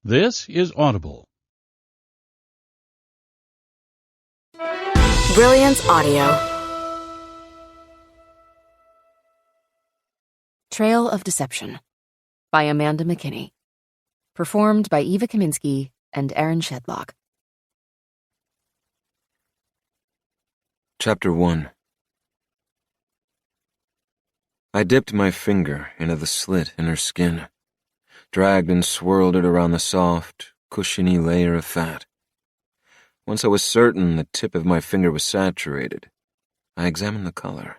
This is Audible. Brilliance Audio. Trail of Deception by Amanda McKinney. Performed by Eva Kaminsky and Aaron Shedlock. Chapter 1. I dipped my finger into the slit in her skin, dragged and swirled it around the soft, cushiony layer of fat. Once I was certain the tip of my finger was saturated, I examined the color.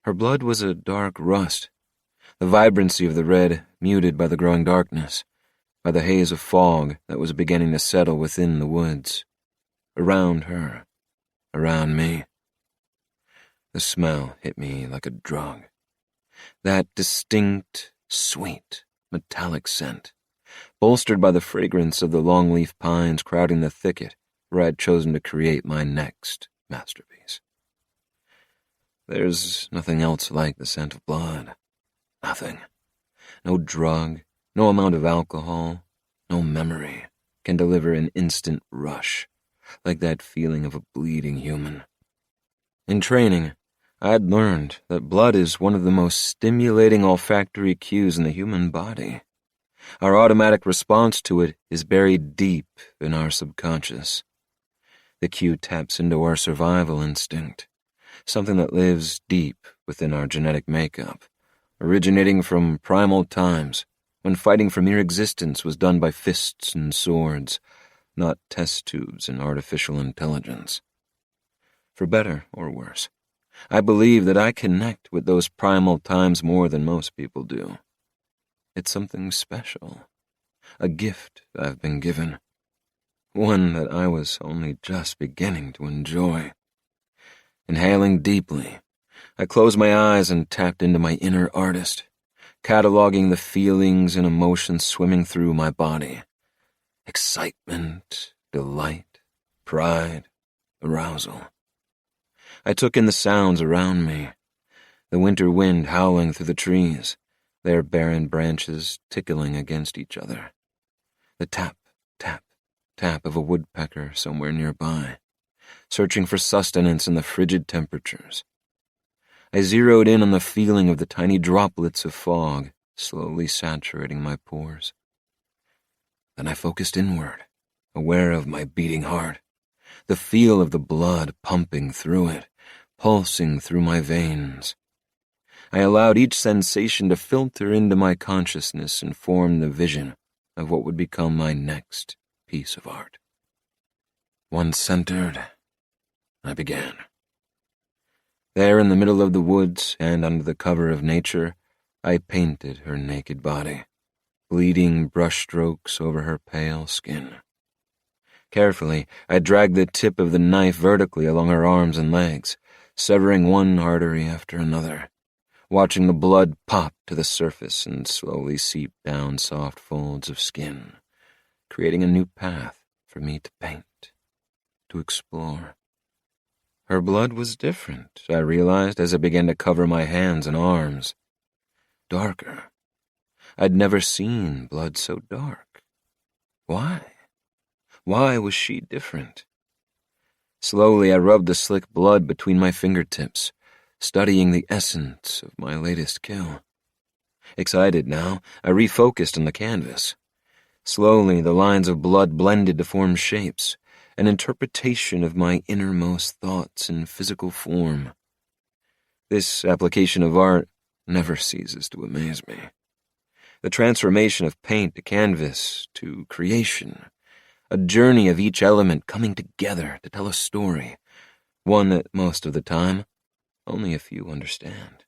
Her blood was a dark rust, the vibrancy of the red muted by the growing darkness, by the haze of fog that was beginning to settle within the woods. Around her, around me. The smell hit me like a drug. That distinct, sweet, metallic scent, bolstered by the fragrance of the longleaf pines crowding the thicket where I'd chosen to create my next masterpiece. There's nothing else like the scent of blood. Nothing. No drug, no amount of alcohol, no memory can deliver an instant rush, like that feeling of a bleeding human. In training, I had learned that blood is one of the most stimulating olfactory cues in the human body. Our automatic response to it is buried deep in our subconscious. The cue taps into our survival instinct, something that lives deep within our genetic makeup, originating from primal times when fighting for mere existence was done by fists and swords, not test tubes and artificial intelligence. For better or worse, I believe that I connect with those primal times more than most people do. It's something special, a gift I've been given, one that I was only just beginning to enjoy. Inhaling deeply, I closed my eyes and tapped into my inner artist, cataloging the feelings and emotions swimming through my body. Excitement, delight, pride, arousal. I took in the sounds around me, the winter wind howling through the trees, their barren branches tickling against each other. The tap, tap, tap of a woodpecker somewhere nearby, searching for sustenance in the frigid temperatures. I zeroed in on the feeling of the tiny droplets of fog slowly saturating my pores. Then I focused inward, aware of my beating heart, the feel of the blood pumping through it, pulsing through my veins. I allowed each sensation to filter into my consciousness and form the vision of what would become my next piece of art. Once centered, I began. There in the middle of the woods and under the cover of nature, I painted her naked body, bleeding brushstrokes over her pale skin. Carefully, I dragged the tip of the knife vertically along her arms and legs, severing one artery after another, watching the blood pop to the surface and slowly seep down soft folds of skin, creating a new path for me to paint, to explore. Her blood was different, I realized as I began to cover my hands and arms. Darker. I'd never seen blood so dark. Why? Why was she different? Slowly, I rubbed the slick blood between my fingertips, studying the essence of my latest kill. Excited now, I refocused on the canvas. Slowly, the lines of blood blended to form shapes, an interpretation of my innermost thoughts in physical form. This application of art never ceases to amaze me. The transformation of paint to canvas to creation, a journey of each element coming together to tell a story, one that most of the time only a few understand.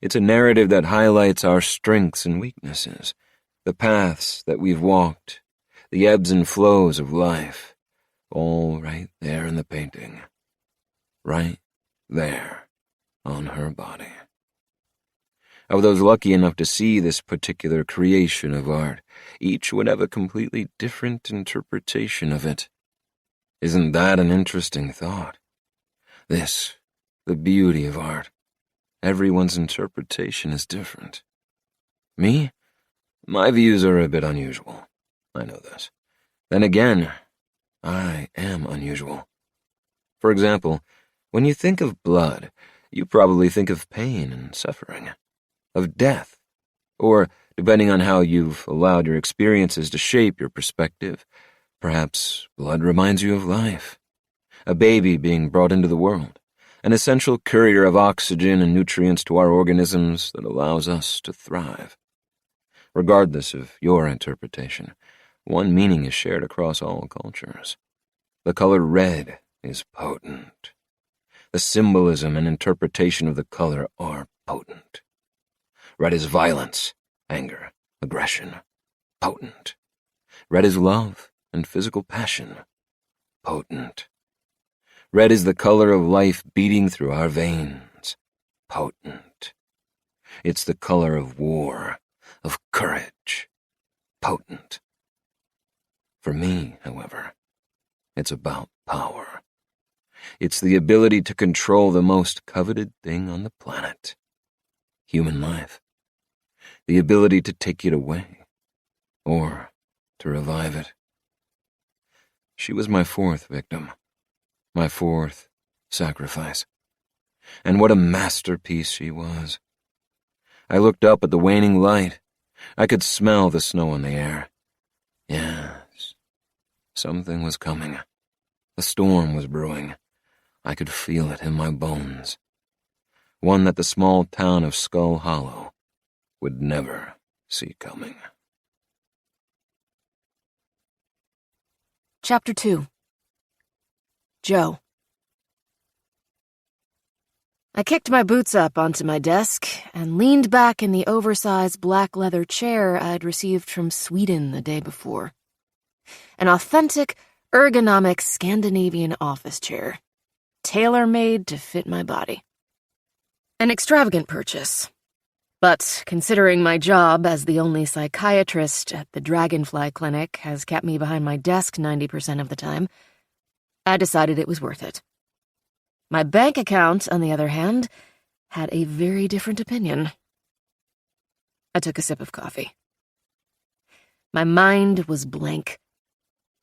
It's a narrative that highlights our strengths and weaknesses, the paths that we've walked, the ebbs and flows of life, all right there in the painting, right there on her body. Of those lucky enough to see this particular creation of art, each would have a completely different interpretation of it. Isn't that an interesting thought? This, the beauty of art. Everyone's interpretation is different. Me? My views are a bit unusual. I know this. Then again, I am unusual. For example, when you think of blood, you probably think of pain and suffering, of death, or, depending on how you've allowed your experiences to shape your perspective, perhaps blood reminds you of life, a baby being brought into the world, an essential courier of oxygen and nutrients to our organisms that allows us to thrive. Regardless of your interpretation, one meaning is shared across all cultures. The color red is potent. The symbolism and interpretation of the color are potent. Red is violence, anger, aggression, potent. Red is love and physical passion, potent. Red is the color of life beating through our veins, potent. It's the color of war, of courage, potent. For me, however, it's about power. It's the ability to control the most coveted thing on the planet, human life. The ability to take it away, or to revive it. She was my fourth victim, my fourth sacrifice. And what a masterpiece she was. I looked up at the waning light. I could smell the snow in the air. Yes, something was coming. A storm was brewing. I could feel it in my bones. One that the small town of Skull Hollow would never see coming. Chapter 2. Joe. I kicked my boots up onto my desk and leaned back in the oversized black leather chair I'd received from Sweden the day before. An authentic, ergonomic Scandinavian office chair, tailor-made to fit my body. An extravagant purchase. But considering my job as the only psychiatrist at the Dragonfly Clinic has kept me behind my desk 90% of the time, I decided it was worth it. My bank account, on the other hand, had a very different opinion. I took a sip of coffee. My mind was blank,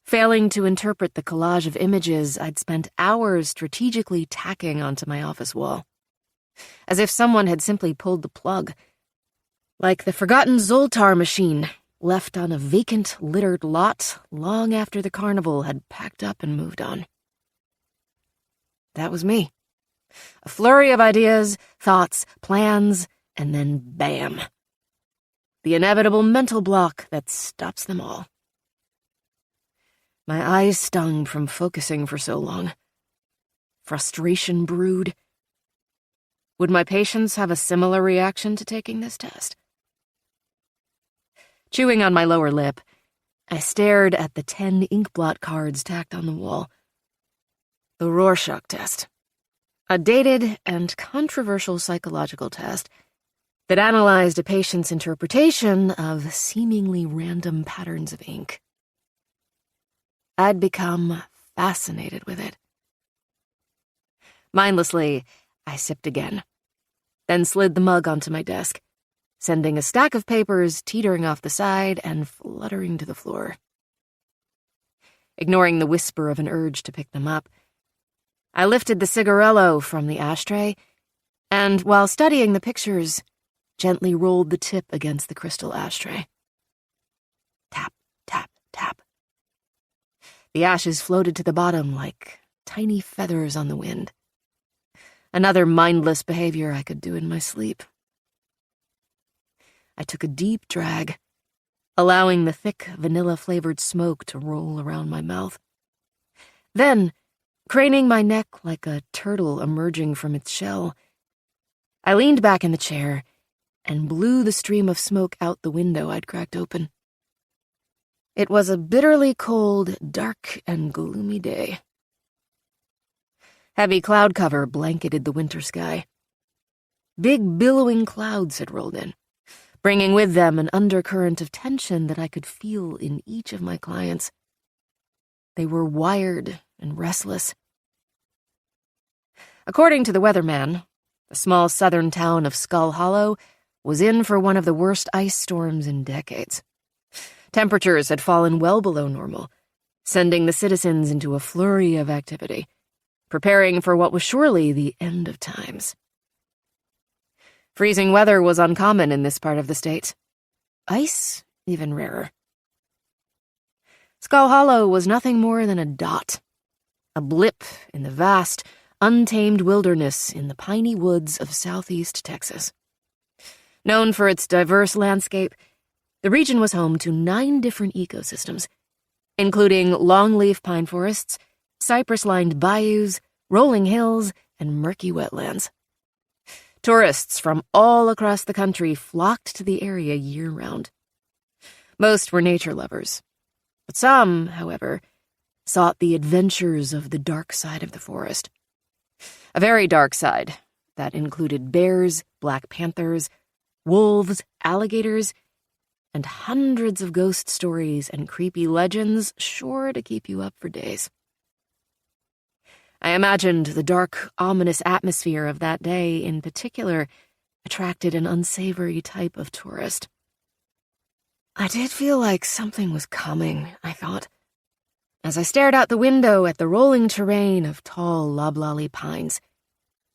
failing to interpret the collage of images I'd spent hours strategically tacking onto my office wall. As if someone had simply pulled the plug. Like the forgotten Zoltar machine, left on a vacant, littered lot long after the carnival had packed up and moved on. That was me. A flurry of ideas, thoughts, plans, and then bam. The inevitable mental block that stops them all. My eyes stung from focusing for so long. Frustration brewed. Would my patients have a similar reaction to taking this test? Chewing on my lower lip, I stared at the 10 inkblot cards tacked on the wall. The Rorschach test. A dated and controversial psychological test that analyzed a patient's interpretation of seemingly random patterns of ink. I'd become fascinated with it. Mindlessly, I sipped again, then slid the mug onto my desk, sending a stack of papers teetering off the side and fluttering to the floor. Ignoring the whisper of an urge to pick them up, I lifted the cigarello from the ashtray and, while studying the pictures, gently rolled the tip against the crystal ashtray. Tap, tap, tap. The ashes floated to the bottom like tiny feathers on the wind. Another mindless behavior I could do in my sleep. I took a deep drag, allowing the thick, vanilla-flavored smoke to roll around my mouth. Then, craning my neck like a turtle emerging from its shell, I leaned back in the chair and blew the stream of smoke out the window I'd cracked open. It was a bitterly cold, dark, and gloomy day. Heavy cloud cover blanketed the winter sky. Big billowing clouds had rolled in, bringing with them an undercurrent of tension that I could feel in each of my clients. They were wired and restless. According to the weatherman, the small southern town of Skull Hollow was in for one of the worst ice storms in decades. Temperatures had fallen well below normal, sending the citizens into a flurry of activity, preparing for what was surely the end of times. Freezing weather was uncommon in this part of the state. Ice, even rarer. Skull Hollow was nothing more than a dot, a blip in the vast, untamed wilderness in the piney woods of southeast Texas. Known for its diverse landscape, the region was home to 9 different ecosystems, including longleaf pine forests, cypress-lined bayous, rolling hills, and murky wetlands. Tourists from all across the country flocked to the area year-round. Most were nature lovers, but some, however, sought the adventures of the dark side of the forest. A very dark side that included bears, black panthers, wolves, alligators, and hundreds of ghost stories and creepy legends sure to keep you up for days. I imagined the dark, ominous atmosphere of that day in particular attracted an unsavory type of tourist. I did feel like something was coming, I thought, as I stared out the window at the rolling terrain of tall loblolly pines,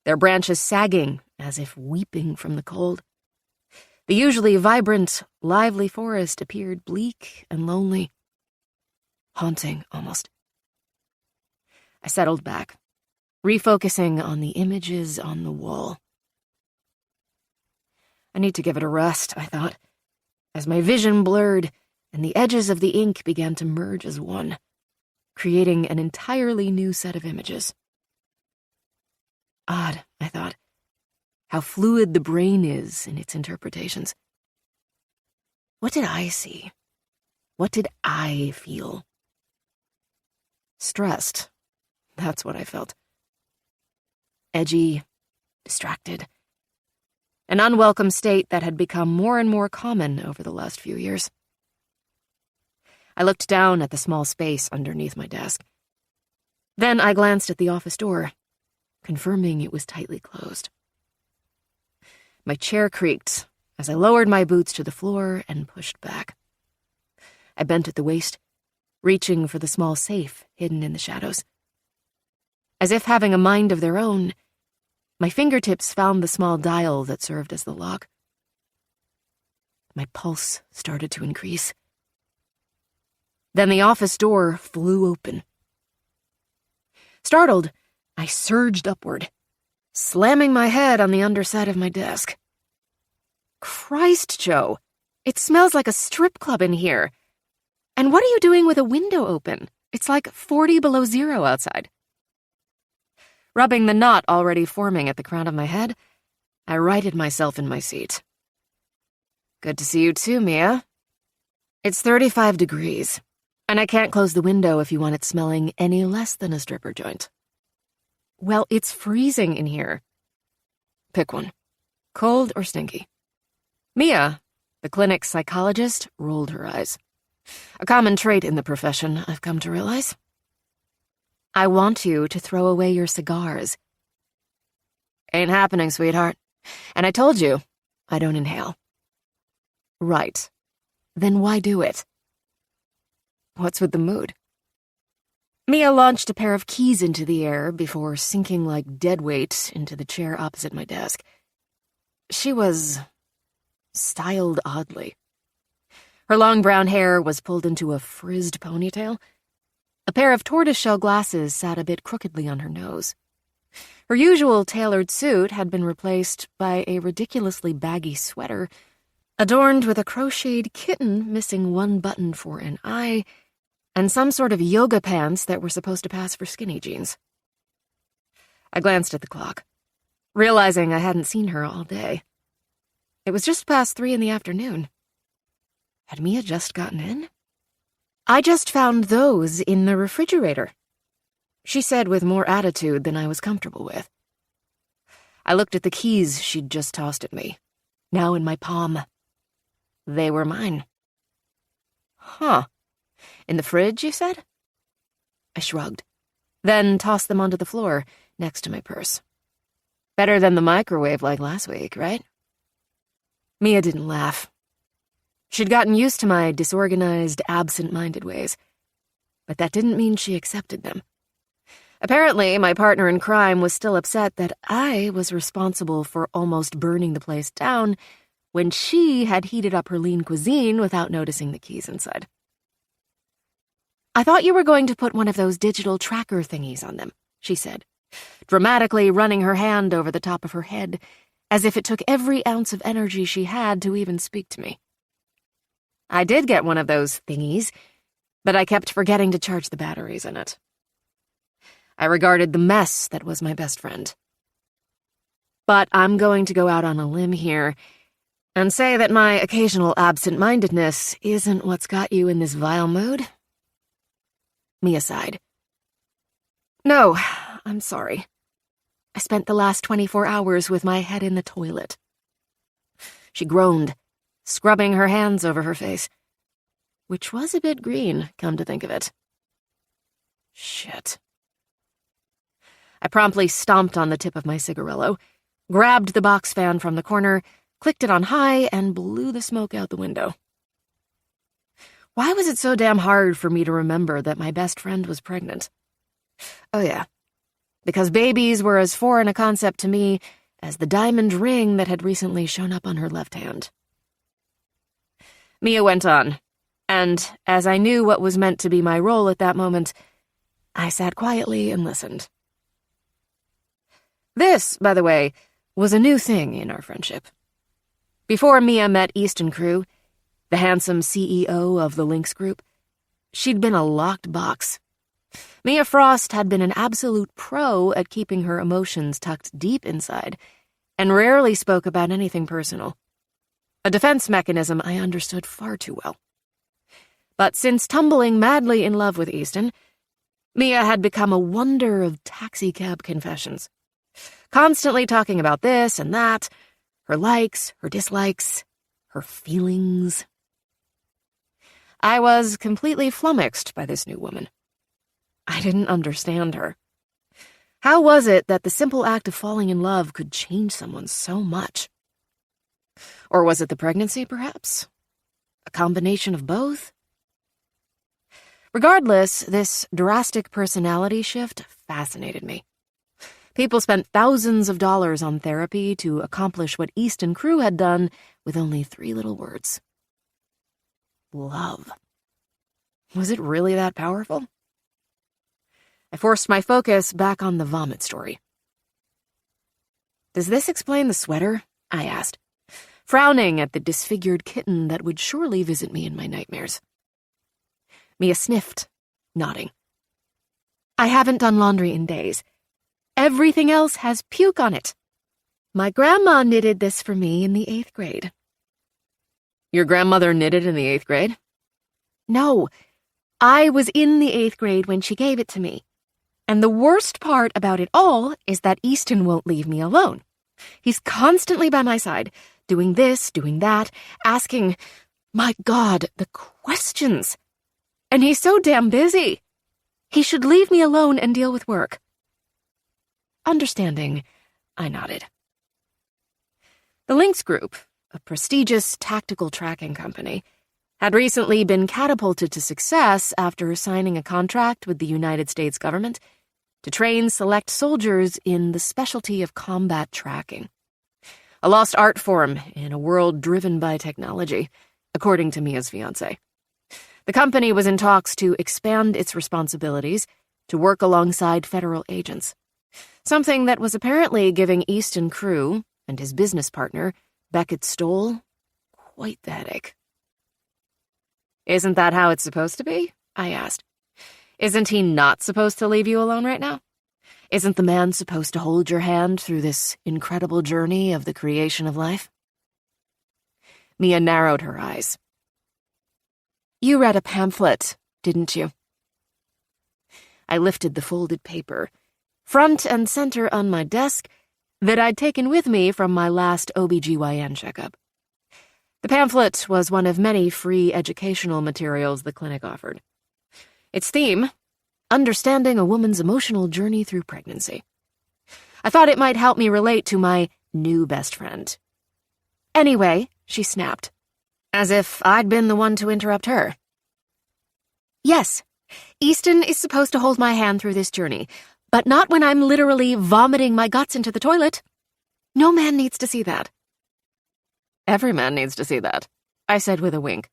their branches sagging as if weeping from the cold. The usually vibrant, lively forest appeared bleak and lonely. Haunting, almost. I settled back, refocusing on the images on the wall. I need to give it a rest, I thought, as my vision blurred and the edges of the ink began to merge as one, creating an entirely new set of images. Odd, I thought, how fluid the brain is in its interpretations. What did I see? What did I feel? Stressed. That's what I felt. Edgy, distracted. An unwelcome state that had become more and more common over the last few years. I looked down at the small space underneath my desk. Then I glanced at the office door, confirming it was tightly closed. My chair creaked as I lowered my boots to the floor and pushed back. I bent at the waist, reaching for the small safe hidden in the shadows. As if having a mind of their own, my fingertips found the small dial that served as the lock. My pulse started to increase. Then the office door flew open. Startled, I surged upward, slamming my head on the underside of my desk. Christ, Joe, it smells like a strip club in here. And what are you doing with a window open? It's like 40 below zero outside. Rubbing the knot already forming at the crown of my head, I righted myself in my seat. Good to see you too, Mia. It's 35 degrees, and I can't close the window if you want it smelling any less than a stripper joint. Well, it's freezing in here. Pick one. Cold or stinky? Mia, the clinic's psychologist, rolled her eyes. A common trait in the profession, I've come to realize. I want you to throw away your cigars. Ain't happening, sweetheart. And I told you, I don't inhale. Right. Then why do it? What's with the mood? Mia launched a pair of keys into the air before sinking like dead weight into the chair opposite my desk. She was styled oddly. Her long brown hair was pulled into a frizzed ponytail. A pair of tortoiseshell glasses sat a bit crookedly on her nose. Her usual tailored suit had been replaced by a ridiculously baggy sweater, adorned with a crocheted kitten missing one button for an eye, and some sort of yoga pants that were supposed to pass for skinny jeans. I glanced at the clock, realizing I hadn't seen her all day. It was just past 3 in the afternoon. Had Mia just gotten in? I just found those in the refrigerator, she said with more attitude than I was comfortable with. I looked at the keys she'd just tossed at me, now in my palm. They were mine. Huh. In the fridge, you said? I shrugged, then tossed them onto the floor next to my purse. Better than the microwave like last week, right? Mia didn't laugh. She'd gotten used to my disorganized, absent-minded ways, but that didn't mean she accepted them. Apparently, my partner in crime was still upset that I was responsible for almost burning the place down when she had heated up her lean cuisine without noticing the keys inside. "I thought you were going to put one of those digital tracker thingies on them," she said, dramatically running her hand over the top of her head, as if it took every ounce of energy she had to even speak to me. I did get one of those thingies, but I kept forgetting to charge the batteries in it. I regarded the mess that was my best friend. But I'm going to go out on a limb here and say that my occasional absent-mindedness isn't what's got you in this vile mood. Mia sighed. "No, I'm sorry. I spent the last 24 hours with my head in the toilet." She groaned, scrubbing her hands over her face, which was a bit green, come to think of it. Shit. I promptly stomped on the tip of my cigarillo, grabbed the box fan from the corner, clicked it on high, and blew the smoke out the window. Why was it so damn hard for me to remember that my best friend was pregnant? Oh yeah, because babies were as foreign a concept to me as the diamond ring that had recently shown up on her left hand. Mia went on, and as I knew what was meant to be my role at that moment, I sat quietly and listened. This, by the way, was a new thing in our friendship. Before Mia met Easton Crew, the handsome CEO of the Lynx Group, she'd been a locked box. Mia Frost had been an absolute pro at keeping her emotions tucked deep inside, and rarely spoke about anything personal. A defense mechanism I understood far too well. But since tumbling madly in love with Easton, Mia had become a wonder of taxicab confessions, constantly talking about this and that, her likes, her dislikes, her feelings. I was completely flummoxed by this new woman. I didn't understand her. How was it that the simple act of falling in love could change someone so much? Or was it the pregnancy, perhaps? A combination of both? Regardless, this drastic personality shift fascinated me. People spent thousands of dollars on therapy to accomplish what Easton Crew had done with only 3 little words. Love. Was it really that powerful? I forced my focus back on the vomit story. "Does this explain the sweater?" I asked, frowning at the disfigured kitten that would surely visit me in my nightmares. Mia sniffed, nodding. "I haven't done laundry in days. Everything else has puke on it. My grandma knitted this for me in the 8th grade. Your grandmother knitted in the 8th grade? No, I was in the 8th grade when she gave it to me. And the worst part about it all is that Easton won't leave me alone. He's constantly by my side, doing this, doing that, asking, my God, the questions. And he's so damn busy. He should leave me alone and deal with work." Understanding, I nodded. The Lynx Group, a prestigious tactical tracking company, had recently been catapulted to success after signing a contract with the United States government to train select soldiers in the specialty of combat tracking. A lost art form in a world driven by technology, according to Mia's fiancé. The company was in talks to expand its responsibilities to work alongside federal agents, something that was apparently giving Easton Crew and his business partner, Beckett Stolle, quite the headache. "Isn't that how it's supposed to be?" I asked. "Isn't he not supposed to leave you alone right now? Isn't the man supposed to hold your hand through this incredible journey of the creation of life?" Mia narrowed her eyes. "You read a pamphlet, didn't you?" I lifted the folded paper, front and center on my desk, that I'd taken with me from my last OBGYN checkup. The pamphlet was one of many free educational materials the clinic offered. Its theme, understanding a woman's emotional journey through pregnancy. I thought it might help me relate to my new best friend. "Anyway," she snapped, as if I'd been the one to interrupt her. Yes, Easton is supposed to hold my hand through this journey, but not when I'm literally vomiting my guts into the toilet. No man needs to see that. Every man needs to see that, I said with a wink.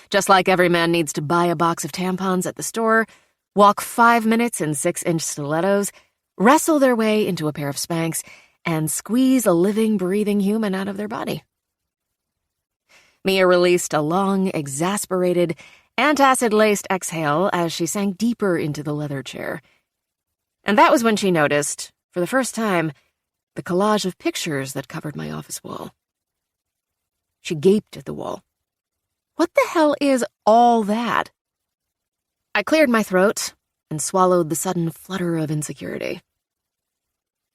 Just like every man needs to buy a box of tampons at the store, walk 5 minutes in 6-inch stilettos, wrestle their way into a pair of Spanx, and squeeze a living, breathing human out of their body. Mia released a long, exasperated, antacid-laced exhale as she sank deeper into the leather chair. And that was when she noticed, for the first time, the collage of pictures that covered my office wall. She gaped at the wall. What the hell is all that? I cleared my throat and swallowed the sudden flutter of insecurity.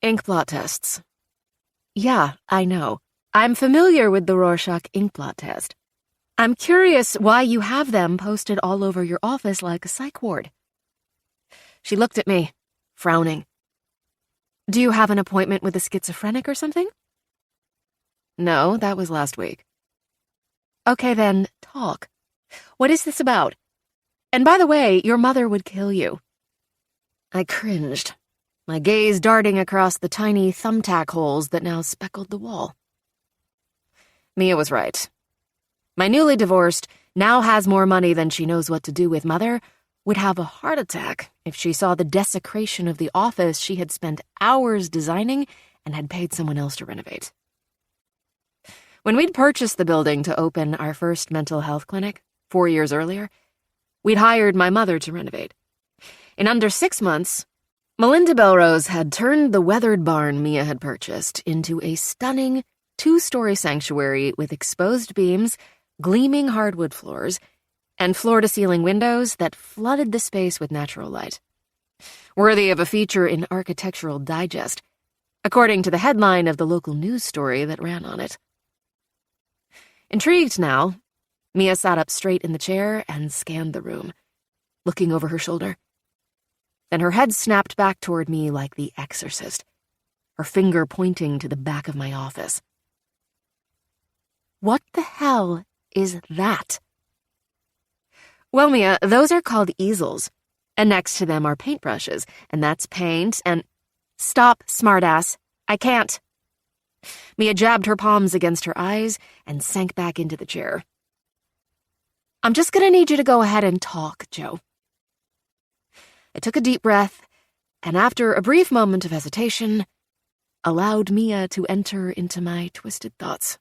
Inkblot tests. Yeah, I know. I'm familiar with the Rorschach inkblot test. I'm curious why you have them posted all over your office like a psych ward. She looked at me, frowning. Do you have an appointment with a schizophrenic or something? No, that was last week. Okay then, talk. What is this about? And by the way, your mother would kill you. I cringed, my gaze darting across the tiny thumbtack holes that now speckled the wall. Mia was right. My newly divorced, now has more money than she knows what to do with mother, would have a heart attack if she saw the desecration of the office she had spent hours designing and had paid someone else to renovate. When we'd purchased the building to open our first mental health clinic 4 years earlier, we'd hired my mother to renovate. In under 6 months, Melinda Bellerose had turned the weathered barn Mia had purchased into a stunning 2-story sanctuary with exposed beams, gleaming hardwood floors, and floor-to-ceiling windows that flooded the space with natural light. Worthy of a feature in Architectural Digest, according to the headline of the local news story that ran on it. Intrigued now, Mia sat up straight in the chair and scanned the room, looking over her shoulder. Then her head snapped back toward me like the exorcist, her finger pointing to the back of my office. What the hell is that? Well, Mia, those are called easels, and next to them are paintbrushes, and that's paint, and— Stop, smartass. I can't. Mia jabbed her palms against her eyes and sank back into the chair. I'm just gonna need you to go ahead and talk, Joe. I took a deep breath, and after a brief moment of hesitation, allowed Mia to enter into my twisted thoughts.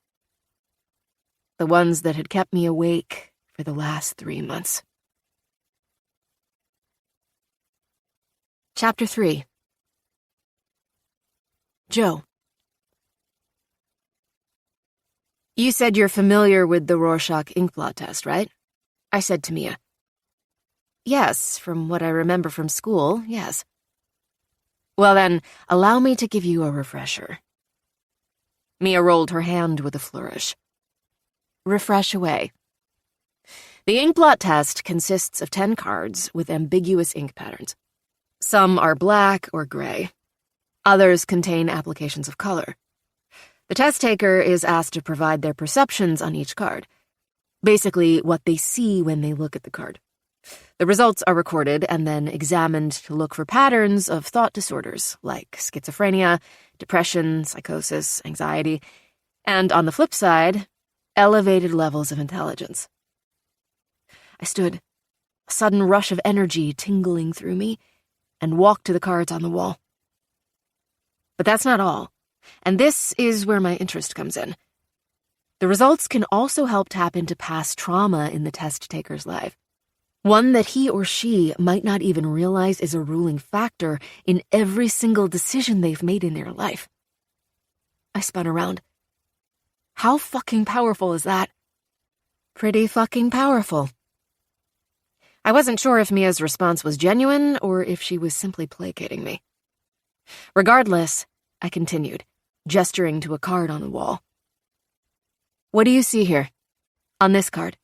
The ones that had kept me awake for the last 3 months. Chapter 3. Joe. You said you're familiar with the Rorschach inkblot test, right? I said to Mia. Yes, from what I remember from school, yes. Well then, allow me to give you a refresher. Mia rolled her hand with a flourish. Refresh away. The inkblot test consists of 10 cards with ambiguous ink patterns. Some are black or gray. Others contain applications of color. The test taker is asked to provide their perceptions on each card, basically what they see when they look at the card. The results are recorded and then examined to look for patterns of thought disorders like schizophrenia, depression, psychosis, anxiety, and on the flip side, elevated levels of intelligence. I stood, a sudden rush of energy tingling through me, and walked to the cards on the wall. But that's not all, and this is where my interest comes in. The results can also help tap into past trauma in the test taker's life, one that he or she might not even realize is a ruling factor in every single decision they've made in their life. I spun around. How fucking powerful is that? Pretty fucking powerful. I wasn't sure if Mia's response was genuine or if she was simply placating me. Regardless, I continued, gesturing to a card on the wall. What do you see here? On this card?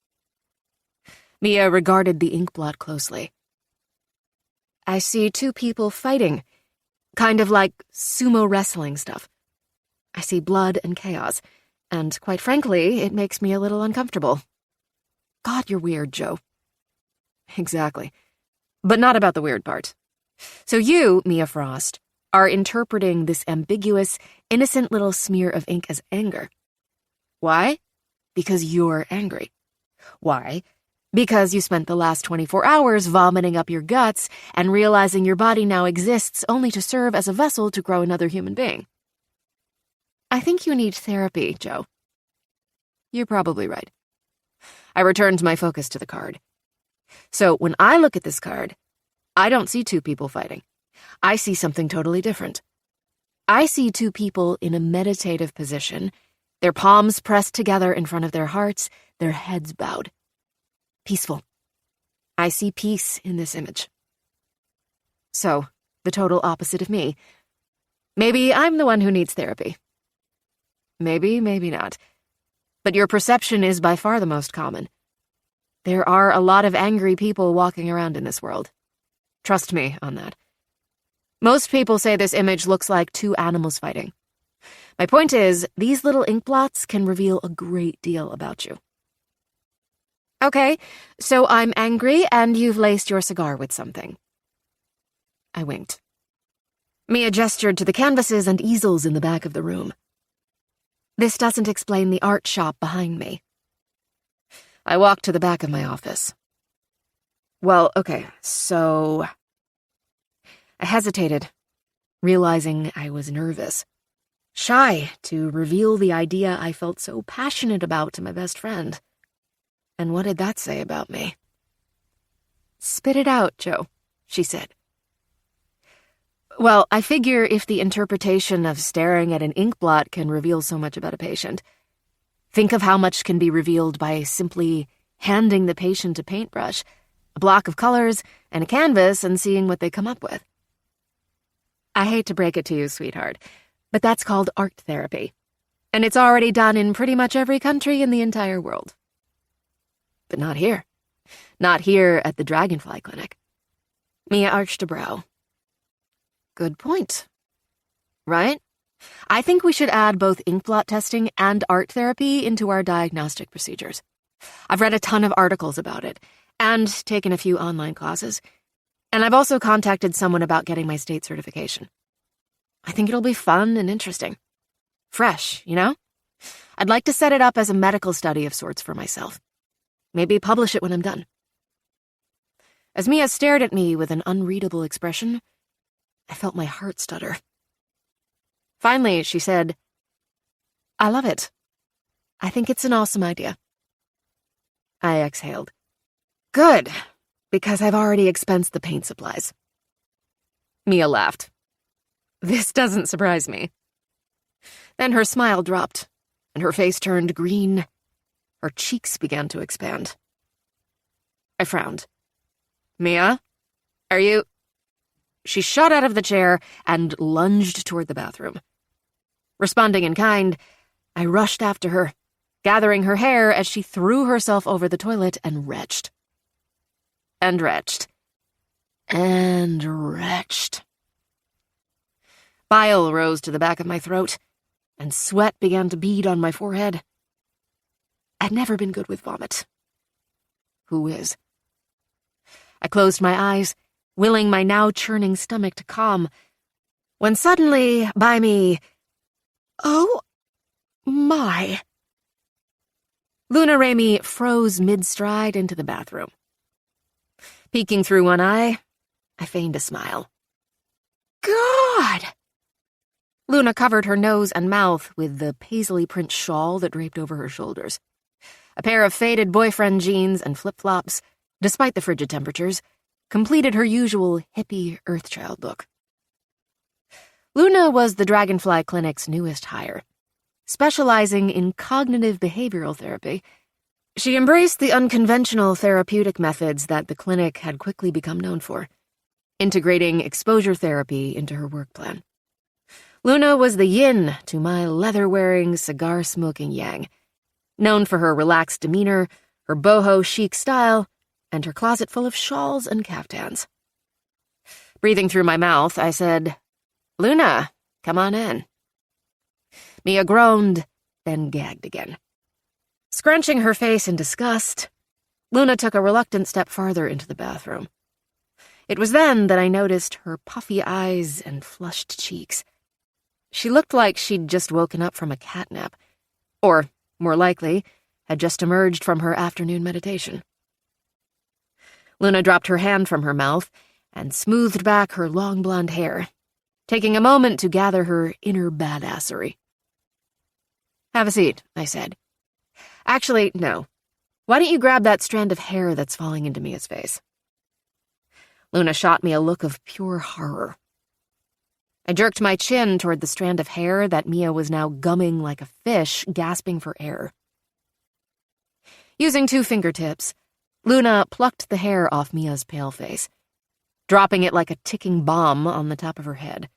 Mia regarded the inkblot closely. I see 2 people fighting, kind of like sumo wrestling stuff. I see blood and chaos, And quite frankly, it makes me a little uncomfortable. God, you're weird, Joe. Exactly. But not about the weird part. So you, Mia Frost, are interpreting this ambiguous, innocent little smear of ink as anger. Why? Because you're angry. Why? Because you spent the last 24 hours vomiting up your guts and realizing your body now exists only to serve as a vessel to grow another human being. I think you need therapy, Joe. You're probably right. I returned my focus to the card. So when I look at this card, I don't see two people fighting. I see something totally different. I see two people in a meditative position, their palms pressed together in front of their hearts, their heads bowed. Peaceful. I see peace in this image. So, the total opposite of me. Maybe I'm the one who needs therapy. Maybe, maybe not. But your perception is by far the most common. There are a lot of angry people walking around in this world. Trust me on that. Most people say this image looks like two animals fighting. My point is, these little ink blots can reveal a great deal about you. Okay, so I'm angry and you've laced your cigar with something. I winked. Mia gestured to the canvases and easels in the back of the room. This doesn't explain the art shop behind me. I walked to the back of my office. Well, okay, so... I hesitated, realizing I was nervous. Shy to reveal the idea I felt so passionate about to my best friend. And what did that say about me? Spit it out, Joe, she said. Well, I figure if the interpretation of staring at an ink blot can reveal so much about a patient, think of how much can be revealed by simply handing the patient a paintbrush, a block of colors, and a canvas and seeing what they come up with. I hate to break it to you, sweetheart, but that's called art therapy, and it's already done in pretty much every country in the entire world. But not here. Not here at the Dragonfly Clinic. Mia arched a brow. Good point. Right? I think we should add both inkblot testing and art therapy into our diagnostic procedures. I've read a ton of articles about it, and taken a few online classes, and I've also contacted someone about getting my state certification. I think it'll be fun and interesting. Fresh, you know? I'd like to set it up as a medical study of sorts for myself. Maybe publish it when I'm done. As Mia stared at me with an unreadable expression, I felt my heart stutter. Finally, she said, I love it. I think it's an awesome idea. I exhaled. Good, because I've already expensed the paint supplies. Mia laughed. This doesn't surprise me. Then her smile dropped, and her face turned green. Her cheeks began to expand. I frowned. Mia, are you... She shot out of the chair and lunged toward the bathroom. Responding in kind, I rushed after her, gathering her hair as she threw herself over the toilet and retched. And retched. And retched. Bile rose to the back of my throat, and sweat began to bead on my forehead. I'd never been good with vomit. Who is? I closed my eyes, willing my now churning stomach to calm, when suddenly, by me, oh my. Luna Ramey froze mid-stride into the bathroom. Peeking through one eye, I feigned a smile. God! Luna covered her nose and mouth with the paisley print shawl that draped over her shoulders. A pair of faded boyfriend jeans and flip-flops, despite the frigid temperatures, completed her usual hippie Earthchild look. Luna was the Dragonfly Clinic's newest hire. Specializing in cognitive behavioral therapy, she embraced the unconventional therapeutic methods that the clinic had quickly become known for, integrating exposure therapy into her work plan. Luna was the yin to my leather-wearing, cigar-smoking yang, known for her relaxed demeanor, her boho chic style, and her closet full of shawls and caftans. Breathing through my mouth, I said, Luna, come on in. Mia groaned then gagged again. Scrunching her face in disgust, Luna took a reluctant step farther into the bathroom. It was then that I noticed her puffy eyes and flushed cheeks. She looked like she'd just woken up from a catnap, or, more likely, had just emerged from her afternoon meditation. Luna dropped her hand from her mouth and smoothed back her long blonde hair, taking a moment to gather her inner badassery. "Have a seat," I said. "Actually, no. Why don't you grab that strand of hair that's falling into Mia's face?" Luna shot me a look of pure horror. I jerked my chin toward the strand of hair that Mia was now gumming like a fish, gasping for air. Using 2 fingertips, Luna plucked the hair off Mia's pale face, dropping it like a ticking bomb on the top of her head.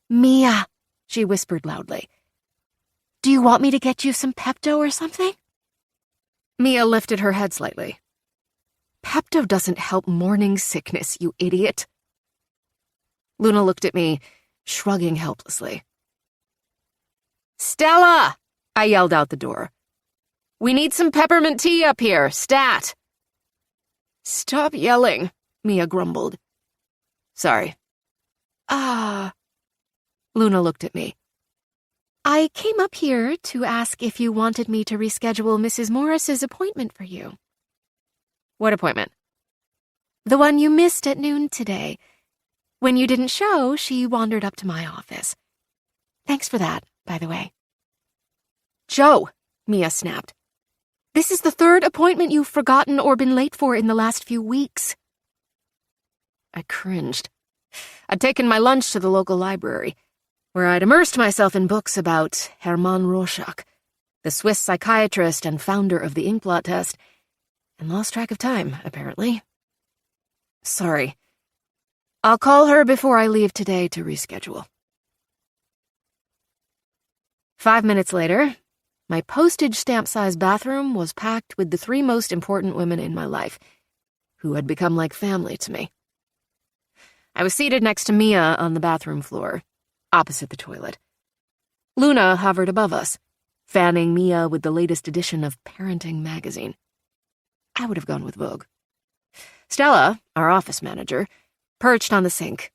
"Mia," she whispered loudly, "do you want me to get you some Pepto or something?" Mia lifted her head slightly. "Pepto doesn't help morning sickness, you idiot." Luna looked at me, shrugging helplessly. "Stella!" I yelled out the door. "We need some peppermint tea up here, stat!" "Stop yelling," Mia grumbled. "Sorry." Luna looked at me. "I came up here to ask if you wanted me to reschedule Mrs. Morris's appointment for you." "What appointment?" "The one you missed at noon today. When you didn't show, she wandered up to my office. Thanks for that, by the way." "Joe," Mia snapped. "This is the 3rd appointment you've forgotten or been late for in the last few weeks." I cringed. I'd taken my lunch to the local library, where I'd immersed myself in books about Hermann Rorschach, the Swiss psychiatrist and founder of the ink blot test, and lost track of time, apparently. "Sorry. I'll call her before I leave today to reschedule." 5 minutes later, my postage stamp-sized bathroom was packed with the 3 most important women in my life, who had become like family to me. I was seated next to Mia on the bathroom floor, opposite the toilet. Luna hovered above us, fanning Mia with the latest edition of Parenting magazine. I would have gone with Vogue. Stella, our office manager, perched on the sink,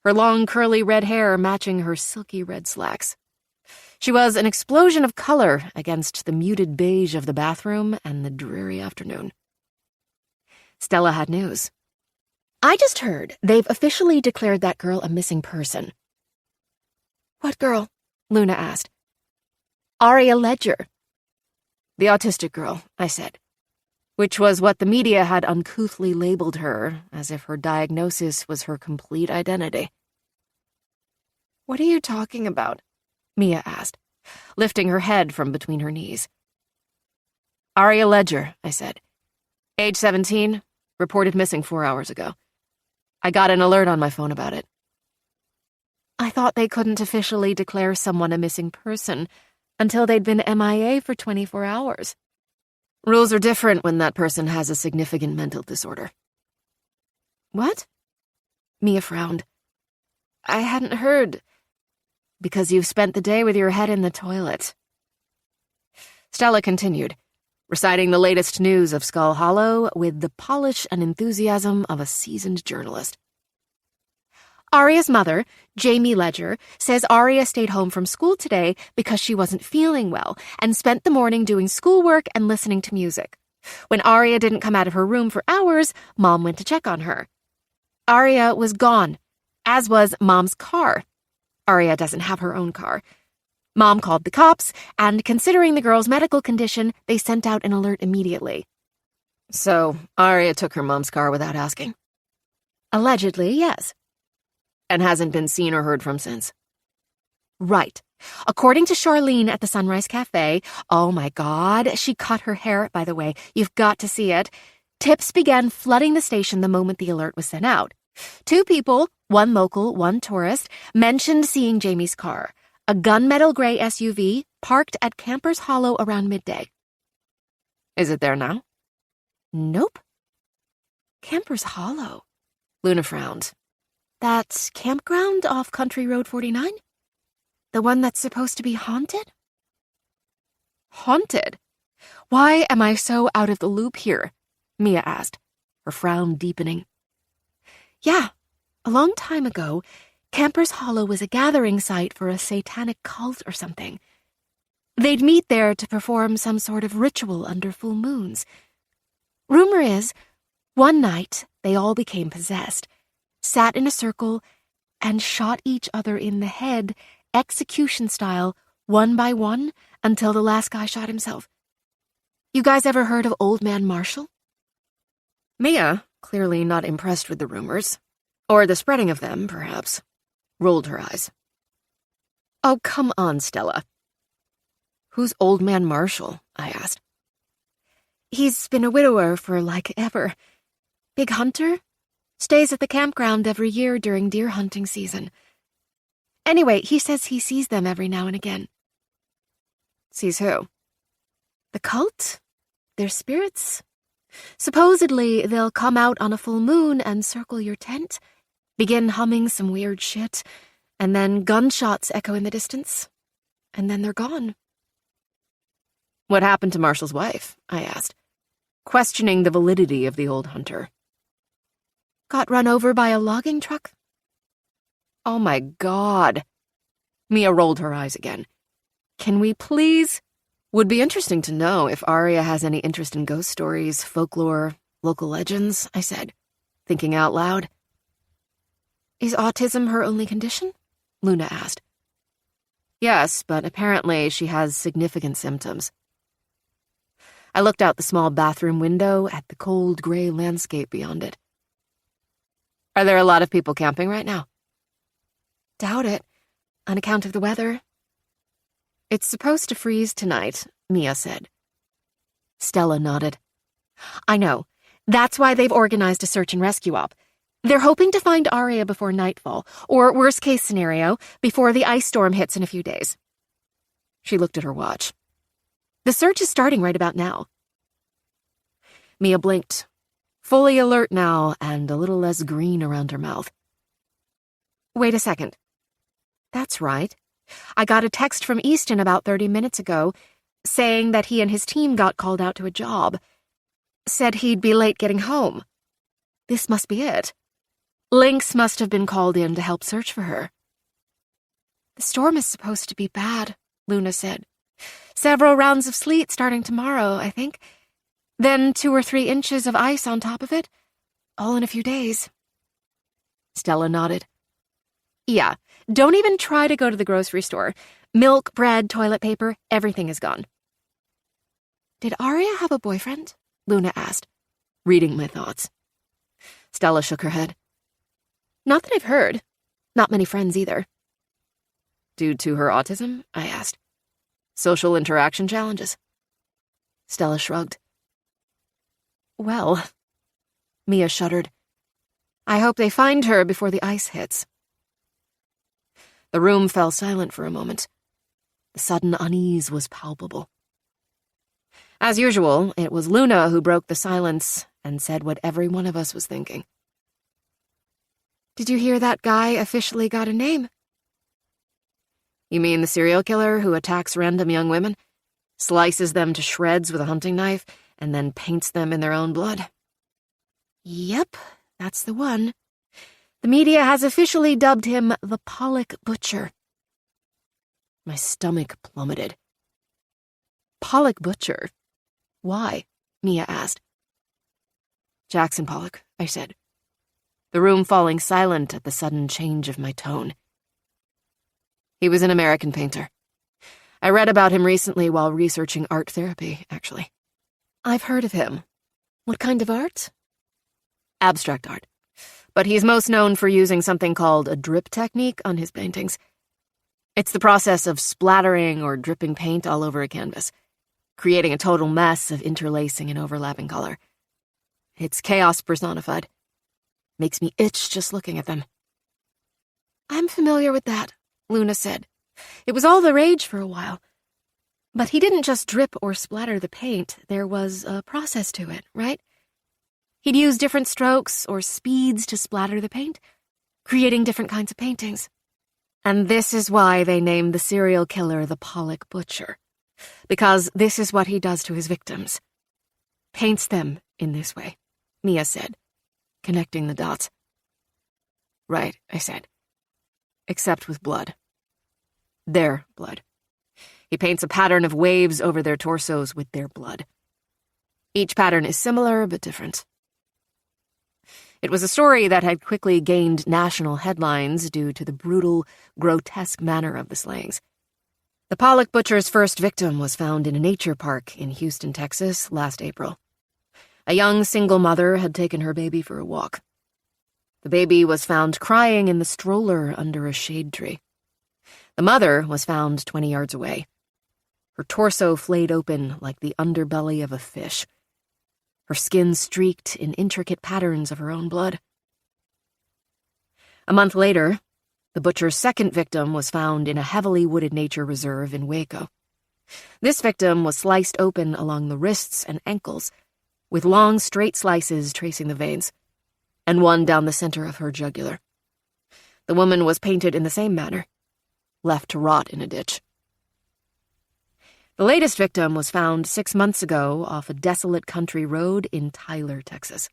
her long curly red hair matching her silky red slacks. She was an explosion of color against the muted beige of the bathroom and the dreary afternoon. Stella had news. "I just heard they've officially declared that girl a missing person." "What girl?" Luna asked. "Aria Ledger." "The autistic girl," I said, which was what the media had uncouthly labeled her, as if her diagnosis was her complete identity. "What are you talking about?" Mia asked, lifting her head from between her knees. "Aria Ledger," I said. "Age 17, reported missing 4 hours ago. I got an alert on my phone about it." "I thought they couldn't officially declare someone a missing person until they'd been MIA for 24 hours. Rules are different when that person has a significant mental disorder." "What?" Mia frowned. "I hadn't heard. Because you've spent the day with your head in the toilet." Stella continued, reciting the latest news of Skull Hollow with the polish and enthusiasm of a seasoned journalist. "Aria's mother, Jamie Ledger, says Aria stayed home from school today because she wasn't feeling well and spent the morning doing schoolwork and listening to music. When Aria didn't come out of her room for hours, Mom went to check on her. Aria was gone, as was Mom's car. Aria doesn't have her own car. Mom called the cops, and considering the girl's medical condition, they sent out an alert immediately." "So, Aria took her mom's car without asking?" "Allegedly, yes." "And hasn't been seen or heard from since?" "Right. According to Charlene at the Sunrise Cafe, oh my God, she cut her hair, by the way, you've got to see it. Tips began flooding the station the moment the alert was sent out. 2 people, 1 local, 1 tourist, mentioned seeing Jamie's car, a gunmetal gray SUV, parked at Campers Hollow around midday." "Is it there now?" "Nope." "Campers Hollow?" Luna frowned. "That campground off Country Road 49? The one that's supposed to be haunted?" Haunted? Why am I so out of the loop here? Mia asked, her frown deepening. Yeah, a long time ago, Camper's Hollow was a gathering site for a satanic cult or something. They'd meet there to perform some sort of ritual under full moons. Rumor is, one night they all became possessed, sat in a circle, and shot each other in the head, execution style, one by one, until the last guy shot himself. You guys ever heard of Old Man Marshall? Mia, clearly not impressed with the rumors, or the spreading of them, perhaps, rolled her eyes. Oh, come on, Stella. Who's Old Man Marshall? I asked. He's been a widower for like ever. Big hunter? Stays at the campground every year during deer hunting season. Anyway, he says he sees them every now and again. Sees who? The cult? Their spirits? Supposedly, they'll come out on a full moon and circle your tent, begin humming some weird shit, and then gunshots echo in the distance, and then they're gone. What happened to Marshall's wife? I asked, questioning the validity of the old hunter. Got run over by a logging truck? Oh my God. Mia rolled her eyes again. Can we please? Would be interesting to know if Aria has any interest in ghost stories, folklore, local legends, I said, thinking out loud. Is autism her only condition? Luna asked. Yes, but apparently she has significant symptoms. I looked out the small bathroom window at the cold gray landscape beyond it. Are there a lot of people camping right now? Doubt it, on account of the weather. It's supposed to freeze tonight, Mia said. Stella nodded. I know. That's why they've organized a search and rescue op. They're hoping to find Aria before nightfall, or worst case scenario, before the ice storm hits in a few days. She looked at her watch. The search is starting right about now. Mia blinked, fully alert now and a little less green around her mouth. Wait a second. That's right. I got a text from Easton about 30 minutes ago saying that he and his team got called out to a job. Said he'd be late getting home. This must be it. Lynx must have been called in to help search for her. The storm is supposed to be bad, Luna said. Several rounds of sleet starting tomorrow, I think. Then 2 or 3 inches of ice on top of it, all in a few days. Stella nodded. Yeah, don't even try to go to the grocery store. Milk, bread, toilet paper, everything is gone. Did Aria have a boyfriend? Luna asked, reading my thoughts. Stella shook her head. Not that I've heard. Not many friends either. Due to her autism? I asked. Social interaction challenges? Stella shrugged. Well, Mia shuddered. I hope they find her before the ice hits. The room fell silent for a moment. The sudden unease was palpable. As usual, it was Luna who broke the silence and said what every one of us was thinking. Did you hear that guy officially got a name? You mean the serial killer who attacks random young women, slices them to shreds with a hunting knife, and then paints them in their own blood? Yep, that's the one. The media has officially dubbed him the Pollock Butcher. My stomach plummeted. Pollock Butcher? Why? Mia asked. Jackson Pollock, I said, the room falling silent at the sudden change of my tone. He was an American painter. I read about him recently while researching art therapy, actually. I've heard of him. What kind of art? Abstract art. But he's most known for using something called a drip technique on his paintings. It's the process of splattering or dripping paint all over a canvas, creating a total mess of interlacing and overlapping color. It's chaos personified. Makes me itch just looking at them. I'm familiar with that, Luna said. It was all the rage for a while. But he didn't just drip or splatter the paint. There was a process to it, right? He'd use different strokes or speeds to splatter the paint, creating different kinds of paintings. And this is why they named the serial killer the Pollock Butcher. because this is what he does to his victims. Paints them in this way, Mia said, connecting the dots. Right, I said. Except with blood. Their blood. He paints a pattern of waves over their torsos with their blood. Each pattern is similar but different. It was a story that had quickly gained national headlines due to the brutal, grotesque manner of the slayings. The Pollock butcher's first victim was found in a nature park in Houston, Texas, last April. A young single mother had taken her baby for a walk. The baby was found crying in the stroller under a shade tree. The mother was found 20 yards away. Her torso flayed open like the underbelly of a fish. Her skin streaked in intricate patterns of her own blood. A month later, the butcher's second victim was found in a heavily wooded nature reserve in Waco. This victim was sliced open along the wrists and ankles, with long straight slices tracing the veins, and one down the center of her jugular. The woman was painted in the same manner, left to rot in a ditch. The latest victim was found 6 months ago off a desolate country road in Tyler, Texas.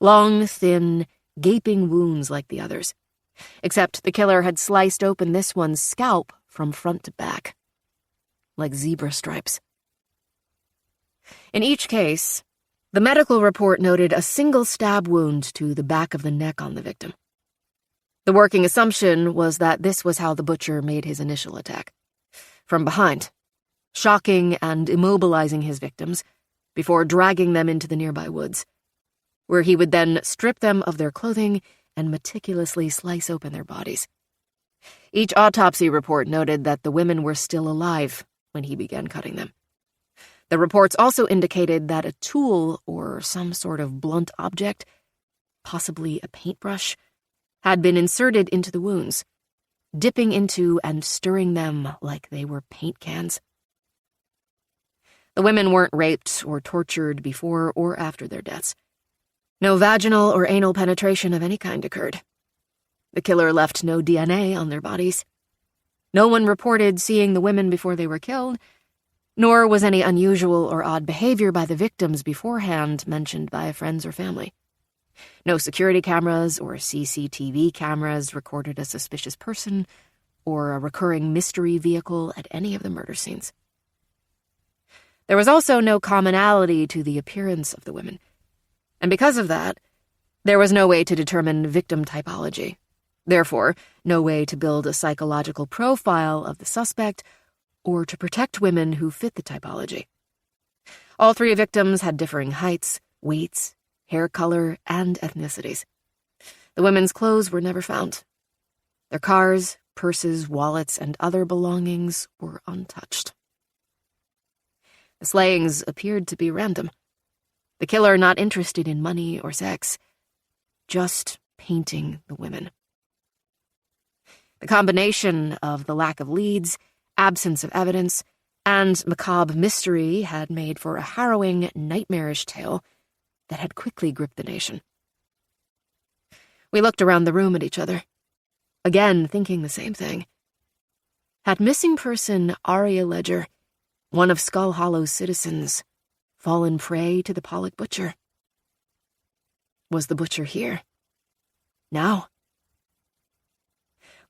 Long, thin, gaping wounds like the others, except the killer had sliced open this one's scalp from front to back, like zebra stripes. In each case, the medical report noted a single stab wound to the back of the neck on the victim. The working assumption was that this was how the butcher made his initial attack. From behind, shocking and immobilizing his victims before dragging them into the nearby woods, where he would then strip them of their clothing and meticulously slice open their bodies. Each autopsy report noted that the women were still alive when he began cutting them. The reports also indicated that a tool or some sort of blunt object, possibly a paintbrush, had been inserted into the wounds, dipping into and stirring them like they were paint cans. The women weren't raped or tortured before or after their deaths. No vaginal or anal penetration of any kind occurred. The killer left no DNA on their bodies. No one reported seeing the women before they were killed, nor was any unusual or odd behavior by the victims beforehand mentioned by friends or family. No security cameras or CCTV cameras recorded a suspicious person or a recurring mystery vehicle at any of the murder scenes. There was also no commonality to the appearance of the women, and because of that, there was no way to determine victim typology. Therefore, no way to build a psychological profile of the suspect or to protect women who fit the typology. All three victims had differing heights, weights, hair color, and ethnicities. The women's clothes were never found. Their cars, purses, wallets, and other belongings were untouched. The slayings appeared to be random. The killer not interested in money or sex, just painting the women. The combination of the lack of leads, absence of evidence, and macabre mystery had made for a harrowing, nightmarish tale that had quickly gripped the nation. We looked around the room at each other, again thinking the same thing. Had missing person Aria Ledger, one of Skull Hollow's citizens, fallen prey to the Pollock butcher? Was the butcher here? Now?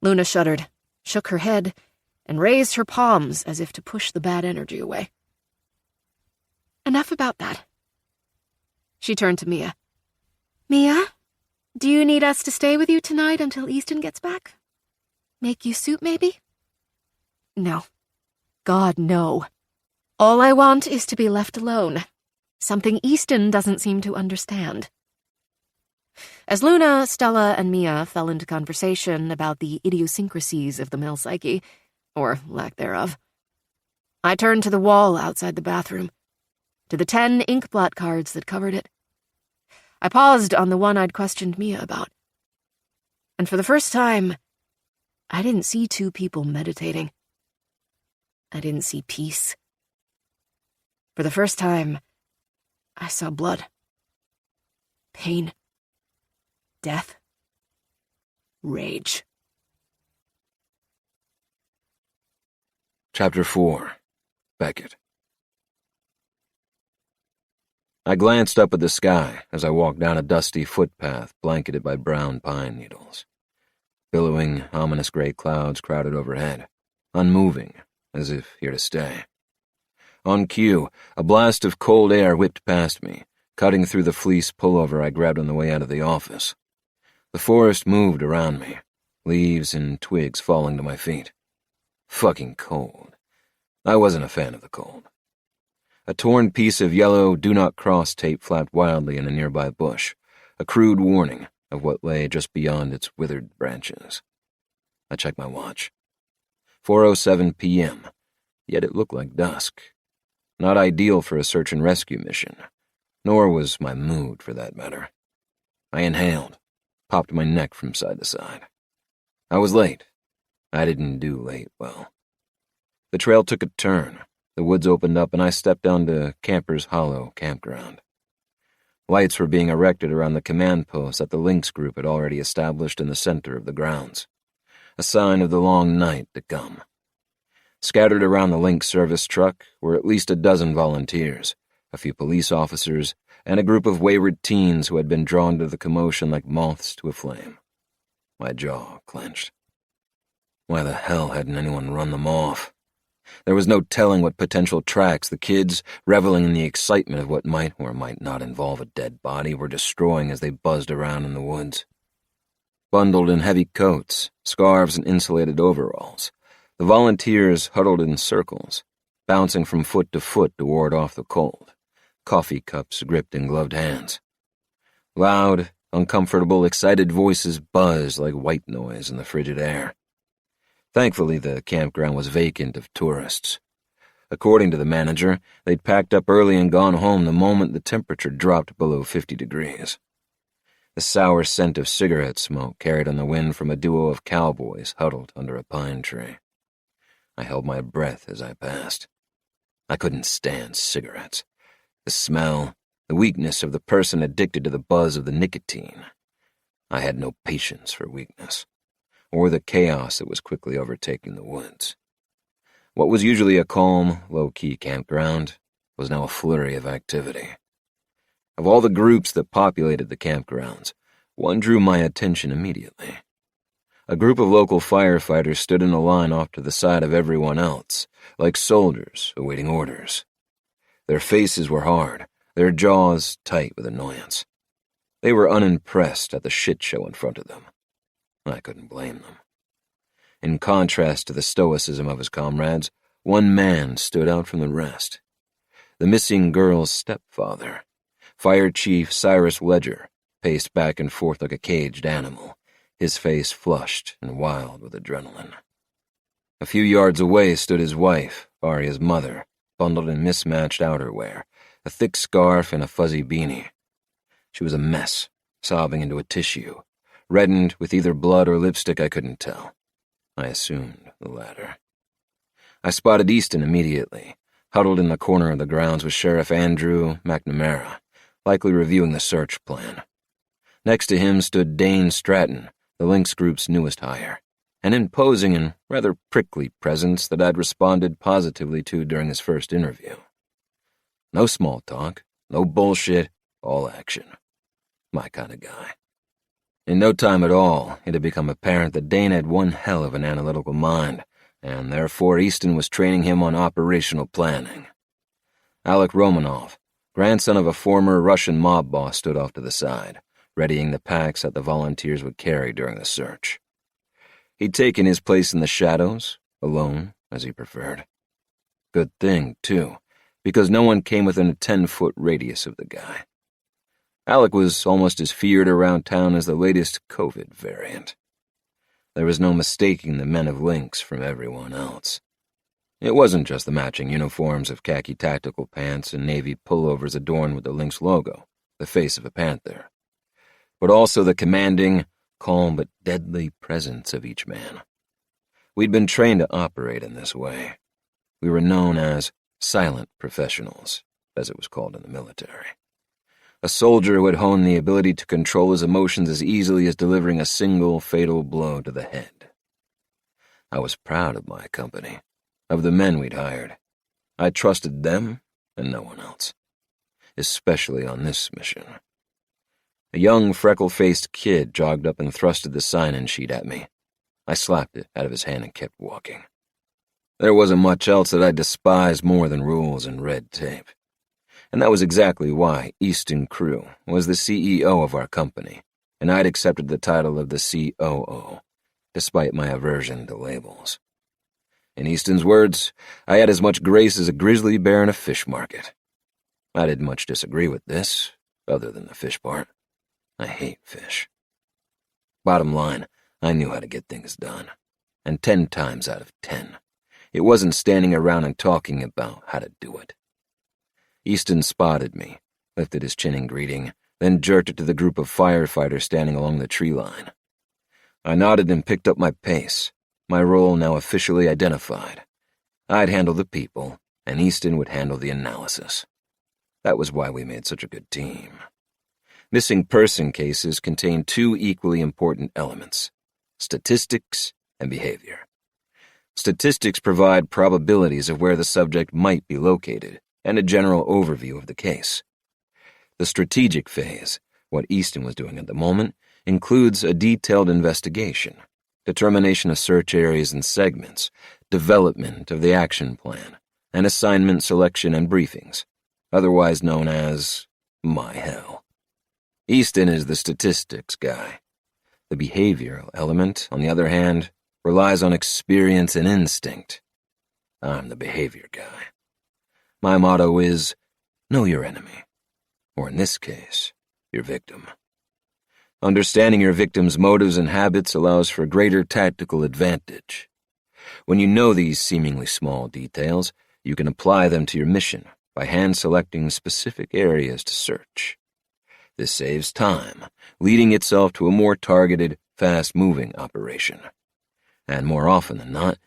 Luna shuddered, shook her head, and raised her palms as if to push the bad energy away. Enough about that. She turned to Mia. Mia, do you need us to stay with you tonight until Easton gets back? Make you soup, maybe? No. God, no. All I want is to be left alone. Something Easton doesn't seem to understand. As Luna, Stella, and Mia fell into conversation about the idiosyncrasies of the male psyche, or lack thereof, I turned to the wall outside the bathroom, to the 10 ink blot cards that covered it. I paused on the one I'd questioned Mia about. And for the first time, I didn't see two people meditating. I didn't see peace. For the first time, I saw blood, pain, death, rage. Chapter 4. Beckett. I glanced up at the sky as I walked down a dusty footpath blanketed by brown pine needles. Billowing, ominous gray clouds crowded overhead, unmoving, as if here to stay. On cue, a blast of cold air whipped past me, cutting through the fleece pullover I grabbed on the way out of the office. The forest moved around me, leaves and twigs falling to my feet. Fucking cold. I wasn't a fan of the cold. A torn piece of yellow "Do Not Cross" tape flapped wildly in a nearby bush, a crude warning of what lay just beyond its withered branches. I checked my watch. 4:07 p.m., yet it looked like dusk. Not ideal for a search and rescue mission, nor was my mood for that matter. I inhaled, popped my neck from side to side. I was late. I didn't do late well. The trail took a turn. The woods opened up and I stepped onto Camper's Hollow campground. Lights were being erected around the command post that the Lynx group had already established in the center of the grounds, a sign of the long night to come. Scattered around the Lynx service truck were at least a dozen volunteers, a few police officers, and a group of wayward teens who had been drawn to the commotion like moths to a flame. My jaw clenched. Why the hell hadn't anyone run them off? There was no telling what potential tracks the kids, reveling in the excitement of what might or might not involve a dead body, were destroying as they buzzed around in the woods. Bundled in heavy coats, scarves, and insulated overalls, the volunteers huddled in circles, bouncing from foot to foot to ward off the cold, coffee cups gripped in gloved hands. Loud, uncomfortable, excited voices buzzed like white noise in the frigid air. Thankfully, the campground was vacant of tourists. According to the manager, they'd packed up early and gone home the moment the temperature dropped below 50 degrees. The sour scent of cigarette smoke carried on the wind from a duo of cowboys huddled under a pine tree. I held my breath as I passed. I couldn't stand cigarettes. The smell, the weakness of the person addicted to the buzz of the nicotine. I had no patience for weakness, or the chaos that was quickly overtaking the woods. What was usually a calm, low-key campground was now a flurry of activity. Of all the groups that populated the campgrounds, one drew my attention immediately. A group of local firefighters stood in a line off to the side of everyone else, like soldiers awaiting orders. Their faces were hard, their jaws tight with annoyance. They were unimpressed at the shit show in front of them. I couldn't blame them. In contrast to the stoicism of his comrades, one man stood out from the rest. The missing girl's stepfather, Fire Chief Cyrus Ledger, paced back and forth like a caged animal, his face flushed and wild with adrenaline. A few yards away stood his wife, Aria's mother, bundled in mismatched outerwear, a thick scarf and a fuzzy beanie. She was a mess, sobbing into a tissue, reddened with either blood or lipstick I couldn't tell. I assumed the latter. I spotted Easton immediately, huddled in the corner of the grounds with Sheriff Andrew McNamara, likely reviewing the search plan. Next to him stood Dane Stratton, the Lynx group's newest hire, an imposing and rather prickly presence that I'd responded positively to during his first interview. No small talk, no bullshit, all action. My kind of guy. In no time at all, it had become apparent that Dane had one hell of an analytical mind, and therefore Easton was training him on operational planning. Alec Romanov, grandson of a former Russian mob boss, stood off to the side, readying the packs that the volunteers would carry during the search. He'd taken his place in the shadows, alone, as he preferred. Good thing, too, because no one came within a 10-foot radius of the guy. Alec was almost as feared around town as the latest COVID variant. There was no mistaking the men of Lynx from everyone else. It wasn't just the matching uniforms of khaki tactical pants and navy pullovers adorned with the Lynx logo, the face of a panther, but also the commanding, calm but deadly presence of each man. We'd been trained to operate in this way. We were known as silent professionals, as it was called in the military. A soldier who had honed the ability to control his emotions as easily as delivering a single fatal blow to the head. I was proud of my company, of the men we'd hired. I trusted them and no one else, especially on this mission. A young, freckle-faced kid jogged up and thrusted the sign-in sheet at me. I slapped it out of his hand and kept walking. There wasn't much else that I despised more than rules and red tape. And that was exactly why Easton Crew was the CEO of our company, and I'd accepted the title of the COO, despite my aversion to labels. In Easton's words, I had as much grace as a grizzly bear in a fish market. I didn't much disagree with this, other than the fish part. I hate fish. Bottom line, I knew how to get things done. And 10 times out of 10, it wasn't standing around and talking about how to do it. Easton spotted me, lifted his chin in greeting, then jerked it to the group of firefighters standing along the tree line. I nodded and picked up my pace, my role now officially identified. I'd handle the people, and Easton would handle the analysis. That was why we made such a good team. Missing person cases contain 2 equally important elements: statistics and behavior. Statistics provide probabilities of where the subject might be located and a general overview of the case. The strategic phase, what Easton was doing at the moment, includes a detailed investigation, determination of search areas and segments, development of the action plan, and assignment selection and briefings, otherwise known as my hell. Easton is the statistics guy. The behavioral element, on the other hand, relies on experience and instinct. I'm the behavior guy. My motto is, know your enemy, or in this case, your victim. Understanding your victim's motives and habits allows for greater tactical advantage. When you know these seemingly small details, you can apply them to your mission by hand-selecting specific areas to search. This saves time, leading itself to a more targeted, fast-moving operation. And more often than not,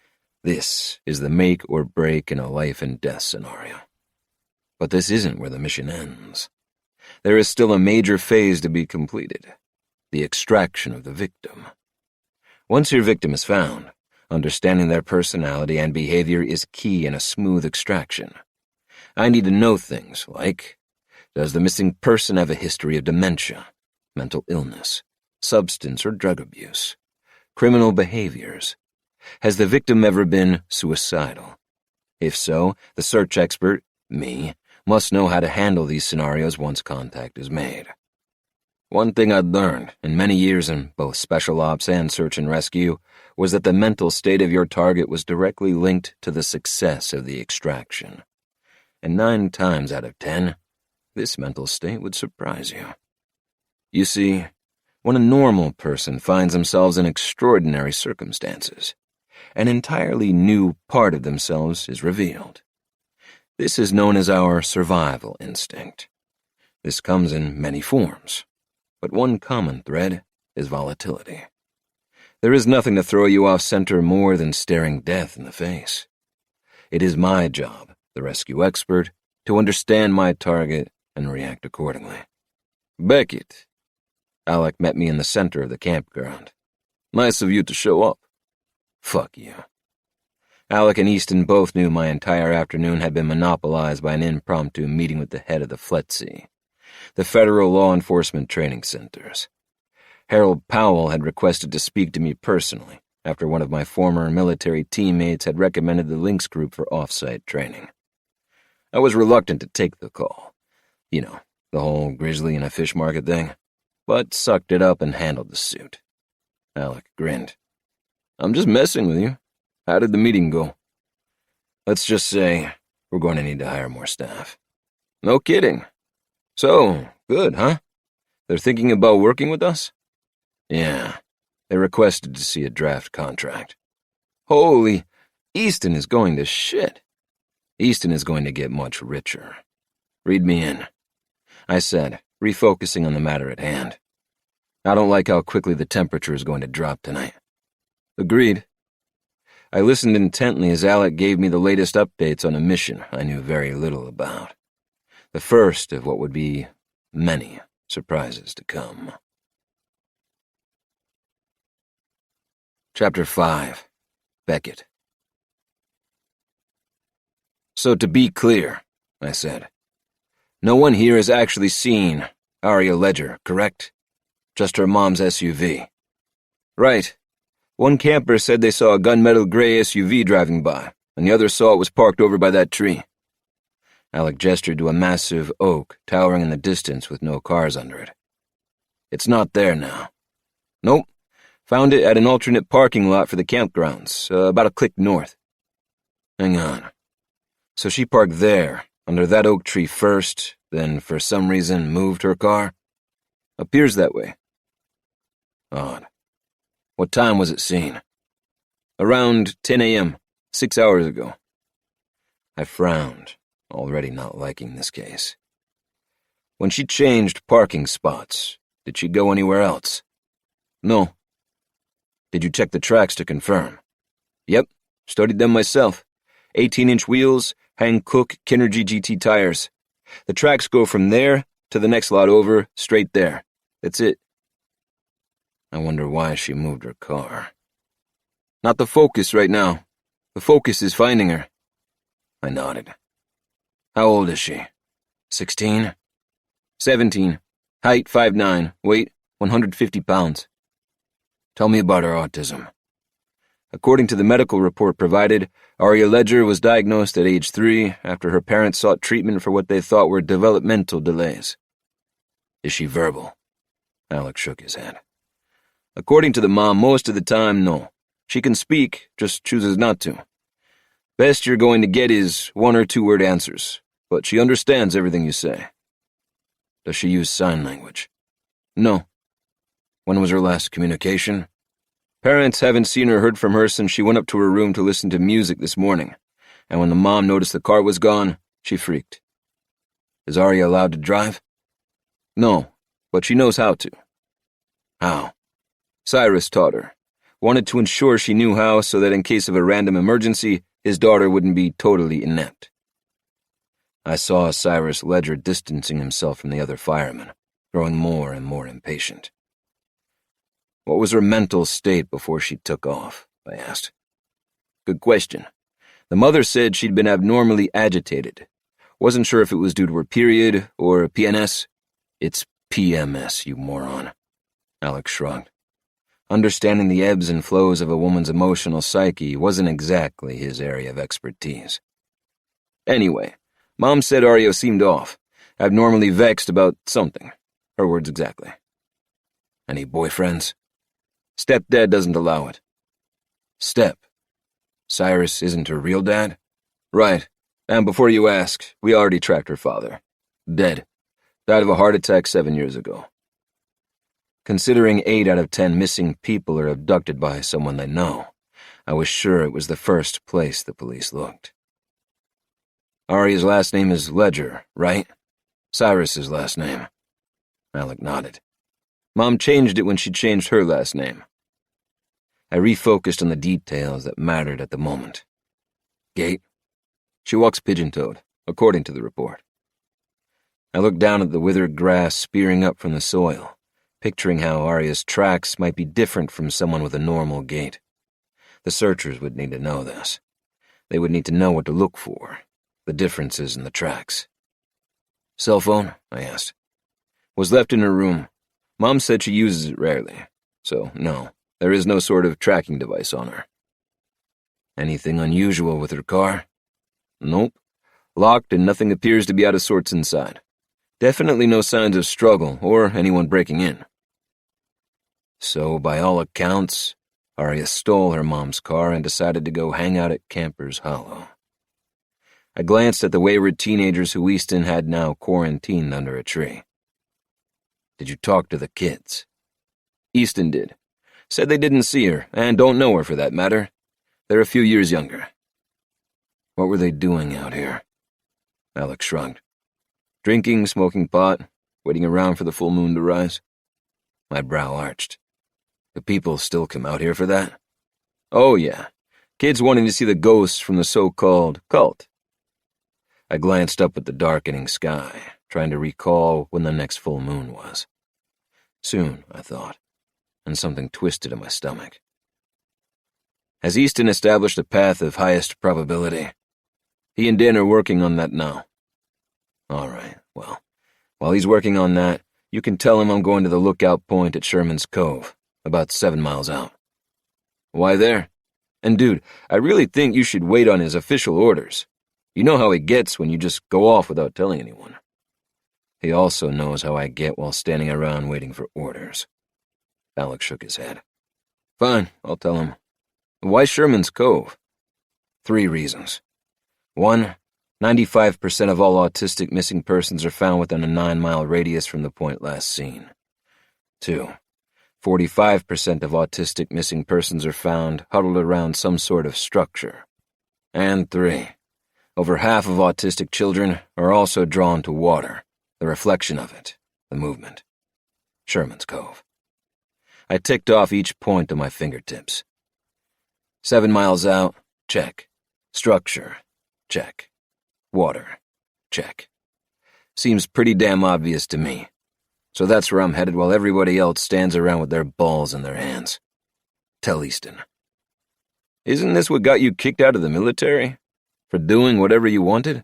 this is the make or break in a life-and-death scenario. But this isn't where the mission ends. There is still a major phase to be completed: the extraction of the victim. Once your victim is found, understanding their personality and behavior is key in a smooth extraction. I need to know things like, does the missing person have a history of dementia, mental illness, substance or drug abuse, criminal behaviors? Has the victim ever been suicidal? If so, the search expert, me, must know how to handle these scenarios once contact is made. One thing I'd learned in many years in both special ops and search and rescue was that the mental state of your target was directly linked to the success of the extraction. And 9 times out of 10, this mental state would surprise you. You see, when a normal person finds themselves in extraordinary circumstances, an entirely new part of themselves is revealed. This is known as our survival instinct. This comes in many forms, but one common thread is volatility. There is nothing to throw you off center more than staring death in the face. It is my job, the rescue expert, to understand my target and react accordingly. Beckett. Alec met me in the center of the campground. Nice of you to show up. Fuck you. Alec and Easton both knew my entire afternoon had been monopolized by an impromptu meeting with the head of the FLETC, the Federal Law Enforcement Training Centers. Harold Powell had requested to speak to me personally after one of my former military teammates had recommended the Lynx Group for off-site training. I was reluctant to take the call. You know, the whole grizzly in a fish market thing, but sucked it up and handled the suit. Alec grinned. I'm just messing with you. How did the meeting go? Let's just say we're going to need to hire more staff. No kidding. So, good, huh? They're thinking about working with us? Yeah, they requested to see a draft contract. Holy, Easton is going to shit. Easton is going to get much richer. Read me in, I said, refocusing on the matter at hand. I don't like how quickly the temperature is going to drop tonight. Agreed. I listened intently as Alec gave me the latest updates on a mission I knew very little about. The first of what would be many surprises to come. Chapter 5. Beckett. So to be clear, I said, no one here has actually seen Aria Ledger, correct? Just her mom's SUV. Right. One camper said they saw a gunmetal gray SUV driving by, and the other saw it was parked over by that tree. Alec gestured to a massive oak towering in the distance with no cars under it. It's not there now. Nope. Found it at an alternate parking lot for the campgrounds, about a click north. Hang on. So she parked there, under that oak tree first, then for some reason moved her car? Appears that way. Odd. What time was it seen? Around 10 a.m., 6 hours ago. I frowned, already not liking this case. When she changed parking spots, did she go anywhere else? No. Did you check the tracks to confirm? Yep, studied them myself. 18-inch wheels, Hankook Kinergy GT tires. The tracks go from there to the next lot over, straight there. That's it. I wonder why she moved her car. Not the focus right now. The focus is finding her. I nodded. How old is she? 16? 17. Height 5'9", weight 150 pounds. Tell me about her autism. According to the medical report provided, Aria Ledger was diagnosed at age 3 after her parents sought treatment for what they thought were developmental delays. Is she verbal? Alex shook his head. According to the mom, most of the time, no. She can speak, just chooses not to. Best you're going to get is 1 or 2 word answers, but she understands everything you say. Does she use sign language? No. When was her last communication? Parents haven't seen or heard from her since she went up to her room to listen to music this morning, and when the mom noticed the car was gone, she freaked. Is Aria allowed to drive? No, but she knows how to. How? Cyrus taught her. Wanted to ensure she knew how so that in case of a random emergency, his daughter wouldn't be totally inept. I saw Cyrus Ledger distancing himself from the other firemen, growing more and more impatient. What was her mental state before she took off? I asked. Good question. The mother said she'd been abnormally agitated. Wasn't sure if it was due to her period or PNS. It's PMS, you moron. Alex shrugged. Understanding the ebbs and flows of a woman's emotional psyche wasn't exactly his area of expertise. Anyway, Mom said Aria seemed off, abnormally vexed about something. Her words exactly. Any boyfriends? Stepdad doesn't allow it. Step. Cyrus isn't her real dad? Right. And before you ask, we already tracked her father. Dead. Died of a heart attack 7 years ago. Considering 8 out of 10 missing people are abducted by someone they know, I was sure it was the first place the police looked. Aria's last name is Ledger, right? Cyrus's last name. Alec nodded. Mom changed it when she changed her last name. I refocused on the details that mattered at the moment. Gait. She walks pigeon-toed, according to the report. I looked down at the withered grass spearing up from the soil, picturing how Aria's tracks might be different from someone with a normal gait. The searchers would need to know this. They would need to know what to look for, the differences in the tracks. Cell phone? I asked. Was left in her room. Mom said she uses it rarely, so no, there is no sort of tracking device on her. Anything unusual with her car? Nope. Locked and nothing appears to be out of sorts inside. Definitely no signs of struggle or anyone breaking in. So, by all accounts, Aria stole her mom's car and decided to go hang out at Campers Hollow. I glanced at the wayward teenagers who Easton had now quarantined under a tree. Did you talk to the kids? Easton did. Said they didn't see her, and don't know her for that matter. They're a few years younger. What were they doing out here? Alex shrugged. Drinking, smoking pot, waiting around for the full moon to rise. My brow arched. Do people still come out here for that? Oh, yeah. Kids wanting to see the ghosts from the so-called cult. I glanced up at the darkening sky, trying to recall when the next full moon was. Soon, I thought, and something twisted in my stomach. Has Easton established a path of highest probability? He and Dan are working on that now. All right, well, while he's working on that, you can tell him I'm going to the lookout point at Sherman's Cove, about 7 miles out. Why there? And dude, I really think you should wait on his official orders. You know how he gets when you just go off without telling anyone. He also knows how I get while standing around waiting for orders. Alec shook his head. Fine, I'll tell him. Why Sherman's Cove? 3 reasons. 1, 95% of all autistic missing persons are found within a 9-mile radius from the point last seen. 2, 45% of autistic missing persons are found huddled around some sort of structure. And 3, over half of autistic children are also drawn to water, the reflection of it, the movement. Sherman's Cove. I ticked off each point on my fingertips. 7 miles out, check. Structure, check. Water, check. Seems pretty damn obvious to me. So that's where I'm headed while everybody else stands around with their balls in their hands. Tell Easton. Isn't this what got you kicked out of the military? For doing whatever you wanted?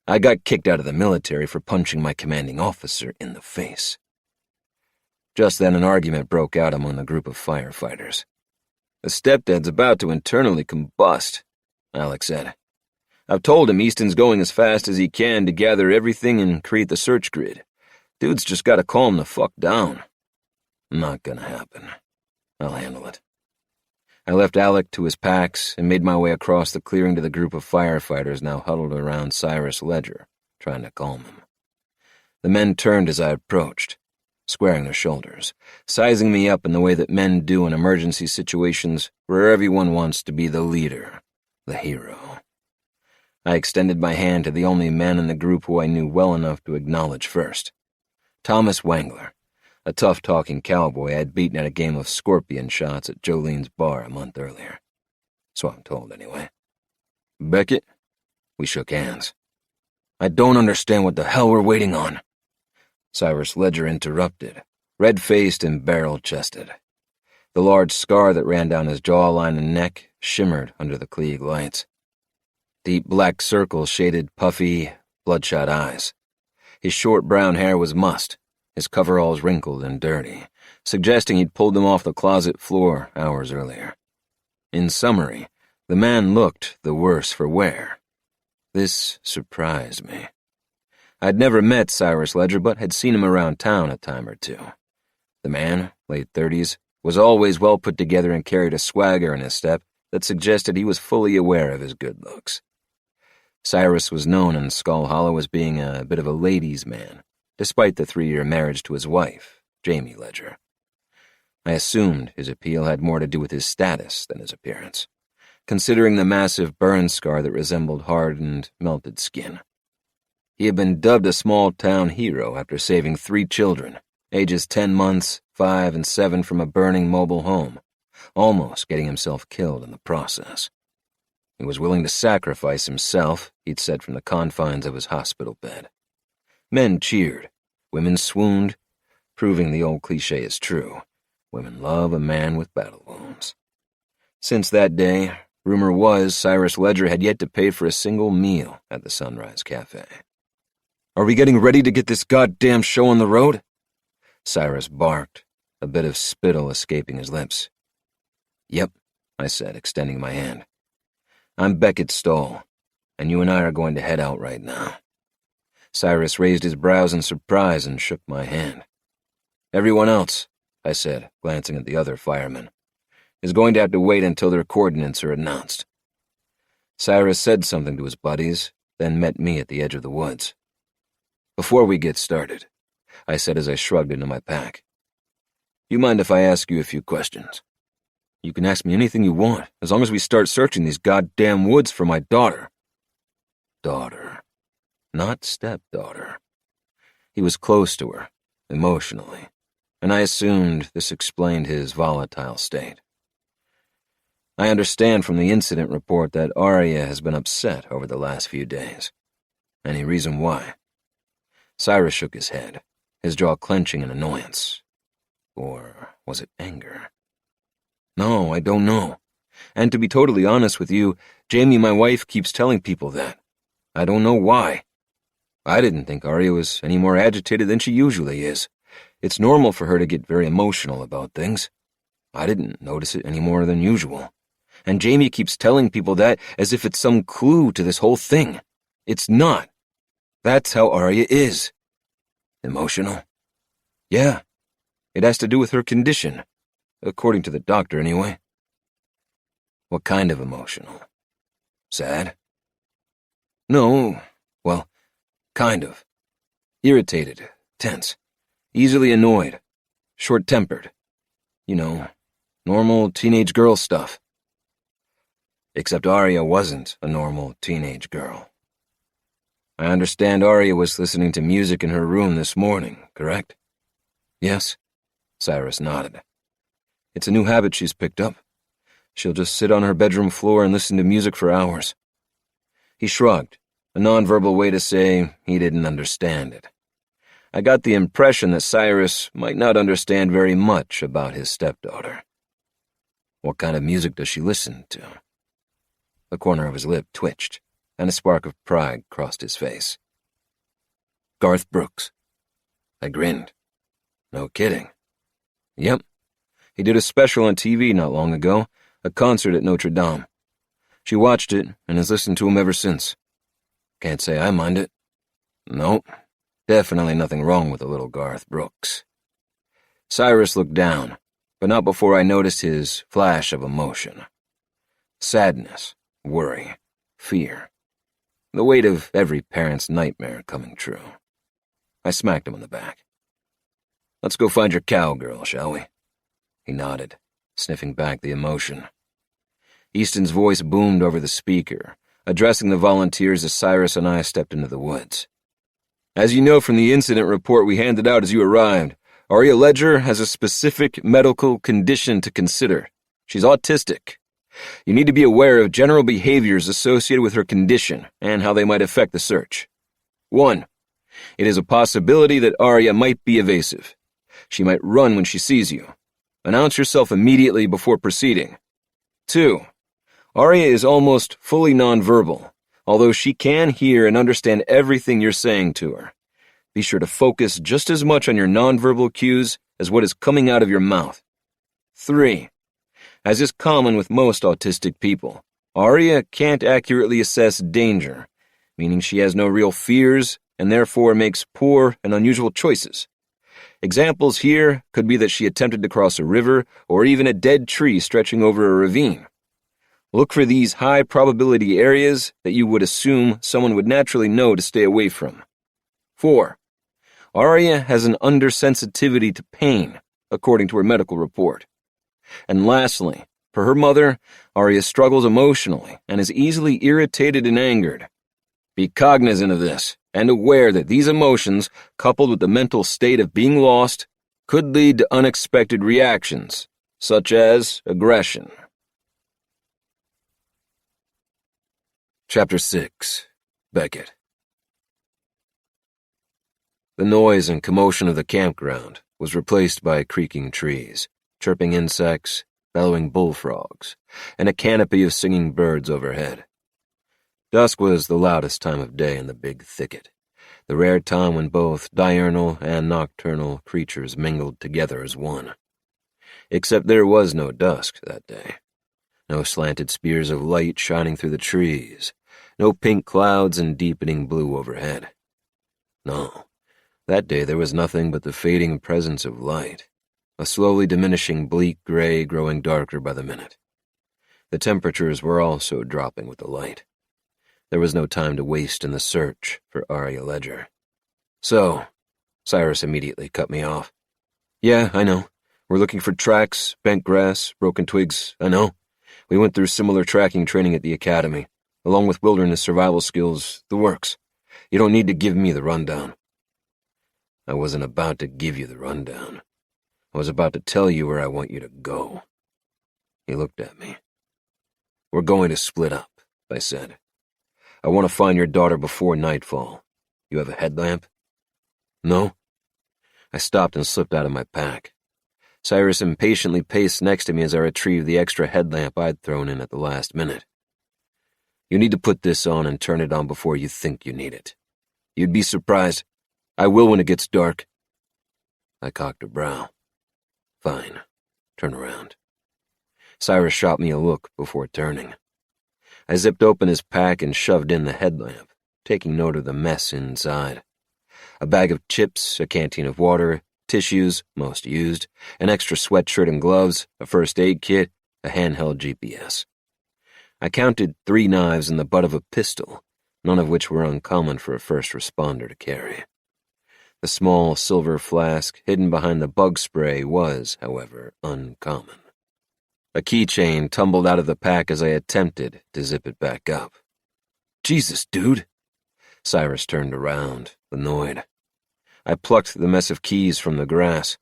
I got kicked out of the military for punching my commanding officer in the face. Just then an argument broke out among the group of firefighters. The stepdad's about to internally combust, Alex said. I've told him Easton's going as fast as he can to gather everything and create the search grid. Dude's just gotta calm the fuck down. Not gonna happen. I'll handle it. I left Alec to his packs and made my way across the clearing to the group of firefighters now huddled around Cyrus Ledger, trying to calm him. The men turned as I approached, squaring their shoulders, sizing me up in the way that men do in emergency situations where everyone wants to be the leader, the hero. I extended my hand to the only man in the group who I knew well enough to acknowledge first. Thomas Wangler, a tough-talking cowboy I'd beaten at a game of scorpion shots at Jolene's bar a month earlier. So I'm told, anyway. Beckett? We shook hands. I don't understand what the hell we're waiting on. Cyrus Ledger interrupted, red-faced and barrel-chested. The large scar that ran down his jawline and neck shimmered under the Klieg lights. Deep black circles shaded puffy, bloodshot eyes. His short brown hair was mussed, his coveralls wrinkled and dirty, suggesting he'd pulled them off the closet floor hours earlier. In summary, the man looked the worse for wear. This surprised me. I'd never met Cyrus Ledger, but had seen him around town a time or two. The man, late 30s, was always well put together and carried a swagger in his step that suggested he was fully aware of his good looks. Cyrus was known in Skull Hollow as being a bit of a ladies' man, despite the 3-year marriage to his wife, Jamie Ledger. I assumed his appeal had more to do with his status than his appearance, considering the massive burn scar that resembled hardened, melted skin. He had been dubbed a small-town hero after saving 3 children, ages 10 months, 5, and 7 from a burning mobile home, almost getting himself killed in the process. He was willing to sacrifice himself, he'd said from the confines of his hospital bed. Men cheered, women swooned, proving the old cliché is true. Women love a man with battle wounds. Since that day, rumor was Cyrus Ledger had yet to pay for a single meal at the Sunrise Cafe. Are we getting ready to get this goddamn show on the road? Cyrus barked, a bit of spittle escaping his lips. Yep, I said, extending my hand. I'm Beckett Stolle, and you and I are going to head out right now. Cyrus raised his brows in surprise and shook my hand. Everyone else, I said, glancing at the other firemen, is going to have to wait until their coordinates are announced. Cyrus said something to his buddies, then met me at the edge of the woods. Before we get started, I said as I shrugged into my pack, you mind if I ask you a few questions? You can ask me anything you want, as long as we start searching these goddamn woods for my daughter. Daughter. Not stepdaughter. He was close to her, emotionally, and I assumed this explained his volatile state. I understand from the incident report that Aria has been upset over the last few days. Any reason why? Cyrus shook his head, his jaw clenching in annoyance. Or was it anger? No, I don't know. And to be totally honest with you, Jamie, my wife, keeps telling people that. I don't know why. I didn't think Aria was any more agitated than she usually is. It's normal for her to get very emotional about things. I didn't notice it any more than usual. And Jamie keeps telling people that as if it's some clue to this whole thing. It's not. That's how Aria is. Emotional? Yeah. It has to do with her condition. According to the doctor, anyway. What kind of emotional? Sad? No, well, kind of. Irritated, tense, easily annoyed, short-tempered. You know, normal teenage girl stuff. Except Aria wasn't a normal teenage girl. I understand Aria was listening to music in her room this morning, correct? Yes, Cyrus nodded. It's a new habit she's picked up. She'll just sit on her bedroom floor and listen to music for hours. He shrugged, a nonverbal way to say he didn't understand it. I got the impression that Cyrus might not understand very much about his stepdaughter. What kind of music does she listen to? The corner of his lip twitched, and a spark of pride crossed his face. Garth Brooks. I grinned. No kidding. Yep. He did a special on TV not long ago, a concert at Notre Dame. She watched it and has listened to him ever since. Can't say I mind it. Nope. Definitely nothing wrong with the little Garth Brooks. Cyrus looked down, but not before I noticed his flash of emotion. Sadness, worry, fear. The weight of every parent's nightmare coming true. I smacked him on the back. Let's go find your cowgirl, shall we? He nodded, sniffing back the emotion. Easton's voice boomed over the speaker, addressing the volunteers as Cyrus and I stepped into the woods. As you know from the incident report we handed out as you arrived, Aria Ledger has a specific medical condition to consider. She's autistic. You need to be aware of general behaviors associated with her condition and how they might affect the search. 1. It is a possibility that Aria might be evasive. She might run when she sees you. Announce yourself immediately before proceeding. 2. Aria is almost fully nonverbal, although she can hear and understand everything you're saying to her. Be sure to focus just as much on your nonverbal cues as what is coming out of your mouth. 3. As is common with most autistic people, Aria can't accurately assess danger, meaning she has no real fears and therefore makes poor and unusual choices. Examples here could be that she attempted to cross a river or even a dead tree stretching over a ravine. Look for these high-probability areas that you would assume someone would naturally know to stay away from. 4. Aria has an undersensitivity to pain, according to her medical report. And lastly, per her mother, Aria struggles emotionally and is easily irritated and angered. Be cognizant of this and aware that these emotions, coupled with the mental state of being lost, could lead to unexpected reactions, such as aggression. Chapter 6. Beckett. The noise and commotion of the campground was replaced by creaking trees, chirping insects, bellowing bullfrogs, and a canopy of singing birds overhead. Dusk was the loudest time of day in the big thicket, the rare time when both diurnal and nocturnal creatures mingled together as one. Except there was no dusk that day. No slanted spears of light shining through the trees, no pink clouds and deepening blue overhead. No, that day there was nothing but the fading presence of light, a slowly diminishing bleak gray growing darker by the minute. The temperatures were also dropping with the light. There was no time to waste in the search for Aria Ledger. So, Cyrus immediately cut me off. Yeah, I know. We're looking for tracks, bent grass, broken twigs, I know. We went through similar tracking training at the academy, along with wilderness survival skills, the works. You don't need to give me the rundown. I wasn't about to give you the rundown. I was about to tell you where I want you to go. He looked at me. We're going to split up, I said. I want to find your daughter before nightfall. You have a headlamp? No. I stopped and slipped out of my pack. Cyrus impatiently paced next to me as I retrieved the extra headlamp I'd thrown in at the last minute. You need to put this on and turn it on before you think you need it. You'd be surprised. I will when it gets dark. I cocked a brow. Fine. Turn around. Cyrus shot me a look before turning. I zipped open his pack and shoved in the headlamp, taking note of the mess inside. A bag of chips, a canteen of water, tissues, most used, an extra sweatshirt and gloves, a first aid kit, a handheld GPS. I counted 3 knives and the butt of a pistol, none of which were uncommon for a first responder to carry. The small silver flask hidden behind the bug spray was, however, uncommon. A keychain tumbled out of the pack as I attempted to zip it back up. Jesus, dude! Cyrus turned around, annoyed. I plucked the mess of keys from the grass.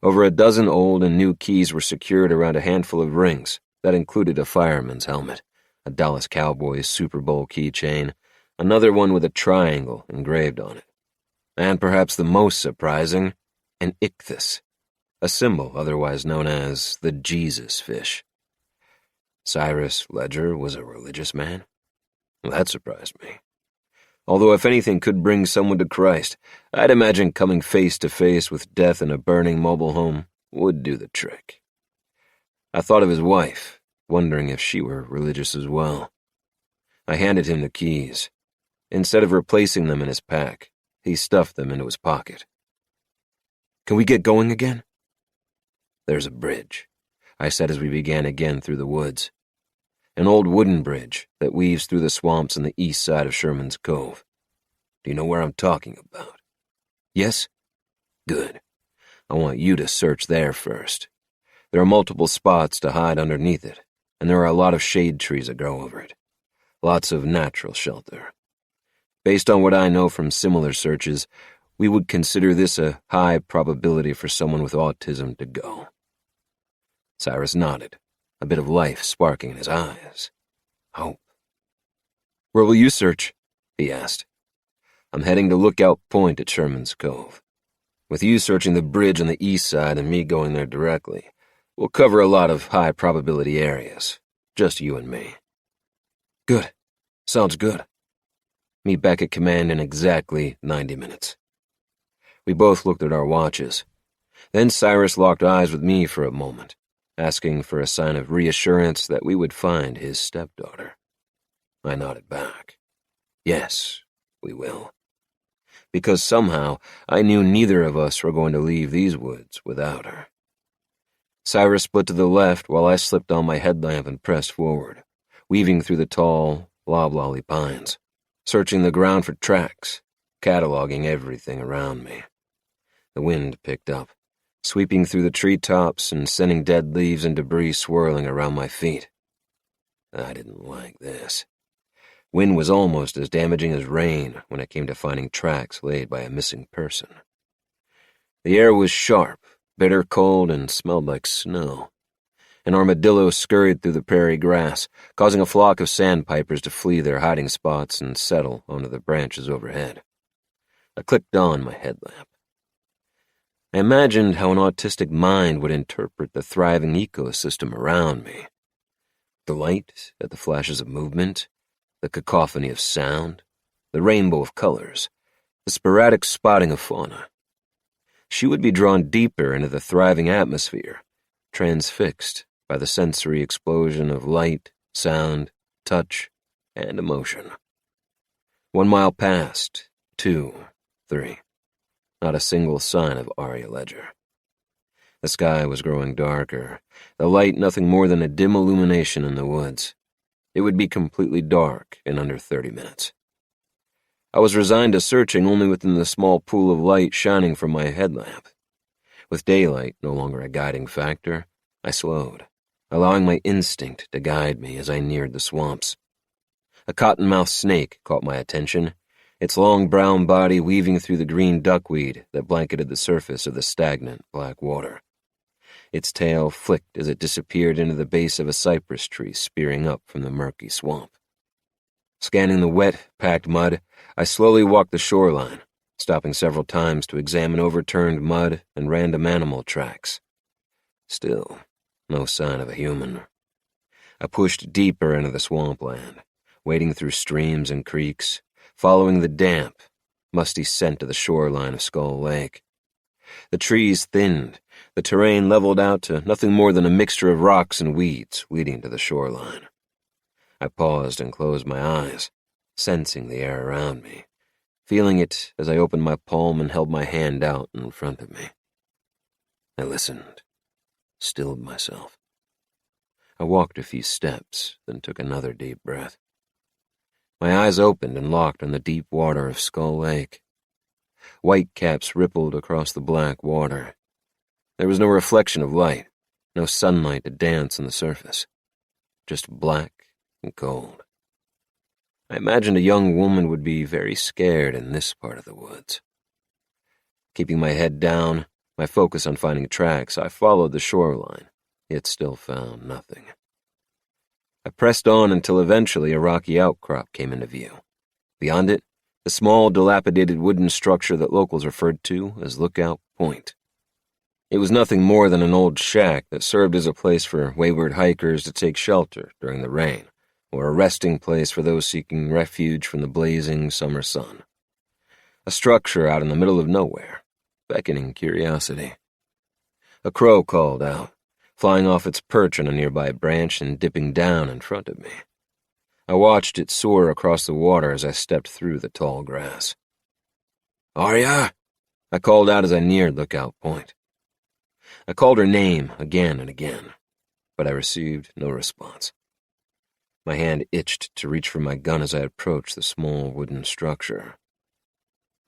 Over a dozen old and new keys were secured around a handful of rings that included a fireman's helmet, a Dallas Cowboys Super Bowl keychain, another one with a triangle engraved on it, and perhaps the most surprising, an ichthys, a symbol otherwise known as the Jesus fish. Cyrus Ledger was a religious man? That surprised me. Although if anything could bring someone to Christ, I'd imagine coming face to face with death in a burning mobile home would do the trick. I thought of his wife, wondering if she were religious as well. I handed him the keys. Instead of replacing them in his pack, he stuffed them into his pocket. Can we get going again? There's a bridge, I said as we began again through the woods. An old wooden bridge that weaves through the swamps on the east side of Sherman's Cove. Do you know where I'm talking about? Yes? Good. I want you to search there first. There are multiple spots to hide underneath it, and there are a lot of shade trees that grow over it. Lots of natural shelter. Based on what I know from similar searches, we would consider this a high probability for someone with autism to go. Cyrus nodded, a bit of life sparking in his eyes. Hope. Where will you search? He asked. I'm heading to Lookout Point at Sherman's Cove. With you searching the bridge on the east side and me going there directly, we'll cover a lot of high-probability areas. Just you and me. Good. Sounds good. Meet back at command in exactly 90 minutes. We both looked at our watches. Then Cyrus locked eyes with me for a moment, asking for a sign of reassurance that we would find his stepdaughter. I nodded back. Yes, we will. Because somehow I knew neither of us were going to leave these woods without her. Cyrus split to the left while I slipped on my headlamp and pressed forward, weaving through the tall, loblolly pines, searching the ground for tracks, cataloging everything around me. The wind picked up, sweeping through the treetops and sending dead leaves and debris swirling around my feet. I didn't like this. Wind was almost as damaging as rain when it came to finding tracks laid by a missing person. The air was sharp, bitter cold, and smelled like snow. An armadillo scurried through the prairie grass, causing a flock of sandpipers to flee their hiding spots and settle onto the branches overhead. I clicked on my headlamp. I imagined how an autistic mind would interpret the thriving ecosystem around me. The light at the flashes of movement, the cacophony of sound, the rainbow of colors, the sporadic spotting of fauna. She would be drawn deeper into the thriving atmosphere, transfixed by the sensory explosion of light, sound, touch, and emotion. 1 mile passed, 2, 3. Not a single sign of Aria Ledger. The sky was growing darker, the light nothing more than a dim illumination in the woods. It would be completely dark in under 30 minutes. I was resigned to searching only within the small pool of light shining from my headlamp. With daylight no longer a guiding factor, I slowed, allowing my instinct to guide me as I neared the swamps. A cottonmouth snake caught my attention, its long brown body weaving through the green duckweed that blanketed the surface of the stagnant black water. Its tail flicked as it disappeared into the base of a cypress tree spearing up from the murky swamp. Scanning the wet, packed mud, I slowly walked the shoreline, stopping several times to examine overturned mud and random animal tracks. Still, no sign of a human. I pushed deeper into the swampland, wading through streams and creeks, following the damp, musty scent of the shoreline of Skull Lake. The trees thinned, the terrain leveled out to nothing more than a mixture of rocks and weeds leading to the shoreline. I paused and closed my eyes, sensing the air around me, feeling it as I opened my palm and held my hand out in front of me. I listened, stilled myself. I walked a few steps, then took another deep breath. My eyes opened and locked on the deep water of Skull Lake. White caps rippled across the black water. There was no reflection of light, no sunlight to dance on the surface, just black and cold. I imagined a young woman would be very scared in this part of the woods. Keeping my head down, my focus on finding tracks, I followed the shoreline, yet still found nothing. I pressed on until eventually a rocky outcrop came into view. Beyond it, the small, dilapidated wooden structure that locals referred to as Lookout Point. It was nothing more than an old shack that served as a place for wayward hikers to take shelter during the rain, or a resting place for those seeking refuge from the blazing summer sun. A structure out in the middle of nowhere, beckoning curiosity. A crow called out, flying off its perch on a nearby branch and dipping down in front of me. I watched it soar across the water as I stepped through the tall grass. "Aria!" I called out as I neared Lookout Point. I called her name again and again, but I received no response. My hand itched to reach for my gun as I approached the small wooden structure.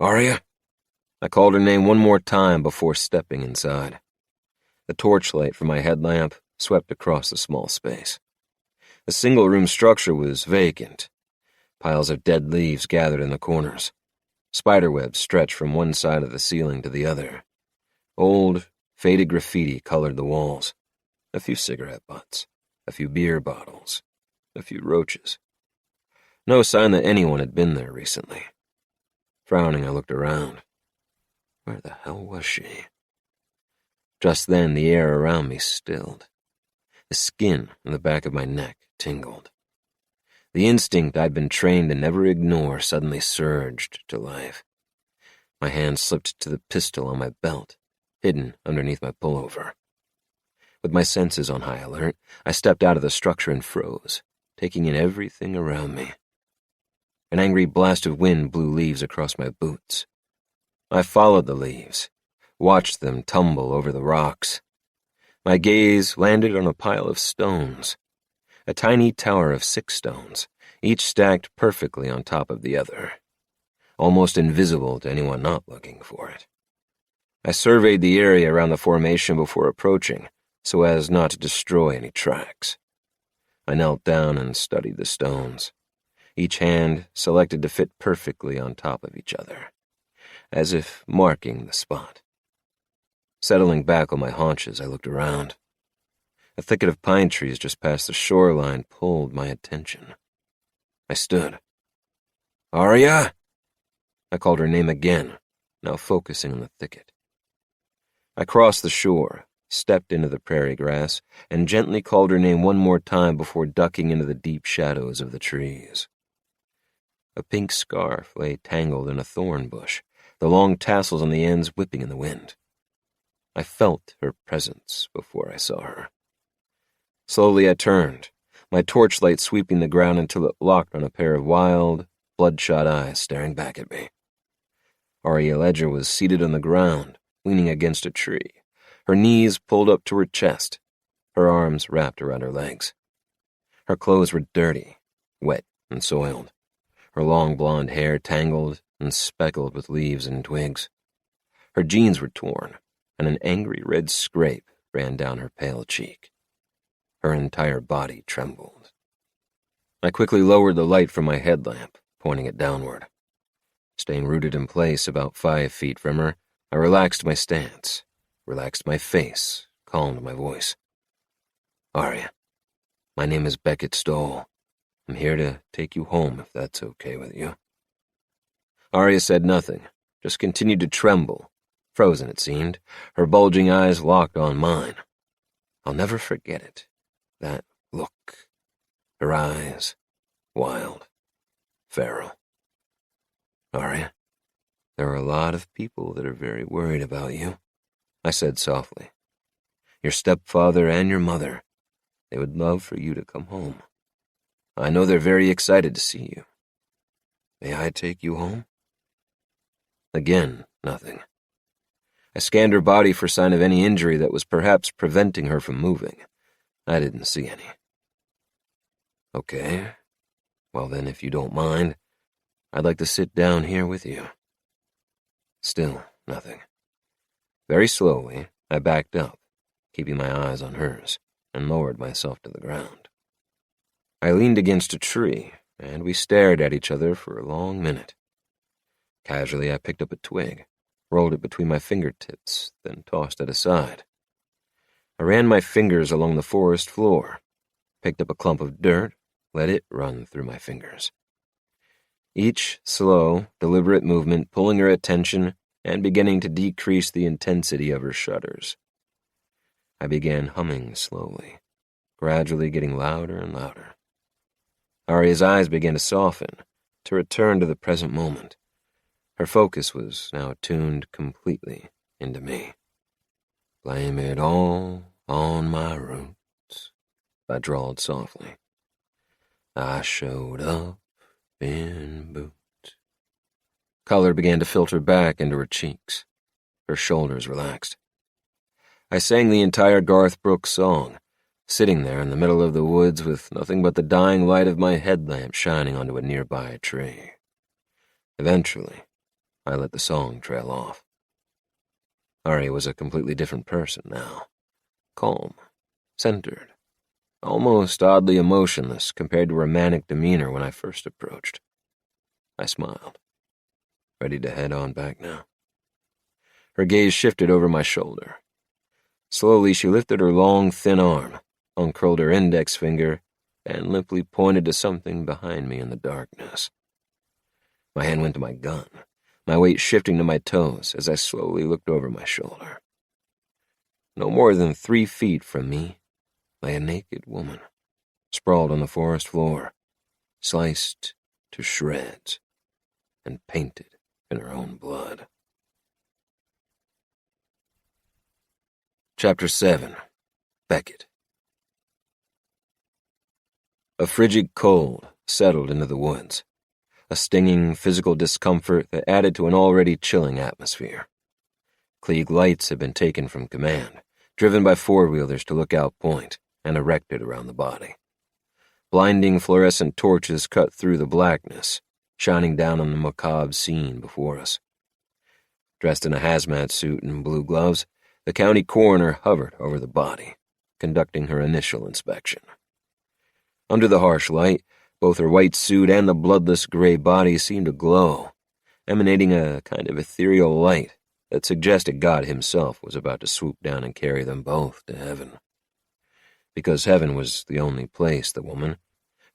"Aria!" I called her name one more time before stepping inside. The torchlight from my headlamp swept across the small space. The single-room structure was vacant. Piles of dead leaves gathered in the corners. Spiderwebs stretched from one side of the ceiling to the other. Old, faded graffiti colored the walls. A few cigarette butts, a few beer bottles, a few roaches. No sign that anyone had been there recently. Frowning, I looked around. Where the hell was she? Just then, the air around me stilled. The skin on the back of my neck tingled. The instinct I'd been trained to never ignore suddenly surged to life. My hand slipped to the pistol on my belt, hidden underneath my pullover. With my senses on high alert, I stepped out of the structure and froze, taking in everything around me. An angry blast of wind blew leaves across my boots. I followed the leaves, watched them tumble over the rocks. My gaze landed on a pile of stones, a tiny tower of 6 stones, each stacked perfectly on top of the other, almost invisible to anyone not looking for it. I surveyed the area around the formation before approaching, so as not to destroy any tracks. I knelt down and studied the stones, each hand selected to fit perfectly on top of each other, as if marking the spot. Settling back on my haunches, I looked around. A thicket of pine trees just past the shoreline pulled my attention. I stood. "Aria!" I called her name again, now focusing on the thicket. I crossed the shore, stepped into the prairie grass, and gently called her name one more time before ducking into the deep shadows of the trees. A pink scarf lay tangled in a thorn bush, the long tassels on the ends whipping in the wind. I felt her presence before I saw her. Slowly I turned, my torchlight sweeping the ground until it locked on a pair of wild, bloodshot eyes staring back at me. Aria Ledger was seated on the ground, leaning against a tree, her knees pulled up to her chest, her arms wrapped around her legs. Her clothes were dirty, wet and soiled, her long blonde hair tangled and speckled with leaves and twigs. Her jeans were torn, and an angry red scrape ran down her pale cheek. Her entire body trembled. I quickly lowered the light from my headlamp, pointing it downward. Staying rooted in place about 5 feet from her, I relaxed my stance, relaxed my face, calmed my voice. "Aria, my name is Beckett Stolle. I'm here to take you home if that's okay with you." Aria said nothing, just continued to tremble, frozen it seemed, her bulging eyes locked on mine. I'll never forget it, that look, her eyes, wild, feral. Aria, there are a lot of people that are very worried about you, I said softly. Your stepfather and your mother. They would love for you to come home. I know they're very excited to see you. May I take you home? Again, nothing. I scanned her body for sign of any injury that was perhaps preventing her from moving. I didn't see any. Okay. Well then, if you don't mind, I'd like to sit down here with you. Still, nothing. Very slowly, I backed up, keeping my eyes on hers, and lowered myself to the ground. I leaned against a tree, and we stared at each other for a long minute. Casually, I picked up a twig, rolled it between my fingertips, then tossed it aside. I ran my fingers along the forest floor, picked up a clump of dirt, let it run through my fingers. Each slow, deliberate movement pulling her attention and beginning to decrease the intensity of her shudders. I began humming slowly, gradually getting louder and louder. Aria's eyes began to soften, to return to the present moment. Her focus was now tuned completely into me. Blame it all on my roots, I drawled softly. I showed up in boots. Color began to filter back into her cheeks. Her shoulders relaxed. I sang the entire Garth Brooks song, sitting there in the middle of the woods with nothing but the dying light of my headlamp shining onto a nearby tree. Eventually, I let the song trail off. Aria was a completely different person now. Calm, centered, almost oddly emotionless compared to her manic demeanor when I first approached. I smiled, ready to head on back now. Her gaze shifted over my shoulder. Slowly, she lifted her long, thin arm, uncurled her index finger, and limply pointed to something behind me in the darkness. My hand went to my gun, my weight shifting to my toes as I slowly looked over my shoulder. No more than 3 feet from me lay a naked woman, sprawled on the forest floor, sliced to shreds, and painted in her own blood. Chapter 7. Beckett. A frigid cold settled into the woods, a stinging physical discomfort that added to an already chilling atmosphere. Klieg lights had been taken from command, driven by four-wheelers to Lookout Point, and erected around the body. Blinding fluorescent torches cut through the blackness, shining down on the macabre scene before us. Dressed in a hazmat suit and blue gloves, the county coroner hovered over the body, conducting her initial inspection. Under the harsh light, both her white suit and the bloodless gray body seemed to glow, emanating a kind of ethereal light that suggested God himself was about to swoop down and carry them both to heaven. Because heaven was the only place the woman,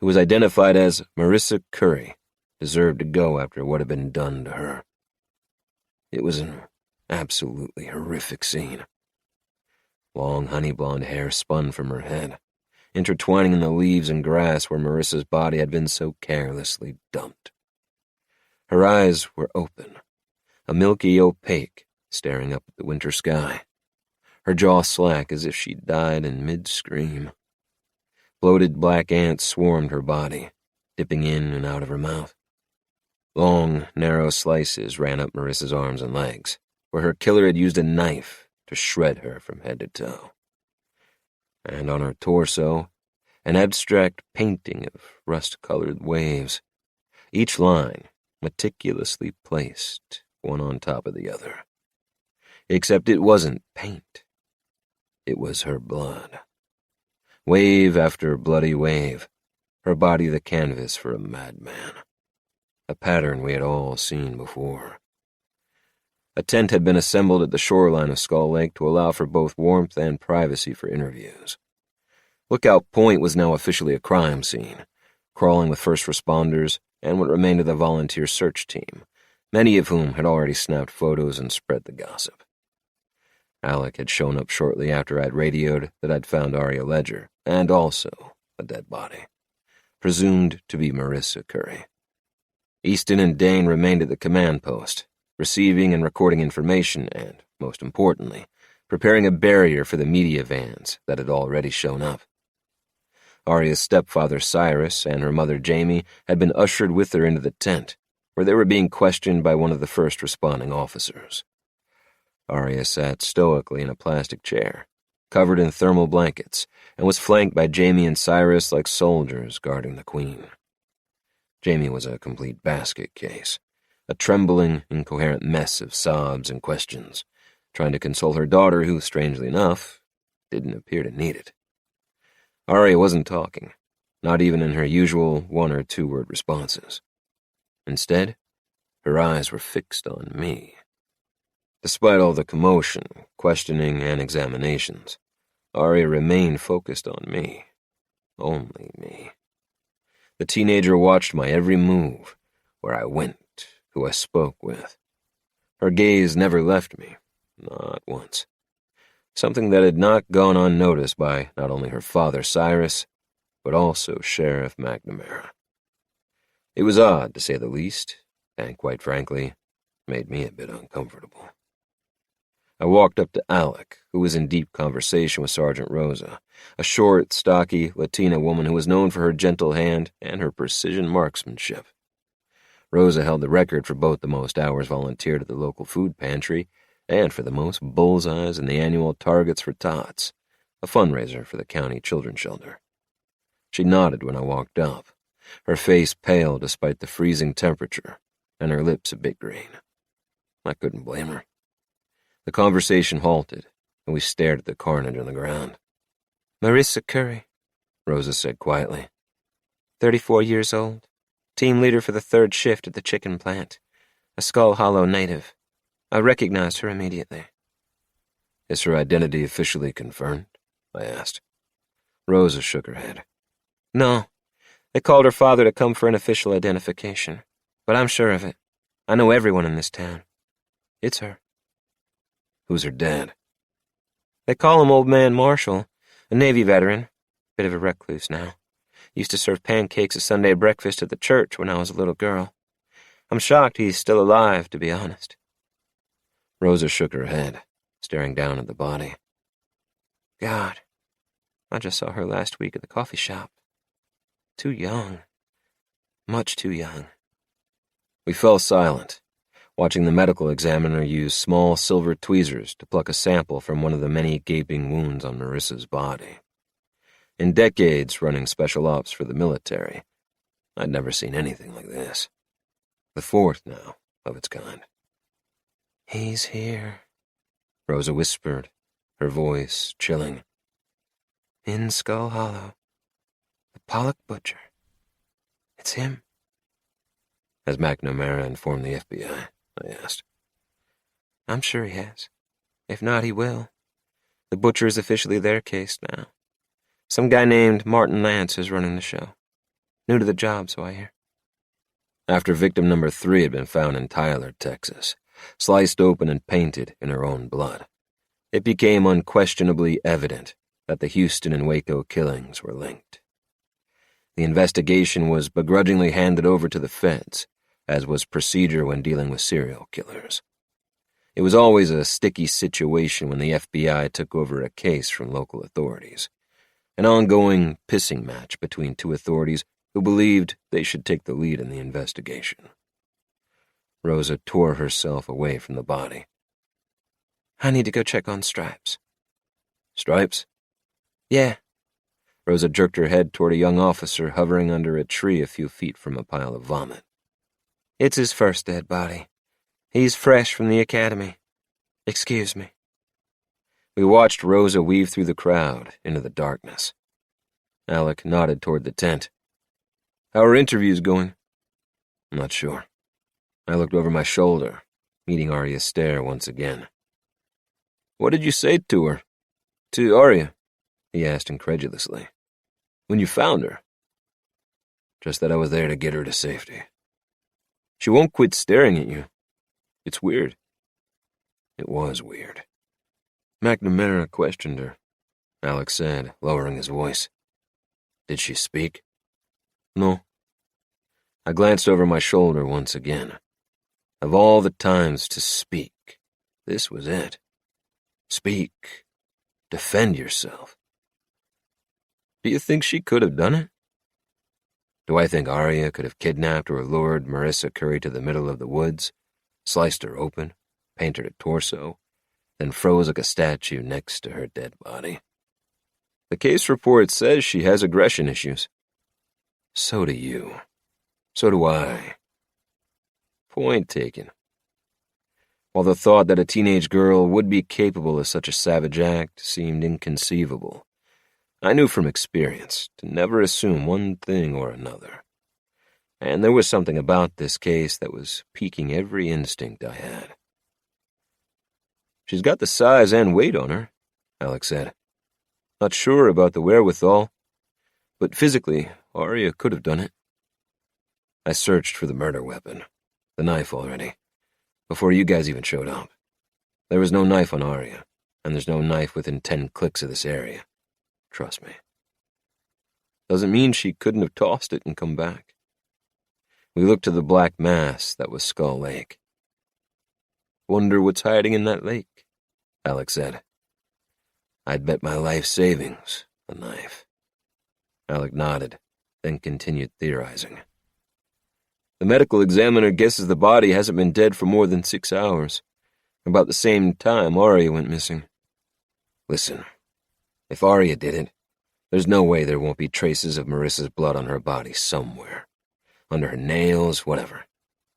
who was identified as Marissa Curry, deserved to go after what had been done to her. It was an absolutely horrific scene. Long honey-blonde hair spun from her head, intertwining in the leaves and grass where Marissa's body had been so carelessly dumped. Her eyes were open, a milky opaque, staring up at the winter sky, her jaw slack as if she died in mid-scream. Bloated black ants swarmed her body, dipping in and out of her mouth. Long, narrow slices ran up Marissa's arms and legs, where her killer had used a knife to shred her from head to toe. And on her torso, an abstract painting of rust-colored waves, each line meticulously placed, one on top of the other. Except it wasn't paint. It was her blood. Wave after bloody wave, her body the canvas for a madman. A pattern we had all seen before. A tent had been assembled at the shoreline of Skull Lake to allow for both warmth and privacy for interviews. Lookout Point was now officially a crime scene, crawling with first responders and what remained of the volunteer search team, many of whom had already snapped photos and spread the gossip. Alec had shown up shortly after I'd radioed that I'd found Aria Ledger, and also a dead body. presumed to be Marissa Curry. Easton and Dane remained at the command post, receiving and recording information and, most importantly, preparing a barrier for the media vans that had already shown up. Aria's stepfather Cyrus and her mother Jamie had been ushered with her into the tent, where they were being questioned by one of the first responding officers. Aria sat stoically in a plastic chair, covered in thermal blankets, and was flanked by Jamie and Cyrus like soldiers guarding the Queen. Jamie was a complete basket case, a trembling, incoherent mess of sobs and questions, trying to console her daughter who, strangely enough, didn't appear to need it. Aria wasn't talking, not even in her usual 1- or 2-word responses. Instead, her eyes were fixed on me. Despite all the commotion, questioning, and examinations, Aria remained focused on me. Only me. The teenager watched my every move, where I went, who I spoke with. Her gaze never left me, not once. Something that had not gone unnoticed by not only her father Cyrus, but also Sheriff McNamara. It was odd, to say the least, and quite frankly, made me a bit uncomfortable. I walked up to Alec, who was in deep conversation with Sergeant Rosa, a short, stocky Latina woman who was known for her gentle hand and her precision marksmanship. Rosa held the record for both the most hours volunteered at the local food pantry and for the most bullseyes in the annual Targets for Tots, a fundraiser for the county children's shelter. She nodded when I walked up, her face pale despite the freezing temperature, and her lips a bit green. I couldn't blame her. The conversation halted, and we stared at the carnage on the ground. Marissa Curry, Rosa said quietly. 34 years old, team leader for the 3rd shift at the chicken plant, a Skull Hollow native. I recognized her immediately. Is her identity officially confirmed? I asked. Rosa shook her head. No, they called her father to come for an official identification, but I'm sure of it. I know everyone in this town. It's her. Who's her dad? They call him Old Man Marshall, a Navy veteran, bit of a recluse now. Used to serve pancakes at Sunday breakfast at the church when I was a little girl. I'm shocked he's still alive, to be honest. Rosa shook her head, staring down at the body. God, I just saw her last week at the coffee shop. Too young. Much too young. We fell silent, watching the medical examiner use small silver tweezers to pluck a sample from one of the many gaping wounds on Marissa's body. In decades running special ops for the military, I'd never seen anything like this. The 4th now of its kind. He's here, Rosa whispered, her voice chilling. In Skull Hollow. The Pollock Butcher. It's him. Has McNamara informed the FBI? I asked. I'm sure he has. If not, he will. The butcher is officially their case now. Some guy named Martin Lance is running the show. New to the job, so I hear. After victim number 3 had been found in Tyler, Texas, sliced open and painted in her own blood, it became unquestionably evident that the Houston and Waco killings were linked. The investigation was begrudgingly handed over to the feds, as was procedure when dealing with serial killers. It was always a sticky situation when the FBI took over a case from local authorities, an ongoing pissing match between 2 authorities who believed they should take the lead in the investigation. Rosa tore herself away from the body. I need to go check on Stripes. Stripes? Yeah. Rosa jerked her head toward a young officer hovering under a tree a few feet from a pile of vomit. It's his first dead body. He's fresh from the academy. Excuse me. We watched Rosa weave through the crowd into the darkness. Alec nodded toward the tent. How are interviews going? I'm not sure. I looked over my shoulder, meeting Aria's stare once again. What did you say to her? To Aria? He asked incredulously. When you found her? Just that I was there to get her to safety. She won't quit staring at you. It's weird. It was weird. McNamara questioned her, Alex said, lowering his voice. Did she speak? No. I glanced over my shoulder once again. Of all the times to speak, this was it. Speak. Defend yourself. Do you think she could have done it? Do I think Aria could have kidnapped or lured Marissa Curry to the middle of the woods, sliced her open, painted her torso, then froze like a statue next to her dead body? The case report says she has aggression issues. So do you. So do I. Point taken. While the thought that a teenage girl would be capable of such a savage act seemed inconceivable, I knew from experience to never assume one thing or another. And there was something about this case that was piquing every instinct I had. She's got the size and weight on her, Alex said. Not sure about the wherewithal, but physically, Aria could have done it. I searched for the murder weapon, the knife already, before you guys even showed up. There was no knife on Aria, and there's no knife within 10 clicks of this area. Trust me. Doesn't mean she couldn't have tossed it and come back. We looked to the black mass that was Skull Lake. Wonder what's hiding in that lake, Alex said. I'd bet my life savings, a knife. Alec nodded, then continued theorizing. The medical examiner guesses the body hasn't been dead for more than 6 hours, about the same time Aria went missing. Listen, if Aria did it, there's no way there won't be traces of Marissa's blood on her body somewhere. Under her nails, whatever.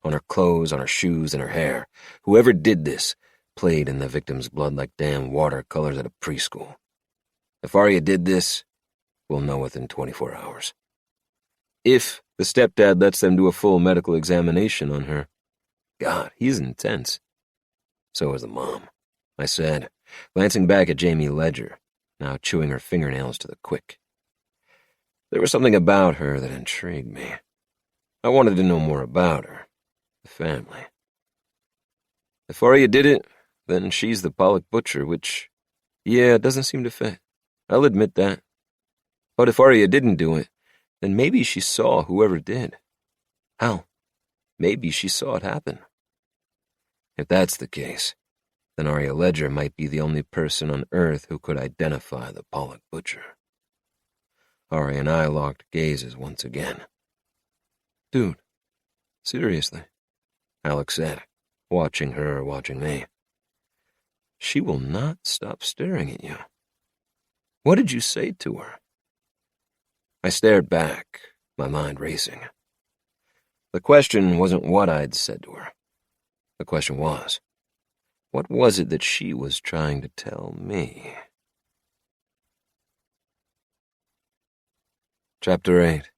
On her clothes, on her shoes, and her hair. Whoever did this played in the victim's blood like damn watercolors at a preschool. If Aria did this, we'll know within 24 hours. If the stepdad lets them do a full medical examination on her. God, he's intense. So is the mom, I said, glancing back at Jamie Ledger, now chewing her fingernails to the quick. There was something about her that intrigued me. I wanted to know more about her, the family. If Aria did it, then she's the Pollock butcher, which, yeah, doesn't seem to fit. I'll admit that. But if Aria didn't do it, then maybe she saw whoever did. Hell, maybe she saw it happen. If that's the case, then Aria Ledger might be the only person on Earth who could identify the Pollock butcher. Aria and I locked gazes once again. Dude, seriously, Alex said, watching her, watching me. She will not stop staring at you. What did you say to her? I stared back, my mind racing. The question wasn't what I'd said to her. The question was, what was it that she was trying to tell me? Chapter 8.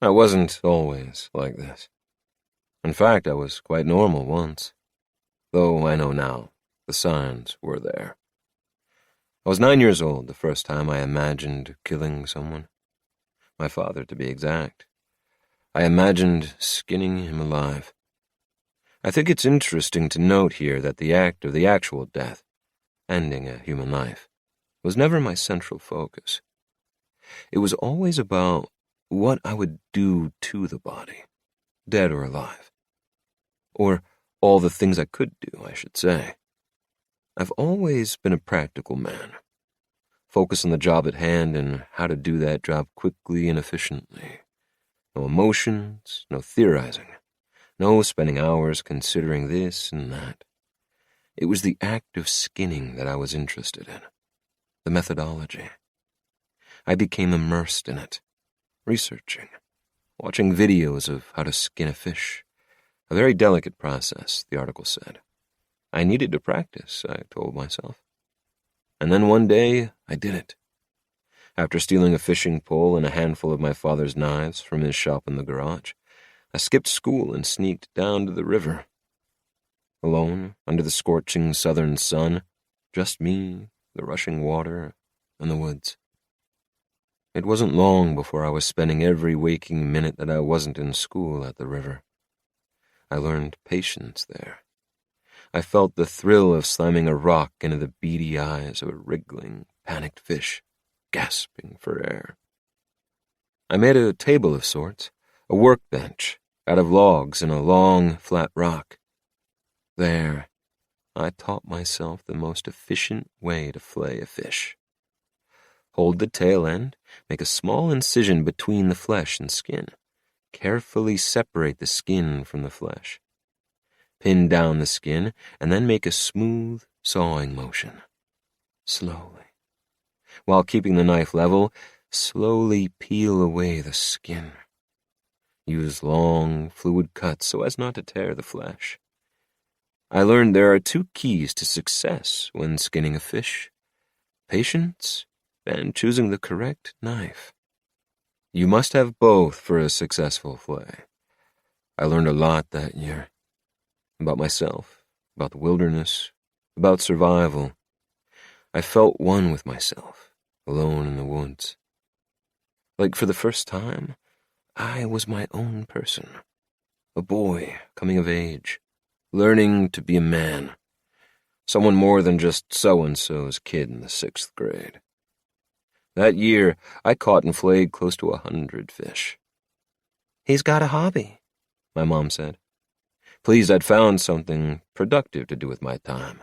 I wasn't always like this. In fact, I was quite normal once, though I know now the signs were there. I was 9 years old the first time I imagined killing someone. My father, to be exact. I imagined skinning him alive. I think it's interesting to note here that the act of the actual death, ending a human life, was never my central focus. It was always about what I would do to the body, dead or alive. Or all the things I could do, I should say. I've always been a practical man. Focus on the job at hand and how to do that job quickly and efficiently. No emotions, no theorizing, no spending hours considering this and that. It was the act of skinning that I was interested in, the methodology. I became immersed in it, researching, watching videos of how to skin a fish. A very delicate process, the article said. I needed to practice, I told myself. And then one day, I did it. After stealing a fishing pole and a handful of my father's knives from his shop in the garage, I skipped school and sneaked down to the river. Alone, under the scorching southern sun, just me, the rushing water, and the woods. It wasn't long before I was spending every waking minute that I wasn't in school at the river. I learned patience there. I felt the thrill of slamming a rock into the beady eyes of a wriggling, panicked fish. gasping for air. I made a table of sorts, a workbench, out of logs and a long, flat rock. There, I taught myself the most efficient way to flay a fish. Hold the tail end, make a small incision between the flesh and skin. Carefully separate the skin from the flesh. Pin down the skin, and then make a smooth sawing motion. Slowly. While keeping the knife level, slowly peel away the skin. Use long, fluid cuts so as not to tear the flesh. I learned there are 2 keys to success when skinning a fish: patience and choosing the correct knife. You must have both for a successful flay. I learned a lot that year. About myself, about the wilderness, about survival. I felt one with myself, alone in the woods. Like for the first time, I was my own person. A boy coming of age, learning to be a man. Someone more than just so-and-so's kid in the 6th grade. That year, I caught and flayed close to 100 fish. "He's got a hobby," my mom said. Pleased I'd found something productive to do with my time.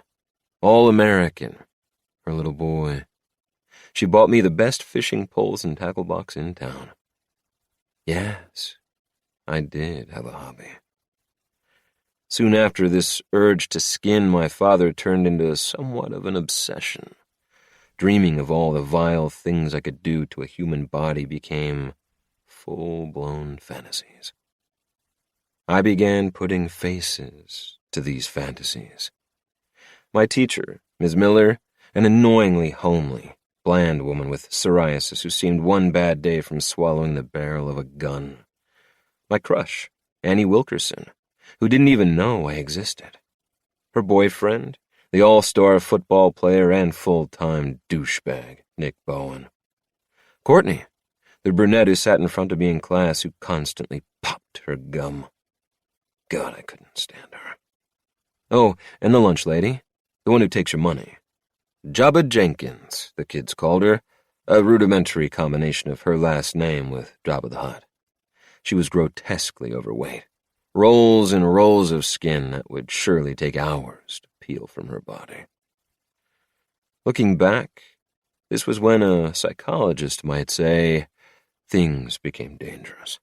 All American, her little boy. She bought me the best fishing poles and tackle box in town. Yes, I did have a hobby. Soon after this urge to skin my father turned into somewhat of an obsession. Dreaming of all the vile things I could do to a human body became full-blown fantasies. I began putting faces to these fantasies. My teacher, Ms. Miller, an annoyingly homely, bland woman with psoriasis who seemed one bad day from swallowing the barrel of a gun. My crush, Annie Wilkerson, who didn't even know I existed. Her boyfriend, the all-star football player and full-time douchebag, Nick Bowen. Courtney, the brunette who sat in front of me in class who constantly popped her gum. God, I couldn't stand her. Oh, and the lunch lady, the one who takes your money. Jabba Jenkins, the kids called her, a rudimentary combination of her last name with Jabba the Hutt. She was grotesquely overweight, rolls and rolls of skin that would surely take hours to peel from her body. Looking back, this was when a psychologist might say things became dangerous.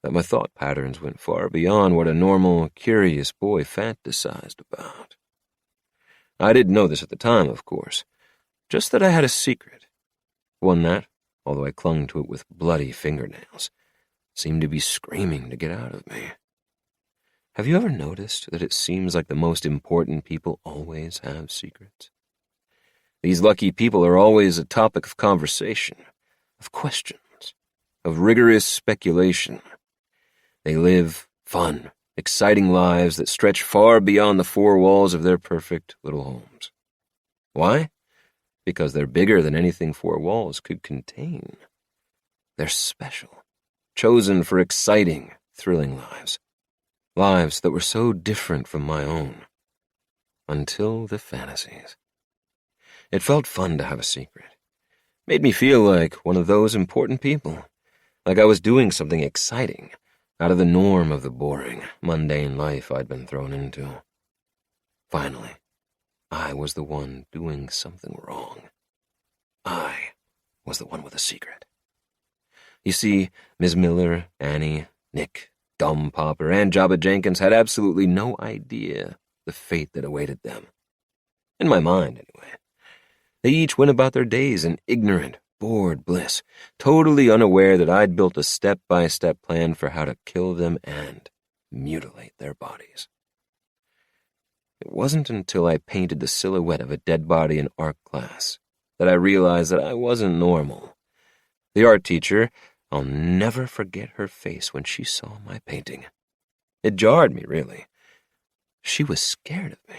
That my thought patterns went far beyond what a normal, curious boy fantasized about. I didn't know this at the time, of course, just that I had a secret. One that, although I clung to it with bloody fingernails, seemed to be screaming to get out of me. Have you ever noticed that it seems like the most important people always have secrets? These lucky people are always a topic of conversation, of questions, of rigorous speculation. They live fun, exciting lives that stretch far beyond the 4 walls of their perfect little homes. Why? Because they're bigger than anything 4 walls could contain. They're special, chosen for exciting, thrilling lives. Lives that were so different from my own. Until the fantasies. It felt fun to have a secret. Made me feel like one of those important people. Like I was doing something exciting, out of the norm of the boring, mundane life I'd been thrown into. Finally, I was the one doing something wrong. I was the one with a secret. You see, Ms. Miller, Annie, Nick, Gum Popper, and Jabba Jenkins had absolutely no idea the fate that awaited them. In my mind, anyway. They each went about their days in ignorant, bored bliss, totally unaware that I'd built a step-by-step plan for how to kill them and mutilate their bodies. It wasn't until I painted the silhouette of a dead body in art class that I realized that I wasn't normal. The art teacher, I'll never forget her face when she saw my painting. It jarred me, really. She was scared of me.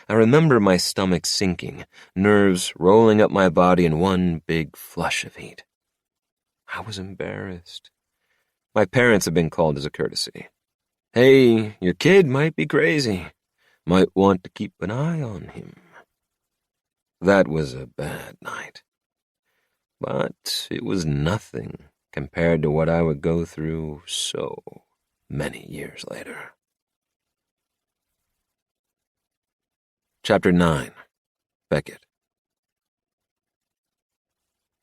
I remember my stomach sinking, nerves rolling up my body in one big flush of heat. I was embarrassed. My parents had been called as a courtesy. Hey, your kid might be crazy. Might want to keep an eye on him. That was a bad night. but it was nothing compared to what I would go through so many years later. Chapter 9. Beckett.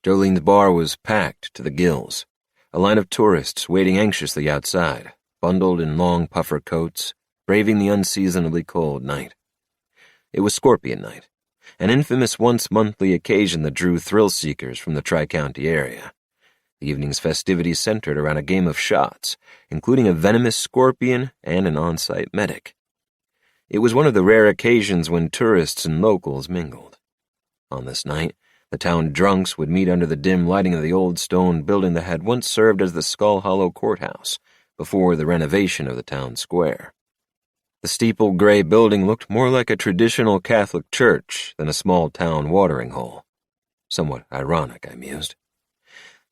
Jolene's bar was packed to the gills, a line of tourists waiting anxiously outside, bundled in long puffer coats, braving the unseasonably cold night. It was Scorpion Night, an infamous once-monthly occasion that drew thrill-seekers from the Tri-County area. The evening's festivities centered around a game of shots, including a venomous scorpion and an on-site medic. It was one of the rare occasions when tourists and locals mingled. On this night, the town drunks would meet under the dim lighting of the old stone building that had once served as the Skull Hollow Courthouse before the renovation of the town square. The steepled gray building looked more like a traditional Catholic church than a small-town watering hole. Somewhat ironic, I mused.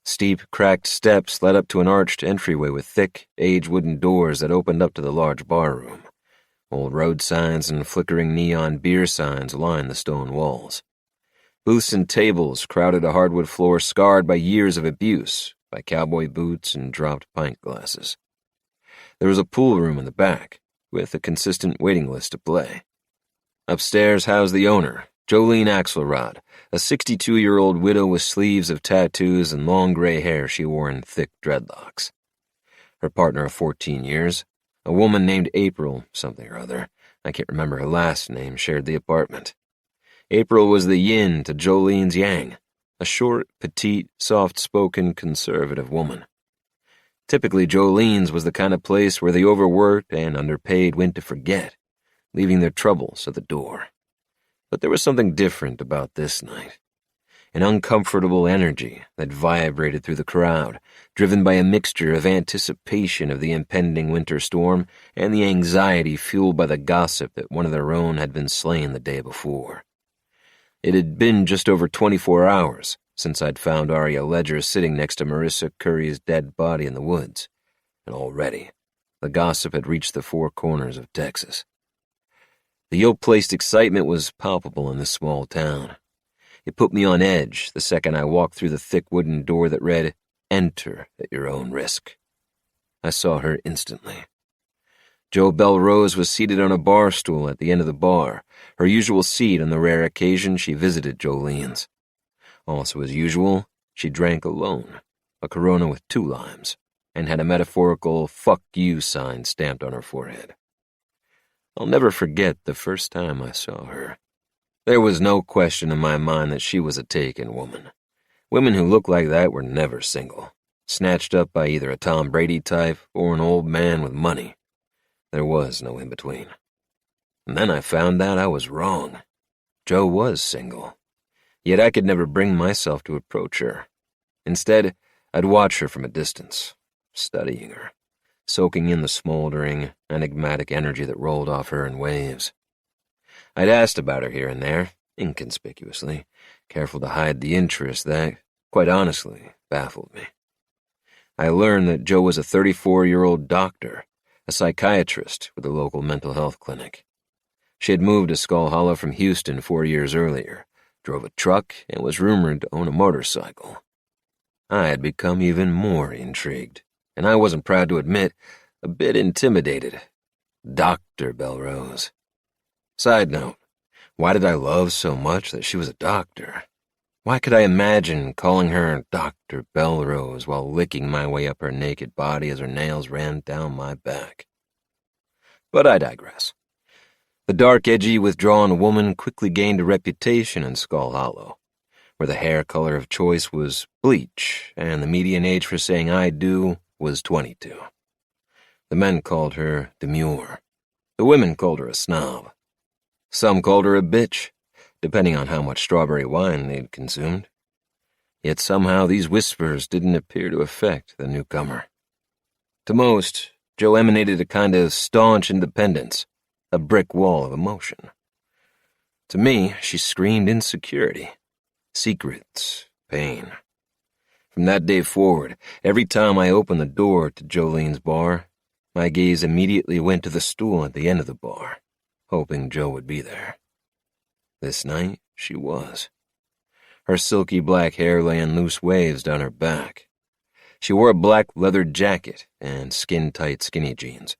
Steep, cracked steps led up to an arched entryway with thick, aged wooden doors that opened up to the large barroom. Old road signs and flickering neon beer signs lined the stone walls. Booths and tables crowded a hardwood floor scarred by years of abuse, by cowboy boots and dropped pint glasses. There was a pool room in the back, with a consistent waiting list to play. Upstairs housed the owner, Jolene Axelrod, a 62-year-old widow with sleeves of tattoos and long gray hair she wore in thick dreadlocks. Her partner of 14 years, a woman named April something or other, I can't remember her last name, shared the apartment. April was the yin to Jolene's yang, a short, petite, soft-spoken, conservative woman. Typically, Jolene's was the kind of place where the overworked and underpaid went to forget, leaving their troubles at the door. But there was something different about this night. An uncomfortable energy that vibrated through the crowd, driven by a mixture of anticipation of the impending winter storm and the anxiety fueled by the gossip that one of their own had been slain the day before. It had been just over 24 hours since I'd found Aria Ledger sitting next to Marissa Curry's dead body in the woods, and already the gossip had reached the four corners of Texas. The ill-placed excitement was palpable in this small town. It put me on edge the second I walked through the thick wooden door that read, "Enter at your own risk." I saw her instantly. Jo Bellerose was seated on a bar stool at the end of the bar, her usual seat on the rare occasion she visited Jolene's. Also as usual, she drank alone, a Corona with 2 limes, and had a metaphorical "fuck you" sign stamped on her forehead. I'll never forget the first time I saw her. There was no question in my mind that she was a taken woman. Women who looked like that were never single, snatched up by either a Tom Brady type or an old man with money. There was no in-between. And then I found out I was wrong. Jo was single. Yet I could never bring myself to approach her. Instead, I'd watch her from a distance, studying her, soaking in the smoldering, enigmatic energy that rolled off her in waves. I'd asked about her here and there, inconspicuously, careful to hide the interest that, quite honestly, baffled me. I learned that Jo was a 34-year-old doctor, a psychiatrist with a local mental health clinic. She had moved to Skull Hollow from Houston 4 years earlier, drove a truck, and was rumored to own a motorcycle. I had become even more intrigued, and I wasn't proud to admit, a bit intimidated. Dr. Bellerose. Side note, why did I love so much that she was a doctor? Why could I imagine calling her Dr. Bellerose while licking my way up her naked body as her nails ran down my back? But I digress. The dark, edgy, withdrawn woman quickly gained a reputation in Skull Hollow, where the hair color of choice was bleach and the median age for saying "I do" was 22. The men called her demure. The women called her a snob. Some called her a bitch, depending on how much strawberry wine they'd consumed. Yet somehow these whispers didn't appear to affect the newcomer. To most, Jo emanated a kind of staunch independence, a brick wall of emotion. To me, she screamed insecurity, secrets, pain. From that day forward, every time I opened the door to Jolene's bar, my gaze immediately went to the stool at the end of the bar, hoping Jo would be there. This night, she was. Her silky black hair lay in loose waves down her back. She wore a black leather jacket and skin-tight skinny jeans,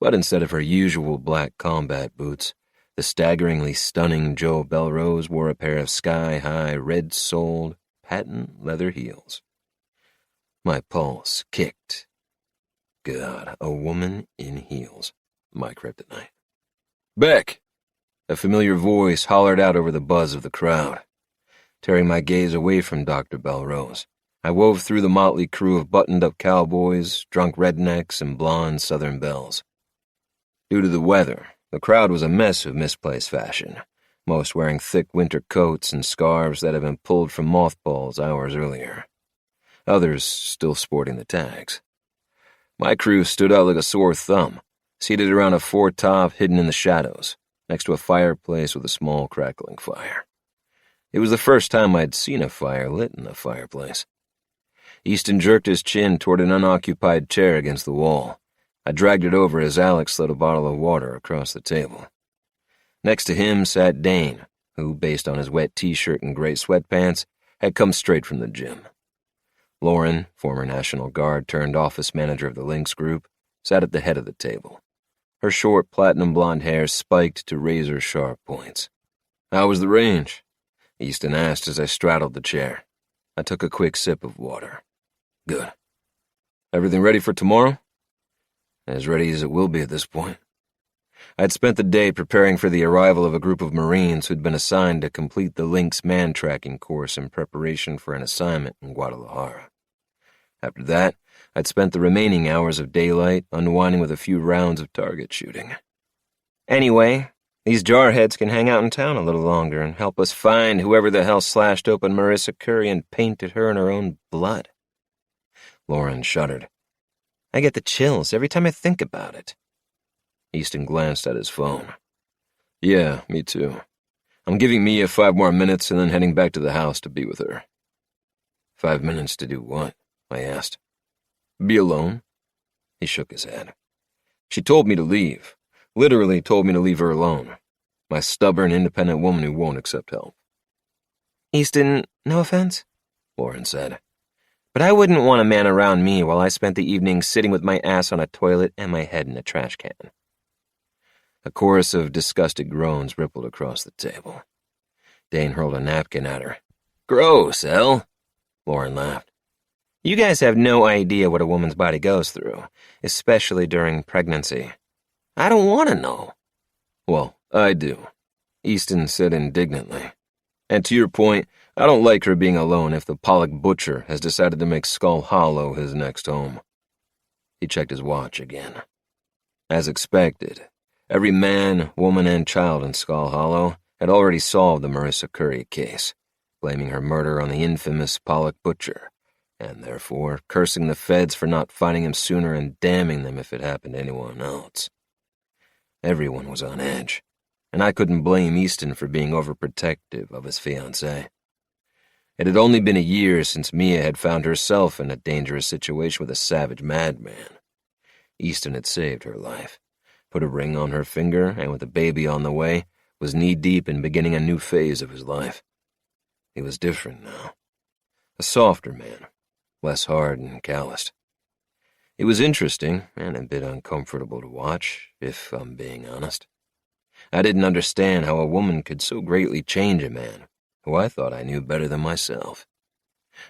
but instead of her usual black combat boots, the staggeringly stunning Jo Bellerose wore a pair of sky-high, red-soled, patent leather heels. My pulse kicked. God, a woman in heels. My kryptonite. "Beck!" A familiar voice hollered out over the buzz of the crowd. Tearing my gaze away from Dr. Bellerose, I wove through the motley crew of buttoned-up cowboys, drunk rednecks, and blonde Southern belles. Due to the weather, the crowd was a mess of misplaced fashion, most wearing thick winter coats and scarves that had been pulled from mothballs hours earlier. Others still sporting the tags. My crew stood out like a sore thumb, seated around a foretop hidden in the shadows, next to a fireplace with a small crackling fire. It was the first time I'd seen a fire lit in a fireplace. Easton jerked his chin toward an unoccupied chair against the wall. I dragged it over as Alex slid a bottle of water across the table. Next to him sat Dane, who, based on his wet t-shirt and gray sweatpants, had come straight from the gym. Lauren, former National Guard turned office manager of the Lynx Group, sat at the head of the table. Her short, platinum blonde hair spiked to razor-sharp points. "How was the range?" Easton asked as I straddled the chair. I took a quick sip of water. "Good. Everything ready for tomorrow?" "As ready as it will be at this point." I'd spent the day preparing for the arrival of a group of Marines who'd been assigned to complete the Lynx man-tracking course in preparation for an assignment in Guadalajara. After that, I'd spent the remaining hours of daylight unwinding with a few rounds of target shooting. "Anyway, these jarheads can hang out in town a little longer and help us find whoever the hell slashed open Marissa Curry and painted her in her own blood." Lauren shuddered. "I get the chills every time I think about it." Easton glanced at his phone. "Yeah, me too. I'm giving Mia 5 more minutes and then heading back to the house to be with her." 5 minutes to do what? I asked. "Be alone." He shook his head. "She told me to leave. Literally told me to leave her alone. My stubborn, independent woman who won't accept help." "Easton, no offense," Lauren said, "but I wouldn't want a man around me while I spent the evening sitting with my ass on a toilet and my head in a trash can." A chorus of disgusted groans rippled across the table. Dane hurled a napkin at her. "Gross, Elle." Lauren laughed. "You guys have no idea what a woman's body goes through, especially during pregnancy." "I don't want to know." "Well, I do," Easton said indignantly. "And to your point, I don't like her being alone if the Pollock butcher has decided to make Skull Hollow his next home." He checked his watch again. As expected, every man, woman, and child in Skull Hollow had already solved the Marissa Curry case, blaming her murder on the infamous Pollock butcher, and therefore cursing the feds for not finding him sooner and damning them if it happened to anyone else. Everyone was on edge, and I couldn't blame Easton for being overprotective of his fiancée. It had only been a year since Mia had found herself in a dangerous situation with a savage madman. Easton had saved her life, put a ring on her finger, and with a baby on the way, was knee-deep in beginning a new phase of his life. He was different now. A softer man, less hard and calloused. It was interesting and a bit uncomfortable to watch, if I'm being honest. I didn't understand how a woman could so greatly change a man, who I thought I knew better than myself.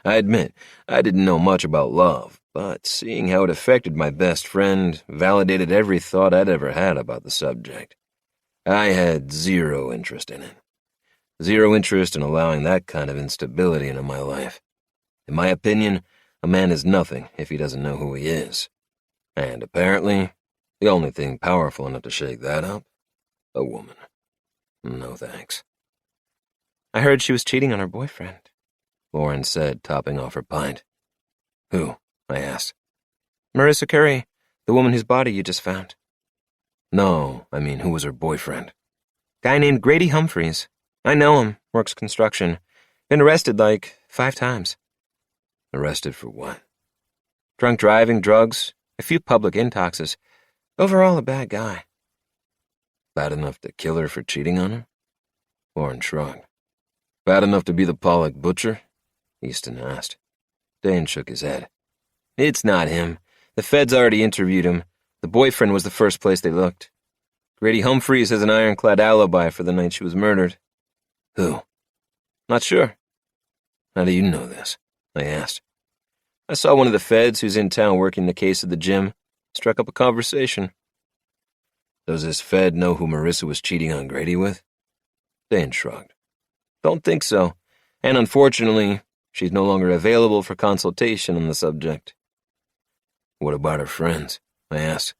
I admit, I didn't know much about love, but seeing how it affected my best friend validated every thought I'd ever had about the subject. I had zero interest in it. Zero interest in allowing that kind of instability into my life. In my opinion, a man is nothing if he doesn't know who he is. And apparently, the only thing powerful enough to shake that up? A woman. No thanks. "I heard she was cheating on her boyfriend," Lauren said, topping off her pint. "Who?" I asked. "Marissa Curry, the woman whose body you just found." "No, I mean, who was her boyfriend?" "Guy named Grady Humphreys. I know him, works construction. Been arrested like 5 times. "Arrested for what?" "Drunk driving, drugs, a few public intoxes. Overall, a bad guy." "Bad enough to kill her for cheating on him?" Lauren shrugged. Bad enough to be the Pollock butcher? Easton asked. Dane shook his head. It's not him. The feds already interviewed him. The boyfriend was the first place they looked. Grady Humphreys has an ironclad alibi for the night she was murdered. Who? Not sure. How do you know this? I asked. I saw one of the feds who's in town working the case at the gym. Struck up a conversation. Does this fed know who Marissa was cheating on Grady with? Dane shrugged. Don't think so. And unfortunately, she's no longer available for consultation on the subject. What about her friends? I asked.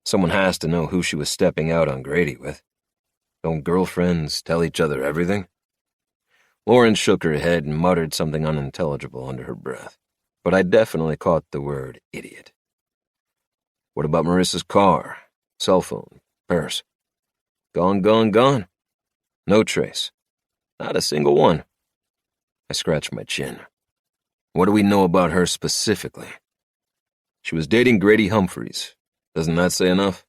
Someone has to know who she was stepping out on Grady with. Don't girlfriends tell each other everything? Lauren shook her head and muttered something unintelligible under her breath, but I definitely caught the word idiot. What about Marissa's car, cell phone, purse? Gone, gone, gone. No trace. Not a single one. I scratched my chin. What do we know about her specifically? She was dating Grady Humphreys. Doesn't that say enough?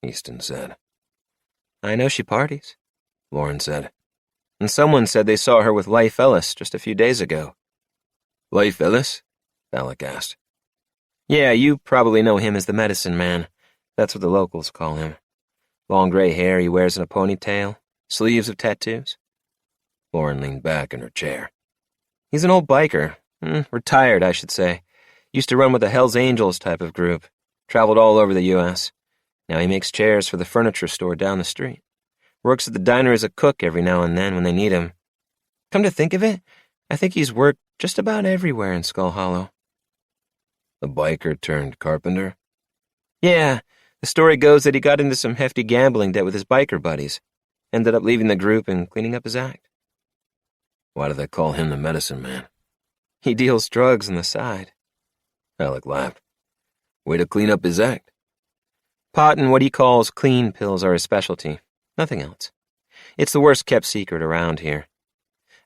Easton said. I know she parties, Lauren said. And someone said they saw her with Leif Ellis just a few days ago. Leif Ellis? Alec asked. Yeah, you probably know him as the medicine man. That's what the locals call him. Long gray hair he wears in a ponytail, sleeves of tattoos. Lauren leaned back in her chair. He's an old biker. Retired, I should say. Used to run with the Hells Angels type of group. Traveled all over the U.S. Now he makes chairs for the furniture store down the street. Works at the diner as a cook every now and then when they need him. Come to think of it, I think he's worked just about everywhere in Skull Hollow. The biker turned carpenter? Yeah, the story goes that he got into some hefty gambling debt with his biker buddies. Ended up leaving the group and cleaning up his act. Why do they call him the medicine man? He deals drugs on the side. Alec laughed. Way to clean up his act. Pot and what he calls clean pills are his specialty. Nothing else. It's the worst-kept secret around here.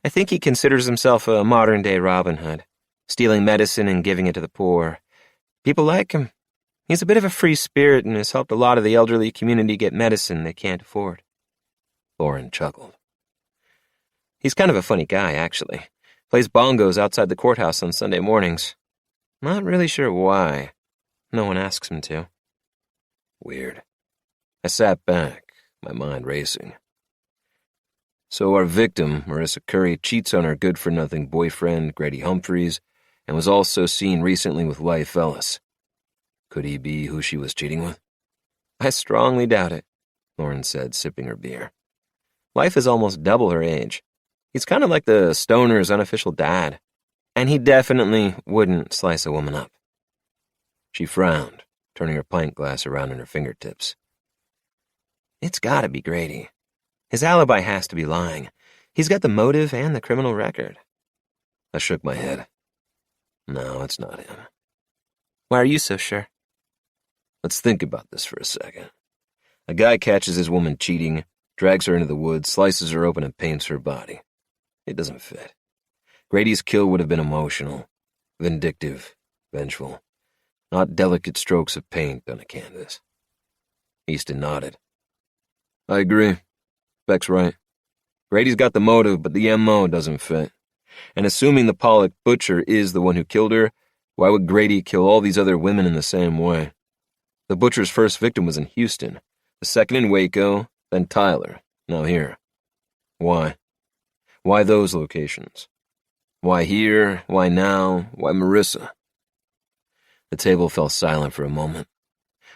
I think he considers himself a modern-day Robin Hood, stealing medicine and giving it to the poor. People like him. He's a bit of a free spirit and has helped a lot of the elderly community get medicine they can't afford. Lauren chuckled. He's kind of a funny guy, actually. Plays bongos outside the courthouse on Sunday mornings. Not really sure why. No one asks him to. Weird. I sat back, my mind racing. So our victim, Marissa Curry, cheats on her good-for-nothing boyfriend, Grady Humphreys, and was also seen recently with Leif Ellis. Could he be who she was cheating with? I strongly doubt it, Lauren said, sipping her beer. Leif is almost double her age. He's kind of like the stoner's unofficial dad, and he definitely wouldn't slice a woman up. She frowned, turning her pint glass around in her fingertips. It's gotta be Grady. His alibi has to be lying. He's got the motive and the criminal record. I shook my head. No, it's not him. Why are you so sure? Let's think about this for a second. A guy catches his woman cheating, drags her into the woods, slices her open, and paints her body. It doesn't fit. Grady's kill would have been emotional, vindictive, vengeful, not delicate strokes of paint on a canvas. Easton nodded. I agree. Beck's right. Grady's got the motive, but the M.O. doesn't fit. And assuming the Pollock butcher is the one who killed her, why would Grady kill all these other women in the same way? The butcher's first victim was in Houston, the second in Waco, then Tyler, now here. Why? Why those locations? Why here? Why now? Why Marissa? The table fell silent for a moment.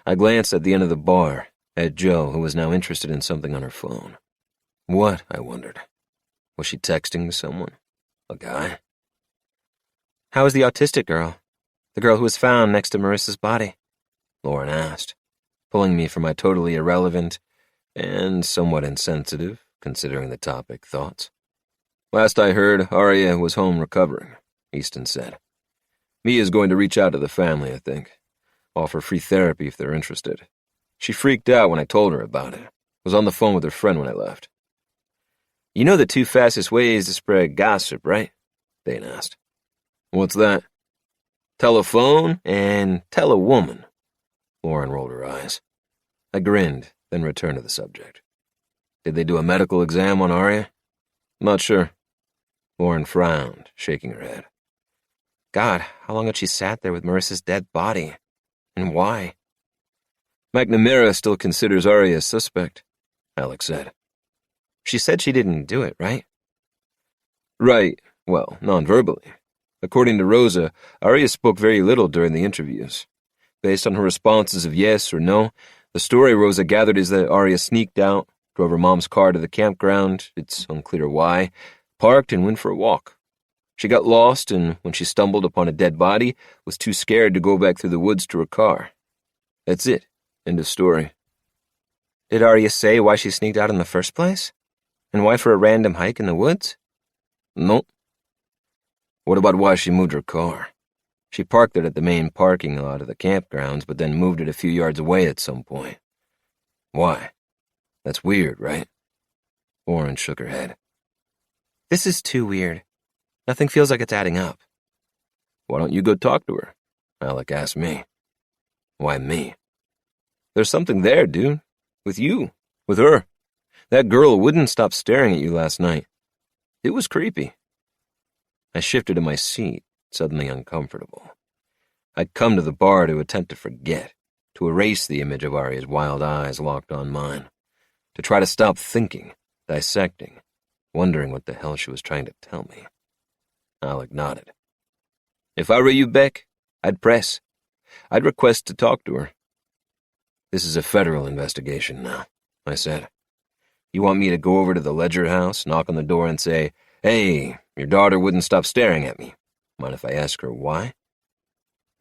I glanced at the end of the bar, at Jo, who was now interested in something on her phone. What, I wondered. Was she texting to someone? A guy? How is the autistic girl? The girl who was found next to Marissa's body? Lauren asked, pulling me for my totally irrelevant and somewhat insensitive, considering the topic, thoughts. Last I heard, Aria was home recovering, Easton said. Mia's going to reach out to the family, I think. Offer free therapy if they're interested. She freaked out when I told her about it. Was on the phone with her friend when I left. You know the two fastest ways to spread gossip, right? Dane asked. What's that? Tell a phone and tell a woman. Lauren rolled her eyes. I grinned, then returned to the subject. Did they do a medical exam on Aria? Not sure. Lauren frowned, shaking her head. God, how long had she sat there with Marissa's dead body? And why? McNamara still considers Aria a suspect, Alex said. She said she didn't do it, right? Right. Well, non-verbally. According to Rosa, Aria spoke very little during the interviews. Based on her responses of yes or no, the story Rosa gathered is that Aria sneaked out, drove her mom's car to the campground, it's unclear why, parked and went for a walk. She got lost and, when she stumbled upon a dead body, was too scared to go back through the woods to her car. That's it. End of story. Did Aria say why she sneaked out in the first place? And why for a random hike in the woods? No. What about why she moved her car? She parked it at the main parking lot of the campgrounds, but then moved it a few yards away at some point. Why? That's weird, right? Lauren shook her head. This is too weird. Nothing feels like it's adding up. Why don't you go talk to her? Alec asked me. Why me? There's something there, dude. With you. With her. That girl wouldn't stop staring at you last night. It was creepy. I shifted in my seat, suddenly uncomfortable. I'd come to the bar to attempt to forget, to erase the image of Aria's wild eyes locked on mine, to try to stop thinking, dissecting, wondering what the hell she was trying to tell me. Alec nodded. If I were you, Beck, I'd press. I'd request to talk to her. This is a federal investigation now, I said. You want me to go over to the Ledger house, knock on the door and say, hey, your daughter wouldn't stop staring at me. Mind if I ask her why?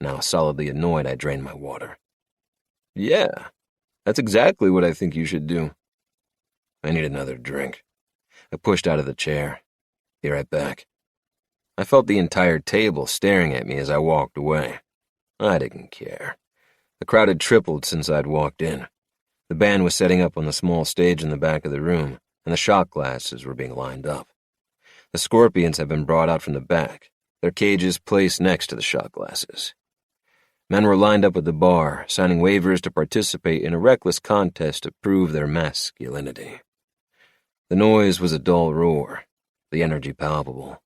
Now, solidly annoyed, I drained my water. Yeah, that's exactly what I think you should do. I need another drink. I pushed out of the chair. Be right back. I felt the entire table staring at me as I walked away. I didn't care. The crowd had tripled since I'd walked in. The band was setting up on the small stage in the back of the room, and the shot glasses were being lined up. The scorpions had been brought out from the back, their cages placed next to the shot glasses. Men were lined up at the bar, signing waivers to participate in a reckless contest to prove their masculinity. The noise was a dull roar, the energy palpable.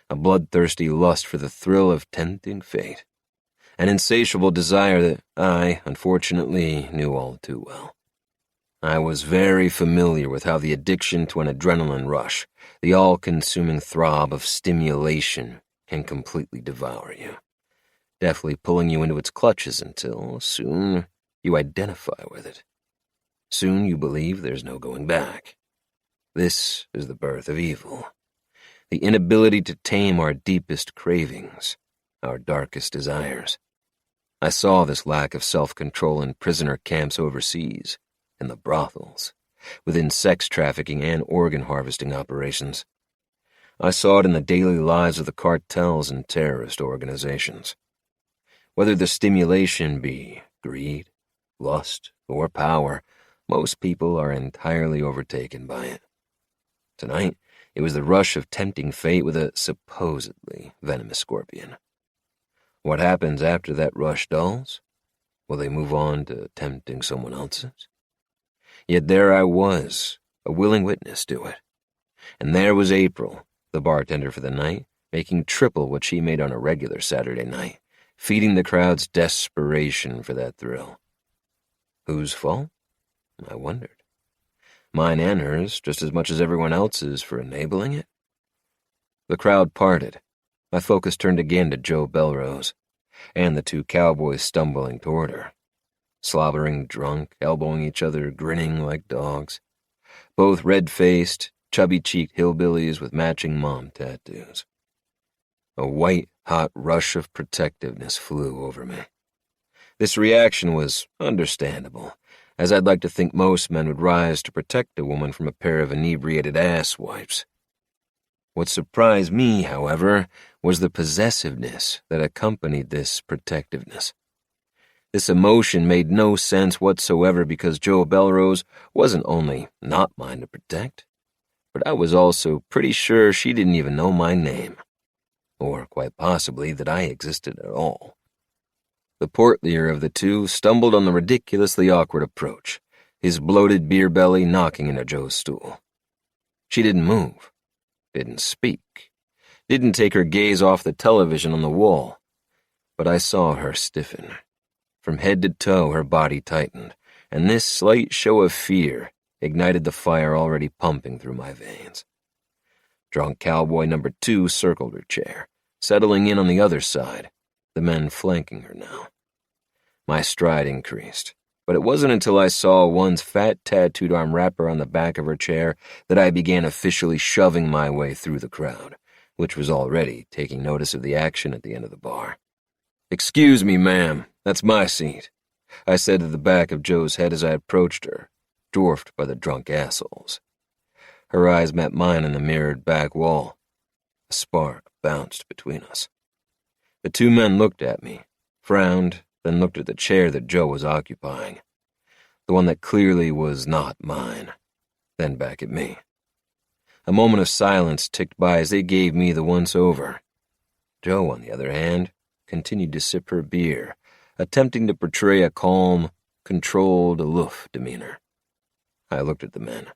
A bloodthirsty lust for the thrill of tempting fate. An insatiable desire that I, unfortunately, knew all too well. I was very familiar with how the addiction to an adrenaline rush, the all-consuming throb of stimulation, can completely devour you, deftly pulling you into its clutches until, soon, you identify with it. Soon you believe there's no going back. This is the birth of evil. The inability to tame our deepest cravings, our darkest desires. I saw this lack of self-control in prisoner camps overseas, in the brothels, within sex trafficking and organ harvesting operations. I saw it in the daily lives of the cartels and terrorist organizations. Whether the stimulation be greed, lust, or power, most people are entirely overtaken by it. Tonight, it was the rush of tempting fate with a supposedly venomous scorpion. What happens after that rush dulls? Will they move on to tempting someone else's? Yet there I was, a willing witness to it. And there was April, the bartender for the night, making triple what she made on a regular Saturday night, feeding the crowd's desperation for that thrill. Whose fault? I wondered. Mine and hers, just as much as everyone else's for enabling it? The crowd parted. My focus turned again to Joe Bellerose, and the two cowboys stumbling toward her. Slobbering drunk, elbowing each other, grinning like dogs. Both red-faced, chubby-cheeked hillbillies with matching mom tattoos. A white, hot rush of protectiveness flew over me. This reaction was understandable, as I'd like to think most men would rise to protect a woman from a pair of inebriated ass wipes. What surprised me, however, was the possessiveness that accompanied this protectiveness. This emotion made no sense whatsoever because Joe Bellerose wasn't only not mine to protect, but I was also pretty sure she didn't even know my name, or quite possibly that I existed at all. The portlier of the two stumbled on the ridiculously awkward approach, his bloated beer belly knocking into Joe's stool. She didn't move, didn't speak, Didn't take her gaze off the television on the wall, but I saw her stiffen. From head to toe, her body tightened, and this slight show of fear ignited the fire already pumping through my veins. Drunk cowboy number 2 circled her chair, settling in on the other side, the men flanking her now. My stride increased, but it wasn't until I saw one's fat tattooed arm wrap around the back of her chair that I began officially shoving my way through the crowd, which was already taking notice of the action at the end of the bar. "Excuse me, ma'am, that's my seat," I said to the back of Joe's head as I approached her, dwarfed by the drunk assholes. Her eyes met mine on the mirrored back wall. A spark bounced between us. The 2 men looked at me, frowned, then looked at the chair that Joe was occupying, the one that clearly was not mine, then back at me. A moment of silence ticked by as they gave me the once-over. Joe, on the other hand, continued to sip her beer, attempting to portray a calm, controlled, aloof demeanor. I looked at the men.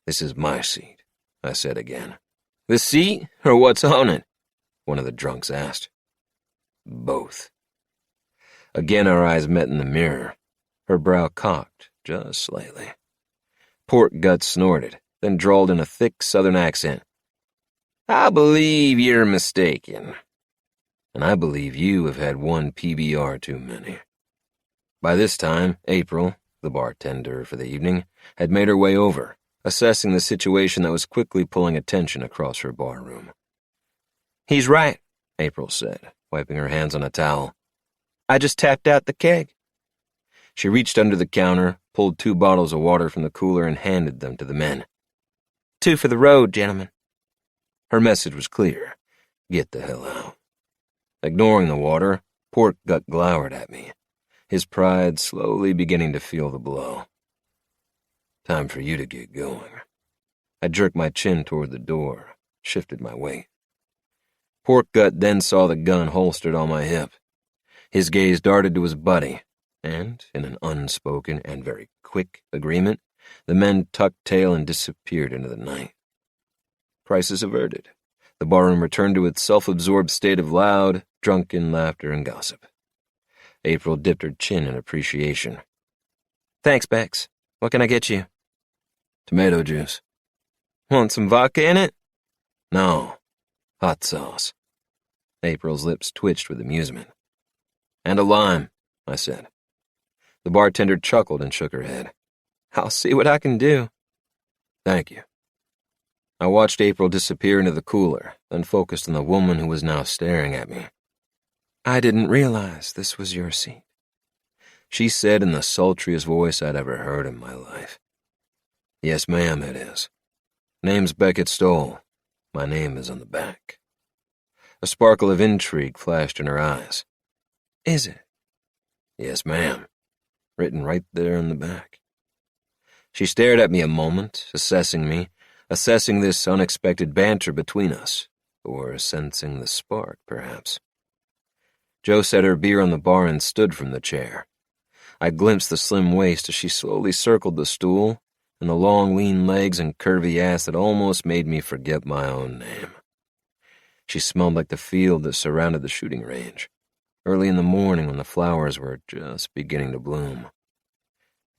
"This is my seat," I said again. "The seat, or what's on it?" one of the drunks asked. "Both." Again our eyes met in the mirror, her brow cocked just slightly. Pork Gut snorted, then drawled in a thick southern accent. "I believe you're mistaken. And I believe you have had one PBR too many." By this time, April, the bartender for the evening, had made her way over, assessing the situation that was quickly pulling attention across her barroom. "He's right," April said, wiping her hands on a towel. "I just tapped out the keg." She reached under the counter, pulled 2 bottles of water from the cooler, and handed them to the men. "2 for the road, gentlemen." Her message was clear. Get the hell out. Ignoring the water, Pork Gut glowered at me, his pride slowly beginning to feel the blow. "Time for you to get going." I jerked my chin toward the door, shifted my weight. Pork Gut then saw the gun holstered on my hip. His gaze darted to his buddy, and, in an unspoken and very quick agreement, the men tucked tail and disappeared into the night. Crisis averted. The barroom returned to its self-absorbed state of loud, drunken laughter and gossip. April dipped her chin in appreciation. "Thanks, Bex. What can I get you?" "Tomato juice." "Want some vodka in it?" "No. Hot sauce." April's lips twitched with amusement. "And a lime," I said. The bartender chuckled and shook her head. "I'll see what I can do." "Thank you." I watched April disappear into the cooler, then focused on the woman who was now staring at me. "I didn't realize this was your seat," she said in the sultriest voice I'd ever heard in my life. "Yes, ma'am, it is. Name's Beckett Stolle. My name is on the back." A sparkle of intrigue flashed in her eyes. "Is it?" "Yes, ma'am. Written right there in the back." She stared at me a moment, assessing this unexpected banter between us, or sensing the spark, perhaps. Joe set her beer on the bar and stood from the chair. I glimpsed the slim waist as she slowly circled the stool, and the long, lean legs and curvy ass that almost made me forget my own name. She smelled like the field that surrounded the shooting range, early in the morning when the flowers were just beginning to bloom.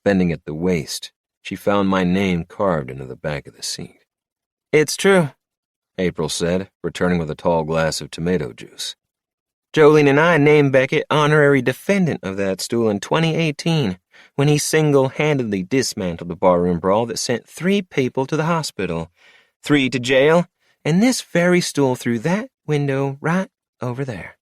Bending at the waist, she found my name carved into the back of the seat. "It's true," April said, returning with a tall glass of tomato juice. "Jolene and I named Beckett honorary defendant of that stool in 2018, when he single-handedly dismantled a barroom brawl that sent 3 people to the hospital, 3 to jail, and this very stool through that window right over there."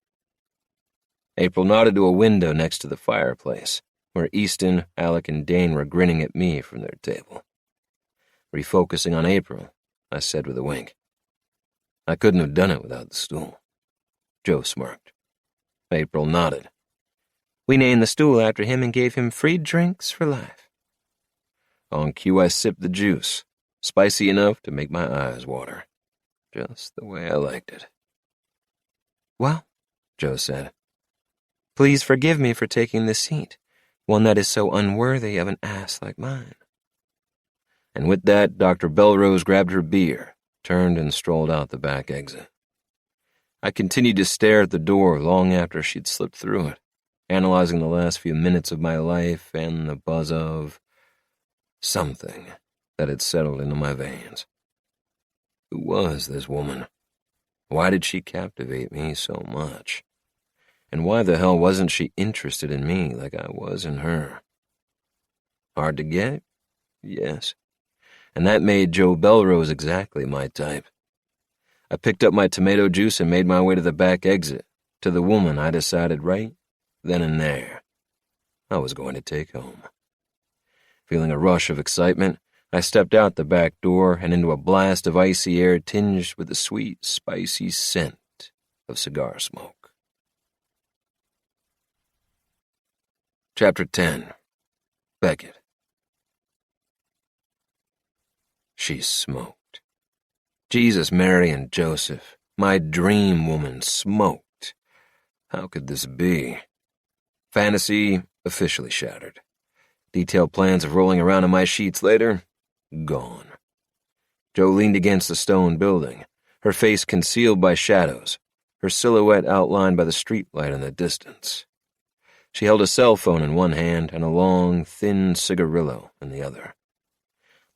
April nodded to a window next to the fireplace, where Easton, Alec, and Dane were grinning at me from their table. Refocusing on April, I said with a wink, "I couldn't have done it without the stool." Joe smirked. April nodded. "We named the stool after him and gave him free drinks for life." On cue, I sipped the juice, spicy enough to make my eyes water, just the way I liked it. "Well," Joe said, "please forgive me for taking this seat, one that is so unworthy of an ass like mine." And with that, Dr. Bellerose grabbed her beer, turned and strolled out the back exit. I continued to stare at the door long after she'd slipped through it, analyzing the last few minutes of my life and the buzz of something that had settled into my veins. Who was this woman? Why did she captivate me so much? And why the hell wasn't she interested in me like I was in her? Hard to get? Yes. And that made Joe Bellerose exactly my type. I picked up my tomato juice and made my way to the back exit, to the woman I decided right then and there I was going to take home. Feeling a rush of excitement, I stepped out the back door and into a blast of icy air tinged with the sweet, spicy scent of cigar smoke. Chapter 10. Beckett. She smoked. Jesus, Mary, and Joseph, my dream woman smoked. How could this be? Fantasy officially shattered. Detailed plans of rolling around in my sheets later, gone. Jo leaned against the stone building, her face concealed by shadows, her silhouette outlined by the streetlight in the distance. She held a cell phone in one hand and a long, thin cigarillo in the other.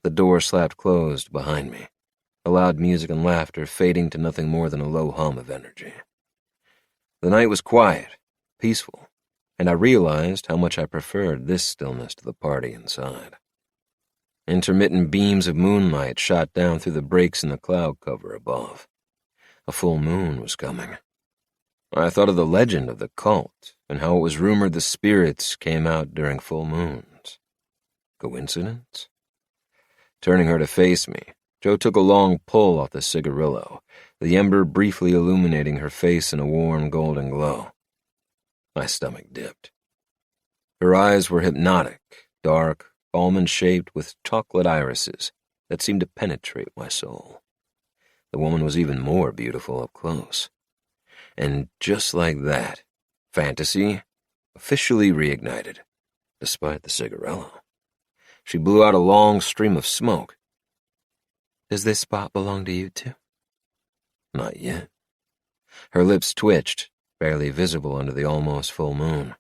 The door slapped closed behind me, the loud music and laughter fading to nothing more than a low hum of energy. The night was quiet, peaceful, and I realized how much I preferred this stillness to the party inside. Intermittent beams of moonlight shot down through the breaks in the cloud cover above. A full moon was coming. I thought of the legend of the cult and how it was rumored the spirits came out during full moons. Coincidence? Turning her to face me, Jo took a long pull off the cigarillo, the ember briefly illuminating her face in a warm golden glow. My stomach dipped. Her eyes were hypnotic, dark, almond-shaped with chocolate irises that seemed to penetrate my soul. The woman was even more beautiful up close. And just like that, fantasy officially reignited, despite the cigarillo. She blew out a long stream of smoke. Does this spot belong to you too? Not yet. Her lips twitched, barely visible under the almost full moon.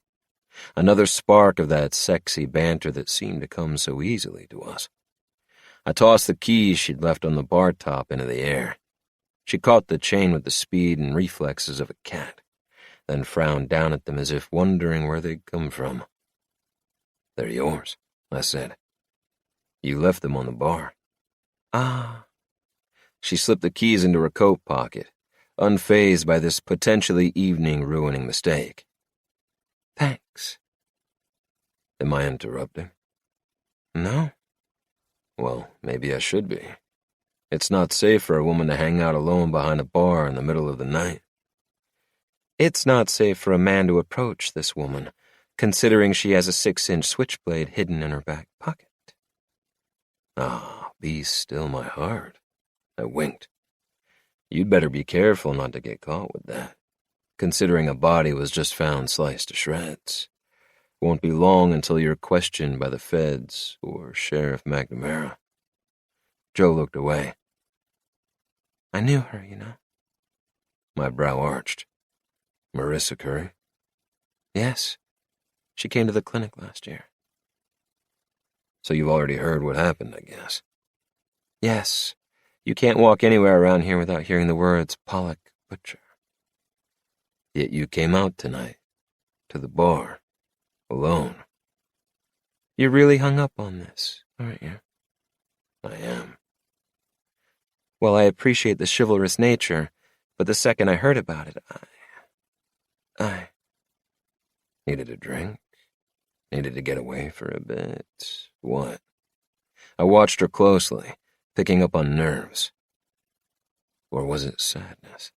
Another spark of that sexy banter that seemed to come so easily to us. I tossed the keys she'd left on the bar top into the air. She caught the chain with the speed and reflexes of a cat, then frowned down at them as if wondering where they'd come from. They're yours, I said. You left them on the bar. Ah. She slipped the keys into her coat pocket, unfazed by this potentially evening-ruining mistake. Thanks. Am I interrupting? No. Well, maybe I should be. It's not safe for a woman to hang out alone behind a bar in the middle of the night. It's not safe for a man to approach this woman, considering she has a 6-inch switchblade hidden in her back pocket. Ah, be still my heart. I winked. You'd better be careful not to get caught with that, considering a body was just found sliced to shreds. Won't be long until you're questioned by the feds or Sheriff McNamara. Jo looked away. I knew her, you know. My brow arched. Marissa Curry? Yes. She came to the clinic last year. So you've already heard what happened, I guess. Yes. You can't walk anywhere around here without hearing the words Pollock Butcher. Yet you came out tonight, to the bar, alone. You're really hung up on this, aren't you? I am. Well, I appreciate the chivalrous nature, but the second I heard about it, I needed a drink, needed to get away for a bit. What? I watched her closely, picking up on nerves. Or was it sadness?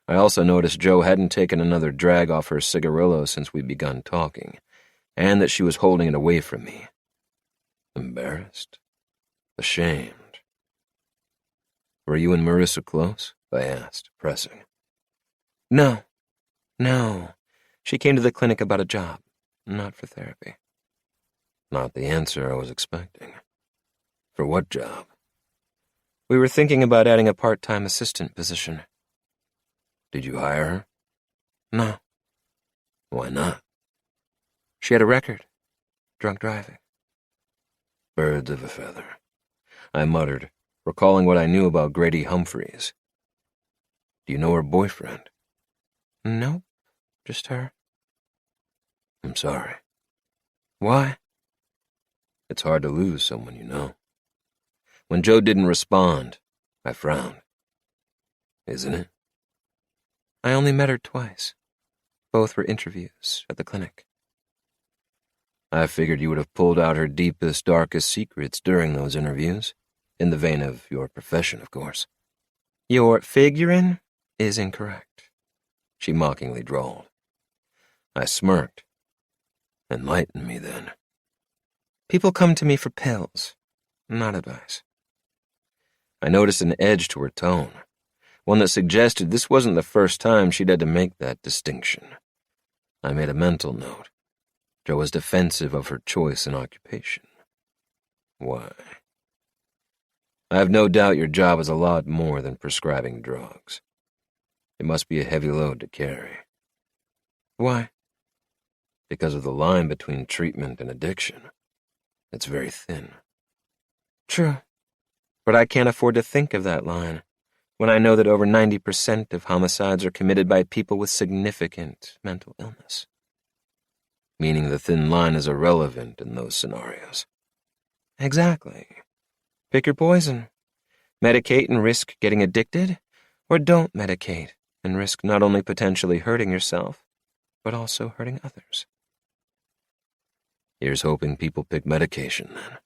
I also noticed Jo hadn't taken another drag off her cigarillo since we'd begun talking, and that she was holding it away from me. Embarrassed? Ashamed? Were you and Marissa close? I asked, pressing. No. She came to the clinic about a job, not for therapy. Not the answer I was expecting. For what job? We were thinking about adding a part-time assistant position. Did you hire her? No. Why not? She had a record. Drunk driving. Birds of a feather, I muttered, recalling what I knew about Grady Humphreys. Do you know her boyfriend? Nope, just her. I'm sorry. Why? It's hard to lose someone you know. When Joe didn't respond, I frowned. Isn't it? I only met her twice. Both were interviews at the clinic. I figured you would have pulled out her deepest, darkest secrets during those interviews, in the vein of your profession, of course. Your figuring is incorrect, she mockingly drawled. I smirked. Enlighten me, then. People come to me for pills, not advice. I noticed an edge to her tone, one that suggested this wasn't the first time she'd had to make that distinction. I made a mental note. Joe was defensive of her choice in occupation. Why? I have no doubt your job is a lot more than prescribing drugs. It must be a heavy load to carry. Why? Because of the line between treatment and addiction. It's very thin. True. But I can't afford to think of that line when I know that over 90% of homicides are committed by people with significant mental illness. Meaning the thin line is irrelevant in those scenarios. Exactly. Pick your poison. Medicate and risk getting addicted, or don't medicate and risk not only potentially hurting yourself, but also hurting others. Here's hoping people pick medication, then.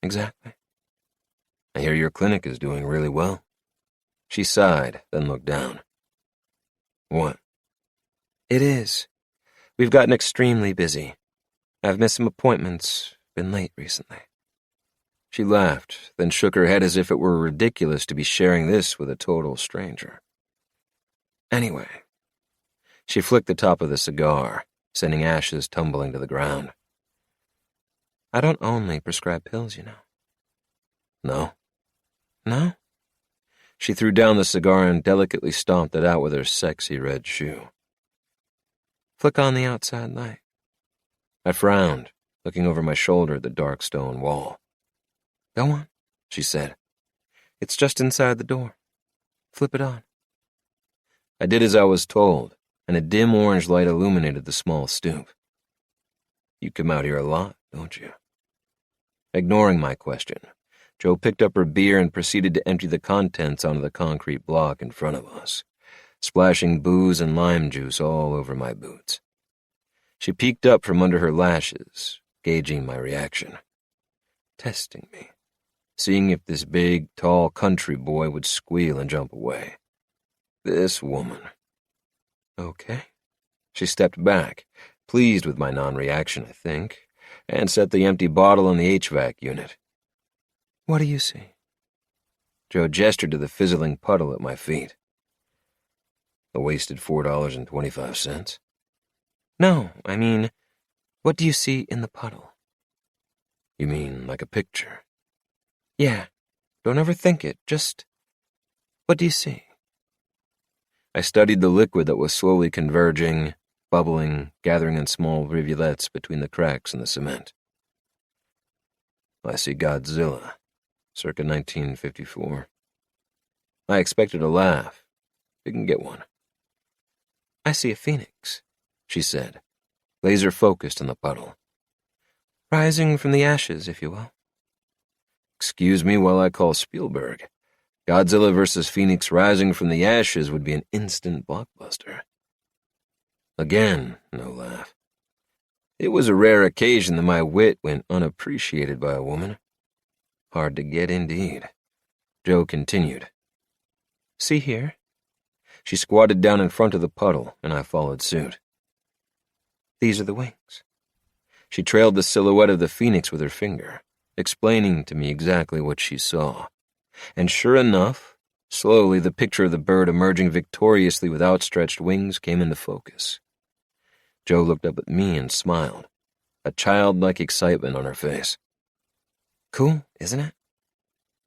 Exactly. I hear your clinic is doing really well. She sighed, then looked down. What? It is. We've gotten extremely busy. I've missed some appointments, been late recently. She laughed, then shook her head as if it were ridiculous to be sharing this with a total stranger. Anyway, she flicked the top of the cigar, sending ashes tumbling to the ground. I don't only prescribe pills, you know. No? No? She threw down the cigar and delicately stomped it out with her sexy red shoe. Flick on the outside light. I frowned, looking over my shoulder at the dark stone wall. Go on, she said. It's just inside the door. Flip it on. I did as I was told, and a dim orange light illuminated the small stoop. You come out here a lot, don't you? Ignoring my question, Joe picked up her beer and proceeded to empty the contents onto the concrete block in front of us, splashing booze and lime juice all over my boots. She peeked up from under her lashes, gauging my reaction, testing me, seeing if this big, tall country boy would squeal and jump away. This woman. Okay. She stepped back, pleased with my non-reaction, I think, and set the empty bottle in the HVAC unit. What do you see? Joe gestured to the fizzling puddle at my feet. A wasted $4.25. No, I mean, what do you see in the puddle? You mean like a picture? Yeah, don't overthink it, just, what do you see? I studied the liquid that was slowly converging, bubbling, gathering in small rivulets between the cracks in the cement. I see Godzilla, circa 1954. I expected a laugh. Didn't get one. I see a phoenix, she said, laser-focused on the puddle. Rising from the ashes, if you will. Excuse me while I call Spielberg. Godzilla vs. Phoenix rising from the ashes would be an instant blockbuster. Again, no laugh. It was a rare occasion that my wit went unappreciated by a woman. Hard to get indeed. Joe continued. See here? She squatted down in front of the puddle, and I followed suit. These are the wings. She trailed the silhouette of the phoenix with her finger, explaining to me exactly what she saw. And sure enough, slowly the picture of the bird emerging victoriously with outstretched wings came into focus. Joe looked up at me and smiled, a childlike excitement on her face. Cool, isn't it?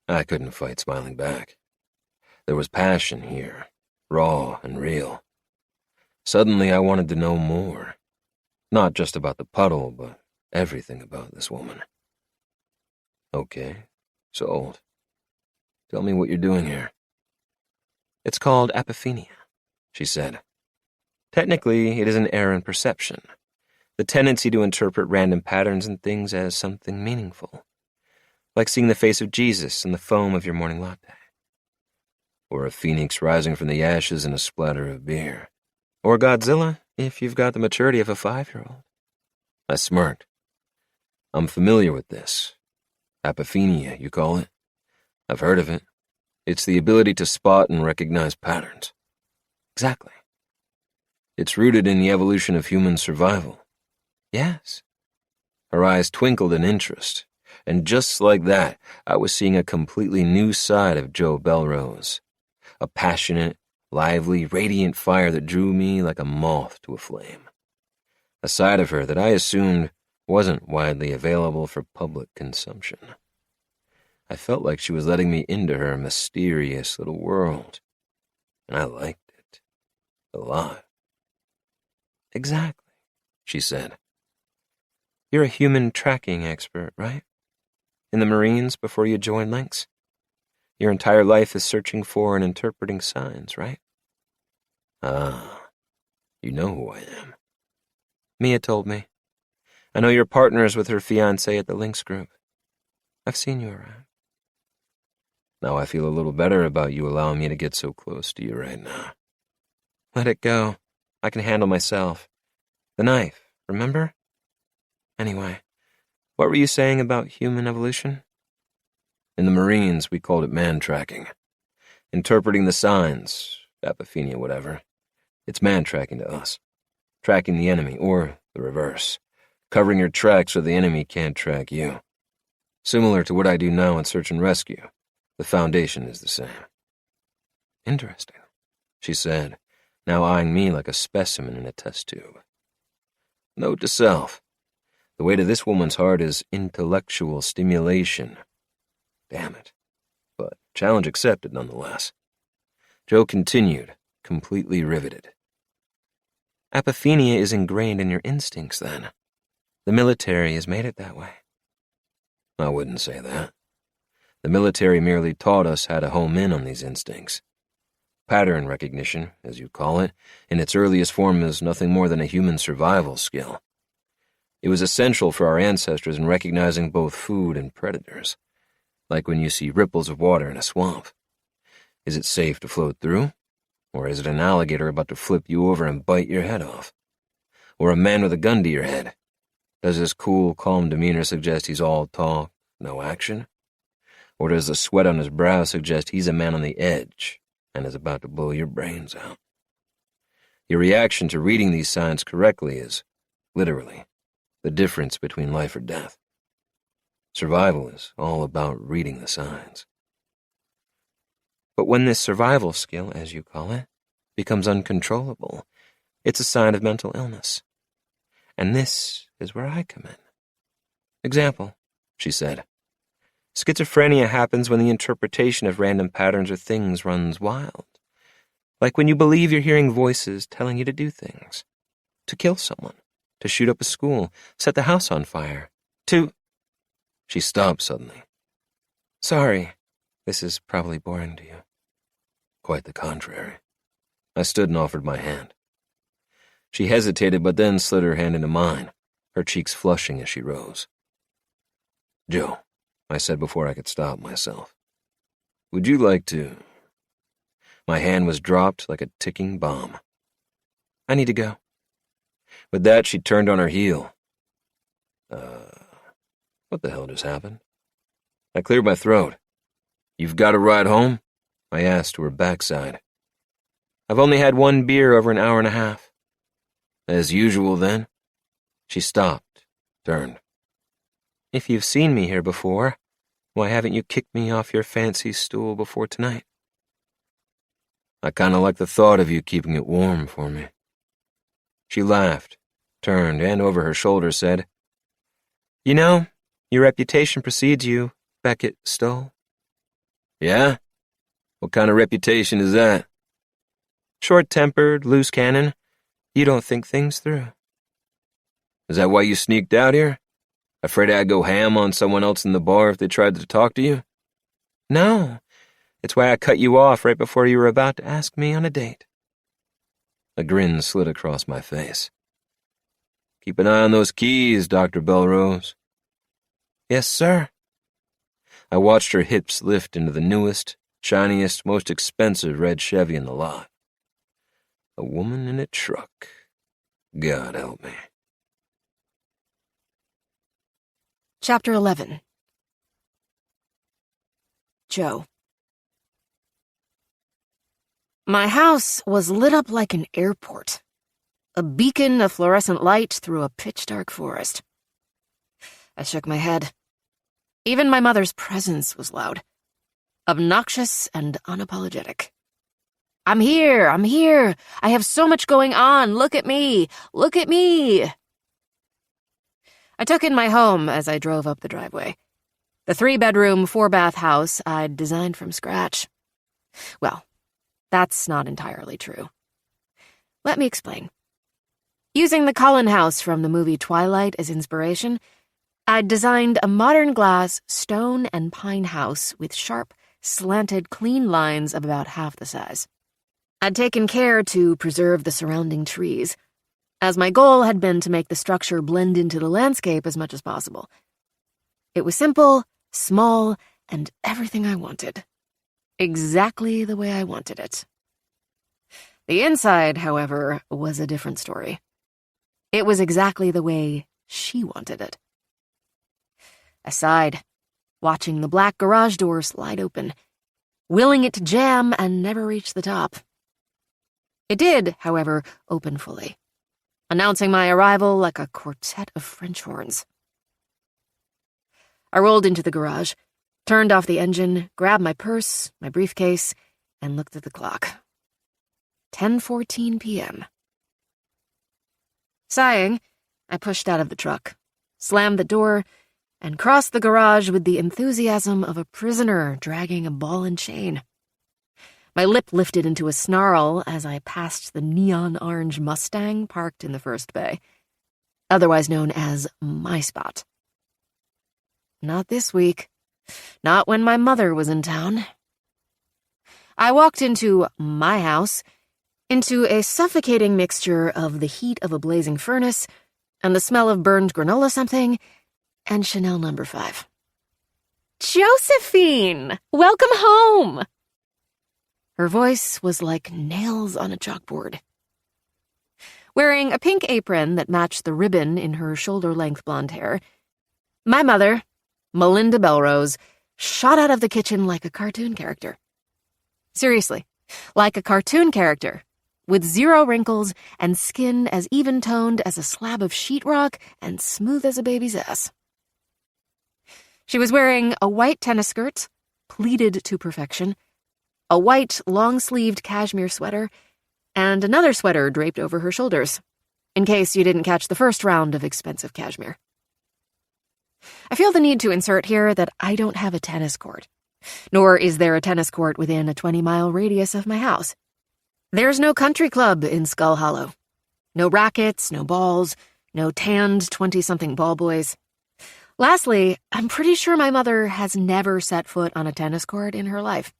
I couldn't fight smiling back. There was passion here, raw and real. Suddenly I wanted to know more. Not just about the puddle, but everything about this woman. Okay, sold. Tell me what you're doing here. It's called apophenia, she said. Technically, it is an error in perception, the tendency to interpret random patterns and things as something meaningful, like seeing the face of Jesus in the foam of your morning latte. Or a phoenix rising from the ashes in a splatter of beer. Or Godzilla, if you've got the maturity of a 5-year-old. I smirked. I'm familiar with this. Apophenia, you call it? I've heard of it. It's the ability to spot and recognize patterns. Exactly. It's rooted in the evolution of human survival. Yes. Her eyes twinkled in interest, and just like that, I was seeing a completely new side of Joe Bellerose. A passionate, lively, radiant fire that drew me like a moth to a flame. A side of her that I assumed wasn't widely available for public consumption. I felt like she was letting me into her mysterious little world, and I liked it a lot. Exactly, she said. You're a human tracking expert, right? In the Marines before you joined Lynx? Your entire life is searching for and interpreting signs, right? Ah, you know who I am. Mia told me. I know you're partners with her fiancé at the Lynx group. I've seen you around. Now I feel a little better about you allowing me to get so close to you right now. Let it go. I can handle myself. The knife, remember? Anyway, what were you saying about human evolution? In the Marines, we called it man-tracking. Interpreting the signs, apophenia, whatever. It's man-tracking to us. Tracking the enemy, or the reverse. Covering your tracks so the enemy can't track you. Similar to what I do now in search and rescue. The foundation is the same. Interesting, she said, now eyeing me like a specimen in a test tube. Note to self. The way to this woman's heart is intellectual stimulation. Damn it. But challenge accepted nonetheless. Joe continued, completely riveted. Apophenia is ingrained in your instincts, then. The military has made it that way. I wouldn't say that. The military merely taught us how to home in on these instincts. Pattern recognition, as you call it, in its earliest form is nothing more than a human survival skill. It was essential for our ancestors in recognizing both food and predators, like when you see ripples of water in a swamp. Is it safe to float through? Or is it an alligator about to flip you over and bite your head off? Or a man with a gun to your head? Does his cool, calm demeanor suggest he's all talk, no action? Or does the sweat on his brow suggest he's a man on the edge and is about to blow your brains out? Your reaction to reading these signs correctly is, literally, the difference between life or death. Survival is all about reading the signs. But when this survival skill, as you call it, becomes uncontrollable, it's a sign of mental illness. And this is where I come in. Example, she said. Schizophrenia happens when the interpretation of random patterns or things runs wild. Like when you believe you're hearing voices telling you to do things. To kill someone. To shoot up a school. Set the house on fire. To... She stopped suddenly. Sorry, this is probably boring to you. Quite the contrary. I stood and offered my hand. She hesitated, but then slid her hand into mine, her cheeks flushing as she rose. Joe, I said before I could stop myself. Would you like to... My hand was dropped like a ticking bomb. I need to go. With that, she turned on her heel. What the hell just happened? I cleared my throat. You've got a ride home? I asked to her backside. I've only had one beer over an hour and a half. As usual, then? She stopped, turned. If you've seen me here before, why haven't you kicked me off your fancy stool before tonight? I kinda like the thought of you keeping it warm for me. She laughed, turned, and over her shoulder said, You know, your reputation precedes you, Beckett Stolle. Yeah? What kind of reputation is that? Short-tempered, loose cannon. You don't think things through. Is that why you sneaked out here? Afraid I'd go ham on someone else in the bar if they tried to talk to you? No. It's why I cut you off right before you were about to ask me on a date. A grin slid across my face. Keep an eye on those keys, Dr. Bellerose. Yes, sir. I watched her hips lift into the newest, shiniest, most expensive red Chevy in the lot. A woman in a truck. God help me. Chapter 11. Joe. My house was lit up like an airport, a beacon of fluorescent light through a pitch-dark forest. I shook my head. Even my mother's presence was loud, obnoxious and unapologetic. I'm here. I have so much going on. Look at me. I took in my home as I drove up the driveway. The 3-bedroom, 4-bath house I'd designed from scratch. Well, that's not entirely true. Let me explain. Using the Cullen house from the movie Twilight as inspiration, I'd designed a modern glass, stone and pine house with sharp, slanted, clean lines of about half the size. I'd taken care to preserve the surrounding trees, as my goal had been to make the structure blend into the landscape as much as possible. It was simple, small, and everything I wanted. Exactly the way I wanted it. The inside, however, was a different story. It was exactly the way she wanted it. I sighed, watching the black garage door slide open, willing it to jam and never reach the top. It did, however, open fully, announcing my arrival like a quartet of French horns. I rolled into the garage, turned off the engine, grabbed my purse, my briefcase, and looked at the clock. 10:14 p.m. Sighing, I pushed out of the truck, slammed the door, and crossed the garage with the enthusiasm of a prisoner dragging a ball and chain. My lip lifted into a snarl as I passed the neon-orange Mustang parked in the first bay, otherwise known as my spot. Not this week. Not when my mother was in town. I walked into my house, into a suffocating mixture of the heat of a blazing furnace and the smell of burned granola something and Chanel No. 5. Josephine! Welcome home! Her voice was like nails on a chalkboard. Wearing a pink apron that matched the ribbon in her shoulder-length blonde hair, my mother, Melinda Bellerose, shot out of the kitchen like a cartoon character. Seriously, like a cartoon character, with 0 wrinkles and skin as even-toned as a slab of sheetrock and smooth as a baby's ass. She was wearing a white tennis skirt, pleated to perfection, a white long-sleeved cashmere sweater, and another sweater draped over her shoulders, in case you didn't catch the first round of expensive cashmere. I feel the need to insert here that I don't have a tennis court, nor is there a tennis court within a 20-mile radius of my house. There's no country club in Skull Hollow. No rackets, no balls, no tanned 20-something ball boys. Lastly, I'm pretty sure my mother has never set foot on a tennis court in her life.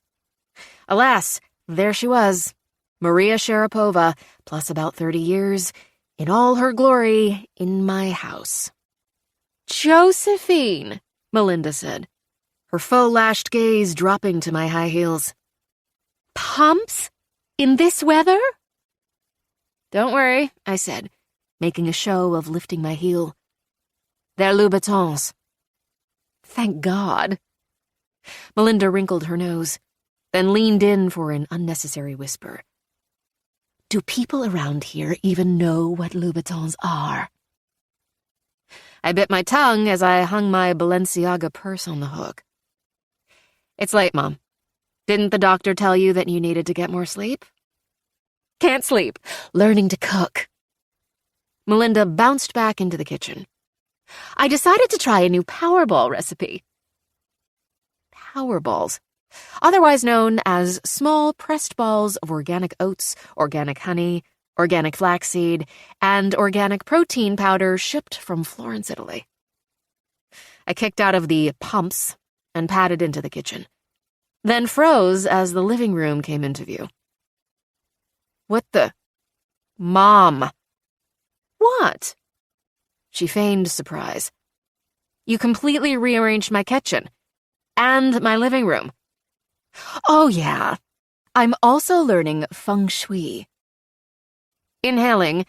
Alas, there she was, Maria Sharapova, plus about 30 years, in all her glory, in my house. Josephine, Melinda said, her faux-lashed gaze dropping to my high heels. Pumps? In this weather? Don't worry, I said, making a show of lifting my heel. They're Louboutins. Thank God. Melinda wrinkled her nose, then leaned in for an unnecessary whisper. Do people around here even know what Louboutins are? I bit my tongue as I hung my Balenciaga purse on the hook. It's late, Mom. Didn't the doctor tell you that you needed to get more sleep? Can't sleep. Learning to cook. Melinda bounced back into the kitchen. I decided to try a new Powerball recipe. Powerballs. otherwise known as small pressed balls of organic oats, organic honey, organic flaxseed, and organic protein powder shipped from Florence, Italy. I kicked out of the pumps and padded into the kitchen, then froze as the living room came into view. What the? Mom. What? She feigned surprise. You completely rearranged my kitchen. And my living room. Oh, yeah. I'm also learning feng shui. Inhaling,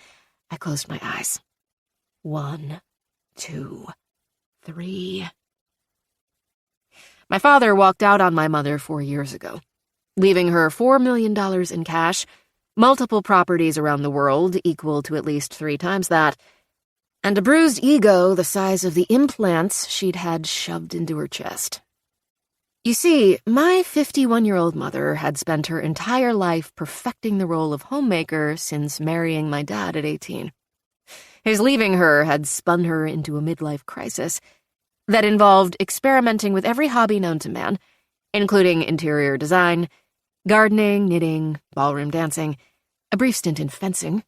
I closed my eyes. 1, 2, 3. My father walked out on my mother 4 years ago, leaving her $4 million in cash, multiple properties around the world equal to at least 3 times that, and a bruised ego the size of the implants she'd had shoved into her chest. You see, my 51-year-old mother had spent her entire life perfecting the role of homemaker since marrying my dad at 18. His leaving her had spun her into a midlife crisis that involved experimenting with every hobby known to man, including interior design, gardening, knitting, ballroom dancing, a brief stint in fencing,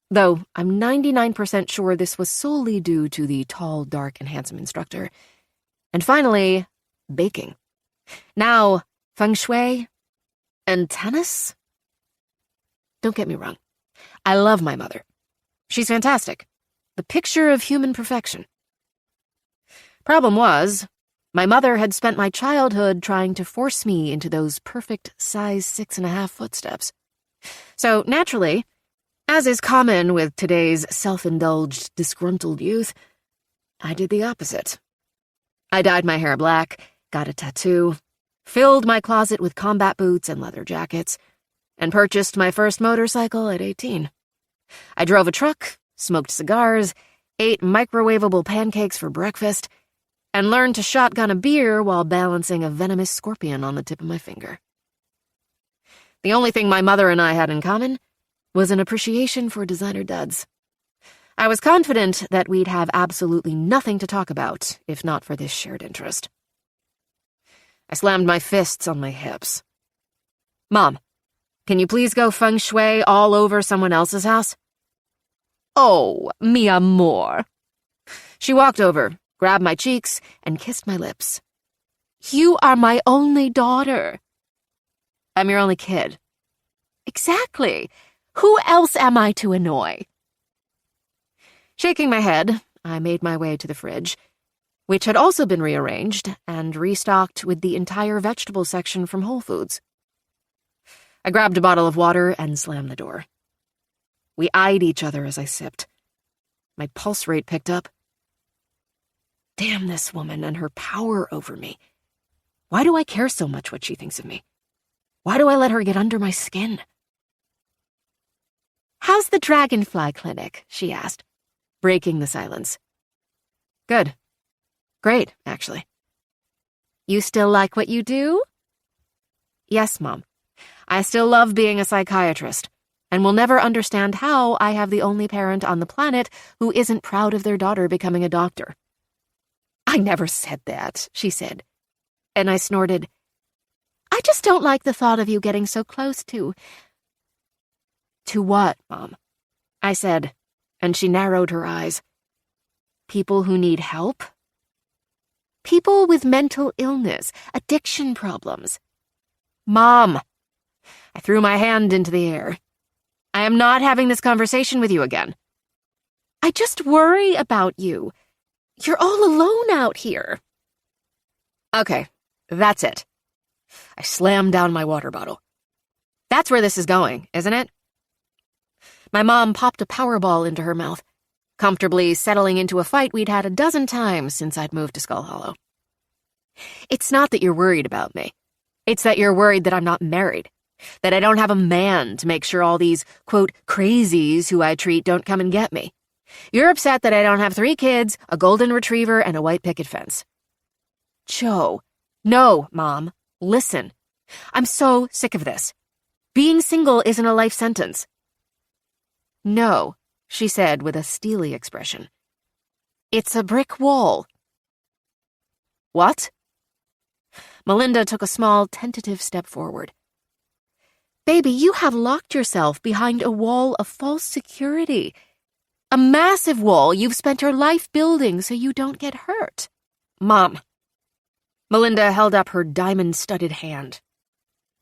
though I'm 99% sure this was solely due to the tall, dark, and handsome instructor, and finally, baking. Now, feng shui and tennis? Don't get me wrong. I love my mother. She's fantastic. The picture of human perfection. Problem was, my mother had spent my childhood trying to force me into those perfect size 6.5 footsteps. So, naturally, as is common with today's self-indulged, disgruntled youth, I did the opposite. I dyed my hair black, got a tattoo, filled my closet with combat boots and leather jackets, and purchased my first motorcycle at 18. I drove a truck, smoked cigars, ate microwavable pancakes for breakfast, and learned to shotgun a beer while balancing a venomous scorpion on the tip of my finger. The only thing my mother and I had in common was an appreciation for designer duds. I was confident that we'd have absolutely nothing to talk about if not for this shared interest. I slammed my fists on my hips. Mom, can you please go feng shui all over someone else's house? Oh, mi amor. She walked over, grabbed my cheeks, and kissed my lips. You are my only daughter. I'm your only kid. Exactly. Who else am I to annoy? Shaking my head, I made my way to the fridge, which had also been rearranged and restocked with the entire vegetable section from Whole Foods. I grabbed a bottle of water and slammed the door. We eyed each other as I sipped. My pulse rate picked up. Damn this woman and her power over me. Why do I care so much what she thinks of me? Why do I let her get under my skin? How's the dragonfly clinic? She asked, breaking the silence. Good. Great, actually. You still like what you do? Yes, Mom. I still love being a psychiatrist, and will never understand how I have the only parent on the planet who isn't proud of their daughter becoming a doctor. I never said that, she said, and I snorted. I just don't like the thought of you getting so close to... To what, Mom? I said, and she narrowed her eyes. People who need help? People with mental illness, addiction problems. Mom! I threw my hand into the air. I am not having this conversation with you again. I just worry about you. You're all alone out here. Okay, that's it. I slammed down my water bottle. That's where this is going, isn't it? My mom popped a Powerball into her mouth, comfortably settling into a fight we'd had a dozen times since I'd moved to Skull Hollow. It's not that you're worried about me. It's that you're worried that I'm not married, that I don't have a man to make sure all these, quote, crazies who I treat don't come and get me. You're upset that I don't have 3 kids, a golden retriever, and a white picket fence. Joe. No, Mom. Listen. I'm so sick of this. Being single isn't a life sentence. No, she said with a steely expression. It's a brick wall. What? Melinda took a small, tentative step forward. Baby, you have locked yourself behind a wall of false security. A massive wall you've spent your life building so you don't get hurt. Mom. Melinda held up her diamond-studded hand.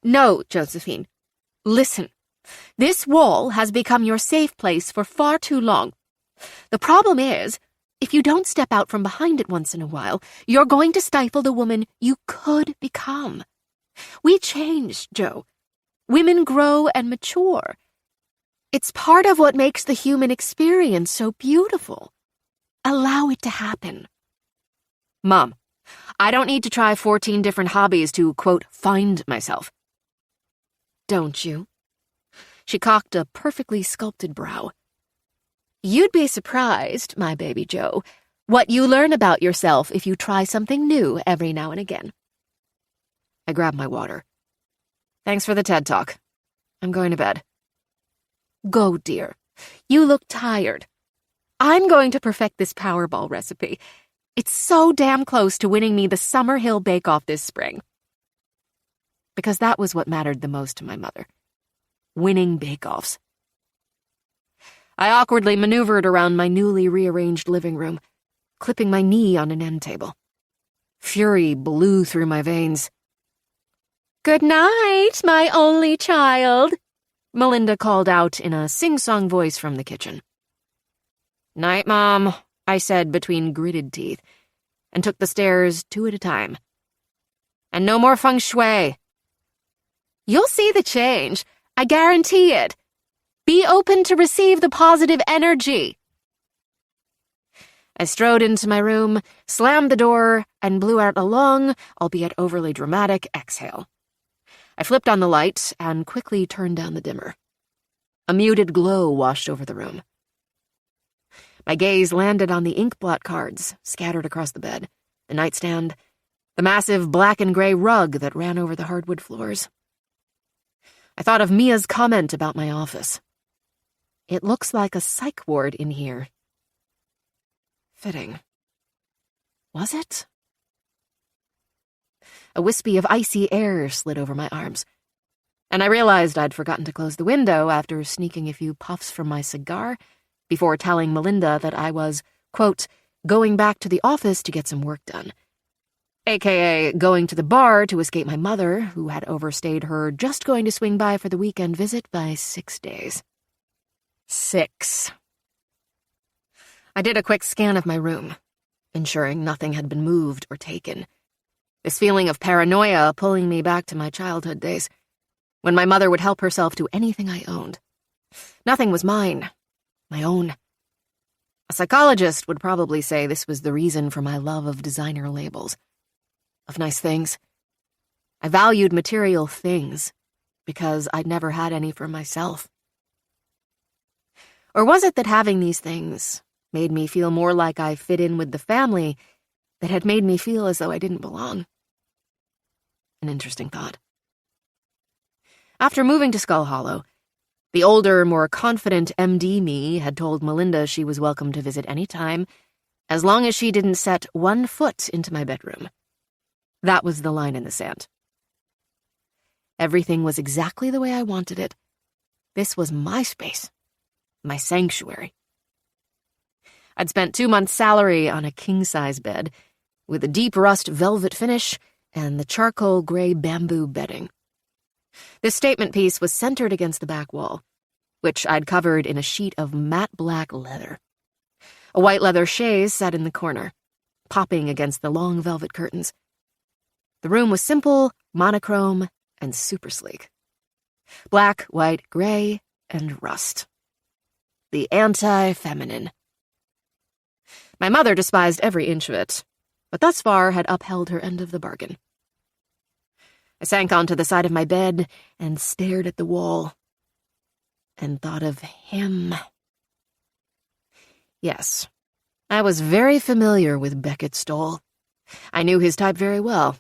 No, Josephine. Listen. This wall has become your safe place for far too long. The problem is, if you don't step out from behind it once in a while, you're going to stifle the woman you could become. We change, Joe. Women grow and mature. It's part of what makes the human experience so beautiful. Allow it to happen. Mom, I don't need to try 14 different hobbies to, quote, find myself. Don't you? She cocked a perfectly sculpted brow. You'd be surprised, my baby Joe, what you learn about yourself if you try something new every now and again. I grabbed my water. Thanks for the TED Talk. I'm going to bed. Go, dear. You look tired. I'm going to perfect this Powerball recipe. It's so damn close to winning me the Summer Hill Bake-Off this spring. Because that was what mattered the most to my mother. Winning bake-offs. I awkwardly maneuvered around my newly rearranged living room, clipping my knee on an end table. Fury blew through my veins. Good night, my only child, Melinda called out in a sing-song voice from the kitchen. Night, Mom, I said between gritted teeth, and took the stairs 2 at a time. And no more feng shui. You'll see the change. I guarantee it. Be open to receive the positive energy. I strode into my room, slammed the door, and blew out a long, albeit overly dramatic, exhale. I flipped on the light and quickly turned down the dimmer. A muted glow washed over the room. My gaze landed on the ink blot cards scattered across the bed, the nightstand, the massive black and gray rug that ran over the hardwood floors. I thought of Mia's comment about my office. It looks like a psych ward in here. Fitting. Was it? A wispy of icy air slid over my arms, and I realized I'd forgotten to close the window after sneaking a few puffs from my cigar before telling Melinda that I was, quote, going back to the office to get some work done, aka going to the bar to escape my mother, who had overstayed her just going to swing by for the weekend visit by 6 days. 6. I did a quick scan of my room, ensuring nothing had been moved or taken. This feeling of paranoia pulling me back to my childhood days, when my mother would help herself to anything I owned. Nothing was mine, my own. A psychologist would probably say this was the reason for my love of designer labels, of nice things. I valued material things because I'd never had any for myself. Or was it that having these things made me feel more like I fit in with the family that had made me feel as though I didn't belong? An interesting thought. After moving to Skull Hollow, the older, more confident MD me had told Melinda she was welcome to visit any time, as long as she didn't set 1 foot into my bedroom. That was the line in the sand. Everything was exactly the way I wanted it. This was my space, my sanctuary. I'd spent 2 months' salary on a king-size bed, with a deep rust velvet finish and the charcoal gray bamboo bedding. This statement piece was centered against the back wall, which I'd covered in a sheet of matte black leather. A white leather chaise sat in the corner, popping against the long velvet curtains. The room was simple, monochrome, and super sleek. Black, white, gray, and rust. The anti-feminine. My mother despised every inch of it, but thus far had upheld her end of the bargain. I sank onto the side of my bed and stared at the wall, and thought of him. Yes, I was very familiar with Beckett Stolle. I knew his type very well.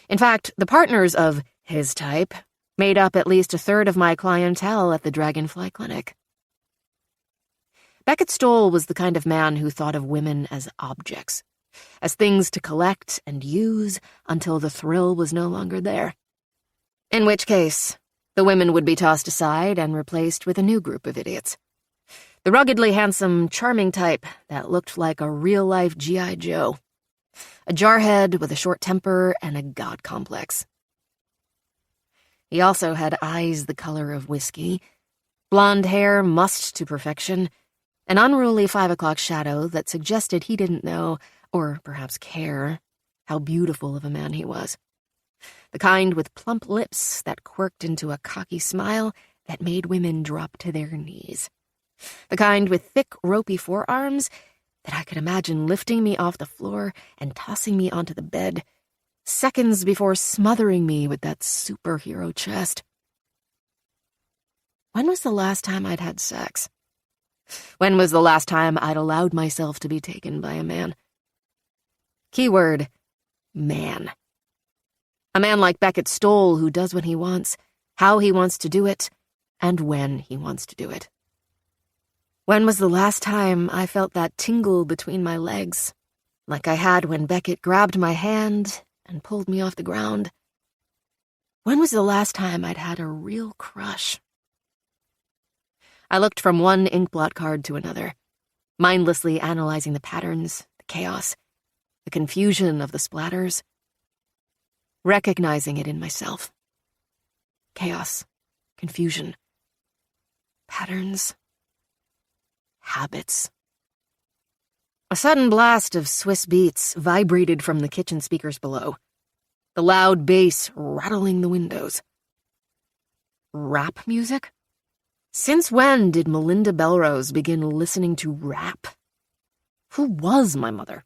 In fact, the partners of his type made up at least 1/3 of my clientele at the Dragonfly Clinic. Beckett Stolle was the kind of man who thought of women as objects, as things to collect and use until the thrill was no longer there. In which case, the women would be tossed aside and replaced with a new group of idiots. The ruggedly handsome, charming type that looked like a real-life G.I. Joe. A jarhead with a short temper and a god complex. He also had eyes the color of whiskey, blonde hair mussed to perfection, an unruly 5 o'clock shadow that suggested he didn't know, or perhaps care, how beautiful of a man he was. The kind with plump lips that quirked into a cocky smile that made women drop to their knees. The kind with thick, ropey forearms that I could imagine lifting me off the floor and tossing me onto the bed, seconds before smothering me with that superhero chest. When was the last time I'd had sex? When was the last time I'd allowed myself to be taken by a man? Keyword, man. A man like Beckett Stolle who does what he wants, how he wants to do it, and when he wants to do it. When was the last time I felt that tingle between my legs, like I had when Beckett grabbed my hand and pulled me off the ground? When was the last time I'd had a real crush? I looked from one inkblot card to another, mindlessly analyzing the patterns, the chaos, the confusion of the splatters, recognizing it in myself. Chaos, confusion, patterns, habits. A sudden blast of Swiss beats vibrated from the kitchen speakers below, the loud bass rattling the windows. Rap music? Since when did Melinda Bellerose begin listening to rap? Who was my mother?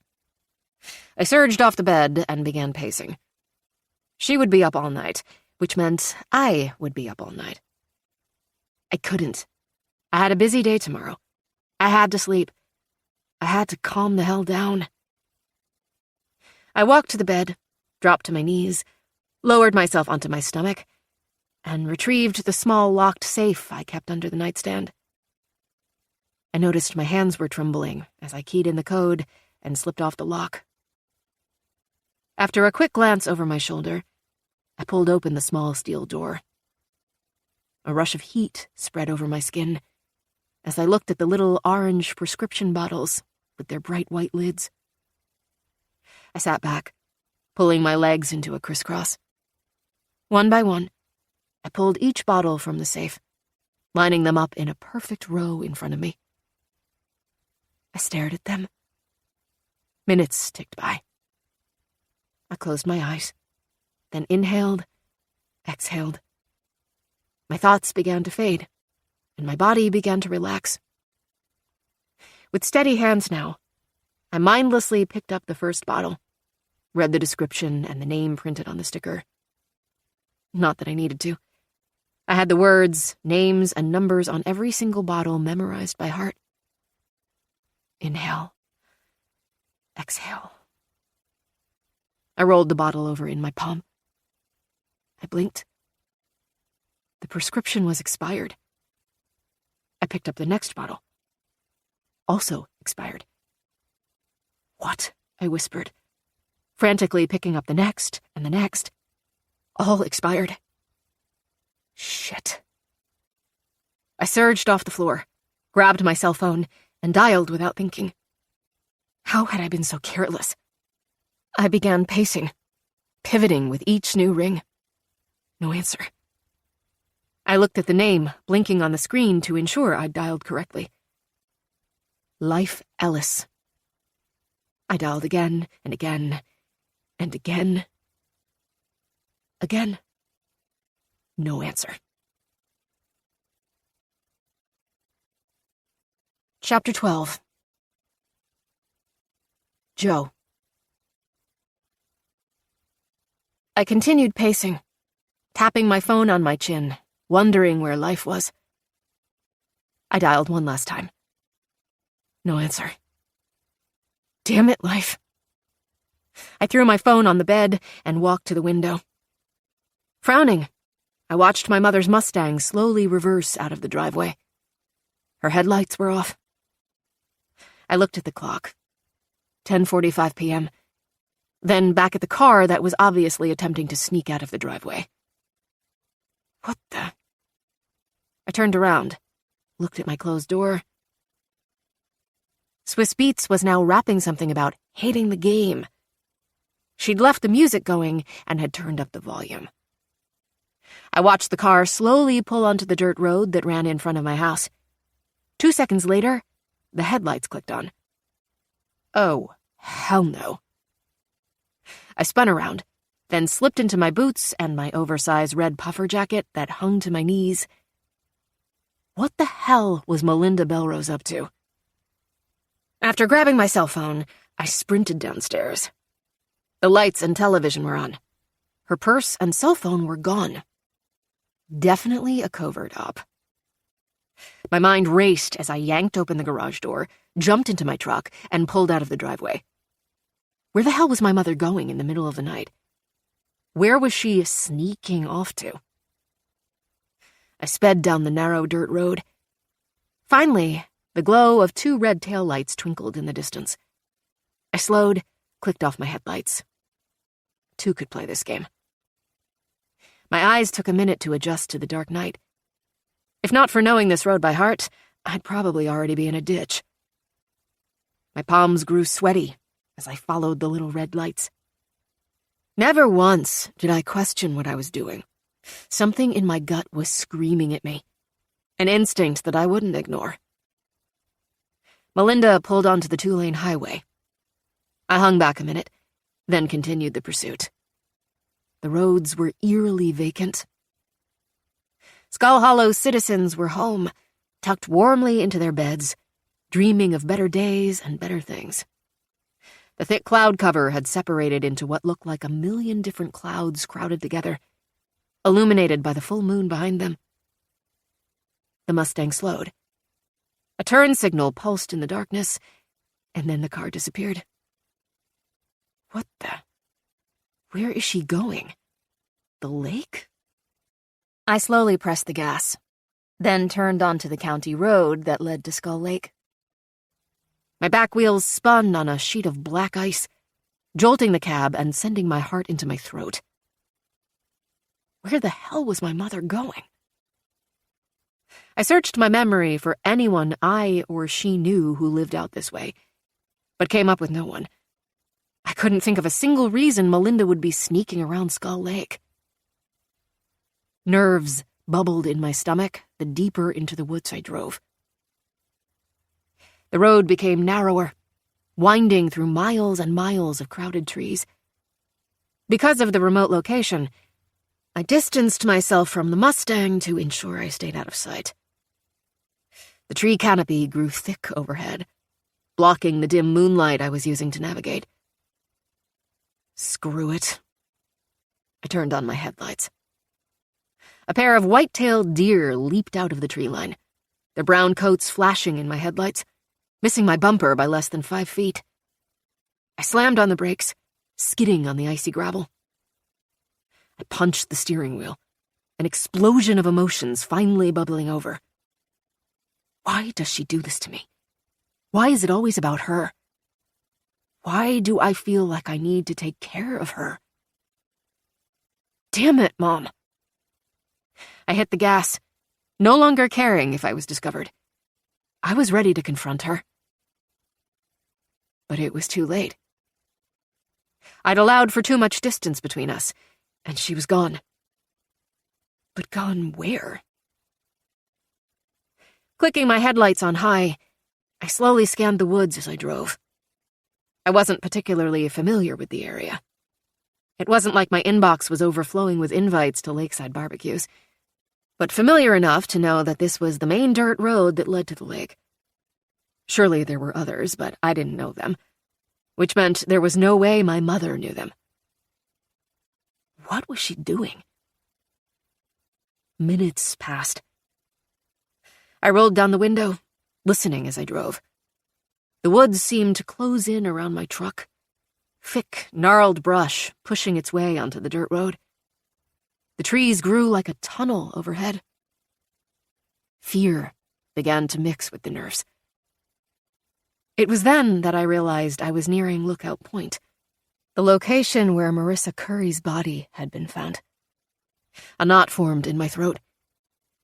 I surged off the bed and began pacing. She would be up all night, which meant I would be up all night. I couldn't. I had a busy day tomorrow. I had to sleep. I had to calm the hell down. I walked to the bed, dropped to my knees, lowered myself onto my stomach, and retrieved the small locked safe I kept under the nightstand. I noticed my hands were trembling as I keyed in the code and slipped off the lock. After a quick glance over my shoulder, I pulled open the small steel door. A rush of heat spread over my skin as I looked at the little orange prescription bottles with their bright white lids. I sat back, pulling my legs into a crisscross. One by one, I pulled each bottle from the safe, lining them up in a perfect row in front of me. I stared at them. Minutes ticked by. I closed my eyes, then inhaled, exhaled. My thoughts began to fade, and my body began to relax. With steady hands now, I mindlessly picked up the first bottle, read the description and the name printed on the sticker. Not that I needed to. I had the words, names, and numbers on every single bottle memorized by heart. Inhale. Exhale. I rolled the bottle over in my palm. I blinked. The prescription was expired. I picked up the next bottle. Also expired. What? I whispered, frantically picking up the next and the next. All expired. Shit. I surged off the floor, grabbed my cell phone, and dialed without thinking. How had I been so careless? I began pacing, pivoting with each new ring. No answer. I looked at the name blinking on the screen to ensure I'd dialed correctly. Life Ellis. I dialed again and again and again. Again. No answer. Chapter 12. Joe. I continued pacing, tapping my phone on my chin, wondering where life was. I dialed one last time. No answer. Damn it, life. I threw my phone on the bed and walked to the window. Frowning, I watched my mother's Mustang slowly reverse out of the driveway. Her headlights were off. I looked at the clock. 10:45 p.m., then back at the car that was obviously attempting to sneak out of the driveway. What the? I turned around, looked at my closed door. Swiss Beats was now rapping something about hating the game. She'd left the music going and had turned up the volume. I watched the car slowly pull onto the dirt road that ran in front of my house. 2 seconds later, the headlights clicked on. Oh, hell no. I spun around, then slipped into my boots and my oversized red puffer jacket that hung to my knees. What the hell was Melinda Bellerose up to? After grabbing my cell phone, I sprinted downstairs. The lights and television were on. Her purse and cell phone were gone. Definitely a covert op. My mind raced as I yanked open the garage door, jumped into my truck, and pulled out of the driveway. Where the hell was my mother going in the middle of the night? Where was she sneaking off to? I sped down the narrow dirt road. Finally, the glow of 2 red taillights twinkled in the distance. I slowed, clicked off my headlights. 2 could play this game. My eyes took a minute to adjust to the dark night. If not for knowing this road by heart, I'd probably already be in a ditch. My palms grew sweaty as I followed the little red lights. Never once did I question what I was doing. Something in my gut was screaming at me, an instinct that I wouldn't ignore. Melinda pulled onto the 2-lane highway. I hung back a minute, then continued the pursuit. The roads were eerily vacant. Skull Hollow's citizens were home, tucked warmly into their beds, dreaming of better days and better things. The thick cloud cover had separated into what looked like a million different clouds crowded together, illuminated by the full moon behind them. The Mustang slowed. A turn signal pulsed in the darkness, and then the car disappeared. What the? Where is she going? The lake? I slowly pressed the gas, then turned onto the county road that led to Skull Lake. My back wheels spun on a sheet of black ice, jolting the cab and sending my heart into my throat. Where the hell was my mother going? I searched my memory for anyone I or she knew who lived out this way, but came up with no one. I couldn't think of a single reason Melinda would be sneaking around Skull Lake. Nerves bubbled in my stomach the deeper into the woods I drove. The road became narrower, winding through miles and miles of crowded trees. Because of the remote location, I distanced myself from the Mustang to ensure I stayed out of sight. The tree canopy grew thick overhead, blocking the dim moonlight I was using to navigate. Screw it. I turned on my headlights. A pair of white-tailed deer leaped out of the tree line, their brown coats flashing in my headlights, missing my bumper by less than 5 feet. I slammed on the brakes, skidding on the icy gravel. I punched the steering wheel, an explosion of emotions finally bubbling over. Why does she do this to me? Why is it always about her? Why do I feel like I need to take care of her? Damn it, Mom. I hit the gas, no longer caring if I was discovered. I was ready to confront her. But it was too late. I'd allowed for too much distance between us, and she was gone. But gone where? Clicking my headlights on high, I slowly scanned the woods as I drove. I wasn't particularly familiar with the area. It wasn't like my inbox was overflowing with invites to lakeside barbecues, but familiar enough to know that this was the main dirt road that led to the lake. Surely there were others, but I didn't know them, which meant there was no way my mother knew them. What was she doing? Minutes passed. I rolled down the window, listening as I drove. The woods seemed to close in around my truck, thick, gnarled brush pushing its way onto the dirt road. The trees grew like a tunnel overhead. Fear began to mix with the nerves. It was then that I realized I was nearing Lookout Point, the location where Marissa Curry's body had been found. A knot formed in my throat,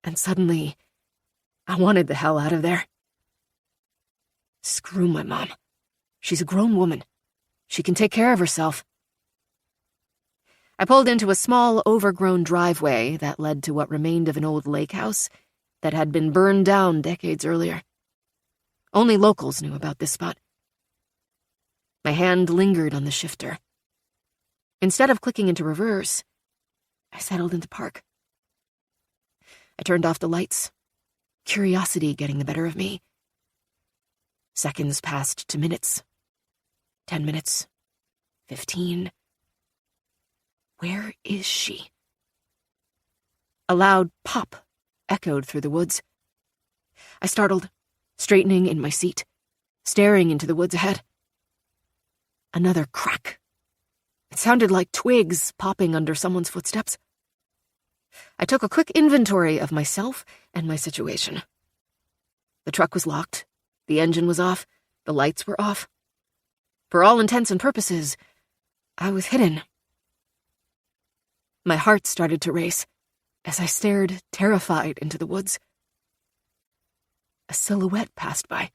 and suddenly, I wanted the hell out of there. Screw my mom. She's a grown woman. She can take care of herself. I pulled into a small, overgrown driveway that led to what remained of an old lake house that had been burned down decades earlier. Only locals knew about this spot. My hand lingered on the shifter. Instead of clicking into reverse, I settled into park. I turned off the lights, curiosity getting the better of me. Seconds passed to minutes. 10 minutes. 15. Where is she? A loud pop echoed through the woods. I startled, straightening in my seat, staring into the woods ahead. Another crack. It sounded like twigs popping under someone's footsteps. I took a quick inventory of myself and my situation. The truck was locked, the engine was off, the lights were off. For all intents and purposes, I was hidden. My heart started to race as I stared, terrified, into the woods. A silhouette passed by,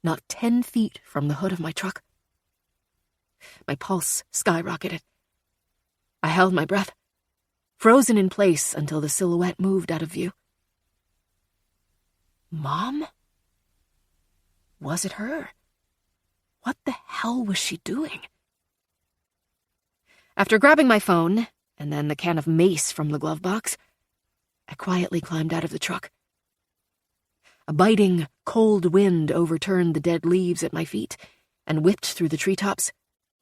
not 10 feet from the hood of my truck. My pulse skyrocketed. I held my breath, frozen in place until the silhouette moved out of view. Mom? Was it her? What the hell was she doing? After grabbing my phone, and then the can of mace from the glove box, I quietly climbed out of the truck. A biting, cold wind overturned the dead leaves at my feet and whipped through the treetops,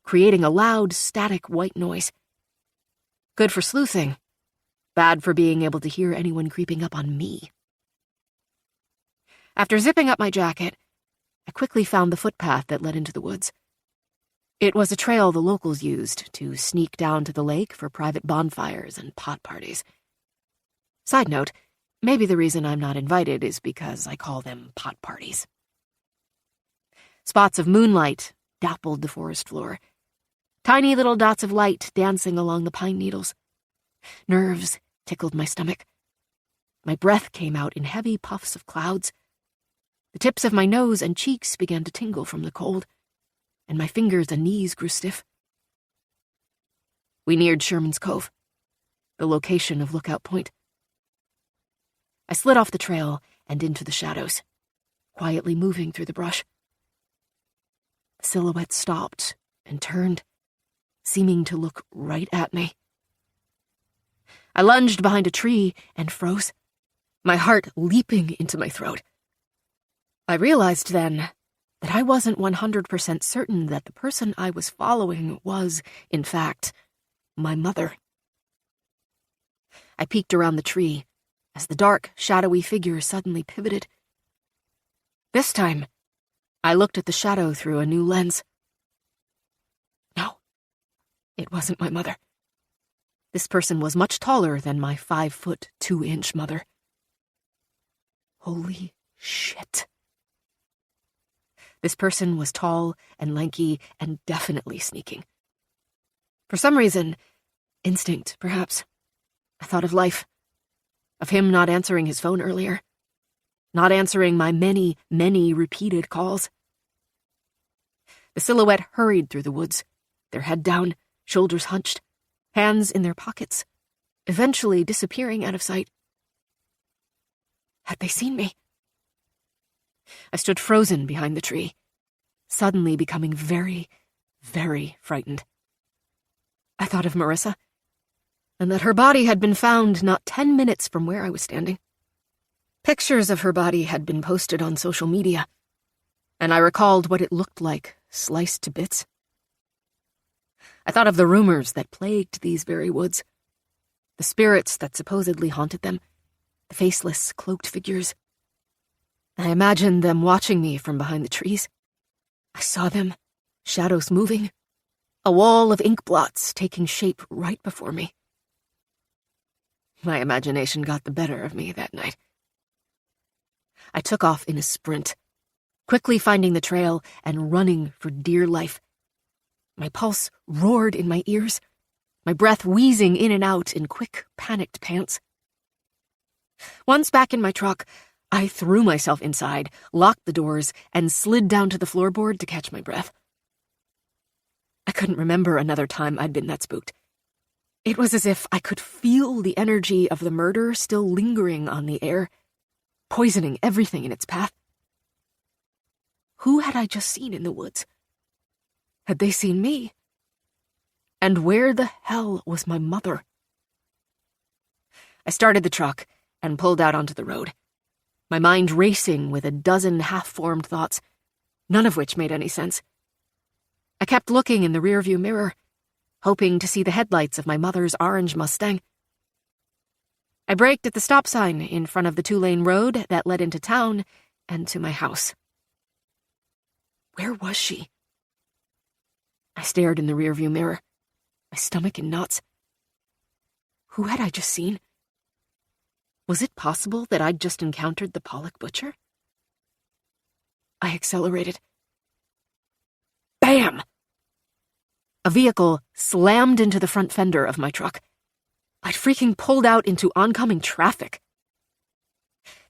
creating a loud, static white noise. Good for sleuthing, bad for being able to hear anyone creeping up on me. After zipping up my jacket, I quickly found the footpath that led into the woods. It was a trail the locals used to sneak down to the lake for private bonfires and pot parties. Side note, maybe the reason I'm not invited is because I call them pot parties. Spots of moonlight dappled the forest floor. Tiny little dots of light dancing along the pine needles. Nerves tickled my stomach. My breath came out in heavy puffs of clouds. The tips of my nose and cheeks began to tingle from the cold, and my fingers and knees grew stiff. We neared Sherman's Cove, the location of Lookout Point. I slid off the trail and into the shadows, quietly moving through the brush. The silhouette stopped and turned, seeming to look right at me. I lunged behind a tree and froze, my heart leaping into my throat. I realized then that I wasn't 100% certain that the person I was following was, in fact, my mother. I peeked around the tree as the dark, shadowy figure suddenly pivoted. This time, I looked at the shadow through a new lens. No, it wasn't my mother. This person was much taller than my 5'2" mother. Holy shit. This person was tall and lanky and definitely sneaking. For some reason, instinct, perhaps, I thought of life, of him not answering his phone earlier, not answering my many, many repeated calls. The silhouette hurried through the woods, their head down, shoulders hunched, hands in their pockets, eventually disappearing out of sight. Had they seen me? I stood frozen behind the tree, suddenly becoming very, very frightened. I thought of Marissa, and that her body had been found not 10 minutes from where I was standing. Pictures of her body had been posted on social media, and I recalled what it looked like, sliced to bits. I thought of the rumors that plagued these very woods, the spirits that supposedly haunted them, the faceless, cloaked figures. I imagined them watching me from behind the trees. I saw them, shadows moving, a wall of ink blots taking shape right before me. My imagination got the better of me that night. I took off in a sprint, quickly finding the trail and running for dear life. My pulse roared in my ears, my breath wheezing in and out in quick, panicked pants. Once back in my truck, I threw myself inside, locked the doors, and slid down to the floorboard to catch my breath. I couldn't remember another time I'd been that spooked. It was as if I could feel the energy of the murder still lingering on the air, poisoning everything in its path. Who had I just seen in the woods? Had they seen me? And where the hell was my mother? I started the truck and pulled out onto the road, my mind racing with a dozen half-formed thoughts, none of which made any sense. I kept looking in the rearview mirror, hoping to see the headlights of my mother's orange Mustang. I braked at the stop sign in front of the 2-lane road that led into town and to my house. Where was she? I stared in the rearview mirror, my stomach in knots. Who had I just seen? Was it possible that I'd just encountered the Pollock butcher? I accelerated. Bam! A vehicle slammed into the front fender of my truck. I'd freaking pulled out into oncoming traffic.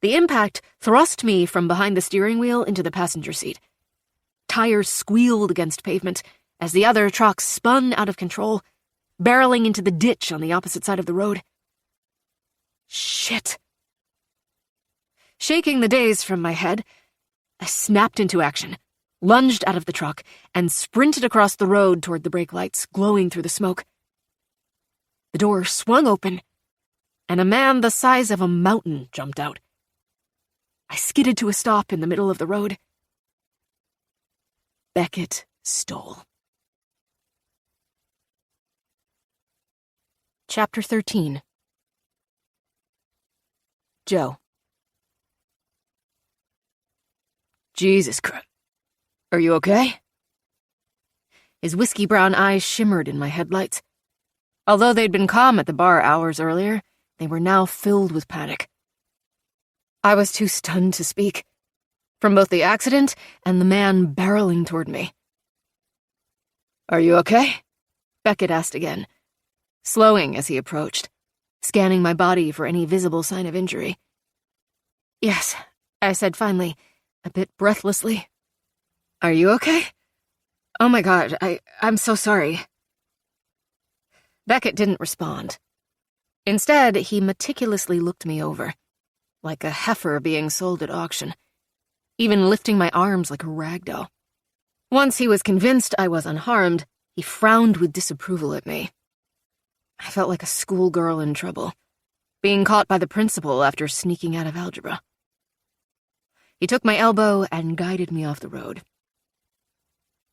The impact thrust me from behind the steering wheel into the passenger seat. Tires squealed against pavement as the other truck spun out of control, barreling into the ditch on the opposite side of the road. Shit. Shaking the daze from my head, I snapped into action, lunged out of the truck, and sprinted across the road toward the brake lights, glowing through the smoke. The door swung open, and a man the size of a mountain jumped out. I skidded to a stop in the middle of the road. Beckett Stolle. Chapter 13. Joe. Jesus Christ. Are you okay? His whiskey-brown eyes shimmered in my headlights. Although they'd been calm at the bar hours earlier, they were now filled with panic. I was too stunned to speak, from both the accident and the man barreling toward me. Are you okay? Beckett asked again, slowing as he approached, scanning my body for any visible sign of injury. Yes, I said finally, a bit breathlessly. Are you okay? Oh my God, I'm so sorry. Beckett didn't respond. Instead, he meticulously looked me over, like a heifer being sold at auction, even lifting my arms like a rag doll. Once he was convinced I was unharmed, he frowned with disapproval at me. I felt like a schoolgirl in trouble, being caught by the principal after sneaking out of algebra. He took my elbow and guided me off the road.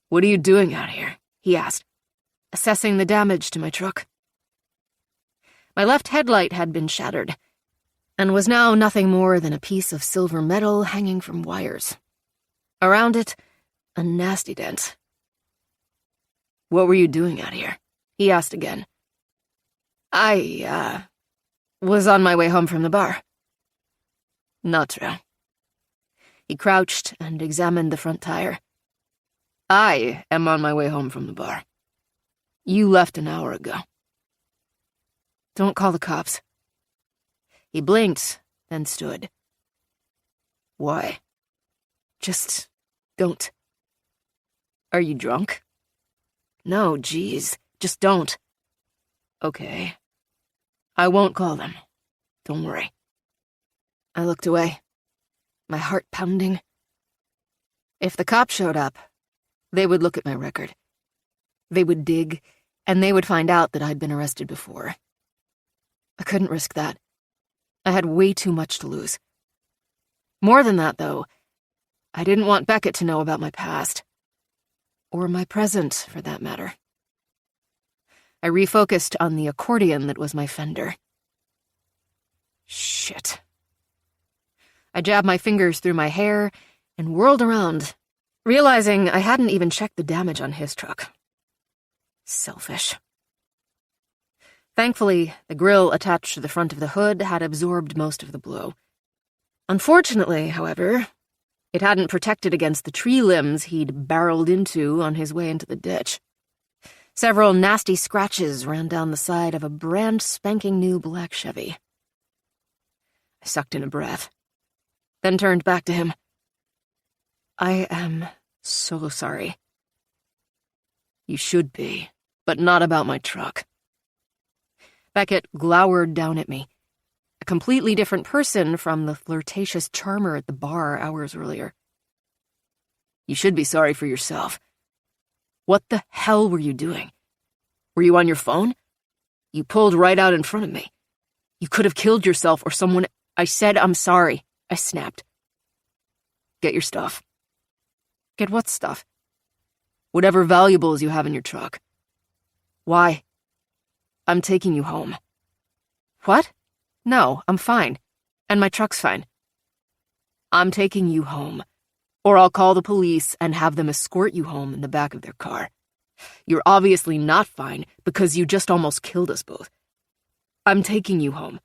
What are you doing out here? He asked, assessing the damage to my truck. My left headlight had been shattered, and was now nothing more than a piece of silver metal hanging from wires. Around it, a nasty dent. What were you doing out here? He asked again. I, was on my way home from the bar. Not true. He crouched and examined the front tire. I am on my way home from the bar. You left an hour ago. Don't call the cops. He blinked, then stood. Why? Just don't. Are you drunk? No, geez, just don't. Okay. I won't call them. Don't worry. I looked away, my heart pounding. If the cops showed up, they would look at my record. They would dig, and they would find out that I'd been arrested before. I couldn't risk that. I had way too much to lose. More than that, though, I didn't want Beckett to know about my past. Or my present, for that matter. I refocused on the accordion that was my fender. Shit. I jabbed my fingers through my hair and whirled around, realizing I hadn't even checked the damage on his truck. Selfish. Thankfully, the grill attached to the front of the hood had absorbed most of the blow. Unfortunately, however, It hadn't protected against the tree limbs he'd barreled into on his way into the ditch. Several nasty scratches ran down the side of a brand spanking new black Chevy. I sucked in a breath, then turned back to him. I am so sorry. You should be, but not about my truck. Beckett glowered down at me, a completely different person from the flirtatious charmer at the bar hours earlier. You should be sorry for yourself. What the hell were you doing? Were you on your phone? You pulled right out in front of me. You could have killed yourself or someone. I said I'm sorry, I snapped. Get your stuff. Get what stuff? Whatever valuables you have in your truck. Why? I'm taking you home. What? No, I'm fine. And my truck's fine. I'm taking you home. Or I'll call the police and have them escort you home in the back of their car. You're obviously not fine because you just almost killed us both. I'm taking you home.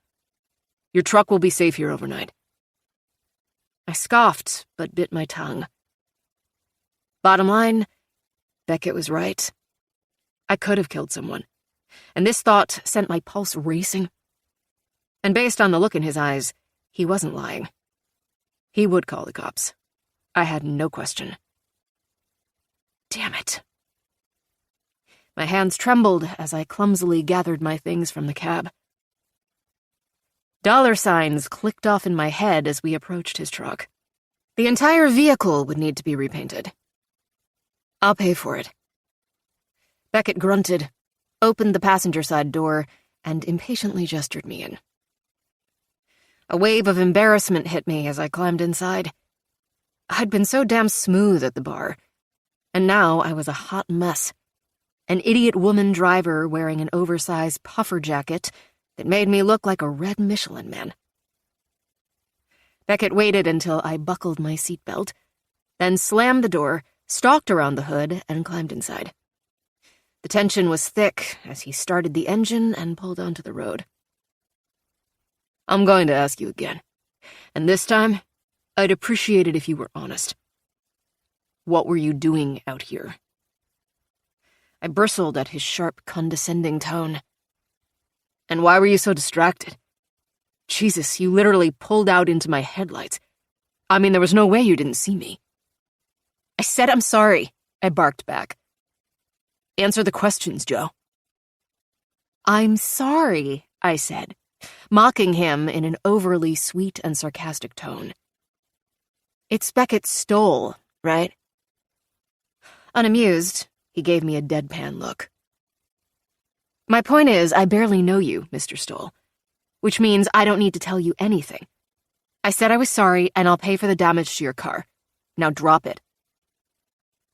Your truck will be safe here overnight. I scoffed, but bit my tongue. Bottom line, Beckett was right. I could have killed someone, and this thought sent my pulse racing. And based on the look in his eyes, he wasn't lying. He would call the cops. I had no question. Damn it. My hands trembled as I clumsily gathered my things from the cab. Dollar signs clicked off in my head as we approached his truck. The entire vehicle would need to be repainted. I'll pay for it. Beckett grunted, opened the passenger side door, and impatiently gestured me in. A wave of embarrassment hit me as I climbed inside. I'd been so damn smooth at the bar, and now I was a hot mess. An idiot woman driver wearing an oversized puffer jacket that made me look like a red Michelin man. Beckett waited until I buckled my seatbelt, then slammed the door, stalked around the hood, and climbed inside. The tension was thick as he started the engine and pulled onto the road. I'm going to ask you again, and this time, I'd appreciate it if you were honest. What were you doing out here? I bristled at his sharp, condescending tone. And why were you so distracted? Jesus, you literally pulled out into my headlights. I mean, there was no way you didn't see me. I said I'm sorry, I barked back. Answer the questions, Joe. I'm sorry, I said, mocking him in an overly sweet and sarcastic tone. It's Beckett Stolle, right? Unamused, he gave me a deadpan look. My point is, I barely know you, Mr. Stolle, which means I don't need to tell you anything. I said I was sorry, and I'll pay for the damage to your car. Now drop it.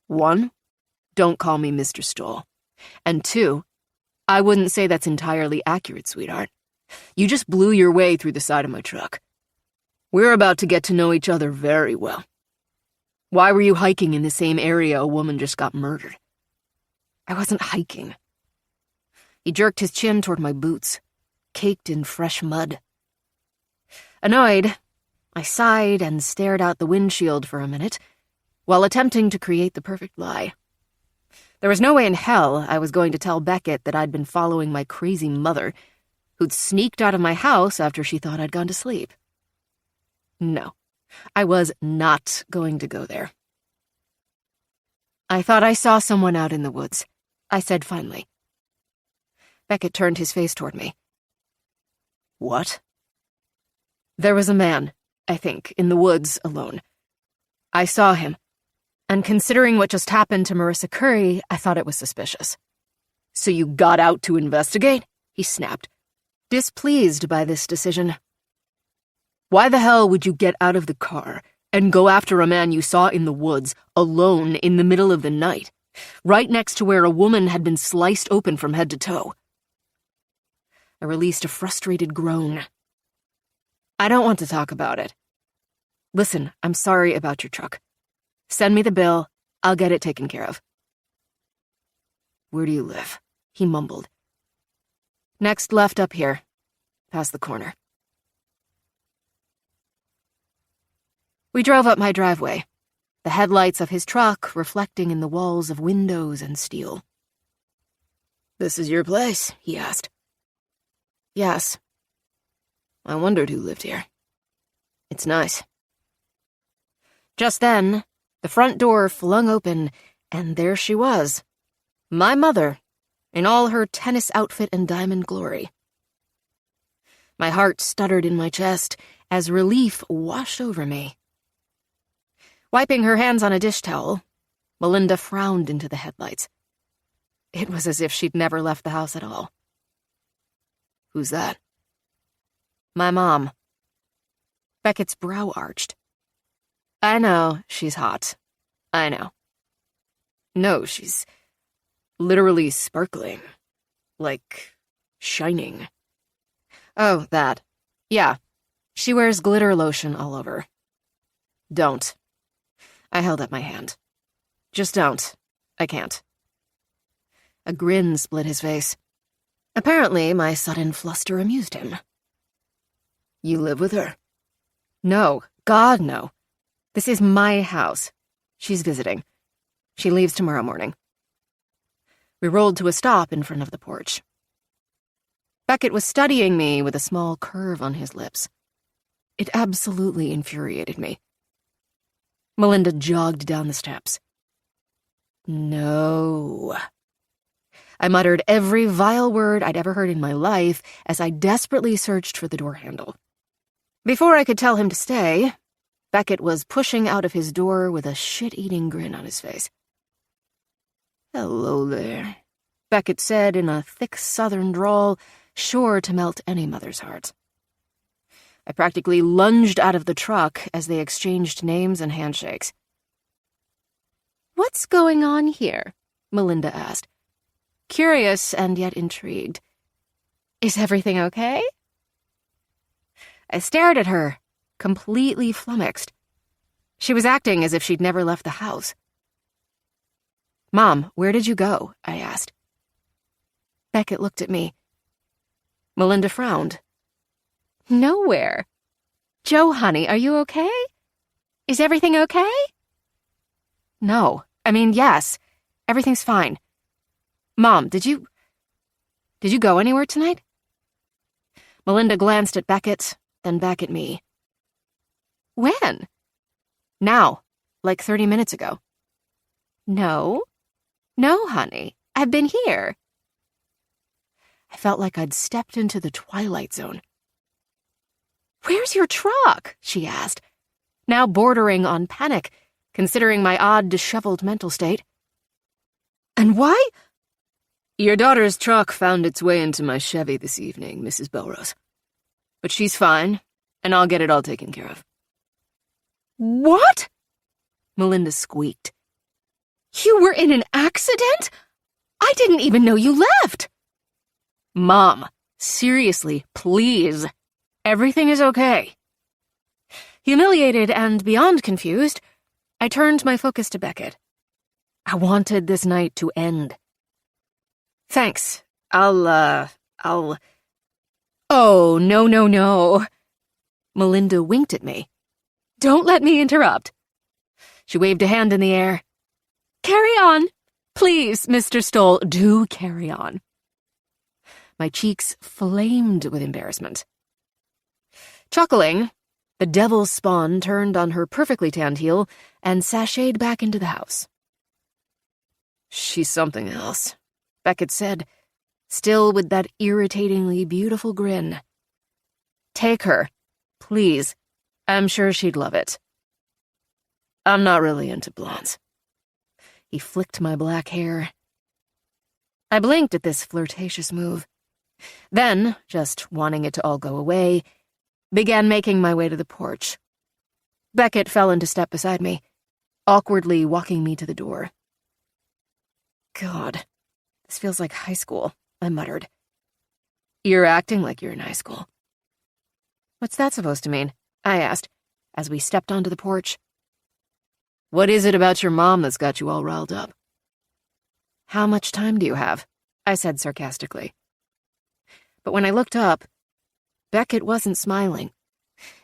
1, don't call me Mr. Stolle. And 2, I wouldn't say that's entirely accurate, sweetheart. You just blew your way through the side of my truck. We're about to get to know each other very well. Why were you hiking in the same area a woman just got murdered? I wasn't hiking. He jerked his chin toward my boots, caked in fresh mud. Annoyed, I sighed and stared out the windshield for a minute, while attempting to create the perfect lie. There was no way in hell I was going to tell Beckett that I'd been following my crazy mother, who'd sneaked out of my house after she thought I'd gone to sleep. No, I was not going to go there. I thought I saw someone out in the woods, I said finally. Beckett turned his face toward me. What? There was a man, I think, in the woods alone. I saw him, and considering what just happened to Marissa Curry, I thought it was suspicious. So you got out to investigate? He snapped, displeased by this decision. Why the hell would you get out of the car and go after a man you saw in the woods, alone in the middle of the night, right next to where a woman had been sliced open from head to toe? I released a frustrated groan. I don't want to talk about it. Listen, I'm sorry about your truck. Send me the bill. I'll get it taken care of. Where do you live? He mumbled. Next left up here, past the corner. We drove up my driveway, the headlights of his truck reflecting in the walls of windows and steel. "This is your place?" he asked. "Yes." "I wondered who lived here. It's nice." Just then, the front door flung open, and there she was, my mother, in all her tennis outfit and diamond glory. My heart stuttered in my chest as relief washed over me. Wiping her hands on a dish towel, Melinda frowned into the headlights. It was as if she'd never left the house at all. "Who's that?" "My mom." Beckett's brow arched. "I know, she's hot. I know." "No, she's literally sparkling. Like, shining." "Oh, that. Yeah. She wears glitter lotion all over." "Don't." I held up my hand. "Just don't. I can't." A grin split his face. Apparently, my sudden fluster amused him. "You live with her?" "No. God, no. This is my house. She's visiting. She leaves tomorrow morning." We rolled to a stop in front of the porch. Beckett was studying me with a small curve on his lips. It absolutely infuriated me. Melinda jogged down the steps. "No." I muttered every vile word I'd ever heard in my life as I desperately searched for the door handle. Before I could tell him to stay, Beckett was pushing out of his door with a shit-eating grin on his face. "Hello there," Beckett said in a thick southern drawl, sure to melt any mother's heart. I practically lunged out of the truck as they exchanged names and handshakes. "What's going on here?" Melinda asked, curious and yet intrigued. "Is everything okay?" I stared at her, completely flummoxed. She was acting as if she'd never left the house. "Mom, where did you go?" I asked. Beckett looked at me. Melinda frowned. "Nowhere. Joe, honey, are you okay? Is everything okay?" "No. Yes. Everything's fine. Mom, did you go anywhere tonight?" Melinda glanced at Beckett, then back at me. "When?" "Now, like 30 minutes ago." No, honey. I've been here." I felt like I'd stepped into the Twilight Zone. "Where's your truck?" she asked, now bordering on panic, considering my odd, disheveled mental state. "And why?" "Your daughter's truck found its way into my Chevy this evening, Mrs. Bellerose. But she's fine, and I'll get it all taken care of." "What?" Melinda squeaked. "You were in an accident? I didn't even know you left." "Mom, seriously, please. Everything is okay." Humiliated and beyond confused, I turned my focus to Beckett. I wanted this night to end. "Thanks. I'll... Oh, no. Melinda winked at me. "Don't let me interrupt." She waved a hand in the air. "Carry on. Please, Mr. Stolle, do carry on." My cheeks flamed with embarrassment. Chuckling, the devil's spawn turned on her perfectly tanned heel and sashayed back into the house. "She's something else," Beckett said, still with that irritatingly beautiful grin. "Take her, please. I'm sure she'd love it." "I'm not really into blondes." He flicked my black hair. I blinked at this flirtatious move. Then, just wanting it to all go away, began making my way to the porch. Beckett fell into step beside me, awkwardly walking me to the door. "God, this feels like high school," I muttered. "You're acting like you're in high school." "What's that supposed to mean?" I asked, as we stepped onto the porch. "What is it about your mom that's got you all riled up?" "How much time do you have?" I said sarcastically. But when I looked up, Beckett wasn't smiling.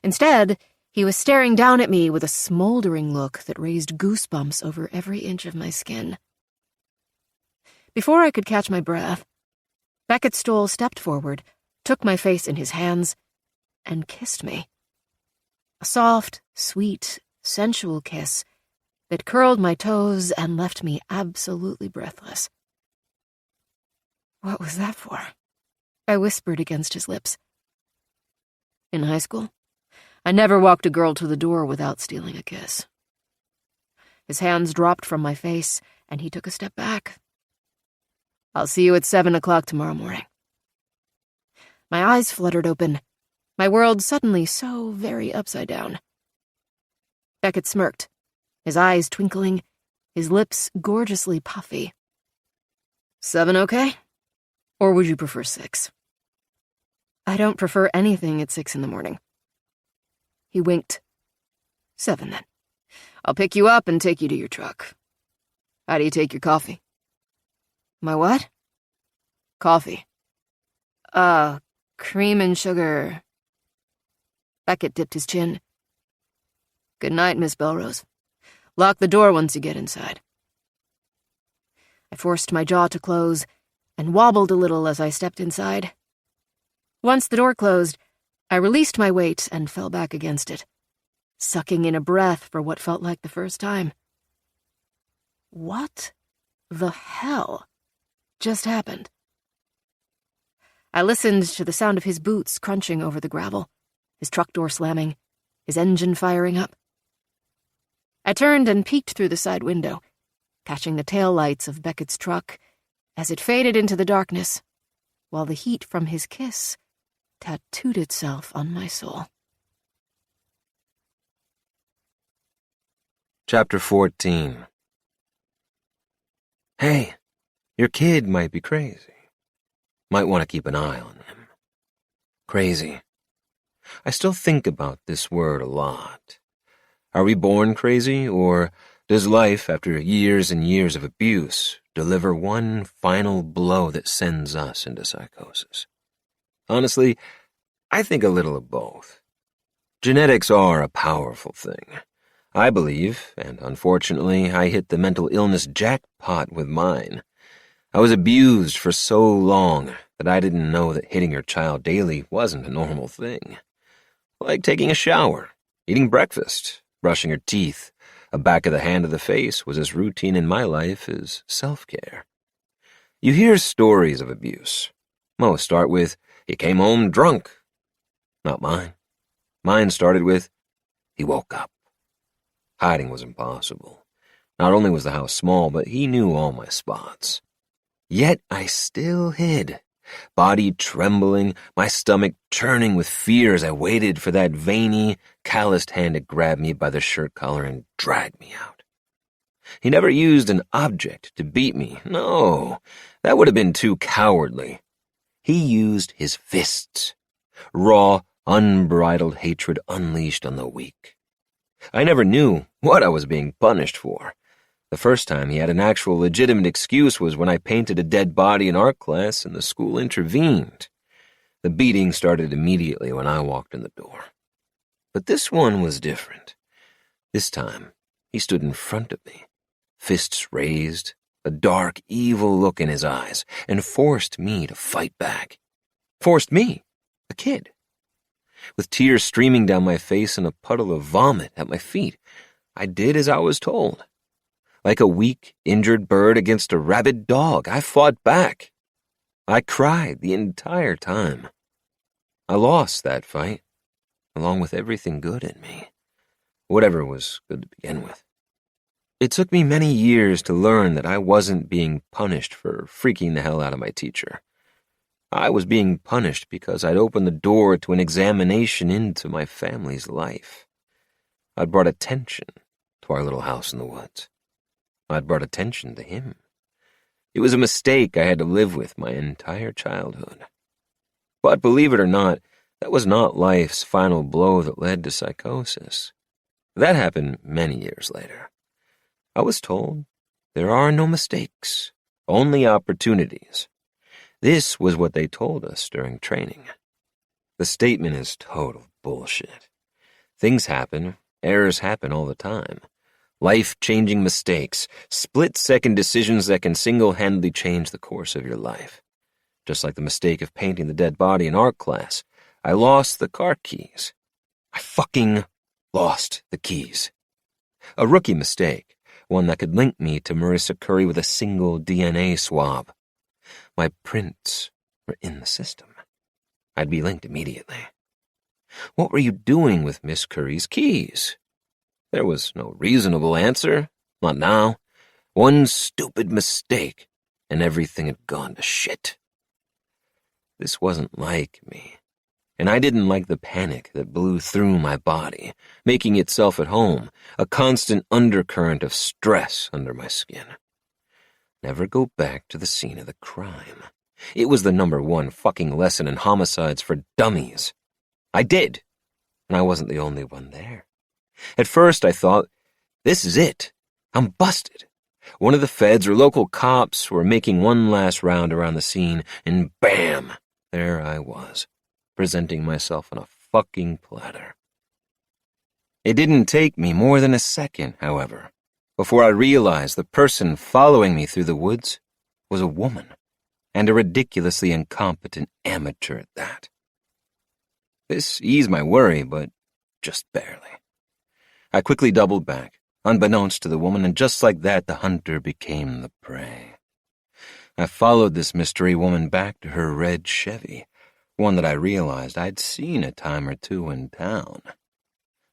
Instead, He was staring down at me with a smoldering look that raised goosebumps over every inch of my skin. Before I could catch my breath, Beckett Stolle stepped forward, took my face in his hands, and kissed me. A soft, sweet, sensual kiss that curled my toes and left me absolutely breathless. What was that for? I whispered against his lips. In high school, I never walked a girl to the door without stealing a kiss. His hands dropped from my face, and he took a step back. I'll see you at 7 o'clock tomorrow morning. My eyes fluttered open, my world suddenly so very upside down. Beckett smirked, his eyes twinkling, his lips gorgeously puffy. 7 okay? Or would you prefer 6? I don't prefer anything at 6 in the morning. He winked. 7 then. I'll pick you up and take you to your truck. How do you take your coffee? My what? Coffee. Cream and sugar. Beckett dipped his chin. Good night, Miss Bellerose. Lock the door once you get inside. I forced my jaw to close and wobbled a little as I stepped inside. Once the door closed, I released my weight and fell back against it, sucking in a breath for what felt like the first time. What the hell just happened? I listened to the sound of his boots crunching over the gravel, his truck door slamming, his engine firing up. I turned and peeked through the side window, catching the tail lights of Beckett's truck as it faded into the darkness, while the heat from his kiss tattooed itself on my soul. Chapter 14. Hey, your kid might be crazy. Might want to keep an eye on them. Crazy. I still think about this word a lot. Are we born crazy, or does life, after years and years of abuse, deliver one final blow that sends us into psychosis? Honestly, I think a little of both. Genetics are a powerful thing. I believe, and unfortunately, I hit the mental illness jackpot with mine. I was abused for so long that I didn't know that hitting your child daily wasn't a normal thing. Like taking a shower, eating breakfast, brushing your teeth, a back of the hand to the face was as routine in my life as self-care. You hear stories of abuse. Most start with, he came home drunk. Not mine. Mine started with, he woke up. Hiding was impossible. Not only was the house small, but he knew all my spots. Yet I still hid, body trembling, my stomach churning with fear as I waited for that veiny, calloused hand to grab me by the shirt collar and drag me out. He never used an object to beat me. No, that would have been too cowardly. He used his fists. Raw, unbridled hatred unleashed on the weak. I never knew what I was being punished for. The first time he had an actual legitimate excuse was when I painted a dead body in art class and the school intervened. The beating started immediately when I walked in the door. But this one was different. This time, he stood in front of me, fists raised, a dark, evil look in his eyes, and forced me to fight back. Forced me, a kid. With tears streaming down my face and a puddle of vomit at my feet, I did as I was told. Like a weak, injured bird against a rabid dog, I fought back. I cried the entire time. I lost that fight, along with everything good in me, whatever was good to begin with. It took me many years to learn that I wasn't being punished for freaking the hell out of my teacher. I was being punished because I'd opened the door to an examination into my family's life. I'd brought attention to our little house in the woods. I'd brought attention to him. It was a mistake I had to live with my entire childhood. But believe it or not, that was not life's final blow that led to psychosis. That happened many years later. I was told there are no mistakes, only opportunities. This was what they told us during training. The statement is total bullshit. Things happen, errors happen all the time. Life-changing mistakes, split-second decisions that can single-handedly change the course of your life. Just like the mistake of painting the dead body in art class, I lost the car keys. I fucking lost the keys. A rookie mistake, one that could link me to Marissa Curry with a single DNA swab. My prints were in the system. I'd be linked immediately. What were you doing with Miss Curry's keys? There was no reasonable answer, not now. One stupid mistake, and everything had gone to shit. This wasn't like me, and I didn't like the panic that blew through my body, making itself at home, a constant undercurrent of stress under my skin. Never go back to the scene of the crime. It was the #1 fucking lesson in homicides for dummies. I did, and I wasn't the only one there. At first I thought, this is it. I'm busted. One of the feds or local cops were making one last round around the scene, and bam, there I was, presenting myself on a fucking platter. It didn't take me more than a second, however, before I realized the person following me through the woods was a woman, and a ridiculously incompetent amateur at that. This eased my worry, but just barely. I quickly doubled back, unbeknownst to the woman, and just like that, the hunter became the prey. I followed this mystery woman back to her red Chevy, one that I realized I'd seen a time or two in town.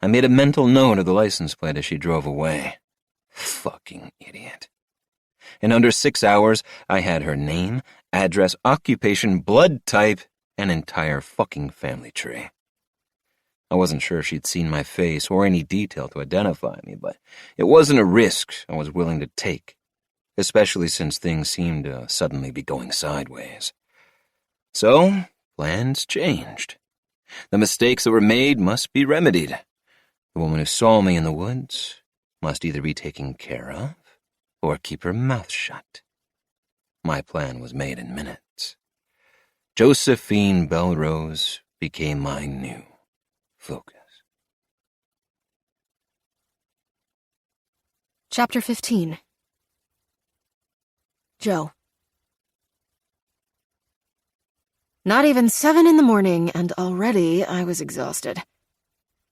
I made a mental note of the license plate as she drove away. Fucking idiot. In under 6 hours, I had her name, address, occupation, blood type, and entire fucking family tree. I wasn't sure she'd seen my face or any detail to identify me, but it wasn't a risk I was willing to take, especially since things seemed to suddenly be going sideways. So, plans changed. The mistakes that were made must be remedied. The woman who saw me in the woods must either be taken care of or keep her mouth shut. My plan was made in minutes. Josephine Bellerose became my new focus. Chapter 15. Joe. Not even 7 in the morning, and already I was exhausted.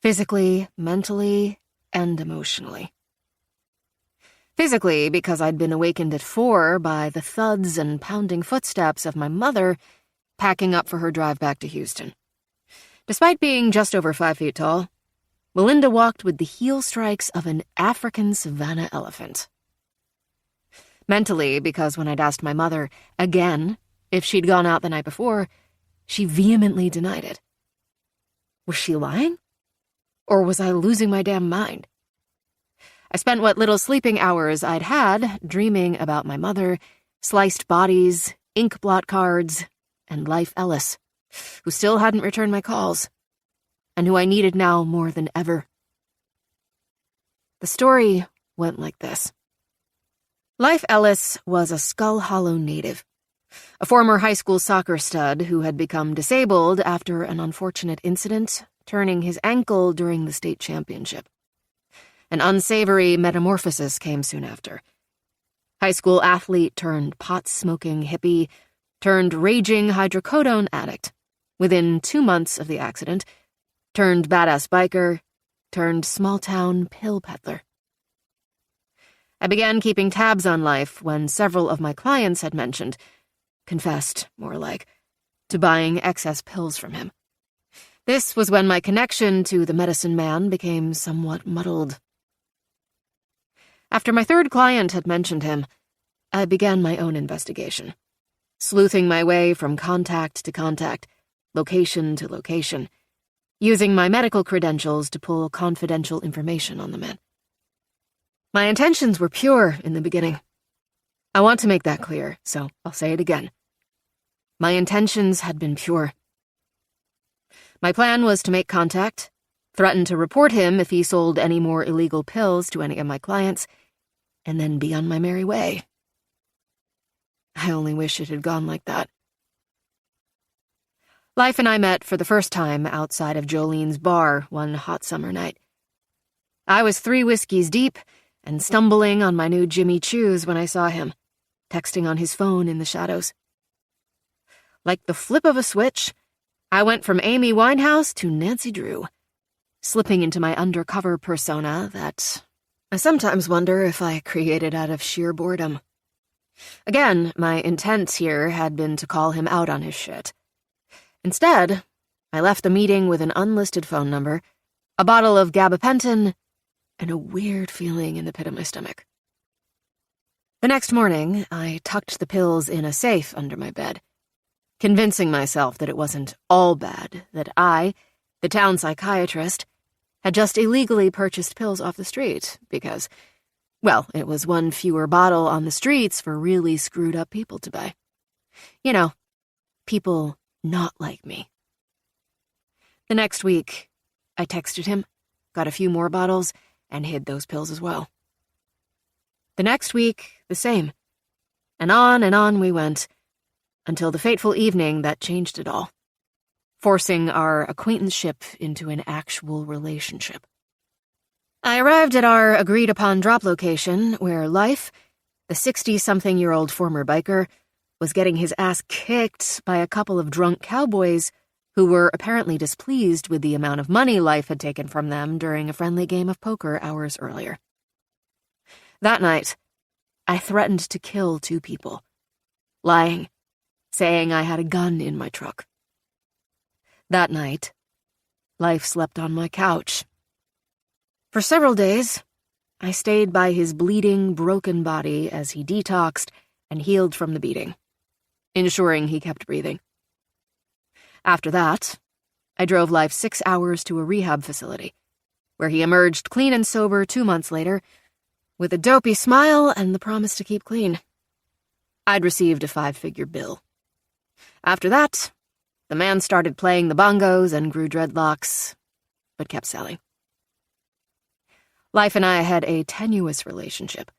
Physically, mentally, and emotionally. Physically, because I'd been awakened at 4 by the thuds and pounding footsteps of my mother packing up for her drive back to Houston. Despite being just over 5 feet tall, Melinda walked with the heel strikes of an African savanna elephant. Mentally, because when I'd asked my mother, again, if she'd gone out the night before, she vehemently denied it. Was she lying? Or was I losing my damn mind? I spent what little sleeping hours I'd had dreaming about my mother, sliced bodies, ink blot cards, and Life Ellis, who still hadn't returned my calls, and who I needed now more than ever. The story went like this. Life Ellis was a Skull Hollow native, a former high school soccer stud who had become disabled after an unfortunate incident, turning his ankle during the state championship. An unsavory metamorphosis came soon after. High school athlete turned pot-smoking hippie, turned raging hydrocodone addict. Within 2 months of the accident, turned badass biker, turned small-town pill peddler. I began keeping tabs on Life when several of my clients had confessed, more like, to buying excess pills from him. This was when my connection to the medicine man became somewhat muddled. After my 3rd client had mentioned him, I began my own investigation, sleuthing my way from contact to contact, location to location, using my medical credentials to pull confidential information on the men. My intentions were pure in the beginning. I want to make that clear, so I'll say it again. My intentions had been pure. My plan was to make contact, threaten to report him if he sold any more illegal pills to any of my clients, and then be on my merry way. I only wish it had gone like that. Life and I met for the first time outside of Jolene's bar one hot summer night. I was 3 whiskeys deep and stumbling on my new Jimmy Choos when I saw him, texting on his phone in the shadows. Like the flip of a switch, I went from Amy Winehouse to Nancy Drew, slipping into my undercover persona that I sometimes wonder if I created out of sheer boredom. Again, my intent here had been to call him out on his shit. Instead, I left the meeting with an unlisted phone number, a bottle of gabapentin, and a weird feeling in the pit of my stomach. The next morning, I tucked the pills in a safe under my bed, convincing myself that it wasn't all bad, that I, the town psychiatrist, had just illegally purchased pills off the street because, well, it was one fewer bottle on the streets for really screwed-up people to buy. You know, people not like me. The next week, I texted him, got a few more bottles, and hid those pills as well. The next week, the same. And on we went, until the fateful evening that changed it all, forcing our acquaintanceship into an actual relationship. I arrived at our agreed-upon drop location, where Life, the 60-something-year-old former biker, was getting his ass kicked by a couple of drunk cowboys who were apparently displeased with the amount of money Life had taken from them during a friendly game of poker hours earlier. That night, I threatened to kill 2 people, lying, saying I had a gun in my truck. That night, Life slept on my couch. For several days, I stayed by his bleeding, broken body as he detoxed and healed from the beating, ensuring he kept breathing. After that, I drove Life 6 hours to a rehab facility, where he emerged clean and sober 2 months later, with a dopey smile and the promise to keep clean. I'd received a 5-figure bill. After that, the man started playing the bongos and grew dreadlocks, but kept selling. Life and I had a tenuous relationship,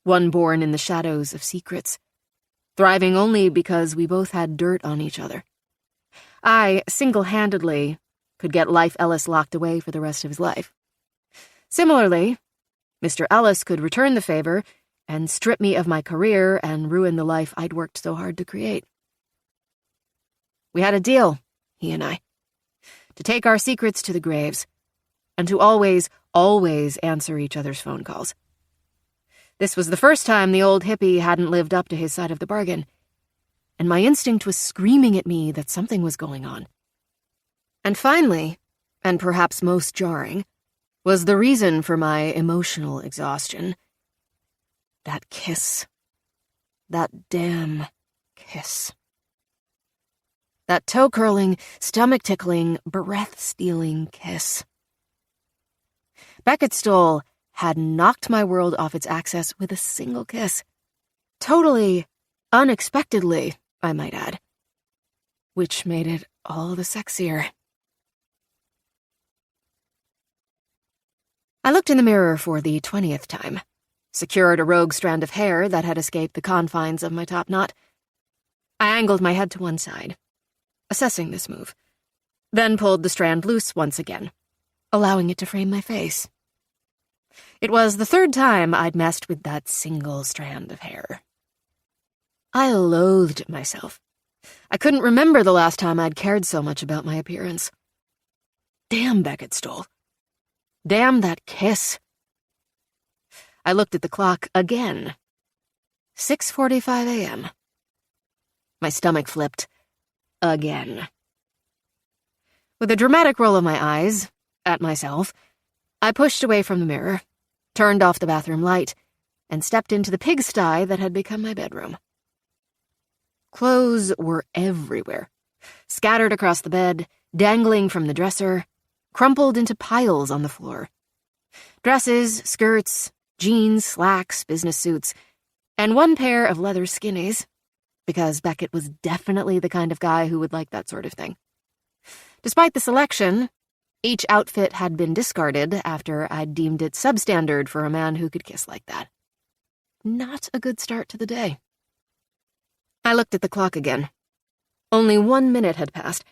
one born in the shadows of secrets, thriving only because we both had dirt on each other. I, single-handedly, could get Life Ellis locked away for the rest of his life. Similarly, Mr. Ellis could return the favor and strip me of my career and ruin the life I'd worked so hard to create. We had a deal, he and I, to take our secrets to the graves, and to always answer each other's phone calls. This was the first time the old hippie hadn't lived up to his side of the bargain, and my instinct was screaming at me that something was going on. And finally, and perhaps most jarring, was the reason for my emotional exhaustion. That kiss. That damn kiss. That toe-curling, stomach-tickling, breath-stealing kiss. Beckett Stolle had knocked my world off its axis with a single kiss. Totally, unexpectedly, I might add. Which made it all the sexier. I looked in the mirror for the 20th time, secured a rogue strand of hair that had escaped the confines of my top knot. I angled my head to one side, assessing this move, then pulled the strand loose once again, allowing it to frame my face. It was the 3rd time I'd messed with that single strand of hair. I loathed myself. I couldn't remember the last time I'd cared so much about my appearance. Damn Beckett Stolle. Damn that kiss. I looked at the clock again. 6:45 a.m. My stomach flipped. Again. With a dramatic roll of my eyes, at myself, I pushed away from the mirror, turned off the bathroom light, and stepped into the pigsty that had become my bedroom. Clothes were everywhere, scattered across the bed, dangling from the dresser, crumpled into piles on the floor. Dresses, skirts, jeans, slacks, business suits, and one pair of leather skinnies, because Beckett was definitely the kind of guy who would like that sort of thing. Despite the selection, each outfit had been discarded after I'd deemed it substandard for a man who could kiss like that. Not a good start to the day. I looked at the clock again. Only 1 minute had passed,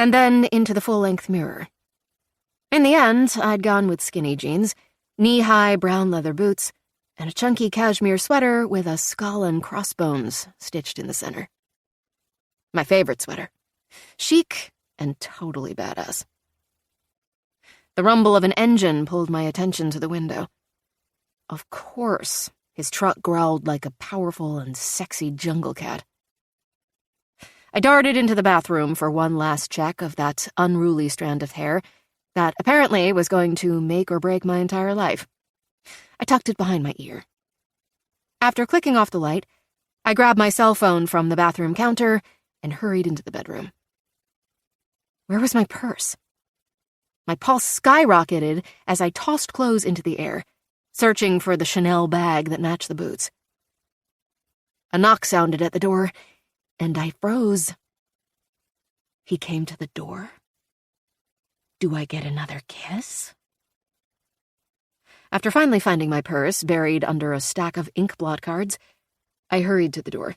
and then into the full-length mirror. In the end, I'd gone with skinny jeans, knee-high brown leather boots, and a chunky cashmere sweater with a skull and crossbones stitched in the center. My favorite sweater. Chic and totally badass. The rumble of an engine pulled my attention to the window. Of course, his truck growled like a powerful and sexy jungle cat. I darted into the bathroom for one last check of that unruly strand of hair that apparently was going to make or break my entire life. I tucked it behind my ear. After clicking off the light, I grabbed my cell phone from the bathroom counter and hurried into the bedroom. Where was my purse? My pulse skyrocketed as I tossed clothes into the air, searching for the Chanel bag that matched the boots. A knock sounded at the door, and I froze. He came to the door. Do I get another kiss? After finally finding my purse buried under a stack of ink blot cards, I hurried to the door.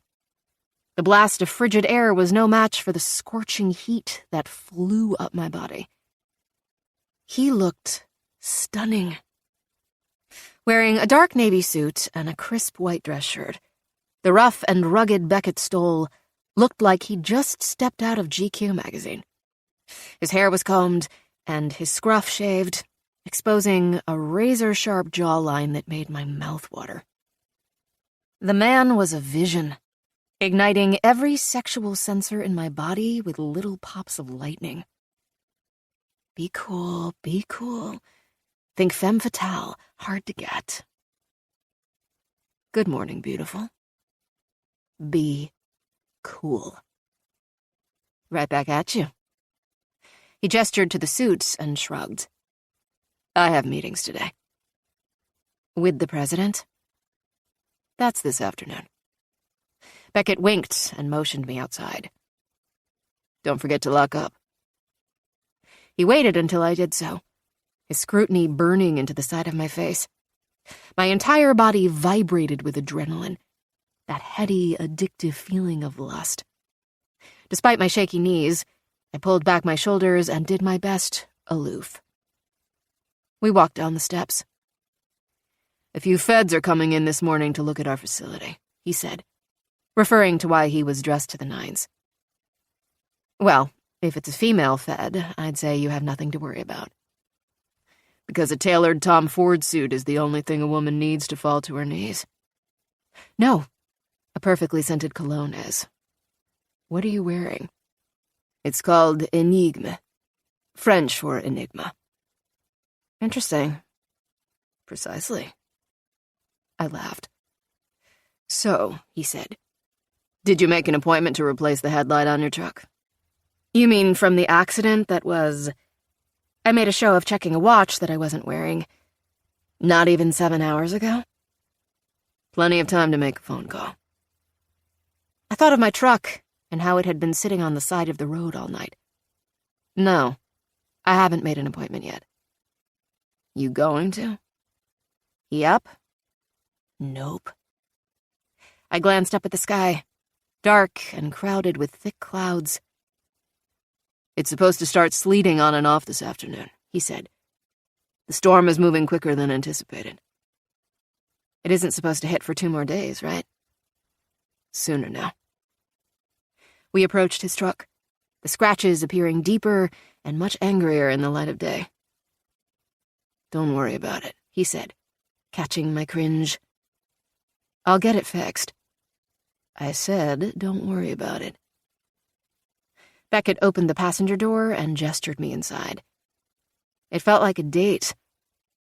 The blast of frigid air was no match for the scorching heat that flew up my body. He looked stunning. Wearing a dark navy suit and a crisp white dress shirt, the rough and rugged Beckett Stolle looked like he'd just stepped out of GQ magazine. His hair was combed and his scruff shaved, exposing a razor-sharp jawline that made my mouth water. The man was a vision, igniting every sexual sensor in my body with little pops of lightning. Be cool, be cool. Think femme fatale, hard to get. Good morning, beautiful. Be cool. Right back at you. He gestured to the suit and shrugged. I have meetings today. With the president? That's this afternoon. Beckett winked and motioned me outside. Don't forget to lock up. He waited until I did so, his scrutiny burning into the side of my face. My entire body vibrated with adrenaline, that heady, addictive feeling of lust. Despite my shaky knees, I pulled back my shoulders and did my best aloof. We walked down the steps. A few feds are coming in this morning to look at our facility, he said, referring to why he was dressed to the nines. Well, if it's a female fed, I'd say you have nothing to worry about. Because a tailored Tom Ford suit is the only thing a woman needs to fall to her knees. No, a perfectly scented cologne is. What are you wearing? It's called Enigme, French for enigma. Interesting. Precisely. I laughed. So, he said, did you make an appointment to replace the headlight on your truck? You mean from the accident that was... I made a show of checking a watch that I wasn't wearing. Not even 7 hours ago? Plenty of time to make a phone call. I thought of my truck and how it had been sitting on the side of the road all night. No, I haven't made an appointment yet. You going to? Yep. Nope. I glanced up at the sky, dark and crowded with thick clouds. It's supposed to start sleeting on and off this afternoon, he said. The storm is moving quicker than anticipated. It isn't supposed to hit for 2 more days, right? Sooner now. We approached his truck, the scratches appearing deeper and much angrier in the light of day. Don't worry about it, he said, catching my cringe. I'll get it fixed. I said, don't worry about it. Beckett opened the passenger door and gestured me inside. It felt like a date,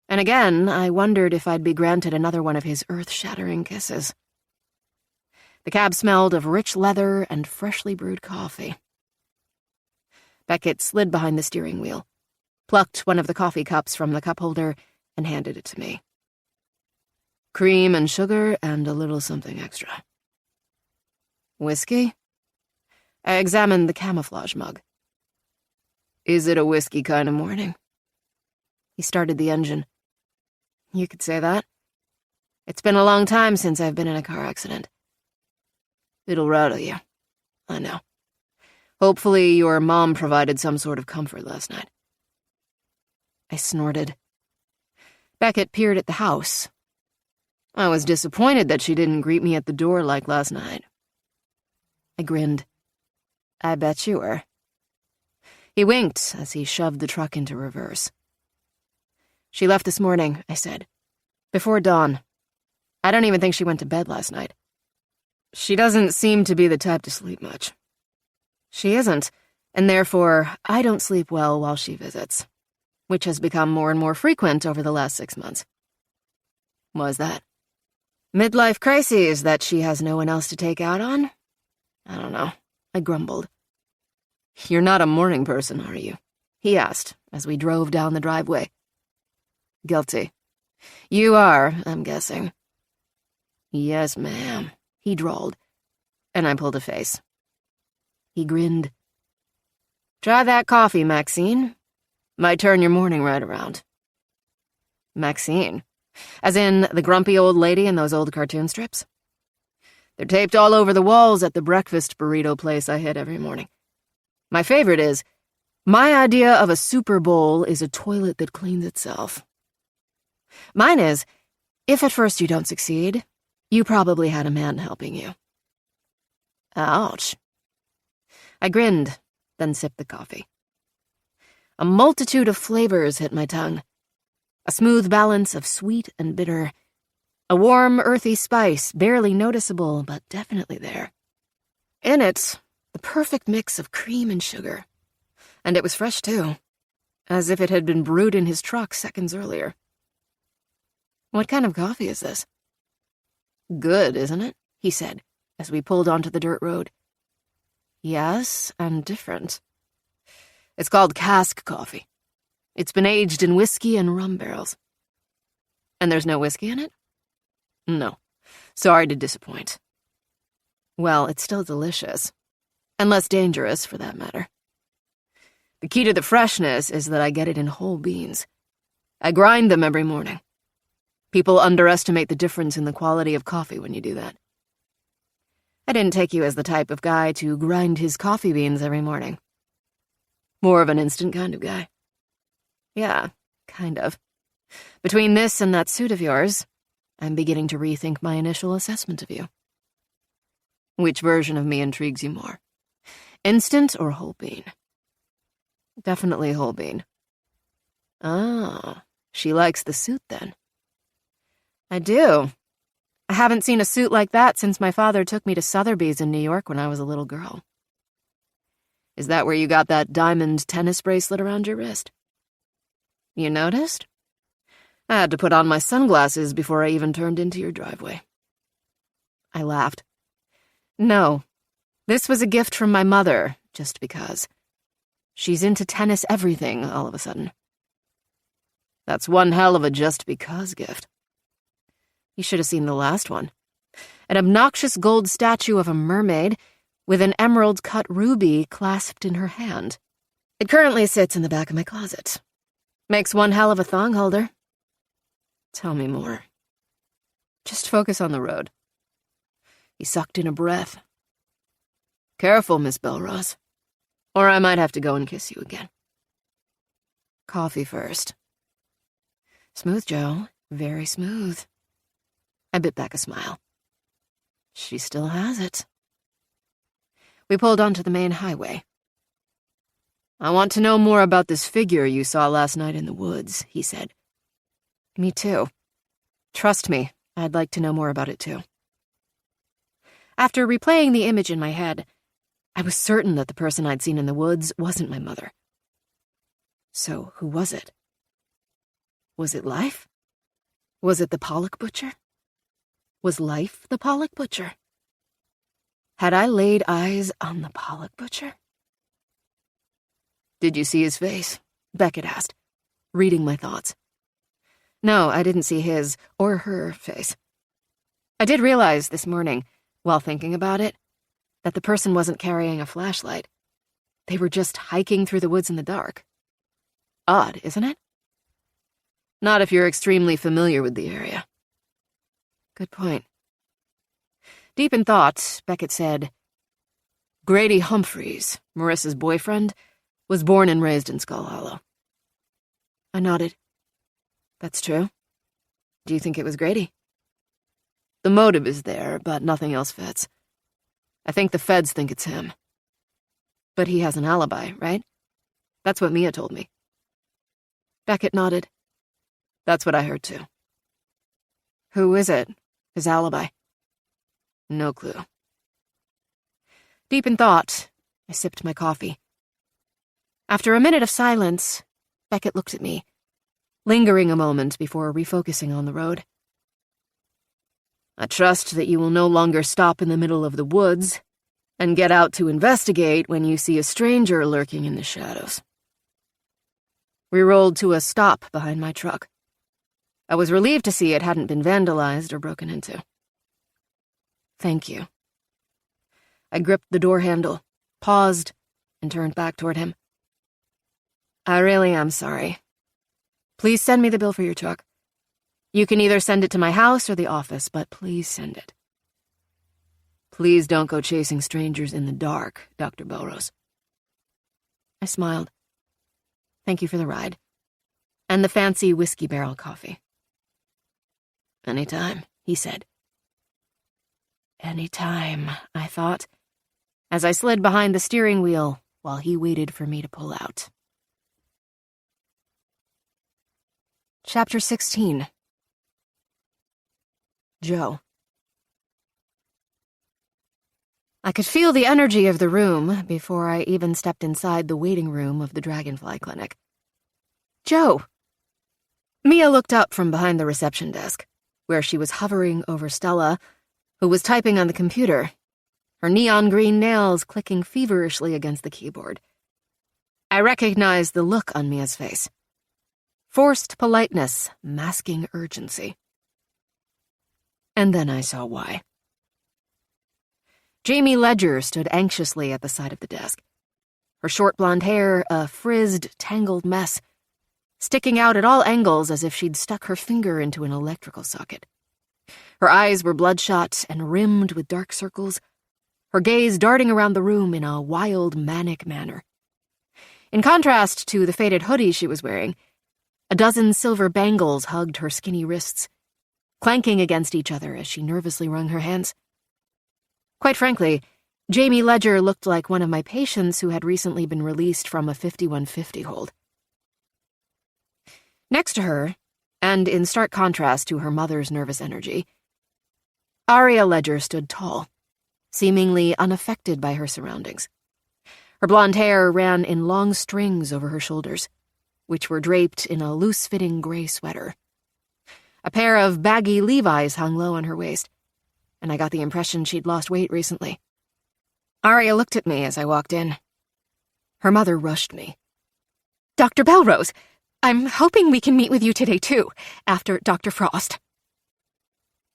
and again I wondered if I'd be granted another one of his earth-shattering kisses. The cab smelled of rich leather and freshly brewed coffee. Beckett slid behind the steering wheel, plucked one of the coffee cups from the cup holder, and handed it to me. Cream and sugar and a little something extra. Whiskey? I examined the camouflage mug. Is it a whiskey kind of morning? He started the engine. You could say that. It's been a long time since I've been in a car accident. It'll rattle you. I know. Hopefully your mom provided some sort of comfort last night. I snorted. Beckett peered at the house. I was disappointed that she didn't greet me at the door like last night. I grinned. I bet you were. He winked as he shoved the truck into reverse. She left this morning, I said. Before dawn. I don't even think she went to bed last night. She doesn't seem to be the type to sleep much. She isn't, and therefore I don't sleep well while she visits, which has become more and more frequent over the last 6 months. Was that? Midlife crises that she has no one else to take out on? I don't know. I grumbled. You're not a morning person, are you? He asked as we drove down the driveway. Guilty. You are, I'm guessing. Yes, ma'am, he drawled, and I pulled a face. He grinned. Try that coffee, Maxine. Might turn your morning right around. Maxine? As in the grumpy old lady in those old cartoon strips? They're taped all over the walls at the breakfast burrito place I hit every morning. My favorite is, my idea of a Super Bowl is a toilet that cleans itself. Mine is, if at first you don't succeed, you probably had a man helping you. Ouch. I grinned, then sipped the coffee. A multitude of flavors hit my tongue. A smooth balance of sweet and bitter. A warm, earthy spice, barely noticeable, but definitely there. In it, the perfect mix of cream and sugar. And it was fresh, too, as if it had been brewed in his truck seconds earlier. What kind of coffee is this? Good, isn't it? He said, as we pulled onto the dirt road. Yes, and different. It's called cask coffee. It's been aged in whiskey and rum barrels. And there's no whiskey in it? No. Sorry to disappoint. Well, it's still delicious. And less dangerous, for that matter. The key to the freshness is that I get it in whole beans. I grind them every morning. People underestimate the difference in the quality of coffee when you do that. I didn't take you as the type of guy to grind his coffee beans every morning. More of an instant kind of guy. Yeah, kind of. Between this and that suit of yours, I'm beginning to rethink my initial assessment of you. Which version of me intrigues you more? Instant or whole bean? Definitely whole bean. Oh, she likes the suit then. I do. I haven't seen a suit like that since my father took me to Sotheby's in New York when I was a little girl. Is that where you got that diamond tennis bracelet around your wrist? You noticed? I had to put on my sunglasses before I even turned into your driveway. I laughed. No, this was a gift from my mother, just because. She's into tennis everything all of a sudden. That's one hell of a just because gift. You should have seen the last one. An obnoxious gold statue of a mermaid with an emerald-cut ruby clasped in her hand. It currently sits in the back of my closet. Makes one hell of a thong holder. Tell me more. Just focus on the road. He sucked in a breath. Careful, Miss Bellerose, or I might have to go and kiss you again. Coffee first. Smooth, Joe. Very smooth. I bit back a smile. She still has it. We pulled onto the main highway. I want to know more about this figure you saw last night in the woods, he said. Me too. Trust me, I'd like to know more about it too. After replaying the image in my head, I was certain that the person I'd seen in the woods wasn't my mother. So who was it? Was it Life? Was it the Pollock Butcher? Was Life the Pollock Butcher? Had I laid eyes on the Pollock Butcher? Did you see his face? Beckett asked, reading my thoughts. No, I didn't see his or her face. I did realize this morning, while thinking about it, that the person wasn't carrying a flashlight. They were just hiking through the woods in the dark. Odd, isn't it? Not if you're extremely familiar with the area. Good point. Deep in thought, Beckett said, Grady Humphreys, Marissa's boyfriend, was born and raised in Skull Hollow. I nodded. That's true. Do you think it was Grady? The motive is there, but nothing else fits. I think the feds think it's him. But he has an alibi, right? That's what Mia told me. Beckett nodded. That's what I heard too. Who is it? His alibi? No clue. Deep in thought, I sipped my coffee. After a minute of silence, Beckett looked at me, lingering a moment before refocusing on the road. I trust that you will no longer stop in the middle of the woods and get out to investigate when you see a stranger lurking in the shadows. We rolled to a stop behind my truck. I was relieved to see it hadn't been vandalized or broken into. Thank you. I gripped the door handle, paused, and turned back toward him. I really am sorry. Please send me the bill for your truck. You can either send it to my house or the office, but please send it. Please don't go chasing strangers in the dark, Dr. Bellerose. I smiled. Thank you for the ride. And the fancy whiskey barrel coffee. Anytime, he said. Anytime, I thought, as I slid behind the steering wheel while he waited for me to pull out. Chapter 16. Joe. I could feel the energy of the room before I even stepped inside the waiting room of the Dragonfly Clinic. Joe! Mia looked up from behind the reception desk, where she was hovering over Stella, who was typing on the computer, her neon green nails clicking feverishly against the keyboard. I recognized the look on Mia's face. Forced politeness, masking urgency. And then I saw why. Jamie Ledger stood anxiously at the side of the desk, her short blonde hair a frizzed, tangled mess, sticking out at all angles as if she'd stuck her finger into an electrical socket. Her eyes were bloodshot and rimmed with dark circles, her gaze darting around the room in a wild, manic manner. In contrast to the faded hoodie she was wearing, a dozen silver bangles hugged her skinny wrists, clanking against each other as she nervously wrung her hands. Quite frankly, Jamie Ledger looked like one of my patients who had recently been released from a 5150 hold. Next to her, and in stark contrast to her mother's nervous energy, Aria Ledger stood tall, seemingly unaffected by her surroundings. Her blonde hair ran in long strings over her shoulders, which were draped in a loose-fitting gray sweater. A pair of baggy Levi's hung low on her waist, and I got the impression she'd lost weight recently. Aria looked at me as I walked in. Her mother rushed me. Dr. Bellerose, I'm hoping we can meet with you today, too, after Dr. Frost.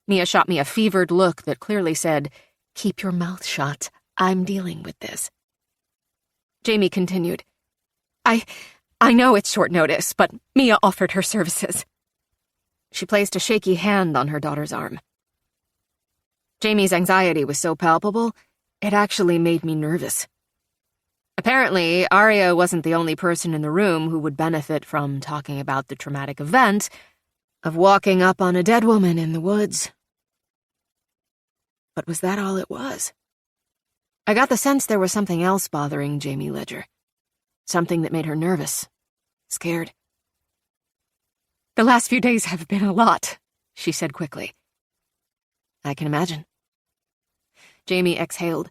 Mia shot me a fevered look that clearly said, keep your mouth shut. I'm dealing with this. Jamie continued. I know it's short notice, but Mia offered her services. She placed a shaky hand on her daughter's arm. Jamie's anxiety was so palpable, it actually made me nervous. Apparently, Aria wasn't the only person in the room who would benefit from talking about the traumatic event of walking up on a dead woman in the woods. But was that all it was? I got the sense there was something else bothering Jamie Ledger. Something that made her nervous, scared. The last few days have been a lot, she said quickly. I can imagine. Jamie exhaled,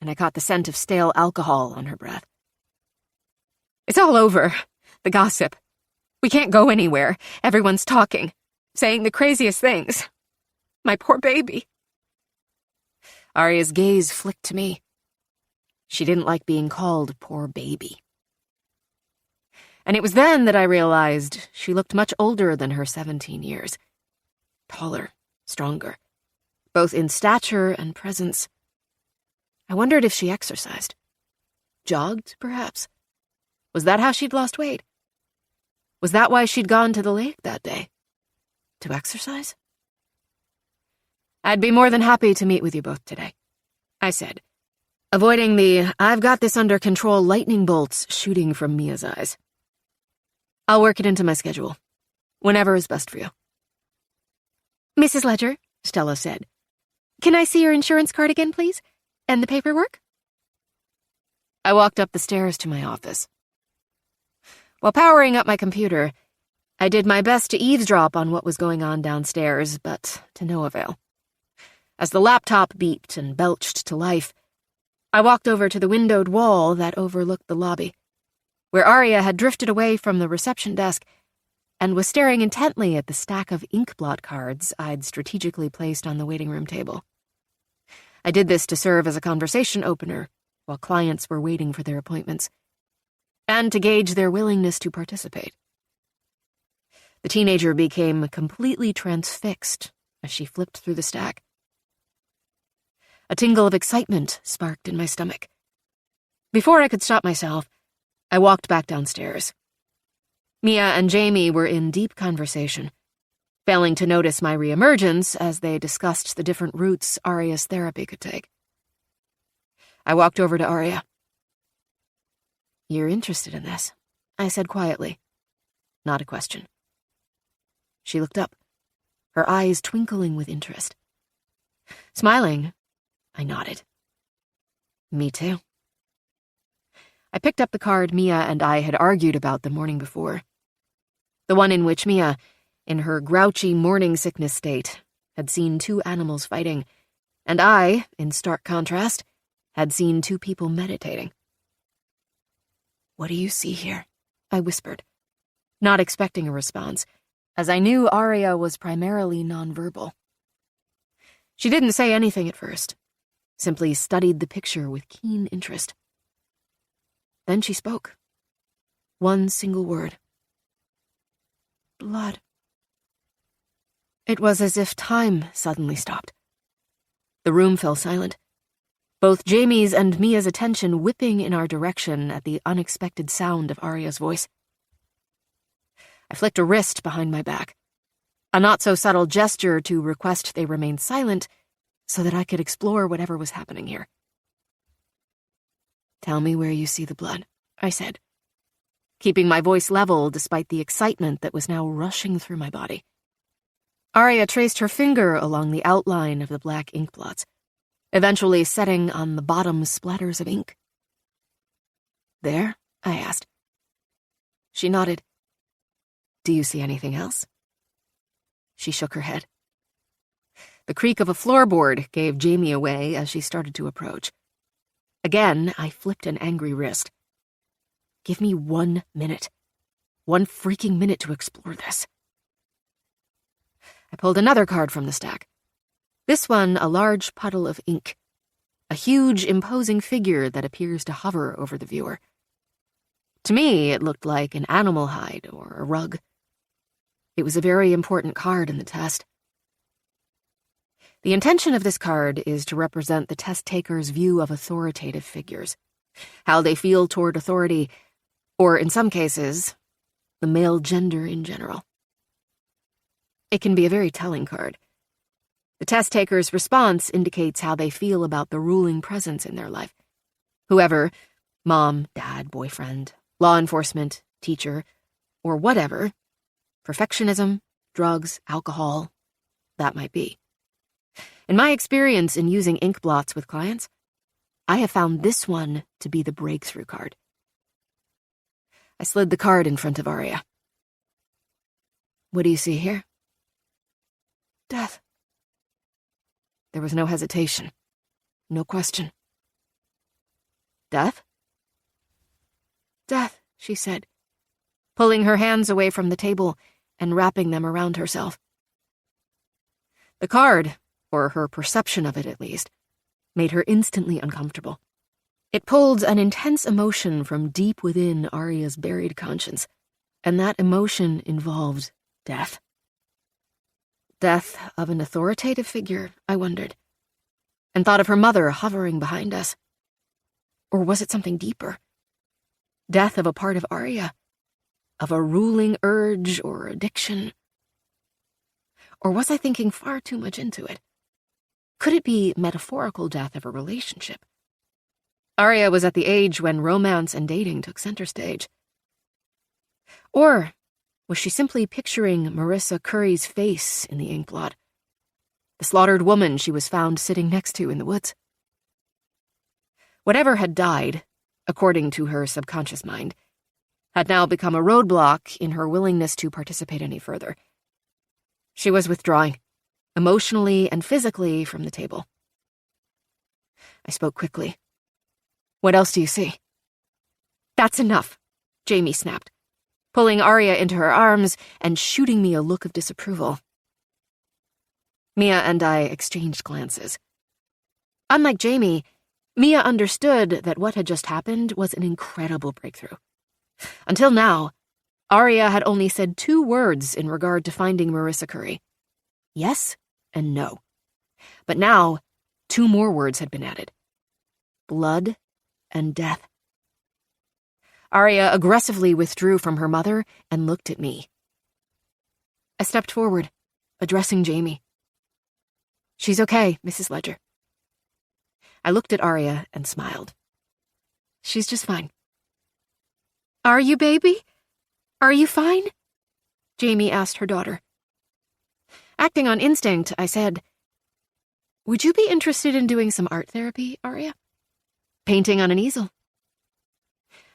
and I caught the scent of stale alcohol on her breath. It's all over, the gossip. We can't go anywhere. Everyone's talking, saying the craziest things. My poor baby. Aria's gaze flicked to me. She didn't like being called poor baby. And it was then that I realized she looked much older than her 17 years. Taller, stronger, both in stature and presence. I wondered if she exercised. Jogged, perhaps? Was that how she'd lost weight? Was that why she'd gone to the lake that day? To exercise? I'd be more than happy to meet with you both today, I said, avoiding the "I've got this under control" lightning bolts shooting from Mia's eyes. "I'll work it into my schedule. Whenever is best for you." "Mrs. Ledger," Stella said, "can I see your insurance card again, please? And the paperwork?" I walked up the stairs to my office. While powering up my computer, I did my best to eavesdrop on what was going on downstairs, but to no avail. As the laptop beeped and belched to life, I walked over to the windowed wall that overlooked the lobby, where Aria had drifted away from the reception desk and was staring intently at the stack of ink blot cards I'd strategically placed on the waiting room table. I did this to serve as a conversation opener while clients were waiting for their appointments, and to gauge their willingness to participate. The teenager became completely transfixed as she flipped through the stack. A tingle of excitement sparked in my stomach. Before I could stop myself, I walked back downstairs. Mia and Jamie were in deep conversation, failing to notice my reemergence as they discussed the different routes Aria's therapy could take. I walked over to Aria. "You're interested in this," I said quietly. Not a question. She looked up, her eyes twinkling with interest. Smiling, I nodded. "Me too." I picked up the card Mia and I had argued about the morning before. The one in which Mia, in her grouchy morning sickness state, had seen two animals fighting, and I, in stark contrast, had seen two people meditating. "What do you see here?" I whispered, not expecting a response, as I knew Aria was primarily nonverbal. She didn't say anything at first, simply studied the picture with keen interest. Then she spoke. One single word. "Blood." It was as if time suddenly stopped. The room fell silent, both Jamie's and Mia's attention whipping in our direction at the unexpected sound of Aria's voice. I flicked a wrist behind my back, a not-so-subtle gesture to request they remain silent so that I could explore whatever was happening here. "Tell me where you see the blood," I said, keeping my voice level despite the excitement that was now rushing through my body. Aria traced her finger along the outline of the black ink blots, eventually setting on the bottom splatters of ink. "There?" I asked. She nodded. "Do you see anything else?" She shook her head. The creak of a floorboard gave Jamie away as she started to approach. Again, I flipped an angry wrist. "Give me 1 minute. 1 freaking minute to explore this." I pulled another card from the stack. This one, a large puddle of ink. A huge, imposing figure that appears to hover over the viewer. To me, it looked like an animal hide or a rug. It was a very important card in the test. The intention of this card is to represent the test taker's view of authoritative figures, how they feel toward authority, or in some cases, the male gender in general. It can be a very telling card. The test taker's response indicates how they feel about the ruling presence in their life. Whoever, mom, dad, boyfriend, law enforcement, teacher, or whatever, perfectionism, drugs, alcohol, that might be. In my experience in using ink blots with clients, I have found this one to be the breakthrough card. I slid the card in front of Aria. "What do you see here?" "Death." There was no hesitation, no question. "Death?" "Death," she said, pulling her hands away from the table and wrapping them around herself. The card, or her perception of it at least, made her instantly uncomfortable. It pulled an intense emotion from deep within Aria's buried conscience, and that emotion involved death. Death of an authoritative figure, I wondered, and thought of her mother hovering behind us. Or was it something deeper? Death of a part of Aria, of a ruling urge or addiction? Or was I thinking far too much into it? Could it be metaphorical death of a relationship? Aria was at the age when romance and dating took center stage. Or was she simply picturing Marissa Curry's face in the inkblot? The slaughtered woman she was found sitting next to in the woods? Whatever had died, according to her subconscious mind, had now become a roadblock in her willingness to participate any further. She was withdrawing, emotionally and physically, from the table. I spoke quickly. "What else do you see?" "That's enough," Jamie snapped, pulling Aria into her arms and shooting me a look of disapproval. Mia and I exchanged glances. Unlike Jamie, Mia understood that what had just happened was an incredible breakthrough. Until now, Aria had only said 2 words in regard to finding Marissa Curry. Yes and no. But now, 2 more words had been added. Blood and death. Aria aggressively withdrew from her mother and looked at me. I stepped forward, addressing Jamie. "She's okay, Mrs. Ledger." I looked at Aria and smiled. "She's just fine." "Are you, baby? Are you fine?" Jamie asked her daughter. Acting on instinct, I said, "Would you be interested in doing some art therapy, Aria? Painting on an easel?"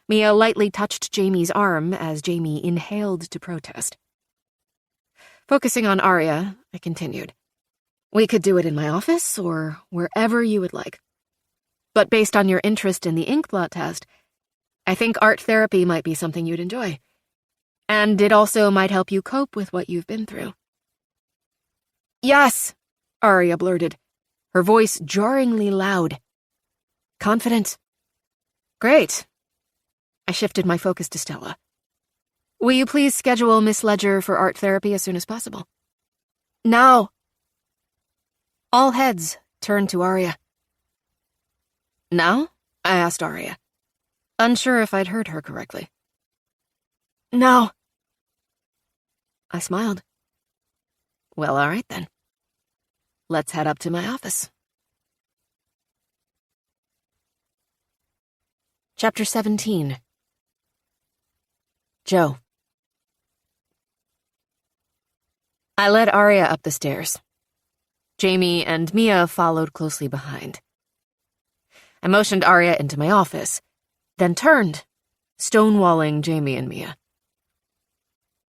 Mia lightly touched Jamie's arm as Jamie inhaled to protest. Focusing on Aria, I continued. "We could do it in my office or wherever you would like. But based on your interest in the inkblot test, I think art therapy might be something you'd enjoy. And it also might help you cope with what you've been through." "Yes," Aria blurted, her voice jarringly loud. "Confident." "Great." I shifted my focus to Stella. "Will you please schedule Miss Ledger for art therapy as soon as possible?" "Now." All heads turned to Aria. "Now?" I asked Aria, unsure if I'd heard her correctly. "No." I smiled. "Well, all right then. Let's head up to my office." Chapter 17. Joe. I led Aria up the stairs. Jamie and Mia followed closely behind. I motioned Aria into my office, then turned, stonewalling Jamie and Mia.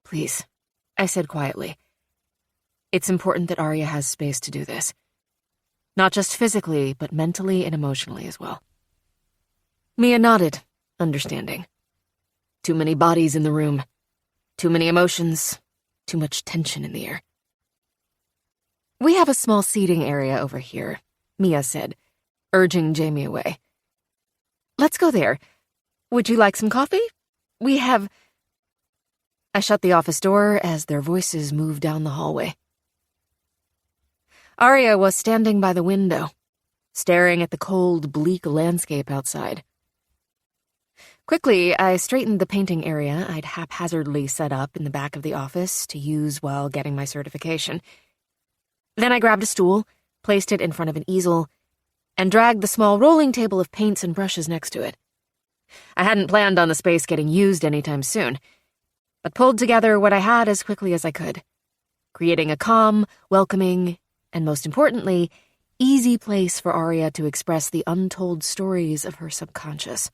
"Please," I said quietly. "It's important that Aria has space to do this. Not just physically, but mentally and emotionally as well." Mia nodded, understanding. Too many bodies in the room. Too many emotions. Too much tension in the air. "We have a small seating area over here," Mia said, urging Jamie away. "Let's go there. Would you like some coffee? We have—" I shut the office door as their voices moved down the hallway. Aria was standing by the window, staring at the cold, bleak landscape outside. Quickly, I straightened the painting area I'd haphazardly set up in the back of the office to use while getting my certification. Then I grabbed a stool, placed it in front of an easel, and dragged the small rolling table of paints and brushes next to it. I hadn't planned on the space getting used anytime soon, but pulled together what I had as quickly as I could, creating a calm, welcoming, and most importantly, easy place for Aria to express the untold stories of her subconscious.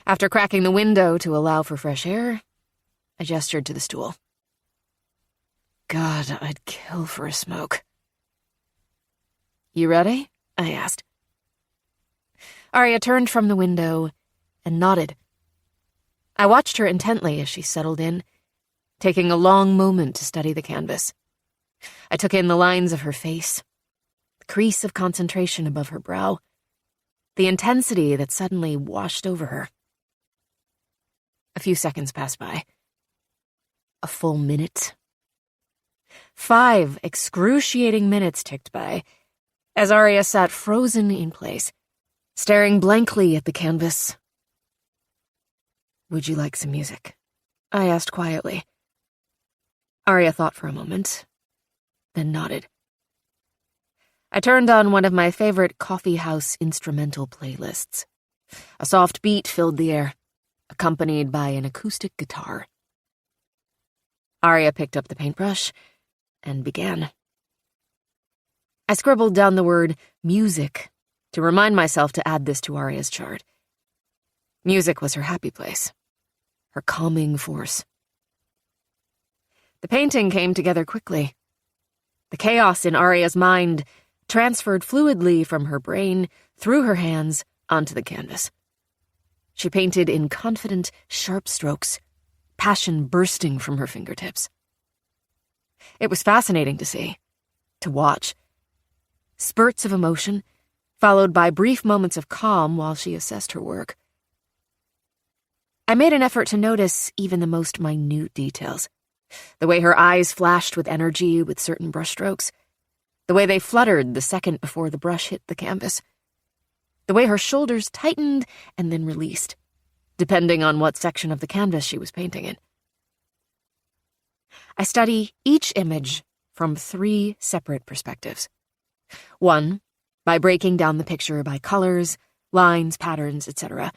After cracking the window to allow for fresh air, I gestured to the stool. God, I'd kill for a smoke. "You ready?" I asked. Aria turned from the window and nodded. I watched her intently as she settled in, taking a long moment to study the canvas. I took in the lines of her face, the crease of concentration above her brow, the intensity that suddenly washed over her. A few seconds passed by. A full minute. 5 excruciating minutes ticked by as Aria sat frozen in place, staring blankly at the canvas. "Would you like some music?" I asked quietly. Aria thought for a moment, then nodded. I turned on one of my favorite coffee house instrumental playlists. A soft beat filled the air, accompanied by an acoustic guitar. Aria picked up the paintbrush and began. I scribbled down the word music to remind myself to add this to Aria's chart. Music was her happy place, her calming force. The painting came together quickly. The chaos in Aria's mind transferred fluidly from her brain, through her hands, onto the canvas. She painted in confident, sharp strokes, passion bursting from her fingertips. It was fascinating to see, to watch. Spurts of emotion, followed by brief moments of calm while she assessed her work. I made an effort to notice even the most minute details. The way her eyes flashed with energy with certain brushstrokes. The way they fluttered the second before the brush hit the canvas. The way her shoulders tightened and then released, depending on what section of the canvas she was painting in. I study each image from 3 separate perspectives. 1, by breaking down the picture by colors, lines, patterns, etc.,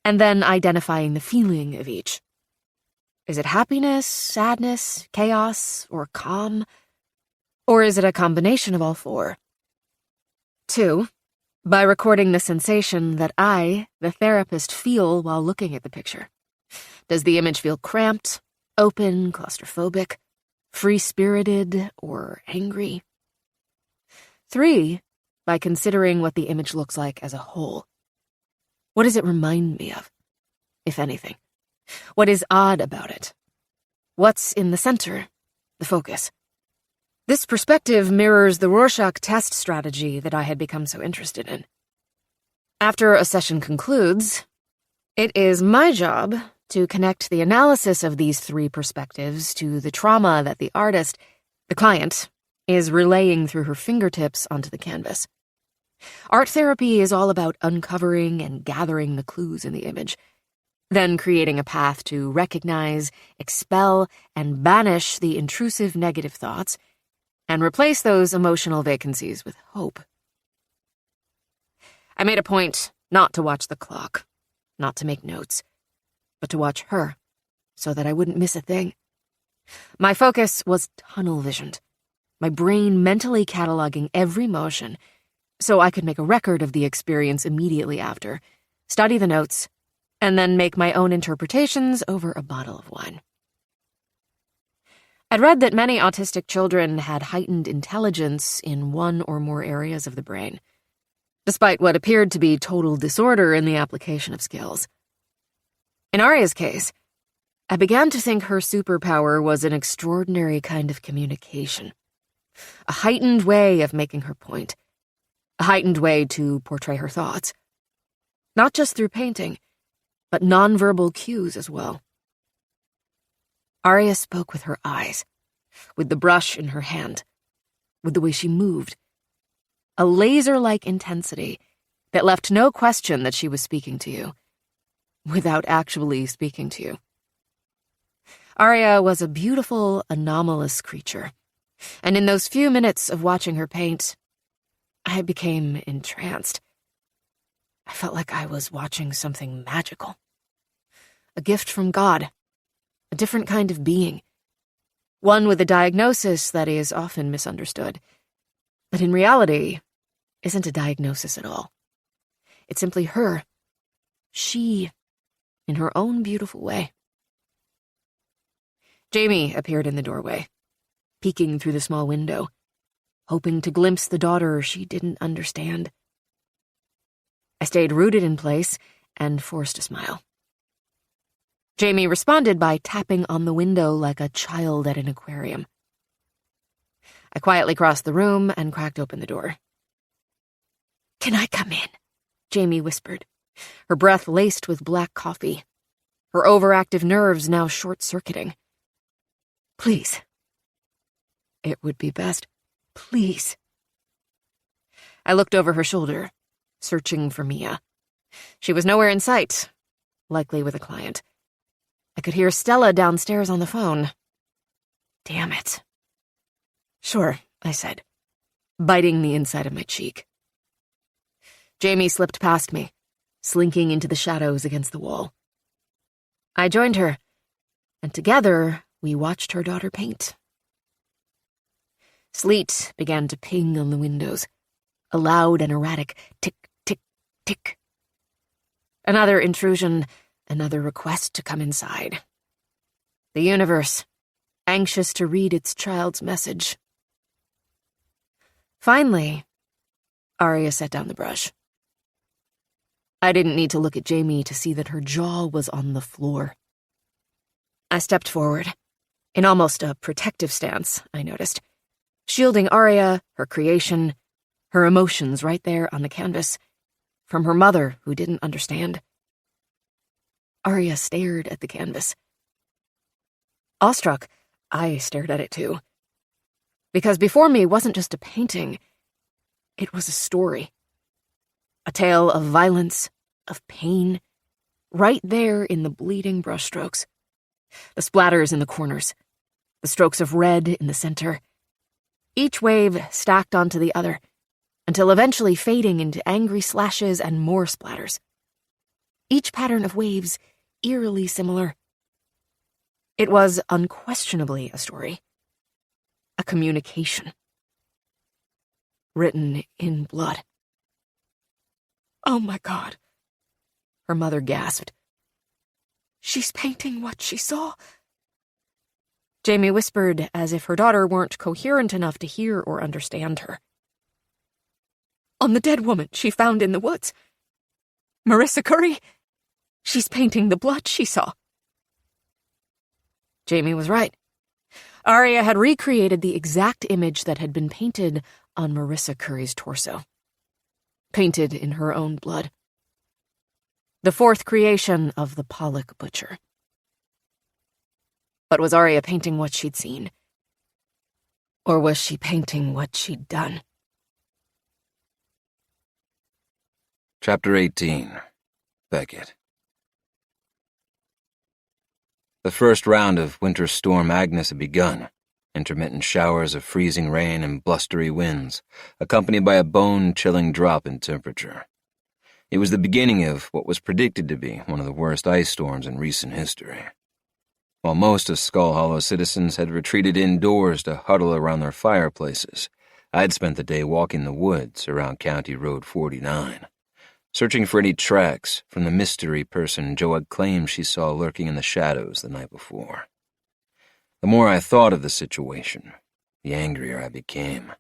and then identifying the feeling of each. Is it happiness, sadness, chaos, or calm? Or is it a combination of all 4? 2, by recording the sensation that I, the therapist, feel while looking at the picture. Does the image feel cramped, open, claustrophobic, free-spirited, or angry? 3, by considering what the image looks like as a whole. What does it remind me of, if anything? What is odd about it? What's in the center, the focus? This perspective mirrors the Rorschach test strategy that I had become so interested in. After a session concludes, it is my job to connect the analysis of these 3 perspectives to the trauma that the artist, the client, is relaying through her fingertips onto the canvas. Art therapy is all about uncovering and gathering the clues in the image, then creating a path to recognize, expel, and banish the intrusive negative thoughts, and replace those emotional vacancies with hope. I made a point not to watch the clock, not to make notes, but to watch her, so that I wouldn't miss a thing. My focus was tunnel-visioned, my brain mentally cataloging every motion, so I could make a record of the experience immediately after, study the notes, and then make my own interpretations over a bottle of wine. I'd read that many autistic children had heightened intelligence in 1 or more areas of the brain, despite what appeared to be total disorder in the application of skills. In Aria's case, I began to think her superpower was an extraordinary kind of communication, a heightened way of making her point, a heightened way to portray her thoughts, not just through painting, but nonverbal cues as well. Aria spoke with her eyes, with the brush in her hand, with the way she moved, a laser-like intensity that left no question that she was speaking to you, without actually speaking to you. Aria was a beautiful, anomalous creature, and in those few minutes of watching her paint, I became entranced. I felt like I was watching something magical. A gift from God, a different kind of being, one with a diagnosis that is often misunderstood, but in reality isn't a diagnosis at all. It's simply her, she, in her own beautiful way. Jamie appeared in the doorway, peeking through the small window, hoping to glimpse the daughter she didn't understand. I stayed rooted in place and forced a smile. Jamie responded by tapping on the window like a child at an aquarium. I quietly crossed the room and cracked open the door. "Can I come in?" Jamie whispered, her breath laced with black coffee, her overactive nerves now short-circuiting. "Please." "It would be best. Please." I looked over her shoulder, searching for Mia. She was nowhere in sight, likely with a client. I could hear Stella downstairs on the phone. Damn it. "Sure," I said. biting the inside of my cheek. Jamie slipped past me, slinking into the shadows against the wall. I joined her, and together we watched her daughter paint. Sleet began to ping on the windows, a loud and erratic tick, tick, tick. Another intrusion, another request to come inside. The universe, anxious to read its child's message. Finally, Aria set down the brush. I didn't need to look at Jamie to see that her jaw was on the floor. I stepped forward, in almost a protective stance, I noticed, shielding Aria, her creation, her emotions right there on the canvas, from her mother who didn't understand. Aria stared at the canvas. Awestruck, I stared at it too. Because before me wasn't just a painting, it was a story. A tale of violence, of pain, right there in the bleeding brushstrokes. The splatters in the corners, the strokes of red in the center. Each wave stacked onto the other, until eventually fading into angry slashes and more splatters. Each pattern of waves eerily similar. It was unquestionably a story. A communication. Written in blood. "Oh my God," her mother gasped. "She's painting what she saw." Jamie whispered as if her daughter weren't coherent enough to hear or understand her. "On the dead woman she found in the woods. Marissa Curry, she's painting the blood she saw." Jamie was right. Aria had recreated the exact image that had been painted on Marissa Curry's torso. Painted in her own blood. The fourth creation of the Pollock Butcher. But was Aria painting what she'd seen? Or was she painting what she'd done? Chapter 18. Beckett. The first round of Winter Storm Agnes had begun, intermittent showers of freezing rain and blustery winds, accompanied by a bone-chilling drop in temperature. It was the beginning of what was predicted to be one of the worst ice storms in recent history. While most of Skull Hollow citizens had retreated indoors to huddle around their fireplaces, I'd spent the day walking the woods around County Road 49, searching for any tracks from the mystery person Jo had claimed she saw lurking in the shadows the night before. The more I thought of the situation, the angrier I became.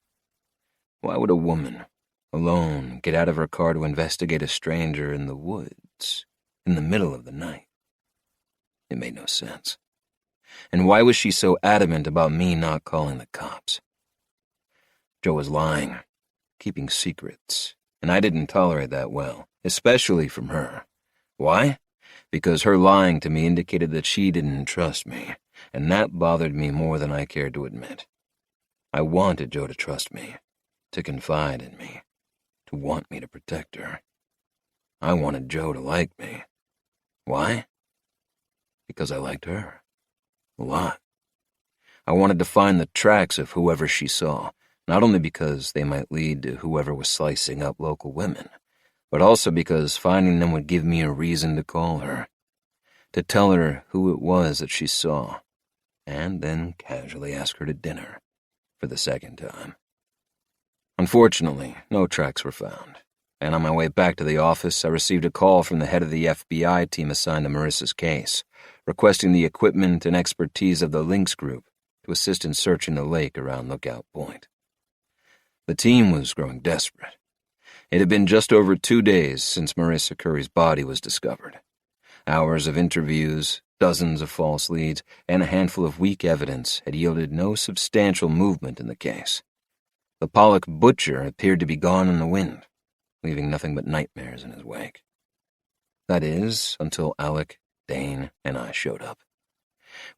Why would a woman, alone, get out of her car to investigate a stranger in the woods, in the middle of the night? It made no sense. And why was she so adamant about me not calling the cops? Jo was lying, keeping secrets, and I didn't tolerate that well, especially from her. Why? Because her lying to me indicated that she didn't trust me, and that bothered me more than I cared to admit. I wanted Jo to trust me, to confide in me, to want me to protect her. I wanted Jo to like me. Why? Because I liked her. A lot. I wanted to find the tracks of whoever she saw, not only because they might lead to whoever was slicing up local women, but also because finding them would give me a reason to call her, to tell her who it was that she saw, and then casually ask her to dinner for the second time. Unfortunately, no tracks were found, and on my way back to the office, I received a call from the head of the FBI team assigned to Marissa's case, requesting the equipment and expertise of the Lynx Group to assist in searching the lake around Lookout Point. The team was growing desperate. It had been just over 2 days since Marissa Curry's body was discovered. Hours of interviews, dozens of false leads, and a handful of weak evidence had yielded no substantial movement in the case. The Pollock Butcher appeared to be gone in the wind, leaving nothing but nightmares in his wake. That is, until Alec, Dane, and I showed up.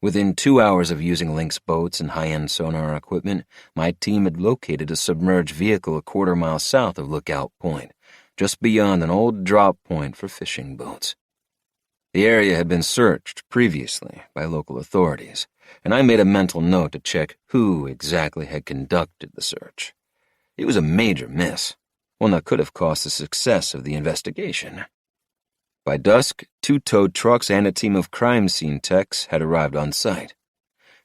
Within 2 hours of using Lynx boats and high-end sonar equipment, my team had located a submerged vehicle a quarter-mile south of Lookout Point, just beyond an old drop point for fishing boats. The area had been searched previously by local authorities, and I made a mental note to check who exactly had conducted the search. It was a major miss, one that could have cost the success of the investigation. By dusk, 2 towed trucks and a team of crime scene techs had arrived on site.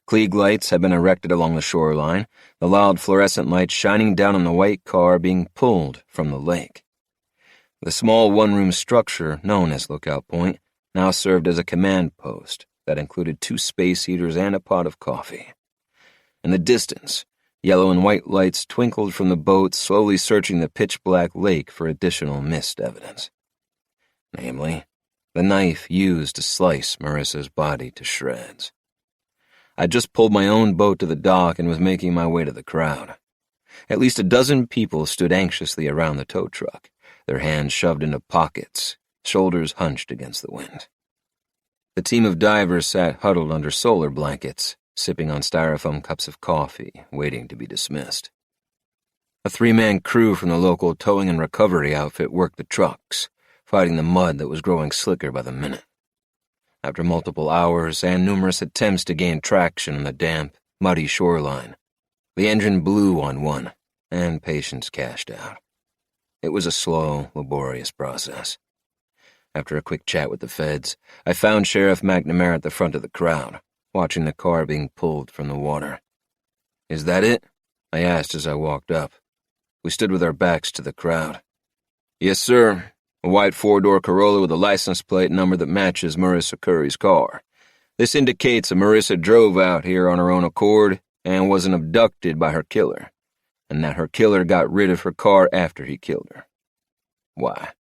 Klieg lights had been erected along the shoreline, the loud fluorescent lights shining down on the white car being pulled from the lake. The small one-room structure, known as Lookout Point, now served as a command post that included 2 space heaters and a pot of coffee. In the distance, yellow and white lights twinkled from the boat, slowly searching the pitch-black lake for additional missed evidence. Namely, the knife used to slice Marissa's body to shreds. I'd just pulled my own boat to the dock and was making my way to the crowd. At least a dozen people stood anxiously around the tow truck, their hands shoved into pockets, shoulders hunched against the wind. The team of divers sat huddled under solar blankets, sipping on styrofoam cups of coffee, waiting to be dismissed. A 3-man crew from the local towing and recovery outfit worked the trucks, fighting the mud that was growing slicker by the minute. After multiple hours and numerous attempts to gain traction on the damp, muddy shoreline, the engine blew on one, and patience cashed out. It was a slow, laborious process. After a quick chat with the feds, I found Sheriff McNamara at the front of the crowd, watching the car being pulled from the water. "Is that it?" I asked as I walked up. We stood with our backs to the crowd. "Yes, sir. A white 4-door Corolla with a license plate number that matches Marissa Curry's car. This indicates that Marissa drove out here on her own accord and wasn't abducted by her killer, and that her killer got rid of her car after he killed her. Why?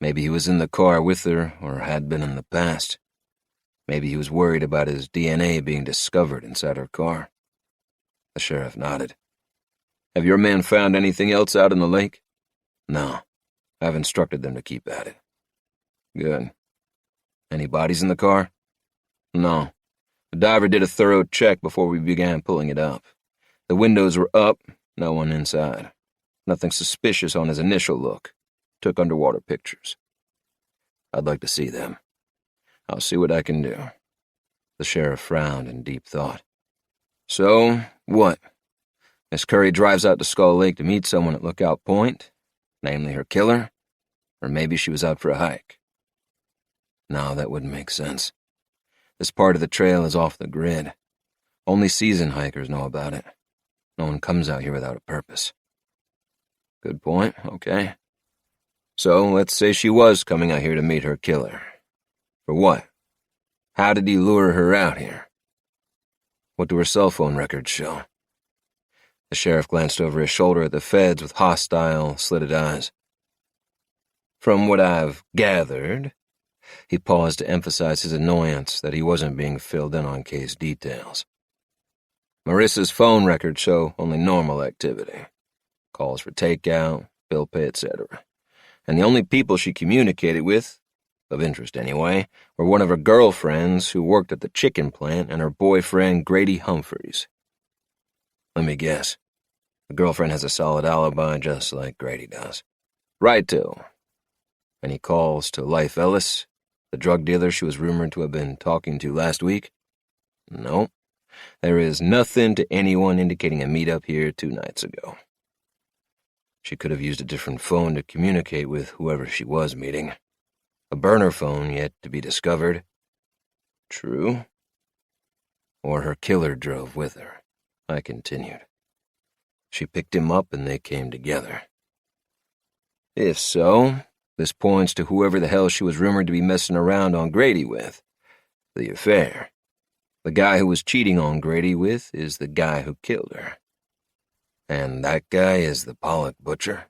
Maybe he was in the car with her, or had been in the past. Maybe he was worried about his DNA being discovered inside her car." The sheriff nodded. "Have your men found anything else out in the lake?" "No. I've instructed them to keep at it." "Good. Any bodies in the car?" "No. The diver did a thorough check before we began pulling it up. The windows were up, no one inside. Nothing suspicious on his initial look. Took underwater pictures." "I'd like to see them." "I'll see what I can do." The sheriff frowned in deep thought. "So, what? Miss Curry drives out to Skull Lake to meet someone at Lookout Point, namely her killer? Or maybe she was out for a hike?" "No, that wouldn't make sense. This part of the trail is off the grid. Only seasoned hikers know about it. No one comes out here without a purpose." "Good point, okay. So, let's say she was coming out here to meet her killer. For what? How did he lure her out here? What do her cell phone records show?" The sheriff glanced over his shoulder at the feds with hostile, slitted eyes. "From what I've gathered," he paused to emphasize his annoyance that he wasn't being filled in on case details. "Marissa's phone records show only normal activity. Calls for takeout, bill pay, etc. And the only people she communicated with, of interest anyway, were one of her girlfriends who worked at the chicken plant and her boyfriend Grady Humphreys. Let me guess. The girlfriend has a solid alibi just like Grady does." "Righto. Any calls to Life Ellis, the drug dealer she was rumored to have been talking to last week?" "No. There is nothing to anyone indicating a meetup here 2 nights ago." She could have used a different phone to communicate with whoever she was meeting. A burner phone yet to be discovered. True. Or her killer drove with her, I continued. She picked him up and they came together. If so, this points to whoever the hell she was rumored to be messing around on Grady with. The affair. The guy who was cheating on Grady with is the guy who killed her. And that guy is the Pollock butcher?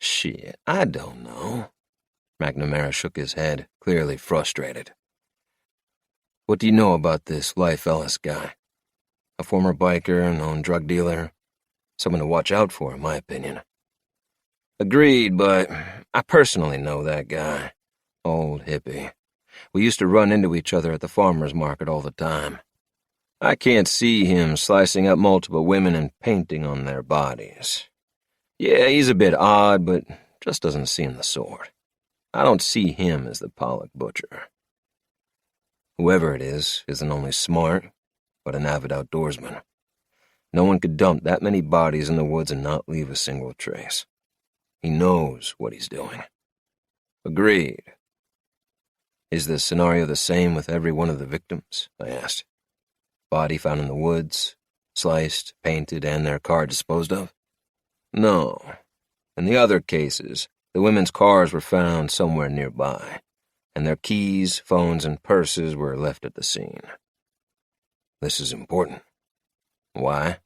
Shit, I don't know. McNamara shook his head, clearly frustrated. What do you know about this Life Ellis guy? A former biker, known drug dealer. Someone to watch out for, in my opinion. Agreed, but I personally know that guy. Old hippie. We used to run into each other at the farmer's market all the time. I can't see him slicing up multiple women and painting on their bodies. Yeah, he's a bit odd, but just doesn't seem the sort. I don't see him as the Pollock butcher. Whoever it is isn't only smart, but an avid outdoorsman. No one could dump that many bodies in the woods and not leave a single trace. He knows what he's doing. Agreed. Is the scenario the same with every one of the victims? I asked. Body found in the woods, sliced, painted, and their car disposed of? No. In the other cases, the women's cars were found somewhere nearby, and their keys, phones, and purses were left at the scene. This is important. Why?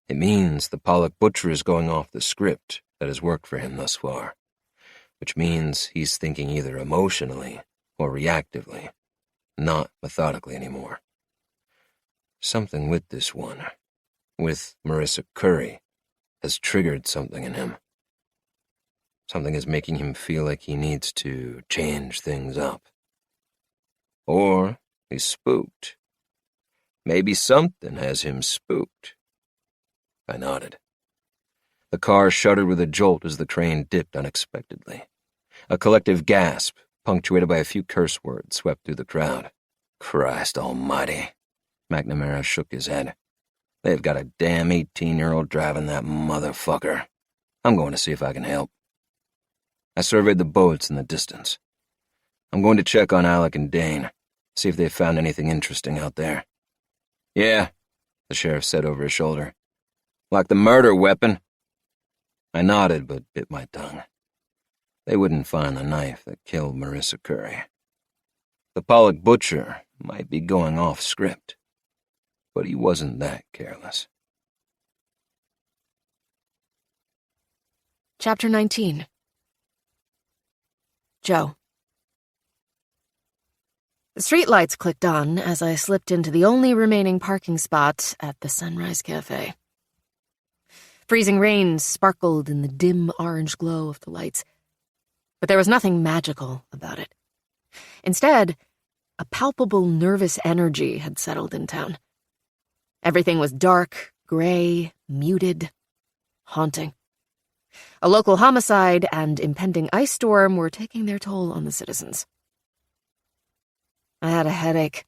It means the Pollock butcher is going off the script that has worked for him thus far, which means he's thinking either emotionally or reactively, not methodically anymore. Something with this one, with Marissa Curry, has triggered something in him. Something is making him feel like he needs to change things up. Or he's spooked. Maybe something has him spooked. I nodded. The car shuddered with a jolt as the crane dipped unexpectedly. A collective gasp, punctuated by a few curse words, swept through the crowd. Christ almighty. McNamara shook his head. They've got a damn 18-year-old driving that motherfucker. I'm going to see if I can help. I surveyed the boats in the distance. I'm going to check on Alec and Dane, see if they've found anything interesting out there. Yeah, the sheriff said over his shoulder. Like the murder weapon. I nodded but bit my tongue. They wouldn't find the knife that killed Marissa Curry. The Pollock butcher might be going off script, but he wasn't that careless. Chapter 19. Joe. The streetlights clicked on as I slipped into the only remaining parking spot at the Sunrise Cafe. Freezing rain sparkled in the dim orange glow of the lights, but there was nothing magical about it. Instead, a palpable nervous energy had settled in town. Everything was dark, gray, muted, haunting. A local homicide and impending ice storm were taking their toll on the citizens. I had a headache.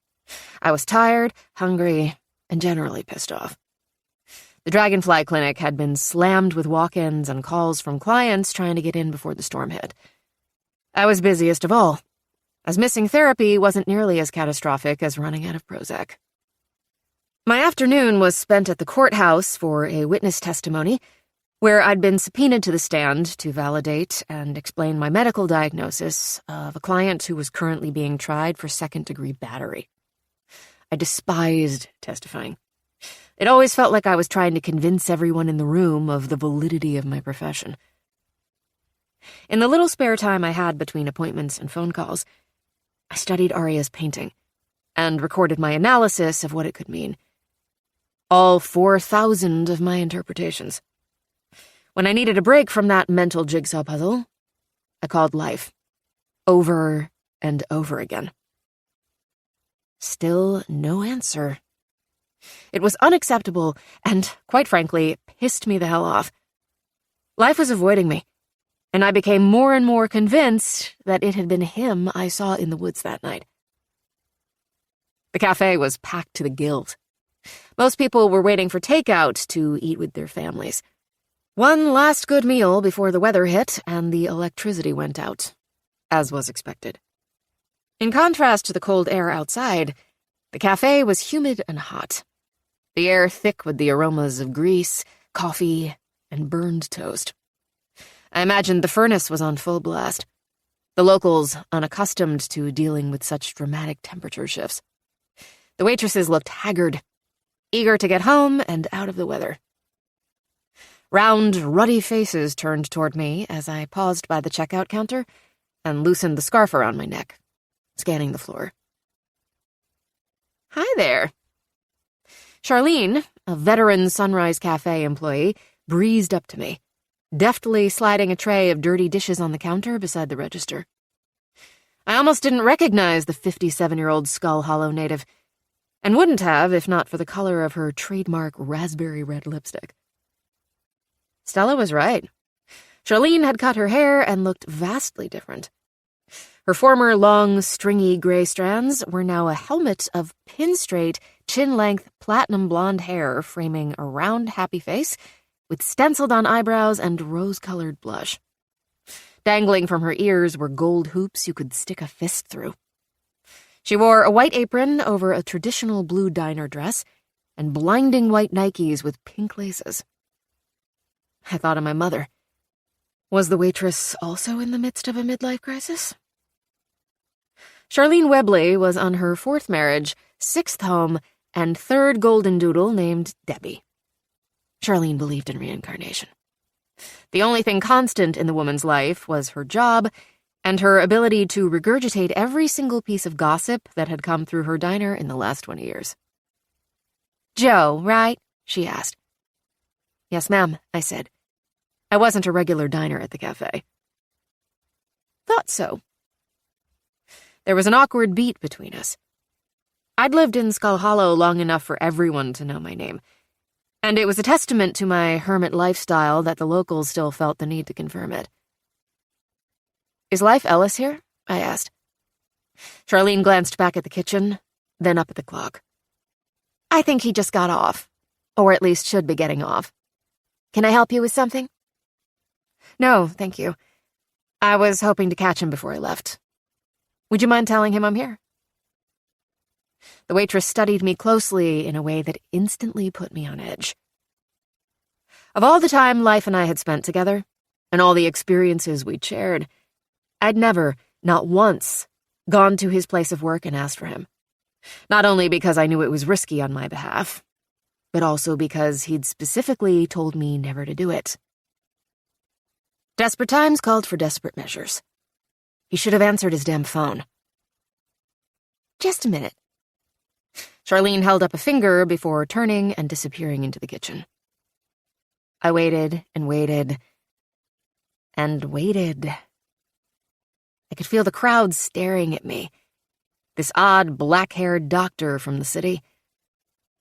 I was tired, hungry, and generally pissed off. The Dragonfly Clinic had been slammed with walk-ins and calls from clients trying to get in before the storm hit. I was busiest of all, as missing therapy wasn't nearly as catastrophic as running out of Prozac. My afternoon was spent at the courthouse for a witness testimony, where I'd been subpoenaed to the stand to validate and explain my medical diagnosis of a client who was currently being tried for second-degree battery. I despised testifying. It always felt like I was trying to convince everyone in the room of the validity of my profession. In the little spare time I had between appointments and phone calls, I studied Aria's painting and recorded my analysis of what it could mean. All 4,000 of my interpretations. When I needed a break from that mental jigsaw puzzle, I called life, over and over again. Still no answer. It was unacceptable and, quite frankly, pissed me the hell off. Life was avoiding me, and I became more and more convinced that it had been him I saw in the woods that night. The cafe was packed to the gills. Most people were waiting for takeout to eat with their families. One last good meal before the weather hit and the electricity went out, as was expected. In contrast to the cold air outside, the cafe was humid and hot, the air thick with the aromas of grease, coffee, and burned toast. I imagined the furnace was on full blast, the locals unaccustomed to dealing with such dramatic temperature shifts. The waitresses looked haggard, eager to get home and out of the weather. Round, ruddy faces turned toward me as I paused by the checkout counter and loosened the scarf around my neck, scanning the floor. Hi there. Charlene, a veteran Sunrise Cafe employee, breezed up to me, deftly sliding a tray of dirty dishes on the counter beside the register. I almost didn't recognize the 57-year-old Skull Hollow native, and wouldn't have if not for the color of her trademark raspberry red lipstick. Stella was right. Charlene had cut her hair and looked vastly different. Her former long, stringy gray strands were now a helmet of pin-straight, chin-length, platinum blonde hair framing a round, happy face with stenciled-on eyebrows and rose-colored blush. Dangling from her ears were gold hoops you could stick a fist through. She wore a white apron over a traditional blue diner dress and blinding white Nikes with pink laces. I thought of my mother. Was the waitress also in the midst of a midlife crisis? Charlene Webley was on her 4th marriage, 6th home, and 3rd golden doodle named Debbie. Charlene believed in reincarnation. The only thing constant in the woman's life was her job and her ability to regurgitate every single piece of gossip that had come through her diner in the last 20 years. "Joe, right?" she asked. "Yes, ma'am," I said. I wasn't a regular diner at the cafe. "Thought so." There was an awkward beat between us. I'd lived in Skull Hollow long enough for everyone to know my name, and it was a testament to my hermit lifestyle that the locals still felt the need to confirm it. "Is Life Ellis here?" I asked. Charlene glanced back at the kitchen, then up at the clock. "I think he just got off, or at least should be getting off. Can I help you with something?" "No, thank you. I was hoping to catch him before I left. Would you mind telling him I'm here?" The waitress studied me closely in a way that instantly put me on edge. Of all the time Life and I had spent together, and all the experiences we'd shared, I'd never, not once, gone to his place of work and asked for him. Not only because I knew it was risky on my behalf, but also because he'd specifically told me never to do it. Desperate times called for desperate measures. He should have answered his damn phone. "Just a minute." Charlene held up a finger before turning and disappearing into the kitchen. I waited and waited and waited. I could feel the crowd staring at me. This odd, black-haired doctor from the city.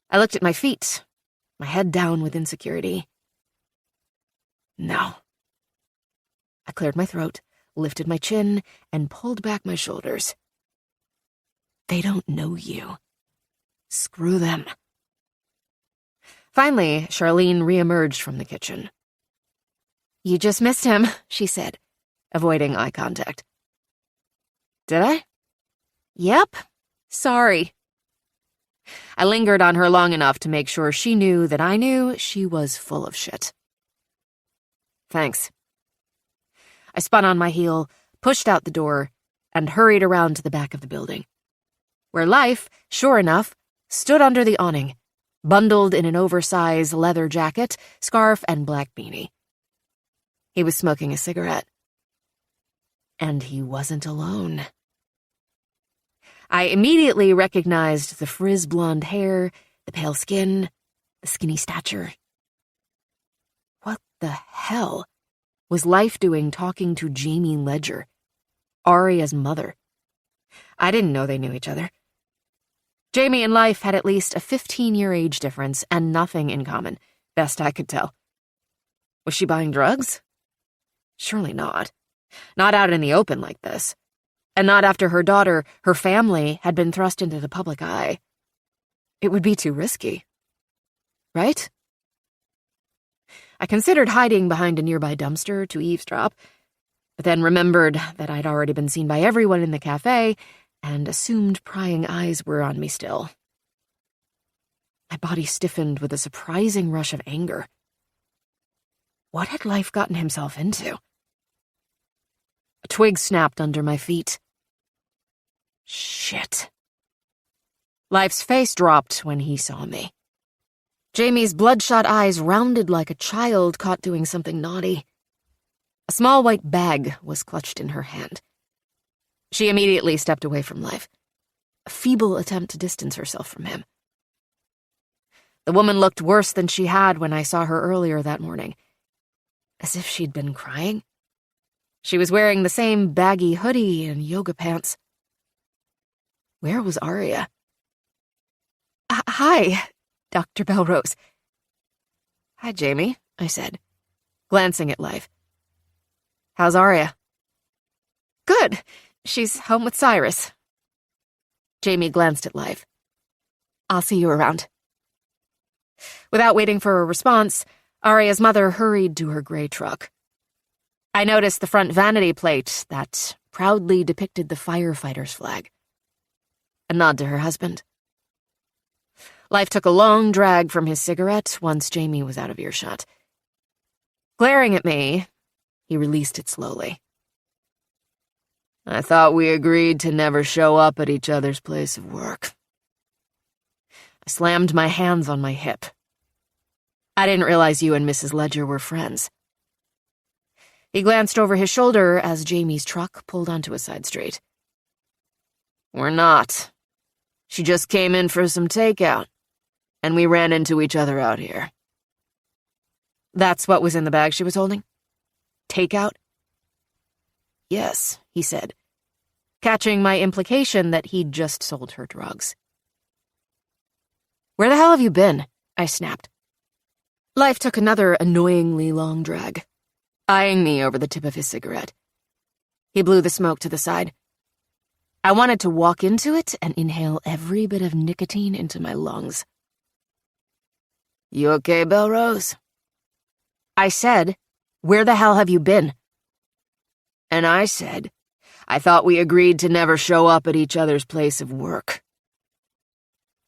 I looked at my feet, my head down with insecurity. No. I cleared my throat, lifted my chin, and pulled back my shoulders. They don't know you. Screw them. Finally, Charlene reemerged from the kitchen. "You just missed him," she said, avoiding eye contact. "Did I?" "Yep. Sorry." I lingered on her long enough to make sure she knew that I knew she was full of shit. "Thanks." I spun on my heel, pushed out the door, and hurried around to the back of the building, where Life, sure enough, stood under the awning, bundled in an oversized leather jacket, scarf, and black beanie. He was smoking a cigarette. And he wasn't alone. I immediately recognized the frizz-blonde hair, the pale skin, the skinny stature. What the hell was Life doing talking to Jamie Ledger, Aria's mother? I didn't know they knew each other. Jamie and Life had at least a 15-year age difference and nothing in common, best I could tell. Was she buying drugs? Surely not. Not out in the open like this. And not after her daughter, her family, had been thrust into the public eye. It would be too risky. Right? I considered hiding behind a nearby dumpster to eavesdrop, but then remembered that I'd already been seen by everyone in the cafe and assumed prying eyes were on me still. My body stiffened with a surprising rush of anger. What had Life gotten himself into? A twig snapped under my feet. Shit. Life's face dropped when he saw me. Jamie's bloodshot eyes rounded like a child caught doing something naughty. A small white bag was clutched in her hand. She immediately stepped away from Life, a feeble attempt to distance herself from him. The woman looked worse than she had when I saw her earlier that morning, as if she'd been crying. She was wearing the same baggy hoodie and yoga pants. Where was Aria? Hi, Dr. Bellerose. Hi, Jamie, I said, glancing at Life. How's Aria? Good. She's home with Cyrus. Jamie glanced at Life. I'll see you around. Without waiting for a response, Aria's mother hurried to her gray truck. I noticed the front vanity plate that proudly depicted the firefighter's flag. A nod to her husband. Life took a long drag from his cigarette once Jamie was out of earshot. Glaring at me, he released it slowly. I thought we agreed to never show up at each other's place of work. I slammed my hands on my hip. I didn't realize you and Mrs. Ledger were friends. He glanced over his shoulder as Jamie's truck pulled onto a side street. We're not. She just came in for some takeout, and we ran into each other out here. That's what was in the bag she was holding? Takeout? Yes, he said, catching my implication that he'd just sold her drugs. Where the hell have you been? I snapped. Life took another annoyingly long drag, eyeing me over the tip of his cigarette. He blew the smoke to the side. I wanted to walk into it and inhale every bit of nicotine into my lungs. You okay, Bellerose? I said, where the hell have you been? And I said, I thought we agreed to never show up at each other's place of work.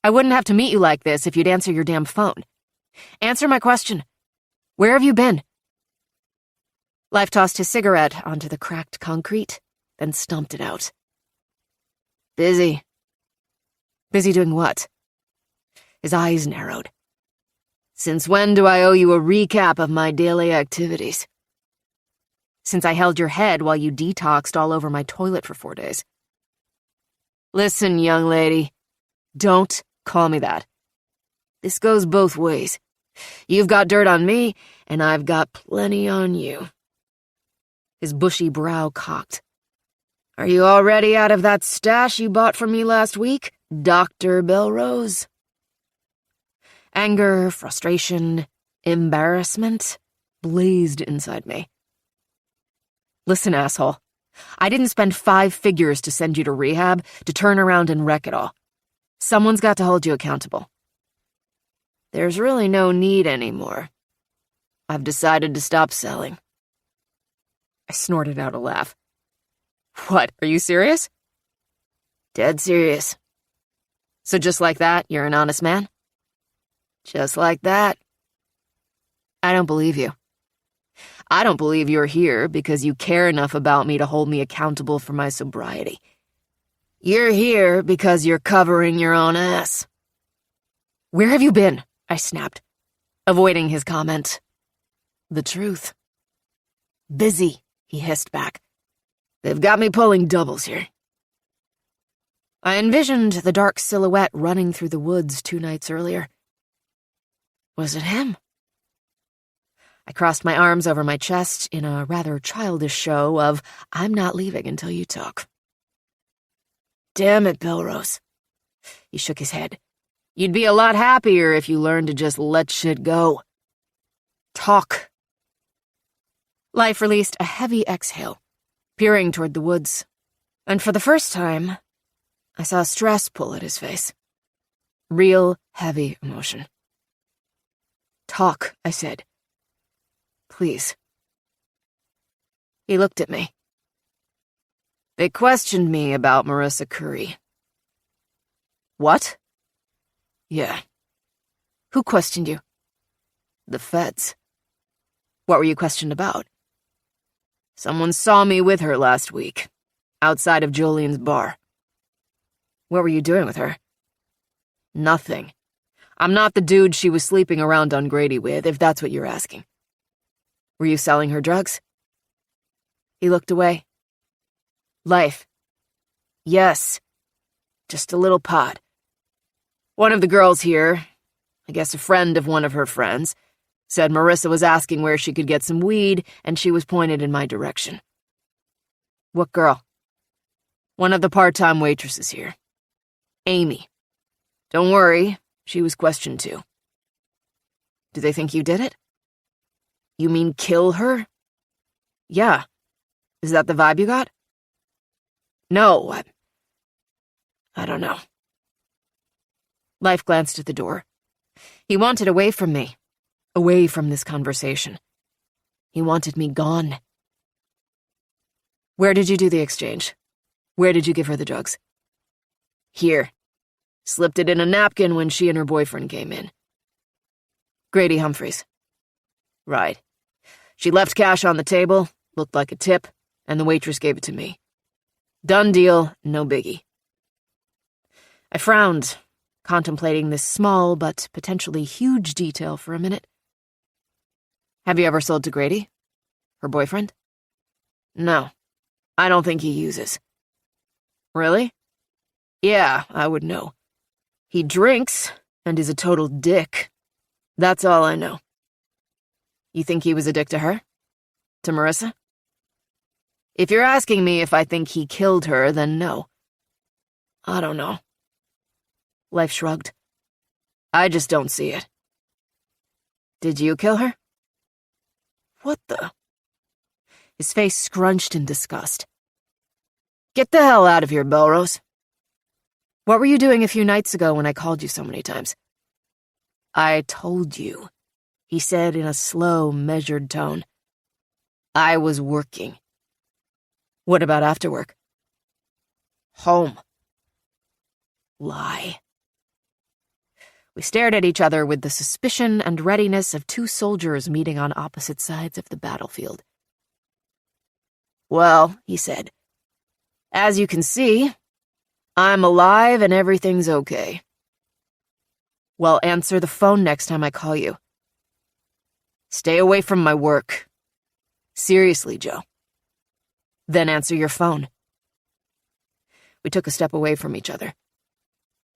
I wouldn't have to meet you like this if you'd answer your damn phone. Answer my question. Where have you been? Life tossed his cigarette onto the cracked concrete, then stomped it out. Busy. Busy doing what? His eyes narrowed. Since when do I owe you a recap of my daily activities? Since I held your head while you detoxed all over my toilet for 4 days. Listen, young lady, don't call me that. This goes both ways. You've got dirt on me, and I've got plenty on you. His bushy brow cocked. Are you already out of that stash you bought from me last week, Dr. Bellerose? Anger, frustration, embarrassment blazed inside me. Listen, asshole. I didn't spend 5 figures to send you to rehab to turn around and wreck it all. Someone's got to hold you accountable. There's really no need anymore. I've decided to stop selling. I snorted out a laugh. What, are you serious? Dead serious. So just like that, you're an honest man? Just like that. I don't believe you. I don't believe you're here because you care enough about me to hold me accountable for my sobriety. You're here because you're covering your own ass. Where have you been? I snapped, avoiding his comment. The truth. Busy, he hissed back. They've got me pulling doubles here. I envisioned the dark silhouette running through the woods 2 nights earlier. Was it him? I crossed my arms over my chest in a rather childish show of, I'm not leaving until you talk. Damn it, Bellerose. He shook his head. You'd be a lot happier if you learned to just let shit go. Talk. Life released a heavy exhale, peering toward the woods, and for the first time, I saw stress pull at his face. Real, heavy emotion. Talk, I said. Please. He looked at me. They questioned me about Marissa Curry. What? Yeah. Who questioned you? The feds. What were you questioned about? Someone saw me with her last week, outside of Julian's bar. What were you doing with her? Nothing. I'm not the dude she was sleeping around on Grady with, if that's what you're asking. Were you selling her drugs? He looked away. Life. Yes. Just a little pot. One of the girls here, I guess a friend of one of her friends, said Marissa was asking where she could get some weed, and she was pointed in my direction. What girl? One of the part-time waitresses here. Amy. Don't worry, she was questioned too. Do they think you did it? You mean kill her? Yeah. Is that the vibe you got? No, I don't know. Life glanced at the door. He wanted away from me, away from this conversation. He wanted me gone. Where did you do the exchange? Where did you give her the drugs? Here. Slipped it in a napkin when she and her boyfriend came in. Grady Humphreys. Right. She left cash on the table, looked like a tip, and the waitress gave it to me. Done deal, no biggie. I frowned, contemplating this small but potentially huge detail for a minute. Have you ever sold to Grady? Her boyfriend? No. I don't think he uses. Really? Yeah, I would know. He drinks and is a total dick. That's all I know. You think he was a dick to her? To Marissa? If you're asking me if I think he killed her, then no. I don't know. Life shrugged. I just don't see it. Did you kill her? What the? His face scrunched in disgust. Get the hell out of here, Bellerose. What were you doing a few nights ago when I called you so many times? I told you, he said in a slow, measured tone. I was working. What about after work? Home. Lie. We stared at each other with the suspicion and readiness of two soldiers meeting on opposite sides of the battlefield. Well, he said, as you can see, I'm alive and everything's okay. Well, answer the phone next time I call you. Stay away from my work. Seriously, Joe. Then answer your phone. We took a step away from each other.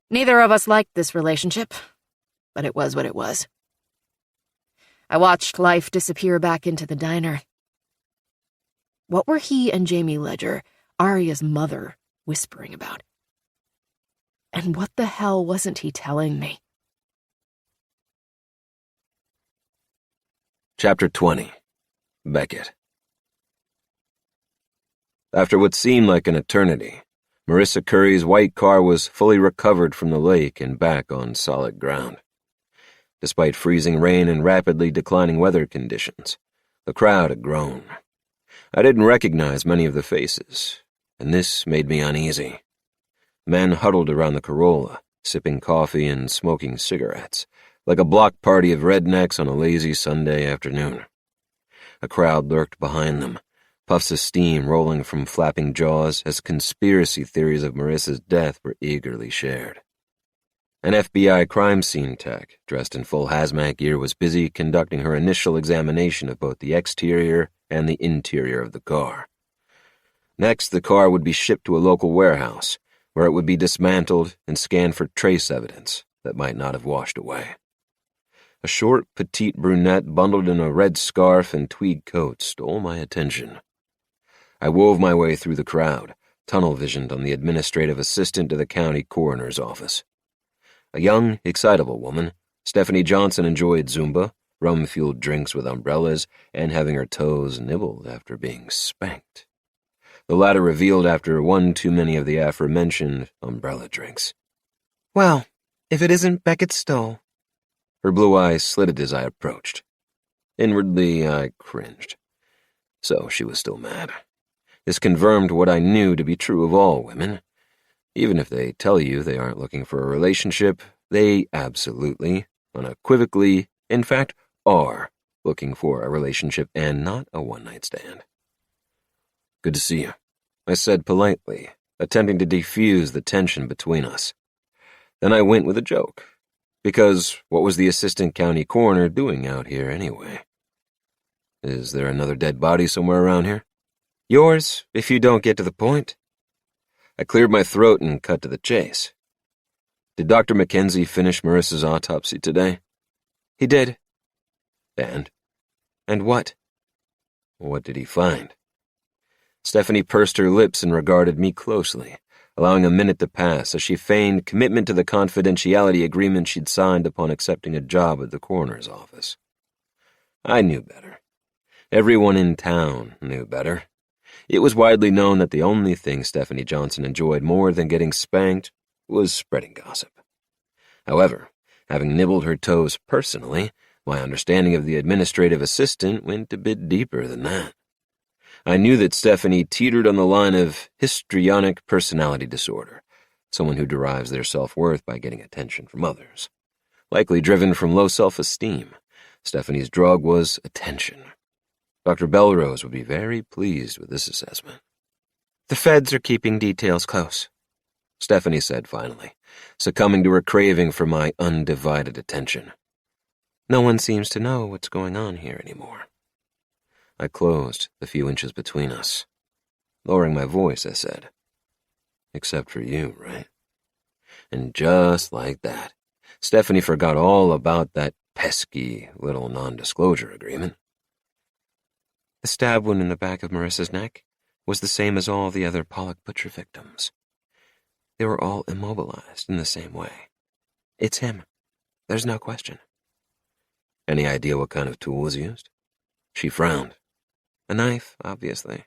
Neither of us liked this relationship, but it was what it was. I watched life disappear back into the diner. What were he and Jamie Ledger, Aria's mother, whispering about? And what the hell wasn't he telling me? Chapter 20. Beckett. After what seemed like an eternity, Marissa Curry's white car was fully recovered from the lake and back on solid ground. Despite freezing rain and rapidly declining weather conditions, the crowd had grown. I didn't recognize many of the faces, and this made me uneasy. Men huddled around the Corolla, sipping coffee and smoking cigarettes, like a block party of rednecks on a lazy Sunday afternoon. A crowd lurked behind them, puffs of steam rolling from flapping jaws as conspiracy theories of Marissa's death were eagerly shared. An FBI crime scene tech, dressed in full hazmat gear, was busy conducting her initial examination of both the exterior and the interior of the car. Next, the car would be shipped to a local warehouse, where it would be dismantled and scanned for trace evidence that might not have washed away. A short, petite brunette bundled in a red scarf and tweed coat stole my attention. I wove my way through the crowd, tunnel-visioned on the administrative assistant to the county coroner's office. A young, excitable woman, Stephanie Johnson enjoyed Zumba, rum-fueled drinks with umbrellas, and having her toes nibbled after being spanked. The latter revealed after one too many of the aforementioned umbrella drinks. Well, if it isn't Beckett Stolle. Her blue eyes slitted as I approached. Inwardly, I cringed. So she was still mad. This confirmed what I knew to be true of all women. Even if they tell you they aren't looking for a relationship, they absolutely, unequivocally, in fact, are looking for a relationship and not a one-night stand. Good to see you, I said politely, attempting to defuse the tension between us. Then I went with a joke, because what was the assistant county coroner doing out here anyway? Is there another dead body somewhere around here? Yours, if you don't get to the point. I cleared my throat and cut to the chase. Did Dr. Mackenzie finish Marissa's autopsy today? He did. And? And what? What did he find? Stephanie pursed her lips and regarded me closely, allowing a minute to pass as she feigned commitment to the confidentiality agreement she'd signed upon accepting a job at the coroner's office. I knew better. Everyone in town knew better. It was widely known that the only thing Stephanie Johnson enjoyed more than getting spanked was spreading gossip. However, having nibbled her toes personally, my understanding of the administrative assistant went a bit deeper than that. I knew that Stephanie teetered on the line of histrionic personality disorder, someone who derives their self-worth by getting attention from others. Likely driven from low self-esteem, Stephanie's drug was attention. Dr. Bellerose would be very pleased with this assessment. The feds are keeping details close, Stephanie said finally, succumbing to her craving for my undivided attention. No one seems to know what's going on here anymore. I closed the few inches between us. Lowering my voice, I said, "Except for you, right?" And just like that, Stephanie forgot all about that pesky little non-disclosure agreement. The stab wound in the back of Marissa's neck was the same as all the other Pollock Butcher victims. They were all immobilized in the same way. It's him. There's no question. Any idea what kind of tool was used? She frowned. A knife, obviously.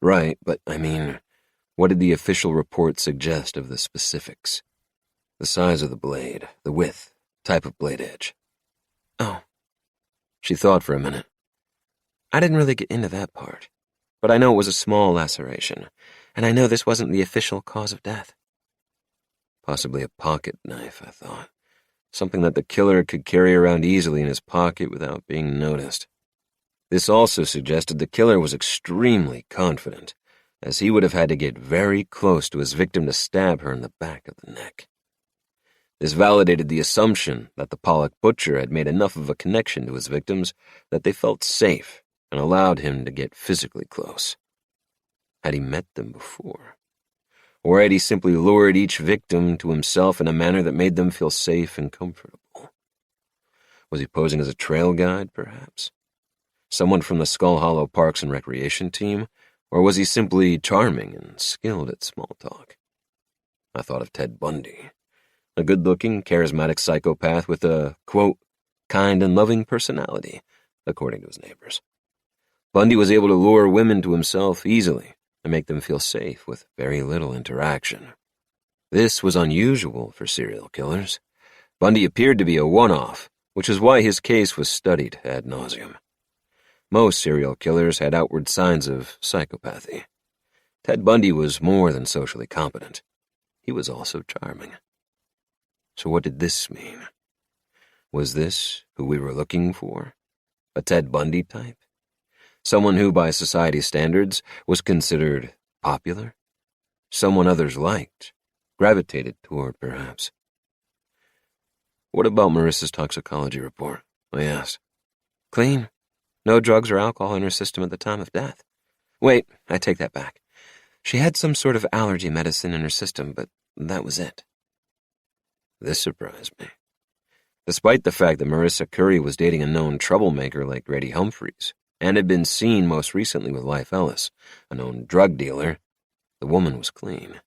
Right, but I mean, what did the official report suggest of the specifics? The size of the blade, the width, type of blade edge. Oh. She thought for a minute. I didn't really get into that part, but I know it was a small laceration, and I know this wasn't the official cause of death. Possibly a pocket knife, I thought. Something that the killer could carry around easily in his pocket without being noticed. This also suggested the killer was extremely confident, as he would have had to get very close to his victim to stab her in the back of the neck. This validated the assumption that the Pollock Butcher had made enough of a connection to his victims that they felt safe and allowed him to get physically close. Had he met them before? Or had he simply lured each victim to himself in a manner that made them feel safe and comfortable? Was he posing as a trail guide, perhaps? Someone from the Skull Hollow Parks and Recreation team? Or was he simply charming and skilled at small talk? I thought of Ted Bundy, a good-looking, charismatic psychopath with a, quote, kind and loving personality, according to his neighbors. Bundy was able to lure women to himself easily and make them feel safe with very little interaction. This was unusual for serial killers. Bundy appeared to be a one-off, which is why his case was studied ad nauseum. Most serial killers had outward signs of psychopathy. Ted Bundy was more than socially competent. He was also charming. So what did this mean? Was this who we were looking for? A Ted Bundy type? Someone who, by society's standards, was considered popular? Someone others liked, gravitated toward, perhaps. What about Marissa's toxicology report? I asked. Clean. No drugs or alcohol in her system at the time of death. Wait, I take that back. She had some sort of allergy medicine in her system, but that was it. This surprised me. Despite the fact that Marissa Curry was dating a known troublemaker like Grady Humphreys, and had been seen most recently with Life Ellis, a known drug dealer, the woman was clean.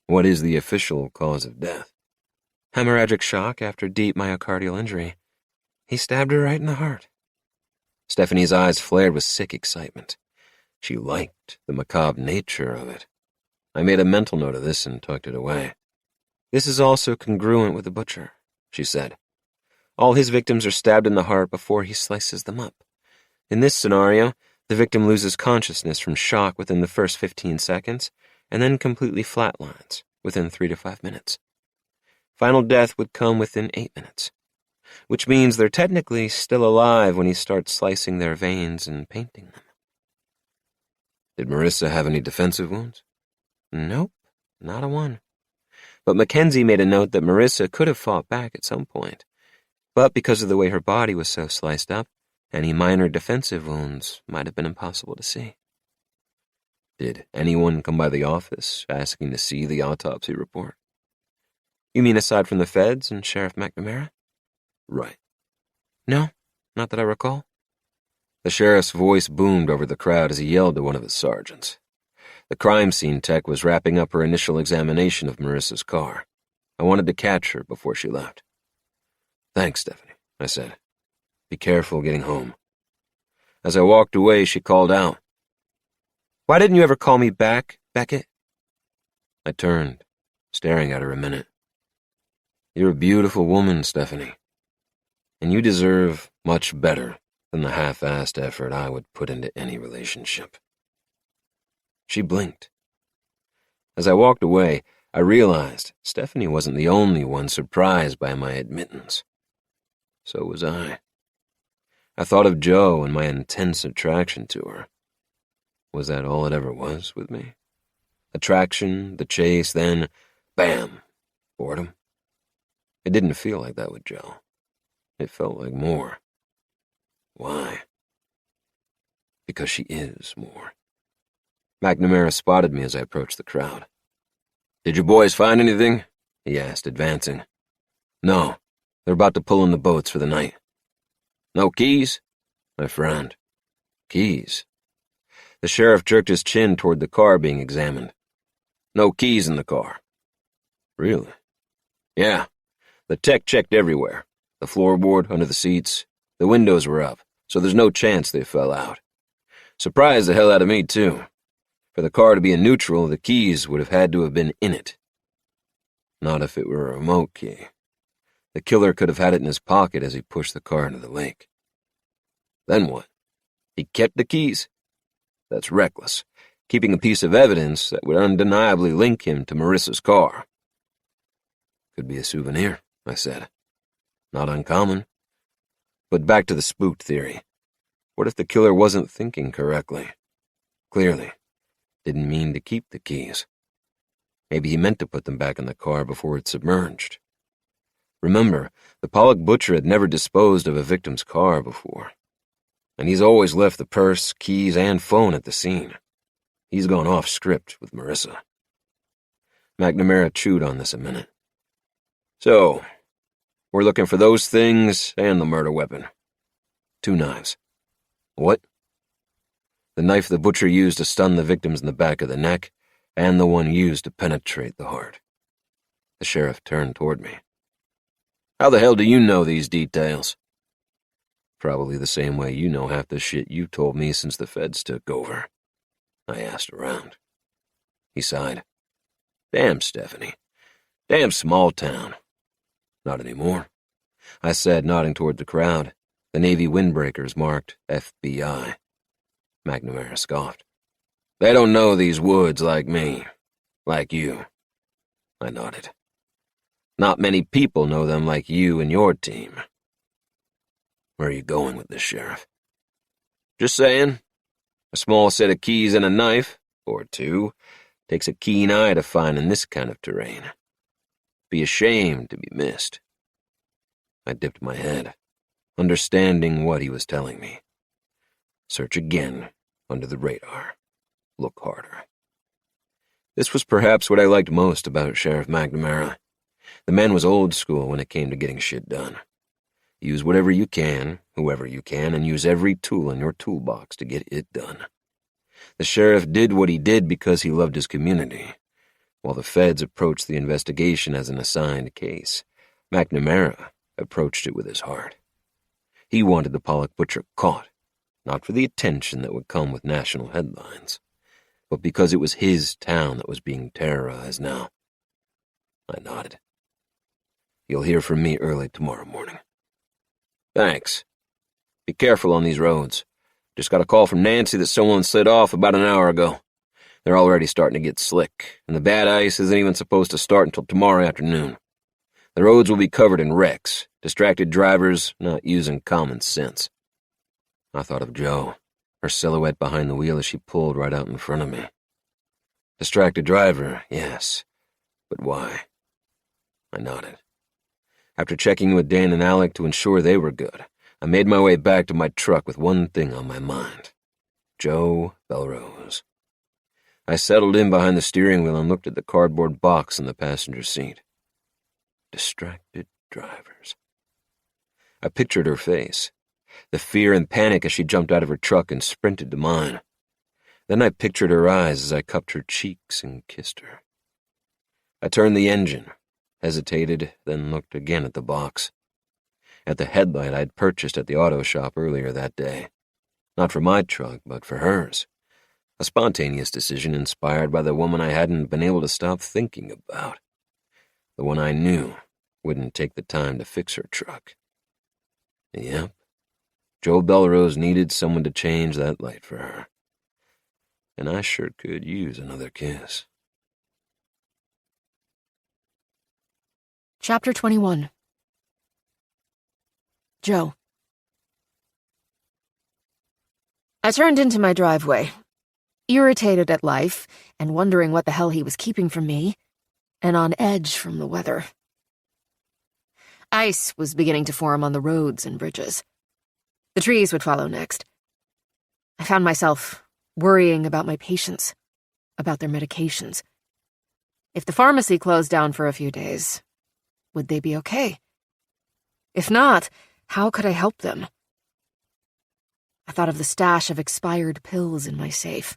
What is the official cause of death? Hemorrhagic shock after deep myocardial injury. He stabbed her right in the heart. Stephanie's eyes flared with sick excitement. She liked the macabre nature of it. I made a mental note of this and tucked it away. This is also congruent with the butcher, she said. All his victims are stabbed in the heart before he slices them up. In this scenario, the victim loses consciousness from shock within the first 15 seconds and then completely flatlines within 3 to 5 minutes. Final death would come within 8 minutes, which means they're technically still alive when he starts slicing their veins and painting them. Did Marissa have any defensive wounds? Nope, not a one. But Mackenzie made a note that Marissa could have fought back at some point, but because of the way her body was so sliced up, any minor defensive wounds might have been impossible to see. Did anyone come by the office asking to see the autopsy report? You mean aside from the feds and Sheriff McNamara? Right. No, not that I recall. The sheriff's voice boomed over the crowd as he yelled to one of his sergeants. The crime scene tech was wrapping up her initial examination of Marissa's car. I wanted to catch her before she left. Thanks, Stephanie, I said. Be careful getting home. As I walked away, she called out, Why didn't you ever call me back, Beckett? I turned, staring at her a minute. You're a beautiful woman, Stephanie, and you deserve much better than the half-assed effort I would put into any relationship. She blinked. As I walked away, I realized Stephanie wasn't the only one surprised by my admittance. So was I. I thought of Joe and my intense attraction to her. Was that all it ever was with me? Attraction, the chase, then, bam, boredom. It didn't feel like that with Joe. It felt like more. Why? Because she is more. McNamara spotted me as I approached the crowd. "Did you boys find anything?" he asked, advancing. "No, they're about to pull in the boats for the night." "No keys?" I frowned. Keys? The sheriff jerked his chin toward the car being examined. "No keys in the car." "Really?" "Yeah. The tech checked everywhere. The floorboard, under the seats. The windows were up, so there's no chance they fell out. Surprised the hell out of me, too. For the car to be in neutral, the keys would have had to have been in it. Not if it were a remote key. The killer could have had it in his pocket as he pushed the car into the lake." "Then what? He kept the keys?" "That's reckless, keeping a piece of evidence that would undeniably link him to Marissa's car." "Could be a souvenir," I said. "Not uncommon. But back to the spooked theory. What if the killer wasn't thinking correctly? Clearly, didn't mean to keep the keys. Maybe he meant to put them back in the car before it submerged. Remember, the Pollock butcher had never disposed of a victim's car before. And he's always left the purse, keys, and phone at the scene. He's gone off script with Marissa." McNamara chewed on this a minute. "So, we're looking for those things and the murder weapon. 2 knives. What?" "The knife the butcher used to stun the victims in the back of the neck, and the one used to penetrate the heart." The sheriff turned toward me. "How the hell do you know these details?" "Probably the same way you know half the shit you told me since the feds took over." I asked around. He sighed. "Damn, Stephanie. Damn small town." "Not anymore," I said, nodding toward the crowd, the Navy windbreakers marked FBI. McNamara scoffed. "They don't know these woods like me. Like you." I nodded. "Not many people know them like you and your team." "Where are you going with this, Sheriff?" "Just saying. A small set of keys and a knife, or 2, takes a keen eye to find in this kind of terrain. Be ashamed to be missed." I dipped my head, understanding what he was telling me. Search again under the radar. Look harder. This was perhaps what I liked most about Sheriff McNamara. The man was old school when it came to getting shit done. Use whatever you can, whoever you can, and use every tool in your toolbox to get it done. The sheriff did what he did because he loved his community. While the feds approached the investigation as an assigned case, McNamara approached it with his heart. He wanted the Pollock butcher caught, not for the attention that would come with national headlines, but because it was his town that was being terrorized now. I nodded. "You'll hear from me early tomorrow morning." "Thanks. Be careful on these roads. Just got a call from Nancy that someone slid off about an hour ago. They're already starting to get slick, and the bad ice isn't even supposed to start until tomorrow afternoon. The roads will be covered in wrecks, distracted drivers not using common sense." I thought of Jo, her silhouette behind the wheel as she pulled right out in front of me. Distracted driver, yes, but why? I nodded. After checking with Dan and Alec to ensure they were good, I made my way back to my truck with one thing on my mind. Jo Bellerose. I settled in behind the steering wheel and looked at the cardboard box in the passenger seat. Distracted drivers. I pictured her face, the fear and panic as she jumped out of her truck and sprinted to mine. Then I pictured her eyes as I cupped her cheeks and kissed her. I turned the engine, hesitated, then looked again at the box. At the headlight I'd purchased at the auto shop earlier that day. Not for my truck, but for hers. A spontaneous decision inspired by the woman I hadn't been able to stop thinking about. The one I knew wouldn't take the time to fix her truck. Yep, Joe Bellerose needed someone to change that light for her. And I sure could use another kiss. Chapter 21. Joe. I turned into my driveway, irritated at life and wondering what the hell he was keeping from me, and on edge from the weather. Ice was beginning to form on the roads and bridges. The trees would follow next. I found myself worrying about my patients, about their medications. If the pharmacy closed down for a few days, would they be okay? If not, how could I help them? I thought of the stash of expired pills in my safe.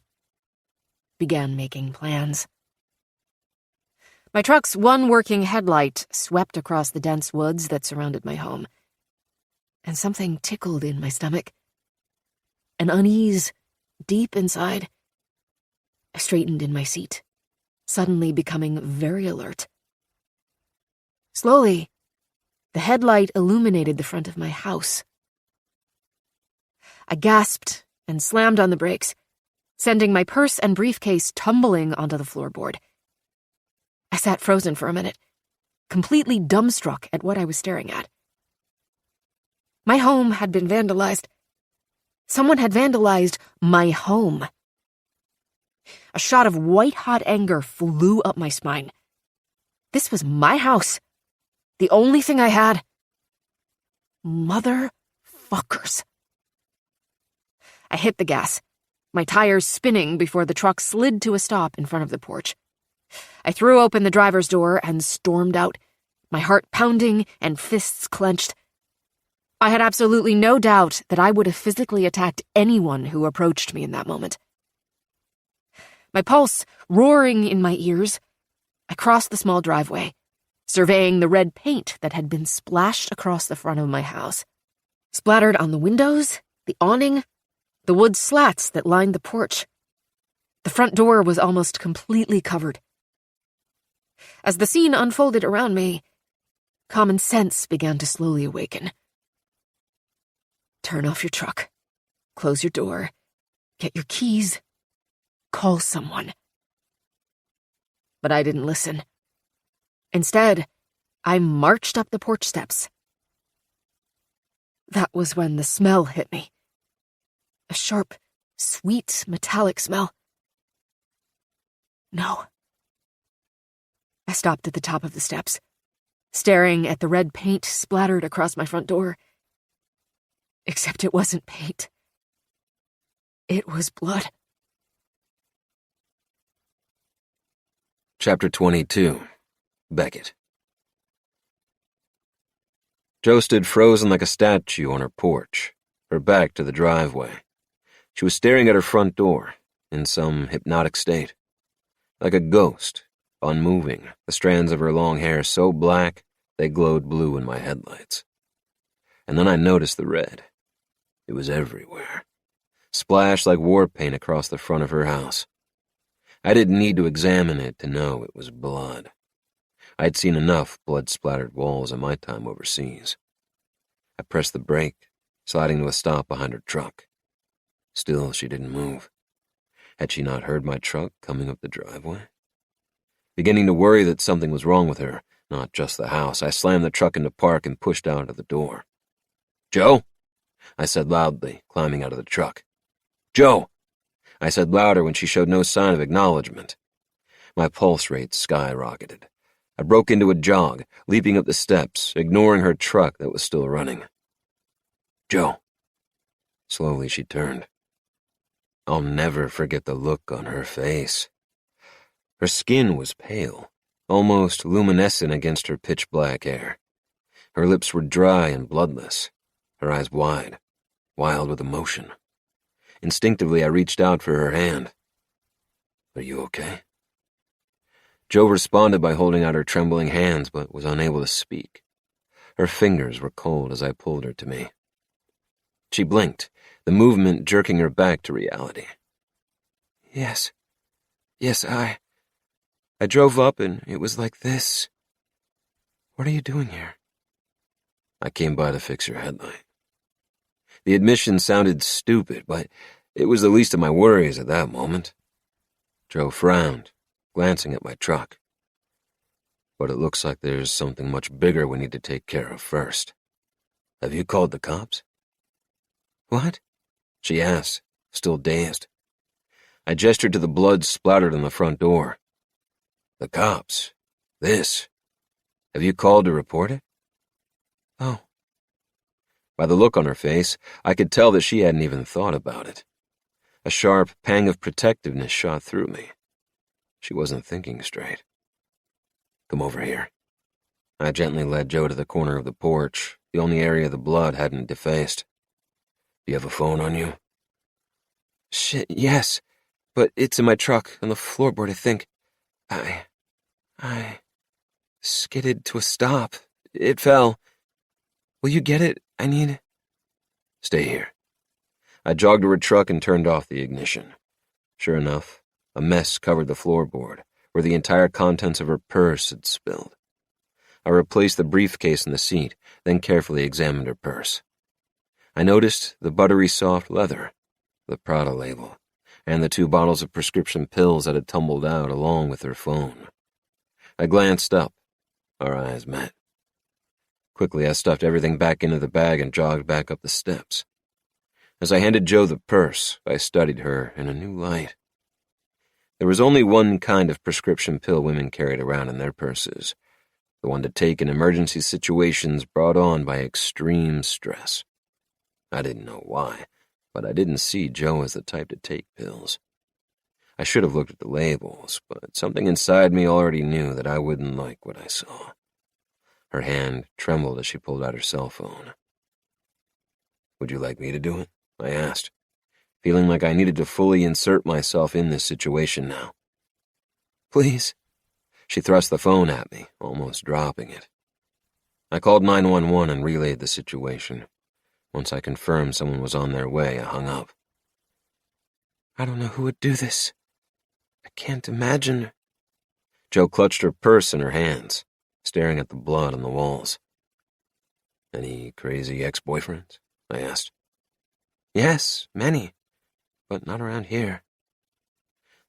Began making plans. My truck's one working headlight swept across the dense woods that surrounded my home, and something tickled in my stomach. An unease deep inside. I straightened in my seat, suddenly becoming very alert. Slowly, the headlight illuminated the front of my house. I gasped and slammed on the brakes, sending my purse and briefcase tumbling onto the floorboard. I sat frozen for a minute, completely dumbstruck at what I was staring at. My home had been vandalized. Someone had vandalized my home. A shot of white-hot anger flew up my spine. This was my house. The only thing I had. Motherfuckers. I hit the gas, my tires spinning before the truck slid to a stop in front of the porch. I threw open the driver's door and stormed out, my heart pounding and fists clenched. I had absolutely no doubt that I would have physically attacked anyone who approached me in that moment. My pulse roaring in my ears, I crossed the small driveway, surveying the red paint that had been splashed across the front of my house, splattered on the windows, the awning, the wood slats that lined the porch. The front door was almost completely covered. As the scene unfolded around me, common sense began to slowly awaken. Turn off your truck, close your door, get your keys, call someone. But I didn't listen. Instead, I marched up the porch steps. That was when the smell hit me. A sharp, sweet, metallic smell. No. I stopped at the top of the steps, staring at the red paint splattered across my front door. Except it wasn't paint. It was blood. Chapter 22. Beckett. Jo stood frozen like a statue on her porch, her back to the driveway. She was staring at her front door, in some hypnotic state. Like a ghost, unmoving, the strands of her long hair so black they glowed blue in my headlights. And then I noticed the red. It was everywhere, splashed like war paint across the front of her house. I didn't need to examine it to know it was blood. I'd seen enough blood-splattered walls in my time overseas. I pressed the brake, sliding to a stop behind her truck. Still, she didn't move. Had she not heard my truck coming up the driveway? Beginning to worry that something was wrong with her, not just the house, I slammed the truck into park and pushed out of the door. "Jo?" I said loudly, climbing out of the truck. "Jo!" I said louder when she showed no sign of acknowledgement. My pulse rate skyrocketed. I broke into a jog, leaping up the steps, ignoring her truck that was still running. "Jo." Slowly she turned. I'll never forget the look on her face. Her skin was pale, almost luminescent against her pitch-black hair. Her lips were dry and bloodless, her eyes wide, wild with emotion. Instinctively, I reached out for her hand. "Are you okay?" Jo responded by holding out her trembling hands, but was unable to speak. Her fingers were cold as I pulled her to me. She blinked, the movement jerking her back to reality. Yes, I drove up and it was like this." What are you doing here? I came by to fix your headlight. The admission sounded stupid, but it was the least of my worries at that moment. Joe frowned, glancing at my truck. But it looks like there's something much bigger we need to take care of first. Have you called the cops? What? She asked, still dazed. I gestured to the blood splattered on the front door. The cops. This. Have you called to report it? Oh. By the look on her face, I could tell that she hadn't even thought about it. A sharp pang of protectiveness shot through me. She wasn't thinking straight. Come over here. I gently led Joe to the corner of the porch, the only area the blood hadn't defaced. Do you have a phone on you? Shit, yes. But it's in my truck, on the floorboard, I think. I skidded to a stop. It fell. Will you get it? I need... Stay here. I jogged to her truck and turned off the ignition. Sure enough, a mess covered the floorboard, where the entire contents of her purse had spilled. I replaced the briefcase in the seat, then carefully examined her purse. I noticed the buttery soft leather, the Prada label, and the 2 bottles of prescription pills that had tumbled out along with her phone. I glanced up. Our eyes met. Quickly, I stuffed everything back into the bag and jogged back up the steps. As I handed Joe the purse, I studied her in a new light. There was only one kind of prescription pill women carried around in their purses, the one to take in emergency situations brought on by extreme stress. I didn't know why, but I didn't see Joe as the type to take pills. I should have looked at the labels, but something inside me already knew that I wouldn't like what I saw. Her hand trembled as she pulled out her cell phone. Would you like me to do it? I asked, feeling like I needed to fully insert myself in this situation now. Please. She thrust the phone at me, almost dropping it. I called 911 and relayed the situation. Once I confirmed someone was on their way, I hung up. I don't know who would do this. I can't imagine. Joe clutched her purse in her hands, staring at the blood on the walls. Any crazy ex-boyfriends? I asked. Yes, many, but not around here.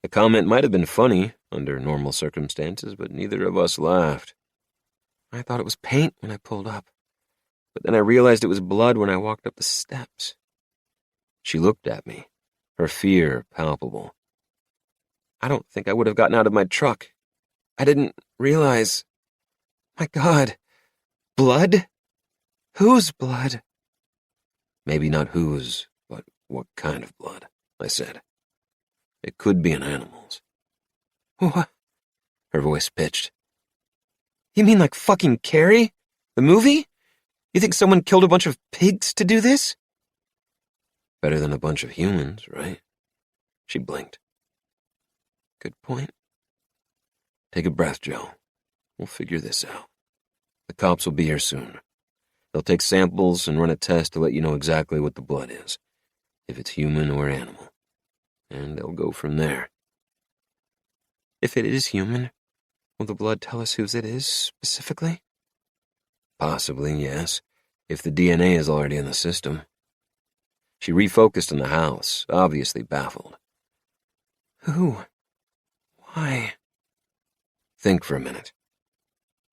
The comment might have been funny under normal circumstances, but neither of us laughed. I thought it was paint when I pulled up, but then I realized it was blood when I walked up the steps. She looked at me, her fear palpable. I don't think I would have gotten out of my truck. I didn't realize... My God, blood? Whose blood? Maybe not whose, but what kind of blood, I said. It could be an animal's. What? Her voice pitched. You mean like fucking Carrie? The movie? You think someone killed a bunch of pigs to do this? Better than a bunch of humans, right? She blinked. Good point. Take a breath, Joe. We'll figure this out. The cops will be here soon. They'll take samples and run a test to let you know exactly what the blood is, if it's human or animal. And they'll go from there. If it is human, will the blood tell us whose it is, specifically? Possibly, yes, if the DNA is already in the system. She refocused on the house, obviously baffled. Who? Why? Think for a minute.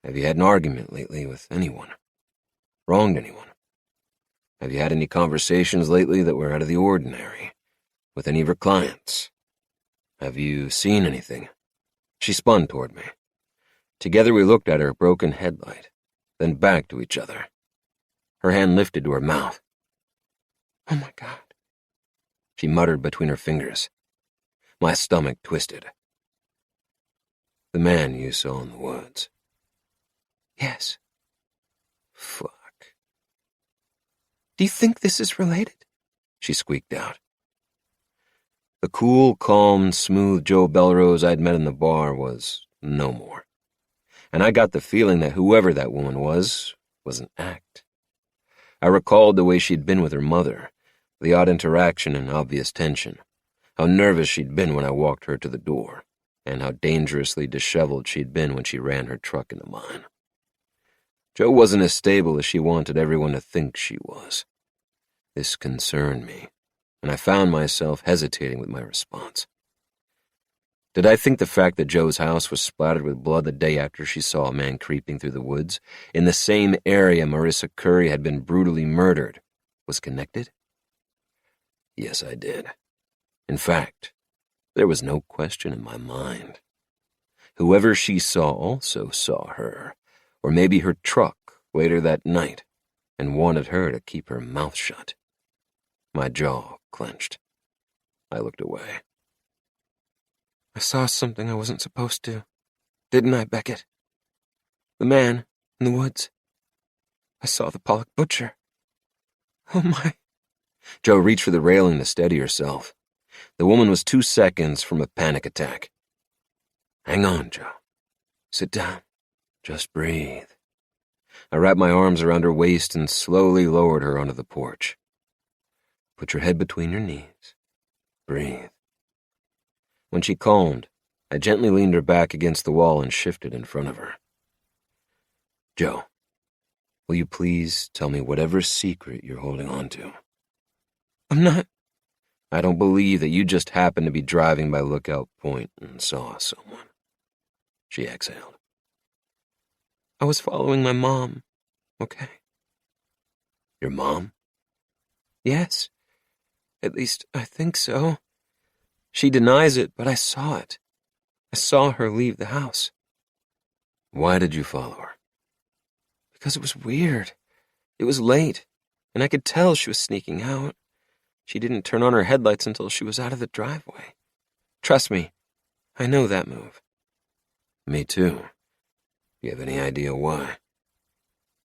Have you had an argument lately with anyone? Wronged anyone? Have you had any conversations lately that were out of the ordinary? With any of her clients? Have you seen anything? She spun toward me. Together we looked at her broken headlight, then back to each other. Her hand lifted to her mouth. Oh my God. She muttered between her fingers. My stomach twisted. The man you saw in the woods. Yes. Fuck. Do you think this is related? She squeaked out. The cool, calm, smooth Joe Bellerose I'd met in the bar was no more. And I got the feeling that whoever that woman was an act. I recalled the way she'd been with her mother, the odd interaction and obvious tension, how nervous she'd been when I walked her to the door, and how dangerously disheveled she'd been when she ran her truck into mine. Jo wasn't as stable as she wanted everyone to think she was. This concerned me, and I found myself hesitating with my response. Did I think the fact that Jo's house was splattered with blood the day after she saw a man creeping through the woods, in the same area Marissa Curry had been brutally murdered, was connected? Yes, I did. In fact, there was no question in my mind. Whoever she saw also saw her, or maybe her truck later that night, and wanted her to keep her mouth shut. My jaw clenched. I looked away. I saw something I wasn't supposed to, didn't I, Beckett? The man in the woods. I saw the Pollock butcher. Oh, my. Jo reached for the railing to steady herself. The woman was 2 seconds from a panic attack. Hang on, Jo. Sit down. Just breathe. I wrapped my arms around her waist and slowly lowered her onto the porch. Put your head between your knees. Breathe. When she calmed, I gently leaned her back against the wall and shifted in front of her. Jo, will you please tell me whatever secret you're holding on to? I'm not. I don't believe that you just happened to be driving by Lookout Point and saw someone. She exhaled. I was following my mom, okay? Your mom? Yes. At least, I think so. She denies it, but I saw it. I saw her leave the house. Why did you follow her? Because it was weird. It was late, and I could tell she was sneaking out. She didn't turn on her headlights until she was out of the driveway. Trust me, I know that move. Me too. Do you have any idea why?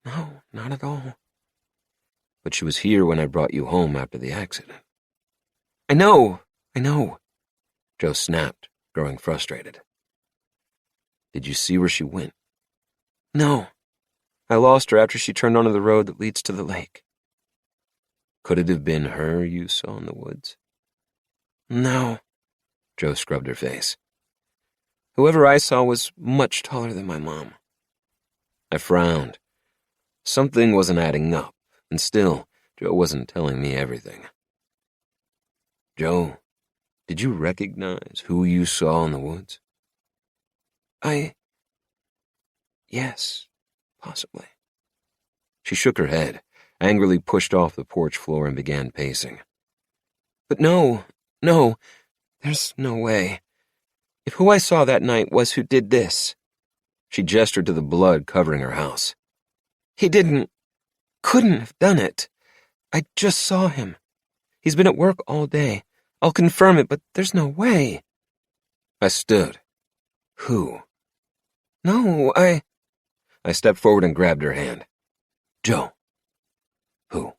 No, not at all. But she was here when I brought you home after the accident. I know. Jo snapped, growing frustrated. Did you see where she went? No. I lost her after she turned onto the road that leads to the lake. Could it have been her you saw in the woods? No. Jo scrubbed her face. Whoever I saw was much taller than my mom. I frowned. Something wasn't adding up, and still, Jo wasn't telling me everything. Jo, did you recognize who you saw in the woods? Yes, possibly. She shook her head, angrily pushed off the porch floor and began pacing. But no, there's no way. If who I saw that night was who did this. She gestured to the blood covering her house. He couldn't have done it. I just saw him. He's been at work all day. I'll confirm it, but there's no way. I stood. Who? No, I stepped forward and grabbed her hand. Jo. Who?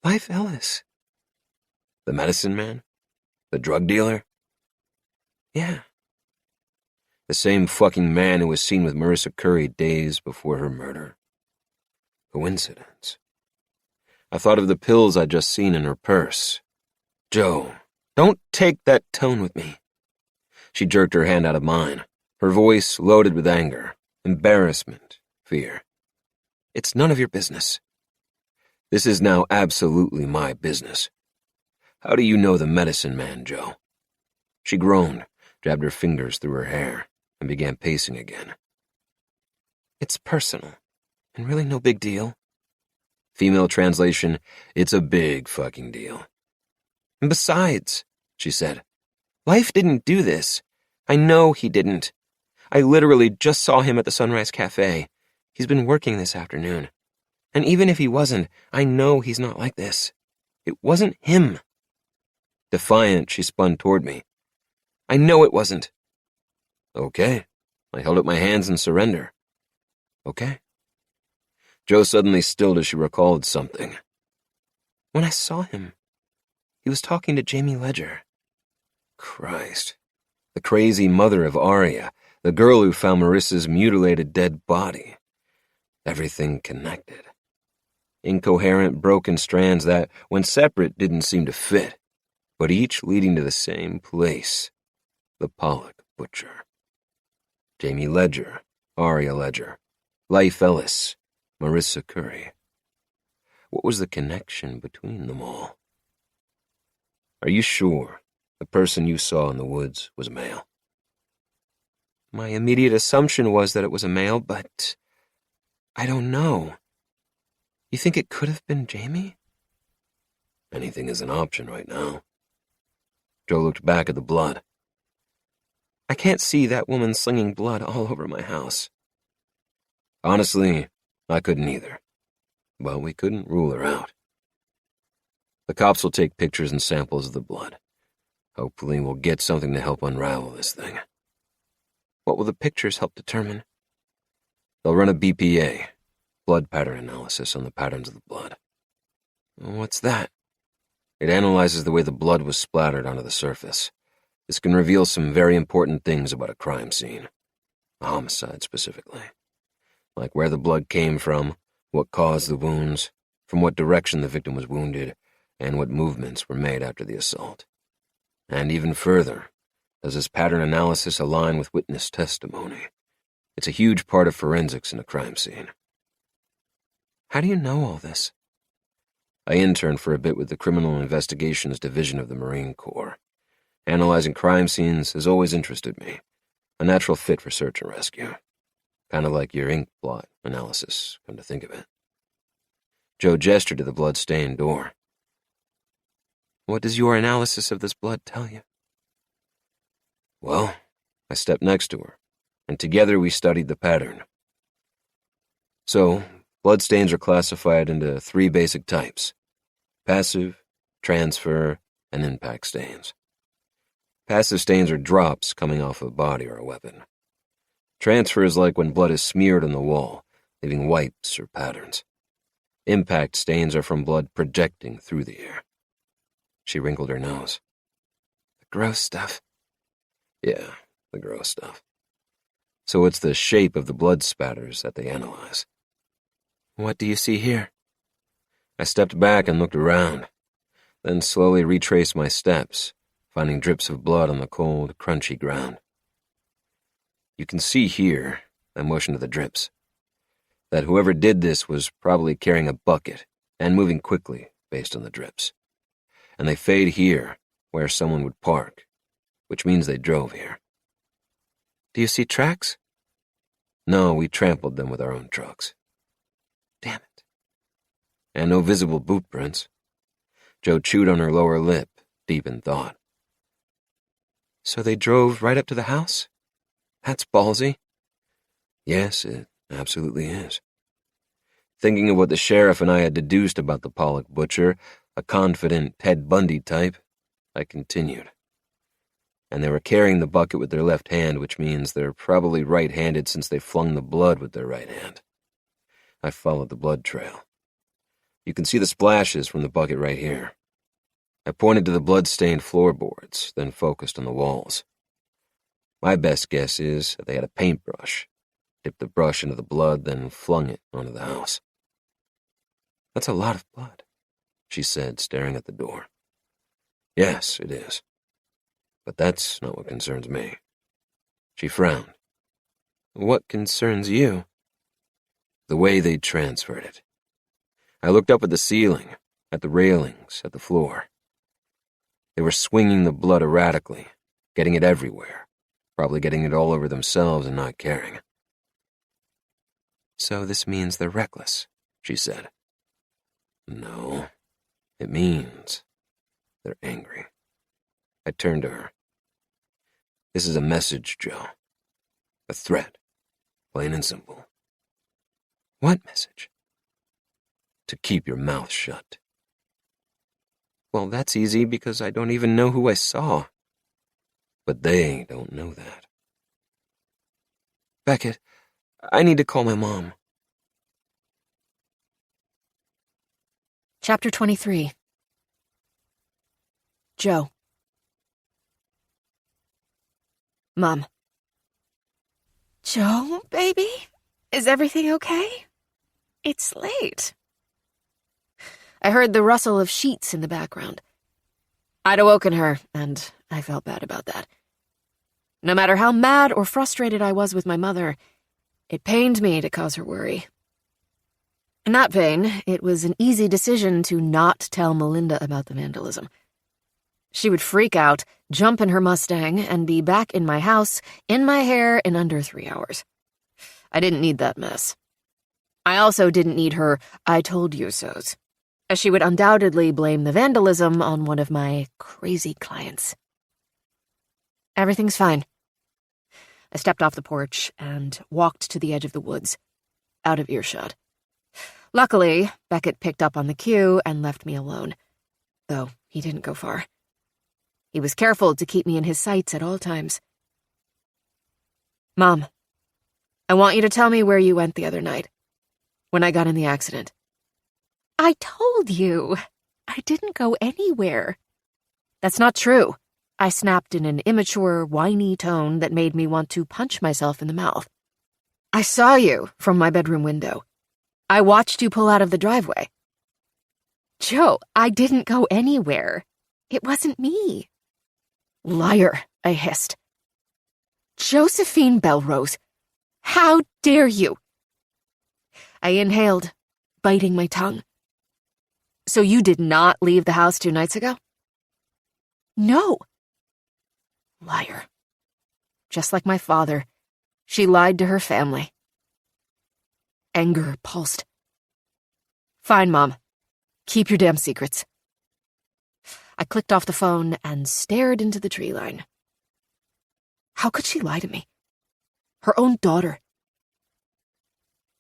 Life Ellis. The medicine man? The drug dealer? Yeah. The same fucking man who was seen with Marissa Curry days before her murder. Coincidence. I thought of the pills I'd just seen in her purse. Jo, don't take that tone with me. She jerked her hand out of mine, her voice loaded with anger, embarrassment, fear. It's none of your business. This is now absolutely my business. How do you know the medicine man, Jo? She groaned, jabbed her fingers through her hair, and began pacing again. It's personal, and really no big deal. Female translation, it's a big fucking deal. And besides, she said, Life didn't do this. I know he didn't. I literally just saw him at the Sunrise Cafe. He's been working this afternoon. And even if he wasn't, I know he's not like this. It wasn't him. Defiant, she spun toward me. I know it wasn't. Okay. I held up my hands in surrender. Okay. Jo suddenly stilled as she recalled something. When I saw him, he was talking to Jamie Ledger. Christ. The crazy mother of Aria, the girl who found Marissa's mutilated dead body. Everything connected. Incoherent, broken strands that, when separate, didn't seem to fit, but each leading to the same place, the Pollock butcher. Jamie Ledger, Aria Ledger, Leif Ellis, Marissa Curry. What was the connection between them all? Are you sure the person you saw in the woods was a male? My immediate assumption was that it was a male, but I don't know. You think it could have been Jamie? Anything is an option right now. Joe looked back at the blood. I can't see that woman slinging blood all over my house. Honestly, I couldn't either. But we couldn't rule her out. The cops will take pictures and samples of the blood. Hopefully we'll get something to help unravel this thing. What will the pictures help determine? They'll run a BPA, blood pattern analysis, on the patterns of the blood. What's that? It analyzes the way the blood was splattered onto the surface. This can reveal some very important things about a crime scene. A homicide, specifically. Like where the blood came from, what caused the wounds, from what direction the victim was wounded, and what movements were made after the assault. And even further, does this pattern analysis align with witness testimony? It's a huge part of forensics in a crime scene. How do you know all this? I interned for a bit with the Criminal Investigations Division of the Marine Corps. Analyzing crime scenes has always interested me. A natural fit for search and rescue. Kind of like your ink blot analysis, come to think of it. Joe gestured to the blood-stained door. What does your analysis of this blood tell you? Well, I stepped next to her, and together we studied the pattern. So, bloodstains are classified into 3 basic types: passive, transfer, and impact stains. Passive stains are drops coming off a body or a weapon. Transfer is like when blood is smeared on the wall, leaving wipes or patterns. Impact stains are from blood projecting through the air. She wrinkled her nose. The gross stuff. Yeah, the gross stuff. So it's the shape of the blood spatters that they analyze. What do you see here? I stepped back and looked around, then slowly retraced my steps, finding drips of blood on the cold, crunchy ground. You can see here, I motioned to the drips, that whoever did this was probably carrying a bucket and moving quickly based on the drips. And they fade here, where someone would park, which means they drove here. Do you see tracks? No, we trampled them with our own trucks. Damn it. And no visible boot prints. Joe chewed on her lower lip, deep in thought. So they drove right up to the house? That's ballsy. Yes, it absolutely is. Thinking of what the sheriff and I had deduced about the Pollock butcher, a confident Ted Bundy type, I continued. And they were carrying the bucket with their left hand, which means they're probably right-handed since they flung the blood with their right hand. I followed the blood trail. You can see the splashes from the bucket right here. I pointed to the blood-stained floorboards, then focused on the walls. My best guess is that they had a paintbrush, dipped the brush into the blood, then flung it onto the house. That's a lot of blood, she said, staring at the door. Yes, it is. But that's not what concerns me. She frowned. What concerns you? The way they transferred it. I looked up at the ceiling, at the railings, at the floor. They were swinging the blood erratically, getting it everywhere, probably getting it all over themselves and not caring. So this means they're reckless, she said. No, it means they're angry. I turned to her. This is a message, Joe. A threat, plain and simple. What message? To keep your mouth shut. Well, that's easy because I don't even know who I saw. But they don't know that. Beckett, I need to call my mom. Chapter 23. Joe. Mom. Joe, baby? Is everything okay? It's late. I heard the rustle of sheets in the background. I'd awoken her, and I felt bad about that. No matter how mad or frustrated I was with my mother, It pained me to cause her worry. In that vein, it was an easy decision to not tell Melinda about the vandalism. She would freak out, jump in her Mustang, and be back in my house, in my hair, in under 3 hours. I didn't need that mess. I also didn't need her "I told you so's," as she would undoubtedly blame the vandalism on one of my crazy clients. Everything's fine. I stepped off the porch and walked to the edge of the woods, out of earshot. Luckily, Beckett picked up on the cue and left me alone, though he didn't go far. He was careful to keep me in his sights at all times. "Mom, I want you to tell me where you went the other night, when I got in the accident." I told you. I didn't go anywhere. "That's not true," I snapped in an immature, whiny tone that made me want to punch myself in the mouth. "I saw you from my bedroom window. I watched you pull out of the driveway." Joe, I didn't go anywhere. It wasn't me. "Liar," I hissed. Josephine Bellerose, how dare you?" I inhaled, biting my tongue. "So you did not leave the house 2 nights ago?" No. Liar. Just like my father, she lied to her family. Anger pulsed. "Fine, Mom. Keep your damn secrets." I clicked off the phone and stared into the tree line. How could she lie to me? Her own daughter.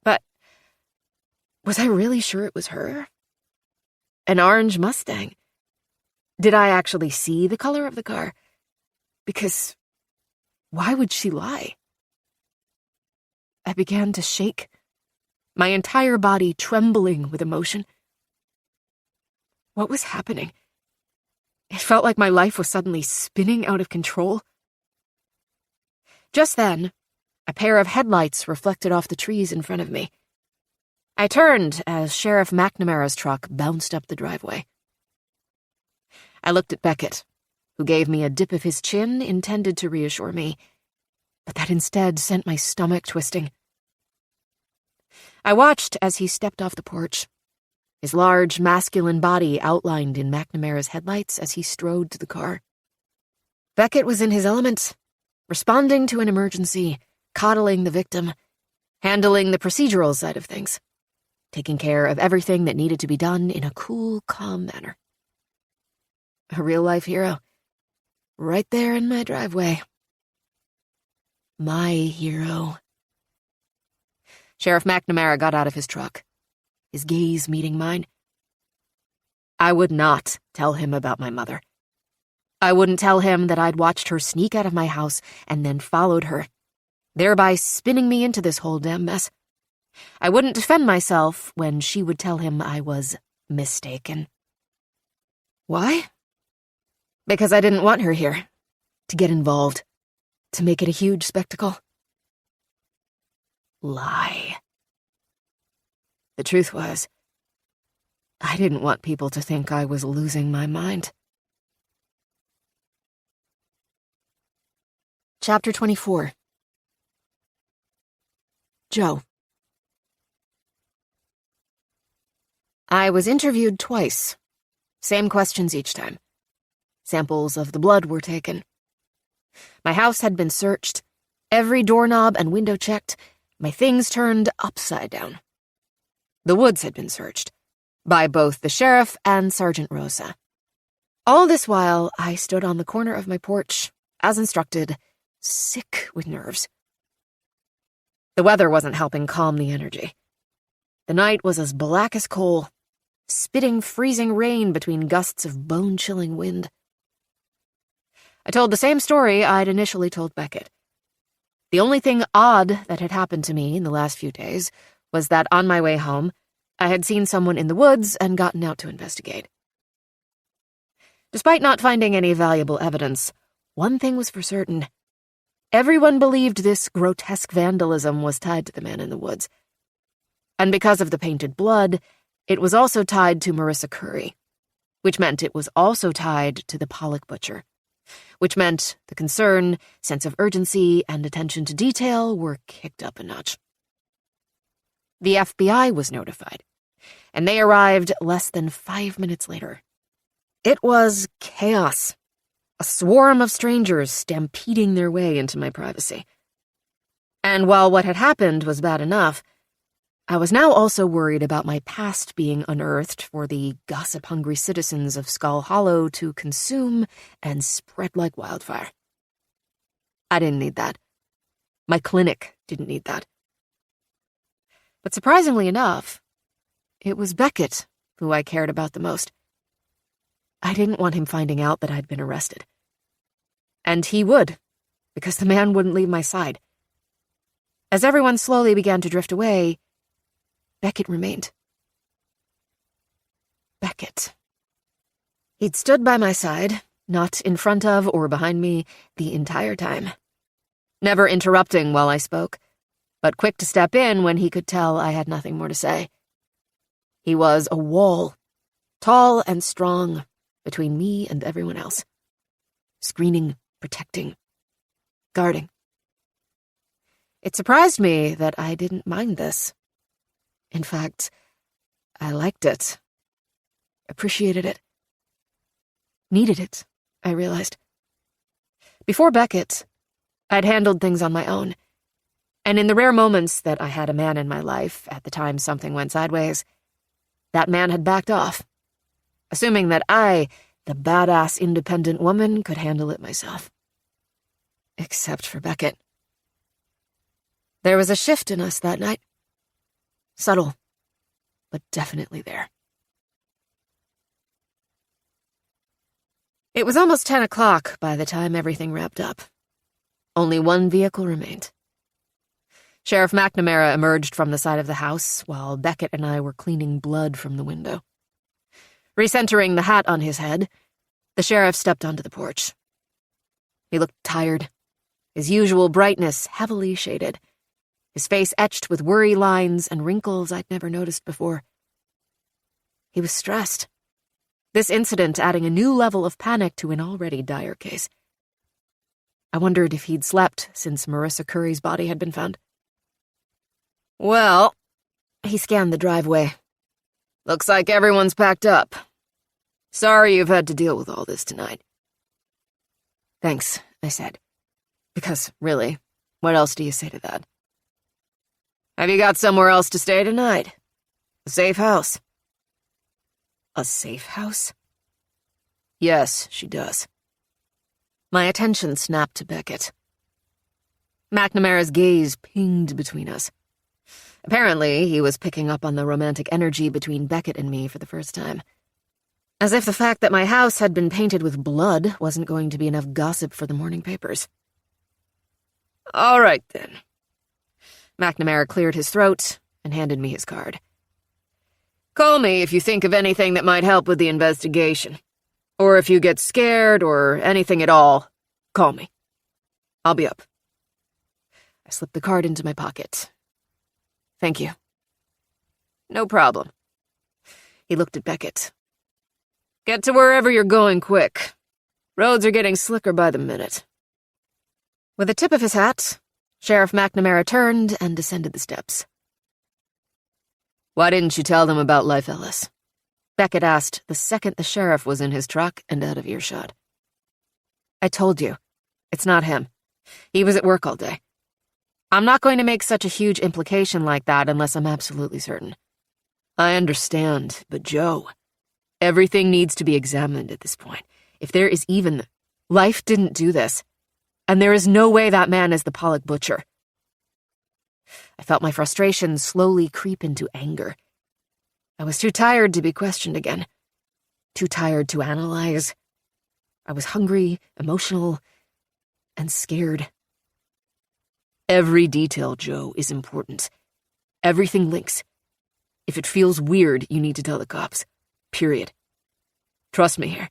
But was I really sure it was her? An orange Mustang. Did I actually see the color of the car? Because why would she lie? I began to shake, my entire body trembling with emotion. What was happening? It felt like my life was suddenly spinning out of control. Just then, a pair of headlights reflected off the trees in front of me. I turned as Sheriff McNamara's truck bounced up the driveway. I looked at Beckett, who gave me a dip of his chin intended to reassure me, but that instead sent my stomach twisting. I watched as he stepped off the porch, his large, masculine body outlined in McNamara's headlights as he strode to the car. Beckett was in his element, responding to an emergency, coddling the victim, handling the procedural side of things, taking care of everything that needed to be done in a cool, calm manner. A real-life hero, right there in my driveway. My hero. Sheriff McNamara got out of his truck, his gaze meeting mine. I would not tell him about my mother. I wouldn't tell him that I'd watched her sneak out of my house and then followed her, thereby spinning me into this whole damn mess. I wouldn't defend myself when she would tell him I was mistaken. Why? Because I didn't want her here, to get involved, to make it a huge spectacle. Lie. The truth was, I didn't want people to think I was losing my mind. Chapter 24. Joe. I was interviewed twice. Same questions each time. Samples of the blood were taken. My house had been searched, every doorknob and window checked, my things turned upside down. The woods had been searched, by both the sheriff and Sergeant Rosa. All this while, I stood on the corner of my porch, as instructed, sick with nerves. The weather wasn't helping calm the energy. The night was as black as coal, spitting freezing rain between gusts of bone-chilling wind. I told the same story I'd initially told Beckett. The only thing odd that had happened to me in the last few days was that on my way home, I had seen someone in the woods and gotten out to investigate. Despite not finding any valuable evidence, one thing was for certain. Everyone believed this grotesque vandalism was tied to the man in the woods. And because of the painted blood, it was also tied to Marissa Curry, which meant it was also tied to the Pollock butcher, which meant the concern, sense of urgency, and attention to detail were kicked up a notch. The FBI was notified, and they arrived less than 5 minutes later. It was chaos. A swarm of strangers stampeding their way into my privacy. And while what had happened was bad enough, I was now also worried about my past being unearthed for the gossip-hungry citizens of Skull Hollow to consume and spread like wildfire. I didn't need that. My clinic didn't need that. But surprisingly enough, it was Beckett who I cared about the most. I didn't want him finding out that I'd been arrested. And he would, because the man wouldn't leave my side. As everyone slowly began to drift away, Beckett remained. Beckett. He'd stood by my side, not in front of or behind me, the entire time. Never interrupting while I spoke, but quick to step in when he could tell I had nothing more to say. He was a wall, tall and strong, between me and everyone else. Screening, protecting, guarding. It surprised me that I didn't mind this. In fact, I liked it. Appreciated it. Needed it, I realized. Before Beckett, I'd handled things on my own. And in the rare moments that I had a man in my life at the time something went sideways, that man had backed off, assuming that I, the badass independent woman, could handle it myself. Except for Beckett. There was a shift in us that night. Subtle, but definitely there. It was almost 10 o'clock by the time everything wrapped up. Only one vehicle remained. Sheriff McNamara emerged from the side of the house while Beckett and I were cleaning blood from the window. Recentering the hat on his head, the sheriff stepped onto the porch. He looked tired, his usual brightness heavily shaded, his face etched with worry lines and wrinkles I'd never noticed before. He was stressed, this incident adding a new level of panic to an already dire case. I wondered if he'd slept since Marissa Curry's body had been found. "Well," he scanned the driveway. "Looks like everyone's packed up. Sorry you've had to deal with all this tonight." "Thanks," I said. Because, really, what else do you say to that? "Have you got somewhere else to stay tonight? A safe house?" "A safe house?" "Yes, she does." My attention snapped to Beckett. McNamara's gaze pinged between us. Apparently, he was picking up on the romantic energy between Beckett and me for the first time. As if the fact that my house had been painted with blood wasn't going to be enough gossip for the morning papers. "All right, then." McNamara cleared his throat and handed me his card. "Call me if you think of anything that might help with the investigation. Or if you get scared or anything at all, call me. I'll be up." I slipped the card into my pocket. "Thank you." "No problem." He looked at Beckett. "Get to wherever you're going quick. Roads are getting slicker by the minute." With a tip of his hat, Sheriff McNamara turned and descended the steps. "Why didn't you tell them about Life Ellis?" Beckett asked the second the sheriff was in his truck and out of earshot. "I told you. It's not him. He was at work all day. I'm not going to make such a huge implication like that unless I'm absolutely certain." "I understand, but Joe, everything needs to be examined at this point. If there is even... Life didn't do this. And there is no way that man is the Pollock butcher." I felt my frustration slowly creep into anger. I was too tired to be questioned again. Too tired to analyze. I was hungry, emotional, and scared. "Every detail, Joe, is important. Everything links. If it feels weird, you need to tell the cops. Period. Trust me here.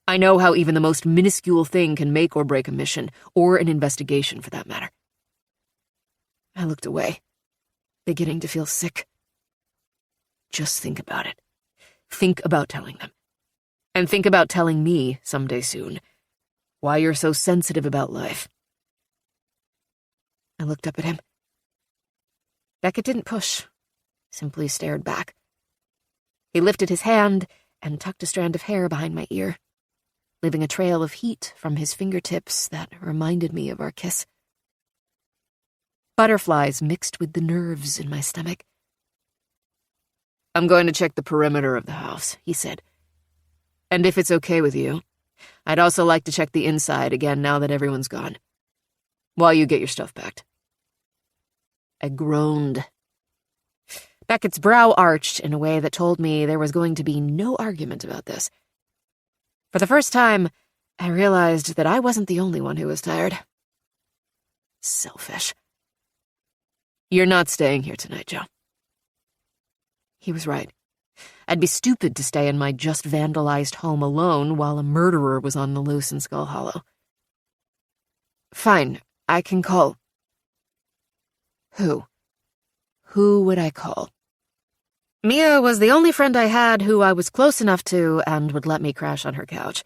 I know how even the most minuscule thing can make or break a mission, or an investigation for that matter." I looked away, beginning to feel sick. Just think about it. Think about telling them. And think about telling me someday soon why you're so sensitive about life. I looked up at him. Beckett didn't push simply stared back. He lifted his hand and tucked a strand of hair behind my ear, leaving a trail of heat from his fingertips that reminded me of our kiss. Butterflies mixed with the nerves in my stomach. "I'm going to check the perimeter of the house," he said. "And if it's okay with you, I'd also like to check the inside again now that everyone's gone, while you get your stuff packed." I groaned. Beckett's brow arched in a way that told me there was going to be no argument about this. For the first time, I realized that I wasn't the only one who was tired. Selfish. "You're not staying here tonight, Joe." He was right. I'd be stupid to stay in my just vandalized home alone while a murderer was on the loose in Skull Hollow. "Fine, I can call." Who? Who would I call? Mia was the only friend I had who I was close enough to and would let me crash on her couch.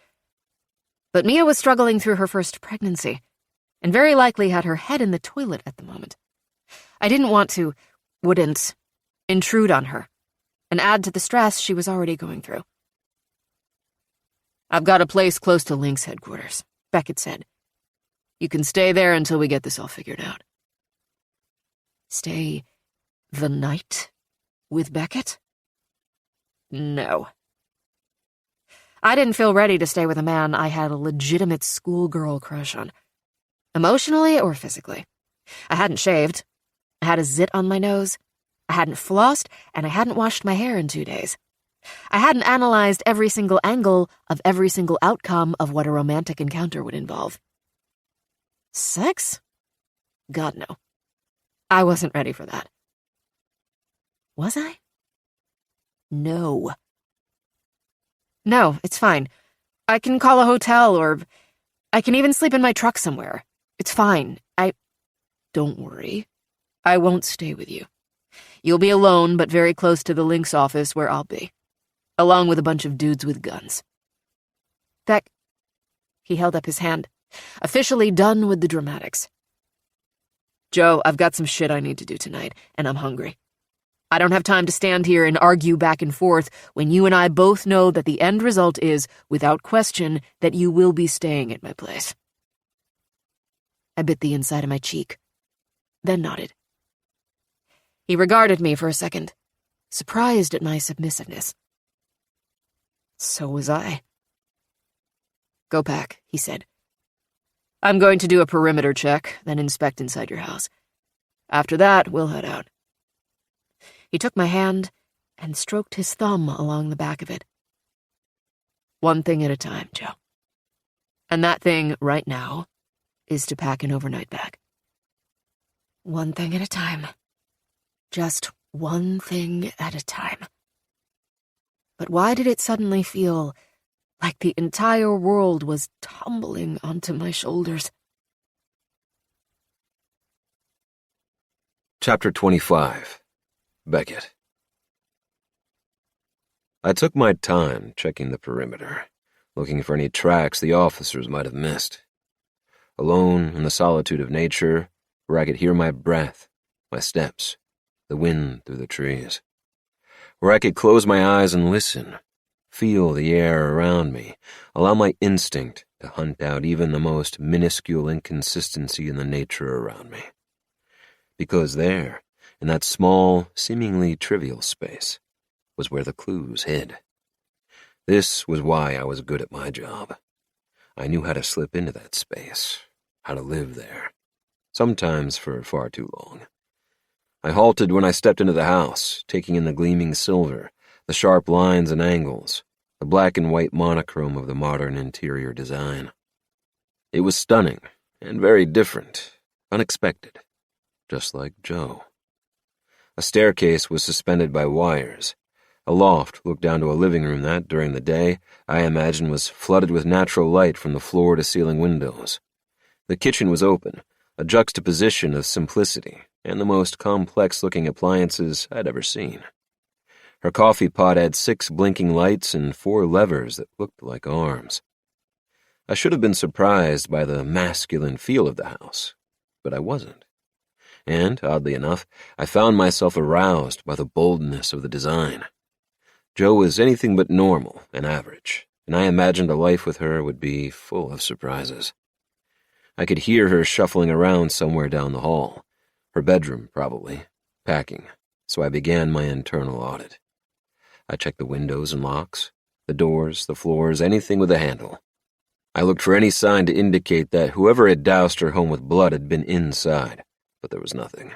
But Mia was struggling through her first pregnancy, and very likely had her head in the toilet at the moment. I wouldn't intrude on her and add to the stress she was already going through. "I've got a place close to Link's headquarters," Beckett said. "You can stay there until we get this all figured out." Stay the night with Beckett? No. I didn't feel ready to stay with a man I had a legitimate schoolgirl crush on, emotionally or physically. I hadn't shaved. I had a zit on my nose. I hadn't flossed, and I hadn't washed my hair in 2 days. I hadn't analyzed every single angle of every single outcome of what a romantic encounter would involve. Sex? God, no. I wasn't ready for that. Was I? No. "No, it's fine. I can call a hotel, or I can even sleep in my truck somewhere. It's fine. Don't worry. I won't stay with you. You'll be alone, but very close to the Lynx office where I'll be, along with a bunch of dudes with guns." He held up his hand, officially done with the dramatics. "Joe, I've got some shit I need to do tonight, and I'm hungry. I don't have time to stand here and argue back and forth when you and I both know that the end result is, without question, that you will be staying at my place." I bit the inside of my cheek, then nodded. He regarded me for a second, surprised at my submissiveness. So was I. "Go pack," he said. "I'm going to do a perimeter check, then inspect inside your house. After that, we'll head out." He took my hand and stroked his thumb along the back of it. "One thing at a time, Joe. And that thing, right now, is to pack an overnight bag." One thing at a time. Just one thing at a time. But why did it suddenly feel like the entire world was tumbling onto my shoulders? Chapter 25. Beckett. I took my time checking the perimeter, looking for any tracks the officers might have missed. Alone in the solitude of nature, where I could hear my breath, my steps, the wind through the trees. Where I could close my eyes and listen, feel the air around me, allow my instinct to hunt out even the most minuscule inconsistency in the nature around me. Because there, in that small, seemingly trivial space, was where the clues hid. This was why I was good at my job. I knew how to slip into that space, how to live there, sometimes for far too long. I halted when I stepped into the house, taking in the gleaming silver, the sharp lines and angles, the black and white monochrome of the modern interior design. It was stunning and very different, unexpected, just like Joe. A staircase was suspended by wires. A loft looked down to a living room that, during the day, I imagine was flooded with natural light from the floor-to-ceiling windows. The kitchen was open, a juxtaposition of simplicity and the most complex-looking appliances I'd ever seen. Her coffee pot had 6 blinking lights and 4 levers that looked like arms. I should have been surprised by the masculine feel of the house, but I wasn't. and, oddly enough, I found myself aroused by the boldness of the design. Jo was anything but normal and average, and I imagined a life with her would be full of surprises. I could hear her shuffling around somewhere down the hall, her bedroom probably, packing, so I began my internal audit. I checked the windows and locks, the doors, the floors, anything with a handle. I looked for any sign to indicate that whoever had doused her home with blood had been inside, but there was nothing.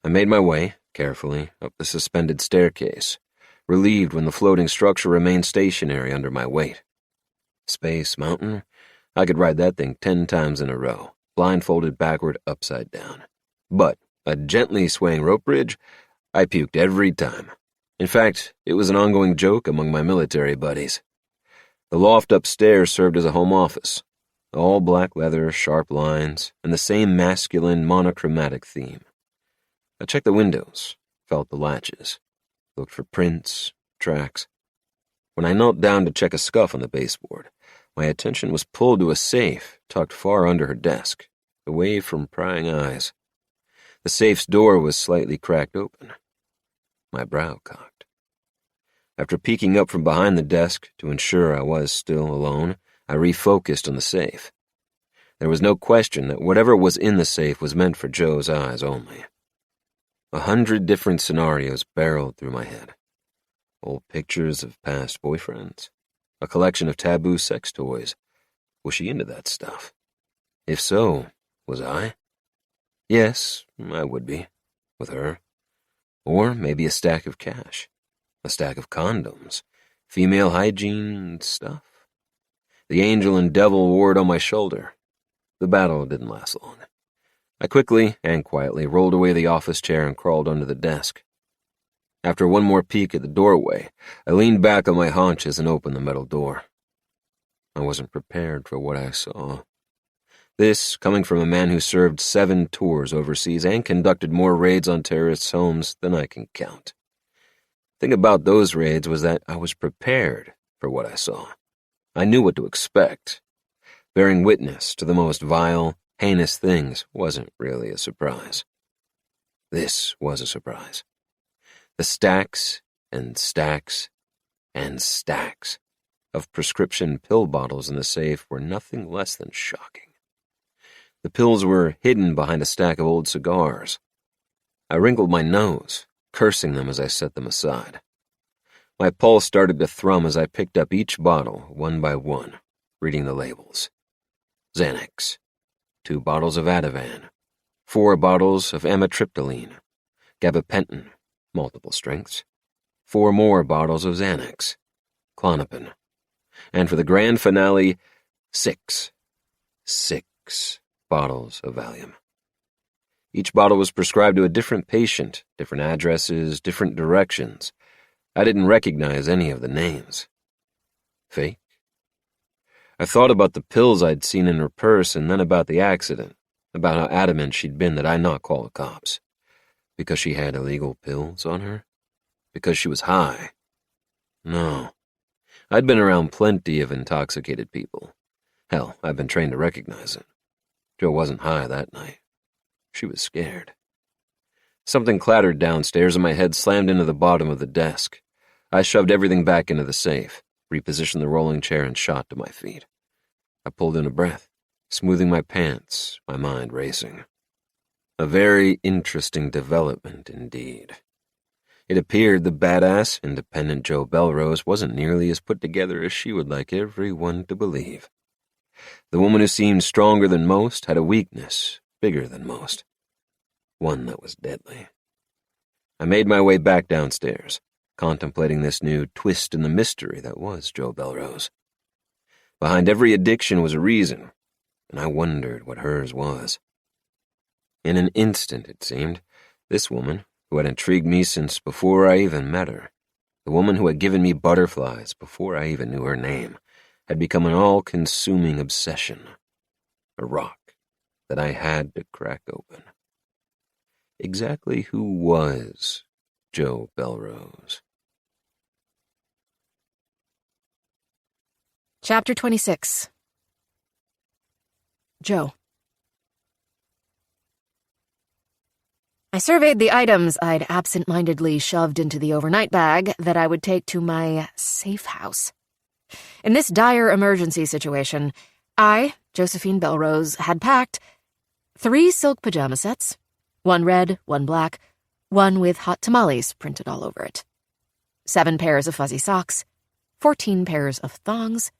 I made my way, carefully, up the suspended staircase, relieved when the floating structure remained stationary under my weight. Space Mountain? I could ride that thing 10 times in a row, blindfolded backward, upside down. But a gently swaying rope bridge, I puked every time. In fact, it was an ongoing joke among my military buddies. The loft upstairs served as a home office. All black leather, sharp lines, and the same masculine, monochromatic theme. I checked the windows, felt the latches, looked for prints, tracks. When I knelt down to check a scuff on the baseboard, my attention was pulled to a safe tucked far under her desk, away from prying eyes. The safe's door was slightly cracked open. My brow cocked. After peeking up from behind the desk to ensure I was still alone, I refocused on the safe. There was no question that whatever was in the safe was meant for Jo's eyes only. 100 different scenarios barreled through my head. Old pictures of past boyfriends. A collection of taboo sex toys. Was she into that stuff? If so, was I? Yes, I would be. With her. Or maybe a stack of cash. A stack of condoms. Female hygiene stuff. The angel and devil warred on my shoulder. The battle didn't last long. I quickly and quietly rolled away the office chair and crawled under the desk. After one more peek at the doorway, I leaned back on my haunches and opened the metal door. I wasn't prepared for what I saw. This, coming from a man who served 7 tours overseas and conducted more raids on terrorists' homes than I can count. The thing about those raids was that I was prepared for what I saw. I knew what to expect. Bearing witness to the most vile, heinous things wasn't really a surprise. This was a surprise. The stacks and stacks and stacks of prescription pill bottles in the safe were nothing less than shocking. The pills were hidden behind a stack of old cigars. I wrinkled my nose, cursing them as I set them aside. My pulse started to thrum as I picked up each bottle, one by one, reading the labels. Xanax, 2 bottles of Ativan, 4 bottles of amitriptyline, gabapentin, multiple strengths, 4 more bottles of Xanax, Klonopin, and for the grand finale, 6 bottles of Valium. Each bottle was prescribed to a different patient, different addresses, different directions. I didn't recognize any of the names. Fake? I thought about the pills I'd seen in her purse and then about the accident, about how adamant she'd been that I not call the cops. Because she had illegal pills on her? Because she was high? No. I'd been around plenty of intoxicated people. Hell, I've been trained to recognize it. Jo wasn't high that night. She was scared. Something clattered downstairs and my head slammed into the bottom of the desk. I shoved everything back into the safe, repositioned the rolling chair, and shot to my feet. I pulled in a breath, smoothing my pants, my mind racing. A very interesting development indeed. It appeared the badass, independent Jo Bellerose wasn't nearly as put together as she would like everyone to believe. The woman who seemed stronger than most had a weakness bigger than most. One that was deadly. I made my way back downstairs, contemplating this new twist in the mystery that was Jo Bellerose. Behind every addiction was a reason, and I wondered what hers was. In an instant, it seemed, this woman, who had intrigued me since before I even met her, the woman who had given me butterflies before I even knew her name, had become an all-consuming obsession, a rock that I had to crack open. Exactly who was Jo Bellerose? Chapter 26. Jo. I surveyed the items I'd absent-mindedly shoved into the overnight bag that I would take to my safe house. In this dire emergency situation, I, Josephine Bellerose, had packed 3 silk pajama sets, 1 red, 1 black, 1 with hot tamales printed all over it, 7 pairs of fuzzy socks, 14 pairs of thongs,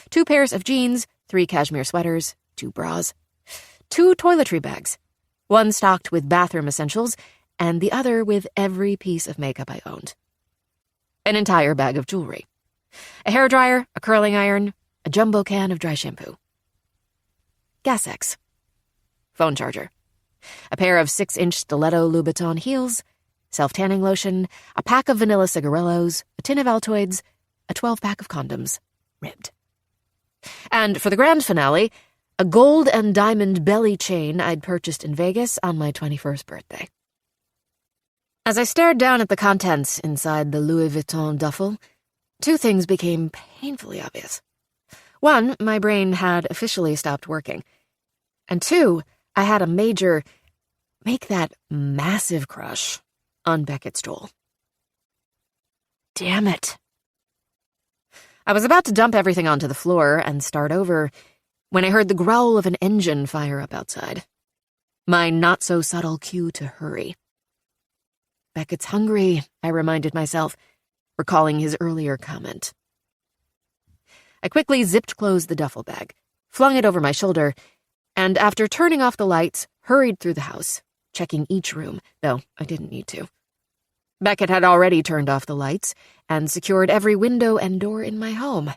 2 pairs of jeans, 3 cashmere sweaters, 2 bras, 2 toiletry bags, 1 stocked with bathroom essentials, and the other with every piece of makeup I owned. An entire bag of jewelry. A hairdryer, a curling iron, a jumbo can of dry shampoo. Gas-X. Phone charger. A pair of 6-inch stiletto Louboutin heels, self-tanning lotion, a pack of vanilla cigarillos, a tin of Altoids, a 12-pack of condoms, ribbed. And for the grand finale, a gold and diamond belly chain I'd purchased in Vegas on my 21st birthday. As I stared down at the contents inside the Louis Vuitton duffel, 2 things became painfully obvious. 1, my brain had officially stopped working. And 2, I had a major, make that massive crush on Beckett Stolle. Damn it. I was about to dump everything onto the floor and start over when I heard the growl of an engine fire up outside. My not-so-subtle cue to hurry. Beckett's hungry, I reminded myself, recalling his earlier comment. I quickly zipped-closed the duffel bag, flung it over my shoulder, and after turning off the lights, hurried through the house, checking each room, though I didn't need to. Beckett had already turned off the lights and secured every window and door in my home.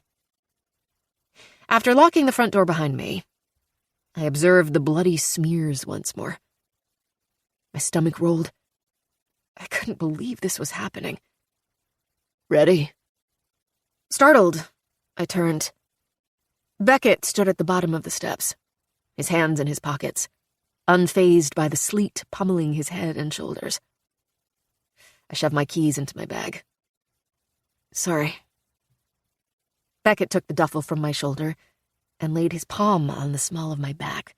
After locking the front door behind me, I observed the bloody smears once more. My stomach rolled. I couldn't believe this was happening. "Ready?" Startled, I turned. Beckett stood at the bottom of the steps, his hands in his pockets, unfazed by the sleet pummeling his head and shoulders. I shoved my keys into my bag. "Sorry." Beckett took the duffel from my shoulder and laid his palm on the small of my back.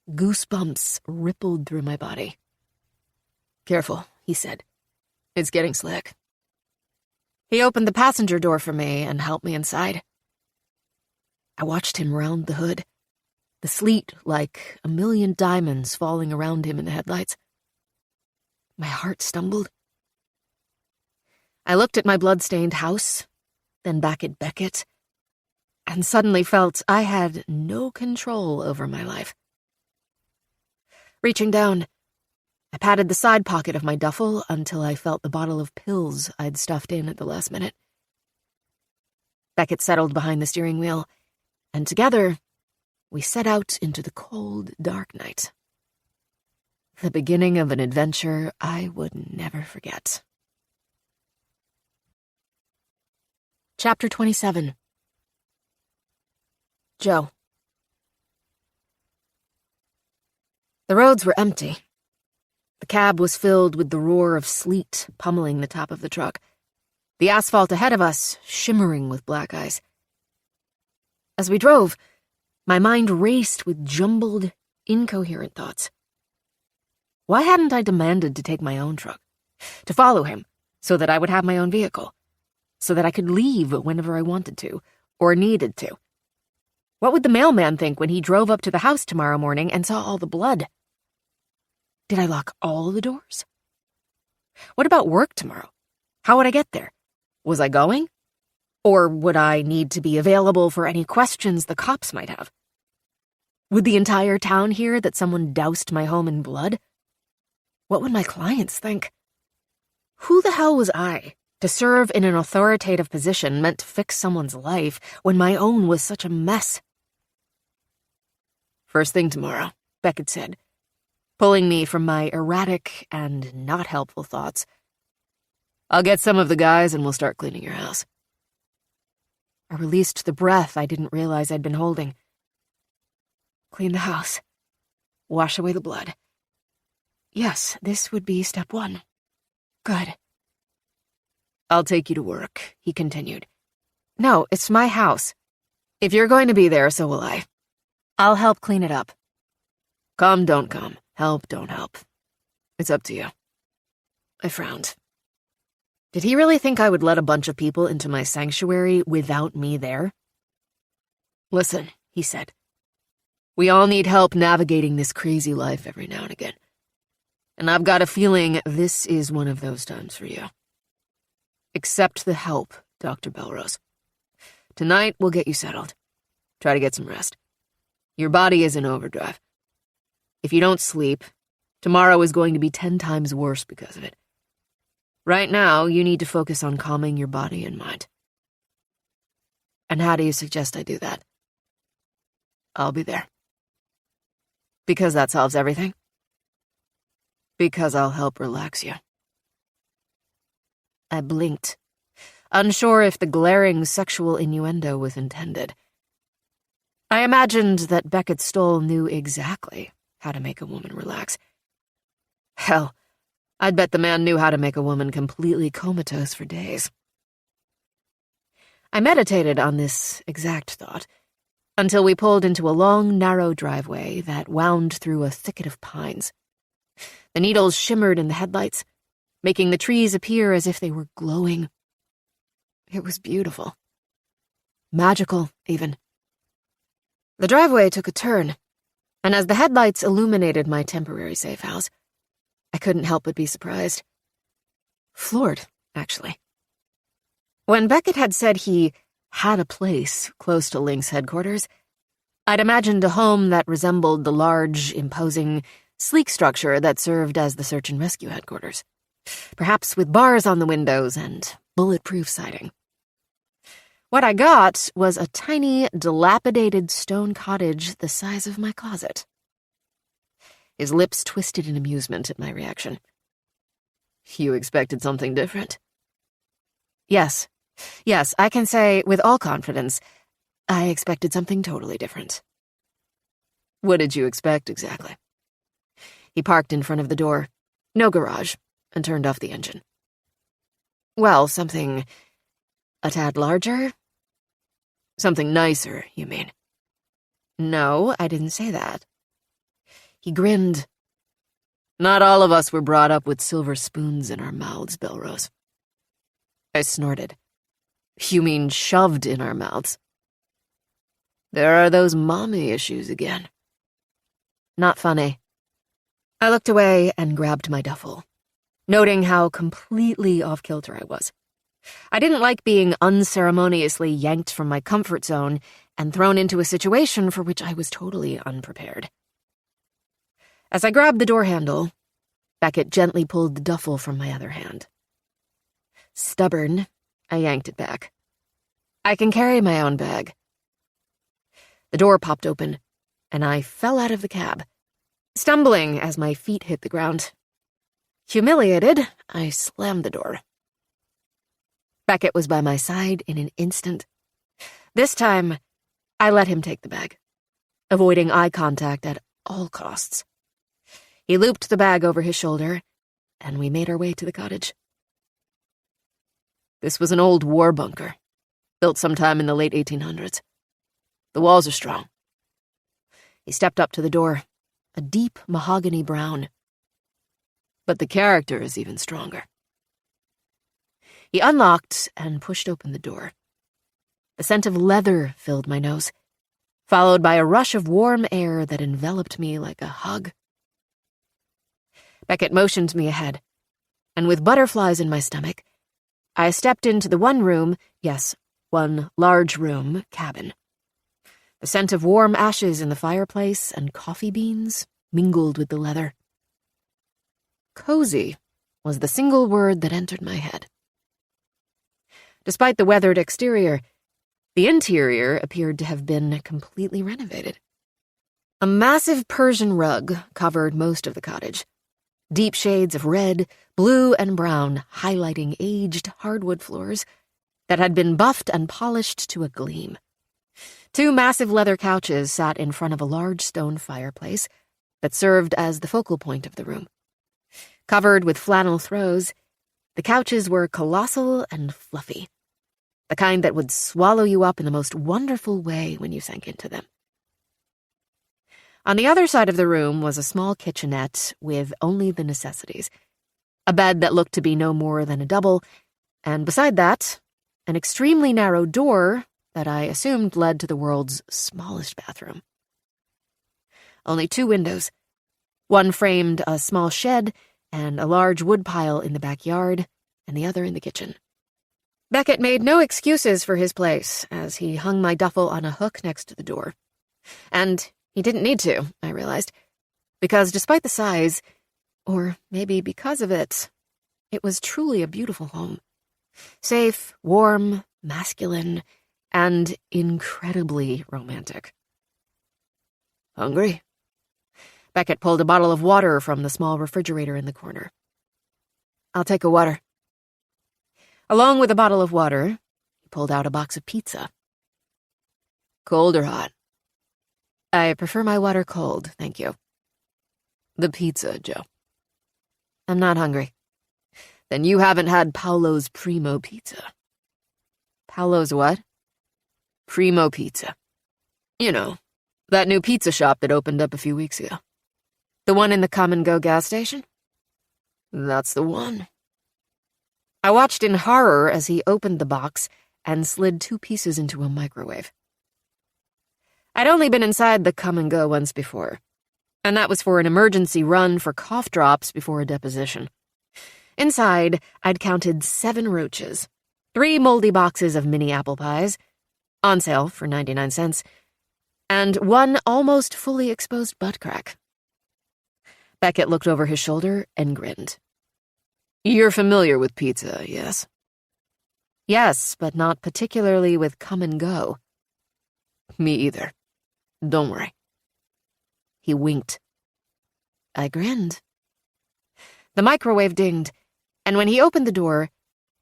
Goosebumps rippled through my body. "Careful," he said. "It's getting slick." He opened the passenger door for me and helped me inside. I watched him round the hood, the sleet like a million diamonds falling around him in the headlights. My heart stumbled. I looked at my blood-stained house, then back at Beckett, and suddenly felt I had no control over my life. Reaching down, I patted the side pocket of my duffel until I felt the bottle of pills I'd stuffed in at the last minute. Beckett settled behind the steering wheel, and together, we set out into the cold, dark night. The beginning of an adventure I would never forget. Chapter 27. Joe. The roads were empty. The cab was filled with the roar of sleet pummeling the top of the truck, the asphalt ahead of us shimmering with black ice. As we drove, my mind raced with jumbled, incoherent thoughts. Why hadn't I demanded to take my own truck, to follow him, so that I would have my own vehicle, so that I could leave whenever I wanted to, or needed to? What would the mailman think when he drove up to the house tomorrow morning and saw all the blood? Did I lock all the doors? What about work tomorrow? How would I get there? Was I going? Or would I need to be available for any questions the cops might have? Would the entire town hear that someone doused my home in blood? What would my clients think? Who the hell was I to serve in an authoritative position meant to fix someone's life when my own was such a mess? "First thing tomorrow," Beckett said, pulling me from my erratic and not helpful thoughts. "I'll get some of the guys and we'll start cleaning your house." I released the breath I didn't realize I'd been holding. Clean the house. Wash away the blood. Yes, this would be step 1. Good. "I'll take you to work," he continued. "No, it's my house. If you're going to be there, so will I. I'll help clean it up. Come, don't come. Help, don't help. It's up to you. I frowned. Did he really think I would let a bunch of people into my sanctuary without me there? Listen, he said. We all need help navigating this crazy life every now and again. And I've got a feeling this is one of those times for you. Accept the help, Dr. Bellerose. Tonight, we'll get you settled. Try to get some rest. Your body is in overdrive. If you don't sleep, tomorrow is going to be 10 times worse because of it. Right now, you need to focus on calming your body and mind. And how do you suggest I do that? I'll be there. Because that solves everything? Because I'll help relax you. I blinked, unsure if the glaring sexual innuendo was intended. I imagined that Beckett Stolle knew exactly how to make a woman relax. Hell, I'd bet the man knew how to make a woman completely comatose for days. I meditated on this exact thought until we pulled into a long, narrow driveway that wound through a thicket of pines. The needles shimmered in the headlights, making the trees appear as if they were glowing. It was beautiful. Magical, even. The driveway took a turn, and as the headlights illuminated my temporary safe house, I couldn't help but be surprised. Floored, actually. When Beckett had said he had a place close to Link's headquarters, I'd imagined a home that resembled the large, imposing, sleek structure that served as the search and rescue headquarters, perhaps with bars on the windows and bulletproof siding. What I got was a tiny, dilapidated stone cottage the size of my closet. His lips twisted in amusement at my reaction. You expected something different? Yes, I can say with all confidence, I expected something totally different. What did you expect exactly? He parked in front of the door, no garage, and turned off the engine. Well, something a tad larger? Something nicer, you mean? No, I didn't say that. He grinned. Not all of us were brought up with silver spoons in our mouths, Bellerose. I snorted. You mean shoved in our mouths? There are those mommy issues again. Not funny. I looked away and grabbed my duffel, noting how completely off-kilter I was. I didn't like being unceremoniously yanked from my comfort zone and thrown into a situation for which I was totally unprepared. As I grabbed the door handle, Beckett gently pulled the duffel from my other hand. Stubborn, I yanked it back. I can carry my own bag. The door popped open, and I fell out of the cab, stumbling as my feet hit the ground. Humiliated, I slammed the door. Beckett was by my side in an instant. This time, I let him take the bag, avoiding eye contact at all costs. He looped the bag over his shoulder, and we made our way to the cottage. This was an old war bunker, built sometime in the late 1800s. The walls are strong. He stepped up to the door, a deep mahogany brown. But the character is even stronger. He unlocked and pushed open the door. The scent of leather filled my nose, followed by a rush of warm air that enveloped me like a hug. Beckett motioned me ahead, and with butterflies in my stomach, I stepped into the one large room cabin. The scent of warm ashes in the fireplace and coffee beans mingled with the leather. Cozy was the single word that entered my head. Despite the weathered exterior, the interior appeared to have been completely renovated. A massive Persian rug covered most of the cottage, deep shades of red, blue, and brown highlighting aged hardwood floors that had been buffed and polished to a gleam. 2 massive leather couches sat in front of a large stone fireplace that served as the focal point of the room. Covered with flannel throws, the couches were colossal and fluffy, the kind that would swallow you up in the most wonderful way when you sank into them. On the other side of the room was a small kitchenette with only the necessities. A bed that looked to be no more than a double, and beside that, an extremely narrow door that I assumed led to the world's smallest bathroom. Only 2 windows. One framed a small shed and a large woodpile in the backyard, and the other in the kitchen. Beckett made no excuses for his place, as he hung my duffel on a hook next to the door. And he didn't need to, I realized, because despite the size, or maybe because of it, it was truly a beautiful home. Safe, warm, masculine, and incredibly romantic. Hungry? Beckett pulled a bottle of water from the small refrigerator in the corner. I'll take a water. Along with a bottle of water, he pulled out a box of pizza. Cold or hot? I prefer my water cold, thank you. The pizza, Joe. I'm not hungry. Then you haven't had Paolo's Primo Pizza. Paolo's what? Primo Pizza. You know, that new pizza shop that opened up a few weeks ago. The one in the Come and Go gas station? That's the one. I watched in horror as he opened the box and slid 2 pieces into a microwave. I'd only been inside the Come and Go once before, and that was for an emergency run for cough drops before a deposition. Inside, I'd counted 7 roaches, 3 moldy boxes of mini apple pies, on sale for 99 cents, and 1 almost fully exposed butt crack. Beckett looked over his shoulder and grinned. You're familiar with pizza, yes? Yes, but not particularly with Come and Go. Me either. Don't worry. He winked. I grinned. The microwave dinged, and when he opened the door,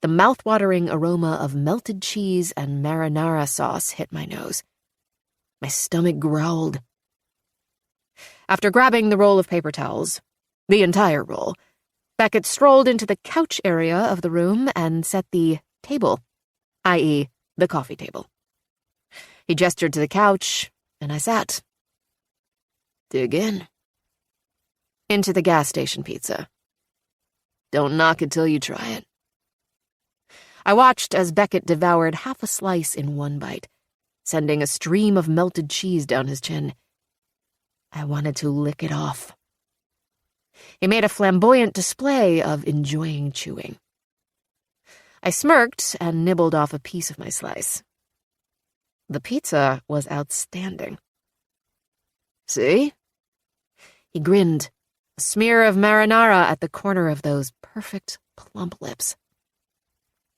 the mouth-watering aroma of melted cheese and marinara sauce hit my nose. My stomach growled. After grabbing the roll of paper towels, the entire roll, Beckett strolled into the couch area of the room and set the table, i.e., the coffee table. He gestured to the couch, and I sat. Dig in. Into the gas station pizza. Don't knock it till you try it. I watched as Beckett devoured half a slice in one bite, sending a stream of melted cheese down his chin. I wanted to lick it off. He made a flamboyant display of enjoying chewing. I smirked and nibbled off a piece of my slice. The pizza was outstanding. See? He grinned, a smear of marinara at the corner of those perfect, plump lips.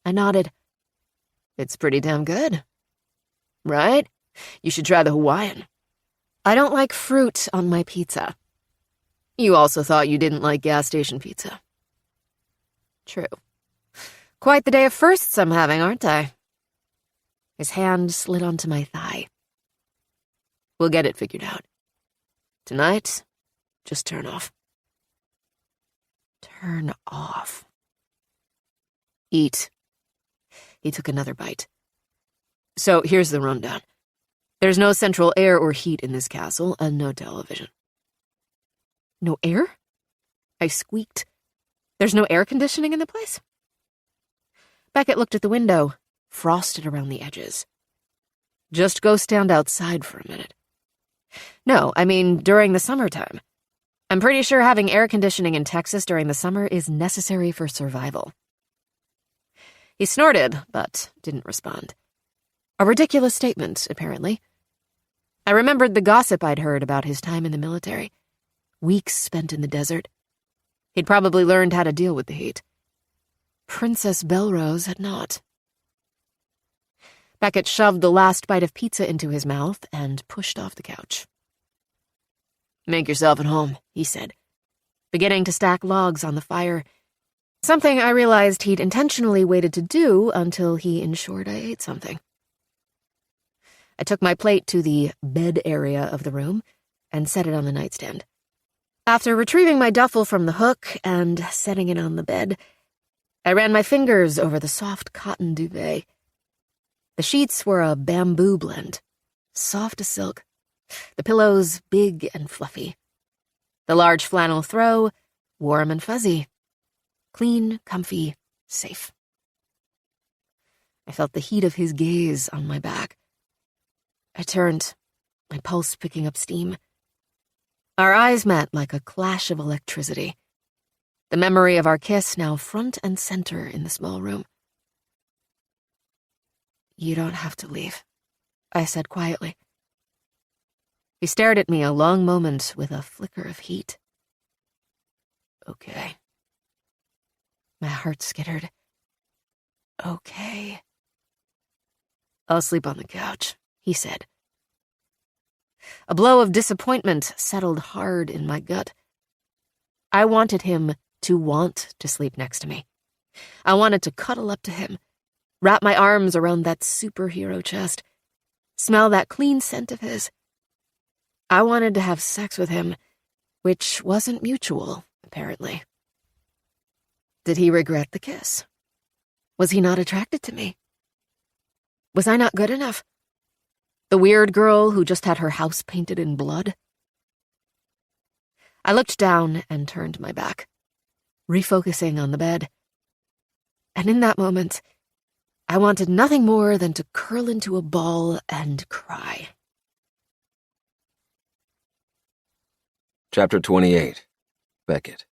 I nodded. It's pretty damn good. Right? You should try the Hawaiian. I don't like fruit on my pizza. You also thought you didn't like gas station pizza. True. Quite the day of firsts I'm having, aren't I? His hand slid onto my thigh. We'll get it figured out. Tonight, just turn off. Turn off. Eat. He took another bite. So here's the rundown. There's no central air or heat in this castle, and no television. No air? I squeaked. There's no air conditioning in the place? Beckett looked at the window, frosted around the edges. Just go stand outside for a minute. No, I mean during the summertime. I'm pretty sure having air conditioning in Texas during the summer is necessary for survival. He snorted, but didn't respond. A ridiculous statement, apparently. I remembered the gossip I'd heard about his time in the military. Weeks spent in the desert. He'd probably learned how to deal with the heat. Princess Bellerose had not. Beckett shoved the last bite of pizza into his mouth and pushed off the couch. Make yourself at home, he said, beginning to stack logs on the fire, something I realized he'd intentionally waited to do until he ensured I ate something. I took my plate to the bed area of the room and set it on the nightstand. After retrieving my duffel from the hook and setting it on the bed, I ran my fingers over the soft cotton duvet. The sheets were a bamboo blend, soft as silk, The pillows big and fluffy. The large flannel throw warm and fuzzy. Clean, comfy, safe. I felt the heat of his gaze on my back. I turned, my pulse picking up steam. Our eyes met like a clash of electricity. The memory of our kiss now front and center in the small room. "You don't have to leave," I said quietly. He stared at me a long moment with a flicker of heat. "Okay." My heart skittered. "Okay." "I'll sleep on the couch," he said. A blow of disappointment settled hard in my gut. I wanted him to want to sleep next to me. I wanted to cuddle up to him, wrap my arms around that superhero chest, smell that clean scent of his. I wanted to have sex with him, which wasn't mutual, apparently. Did he regret the kiss? Was he not attracted to me? Was I not good enough? The weird girl who just had her house painted in blood? I looked down and turned my back, refocusing on the bed. And in that moment, I wanted nothing more than to curl into a ball and cry. Chapter 28. Beckett.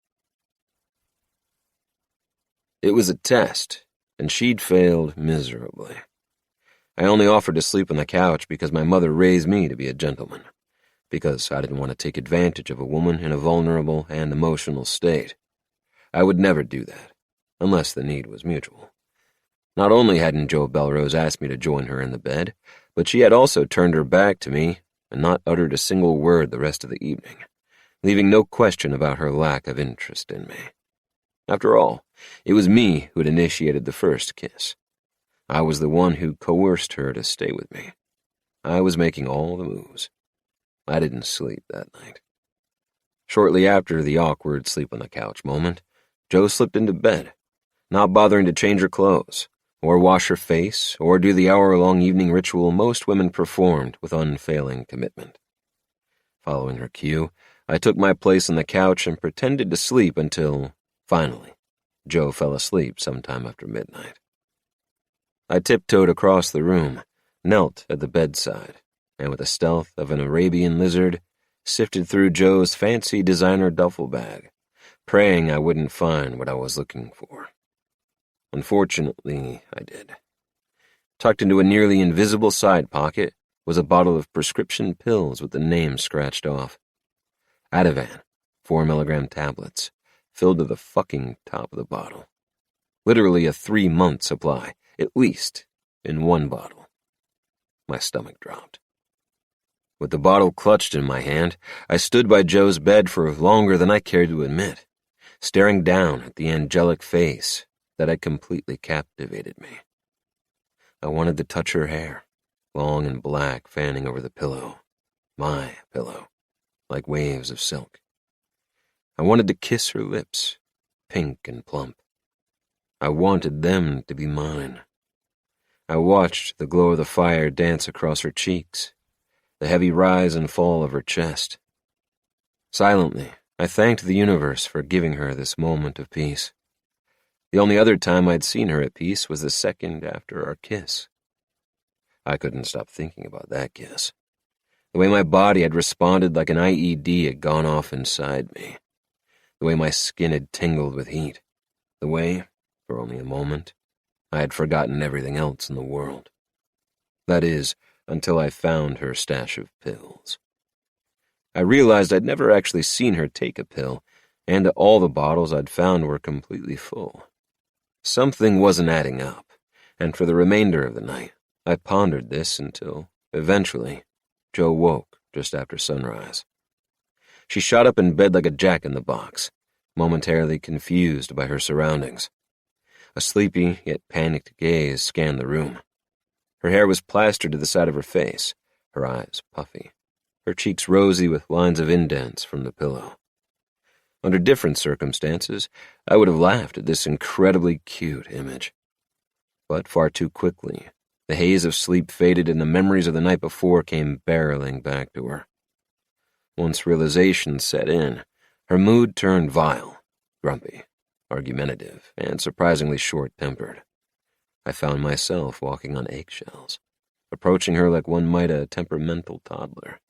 It was a test, and she'd failed miserably. I only offered to sleep on the couch because my mother raised me to be a gentleman, because I didn't want to take advantage of a woman in a vulnerable and emotional state. I would never do that, unless the need was mutual. Not only hadn't Jo Bellerose asked me to join her in the bed, but she had also turned her back to me and not uttered a single word the rest of the evening, leaving no question about her lack of interest in me. After all, it was me who had initiated the first kiss. I was the one who coerced her to stay with me. I was making all the moves. I didn't sleep that night. Shortly after the awkward sleep on the couch moment, Jo slipped into bed, not bothering to change her clothes, or wash her face, or do the hour-long evening ritual most women performed with unfailing commitment. Following her cue, I took my place on the couch and pretended to sleep until, finally, Jo fell asleep sometime after midnight. I tiptoed across the room, knelt at the bedside, and with the stealth of an Arabian lizard, sifted through Jo's fancy designer duffel bag, praying I wouldn't find what I was looking for. Unfortunately, I did. Tucked into a nearly invisible side pocket was a bottle of prescription pills with the name scratched off. Ativan, 4 milligram tablets, filled to the fucking top of the bottle. Literally a 3-month supply, at least, in one bottle. My stomach dropped. With the bottle clutched in my hand, I stood by Jo's bed for longer than I cared to admit, staring down at the angelic face that had completely captivated me. I wanted to touch her hair, long and black, fanning over the pillow, my pillow, like waves of silk. I wanted to kiss her lips, pink and plump. I wanted them to be mine. I watched the glow of the fire dance across her cheeks, the heavy rise and fall of her chest. Silently, I thanked the universe for giving her this moment of peace. The only other time I'd seen her at peace was the second after our kiss. I couldn't stop thinking about that kiss. The way my body had responded like an IED had gone off inside me. The way my skin had tingled with heat. The way, for only a moment, I had forgotten everything else in the world. That is, until I found her stash of pills. I realized I'd never actually seen her take a pill, and all the bottles I'd found were completely full. Something wasn't adding up, and for the remainder of the night, I pondered this until, eventually, Jo woke just after sunrise. She shot up in bed like a jack-in-the-box, momentarily confused by her surroundings. A sleepy yet panicked gaze scanned the room. Her hair was plastered to the side of her face, her eyes puffy, her cheeks rosy with lines of indents from the pillow. Under different circumstances, I would have laughed at this incredibly cute image. But far too quickly, The haze of sleep faded and the memories of the night before came barreling back to her. Once realization set in, her mood turned vile, grumpy, argumentative, and surprisingly short-tempered. I found myself walking on eggshells, approaching her like one might a temperamental toddler.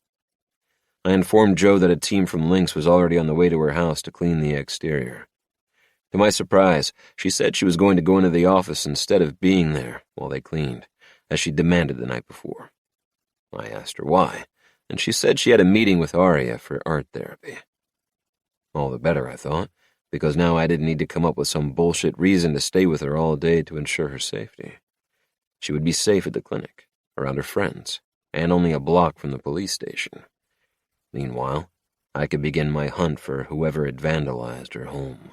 I informed Joe that a team from Lynx was already on the way to her house to clean the exterior. To my surprise, she said she was going to go into the office instead of being there while they cleaned, as she demanded the night before. I asked her why, and she said she had a meeting with Aria for art therapy. All the better, I thought, because now I didn't need to come up with some bullshit reason to stay with her all day to ensure her safety. She would be safe at the clinic, around her friends, and only a block from the police station. Meanwhile, I could begin my hunt for whoever had vandalized her home.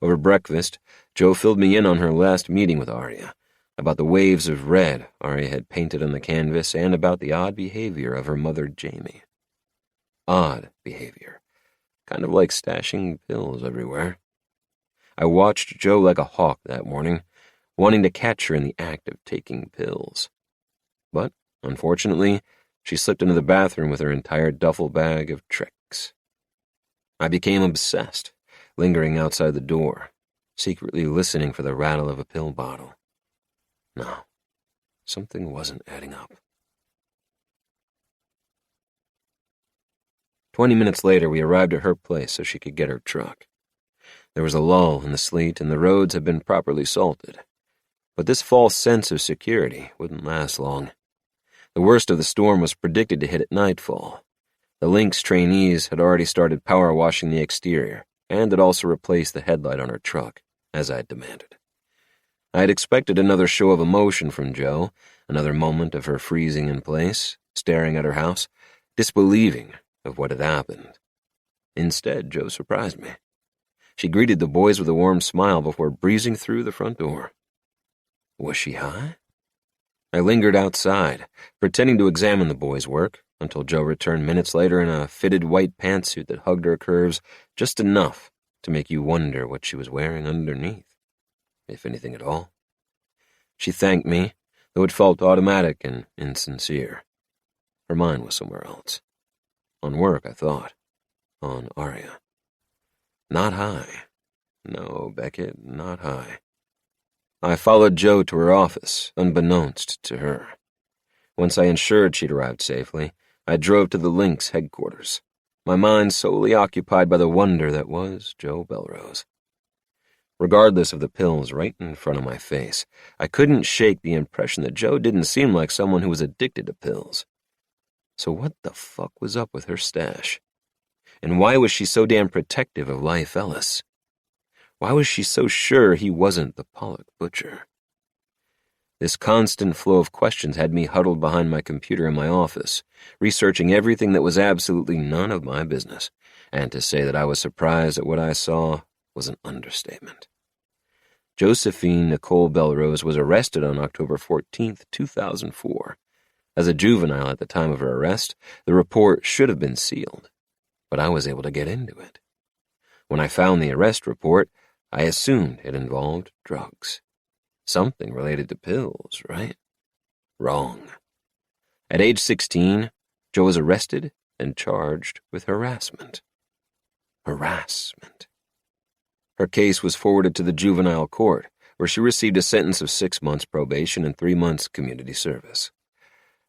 Over breakfast, Joe filled me in on her last meeting with Aria, about the waves of red Aria had painted on the canvas and about the odd behavior of her mother, Jamie. Odd behavior, kind of like stashing pills everywhere. I watched Joe like a hawk that morning, wanting to catch her in the act of taking pills. But, unfortunately, she slipped into the bathroom with her entire duffel bag of tricks. I became obsessed, lingering outside the door, secretly listening for the rattle of a pill bottle. No, something wasn't adding up. 20 minutes later, we arrived at her place so she could get her truck. There was a lull in the sleet, and the roads had been properly salted. But this false sense of security wouldn't last long. The worst of the storm was predicted to hit at nightfall. The Lynx trainees had already started power washing the exterior, and had also replaced the headlight on her truck, as I'd demanded. I had expected another show of emotion from Joe, another moment of her freezing in place, staring at her house, disbelieving of what had happened. Instead, Joe surprised me. She greeted the boys with a warm smile before breezing through the front door. Was she high? I lingered outside, pretending to examine the boys' work, until Joe returned minutes later in a fitted white pantsuit that hugged her curves just enough to make you wonder what she was wearing underneath, if anything at all. She thanked me, though it felt automatic and insincere. Her mind was somewhere else. On work, I thought. On Aria. Not high. No, Beckett, not high. I followed Joe to her office, unbeknownst to her. Once I ensured she'd arrived safely, I drove to the Lynx headquarters, my mind solely occupied by the wonder that was Joe Bellerose. Regardless of the pills right in front of my face, I couldn't shake the impression that Joe didn't seem like someone who was addicted to pills. So what the fuck was up with her stash? And why was she so damn protective of Life Ellis? Why was she so sure he wasn't the Pollock butcher? This constant flow of questions had me huddled behind my computer in my office, researching everything that was absolutely none of my business, and to say that I was surprised at what I saw was an understatement. Josephine Nicole Bellerose was arrested on October 14th, 2004. As a juvenile at the time of her arrest, the report should have been sealed, but I was able to get into it. When I found the arrest report, I assumed it involved drugs. Something related to pills, right? Wrong. At age 16, Joe was arrested and charged with harassment. Harassment. Her case was forwarded to the juvenile court, where she received a sentence of 6 months probation and 3 months community service.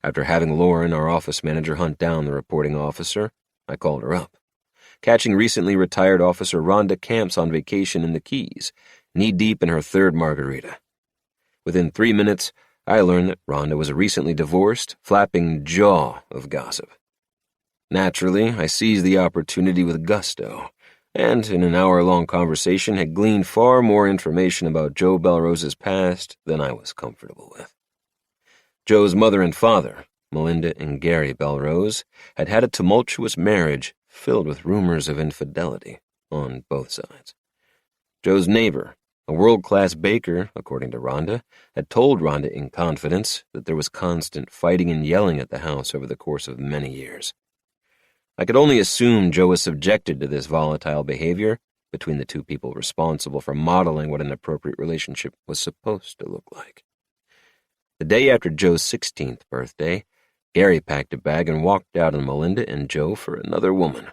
After having Lauren, our office manager, hunt down the reporting officer, I called her up. Catching recently retired Officer Rhonda Camps on vacation in the Keys, knee-deep in her third margarita. Within 3 minutes, I learned that Rhonda was a recently divorced, flapping jaw of gossip. Naturally, I seized the opportunity with gusto, and in an hour-long conversation had gleaned far more information about Joe Bellerose's past than I was comfortable with. Joe's mother and father, Melinda and Gary Bellerose, had had a tumultuous marriage filled with rumors of infidelity on both sides. Joe's neighbor, a world-class baker, according to Rhonda, had told Rhonda in confidence that there was constant fighting and yelling at the house over the course of many years. I could only assume Joe was subjected to this volatile behavior between the two people responsible for modeling what an appropriate relationship was supposed to look like. The day after Joe's 16th birthday, Gary packed a bag and walked out on Melinda and Joe for another woman.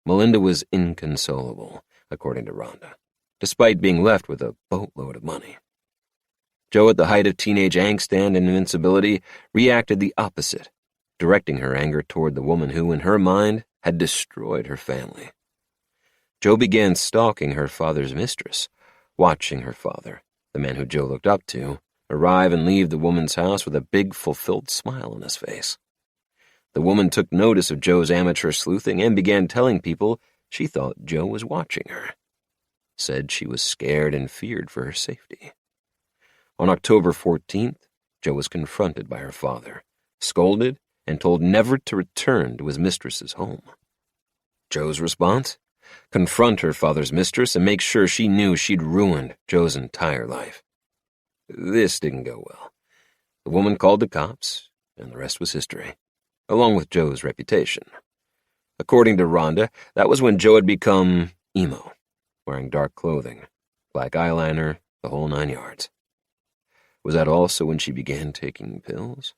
Melinda was inconsolable, according to Rhonda, despite being left with a boatload of money. Joe, at the height of teenage angst and invincibility, reacted the opposite, directing her anger toward the woman who, in her mind, had destroyed her family. Joe began stalking her father's mistress, watching her father, the man who Joe looked up to, arrive and leave the woman's house with a big, fulfilled smile on his face. The woman took notice of Joe's amateur sleuthing and began telling people she thought Joe was watching her. Said she was scared and feared for her safety. On October 14th, Joe was confronted by her father, scolded, and told never to return to his mistress's home. Joe's response? Confront her father's mistress and make sure she knew she'd ruined Joe's entire life. This didn't go well. The woman called the cops, and the rest was history, along with Joe's reputation. According to Rhonda, that was when Joe had become emo, wearing dark clothing, black eyeliner, the whole 9 yards. Was that also when she began taking pills?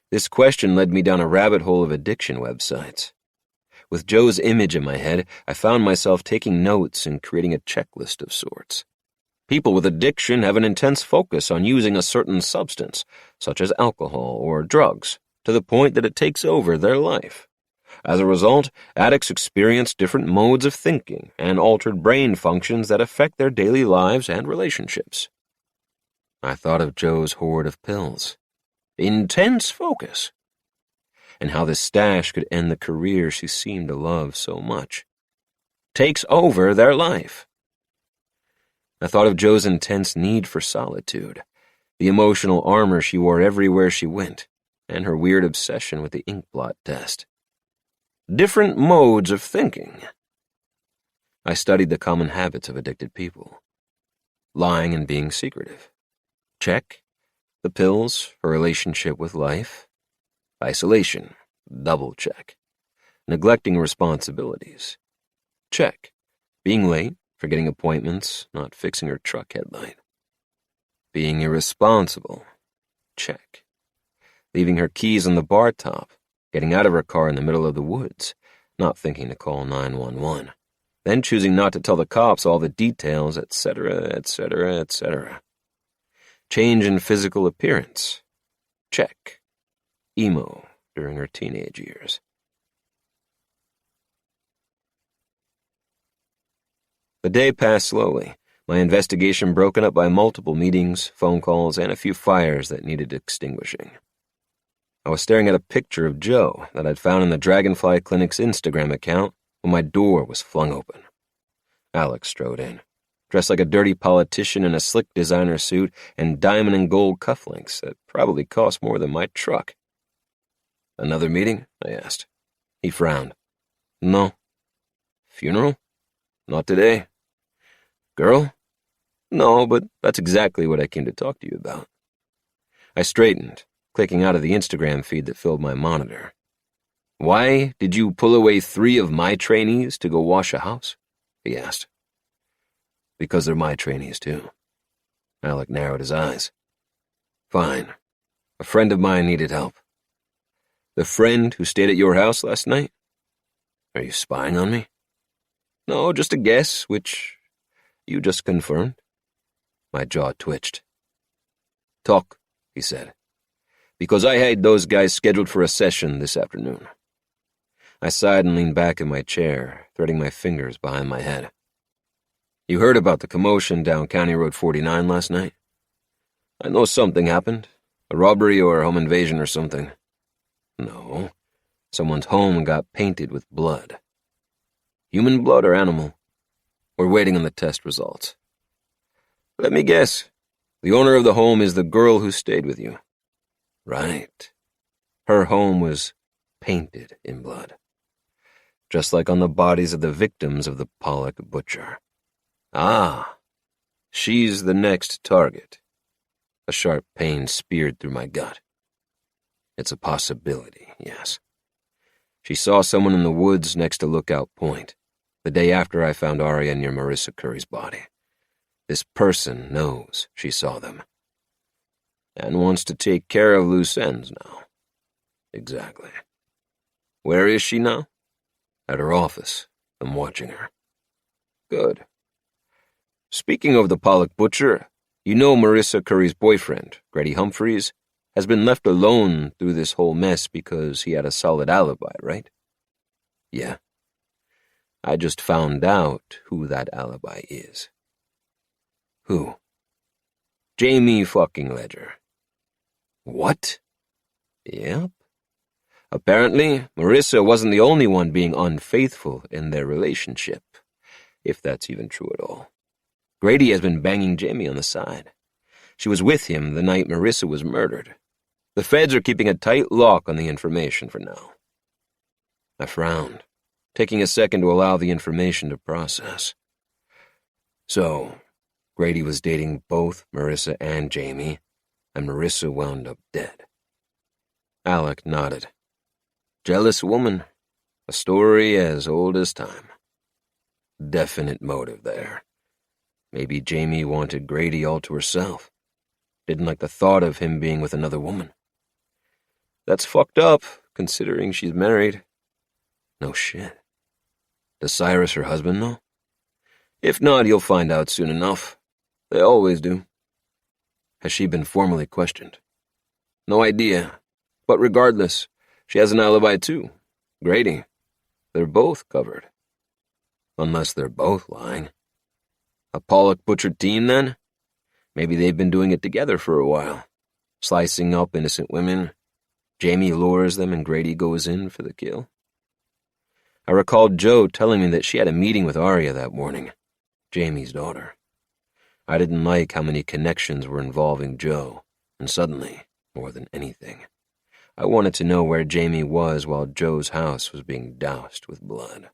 This question led me down a rabbit hole of addiction websites. With Joe's image in my head, I found myself taking notes and creating a checklist of sorts. People with addiction have an intense focus on using a certain substance, such as alcohol or drugs, to the point that it takes over their life. As a result, addicts experience different modes of thinking and altered brain functions that affect their daily lives and relationships. I thought of Joe's hoard of pills. Intense focus. And how this stash could end the career she seemed to love so much. Takes over their life. I thought of Joe's intense need for solitude, the emotional armor she wore everywhere she went, and her weird obsession with the ink blot test. Different modes of thinking. I studied the common habits of addicted people. Lying and being secretive. Check. The pills, her relationship with life. Isolation. Double check. Neglecting responsibilities. Check. Being late, forgetting appointments, not fixing her truck headlight. Being irresponsible. Check. Leaving her keys on the bar top, getting out of her car in the middle of the woods, not thinking to call 911, then choosing not to tell the cops all the details, etc., etc., etc. Change in physical appearance. Check. Emo during her teenage years. The day passed slowly, my investigation broken up by multiple meetings, phone calls, and a few fires that needed extinguishing. I was staring at a picture of Joe that I'd found in the Dragonfly Clinic's Instagram account when my door was flung open. Alex strode in, dressed like a dirty politician in a slick designer suit and diamond and gold cufflinks that probably cost more than my truck. "Another meeting?" I asked. He frowned. "No." "Funeral?" "Not today." "Girl?" "No, but that's exactly what I came to talk to you about." I straightened, clicking out of the Instagram feed that filled my monitor. "Why did you pull away 3 of my trainees to go wash a house?" he asked. "Because they're my trainees, too." Alec narrowed his eyes. "Fine. A friend of mine needed help." "The friend who stayed at your house last night?" "Are you spying on me?" "No, just a guess, which you just confirmed." My jaw twitched. "Talk," he said, "because I had those guys scheduled for a session this afternoon." I sighed and leaned back in my chair, threading my fingers behind my head. "You heard about the commotion down County Road 49 last night?" "I know something happened. A robbery or a home invasion or something." "No. Someone's home got painted with blood." "Human blood or animal?" "We're waiting on the test results." "Let me guess. The owner of the home is the girl who stayed with you." "Right. Her home was painted in blood. Just like on the bodies of the victims of the Pollock butcher." "Ah, she's the next target." A sharp pain speared through my gut. "It's a possibility, yes. She saw someone in the woods next to Lookout Point, the day after I found Aria near Marissa Curry's body. This person knows she saw them." and wants to take care of loose ends now. Exactly. Where is she now? At her office. I'm watching her. Good. Speaking of the Pollock butcher, you know Marissa Curry's boyfriend, Grady Humphreys, has been left alone through this whole mess because he had a solid alibi, right? Yeah. I just found out who that alibi is. Who? Jamie fucking Ledger. What? Yep. Apparently, Marissa wasn't the only one being unfaithful in their relationship, if that's even true at all. Grady has been banging Jamie on the side. She was with him the night Marissa was murdered. The feds are keeping a tight lock on the information for now. I frowned, taking a second to allow the information to process. So, Grady was dating both Marissa and Jamie, and Marissa wound up dead. Alec nodded. Jealous woman, a story as old as time. Definite motive there. Maybe Jamie wanted Grady all to herself. Didn't like the thought of him being with another woman. That's fucked up, considering she's married. No shit. Does Cyrus, her husband, know? If not, you'll find out soon enough. They always do. Has she been formally questioned? No idea. But regardless, she has an alibi too. Grady. They're both covered. Unless they're both lying. A Pollock butcher team, then? Maybe they've been doing it together for a while. Slicing up innocent women. Jamie lures them and Grady goes in for the kill. I recalled Joe telling me that she had a meeting with Aria that morning. Jamie's daughter. I didn't like how many connections were involving Joe, and suddenly, more than anything, I wanted to know where Jamie was while Joe's house was being doused with blood.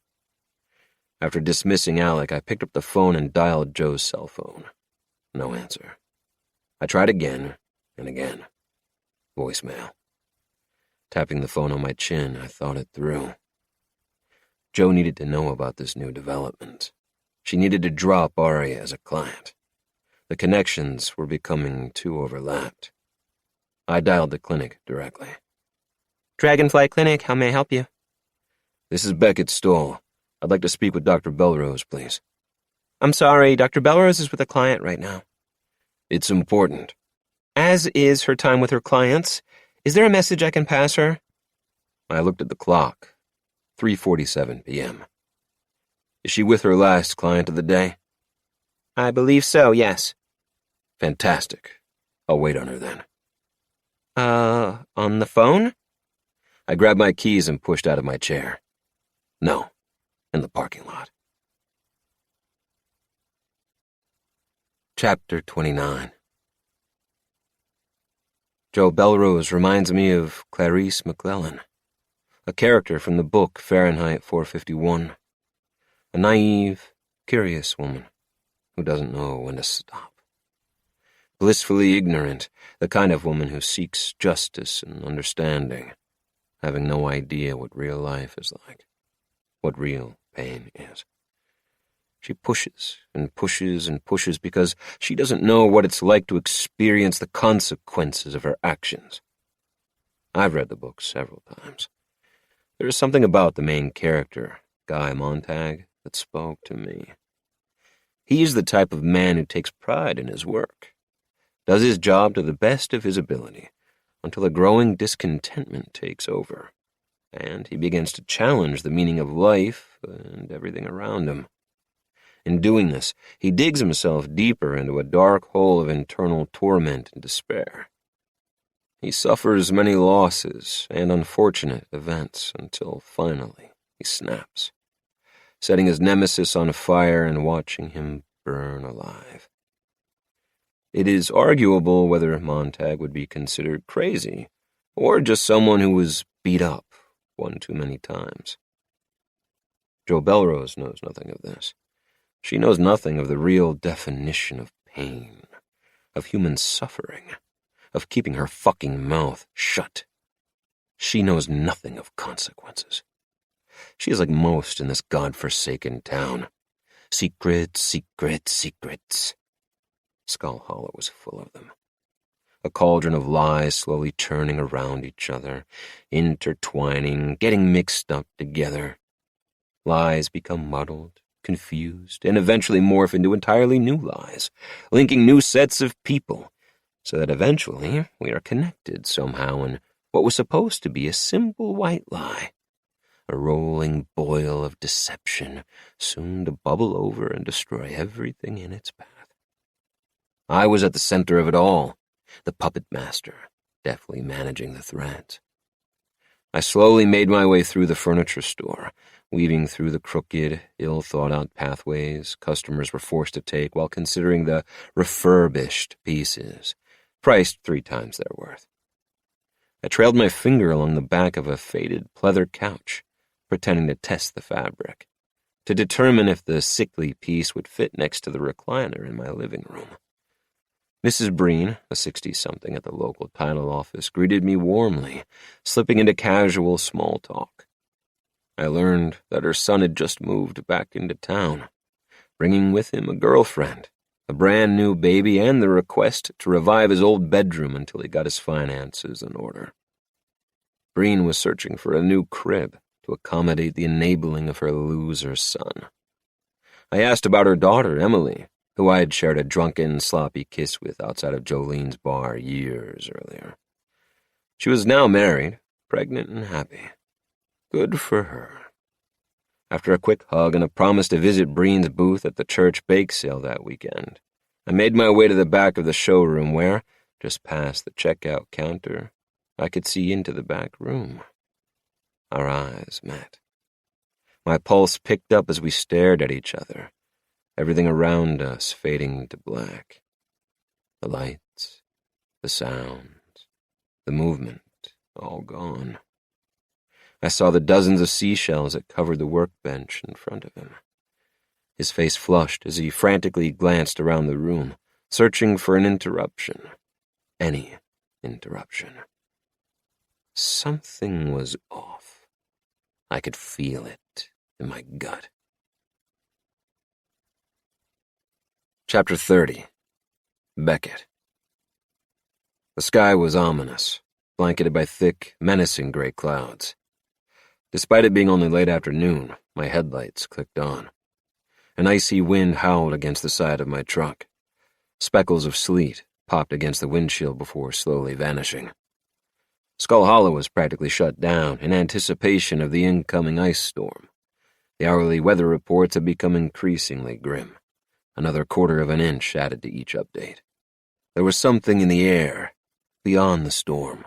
After dismissing Alec, I picked up the phone and dialed Joe's cell phone. No answer. I tried again and again. Voicemail. Tapping the phone on my chin, I thought it through. Joe needed to know about this new development. She needed to drop Aria as a client. The connections were becoming too overlapped. I dialed the clinic directly. Dragonfly Clinic, how may I help you? This is Beckett Stolle. I'd like to speak with Dr. Bellerose, please. I'm sorry, Dr. Bellerose is with a client right now. It's important. As is her time with her clients. Is there a message I can pass her? I looked at the clock. 3:47 p.m. Is she with her last client of the day? I believe so, yes. Fantastic. I'll wait on her then. On the phone? I grabbed my keys and pushed out of my chair. No, in the parking lot. Chapter 29. Joe Bellerose reminds me of Clarice McClellan, a character from the book Fahrenheit 451, a naive, curious woman who doesn't know when to stop. Blissfully ignorant, the kind of woman who seeks justice and understanding, having no idea what real life is like, what real pain is. She pushes and pushes and pushes because she doesn't know what it's like to experience the consequences of her actions. I've read the book several times. There is something about the main character, Guy Montag, that spoke to me. He is the type of man who takes pride in his work, does his job to the best of his ability, until a growing discontentment takes over, and he begins to challenge the meaning of life and everything around him. In doing this, he digs himself deeper into a dark hole of internal torment and despair. He suffers many losses and unfortunate events until finally he snaps, setting his nemesis on fire and watching him burn alive. It is arguable whether Montag would be considered crazy or just someone who was beat up one too many times. Joe Bellerose knows nothing of this. She knows nothing of the real definition of pain, of human suffering, of keeping her fucking mouth shut. She knows nothing of consequences. She is like most in this godforsaken town. Secrets, secrets, secrets. Skull Hollow was full of them. a cauldron of lies slowly churning around each other, intertwining, getting mixed up together. Lies become muddled, confused, and eventually morph into entirely new lies, linking new sets of people, so that eventually we are connected somehow in what was supposed to be a simple white lie, a rolling boil of deception, soon to bubble over and destroy everything in its path. I was at the center of it all, the puppet master, deftly managing the threads. I slowly made my way through the furniture store, weaving through the crooked, ill-thought-out pathways customers were forced to take while considering the refurbished pieces, priced 3 times their worth. I trailed my finger along the back of a faded pleather couch, pretending to test the fabric, to determine if the sickly piece would fit next to the recliner in my living room. Mrs. Breen, a 60-something at the local title office, greeted me warmly, slipping into casual small talk. I learned that her son had just moved back into town, bringing with him a girlfriend, a brand-new baby, and the request to revive his old bedroom until he got his finances in order. Breen was searching for a new crib to accommodate the enabling of her loser son. I asked about her daughter, Emily, who I had shared a drunken, sloppy kiss with outside of Jolene's bar years earlier. She was now married, pregnant and happy. Good for her. After a quick hug and a promise to visit Breen's booth at the church bake sale that weekend, I made my way to the back of the showroom where, just past the checkout counter, I could see into the back room. Our eyes met. My pulse picked up as we stared at each other, everything around us fading to black. The lights, the sounds, the movement, all gone. I saw the dozens of seashells that covered the workbench in front of him. His face flushed as he frantically glanced around the room, searching for an interruption. Any interruption. Something was off. I could feel it in my gut. Chapter 30. Beckett. The sky was ominous, blanketed by thick, menacing gray clouds. Despite it being only late afternoon, my headlights clicked on. An icy wind howled against the side of my truck. Speckles of sleet popped against the windshield before slowly vanishing. Skull Hollow was practically shut down in anticipation of the incoming ice storm. The hourly weather reports had become increasingly grim. Another 1/4 of an inch added to each update. There was something in the air, beyond the storm,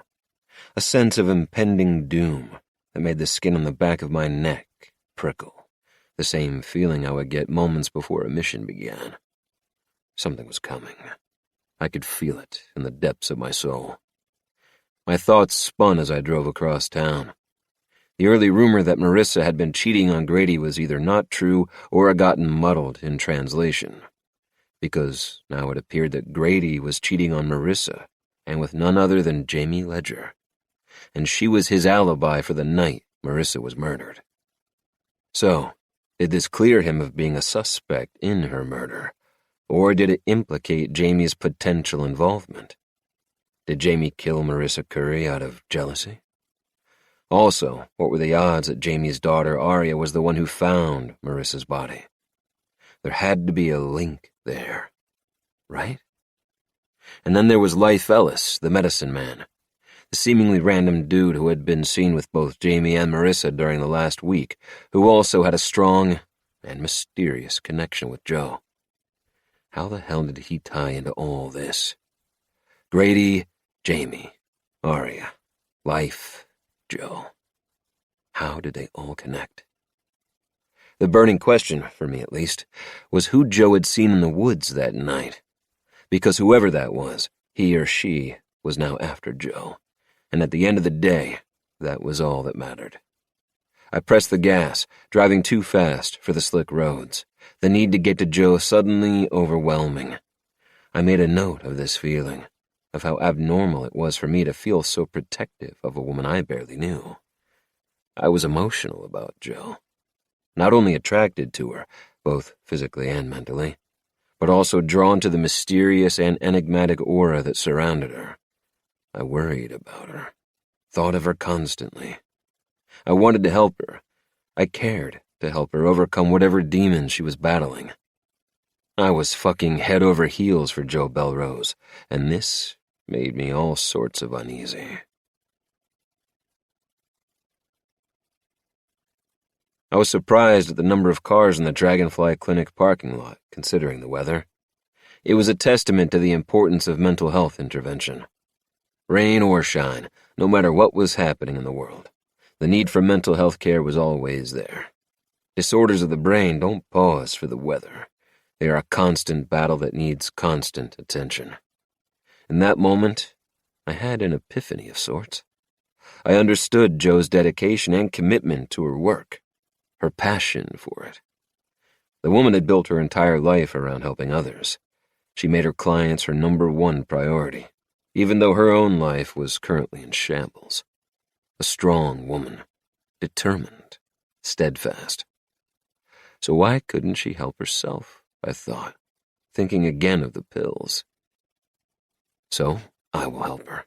a sense of impending doom that made the skin on the back of my neck prickle, the same feeling I would get moments before a mission began. Something was coming. I could feel it in the depths of my soul. My thoughts spun as I drove across town. The early rumor that Marissa had been cheating on Grady was either not true or had gotten muddled in translation, because now it appeared that Grady was cheating on Marissa, and with none other than Jamie Ledger, and she was his alibi for the night Marissa was murdered. So, did this clear him of being a suspect in her murder, or did it implicate Jamie's potential involvement? Did Jamie kill Marissa Curry out of jealousy? Also, what were the odds that Jamie's daughter, Aria, was the one who found Marissa's body? There had to be a link there, right? And then there was Life Ellis, the medicine man, the seemingly random dude who had been seen with both Jamie and Marissa during the last week, who also had a strong and mysterious connection with Joe. How the hell did he tie into all this? Grady, Jamie, Aria, Life, Joe. How did they all connect? The burning question, for me at least, was who Joe had seen in the woods that night. Because whoever that was, he or she was now after Joe. And at the end of the day, that was all that mattered. I pressed the gas, driving too fast for the slick roads, the need to get to Joe suddenly overwhelming. I made a note of this feeling, of how abnormal it was for me to feel so protective of a woman I barely knew. I was emotional about Joe. Not only attracted to her, both physically and mentally, but also drawn to the mysterious and enigmatic aura that surrounded her. I worried about her, thought of her constantly. I wanted to help her. I cared to help her overcome whatever demons she was battling. I was fucking head over heels for Jo Bellerose, and this made me all sorts of uneasy. I was surprised at the number of cars in the Dragonfly Clinic parking lot, considering the weather. It was a testament to the importance of mental health intervention. Rain or shine, no matter what was happening in the world, the need for mental health care was always there. Disorders of the brain don't pause for the weather. They are a constant battle that needs constant attention. In that moment, I had an epiphany of sorts. I understood Jo's dedication and commitment to her work, her passion for it. The woman had built her entire life around helping others. She made her clients her #1 priority, even though her own life was currently in shambles. A strong woman, determined, steadfast. So why couldn't she help herself, I thought, thinking again of the pills. So I will help her.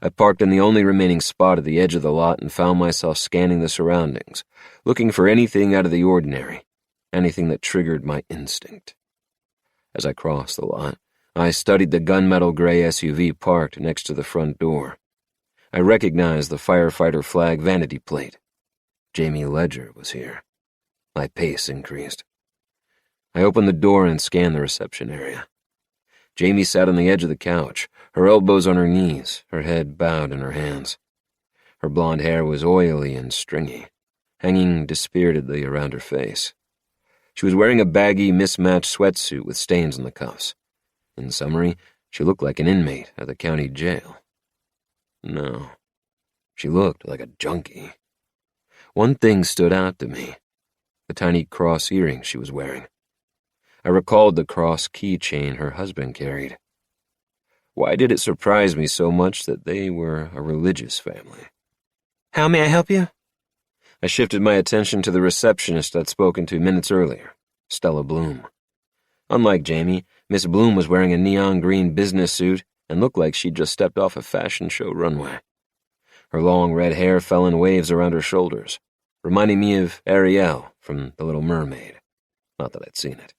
I parked in the only remaining spot at the edge of the lot and found myself scanning the surroundings, looking for anything out of the ordinary, anything that triggered my instinct. As I crossed the lot, I studied the gunmetal gray SUV parked next to the front door. I recognized the firefighter flag vanity plate. Jamie Ledger was here. My pace increased. I opened the door and scanned the reception area. Jamie sat on the edge of the couch, her elbows on her knees, her head bowed in her hands. Her blonde hair was oily and stringy, hanging dispiritedly around her face. She was wearing a baggy, mismatched sweatsuit with stains on the cuffs. In summary, she looked like an inmate at the county jail. No, she looked like a junkie. One thing stood out to me, the tiny cross earrings she was wearing. I recalled the cross keychain her husband carried. Why did it surprise me so much that they were a religious family? How may I help you? I shifted my attention to the receptionist I'd spoken to minutes earlier, Stella Bloom. Unlike Jamie, Miss Bloom was wearing a neon green business suit and looked like she'd just stepped off a fashion show runway. Her long red hair fell in waves around her shoulders, reminding me of Ariel from The Little Mermaid. Not that I'd seen it.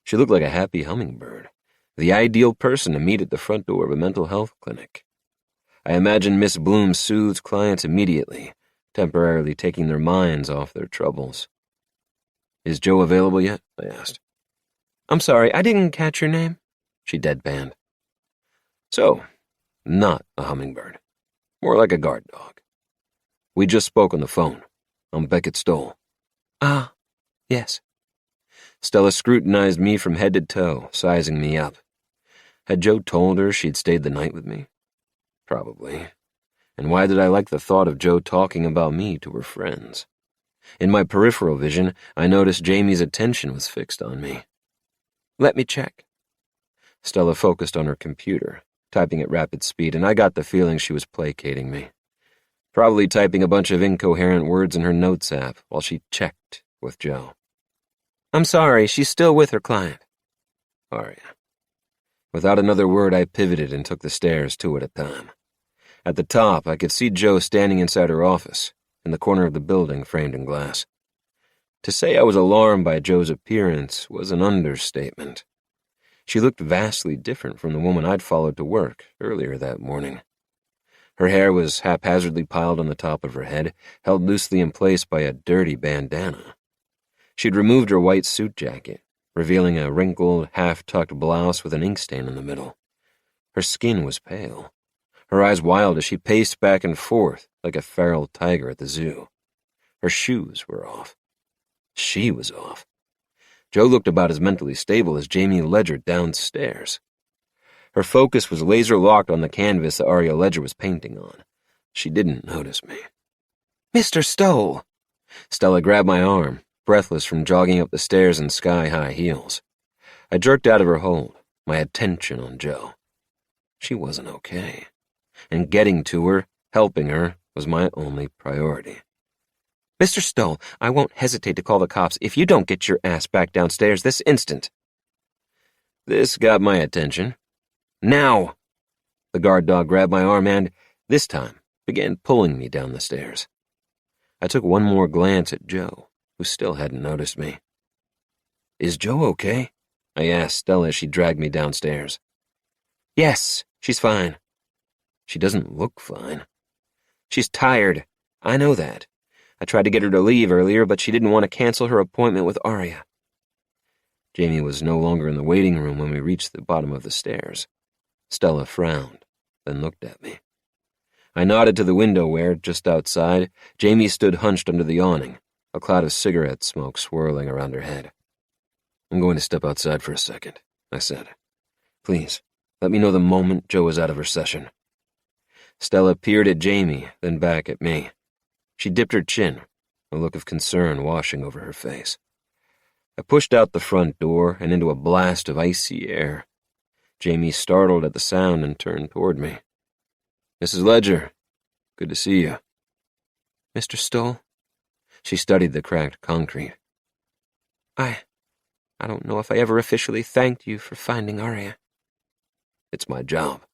She looked like a happy hummingbird, the ideal person to meet at the front door of a mental health clinic. I imagined Miss Bloom soothed clients immediately, temporarily taking their minds off their troubles. "Is Jo available yet?" I asked. I'm sorry, I didn't catch your name. She deadpanned. So, not a hummingbird. More like a guard dog. We just spoke on the phone. I'm Beckett Stolle. Ah, yes. Stella scrutinized me from head to toe, sizing me up. Had Jo told her she'd stayed the night with me? Probably. And why did I like the thought of Jo talking about me to her friends? In my peripheral vision, I noticed Jamie's attention was fixed on me. Let me check. Stella focused on her computer, typing at rapid speed, and I got the feeling she was placating me. Probably typing a bunch of incoherent words in her notes app while she checked with Jo. I'm sorry, she's still with her client. Aria. Without another word, I pivoted and took the stairs 2 at a time. At the top, I could see Jo standing inside her office, in the corner of the building framed in glass. To say I was alarmed by Jo's appearance was an understatement. She looked vastly different from the woman I'd followed to work earlier that morning. Her hair was haphazardly piled on the top of her head, held loosely in place by a dirty bandana. She'd removed her white suit jacket, revealing a wrinkled, half-tucked blouse with an ink stain in the middle. Her skin was pale, her eyes wild as she paced back and forth like a feral tiger at the zoo. Her shoes were off. She was off. Jo looked about as mentally stable as Jamie Ledger downstairs. Her focus was laser-locked on the canvas that Aria Ledger was painting on. She didn't notice me. Mr. Stolle! Stella grabbed my arm, breathless from jogging up the stairs in sky-high heels. I jerked out of her hold, my attention on Jo. She wasn't okay, and getting to her, helping her, was my only priority. Mr. Stolle, I won't hesitate to call the cops if you don't get your ass back downstairs this instant. This got my attention. Now! The guard dog grabbed my arm and, this time, began pulling me down the stairs. I took one more glance at Joe, who still hadn't noticed me. "Is Joe okay?" I asked Stella as she dragged me downstairs. "Yes, she's fine." "She doesn't look fine." "She's tired. I know that. I tried to get her to leave earlier, but she didn't want to cancel her appointment with Aria." Jamie was no longer in the waiting room when we reached the bottom of the stairs. Stella frowned, then looked at me. I nodded to the window where, just outside, Jamie stood hunched under the awning, a cloud of cigarette smoke swirling around her head. "I'm going to step outside for a second," I said. "Please, let me know the moment Joe is out of her session." Stella peered at Jamie, then back at me. She dipped her chin, a look of concern washing over her face. I pushed out the front door and into a blast of icy air. Jamie startled at the sound and turned toward me. "Mrs. Ledger, good to see you." "Mr. Stolle?" She studied the cracked concrete. I don't know if I ever officially thanked you for finding Aria." "It's my job."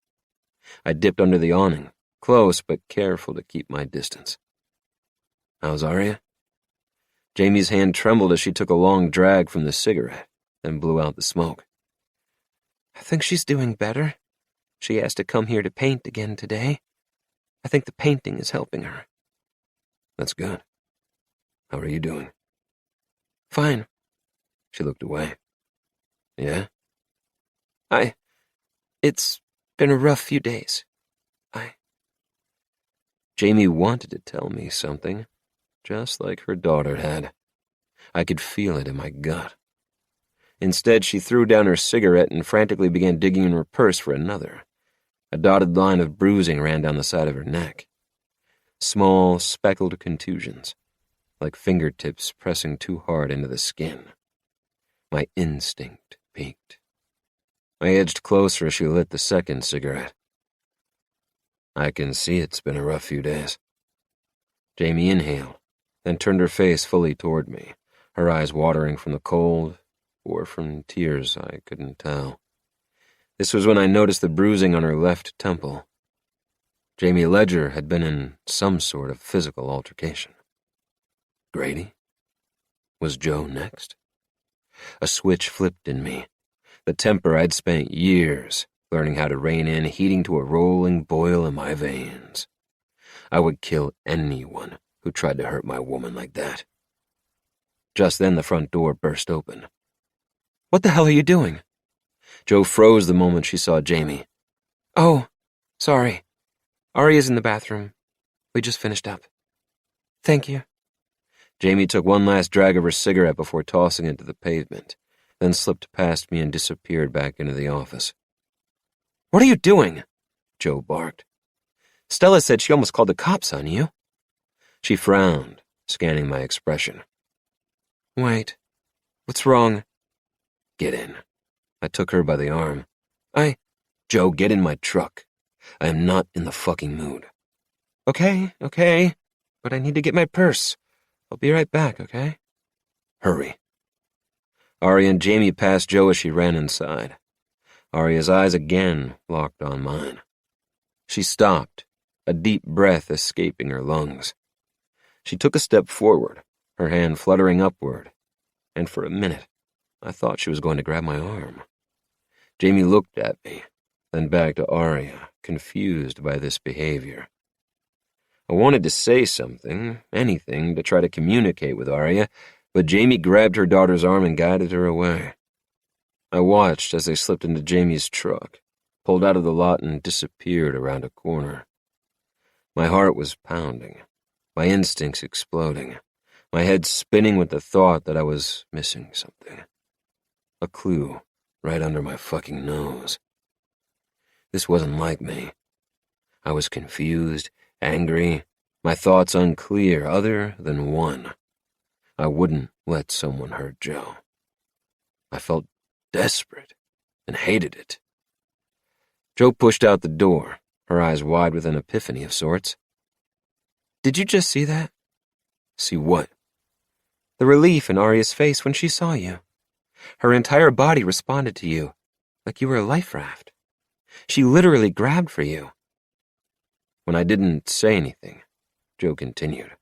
I dipped under the awning, close but careful to keep my distance. "How's Aria?" Jamie's hand trembled as she took a long drag from the cigarette, then blew out the smoke. "I think she's doing better. She asked to come here to paint again today. I think the painting is helping her." "That's good. How are you doing?" "Fine." She looked away. "Yeah?" It's been a rough few days. Jamie wanted to tell me something, just like her daughter had. I could feel it in my gut. Instead, she threw down her cigarette and frantically began digging in her purse for another. A dotted line of bruising ran down the side of her neck. Small, speckled contusions, like fingertips pressing too hard into the skin. My instinct peaked. I edged closer as she lit the second cigarette. "I can see it's been a rough few days." Jamie inhaled, then turned her face fully toward me, her eyes watering from the cold or from tears I couldn't tell. This was when I noticed the bruising on her left temple. Jamie Ledger had been in some sort of physical altercation. Grady? Was Joe next? A switch flipped in me. The temper I'd spent years learning how to rein in, heating to a rolling boil in my veins. I would kill anyone who tried to hurt my woman like that. Just then the front door burst open. "What the hell are you doing?" Joe froze the moment she saw Jamie. "Oh, sorry. Aria's in the bathroom. We just finished up. Thank you." Jamie took one last drag of her cigarette before tossing it to the pavement, then slipped past me and disappeared back into the office. "What are you doing?" Joe barked. "Stella said she almost called the cops on you." She frowned, scanning my expression. "Wait. What's wrong?" "Get in." I took her by the arm. Joe, get in my truck. I am not in the fucking mood." Okay, but I need to get my purse. I'll be right back, okay?" "Hurry." Aria and Jamie passed Joe as she ran inside. Aria's eyes again locked on mine. She stopped, a deep breath escaping her lungs. She took a step forward, her hand fluttering upward, and for a minute, I thought she was going to grab my arm. Jamie looked at me, then back to Aria, confused by this behavior. I wanted to say something, anything, to try to communicate with Aria, but Jamie grabbed her daughter's arm and guided her away. I watched as they slipped into Jamie's truck, pulled out of the lot and disappeared around a corner. My heart was pounding, my instincts exploding, my head spinning with the thought that I was missing something. A clue right under my fucking nose. This wasn't like me. I was confused, angry, my thoughts unclear, other than one. I wouldn't let someone hurt Joe. I felt desperate and hated it. Joe pushed out the door, her eyes wide with an epiphany of sorts. "Did you just see that?" "See what?" "The relief in Aria's face when she saw you. Her entire body responded to you, like you were a life raft. She literally grabbed for you. When I didn't say anything, Joe continued.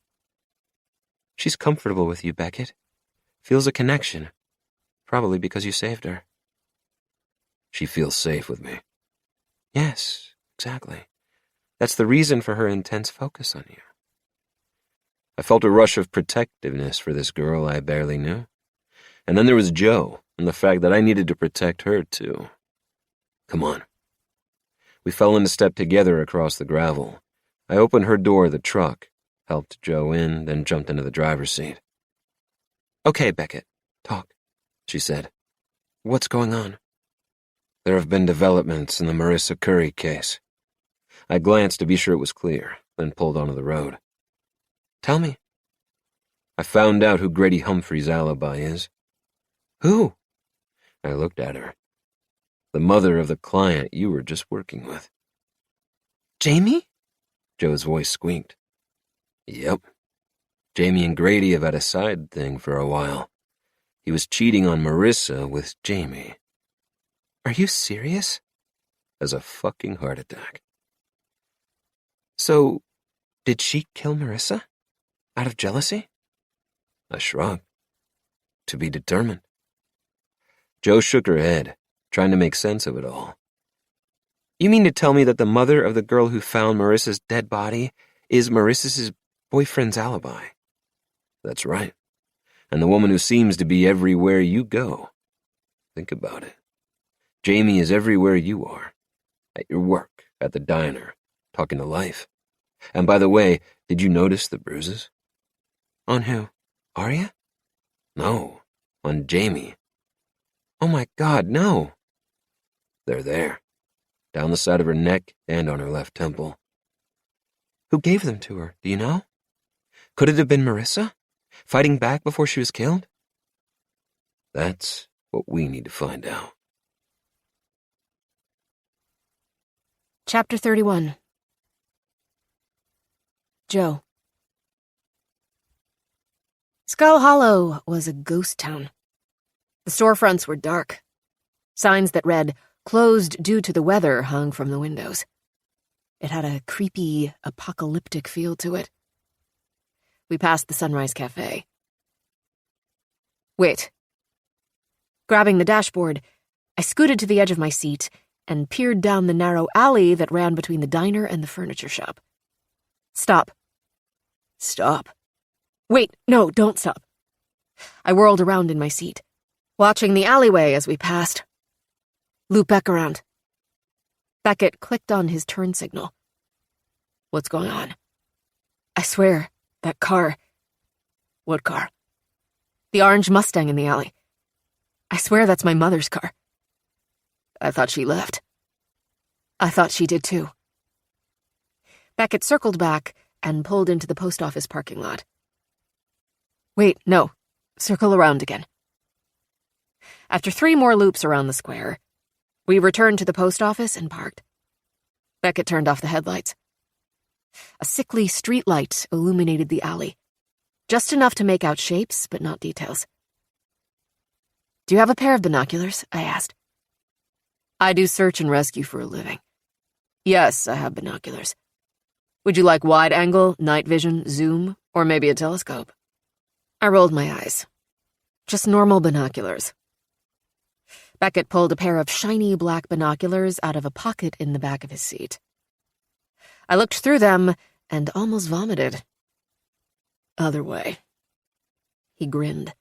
She's comfortable with you, Beckett. Feels a connection. Probably because you saved her. She feels safe with me. Yes, exactly. That's the reason for her intense focus on you. I felt a rush of protectiveness for this girl I barely knew. And then there was Joe, and the fact that I needed to protect her, too. Come on. We fell into step together across the gravel. I opened her door of the truck, helped Joe in, then jumped into the driver's seat. Okay, Beckett, talk, she said. What's going on? There have been developments in the Marissa Curry case. I glanced to be sure it was clear, then pulled onto the road. Tell me. I found out who Grady Humphrey's alibi is. Who? I looked at her. The mother of the client you were just working with. Jamie? Joe's voice squeaked. Yep. Jamie and Grady have had a side thing for a while. He was cheating on Marissa with Jamie. Are you serious? As a fucking heart attack. So, did she kill Marissa? Out of jealousy? I shrugged. To be determined. Joe shook her head, trying to make sense of it all. You mean to tell me that the mother of the girl who found Marissa's dead body is Marissa's boyfriend's alibi? That's right. And the woman who seems to be everywhere you go. Think about it. Jamie is everywhere you are. At your work, at the diner, talking to life. And by the way, did you notice the bruises? On who? Aria? No, on Jamie. Oh my God, no. They're there. Down the side of her neck and on her left temple. Who gave them to her, do you know? Could it have been Marissa? Fighting back before she was killed? That's what we need to find out. Chapter 31. Joe. Skull Hollow was a ghost town. The storefronts were dark. Signs that read, "Closed due to the weather," hung from the windows. It had a creepy, apocalyptic feel to it. We passed the Sunrise Cafe. Wait. Grabbing the dashboard, I scooted to the edge of my seat and peered down the narrow alley that ran between the diner and the furniture shop. Stop. Stop. Wait, no, don't stop. I whirled around in my seat, watching the alleyway as we passed. Loop back around. Beckett clicked on his turn signal. What's going on? I swear, that car. What car? The orange Mustang in the alley. I swear that's my mother's car. I thought she left. I thought she did too. Beckett circled back and pulled into the post office parking lot. Wait, no. Circle around again. After 3 more loops around the square, we returned to the post office and parked. Beckett turned off the headlights. A sickly streetlight illuminated the alley, just enough to make out shapes, but not details. Do you have a pair of binoculars? I asked. I do search and rescue for a living. Yes, I have binoculars. Would you like wide angle, night vision, zoom, or maybe a telescope? I rolled my eyes. Just normal binoculars. Beckett pulled a pair of shiny black binoculars out of a pocket in the back of his seat. I looked through them and almost vomited. Other way. He grinned.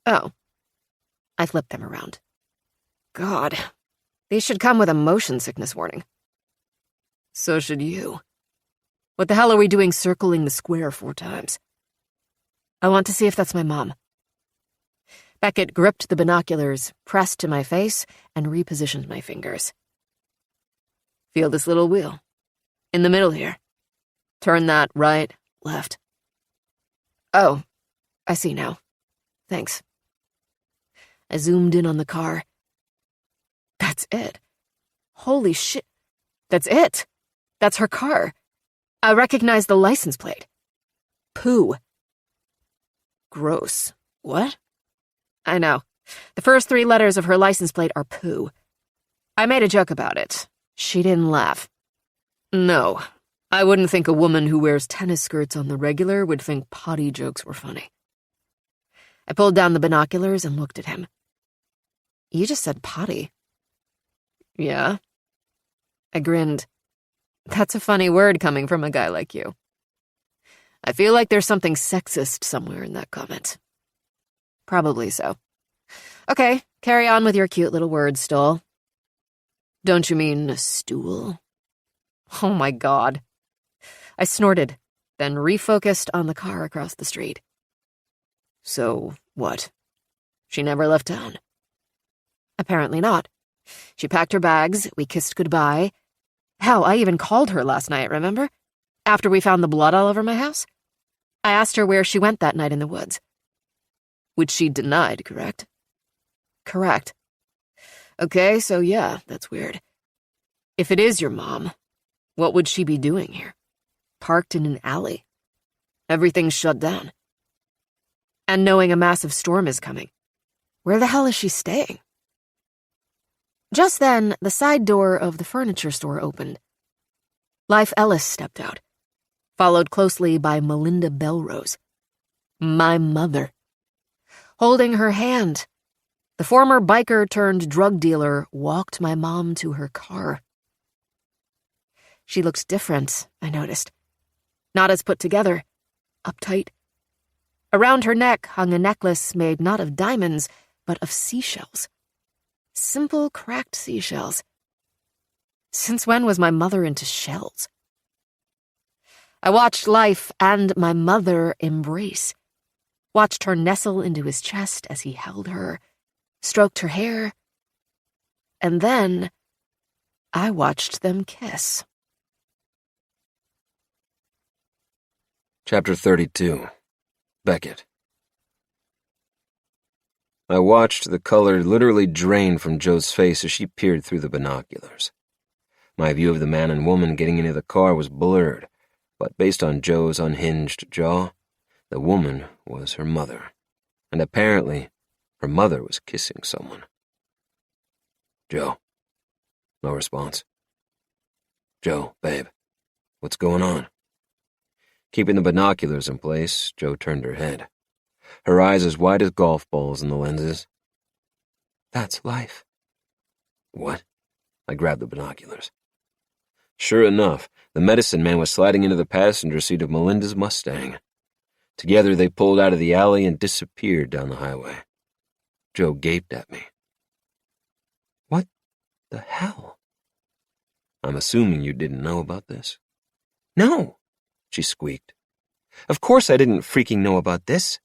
Oh. I flipped them around. God, these should come with a motion sickness warning. So should you. What the hell are we doing circling the square 4 times? I want to see if that's my mom. Beckett gripped the binoculars, pressed to my face, and repositioned my fingers. Feel this little wheel. In the middle here. Turn that right, left. Oh, I see now. Thanks. I zoomed in on the car. That's it. Holy shit. That's it. That's her car. I recognize the license plate. Poo. Gross. What? I know. The first 3 letters of her license plate are poo. I made a joke about it. She didn't laugh. No, I wouldn't think a woman who wears tennis skirts on the regular would think potty jokes were funny. I pulled down the binoculars and looked at him. You just said potty. Yeah. I grinned. That's a funny word coming from a guy like you. I feel like there's something sexist somewhere in that comment. Probably so. Okay, carry on with your cute little words, Stolle. Don't you mean stool? Oh my God. I snorted, then refocused on the car across the street. So, what? She never left town? Apparently not. She packed her bags, we kissed goodbye. Hell, I even called her last night, remember? After we found the blood all over my house? I asked her where she went that night in the woods. Which she denied, correct? Correct. Okay, so yeah, that's weird. If it is your mom, what would she be doing here? Parked in an alley. Everything's shut down. And knowing a massive storm is coming. Where the hell is she staying? Just then, the side door of the furniture store opened. Life Ellis stepped out, followed closely by Melinda Bellerose. My mother. Holding her hand, the former biker-turned-drug dealer walked my mom to her car. She looked different, I noticed. Not as put together, uptight. Around her neck hung a necklace made not of diamonds, but of seashells. Simple, cracked seashells. Since when was my mother into shells? I watched Life and my mother embrace. Watched her nestle into his chest as he held her, stroked her hair, and then I watched them kiss. Chapter 32. Beckett. I watched the color literally drain from Jo's face as she peered through the binoculars. My view of the man and woman getting into the car was blurred, but based on Jo's unhinged jaw, the woman was her mother, and apparently her mother was kissing someone. Jo. No response. Jo, babe, what's going on? Keeping the binoculars in place, Jo turned her head. Her eyes as wide as golf balls in the lenses. That's Life. What? I grabbed the binoculars. Sure enough, the medicine man was sliding into the passenger seat of Melinda's Mustang. Together they pulled out of the alley and disappeared down the highway. Jo gaped at me. What the hell? I'm assuming you didn't know about this. No, she squeaked. Of course I didn't freaking know about this.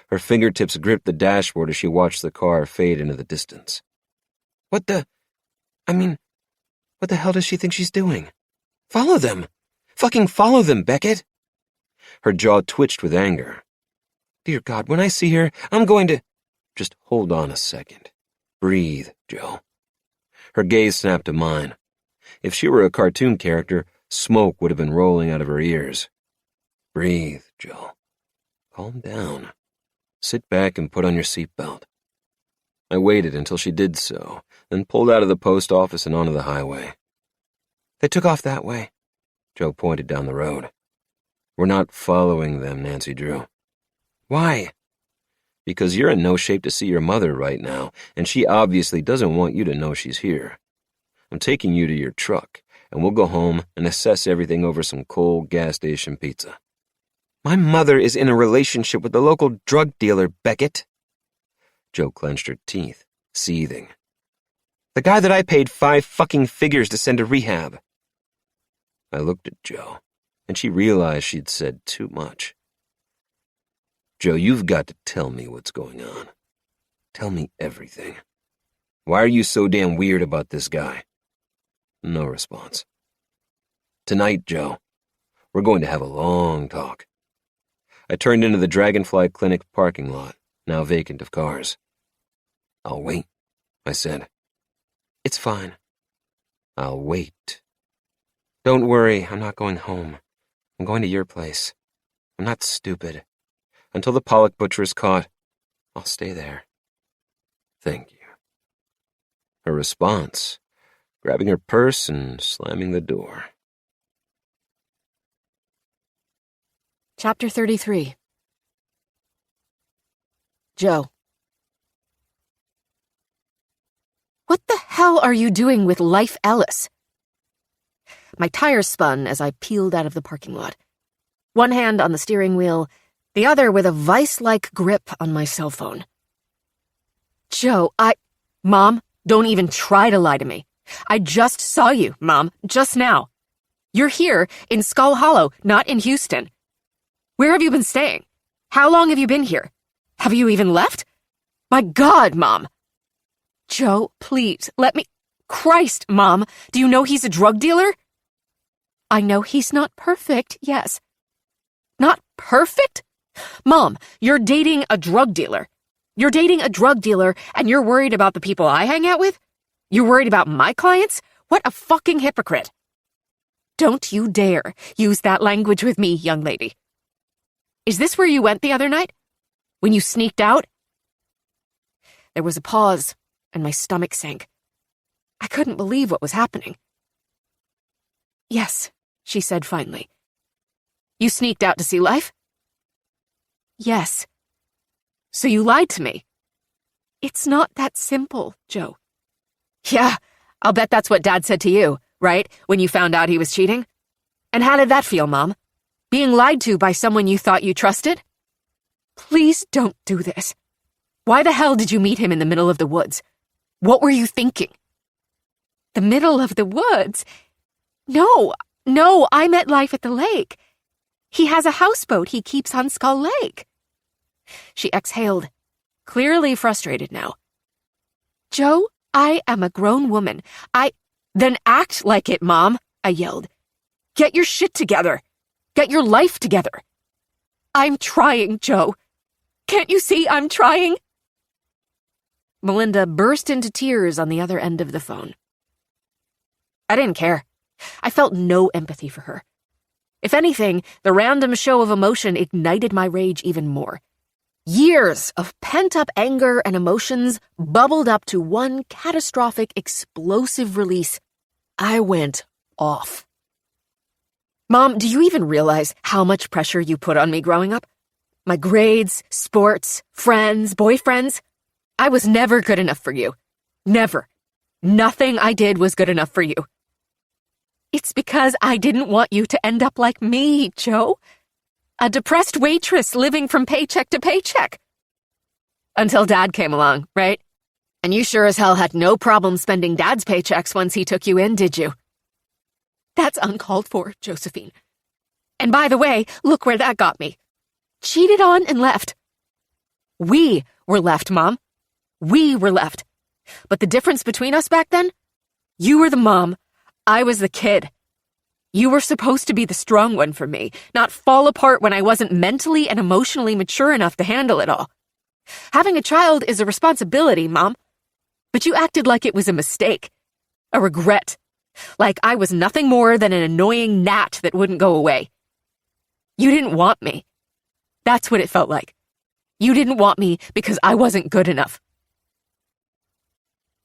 Her fingertips gripped the dashboard as she watched the car fade into the distance. What the hell does she think she's doing? Follow them! Fucking follow them, Beckett! Her jaw twitched with anger. Dear God, when I see her, I'm going to... Just hold on a second. Breathe, Jo. Her gaze snapped to mine. If she were a cartoon character, smoke would have been rolling out of her ears. Breathe, Jo. Calm down. Sit back and put on your seatbelt. I waited until she did so, then pulled out of the post office and onto the highway. They took off that way. Jo pointed down the road. We're not following them, Nancy Drew. Why? Because you're in no shape to see your mother right now, and she obviously doesn't want you to know she's here. I'm taking you to your truck, and we'll go home and assess everything over some cold gas station pizza. My mother is in a relationship with the local drug dealer, Beckett. Jo clenched her teeth, seething. The guy that I paid 5 fucking figures to send to rehab. I looked at Jo, and she realized she'd said too much. Jo, you've got to tell me what's going on. Tell me everything. Why are you so damn weird about this guy? No response. Tonight, Jo, we're going to have a long talk. I turned into the Dragonfly Clinic parking lot, now vacant of cars. I'll wait, I said. It's fine. I'll wait. Don't worry, I'm not going home. I'm going to your place. I'm not stupid. Until the Pollock butcher is caught, I'll stay there. Thank you. Her response, grabbing her purse and slamming the door. Chapter 33. Joe. What the hell are you doing with Life Ellis? My tires spun as I peeled out of the parking lot. One hand on the steering wheel, the other with a vice-like grip on my cell phone. Joe, Mom, don't even try to lie to me. I just saw you, Mom, just now. You're here in Skull Hollow, not in Houston. Where have you been staying? How long have you been here? Have you even left? My God, Mom. Joe, please, let me... Christ, Mom, do you know he's a drug dealer? I know he's not perfect, yes. Not perfect? Mom, you're dating a drug dealer. You're dating a drug dealer, and you're worried about the people I hang out with? You're worried about my clients? What a fucking hypocrite. Don't you dare use that language with me, young lady. Is this where you went the other night? When you sneaked out? There was a pause, and my stomach sank. I couldn't believe what was happening. Yes, she said finally. You sneaked out to see Life? Yes. So you lied to me. It's not that simple, Joe. Yeah, I'll bet that's what Dad said to you, right, when you found out he was cheating? And how did that feel, Mom? Being lied to by someone you thought you trusted? Please don't do this. Why the hell did you meet him in the middle of the woods? What were you thinking? The middle of the woods? No, I met Life at the lake. He has a houseboat he keeps on Skull Lake. She exhaled, clearly frustrated now. Joe, I am a grown woman. Then act like it, Mom, I yelled. Get your shit together. Get your life together. I'm trying, Joe. Can't you see I'm trying? Melinda burst into tears on the other end of the phone. I didn't care. I felt no empathy for her. If anything, the random show of emotion ignited my rage even more. Years of pent-up anger and emotions bubbled up to one catastrophic, explosive release. I went off. Mom, do you even realize how much pressure you put on me growing up? My grades, sports, friends, boyfriends. I was never good enough for you. Never. Nothing I did was good enough for you. It's because I didn't want you to end up like me, Joe. A depressed waitress living from paycheck to paycheck. Until Dad came along, right? And you sure as hell had no problem spending Dad's paychecks once he took you in, did you? That's uncalled for, Josephine. And by the way, look where that got me. Cheated on and left. We were left, Mom. We were left. But the difference between us back then? You were the mom. I was the kid. You were supposed to be the strong one for me, not fall apart when I wasn't mentally and emotionally mature enough to handle it all. Having a child is a responsibility, Mom. But you acted like it was a mistake, a regret, like I was nothing more than an annoying gnat that wouldn't go away. You didn't want me. That's what it felt like. You didn't want me because I wasn't good enough.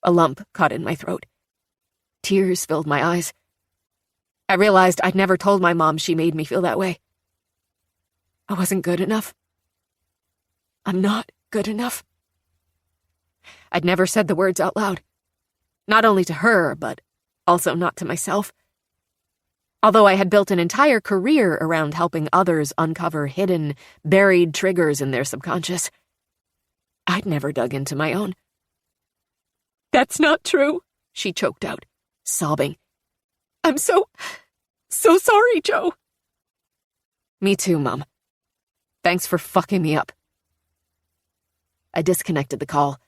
A lump caught in my throat. Tears filled my eyes. I realized I'd never told my mom she made me feel that way. I wasn't good enough. I'm not good enough. I'd never said the words out loud. Not only to her, but also not to myself. Although I had built an entire career around helping others uncover hidden, buried triggers in their subconscious, I'd never dug into my own. That's not true, she choked out, sobbing. I'm so sorry, Joe. Me too, Mom. Thanks for fucking me up. I disconnected the call,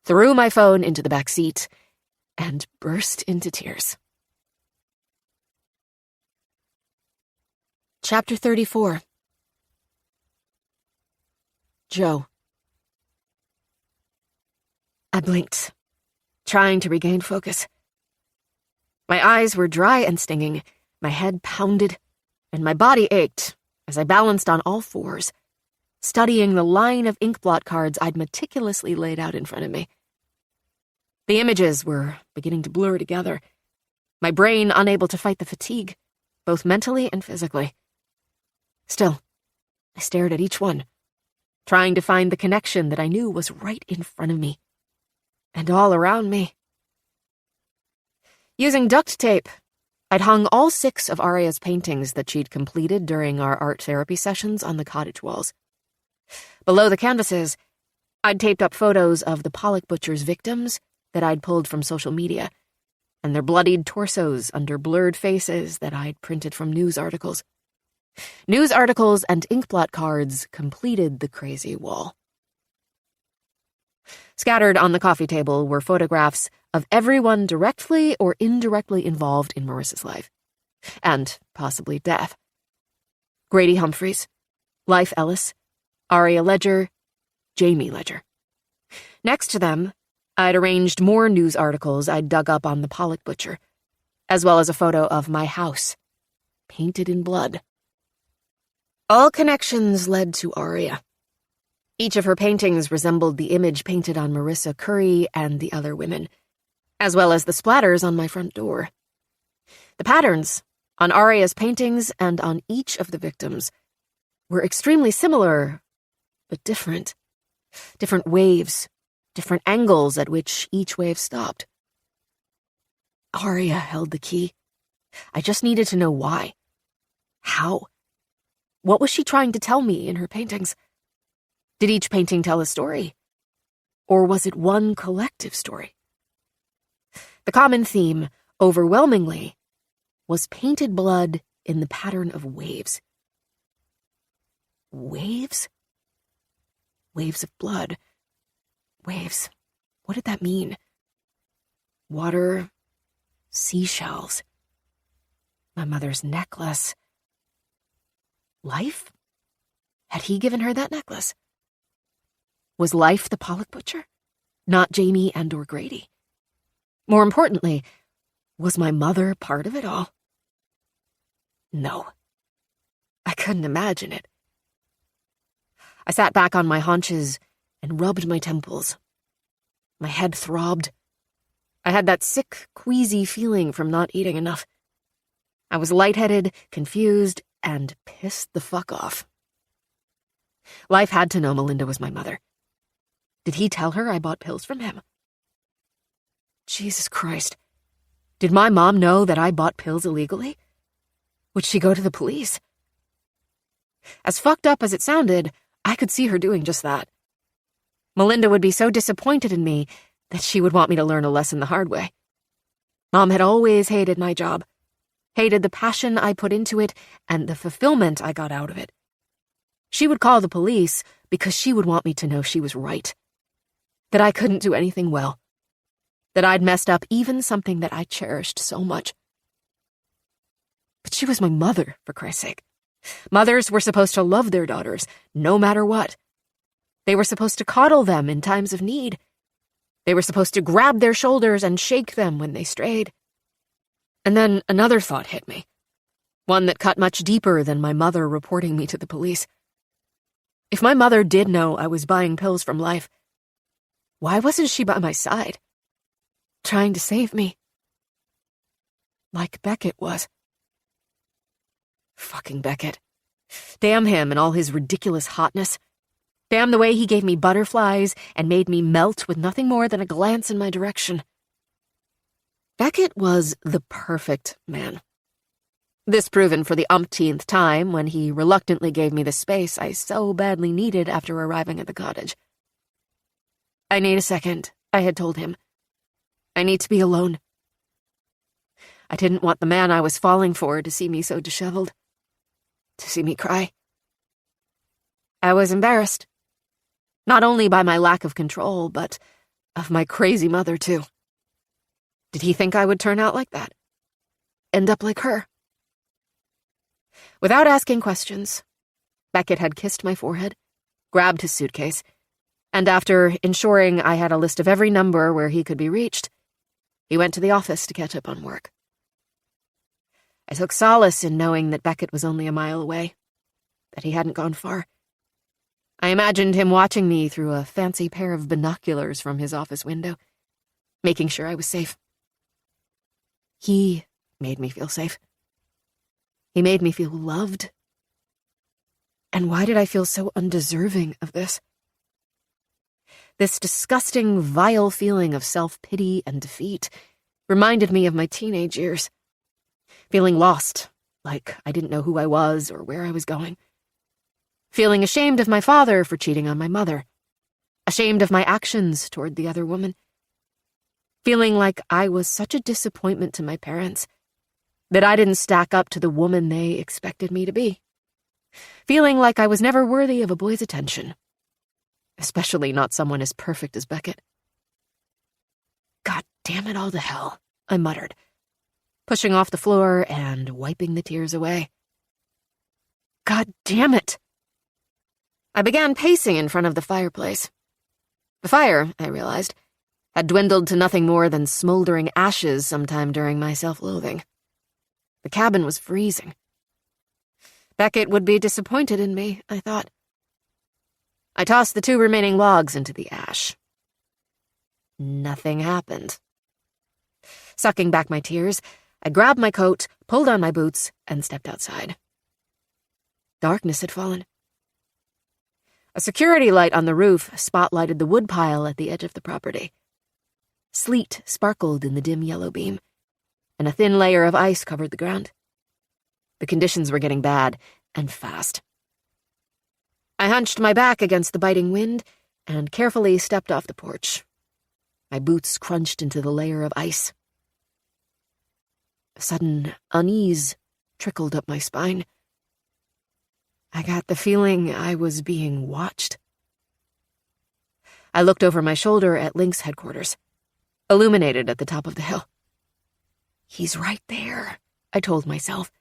threw my phone into the back seat, and burst into tears. Chapter 34. Joe. I blinked, trying to regain focus. My eyes were dry and stinging, my head pounded, and my body ached as I balanced on all fours, studying the line of ink blot cards I'd meticulously laid out in front of me. The images were beginning to blur together, my brain unable to fight the fatigue, both mentally and physically. Still, I stared at each one, trying to find the connection that I knew was right in front of me, and all around me. Using duct tape, I'd hung all 6 of Aria's paintings that she'd completed during our art therapy sessions on the cottage walls. Below the canvases, I'd taped up photos of the Pollock butcher's victims that I'd pulled from social media, and their bloodied torsos under blurred faces that I'd printed from news articles. News articles and inkblot cards completed the crazy wall. Scattered on the coffee table were photographs of everyone directly or indirectly involved in Marissa's life, and possibly death. Grady Humphreys, Life Ellis, Aria Ledger, Jamie Ledger. Next to them, I'd arranged more news articles I'd dug up on the Pollock butcher, as well as a photo of my house, painted in blood. All connections led to Aria. Each of her paintings resembled the image painted on Marissa Curry and the other women, as well as the splatters on my front door. The patterns on Aria's paintings and on each of the victims were extremely similar, but different. Different waves, different angles at which each wave stopped. Aria held the key. I just needed to know why. How? What was she trying to tell me in her paintings? Did each painting tell a story? Or was it one collective story? The common theme, overwhelmingly, was painted blood in the pattern of waves. Waves? Waves of blood. Waves. What did that mean? Water, seashells. My mother's necklace. Life? Had he given her that necklace? Was Life the Pollock butcher? Not Jamie and or Grady? More importantly, was my mother part of it all? No. I couldn't imagine it. I sat back on my haunches and rubbed my temples. My head throbbed. I had that sick, queasy feeling from not eating enough. I was lightheaded, confused, and pissed the fuck off. Life had to know Melinda was my mother. Did he tell her I bought pills from him? Jesus Christ. Did my mom know that I bought pills illegally? Would she go to the police? As fucked up as it sounded, I could see her doing just that. Melinda would be so disappointed in me that she would want me to learn a lesson the hard way. Mom had always hated my job, hated the passion I put into it and the fulfillment I got out of it. She would call the police because she would want me to know she was right, that I couldn't do anything well, that I'd messed up even something that I cherished so much. But she was my mother, for Christ's sake. Mothers were supposed to love their daughters, no matter what. They were supposed to coddle them in times of need. They were supposed to grab their shoulders and shake them when they strayed. And then another thought hit me, one that cut much deeper than my mother reporting me to the police. If my mother did know I was buying pills from Life, why wasn't she by my side, trying to save me? Like Beckett was. Fucking Beckett. Damn him and all his ridiculous hotness. Damn the way he gave me butterflies and made me melt with nothing more than a glance in my direction. Beckett was the perfect man. This proven for the umpteenth time when he reluctantly gave me the space I so badly needed after arriving at the cottage. I need a second, I had told him. I need to be alone. I didn't want the man I was falling for to see me so disheveled, to see me cry. I was embarrassed, not only by my lack of control, but of my crazy mother, too. Did he think I would turn out like that? End up like her? Without asking questions, Beckett had kissed my forehead, grabbed his suitcase, and after ensuring I had a list of every number where he could be reached, he went to the office to catch up on work. I took solace in knowing that Beckett was only a mile away, that he hadn't gone far. I imagined him watching me through a fancy pair of binoculars from his office window, making sure I was safe. He made me feel safe. He made me feel loved. And why did I feel so undeserving of this? This disgusting, vile feeling of self-pity and defeat reminded me of my teenage years. Feeling lost, like I didn't know who I was or where I was going. Feeling ashamed of my father for cheating on my mother. Ashamed of my actions toward the other woman. Feeling like I was such a disappointment to my parents, that I didn't stack up to the woman they expected me to be. Feeling like I was never worthy of a boy's attention. Especially not someone as perfect as Beckett. God damn it all to hell, I muttered, pushing off the floor and wiping the tears away. God damn it! I began pacing in front of the fireplace. The fire, I realized, had dwindled to nothing more than smoldering ashes sometime during my self-loathing. The cabin was freezing. Beckett would be disappointed in me, I thought. I tossed the 2 remaining logs into the ash. Nothing happened. Sucking back my tears, I grabbed my coat, pulled on my boots, and stepped outside. Darkness had fallen. A security light on the roof spotlighted the woodpile at the edge of the property. Sleet sparkled in the dim yellow beam, and a thin layer of ice covered the ground. The conditions were getting bad, and fast. I hunched my back against the biting wind and carefully stepped off the porch. My boots crunched into the layer of ice. A sudden unease trickled up my spine. I got the feeling I was being watched. I looked over my shoulder at Link's headquarters, illuminated at the top of the hill. He's right there, I told myself.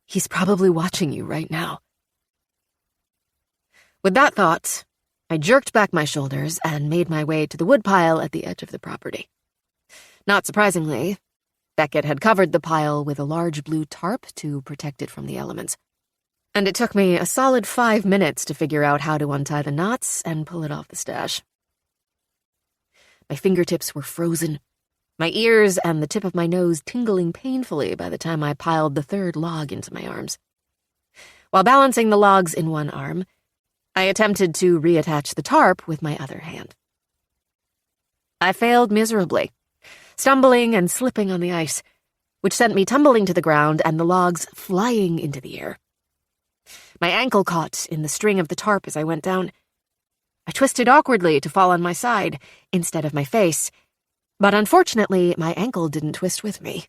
He's probably watching you right now. With that thought, I jerked back my shoulders and made my way to the woodpile at the edge of the property. Not surprisingly, Beckett had covered the pile with a large blue tarp to protect it from the elements. And it took me a solid 5 minutes to figure out how to untie the knots and pull it off the stash. My fingertips were frozen, my ears and the tip of my nose tingling painfully by the time I piled the 3rd log into my arms. While balancing the logs in one arm, I attempted to reattach the tarp with my other hand. I failed miserably, stumbling and slipping on the ice, which sent me tumbling to the ground and the logs flying into the air. My ankle caught in the string of the tarp as I went down. I twisted awkwardly to fall on my side instead of my face, but unfortunately my ankle didn't twist with me.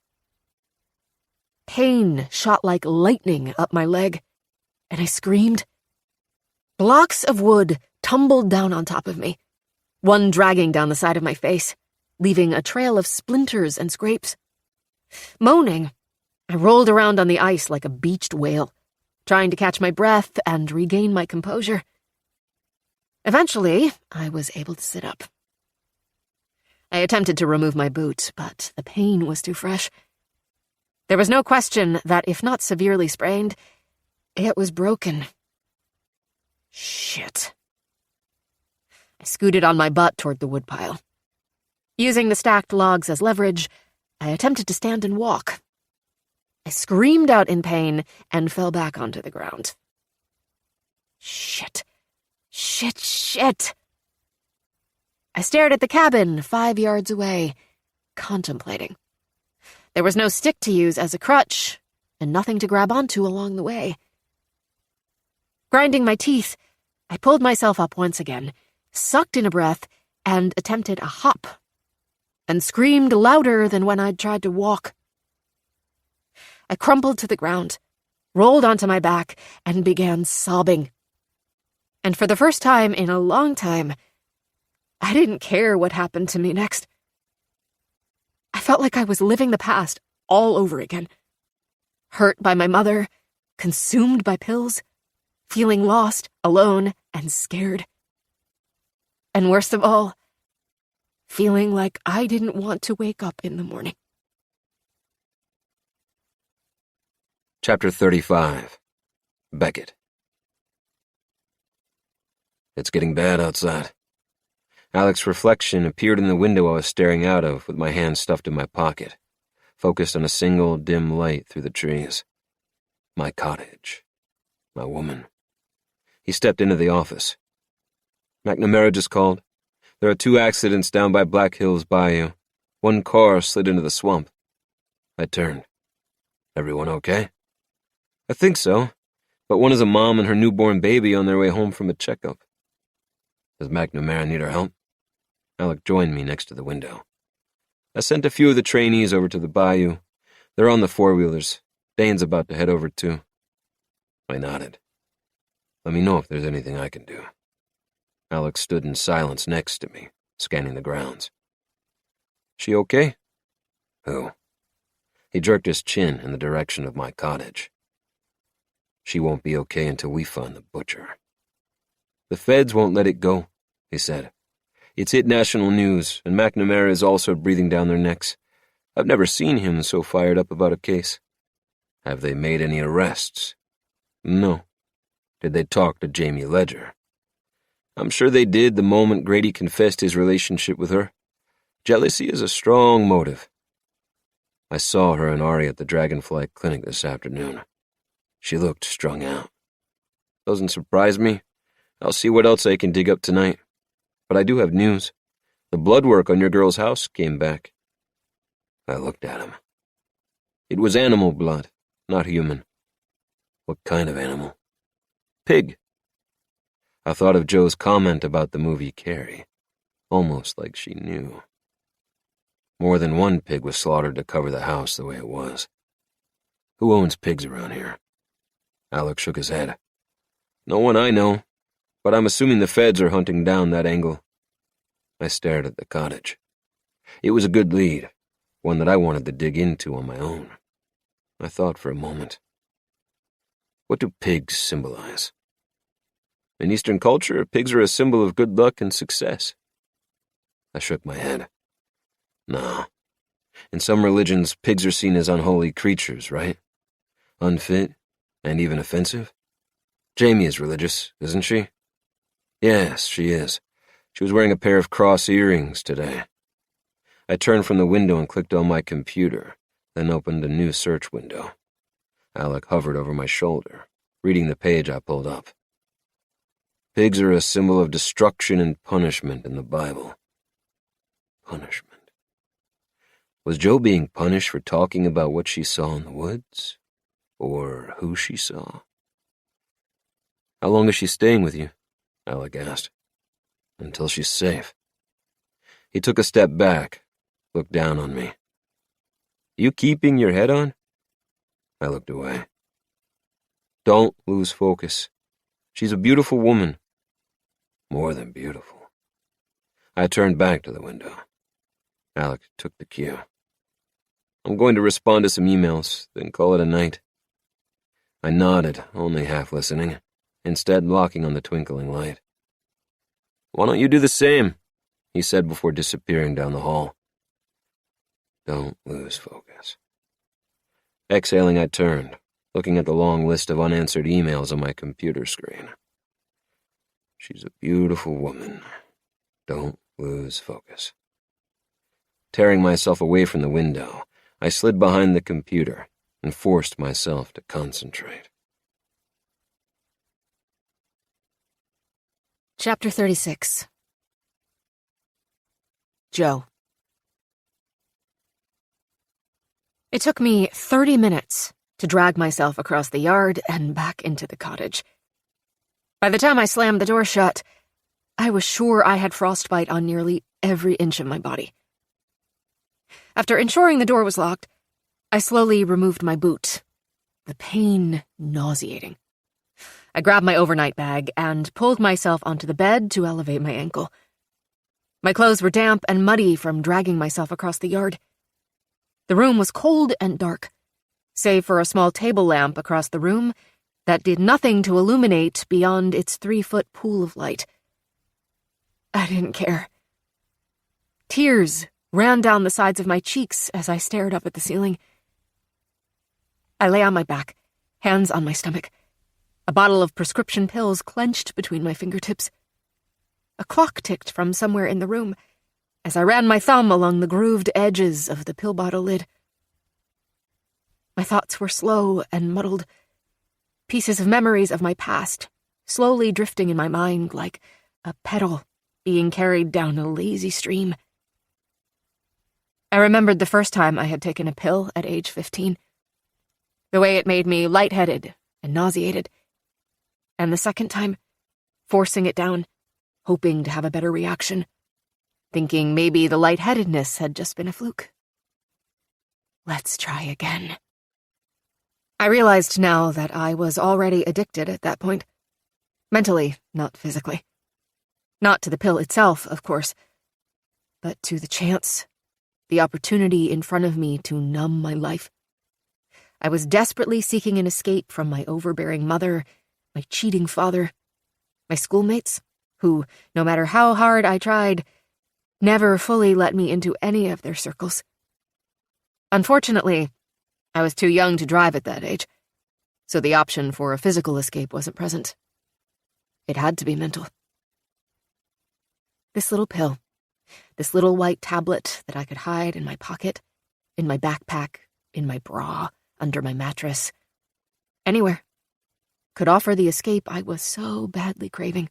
Pain shot like lightning up my leg, and I screamed. Blocks of wood tumbled down on top of me, one dragging down the side of my face, leaving a trail of splinters and scrapes. Moaning, I rolled around on the ice like a beached whale, trying to catch my breath and regain my composure. Eventually, I was able to sit up. I attempted to remove my boot, but the pain was too fresh. There was no question that if not severely sprained, it was broken. Shit. I scooted on my butt toward the woodpile. Using the stacked logs as leverage, I attempted to stand and walk. I screamed out in pain and fell back onto the ground. Shit. Shit, shit. I stared at the cabin 5 yards away, contemplating. There was no stick to use as a crutch, and nothing to grab onto along the way. Grinding my teeth, I pulled myself up once again, sucked in a breath, and attempted a hop, and screamed louder than when I'd tried to walk. I crumpled to the ground, rolled onto my back, and began sobbing. And for the first time in a long time, I didn't care what happened to me next. I felt like I was living the past all over again. Hurt by my mother, consumed by pills, feeling lost, alone, and scared. And worst of all, feeling like I didn't want to wake up in the morning. Chapter 35. Beckett. It's getting bad outside. Alec's reflection appeared in the window I was staring out of with my hand stuffed in my pocket, focused on a single dim light through the trees. My cottage. My woman. He stepped into the office. McNamara just called. There are 2 accidents down by Black Hills Bayou. 1 car slid into the swamp. I turned. Everyone okay? I think so, but one is a mom and her newborn baby on their way home from a checkup. Does McNamara need our help? Alec joined me next to the window. I sent a few of the trainees over to the bayou. They're on the 4-wheelers. Dane's about to head over too. I nodded. Let me know if there's anything I can do. Alec stood in silence next to me, scanning the grounds. She okay? Who? He jerked his chin in the direction of my cottage. She won't be okay until we find the butcher. The feds won't let it go, he said. It's hit national news, and McNamara is also breathing down their necks. I've never seen him so fired up about a case. Have they made any arrests? No. Did they talk to Jamie Ledger? I'm sure they did the moment Grady confessed his relationship with her. Jealousy is a strong motive. I saw her and Aria at the Dragonfly Clinic this afternoon. She looked strung out. Doesn't surprise me. I'll see what else I can dig up tonight. But I do have news. The blood work on your girl's house came back. I looked at him. It was animal blood, not human. What kind of animal? Pig. I thought of Joe's comment about the movie Carrie, almost like she knew. More than 1 pig was slaughtered to cover the house the way it was. Who owns pigs around here? Alec shook his head. No one I know, but I'm assuming the feds are hunting down that angle. I stared at the cottage. It was a good lead, one that I wanted to dig into on my own. I thought for a moment. What do pigs symbolize? In Eastern culture, pigs are a symbol of good luck and success. I shook my head. No. In some religions, pigs are seen as unholy creatures, right? Unfit and even offensive? Jamie is religious, isn't she? Yes, she is. She was wearing a pair of cross earrings today. I turned from the window and clicked on my computer, then opened a new search window. Alec hovered over my shoulder, reading the page I pulled up. Pigs are a symbol of destruction and punishment in the Bible. Punishment. Was Jo being punished for talking about what she saw in the woods? Or who she saw? How long is she staying with you? Alec asked. Until she's safe. He took a step back, looked down on me. You keeping your head on? I looked away. Don't lose focus. She's a beautiful woman. More than beautiful. I turned back to the window. Alec took the cue. I'm going to respond to some emails, then call it a night. I nodded, only half listening, instead locking on the twinkling light. Why don't you do the same? He said before disappearing down the hall. Don't lose focus. Exhaling, I turned, looking at the long list of unanswered emails on my computer screen. She's a beautiful woman. Don't lose focus. Tearing myself away from the window, I slid behind the computer and forced myself to concentrate. Chapter 36. Joe. It took me 30 minutes to drag myself across the yard and back into the cottage. By the time I slammed the door shut, I was sure I had frostbite on nearly every inch of my body. After ensuring the door was locked, I slowly removed my boot, the pain nauseating. I grabbed my overnight bag and pulled myself onto the bed to elevate my ankle. My clothes were damp and muddy from dragging myself across the yard. The room was cold and dark, save for a small table lamp across the room that did nothing to illuminate beyond its 3-foot pool of light. I didn't care. Tears ran down the sides of my cheeks as I stared up at the ceiling. I lay on my back, hands on my stomach, a bottle of prescription pills clenched between my fingertips. A clock ticked from somewhere in the room as I ran my thumb along the grooved edges of the pill bottle lid. My thoughts were slow and muddled, pieces of memories of my past slowly drifting in my mind like a pedal being carried down a lazy stream. I remembered the first time I had taken a pill at age 15, the way it made me lightheaded and nauseated, and the second time, forcing it down, hoping to have a better reaction, thinking maybe the lightheadedness had just been a fluke. Let's try again. I realized now that I was already addicted at that point. Mentally, not physically. Not to the pill itself, of course, but to the chance, the opportunity in front of me to numb my life. I was desperately seeking an escape from my overbearing mother, my cheating father, my schoolmates, who, no matter how hard I tried, never fully let me into any of their circles. Unfortunately, I was too young to drive at that age, so the option for a physical escape wasn't present. It had to be mental. This little pill, this little white tablet that I could hide in my pocket, in my backpack, in my bra, under my mattress, anywhere, could offer the escape I was so badly craving.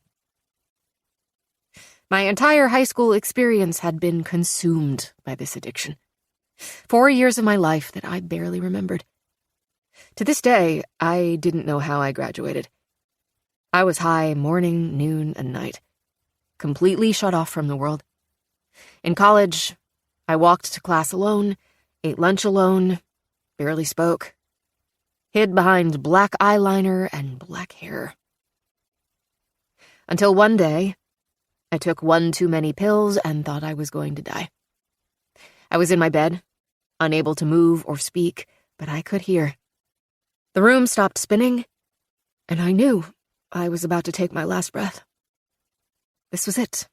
My entire high school experience had been consumed by this addiction. 4 years of my life that I barely remembered. To this day, I didn't know how I graduated. I was high morning, noon, and night, completely shut off from the world. In college, I walked to class alone, ate lunch alone, barely spoke, hid behind black eyeliner and black hair. Until one day, I took one too many pills and thought I was going to die. I was in my bed, unable to move or speak, but I could hear. The room stopped spinning, and I knew I was about to take my last breath. This was it.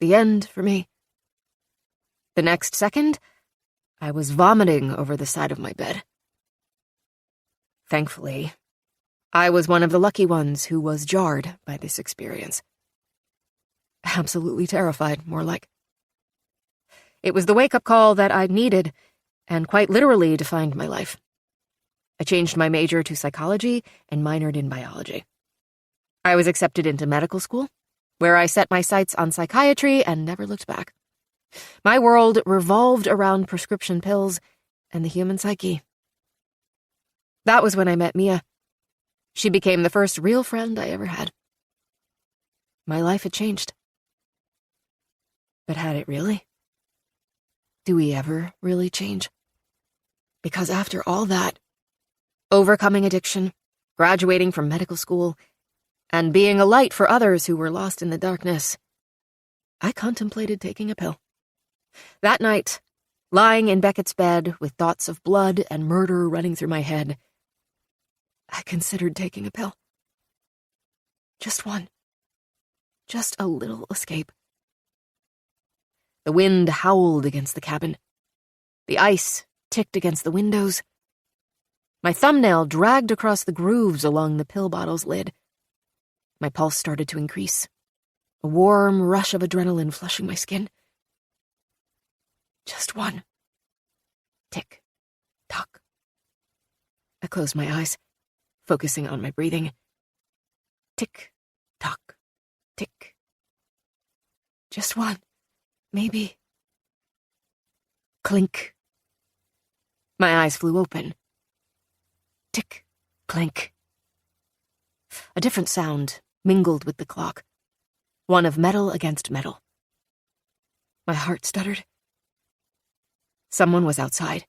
The end for me. The next second, I was vomiting over the side of my bed. Thankfully, I was one of the lucky ones who was jarred by this experience. Absolutely terrified, more like. It was the wake-up call that I needed, and quite literally defined my life. I changed my major to psychology and minored in biology. I was accepted into medical school, where I set my sights on psychiatry and never looked back. My world revolved around prescription pills and the human psyche. That was when I met Mia. She became the first real friend I ever had. My life had changed. But had it really? Do we ever really change? Because after all that, overcoming addiction, graduating from medical school, and being a light for others who were lost in the darkness, I contemplated taking a pill. That night, lying in Beckett's bed with thoughts of blood and murder running through my head, I considered taking a pill. Just one. Just a little escape. The wind howled against the cabin. The ice ticked against the windows. My thumbnail dragged across the grooves along the pill bottle's lid. My pulse started to increase, a warm rush of adrenaline flushing my skin. Just one. Tick, tock. I closed my eyes, focusing on my breathing. Tick, tock, tick. Just one. Maybe. Clink. My eyes flew open. Tick, clink. A different sound mingled with the clock, one of metal against metal. My heart stuttered. Someone was outside,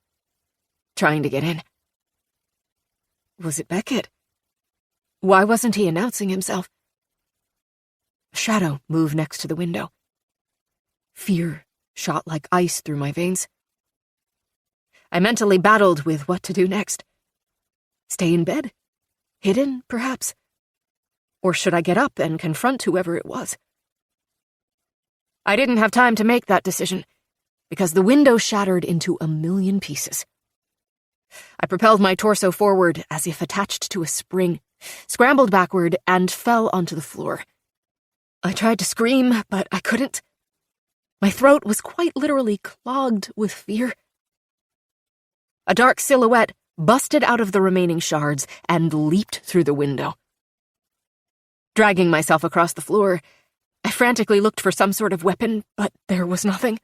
trying to get in. Was it Beckett? Why wasn't he announcing himself? A shadow moved next to the window. Fear shot like ice through my veins. I mentally battled with what to do next. Stay in bed? Hidden, perhaps? Or should I get up and confront whoever it was? I didn't have time to make that decision, because the window shattered into a million pieces. I propelled my torso forward as if attached to a spring, scrambled backward, and fell onto the floor. I tried to scream, but I couldn't. My throat was quite literally clogged with fear. A dark silhouette busted out of the remaining shards and leaped through the window. Dragging myself across the floor, I frantically looked for some sort of weapon, but there was nothing.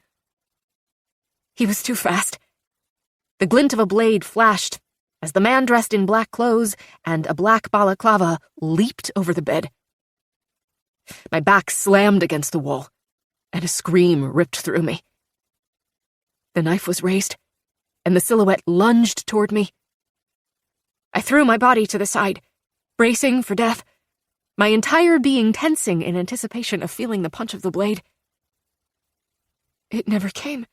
He was too fast. The glint of a blade flashed as the man dressed in black clothes and a black balaclava leaped over the bed. My back slammed against the wall, and a scream ripped through me. The knife was raised, and the silhouette lunged toward me. I threw my body to the side, bracing for death, my entire being tensing in anticipation of feeling the punch of the blade. It never came.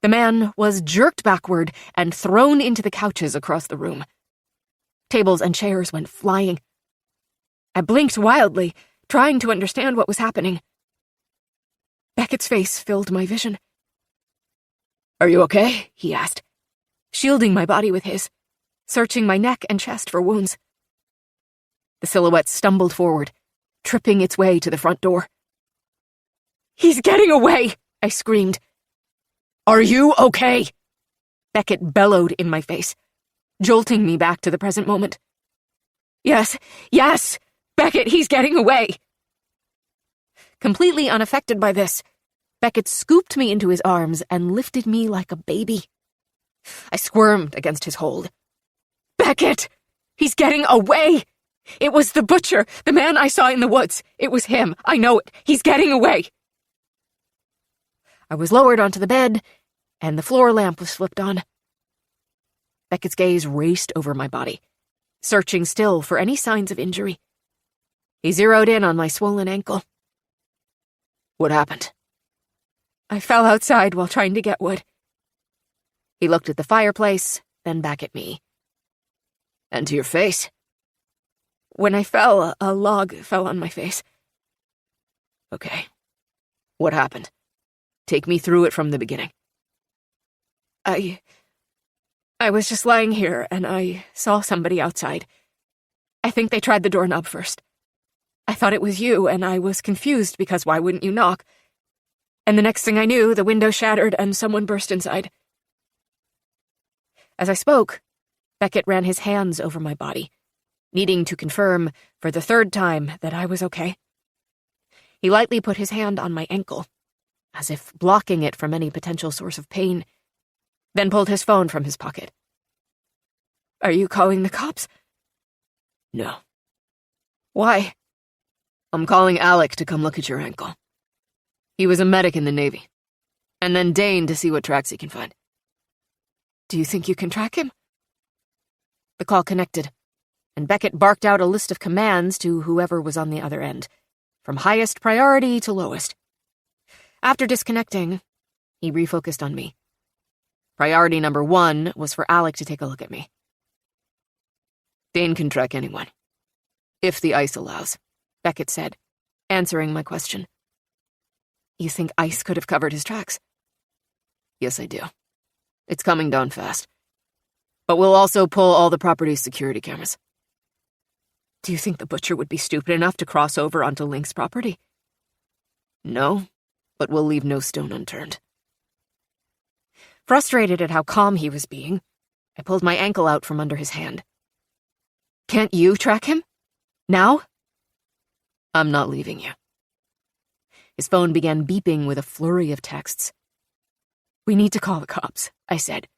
The man was jerked backward and thrown into the couches across the room. Tables and chairs went flying. I blinked wildly, trying to understand what was happening. Beckett's face filled my vision. "Are you okay?" he asked, shielding my body with his, searching my neck and chest for wounds. The silhouette stumbled forward, tripping its way to the front door. "He's getting away!" I screamed. "Are you okay?" Beckett bellowed in my face, jolting me back to the present moment. Yes, Beckett, he's getting away." Completely unaffected by this, Beckett scooped me into his arms and lifted me like a baby. I squirmed against his hold. "Beckett! He's getting away! It was the butcher, the man I saw in the woods. It was him. I know it. He's getting away." I was lowered onto the bed, and the floor lamp was flipped on. Beckett's gaze raced over my body, searching still for any signs of injury. He zeroed in on my swollen ankle. "What happened?" "I fell outside while trying to get wood." He looked at the fireplace, then back at me. "And to your face?" "When I fell, a log fell on my face." "Okay. What happened? Take me through it from the beginning." I was just lying here, and I saw somebody outside. I think they tried the doorknob first. I thought it was you, and I was confused because why wouldn't you knock? And the next thing I knew, the window shattered and someone burst inside." As I spoke, Beckett ran his hands over my body, needing to confirm for the third time that I was okay. He lightly put his hand on my ankle, as if blocking it from any potential source of pain, then pulled his phone from his pocket. "Are you calling the cops?" "No." "Why?" "I'm calling Alec to come look at your ankle. He was a medic in the Navy. And then Dane to see what tracks he can find." "Do you think you can track him?" The call connected, and Beckett barked out a list of commands to whoever was on the other end, from highest priority to lowest. After disconnecting, he refocused on me. Priority number 1 was for Alec to take a look at me. "Dane can track anyone, if the ice allows," Beckett said, answering my question. "You think ice could have covered his tracks?" "Yes, I do. It's coming down fast. But we'll also pull all the property's security cameras." "Do you think the butcher would be stupid enough to cross over onto Link's property?" "No, but we'll leave no stone unturned." Frustrated at how calm he was being, I pulled my ankle out from under his hand. "Can't you track him? Now?" "I'm not leaving you." His phone began beeping with a flurry of texts. "We need to call the cops," I said.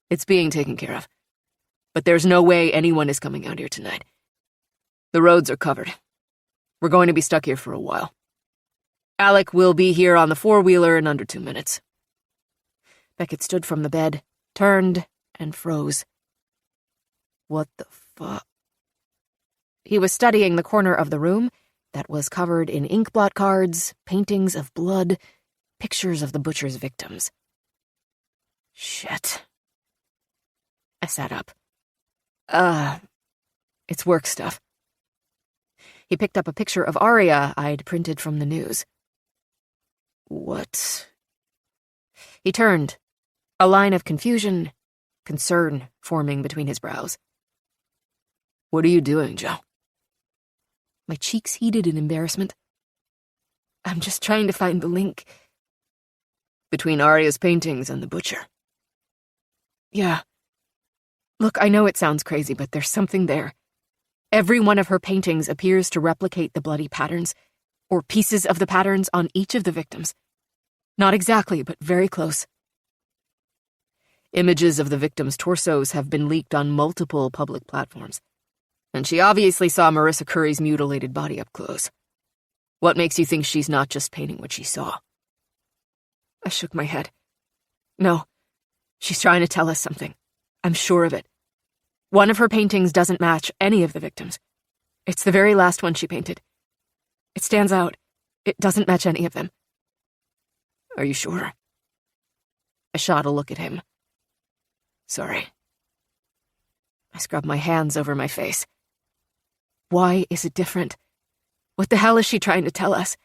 "It's being taken care of. But there's no way anyone is coming out here tonight. The roads are covered. We're going to be stuck here for a while. Alec will be here on the four-wheeler in under 2 minutes." Beckett stood from the bed, turned, and froze. What the fuck? He was studying the corner of the room that was covered in inkblot cards, paintings of blood, pictures of the butcher's victims. Shit. I sat up. It's work stuff. He picked up a picture of Aria I'd printed from the news. What? He turned, a line of confusion, concern forming between his brows. What are you doing, Joe? My cheeks heated in embarrassment. I'm just trying to find the link. Between Aria's paintings and the butcher. Yeah. Look, I know it sounds crazy, but there's something there. Every one of her paintings appears to replicate the bloody patterns, or pieces of the patterns on each of the victims. Not exactly, but very close. Images of the victims' torsos have been leaked on multiple public platforms, and she obviously saw Marissa Curry's mutilated body up close. What makes you think she's not just painting what she saw? I shook my head. No, she's trying to tell us something. I'm sure of it. One of her paintings doesn't match any of the victims. It's the very last one she painted. It stands out. It doesn't match any of them. Are you sure? I shot a look at him. Sorry. I scrubbed my hands over my face. Why is it different? What the hell is she trying to tell us?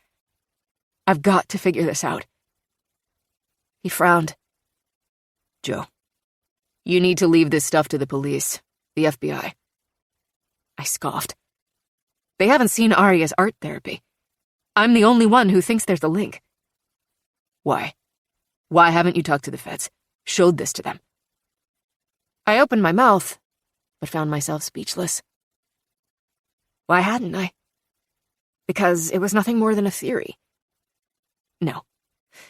I've got to figure this out. He frowned. Joe, you need to leave this stuff to the police, the FBI. I scoffed. They haven't seen Aria's art therapy. I'm the only one who thinks there's a link. Why? Why haven't you talked to the feds? Showed this to them? I opened my mouth, but found myself speechless. Why hadn't I? Because it was nothing more than a theory. No,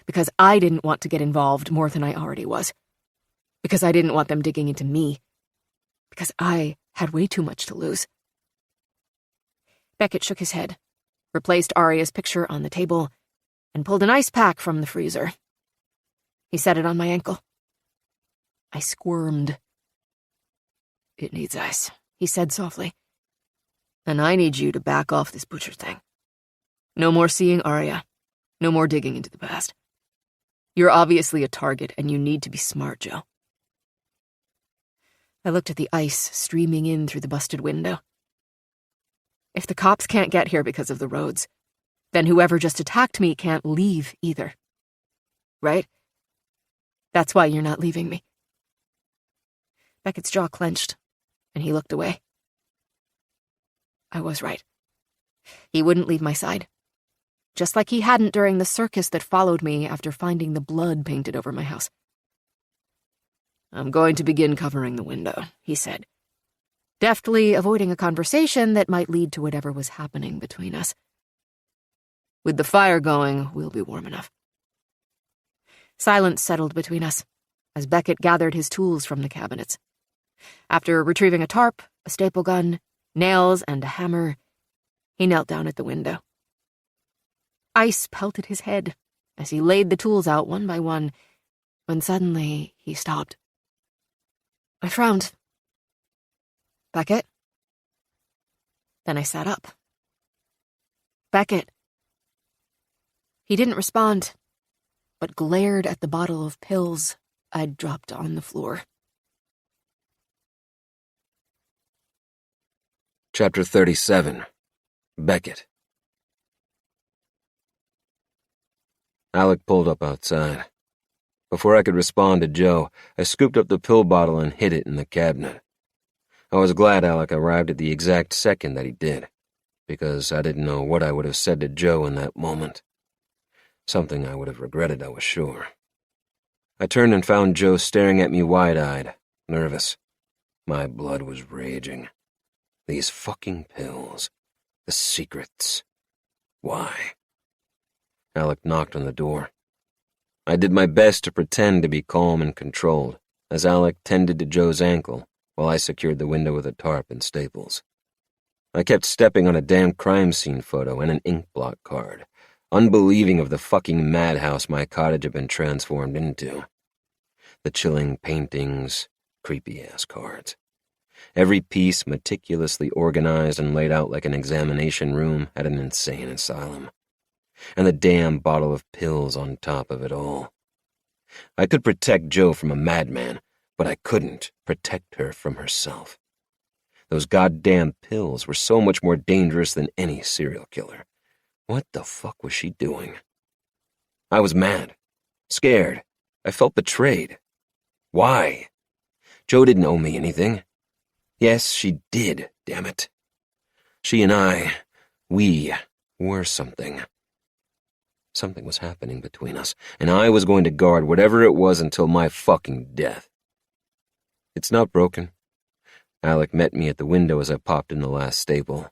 because I didn't want to get involved more than I already was. Because I didn't want them digging into me. Because I had way too much to lose. Beckett shook his head, replaced Aria's picture on the table, and pulled an ice pack from the freezer. He set it on my ankle. I squirmed. It needs ice, he said softly. And I need you to back off this butcher thing. No more seeing Aria. No more digging into the past. You're obviously a target, and you need to be smart, Joe. I looked at the ice streaming in through the busted window. If the cops can't get here because of the roads, then whoever just attacked me can't leave either. Right? That's why you're not leaving me. Beckett's jaw clenched, and he looked away. I was right. He wouldn't leave my side. Just like he hadn't during the circus that followed me after finding the blood painted over my house. I'm going to begin covering the window, he said, deftly avoiding a conversation that might lead to whatever was happening between us. With the fire going, we'll be warm enough. Silence settled between us as Beckett gathered his tools from the cabinets. After retrieving a tarp, a staple gun, nails, and a hammer, he knelt down at the window. Ice pelted his head as he laid the tools out one by one, when suddenly he stopped. I frowned. Beckett? Then I sat up. Beckett. He didn't respond, but glared at the bottle of pills I'd dropped on the floor. Chapter 37. Beckett. Alec pulled up outside. Before I could respond to Joe, I scooped up the pill bottle and hid it in the cabinet. I was glad Alec arrived at the exact second that he did, because I didn't know what I would have said to Joe in that moment. Something I would have regretted, I was sure. I turned and found Joe staring at me wide-eyed, nervous. My blood was raging. These fucking pills. The secrets. Why? Alec knocked on the door. I did my best to pretend to be calm and controlled, as Alec tended to Joe's ankle while I secured the window with a tarp and staples. I kept stepping on a damn crime scene photo and an ink blot card, unbelieving of the fucking madhouse my cottage had been transformed into. The chilling paintings, creepy-ass cards. Every piece meticulously organized and laid out like an examination room at an insane asylum. And the damn bottle of pills on top of it all. I could protect Joe from a madman, but I couldn't protect her from herself. Those goddamn pills were so much more dangerous than any serial killer. What the fuck was she doing? I was mad, scared. I felt betrayed. Why? Joe didn't owe me anything. Yes, she did, damn it. She and I, We were something. Something was happening between us, and I was going to guard whatever it was until my fucking death. It's not broken. Alec met me at the window as I popped in the last staple.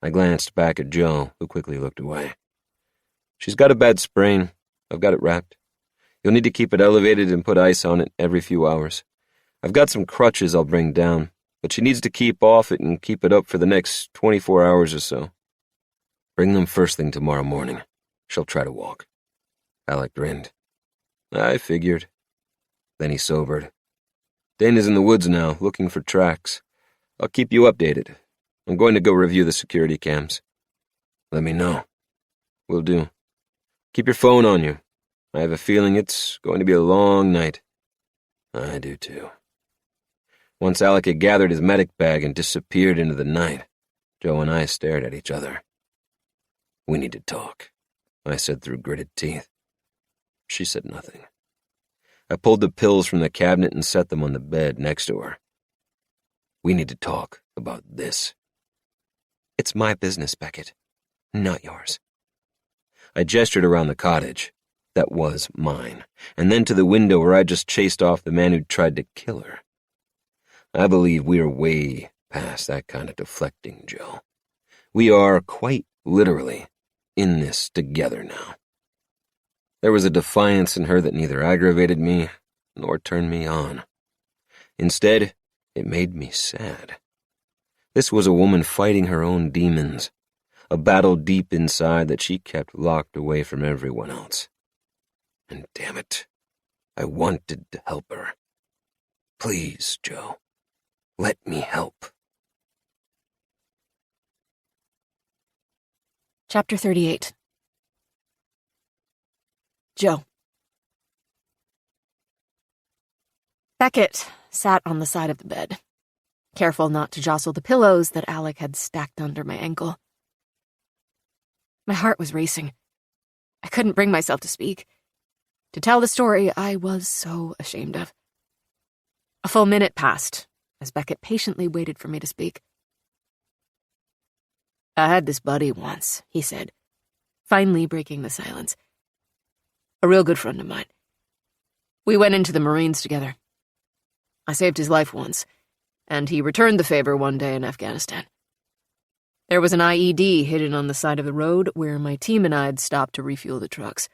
I glanced back at Jo, who quickly looked away. She's got a bad sprain. I've got it wrapped. You'll need to keep it elevated and put ice on it every few hours. I've got some crutches I'll bring down, but she needs to keep off it and keep it up for the next 24 hours or so. Bring them first thing tomorrow morning. She'll try to walk. Alec grinned. I figured. Then he sobered. Dana's in the woods now, looking for tracks. I'll keep you updated. I'm going to go review the security cams. Let me know. Will do. Keep your phone on you. I have a feeling it's going to be a long night. I do too. Once Alec had gathered his medic bag and disappeared into the night, Jo and I stared at each other. We need to talk, I said through gritted teeth. She said nothing. I pulled the pills from the cabinet and set them on the bed next to her. We need to talk about this. It's my business, Beckett, not yours. I gestured around the cottage. That was mine, and then to the window where I just chased off the man who'd tried to kill her. I believe we are way past that kind of deflecting, Jo. We are, quite literally, in this together now. There was a defiance in her that neither aggravated me nor turned me on. Instead, it made me sad. This was a woman fighting her own demons, a battle deep inside that she kept locked away from everyone else. And damn it, I wanted to help her. Please, Jo, let me help. Chapter 38. Jo. Beckett sat on the side of the bed, careful not to jostle the pillows that Alec had stacked under my ankle. My heart was racing. I couldn't bring myself to speak. To tell the story I was so ashamed of. A full minute passed as Beckett patiently waited for me to speak. I had this buddy once, he said, finally breaking the silence. A real good friend of mine. We went into the Marines together. I saved his life once, and he returned the favor one day in Afghanistan. There was an IED hidden on the side of the road where my team and I had stopped to refuel the trucks.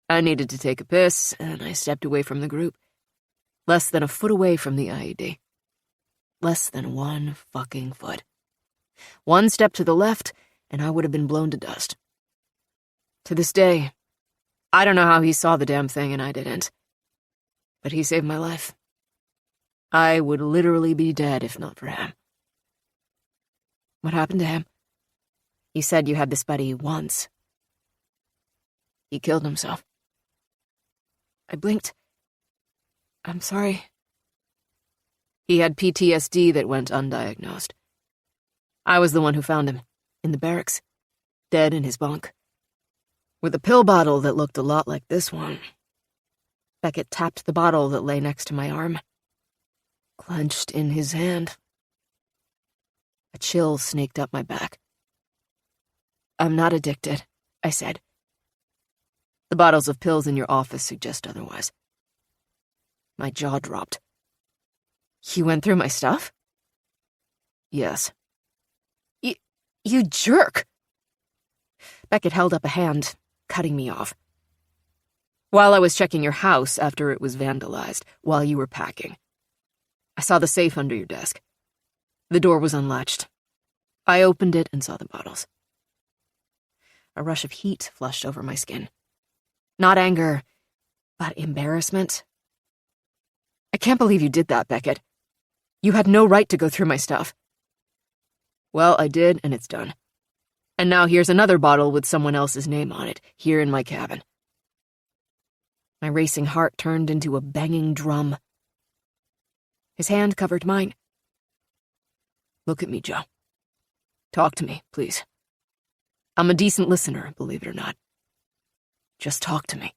I needed to take a piss, and I stepped away from the group. Less than a foot away from the IED. Less than 1 fucking foot. One step to the left, and I would have been blown to dust. To this day, I don't know how he saw the damn thing and I didn't. But he saved my life. I would literally be dead if not for him. What happened to him? You said you had this buddy once. He killed himself. I blinked. I'm sorry. He had PTSD that went undiagnosed. I was the one who found him, in the barracks, dead in his bunk, with a pill bottle that looked a lot like this one. Beckett tapped the bottle that lay next to my arm, clenched in his hand. A chill snaked up my back. I'm not addicted, I said. The bottles of pills in your office suggest otherwise. My jaw dropped. You went through my stuff? Yes. You jerk! Beckett held up a hand, cutting me off. While I was checking your house after it was vandalized, while you were packing. I saw the safe under your desk. The door was unlatched. I opened it and saw the bottles. A rush of heat flushed over my skin. Not anger, but embarrassment. I can't believe you did that, Beckett. You had no right to go through my stuff. Well, I did, and it's done. And now here's another bottle with someone else's name on it, here in my cabin. My racing heart turned into a banging drum. His hand covered mine. Look at me, Jo. Talk to me, please. I'm a decent listener, believe it or not. Just talk to me.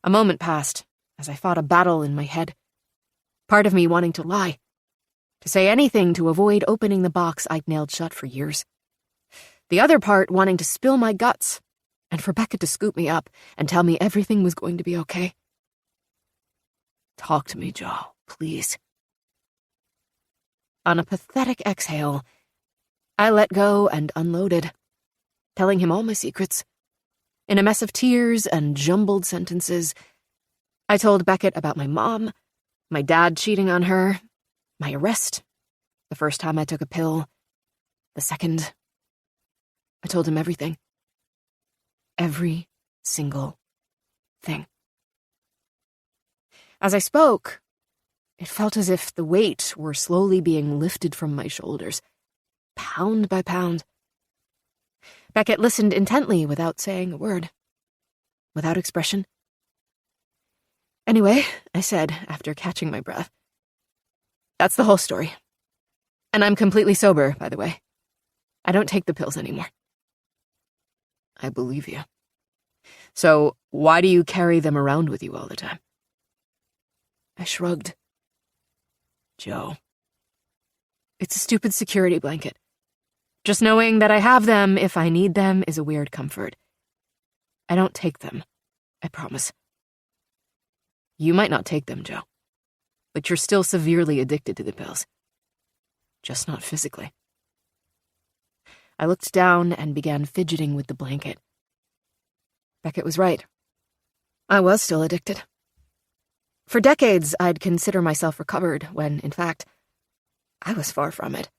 A moment passed as I fought a battle in my head. Part of me wanting to lie, to say anything to avoid opening the box I'd nailed shut for years. The other part wanting to spill my guts, and for Beckett to scoop me up and tell me everything was going to be okay. Talk to me, Joe, please. On a pathetic exhale, I let go and unloaded, telling him all my secrets. In a mess of tears and jumbled sentences, I told Beckett about my mom, my dad cheating on her, my arrest, the first time I took a pill, the second. I told him everything. Every single thing. As I spoke, it felt as if the weight were slowly being lifted from my shoulders, pound by pound. Beckett listened intently without saying a word, without expression. Anyway, I said, after catching my breath, that's the whole story. And I'm completely sober, by the way. I don't take the pills anymore. I believe you. So why do you carry them around with you all the time? I shrugged. Joe. It's a stupid security blanket. Just knowing that I have them if I need them is a weird comfort. I don't take them, I promise. You might not take them, Joe, but you're still severely addicted to the pills. Just not physically. I looked down and began fidgeting with the blanket. Beckett was right. I was still addicted. For decades, I'd consider myself recovered when, in fact, I was far from it,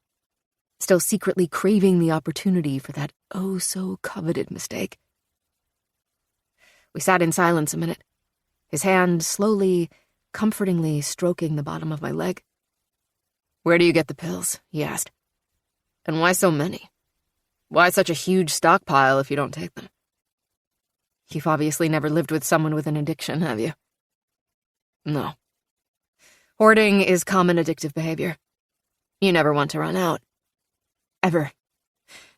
still secretly craving the opportunity for that oh-so-coveted mistake. We sat in silence a minute, his hand slowly, comfortingly stroking the bottom of my leg. Where do you get the pills? He asked. And why so many? Why such a huge stockpile if you don't take them? You've obviously never lived with someone with an addiction, have you? No. Hoarding is common addictive behavior. You never want to run out. Ever.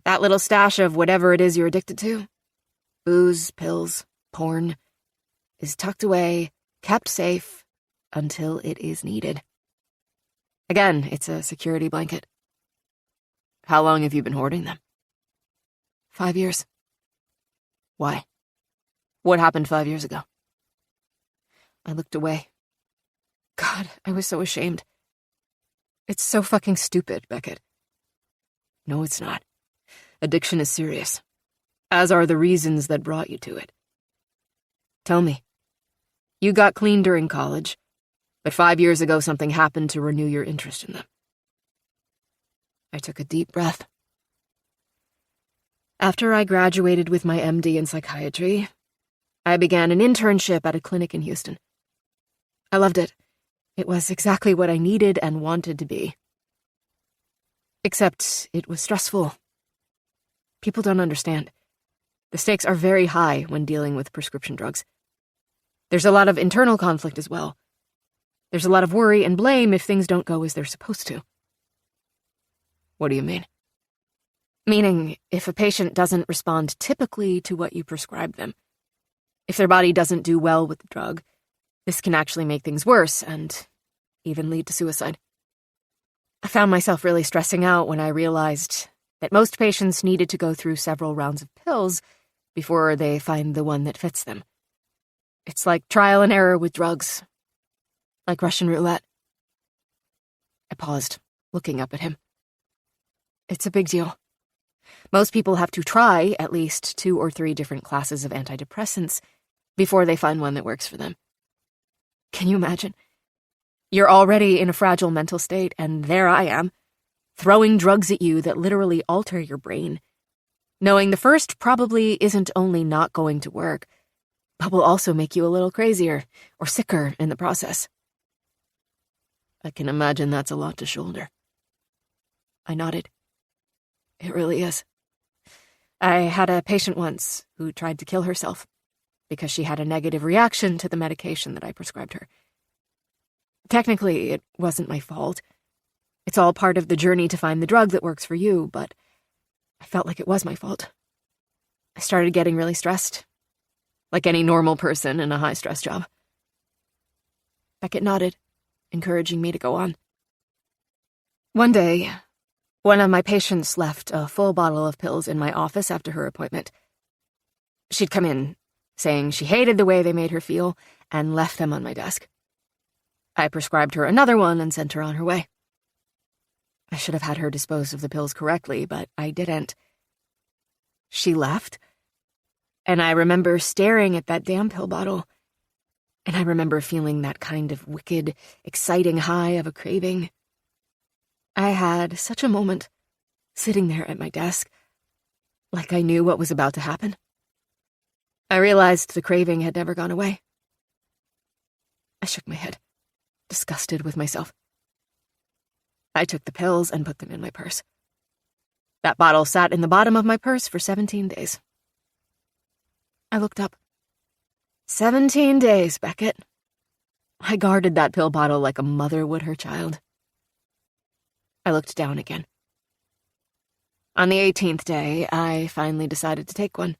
That little stash of whatever it is you're addicted to, booze, pills, porn, is tucked away, kept safe, until it is needed. Again, it's a security blanket. How long have you been hoarding them? 5 years. Why? What happened 5 years ago? I looked away. God, I was so ashamed. It's so fucking stupid, Beckett. No, it's not. Addiction is serious, as are the reasons that brought you to it. Tell me. You got clean during college, but 5 years ago something happened to renew your interest in them. I took a deep breath. After I graduated with my MD in psychiatry, I began an internship at a clinic in Houston. I loved it. It was exactly what I needed and wanted to be. Except it was stressful. People don't understand. The stakes are very high when dealing with prescription drugs. There's a lot of internal conflict as well. There's a lot of worry and blame if things don't go as they're supposed to. What do you mean? Meaning, if a patient doesn't respond typically to what you prescribe them, if their body doesn't do well with the drug, this can actually make things worse and even lead to suicide. I found myself really stressing out when I realized that most patients needed to go through several rounds of pills before they find the one that fits them. It's like trial and error with drugs, like Russian roulette. I paused, looking up at him. It's a big deal. Most people have to try at least 2 or 3 different classes of antidepressants before they find one that works for them. Can you imagine? You're already in a fragile mental state, and there I am, throwing drugs at you that literally alter your brain, knowing the first probably isn't only not going to work, but will also make you a little crazier or sicker in the process. I can imagine that's a lot to shoulder. I nodded. It really is. I had a patient once who tried to kill herself because she had a negative reaction to the medication that I prescribed her. Technically, it wasn't my fault. It's all part of the journey to find the drug that works for you, but I felt like it was my fault. I started getting really stressed, like any normal person in a high-stress job. Beckett nodded, encouraging me to go on. One day, one of my patients left a full bottle of pills in my office after her appointment. She'd come in, saying she hated the way they made her feel, and left them on my desk. I prescribed her another one and sent her on her way. I should have had her dispose of the pills correctly, but I didn't. She left, and I remember staring at that damn pill bottle, and I remember feeling that kind of wicked, exciting high of a craving. I had such a moment, sitting there at my desk, like I knew what was about to happen. I realized the craving had never gone away. I shook my head, disgusted with myself. I took the pills and put them in my purse. That bottle sat in the bottom of my purse for 17 days. I looked up. 17 days, Beckett. I guarded that pill bottle like a mother would her child. I looked down again. On the 18th day, I finally decided to take one.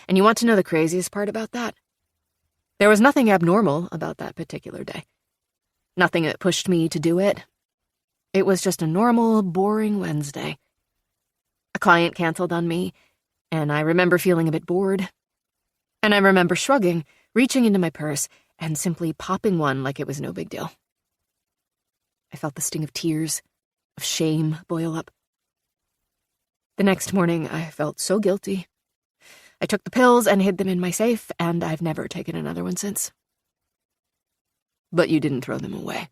And you want to know the craziest part about that? There was nothing abnormal about that particular day. Nothing that pushed me to do it. It was just a normal, boring Wednesday. A client canceled on me, and I remember feeling a bit bored. And I remember shrugging, reaching into my purse, and simply popping one like it was no big deal. I felt the sting of tears, of shame boil up. The next morning, I felt so guilty. I took the pills and hid them in my safe, and I've never taken another one since. But you didn't throw them away.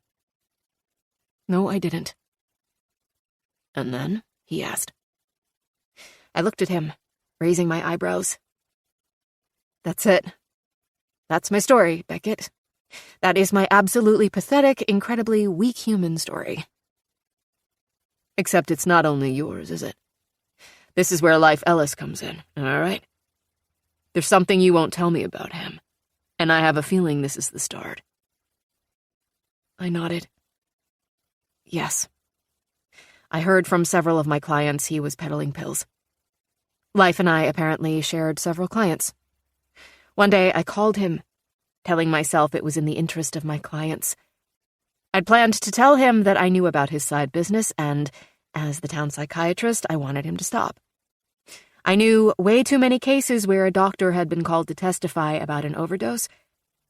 No, I didn't. And then, he asked. I looked at him, raising my eyebrows. That's it. That's my story, Beckett. That is my absolutely pathetic, incredibly weak human story. Except it's not only yours, is it? This is where Life Ellis comes in, all right? There's something you won't tell me about him, and I have a feeling this is the start. I nodded. Yes. I heard from several of my clients he was peddling pills. Life and I apparently shared several clients. One day I called him, telling myself it was in the interest of my clients. I'd planned to tell him that I knew about his side business, and, as the town psychiatrist, I wanted him to stop. I knew way too many cases where a doctor had been called to testify about an overdose,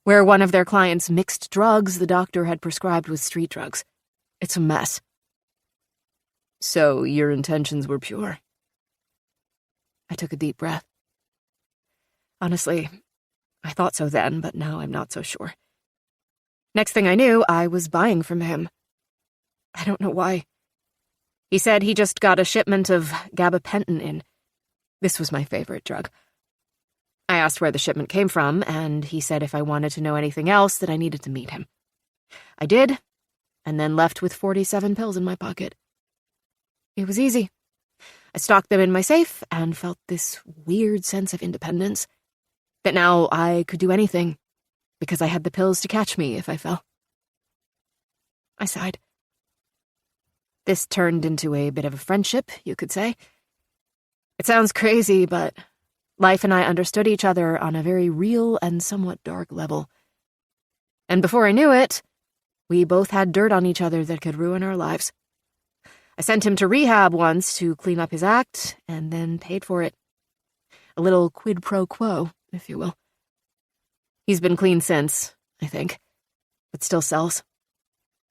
where one of their clients mixed drugs the doctor had prescribed with street drugs. It's a mess. So your intentions were pure? I took a deep breath. Honestly, I thought so then, but now I'm not so sure. Next thing I knew, I was buying from him. I don't know why. He said he just got a shipment of gabapentin in. This was my favorite drug. I asked where the shipment came from, and he said if I wanted to know anything else that I needed to meet him. I did, and then left with 47 pills in my pocket. It was easy. I stocked them in my safe and felt this weird sense of independence, that now I could do anything, because I had the pills to catch me if I fell. I sighed. This turned into a bit of a friendship, you could say. It sounds crazy, but Life and I understood each other on a very real and somewhat dark level. And before I knew it, we both had dirt on each other that could ruin our lives. I sent him to rehab once to clean up his act, and then paid for it. A little quid pro quo, if you will. He's been clean since, I think, but still sells.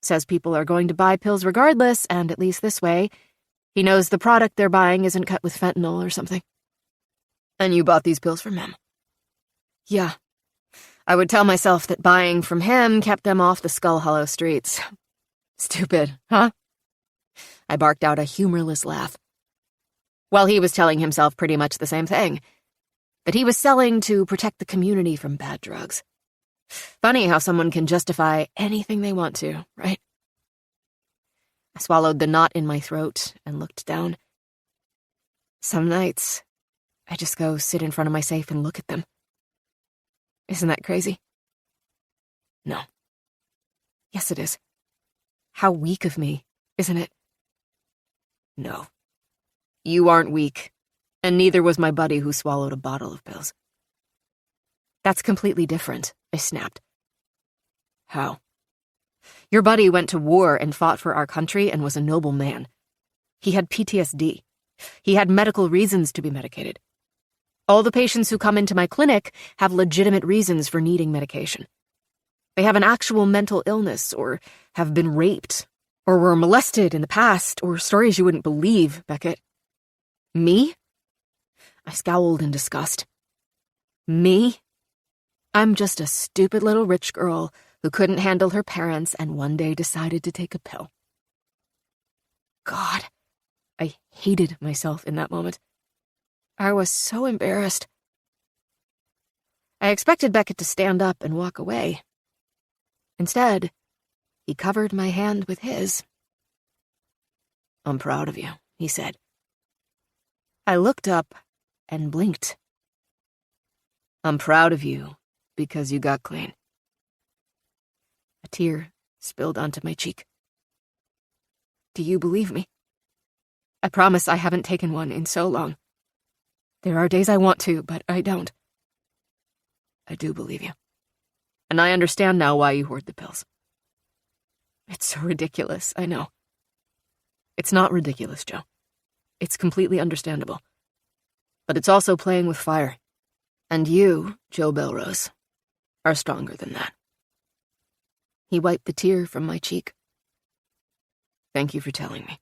Says people are going to buy pills regardless, and at least this way, he knows the product they're buying isn't cut with fentanyl or something. And you bought these pills from him? Yeah. I would tell myself that buying from him kept them off the Skull Hollow streets. Stupid, huh? I barked out a humorless laugh. While he was telling himself pretty much the same thing, that he was selling to protect the community from bad drugs. Funny how someone can justify anything they want to, right? I swallowed the knot in my throat and looked down. Some nights, I just go sit in front of my safe and look at them. Isn't that crazy? No. Yes, it is. How weak of me, isn't it? No. You aren't weak, and neither was my buddy who swallowed a bottle of pills. That's completely different, I snapped. How? Your buddy went to war and fought for our country and was a noble man. He had PTSD. He had medical reasons to be medicated. All the patients who come into my clinic have legitimate reasons for needing medication. They have an actual mental illness, or have been raped, or were molested in the past, or stories you wouldn't believe, Beckett. Me? I scowled in disgust. Me? I'm just a stupid little rich girl who couldn't handle her parents and one day decided to take a pill. God, I hated myself in that moment. I was so embarrassed. I expected Beckett to stand up and walk away. Instead, he covered my hand with his. I'm proud of you, he said. I looked up and blinked. I'm proud of you because you got clean. A tear spilled onto my cheek. Do you believe me? I promise I haven't taken one in so long. There are days I want to, but I don't. I do believe you. And I understand now why you hoard the pills. It's so ridiculous, I know. It's not ridiculous, Joe. It's completely understandable. But it's also playing with fire. And you, Joe Bellerose, are stronger than that. He wiped the tear from my cheek. Thank you for telling me.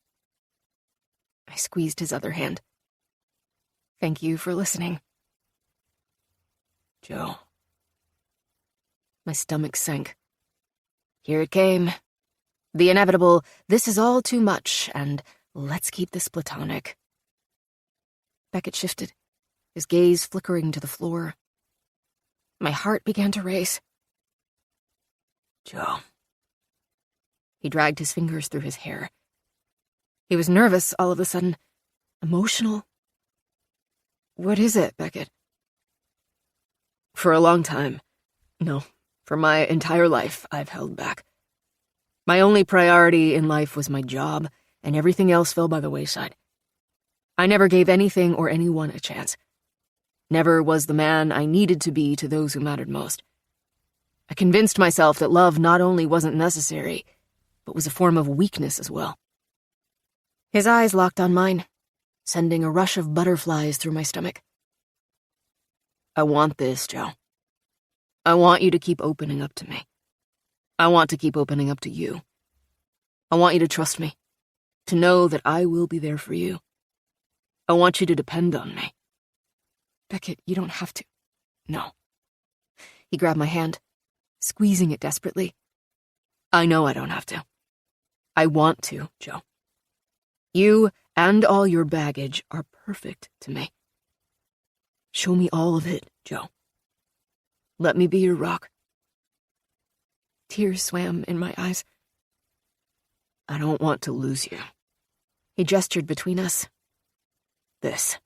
I squeezed his other hand. Thank you for listening. Joe. My stomach sank. Here it came. The inevitable, this is all too much, and let's keep this platonic. Beckett shifted, his gaze flickering to the floor. My heart began to race. Joe. He dragged his fingers through his hair. He was nervous all of a sudden, emotional. What is it, Beckett? For a long time, no, for my entire life, I've held back. My only priority in life was my job, and everything else fell by the wayside. I never gave anything or anyone a chance. Never was the man I needed to be to those who mattered most. I convinced myself that love not only wasn't necessary, but was a form of weakness as well. His eyes locked on mine, sending a rush of butterflies through my stomach. I want this, Joe. I want you to keep opening up to me. I want to keep opening up to you. I want you to trust me, to know that I will be there for you. I want you to depend on me. Beckett, you don't have to. No. He grabbed my hand, squeezing it desperately. I know I don't have to. I want to, Joe. You and all your baggage are perfect to me. Show me all of it, Joe. Let me be your rock. Tears swam in my eyes. I don't want to lose you. He gestured between us. This.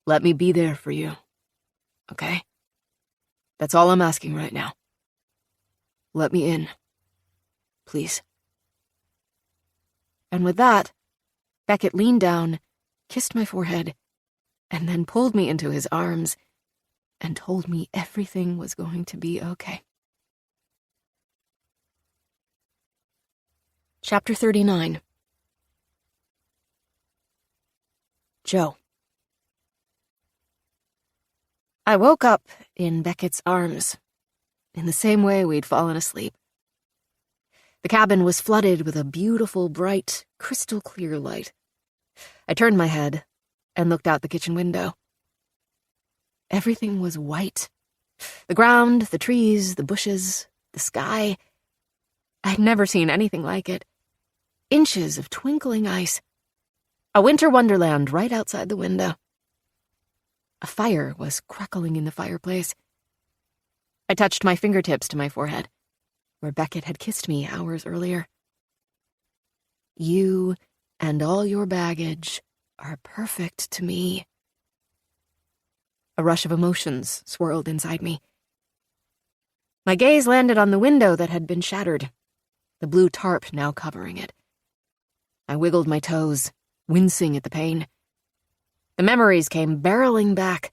Let me be there for you. Okay? That's all I'm asking right now. Let me in. Please. And with that, Beckett leaned down, kissed my forehead, and then pulled me into his arms and told me everything was going to be okay. Chapter 39. Joe. I woke up in Beckett's arms, in the same way we'd fallen asleep. The cabin was flooded with a beautiful, bright, crystal-clear light. I turned my head and looked out the kitchen window. Everything was white. The ground, the trees, the bushes, the sky. I'd never seen anything like it. Inches of twinkling ice. A winter wonderland right outside the window. A fire was crackling in the fireplace. I touched my fingertips to my forehead, where Beckett had kissed me hours earlier. You and all your baggage are perfect to me. A rush of emotions swirled inside me. My gaze landed on the window that had been shattered, the blue tarp now covering it. I wiggled my toes, wincing at the pain. The memories came barreling back.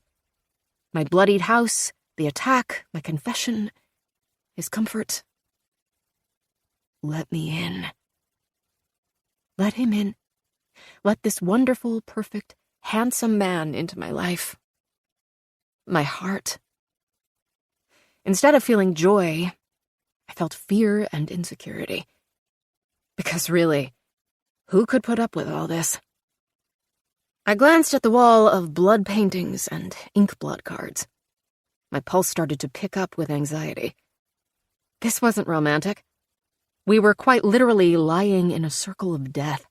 My bloodied house, the attack, my confession, his comfort. let me in. Let him in. Let this wonderful, perfect, handsome man into my life. My heart. Instead of feeling joy, I felt fear and insecurity. Because really, who could put up with all this? I glanced at the wall of blood paintings and ink blot cards. My pulse started to pick up with anxiety. This wasn't romantic. We were quite literally lying in a circle of death.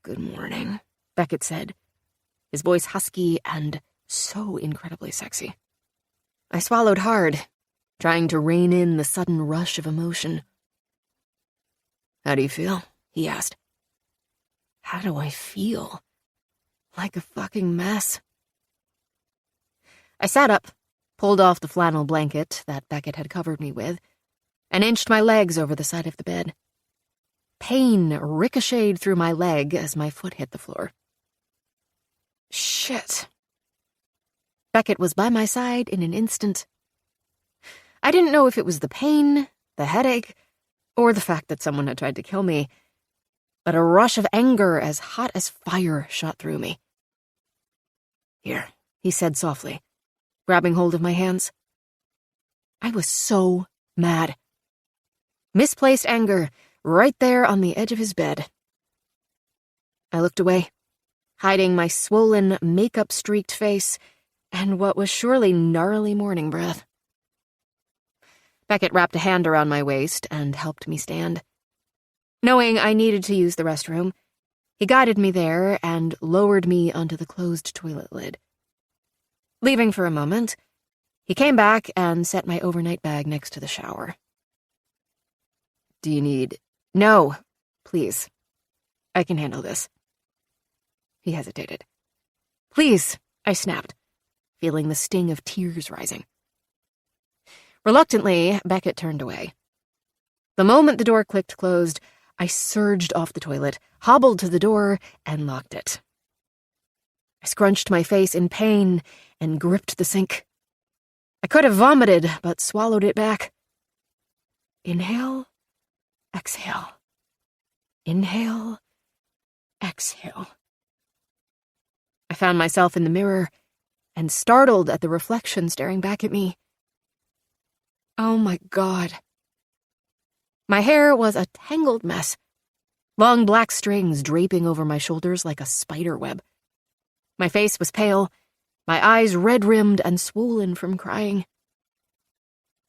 "Good morning," Beckett said, his voice husky and so incredibly sexy. I swallowed hard, trying to rein in the sudden rush of emotion. "How do you feel?" he asked. How do I feel? Like a fucking mess. I sat up, pulled off the flannel blanket that Beckett had covered me with, and inched my legs over the side of the bed. Pain ricocheted through my leg as my foot hit the floor. Shit. Beckett was by my side in an instant. I didn't know if it was the pain, the headache, or the fact that someone had tried to kill me, but a rush of anger as hot as fire shot through me. "Here," he said softly, grabbing hold of my hands. I was so mad. Misplaced anger, right there on the edge of his bed. I looked away, hiding my swollen, makeup-streaked face and what was surely gnarly morning breath. Beckett wrapped a hand around my waist and helped me stand. Knowing I needed to use the restroom, he guided me there and lowered me onto the closed toilet lid. Leaving for a moment, he came back and set my overnight bag next to the shower. "Do you need—" "No, please. I can handle this." He hesitated. "Please," I snapped, feeling the sting of tears rising. Reluctantly, Beckett turned away. The moment the door clicked closed, I surged off the toilet, hobbled to the door, and locked it. I scrunched my face in pain and gripped the sink. I could have vomited, but swallowed it back. Inhale, exhale. Inhale, exhale. I found myself in the mirror and startled at the reflection staring back at me. Oh my God. My hair was a tangled mess, long black strings draping over my shoulders like a spider web. My face was pale, my eyes red-rimmed and swollen from crying.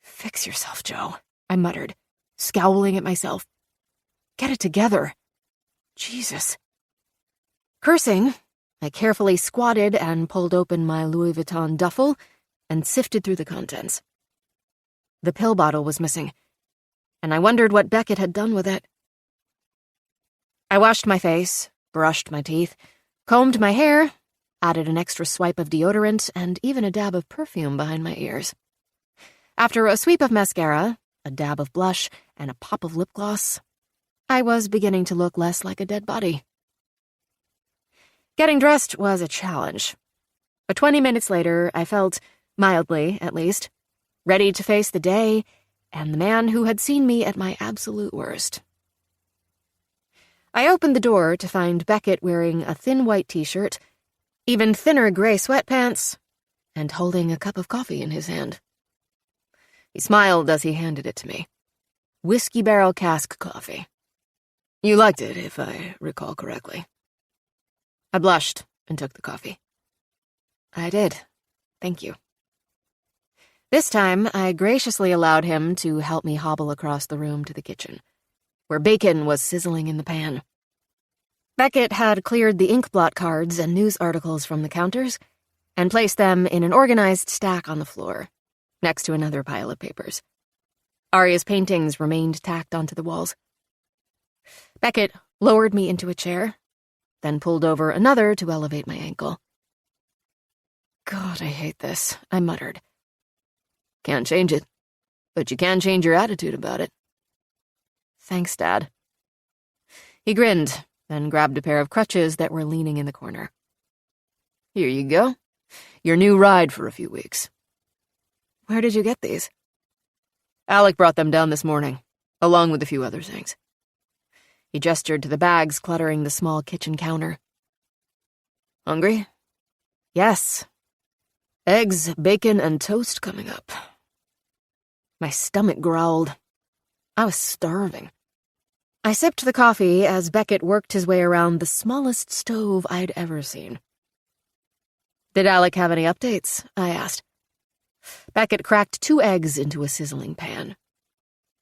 "Fix yourself, Joe," I muttered, scowling at myself. "Get it together. Jesus." Cursing, I carefully squatted and pulled open my Louis Vuitton duffel and sifted through the contents. The pill bottle was missing, and I wondered what Beckett had done with it. I washed my face, brushed my teeth, combed my hair, added an extra swipe of deodorant, and even a dab of perfume behind my ears. After a sweep of mascara, a dab of blush, and a pop of lip gloss, I was beginning to look less like a dead body. Getting dressed was a challenge, but 20 minutes later, I felt, mildly at least, ready to face the day and the man who had seen me at my absolute worst. I opened the door to find Beckett wearing a thin white t-shirt, even thinner gray sweatpants, and holding a cup of coffee in his hand. He smiled as he handed it to me. Whiskey barrel cask coffee. "You liked it, if I recall correctly." I blushed and took the coffee. "I did. Thank you." This time, I graciously allowed him to help me hobble across the room to the kitchen, where bacon was sizzling in the pan. Beckett had cleared the ink blot cards and news articles from the counters and placed them in an organized stack on the floor, next to another pile of papers. Aria's paintings remained tacked onto the walls. Beckett lowered me into a chair, then pulled over another to elevate my ankle. "God, I hate this," I muttered. "Can't change it, but you can change your attitude about it." "Thanks, Dad." He grinned, then grabbed a pair of crutches that were leaning in the corner. "Here you go. Your new ride for a few weeks." "Where did you get these?" "Alec brought them down this morning. along with a few other things. He gestured to the bags cluttering the small kitchen counter. Hungry? Yes. Eggs, bacon, and toast coming up. My stomach growled. I was starving. I sipped the coffee as Beckett worked his way around the smallest stove I'd ever seen. Did Alec have any updates? I asked. Beckett cracked 2 eggs into a sizzling pan.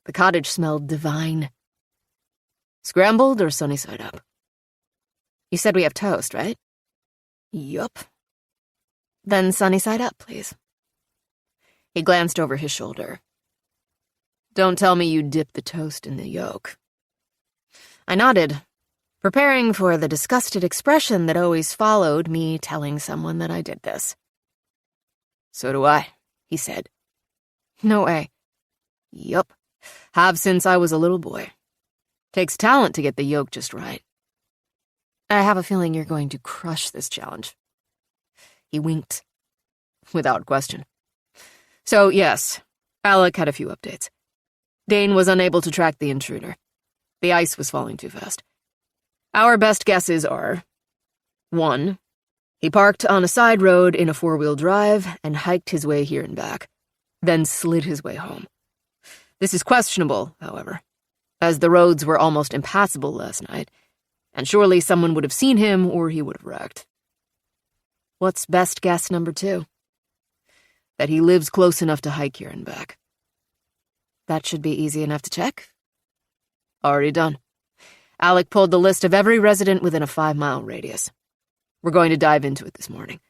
The cottage smelled divine. Scrambled or sunny side up? You said we have toast, right? Yup. Then sunny side up, please. He glanced over his shoulder. Don't tell me you dipped the toast in the yolk. I nodded, preparing for the disgusted expression that always followed me telling someone that I did this. So do I, he said. No way. Yup. Have since I was a little boy. Takes talent to get the yolk just right. I have a feeling you're going to crush this challenge. He winked. Without question. So, yes, Alec had a few updates. Dane was unable to track the intruder. The ice was falling too fast. Our best guesses are: 1. He parked on a side road in a 4-wheel drive and hiked his way here and back, then slid his way home. This is questionable, however, as the roads were almost impassable last night, and surely someone would have seen him or he would have wrecked. What's best guess number 2? That he lives close enough to hike here and back. That should be easy enough to check. Already done. Alec pulled the list of every resident within a 5-mile radius. We're going to dive into it this morning.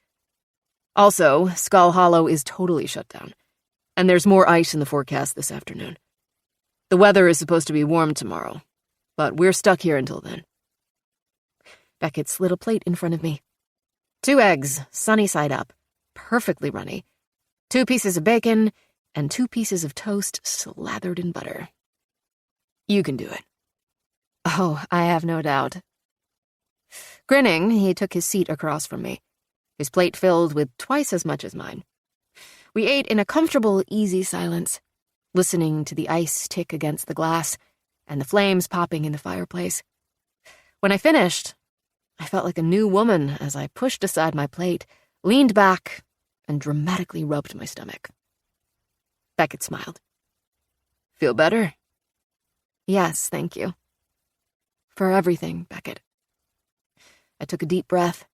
Also, Skull Hollow is totally shut down, and there's more ice in the forecast this afternoon. The weather is supposed to be warm tomorrow, but we're stuck here until then. Beckett slid a plate in front of me. 2 eggs, sunny side up, perfectly runny. 2 pieces of bacon, and 2 pieces of toast slathered in butter. You can do it. Oh, I have no doubt. Grinning, he took his seat across from me, his plate filled with twice as much as mine. We ate in a comfortable, easy silence, listening to the ice tick against the glass and the flames popping in the fireplace. When I finished, I felt like a new woman as I pushed aside my plate, leaned back, and dramatically rubbed my stomach. Beckett smiled. Feel better? Yes, thank you. For everything, Beckett. I took a deep breath.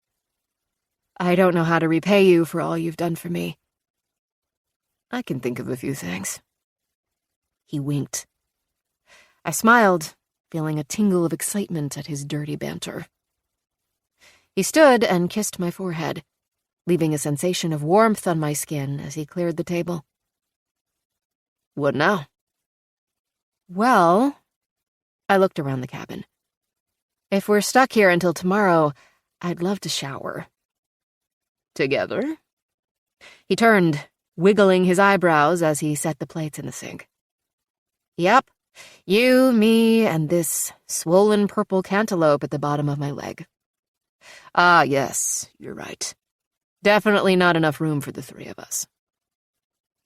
I don't know how to repay you for all you've done for me. I can think of a few things. He winked. I smiled, feeling a tingle of excitement at his dirty banter. He stood and kissed my forehead, leaving a sensation of warmth on my skin as he cleared the table. What now? Well, I looked around the cabin. If we're stuck here until tomorrow, I'd love to shower. Together? He turned, wiggling his eyebrows as he set the plates in the sink. Yep, you, me, and this swollen purple cantaloupe at the bottom of my leg. Ah, yes, you're right. Definitely not enough room for the 3 of us.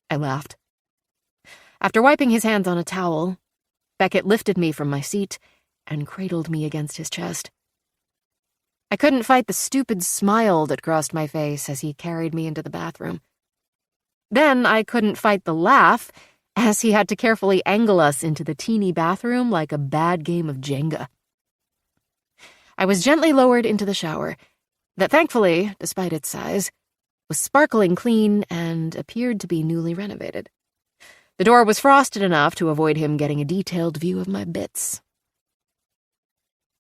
I laughed. After wiping his hands on a towel, Beckett lifted me from my seat and cradled me against his chest. I couldn't fight the stupid smile that crossed my face as he carried me into the bathroom. Then I couldn't fight the laugh as he had to carefully angle us into the teeny bathroom like a bad game of Jenga. I was gently lowered into the shower that thankfully, despite its size, was sparkling clean and appeared to be newly renovated. The door was frosted enough to avoid him getting a detailed view of my bits.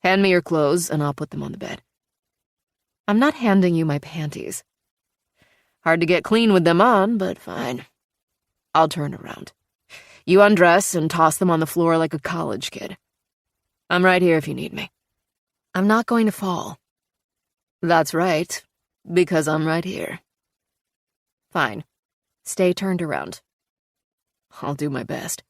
Hand me your clothes and I'll put them on the bed. I'm not handing you my panties. Hard to get clean with them on, but fine. I'll turn around. You undress and toss them on the floor like a college kid. I'm right here if you need me. I'm not going to fall. That's right, because I'm right here. Fine. Stay turned around. I'll do my best.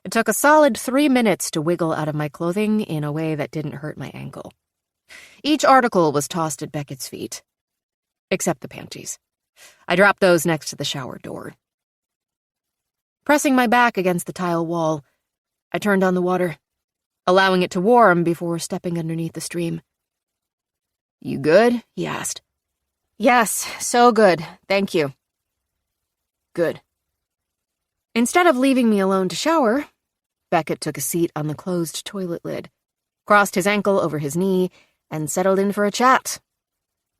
It took a solid 3 minutes to wiggle out of my clothing in a way that didn't hurt my ankle. Each article was tossed at Beckett's feet, except the panties. I dropped those next to the shower door. Pressing my back against the tile wall, I turned on the water, allowing it to warm before stepping underneath the stream. You good? He asked. Yes, so good, thank you. Good. Instead of leaving me alone to shower, Beckett took a seat on the closed toilet lid, crossed his ankle over his knee, and settled in for a chat.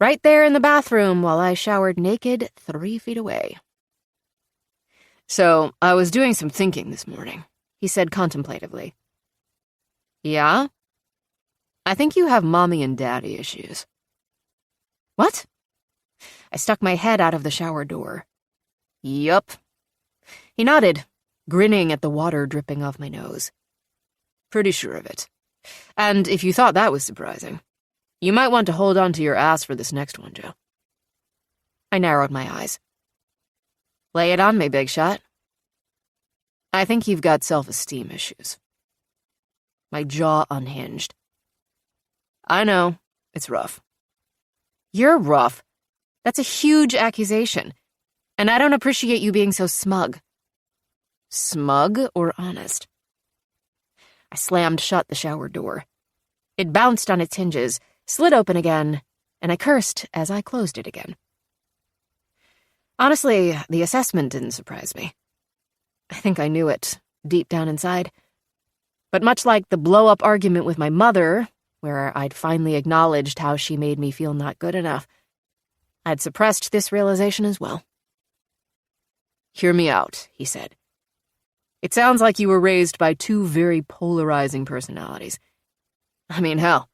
Right there in the bathroom while I showered naked 3 feet away. So, I was doing some thinking this morning, he said contemplatively. Yeah? I think you have mommy and daddy issues. What? I stuck my head out of the shower door. Yup. He nodded, grinning at the water dripping off my nose. Pretty sure of it. And if you thought that was surprising, you might want to hold on to your ass for this next one, Joe. I narrowed my eyes. Lay it on me, big shot. I think you've got self-esteem issues. My jaw unhinged. I know, it's rough. You're rough. That's a huge accusation, and I don't appreciate you being so smug. Smug or honest? I slammed shut the shower door. It bounced on its hinges, slid open again, and I cursed as I closed it again. Honestly, the assessment didn't surprise me. I think I knew it, deep down inside. But much like the blow-up argument with my mother, where I'd finally acknowledged how she made me feel not good enough, I'd suppressed this realization as well. Hear me out, he said. It sounds like you were raised by two very polarizing personalities. I mean, hell,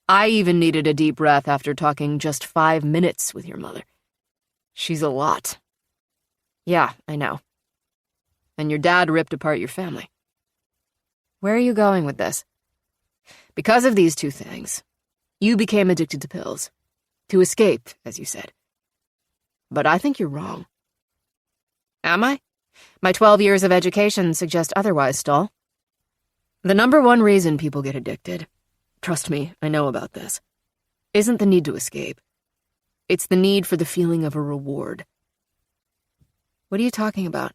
I even needed a deep breath after talking just 5 minutes with your mother. She's a lot. Yeah, I know. And your dad ripped apart your family. Where are you going with this? Because of these two things, you became addicted to pills. To escape, as you said. But I think you're wrong. Am I? My 12 years of education suggest otherwise, Stolle. The number one reason people get addicted, trust me, I know about this, isn't the need to escape. It's the need for the feeling of a reward. What are you talking about?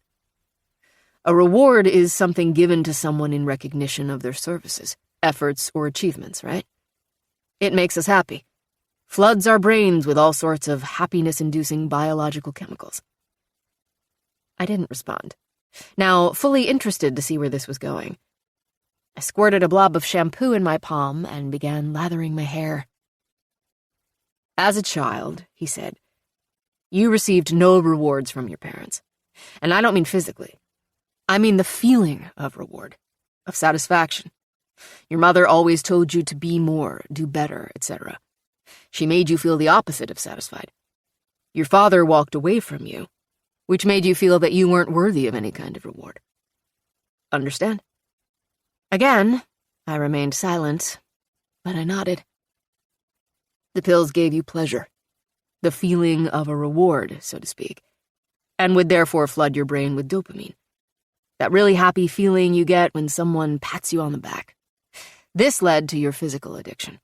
A reward is something given to someone in recognition of their services, efforts, or achievements, right? It makes us happy. Floods our brains with all sorts of happiness-inducing biological chemicals. I didn't respond, now fully interested to see where this was going. I squirted a blob of shampoo in my palm and began lathering my hair. As a child, he said, you received no rewards from your parents. And I don't mean physically. I mean the feeling of reward, of satisfaction. Your mother always told you to be more, do better, etc. She made you feel the opposite of satisfied. Your father walked away from you, which made you feel that you weren't worthy of any kind of reward. Understand? Again, I remained silent, but I nodded. The pills gave you pleasure, the feeling of a reward, so to speak, and would therefore flood your brain with dopamine. That really happy feeling you get when someone pats you on the back. This led to your physical addiction.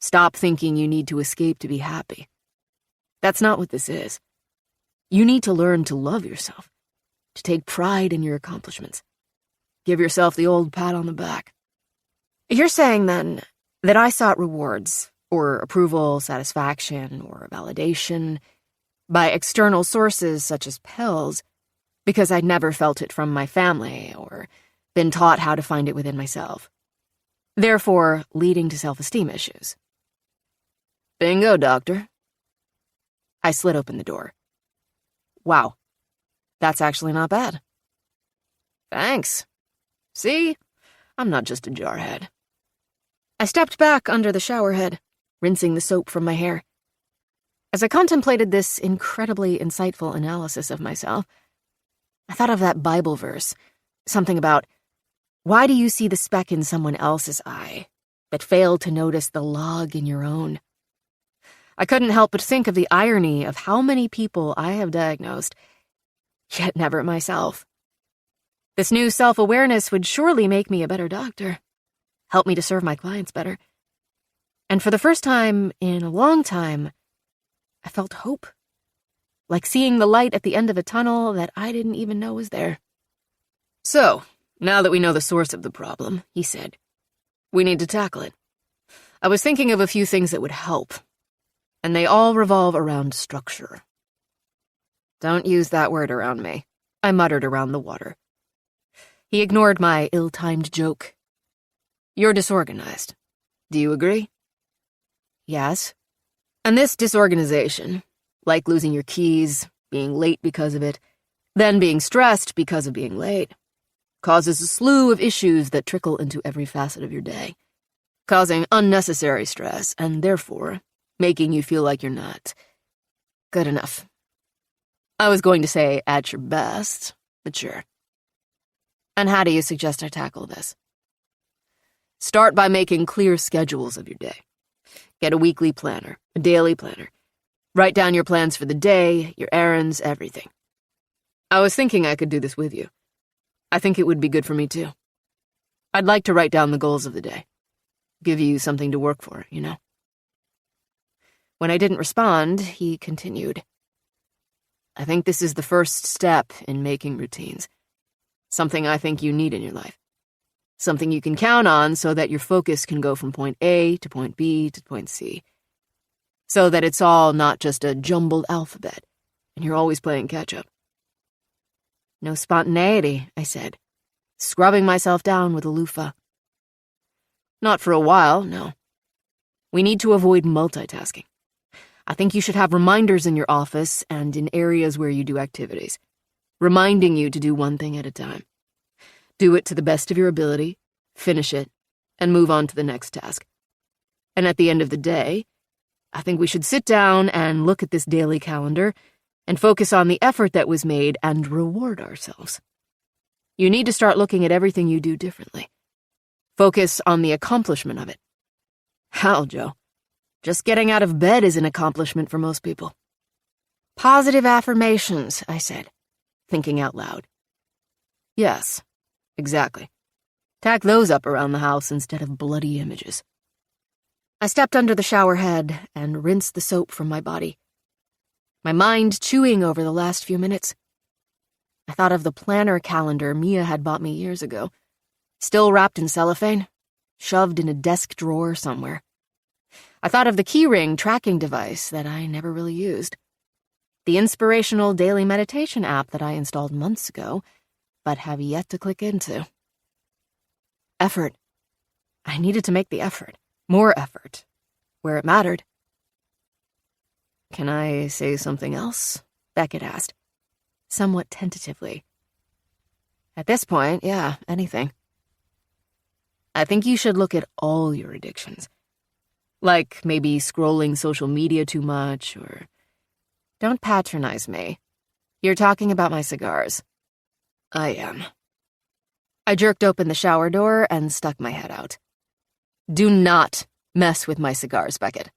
Stop thinking you need to escape to be happy. That's not what this is. You need to learn to love yourself, to take pride in your accomplishments. Give yourself the old pat on the back. You're saying, then, that I sought rewards, or approval, satisfaction, or validation, by external sources such as pills, because I'd never felt it from my family, or been taught how to find it within myself, therefore leading to self-esteem issues. Bingo, doctor. I slid open the door. Wow, that's actually not bad. Thanks. See? I'm not just a jarhead. I stepped back under the shower head, rinsing the soap from my hair. As I contemplated this incredibly insightful analysis of myself, I thought of that Bible verse, something about, why do you see the speck in someone else's eye, but fail to notice the log in your own? I couldn't help but think of the irony of how many people I have diagnosed, yet never myself. This new self-awareness would surely make me a better doctor, help me to serve my clients better. And for the first time in a long time, I felt hope, like seeing the light at the end of a tunnel that I didn't even know was there. So, Now that we know the source of the problem, he said, we need to tackle it. I was thinking of a few things that would help, and they all revolve around structure. Don't use that word around me, I muttered around the water. He ignored my ill-timed joke. You're disorganized. Do you agree? Yes. And this disorganization, like losing your keys, being late because of it, then being stressed because of being late, causes a slew of issues that trickle into every facet of your day, causing unnecessary stress and, therefore, making you feel like you're not good enough. I was going to say at your best, but sure. And how do you suggest I tackle this? Start by making clear schedules of your day. Get a weekly planner, a daily planner. Write down your plans for the day, your errands, everything. I was thinking I could do this with you. I think it would be good for me too. I'd like to write down the goals of the day. Give you something to work for, you know? When I didn't respond, he continued. I think this is the first step in making routines. Something I think you need in your life. Something you can count on so that your focus can go from point A to point B to point C. So that it's all not just a jumbled alphabet, and you're always playing catch-up. No spontaneity, I said, scrubbing myself down with a loofah. Not for a while, no. We need to avoid multitasking. I think you should have reminders in your office and in areas where you do activities, reminding you to do one thing at a time. Do it to the best of your ability, finish it, and move on to the next task. And at the end of the day, I think we should sit down and look at this daily calendar and focus on the effort that was made and reward ourselves. You need to start looking at everything you do differently. Focus on the accomplishment of it. Hell, Joe, just getting out of bed is an accomplishment for most people. Positive affirmations, I said, thinking out loud. Yes, exactly. Tack those up around the house instead of bloody images. I stepped under the shower head and rinsed the soap from my body, my mind chewing over the last few minutes. I thought of the planner calendar Mia had bought me years ago, still wrapped in cellophane, shoved in a desk drawer somewhere. I thought of the keyring tracking device that I never really used, the inspirational daily meditation app that I installed months ago, but have yet to click into. Effort. I needed to make the effort, more effort, where it mattered. Can I say something else? Beckett asked, somewhat tentatively. At this point, yeah, anything. I think you should look at all your addictions. Like maybe scrolling social media too much, or... Don't patronize me. You're talking about my cigars. I am. I jerked open the shower door and stuck my head out. Do not mess with my cigars, Beckett.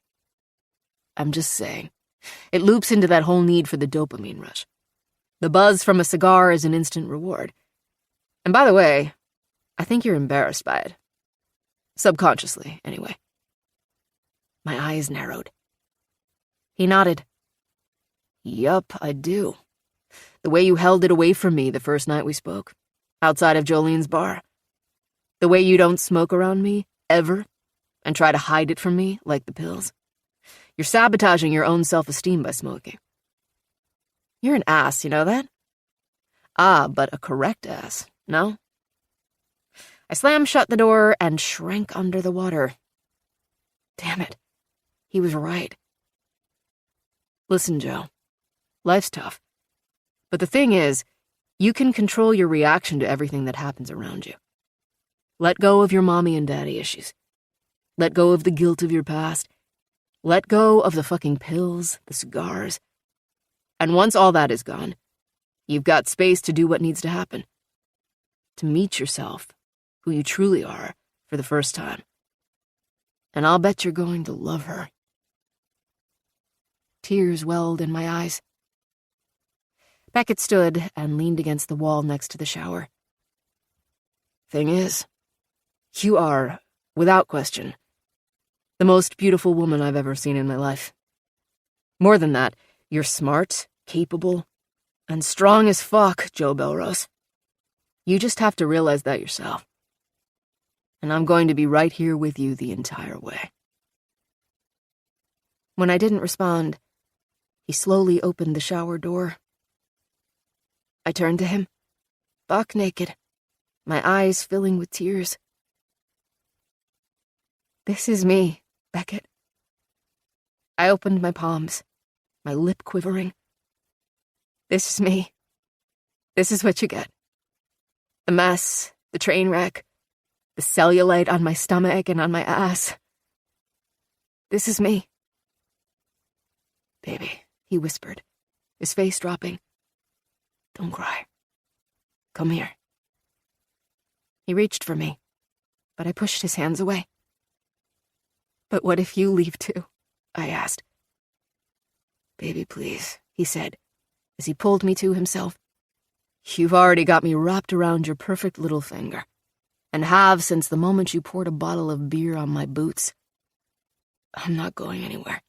I'm just saying. It loops into that whole need for the dopamine rush. The buzz from a cigar is an instant reward. And by the way, I think you're embarrassed by it. Subconsciously, anyway. My eyes narrowed. He nodded. Yup, I do. The way you held it away from me the first night we spoke, outside of Jolene's bar. The way you don't smoke around me, ever, and try to hide it from me like the pills. You're sabotaging your own self-esteem by smoking. You're an ass, you know that? Ah, but a correct ass, no? I slammed shut the door and shrank under the water. Damn it. He was right. Listen, Joe. Life's tough. But the thing is, you can control your reaction to everything that happens around you. Let go of your mommy and daddy issues. Let go of the guilt of your past. Let go of the fucking pills, the cigars. And once all that is gone, you've got space to do what needs to happen. To meet yourself, who you truly are, for the first time. And I'll bet you're going to love her. Tears welled in my eyes. Beckett stood and leaned against the wall next to the shower. Thing is, you are, without question, the most beautiful woman I've ever seen in my life. More than that, you're smart, capable, and strong as fuck, Joe Bellerose. You just have to realize that yourself. And I'm going to be right here with you the entire way. When I didn't respond, he slowly opened the shower door. I turned to him, buck naked, my eyes filling with tears. This is me, Beckett. I opened my palms, my lip quivering. This is me. This is what you get. The mess, the train wreck, the cellulite on my stomach and on my ass. This is me. Baby, he whispered, his face dropping. Don't cry. Come here. He reached for me, but I pushed his hands away. But what if you leave too? I asked. Baby, please, he said, as he pulled me to himself. You've already got me wrapped around your perfect little finger, and have since the moment you poured a bottle of beer on my boots. I'm not going anywhere.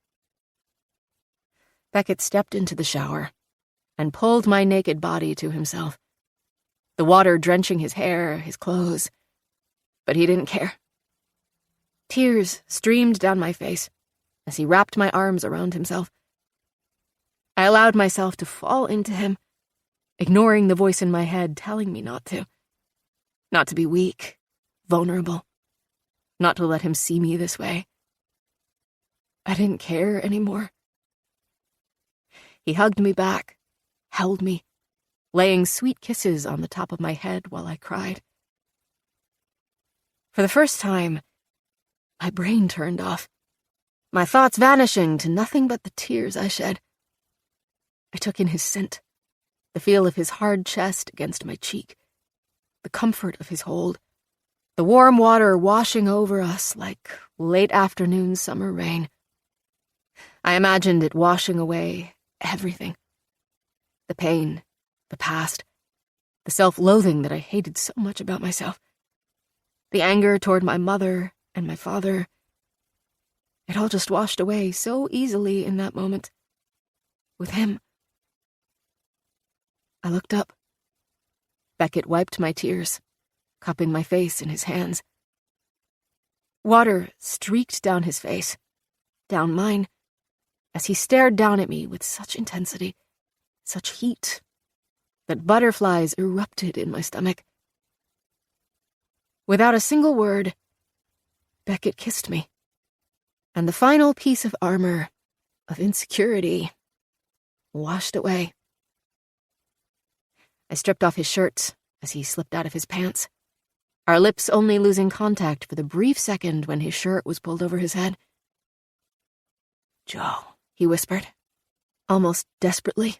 Beckett stepped into the shower and pulled my naked body to himself, the water drenching his hair, his clothes, but he didn't care. Tears streamed down my face as he wrapped my arms around himself. I allowed myself to fall into him, ignoring the voice in my head telling me not to. Not to be weak, vulnerable, not to let him see me this way. I didn't care anymore. He hugged me back, held me, laying sweet kisses on the top of my head while I cried. For the first time, my brain turned off, my thoughts vanishing to nothing but the tears I shed. I took in his scent, the feel of his hard chest against my cheek, the comfort of his hold, the warm water washing over us like late afternoon summer rain. I imagined it washing away everything. The pain, the past, the self-loathing that I hated so much about myself, the anger toward my mother and my father. It all just washed away so easily in that moment. With him. I looked up. Beckett wiped my tears, cupping my face in his hands. Water streaked down his face, down mine, as he stared down at me with such intensity, such heat, that butterflies erupted in my stomach. Without a single word, Beckett kissed me, and the final piece of armor, of insecurity, washed away. I stripped off his shirt as he slipped out of his pants, our lips only losing contact for the brief second when his shirt was pulled over his head. Joe, he whispered, almost desperately,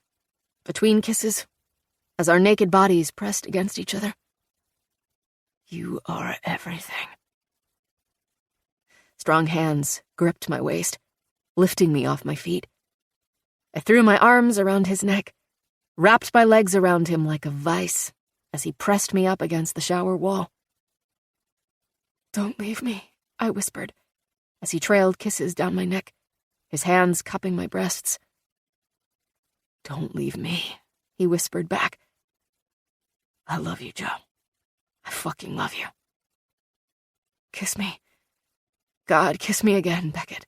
between kisses, as our naked bodies pressed against each other. You are everything. Strong hands gripped my waist, lifting me off my feet. I threw my arms around his neck, wrapped my legs around him like a vice as he pressed me up against the shower wall. Don't leave me, I whispered, as he trailed kisses down my neck, his hands cupping my breasts. Don't leave me, he whispered back. I love you, Joe. I fucking love you. Kiss me. God, kiss me again, Beckett.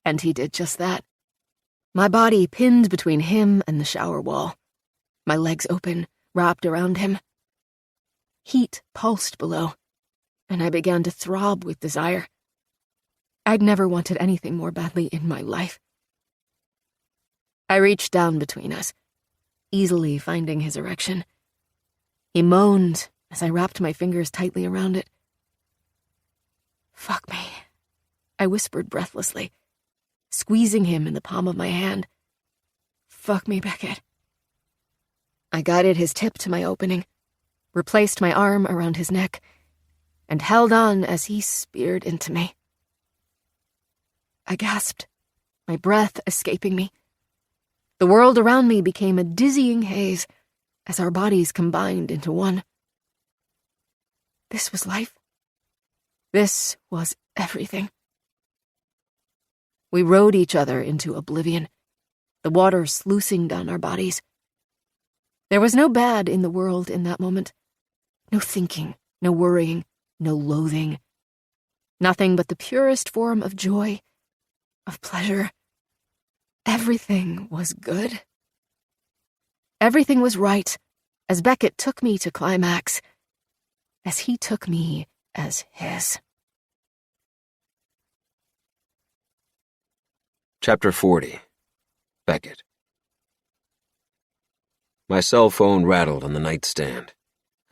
And he did just that. My body pinned between him and the shower wall, my legs open, wrapped around him. Heat pulsed below, and I began to throb with desire. I'd never wanted anything more badly in my life. I reached down between us, easily finding his erection. He moaned as I wrapped my fingers tightly around it. Fuck me, I whispered breathlessly, squeezing him in the palm of my hand. Fuck me, Beckett. I guided his tip to my opening, replaced my arm around his neck, and held on as he speared into me. I gasped, my breath escaping me. The world around me became a dizzying haze as our bodies combined into one. This was life. This was everything. We rode each other into oblivion, the water sluicing down our bodies. There was no bad in the world in that moment. No thinking, no worrying, no loathing. Nothing but the purest form of joy, of pleasure. Everything was good. Everything was right, as Beckett took me to climax, as he took me as his. Chapter 40. Beckett. My cell phone rattled on the nightstand.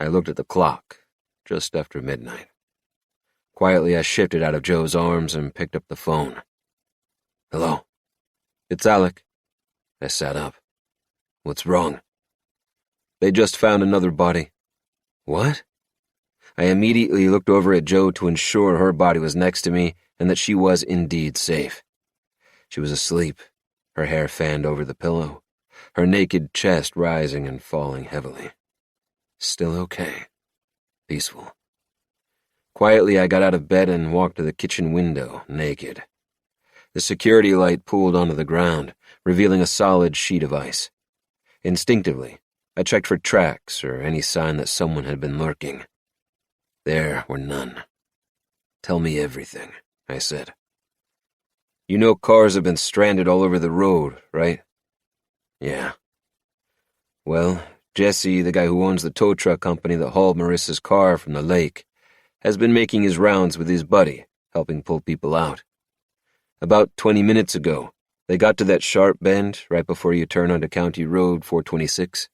I looked at the clock, just after midnight. Quietly, I shifted out of Joe's arms and picked up the phone. Hello. It's Alec. I sat up. What's wrong? They just found another body. What? I immediately looked over at Joe to ensure her body was next to me and that she was indeed safe. She was asleep, her hair fanned over the pillow, her naked chest rising and falling heavily. Still okay. Peaceful. Quietly, I got out of bed and walked to the kitchen window, naked. The security light pooled onto the ground, revealing a solid sheet of ice. Instinctively, I checked for tracks or any sign that someone had been lurking. There were none. Tell me everything, I said. You know cars have been stranded all over the road, right? Yeah. Well, Jesse, the guy who owns the tow truck company that hauled Marissa's car from the lake, has been making his rounds with his buddy, helping pull people out. About 20 minutes ago, they got to that sharp bend right before you turn onto County Road 426.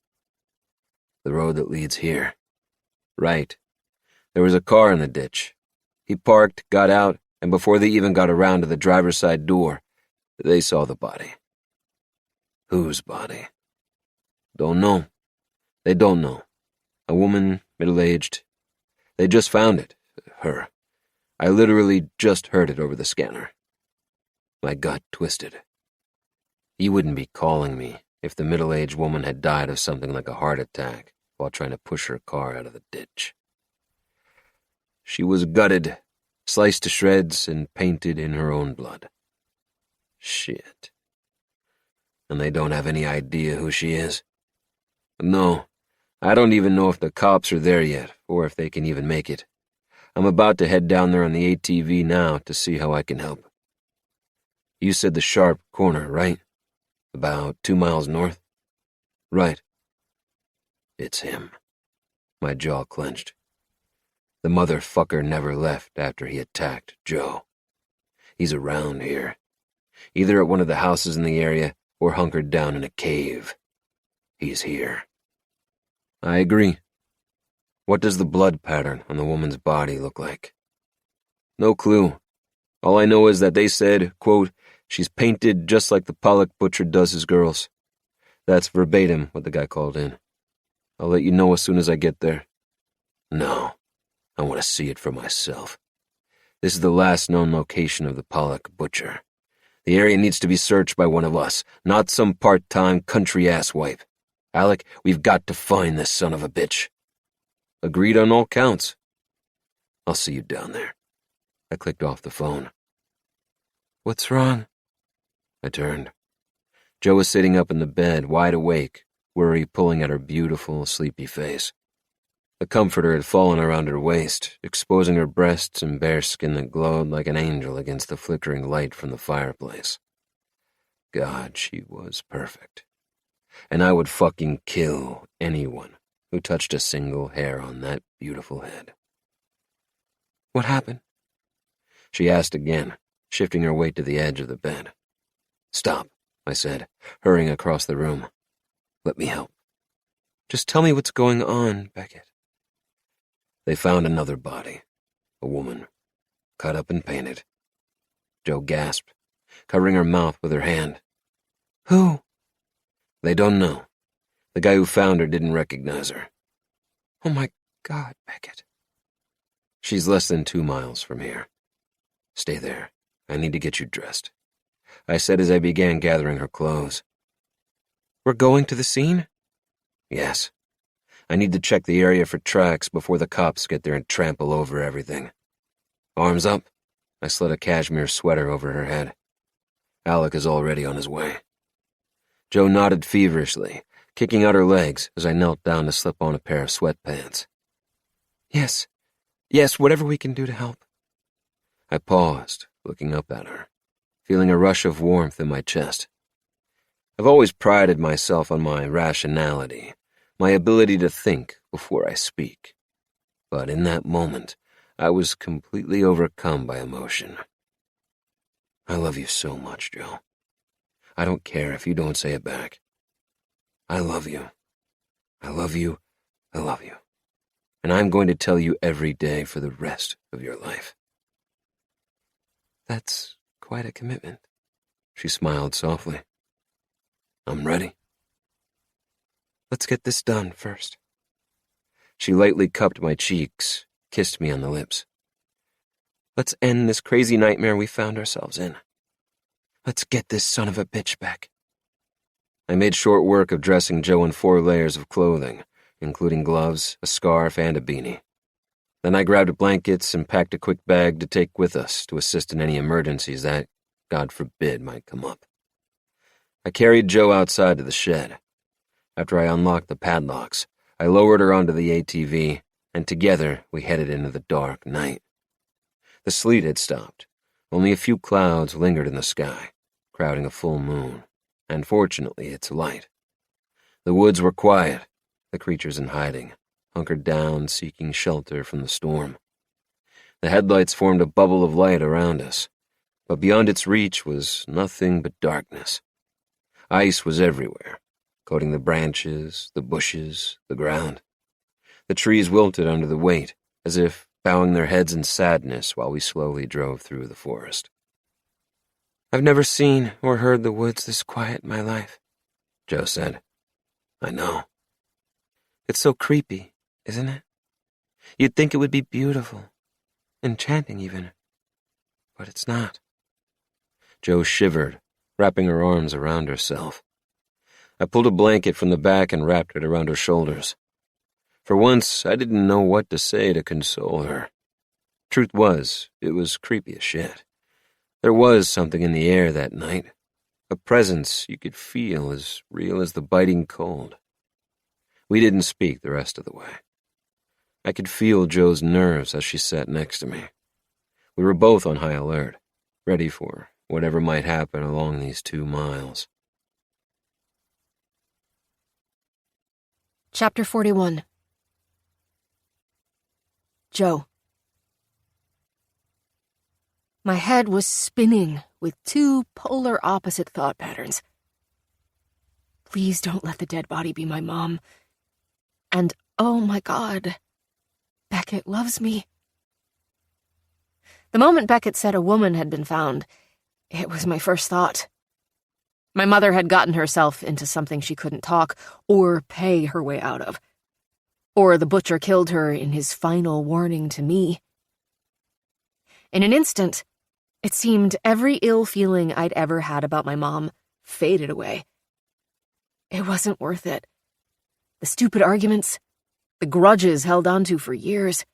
The road that leads here. Right. There was a car in the ditch. He parked, got out, and before they even got around to the driver's side door, they saw the body. Whose body? Don't know. They don't know. A woman, middle-aged. They just found it. Her. I literally just heard it over the scanner. My gut twisted. He wouldn't be calling me if the middle-aged woman had died of something like a heart attack while trying to push her car out of the ditch. She was gutted, sliced to shreds, and painted in her own blood. Shit. And they don't have any idea who she is? No, I don't even know if the cops are there yet, or if they can even make it. I'm about to head down there on the ATV now to see how I can help. You said the sharp corner, right? About 2 miles north? Right. It's him. My jaw clenched. The motherfucker never left after he attacked Joe. He's around here, either at one of the houses in the area or hunkered down in a cave. He's here. I agree. What does the blood pattern on the woman's body look like? No clue. All I know is that they said, quote, she's painted just like the Pollock butcher does his girls. That's verbatim what the guy called in. I'll let you know as soon as I get there. No, I want to see it for myself. This is the last known location of the Pollock butcher. The area needs to be searched by one of us, not some part-time country asswipe. Alec, we've got to find this son of a bitch. Agreed on all counts. I'll see you down there. I clicked off the phone. What's wrong? I turned. Jo was sitting up in the bed, wide awake, worry pulling at her beautiful, sleepy face. The comforter had fallen around her waist, exposing her breasts and bare skin that glowed like an angel against the flickering light from the fireplace. God, she was perfect. And I would fucking kill anyone who touched a single hair on that beautiful head. What happened? She asked again, shifting her weight to the edge of the bed. Stop, I said, hurrying across the room. Let me help. Just tell me what's going on, Beckett. They found another body, a woman, cut up and painted. Jo gasped, covering her mouth with her hand. Who? They don't know. The guy who found her didn't recognize her. Oh my God, Beckett. She's less than 2 miles from here. Stay there. I need to get you dressed, I said as I began gathering her clothes. We're going to the scene? Yes. I need to check the area for tracks before the cops get there and trample over everything. Arms up. I slid a cashmere sweater over her head. Alec is already on his way. Jo nodded feverishly, kicking out her legs as I knelt down to slip on a pair of sweatpants. Yes, whatever we can do to help. I paused, looking up at her, feeling a rush of warmth in my chest. I've always prided myself on my rationality, my ability to think before I speak. But in that moment, I was completely overcome by emotion. I love you so much, Joe. I don't care if you don't say it back. I love you. I love you. I love you. And I'm going to tell you every day for the rest of your life. That's quite a commitment. She smiled softly. I'm ready. Let's get this done first. She lightly cupped my cheeks, kissed me on the lips. Let's end this crazy nightmare we found ourselves in. Let's get this son of a bitch back. I made short work of dressing Joe in 4 layers of clothing, including gloves, a scarf, and a beanie. Then I grabbed blankets and packed a quick bag to take with us to assist in any emergencies that, God forbid, might come up. I carried Joe outside to the shed. After I unlocked the padlocks, I lowered her onto the ATV, and together we headed into the dark night. The sleet had stopped. Only a few clouds lingered in the sky, crowding a full moon, and fortunately its light. The woods were quiet, the creatures in hiding, hunkered down, seeking shelter from the storm. The headlights formed a bubble of light around us, but beyond its reach was nothing but darkness. Ice was everywhere, coating the branches, the bushes, the ground. The trees wilted under the weight, as if bowing their heads in sadness while we slowly drove through the forest. I've never seen or heard the woods this quiet in my life, Joe said. I know. It's so creepy, isn't it? You'd think it would be beautiful, enchanting even, but it's not. Joe shivered, wrapping her arms around herself. I pulled a blanket from the back and wrapped it around her shoulders. For once, I didn't know what to say to console her. Truth was, it was creepy as shit. There was something in the air that night, a presence you could feel as real as the biting cold. We didn't speak the rest of the way. I could feel Joe's nerves as she sat next to me. We were both on high alert, ready for whatever might happen along these 2 miles. Chapter 41. Joe. My head was spinning with 2 polar opposite thought patterns. Please don't let the dead body be my mom. And oh my God, Beckett loves me. The moment Beckett said a woman had been found, it was my first thought. My mother had gotten herself into something she couldn't talk or pay her way out of. Or the butcher killed her in his final warning to me. In an instant, it seemed every ill feeling I'd ever had about my mom faded away. It wasn't worth it. The stupid arguments, the grudges held onto for years.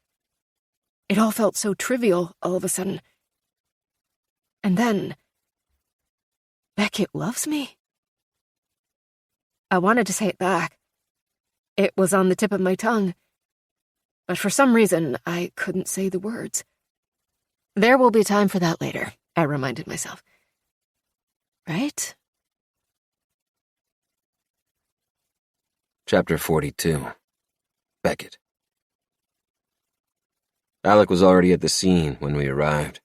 It all felt so trivial all of a sudden. And then, Beckett loves me. I wanted to say it back. It was on the tip of my tongue. But for some reason, I couldn't say the words. There will be time for that later, I reminded myself. Right? Chapter 42. Beckett. Alec was already at the scene when we arrived.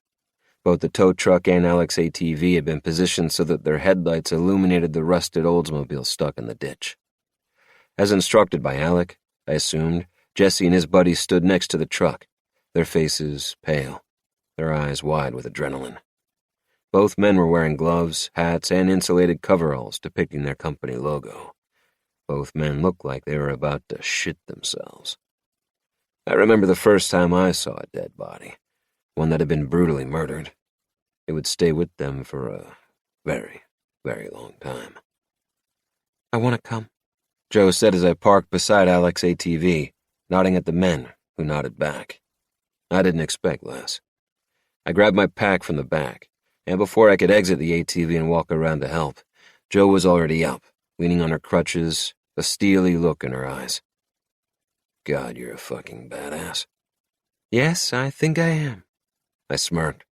Both the tow truck and Alec's ATV had been positioned so that their headlights illuminated the rusted Oldsmobile stuck in the ditch. As instructed by Alec, I assumed, Jesse and his buddies stood next to the truck, their faces pale, their eyes wide with adrenaline. Both men were wearing gloves, hats, and insulated coveralls depicting their company logo. Both men looked like they were about to shit themselves. I remember the first time I saw a dead body, one that had been brutally murdered. It would stay with them for a very, very long time. I want to come, Joe said as I parked beside Alec's ATV, nodding at the men, who nodded back. I didn't expect less. I grabbed my pack from the back, and before I could exit the ATV and walk around to help, Joe was already up, leaning on her crutches, a steely look in her eyes. God, you're a fucking badass. Yes, I think I am. I smirked.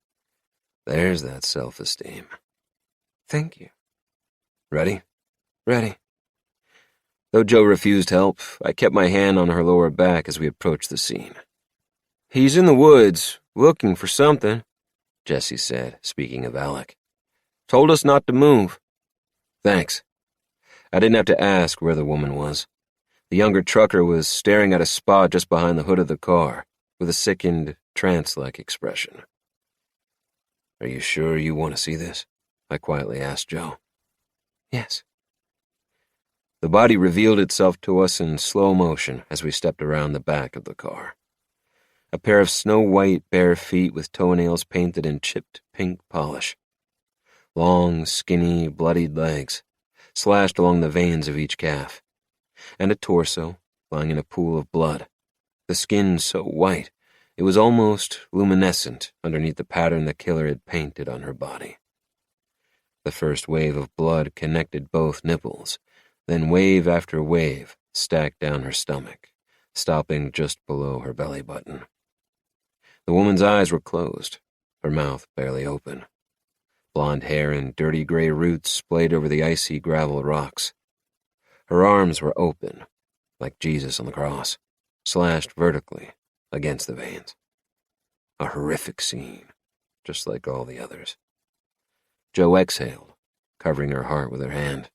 There's that self-esteem. Thank you. Ready? Ready. Though Joe refused help, I kept my hand on her lower back as we approached the scene. He's in the woods, looking for something, Jesse said, speaking of Alec. Told us not to move. Thanks. I didn't have to ask where the woman was. The younger trucker was staring at a spot just behind the hood of the car, with a sickened, trance-like expression. Are you sure you want to see this? I quietly asked Joe. Yes. The body revealed itself to us in slow motion as we stepped around the back of the car. A pair of snow-white bare feet with toenails painted in chipped pink polish. Long, skinny, bloodied legs, slashed along the veins of each calf. And a torso lying in a pool of blood, the skin so white it was almost luminescent underneath the pattern the killer had painted on her body. The first wave of blood connected both nipples, then wave after wave stacked down her stomach, stopping just below her belly button. The woman's eyes were closed, her mouth barely open. Blonde hair and dirty gray roots splayed over the icy gravel rocks. Her arms were open, like Jesus on the cross, slashed vertically against the veins. A horrific scene, just like all the others. Joe exhaled, covering her heart with her hand.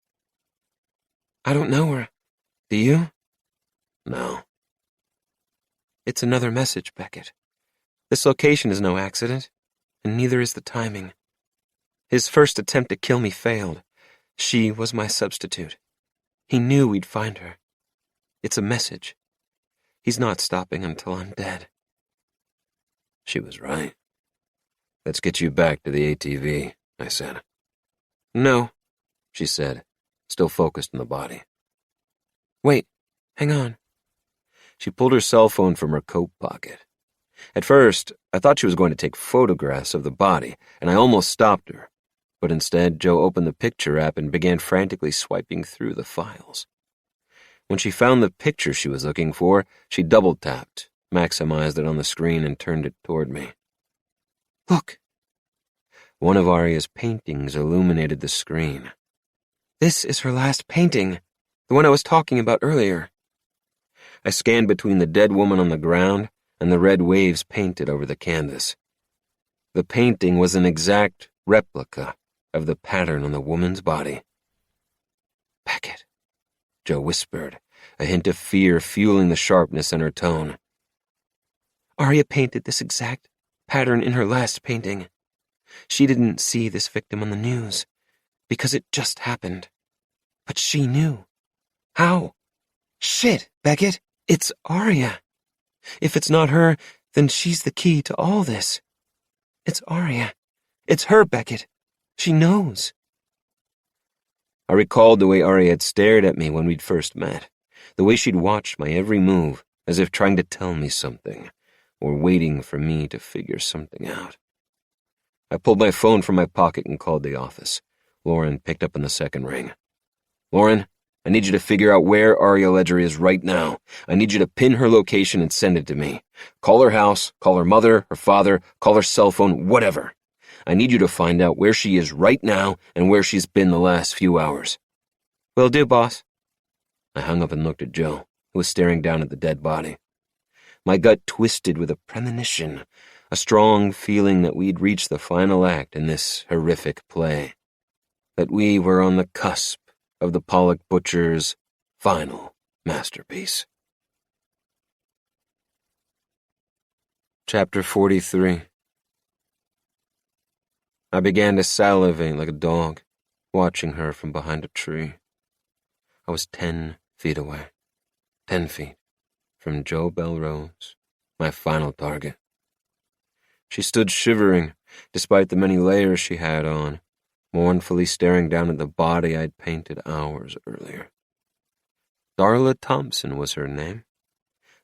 I don't know her. Do you? No. It's another message, Beckett. This location is no accident, and neither is the timing. His first attempt to kill me failed. She was my substitute. He knew we'd find her. It's a message. He's not stopping until I'm dead. She was right. Let's get you back to the ATV, I said. No, she said, still focused on the body. Wait, hang on. She pulled her cell phone from her coat pocket. At first, I thought she was going to take photographs of the body, and I almost stopped her. But instead, Joe opened the picture app and began frantically swiping through the files. When she found the picture she was looking for, she double-tapped, maximized it on the screen, and turned it toward me. Look. One of Aria's paintings illuminated the screen. This is her last painting, the one I was talking about earlier. I scanned between the dead woman on the ground and the red waves painted over the canvas. The painting was an exact replica of the pattern on the woman's body. Beckett, Joe whispered, a hint of fear fueling the sharpness in her tone. Aria painted this exact pattern in her last painting. She didn't see this victim on the news, because it just happened. But she knew. How? Shit, Beckett, it's Aria. If it's not her, then she's the key to all this. It's Aria. It's her, Beckett. She knows. I recalled the way Aria had stared at me when we'd first met, the way she'd watched my every move, as if trying to tell me something, or waiting for me to figure something out. I pulled my phone from my pocket and called the office. Lauren picked up on the second ring. Lauren, I need you to figure out where Aria Ledger is right now. I need you to pin her location and send it to me. Call her house, call her mother, her father, call her cell phone, whatever. I need you to find out where she is right now and where she's been the last few hours. Will do, boss. I hung up and looked at Joe, who was staring down at the dead body. My gut twisted with a premonition, a strong feeling that we'd reached the final act in this horrific play, that we were on the cusp of the Pollock Butcher's final masterpiece. Chapter 43. I began to salivate like a dog, watching her from behind a tree. I was 10 feet away, 10 feet from Joe Bellerose, my final target. She stood shivering, despite the many layers she had on, mournfully staring down at the body I'd painted hours earlier. Darla Thompson was her name,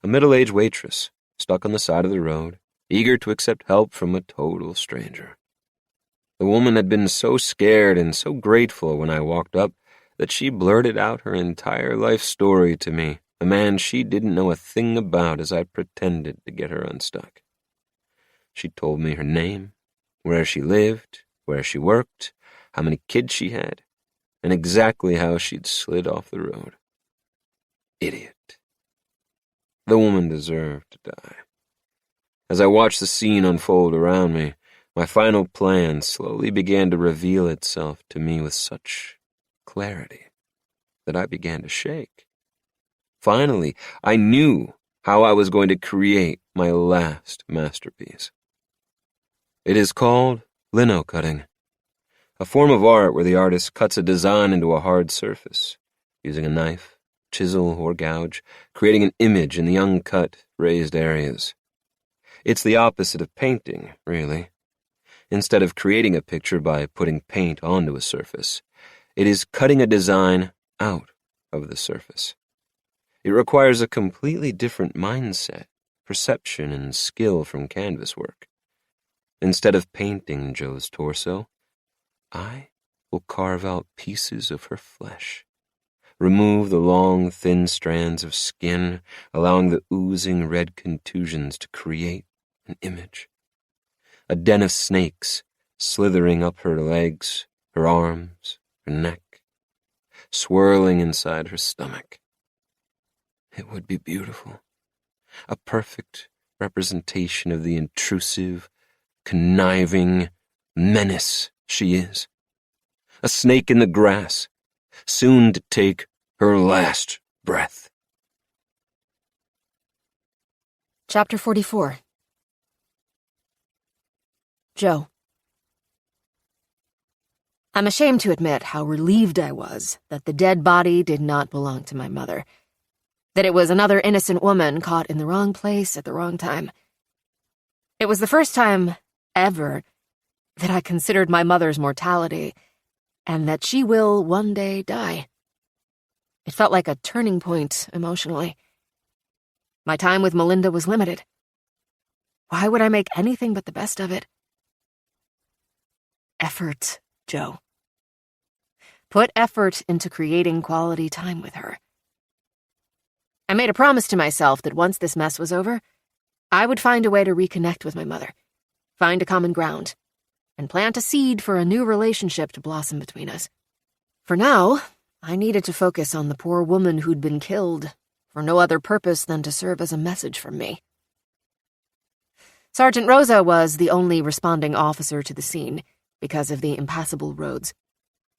a middle-aged waitress, stuck on the side of the road, eager to accept help from a total stranger. The woman had been so scared and so grateful when I walked up that she blurted out her entire life story to me, a man she didn't know a thing about, as I pretended to get her unstuck. She told me her name, where she lived, where she worked, how many kids she had, and exactly how she'd slid off the road. Idiot. The woman deserved to die. As I watched the scene unfold around me, my final plan slowly began to reveal itself to me with such clarity that I began to shake. Finally, I knew how I was going to create my last masterpiece. It is called lino cutting, a form of art where the artist cuts a design into a hard surface, using a knife, chisel, or gouge, creating an image in the uncut, raised areas. It's the opposite of painting, really. Instead of creating a picture by putting paint onto a surface, it is cutting a design out of the surface. It requires a completely different mindset, perception, and skill from canvas work. Instead of painting Joe's torso, I will carve out pieces of her flesh, remove the long, thin strands of skin, allowing the oozing red contusions to create an image. A den of snakes slithering up her legs, her arms, her neck, swirling inside her stomach. It would be beautiful. A perfect representation of the intrusive, conniving menace she is. A snake in the grass, soon to take her last breath. Chapter 44. Joe. I'm ashamed to admit how relieved I was that the dead body did not belong to my mother, that it was another innocent woman caught in the wrong place at the wrong time. It was the first time ever that I considered my mother's mortality and that she will one day die. It felt like a turning point emotionally. My time with Melinda was limited. Why would I make anything but the best of it? Effort, Joe. Put effort into creating quality time with her. I made a promise to myself that once this mess was over, I would find a way to reconnect with my mother, find a common ground, and plant a seed for a new relationship to blossom between us. For now, I needed to focus on the poor woman who'd been killed, for no other purpose than to serve as a message from me. Sergeant Rosa was the only responding officer to the scene because of the impassable roads.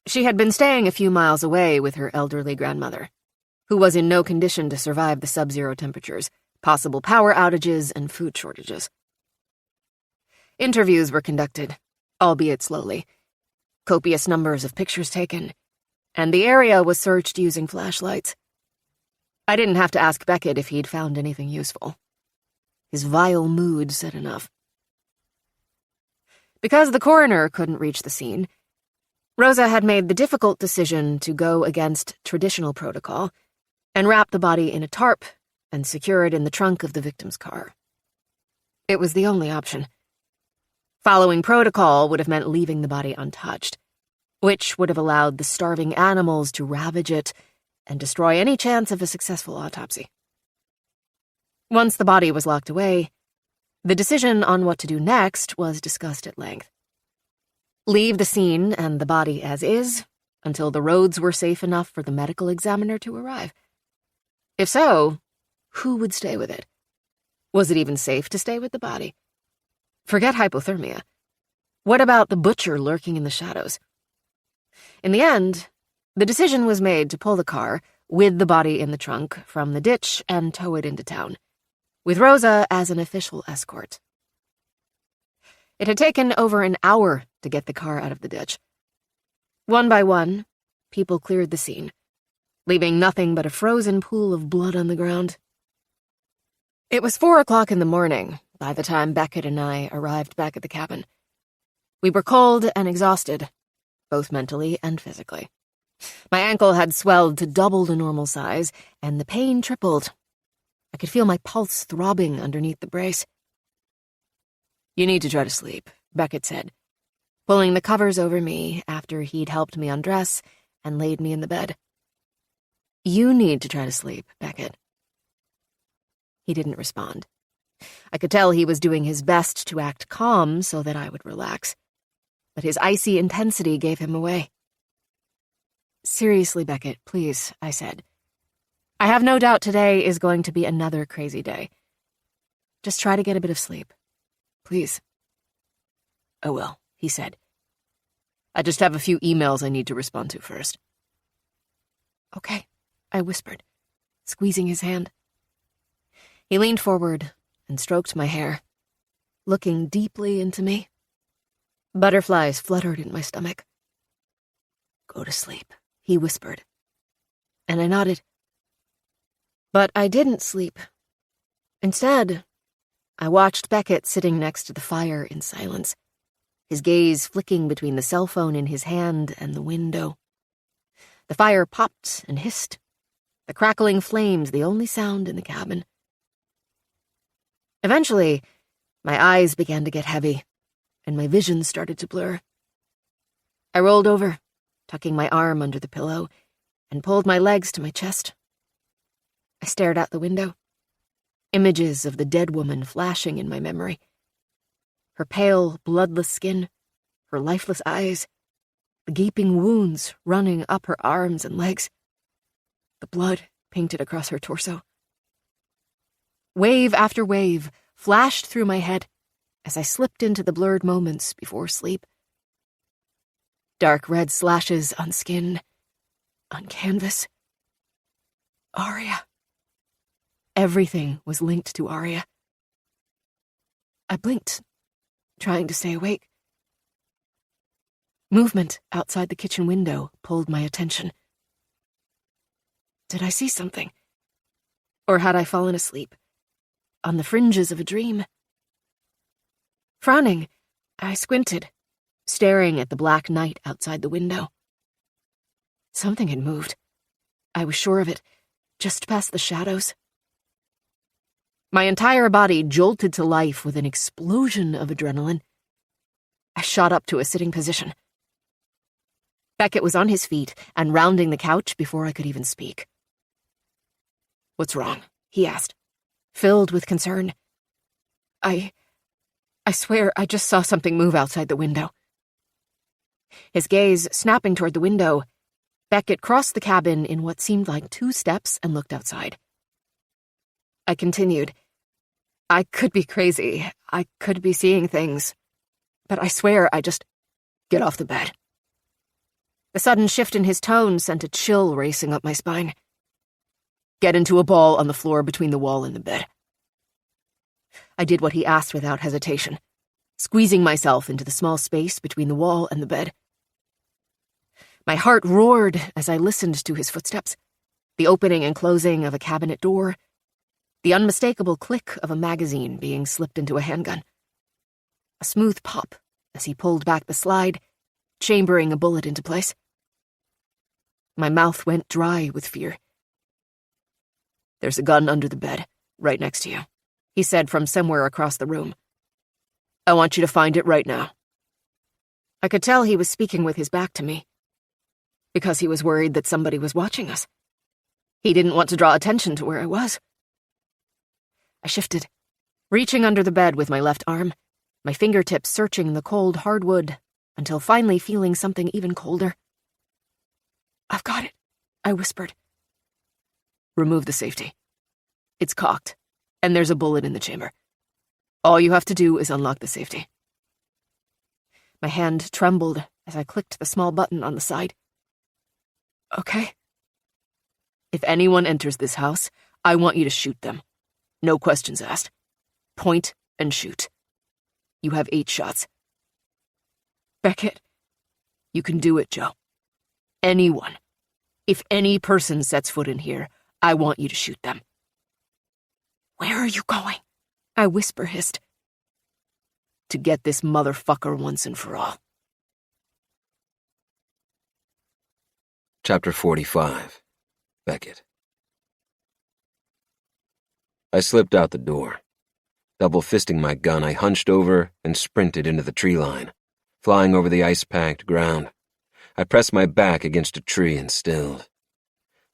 She had been staying a few miles away with her elderly grandmother, who was in no condition to survive the sub-zero temperatures, possible power outages, and food shortages. Interviews were conducted, albeit slowly, copious numbers of pictures taken, and the area was searched using flashlights. I didn't have to ask Beckett if he'd found anything useful. His vile mood said enough. Because the coroner couldn't reach the scene, Rosa had made the difficult decision to go against traditional protocol and wrap the body in a tarp and secure it in the trunk of the victim's car. It was the only option. Following protocol would have meant leaving the body untouched, which would have allowed the starving animals to ravage it and destroy any chance of a successful autopsy. Once the body was locked away, the decision on what to do next was discussed at length. Leave the scene and the body as is until the roads were safe enough for the medical examiner to arrive. If so, who would stay with it? Was it even safe to stay with the body? Forget hypothermia. What about the butcher lurking in the shadows? In the end, the decision was made to pull the car, with the body in the trunk, from the ditch and tow it into town, with Rosa as an official escort. It had taken over an hour to get the car out of the ditch. One by one, people cleared the scene, leaving nothing but a frozen pool of blood on the ground. It was 4 o'clock in the morning by the time Beckett and I arrived back at the cabin. We were cold and exhausted, both mentally and physically. My ankle had swelled to double the normal size, and the pain tripled. I could feel my pulse throbbing underneath the brace. "You need to try to sleep," Beckett said, pulling the covers over me after he'd helped me undress and laid me in the bed. "You need to try to sleep, Beckett." He didn't respond. I could tell he was doing his best to act calm so that I would relax, but his icy intensity gave him away. "Seriously, Beckett, please," I said. "I have no doubt today is going to be another crazy day. Just try to get a bit of sleep. Please." "I will," he said. "I just have a few emails I need to respond to first." "Okay," I whispered, squeezing his hand. He leaned forward and stroked my hair, looking deeply into me. Butterflies fluttered in my stomach. "Go to sleep," he whispered, and I nodded. But I didn't sleep. Instead, I watched Beckett sitting next to the fire in silence, his gaze flicking between the cell phone in his hand and the window. The fire popped and hissed, the crackling flames the only sound in the cabin. Eventually, my eyes began to get heavy, and my vision started to blur. I rolled over, tucking my arm under the pillow, and pulled my legs to my chest. I stared out the window, images of the dead woman flashing in my memory. Her pale, bloodless skin, her lifeless eyes, the gaping wounds running up her arms and legs, the blood painted across her torso. Wave after wave flashed through my head as I slipped into the blurred moments before sleep. Dark red slashes on skin, on canvas. Aria. Everything was linked to Aria. I blinked, trying to stay awake. Movement outside the kitchen window pulled my attention. Did I see something? Or had I fallen asleep, on the fringes of a dream? Frowning, I squinted, staring at the black night outside the window. Something had moved. I was sure of it, just past the shadows. My entire body jolted to life with an explosion of adrenaline. I shot up to a sitting position. Beckett was on his feet and rounding the couch before I could even speak. "What's wrong?" he asked, filled with concern. I swear I just saw something move outside the window." His gaze snapping toward the window, Beckett crossed the cabin in what seemed like 2 steps and looked outside. I continued. "I could be crazy. I could be seeing things. But I swear I just... Get off the bed." The sudden shift in his tone sent a chill racing up my spine. "Get into a ball on the floor between the wall and the bed." I did what he asked without hesitation, squeezing myself into the small space between the wall and the bed. My heart roared as I listened to his footsteps, the opening and closing of a cabinet door, the unmistakable click of a magazine being slipped into a handgun. A smooth pop as he pulled back the slide, chambering a bullet into place. My mouth went dry with fear. "There's a gun under the bed, right next to you," he said from somewhere across the room. "I want you to find it right now." I could tell he was speaking with his back to me, because he was worried that somebody was watching us. He didn't want to draw attention to where I was. I shifted, reaching under the bed with my left arm, my fingertips searching the cold hardwood until finally feeling something even colder. "I've got it," I whispered. "Remove the safety. It's cocked, and there's a bullet in the chamber. All you have to do is unlock the safety." My hand trembled as I clicked the small button on the side. "Okay." "If anyone enters this house, I want you to shoot them. No questions asked. Point and shoot. You have 8 shots." "Beckett." "You can do it, Joe. Anyone. If any person sets foot in here, I want you to shoot them." "Where are you going?" I whisper hissed. "To get this motherfucker once and for all." Chapter 45. Beckett. I slipped out the door. Double-fisting my gun, I hunched over and sprinted into the tree line, flying over the ice-packed ground. I pressed my back against a tree and stilled.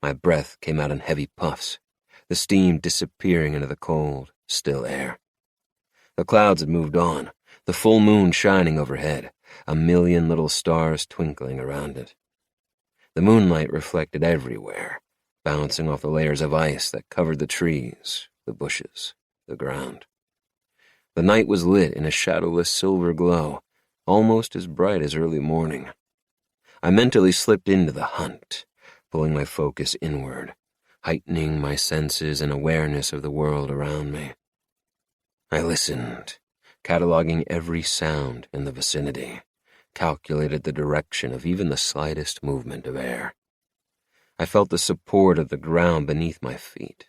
My breath came out in heavy puffs, the steam disappearing into the cold, still air. The clouds had moved on, the full moon shining overhead, a million little stars twinkling around it. The moonlight reflected everywhere, bouncing off the layers of ice that covered the trees, the bushes, the ground. The night was lit in a shadowless silver glow, almost as bright as early morning. I mentally slipped into the hunt, pulling my focus inward, heightening my senses and awareness of the world around me. I listened, cataloging every sound in the vicinity, calculated the direction of even the slightest movement of air. I felt the support of the ground beneath my feet.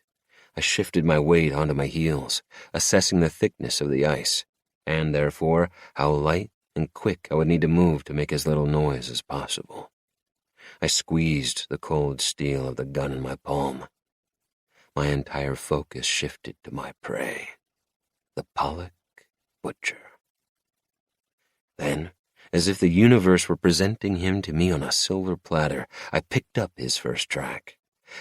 I shifted my weight onto my heels, assessing the thickness of the ice, and therefore how light and quick I would need to move to make as little noise as possible. I squeezed the cold steel of the gun in my palm. My entire focus shifted to my prey, the Pollock butcher. Then, as if the universe were presenting him to me on a silver platter, I picked up his first track.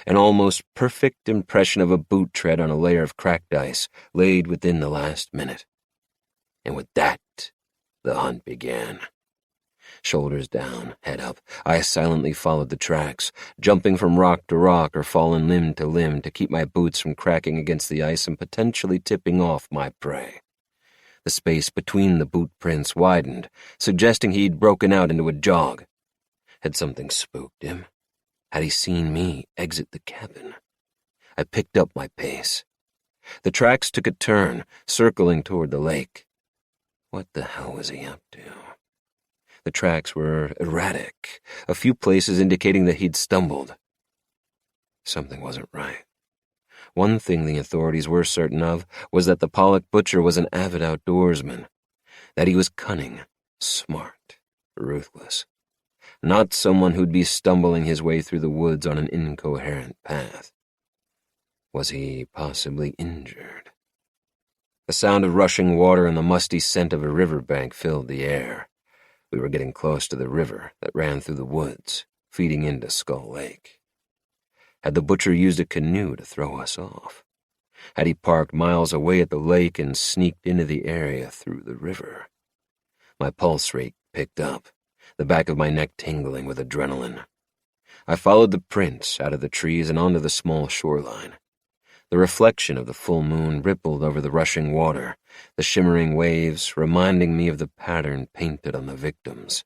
An almost perfect impression of a boot tread on a layer of cracked ice laid within the last minute. And with that, the hunt began. Shoulders down, head up, I silently followed the tracks, jumping from rock to rock or falling limb to limb to keep my boots from cracking against the ice and potentially tipping off my prey. The space between the boot prints widened, suggesting he'd broken out into a jog. Had something spooked him? Had he seen me exit the cabin? I picked up my pace. The tracks took a turn, circling toward the lake. What the hell was he up to? The tracks were erratic, a few places indicating that he'd stumbled. Something wasn't right. One thing the authorities were certain of was that the Pollock butcher was an avid outdoorsman, that he was cunning, smart, ruthless. Not someone who'd be stumbling his way through the woods on an incoherent path. Was he possibly injured? The sound of rushing water and the musty scent of a riverbank filled the air. We were getting close to the river that ran through the woods, feeding into Skull Lake. Had the butcher used a canoe to throw us off? Had he parked miles away at the lake and sneaked into the area through the river? My pulse rate picked up, the back of my neck tingling with adrenaline. I followed the prints out of the trees and onto the small shoreline. The reflection of the full moon rippled over the rushing water, the shimmering waves reminding me of the pattern painted on the victims.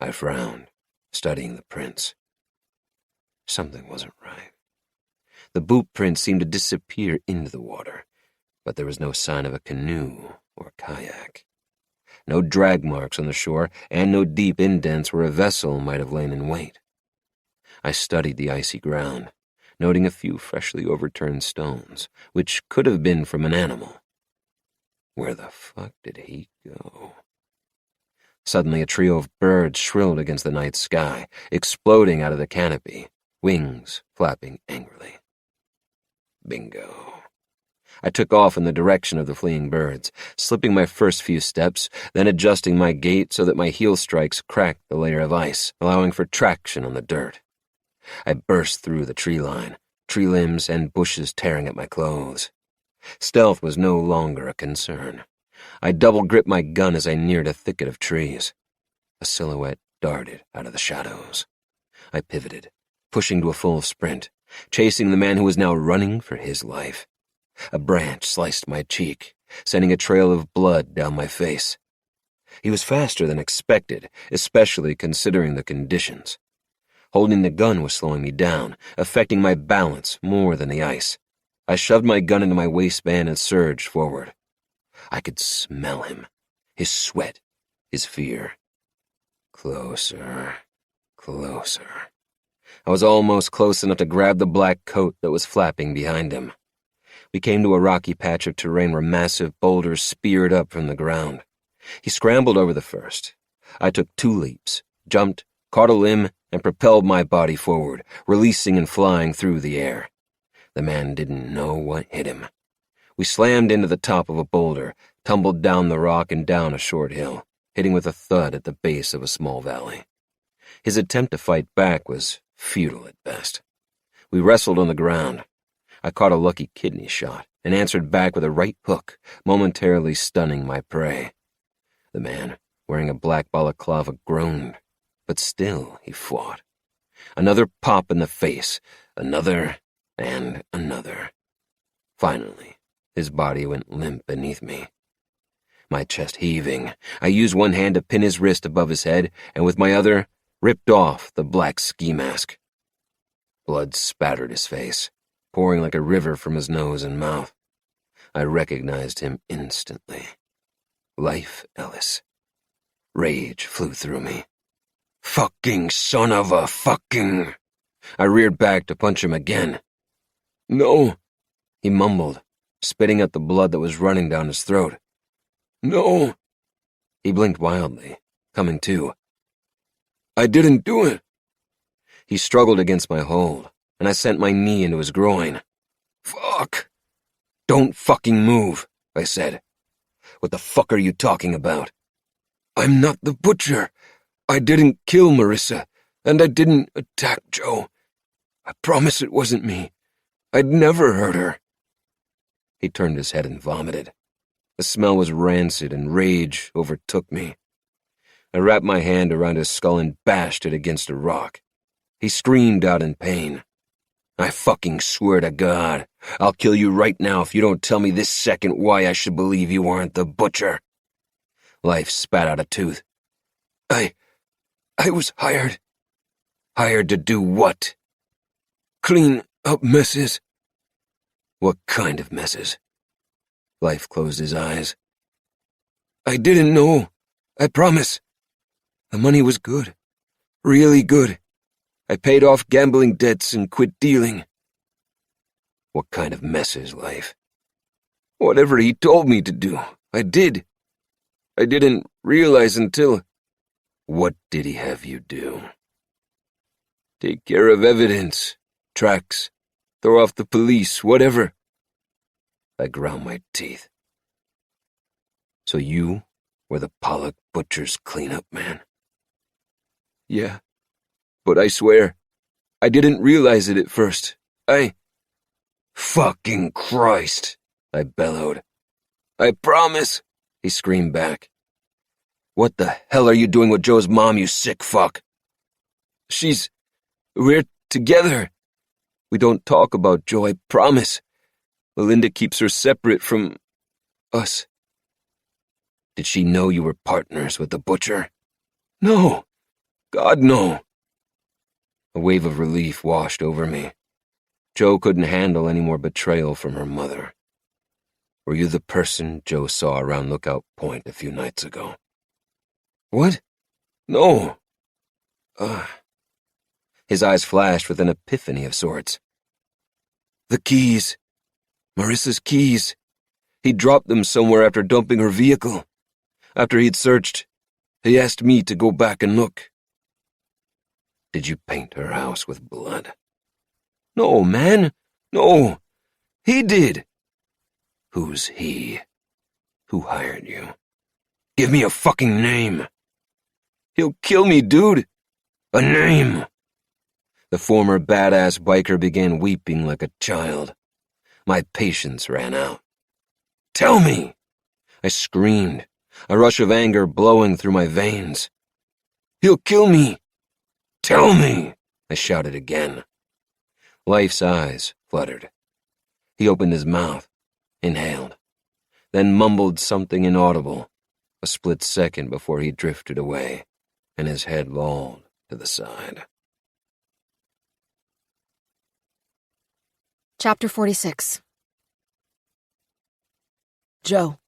I frowned, studying the prints. Something wasn't right. The boot prints seemed to disappear into the water, but there was no sign of a canoe or kayak. No drag marks on the shore, and no deep indents where a vessel might have lain in wait. I studied the icy ground, noting a few freshly overturned stones, which could have been from an animal. Where the fuck did he go? Suddenly a trio of birds shrilled against the night sky, exploding out of the canopy, wings flapping angrily. Bingo. I took off in the direction of the fleeing birds, slipping my first few steps, then adjusting my gait so that my heel strikes cracked the layer of ice, allowing for traction on the dirt. I burst through the tree line, tree limbs and bushes tearing at my clothes. Stealth was no longer a concern. I double-gripped my gun as I neared a thicket of trees. A silhouette darted out of the shadows. I pivoted, pushing to a full sprint, chasing the man who was now running for his life. A branch sliced my cheek, sending a trail of blood down my face. He was faster than expected, especially considering the conditions. Holding the gun was slowing me down, affecting my balance more than the ice. I shoved my gun into my waistband and surged forward. I could smell him, his sweat, his fear. Closer, closer. I was almost close enough to grab the black coat that was flapping behind him. We came to a rocky patch of terrain where massive boulders speared up from the ground. He scrambled over the first. I took 2 leaps, jumped, caught a limb, and propelled my body forward, releasing and flying through the air. The man didn't know what hit him. We slammed into the top of a boulder, tumbled down the rock and down a short hill, hitting with a thud at the base of a small valley. His attempt to fight back was futile at best. We wrestled on the ground. I caught a lucky kidney shot and answered back with a right hook, momentarily stunning my prey. The man, wearing a black balaclava, groaned, but still he fought. Another pop in the face, another, and another. Finally, his body went limp beneath me. My chest heaving, I used one hand to pin his wrist above his head, and with my other, ripped off the black ski mask. Blood spattered his face, pouring like a river from his nose and mouth. I recognized him instantly. Life Ellis. Rage flew through me. Fucking son of a fucking... I reared back to punch him again. No, he mumbled, spitting out the blood that was running down his throat. No. He blinked wildly, coming to. I didn't do it. He struggled against my hold, and I sent my knee into his groin. Fuck. Don't fucking move, I said. What the fuck are you talking about? I'm not the butcher. I didn't kill Marissa, and I didn't attack Joe. I promise it wasn't me. I'd never hurt her. He turned his head and vomited. The smell was rancid, and rage overtook me. I wrapped my hand around his skull and bashed it against a rock. He screamed out in pain. I fucking swear to God, I'll kill you right now if you don't tell me this second why I should believe you aren't the butcher. Life spat out a tooth. I was hired. Hired to do what? Clean up messes. What kind of messes? Life closed his eyes. I didn't know. I promise. The money was good. Really good. I paid off gambling debts and quit dealing. What kind of messes, Life? Whatever he told me to do, I did. I didn't realize until... What did he have you do? Take care of evidence, tracks, throw off the police, whatever. I ground my teeth. So you were the Pollock butcher's cleanup man? Yeah, but I swear, I didn't realize it at first. Fucking Christ, I bellowed. I promise, he screamed back. What the hell are you doing with Joe's mom, you sick fuck? We're together. We don't talk about Joe, I promise. Melinda keeps her separate from us. Did she know you were partners with the butcher? No. God, no. A wave of relief washed over me. Joe couldn't handle any more betrayal from her mother. Were you the person Joe saw around Lookout Point a few nights ago? What? No. His eyes flashed with an epiphany of sorts. The keys. Marissa's keys. He dropped them somewhere after dumping her vehicle. After he'd searched, he asked me to go back and look. Did you paint her house with blood? No, man. No. He did. Who's he? Who hired you? Give me a fucking name. He'll kill me, dude. A name. The former badass biker began weeping like a child. My patience ran out. Tell me! I screamed, a rush of anger blowing through my veins. He'll kill me! Tell me! I shouted again. Life's eyes fluttered. He opened his mouth, inhaled, then mumbled something inaudible, a split second before he drifted away, and his head lolled to the side. Chapter 46. Joe.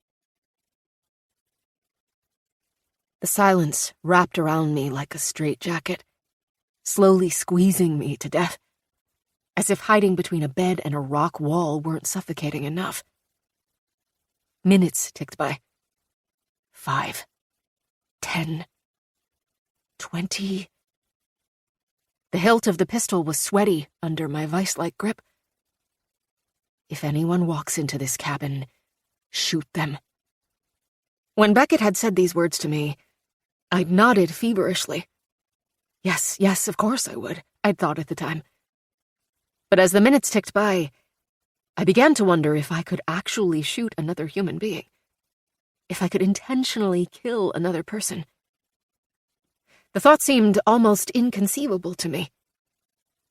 The silence wrapped around me like a straitjacket, slowly squeezing me to death, as if hiding between a bed and a rock wall weren't suffocating enough. Minutes ticked by. 5, 10, 20. The hilt of the pistol was sweaty under my vice-like grip. If anyone walks into this cabin, shoot them. When Beckett had said these words to me, I'd nodded feverishly. Yes, of course I would, I'd thought at the time. But as the minutes ticked by, I began to wonder if I could actually shoot another human being. If I could intentionally kill another person. The thought seemed almost inconceivable to me.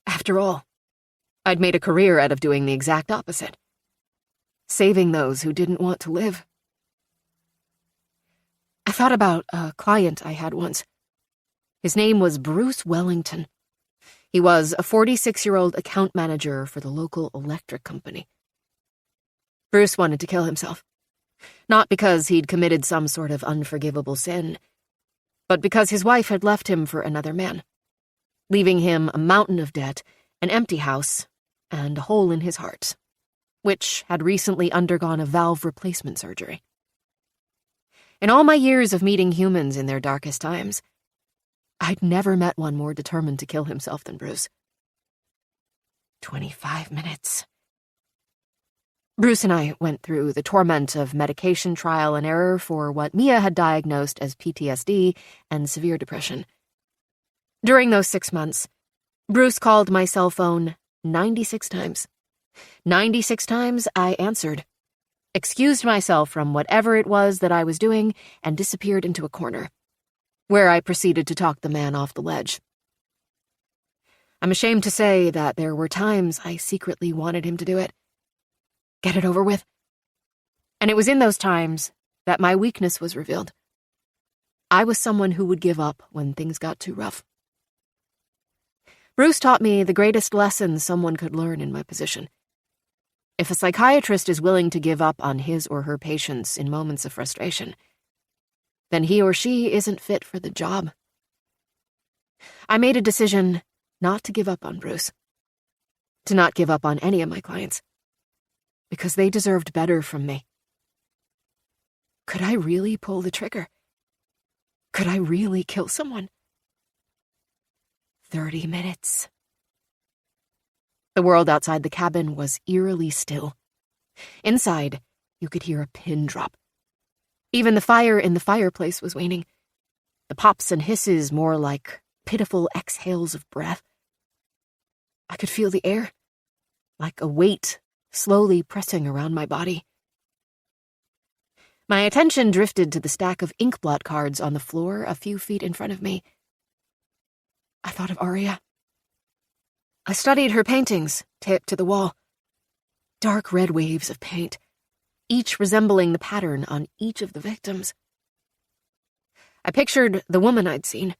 After all, I'd made a career out of doing the exact opposite. Saving those who didn't want to live. I thought about a client I had once. His name was Bruce Wellington. He was a 46-year-old account manager for the local electric company. Bruce wanted to kill himself. Not because he'd committed some sort of unforgivable sin, but because his wife had left him for another man, leaving him a mountain of debt, an empty house, and a hole in his heart, which had recently undergone a valve replacement surgery. In all my years of meeting humans in their darkest times, I'd never met one more determined to kill himself than Bruce. 25 minutes. Bruce and I went through the torment of medication trial and error for what Mia had diagnosed as PTSD and severe depression. During those 6 months, Bruce called my cell phone 96 times. 96 times I answered, excused myself from whatever it was that I was doing, and disappeared into a corner, where I proceeded to talk the man off the ledge. I'm ashamed to say that there were times I secretly wanted him to do it. Get it over with. And it was in those times that my weakness was revealed. I was someone who would give up when things got too rough. Bruce taught me the greatest lesson someone could learn in my position. If a psychiatrist is willing to give up on his or her patients in moments of frustration, then he or she isn't fit for the job. I made a decision not to give up on Bruce, to not give up on any of my clients, because they deserved better from me. Could I really pull the trigger? Could I really kill someone? 30 minutes. The world outside the cabin was eerily still. Inside, you could hear a pin drop. Even the fire in the fireplace was waning. The pops and hisses more like pitiful exhales of breath. I could feel the air, like a weight slowly pressing around my body. My attention drifted to the stack of inkblot cards on the floor a few feet in front of me. I thought of Aria. I studied her paintings, taped to the wall. Dark red waves of paint, each resembling the pattern on each of the victims. I pictured the woman I'd seen,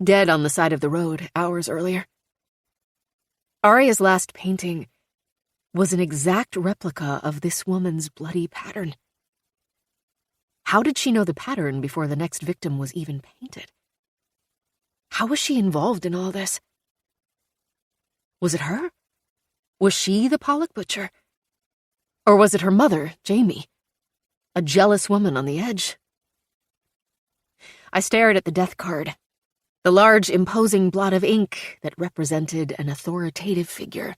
dead on the side of the road hours earlier. Aria's last painting was an exact replica of this woman's bloody pattern. How did she know the pattern before the next victim was even painted? How was she involved in all this? Was it her? Was she the Pollock butcher? Or was it her mother, Jamie, a jealous woman on the edge? I stared at the death card, the large, imposing blot of ink that represented an authoritative figure.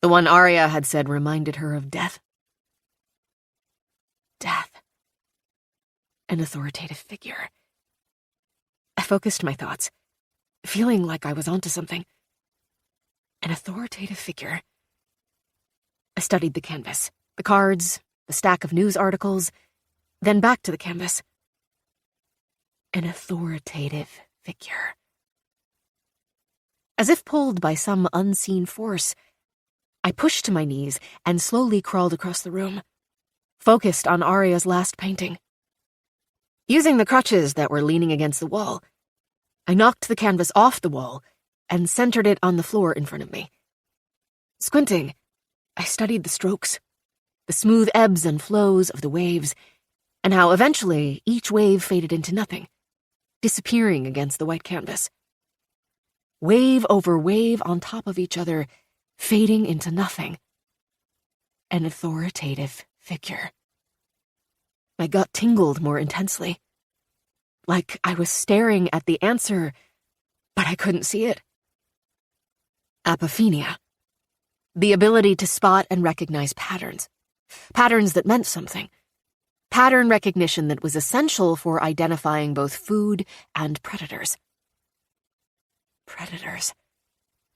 The one Aria had said reminded her of death. Death. An authoritative figure. I focused my thoughts, feeling like I was onto something. An authoritative figure. I studied the canvas, the cards, the stack of news articles, then back to the canvas. An authoritative figure. As if pulled by some unseen force, I pushed to my knees and slowly crawled across the room, focused on Aria's last painting. Using the crutches that were leaning against the wall, I knocked the canvas off the wall and centered it on the floor in front of me. Squinting, I studied the strokes, the smooth ebbs and flows of the waves, and how eventually each wave faded into nothing, disappearing against the white canvas. Wave over wave on top of each other, fading into nothing. An authoritative figure. My gut tingled more intensely, like I was staring at the answer, but I couldn't see it. Apophenia. The ability to spot and recognize patterns. Patterns that meant something. Pattern recognition that was essential for identifying both food and predators. Predators.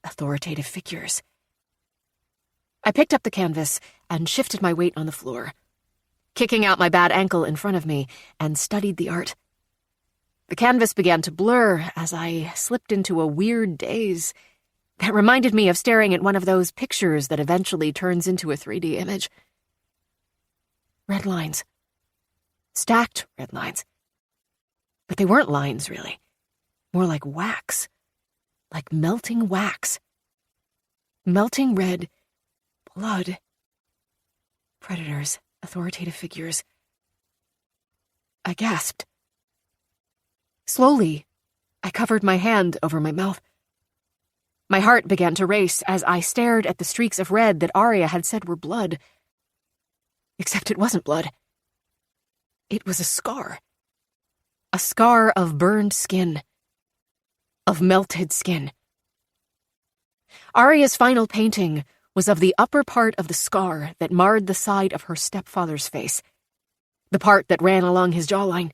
Authoritative figures. I picked up the canvas and shifted my weight on the floor, kicking out my bad ankle in front of me, and studied the art. The canvas began to blur as I slipped into a weird daze that reminded me of staring at one of those pictures that eventually turns into a 3D image. Red lines. Stacked red lines. But they weren't lines, really. More like wax. Like melting wax. Melting red blood. Predators, authoritative figures. I gasped. Slowly, I covered my hand over my mouth. My heart began to race as I stared at the streaks of red that Aria had said were blood. Except it wasn't blood. It was a scar. A scar of burned skin. Of melted skin. Aria's final painting was of the upper part of the scar that marred the side of her stepfather's face. The part that ran along his jawline.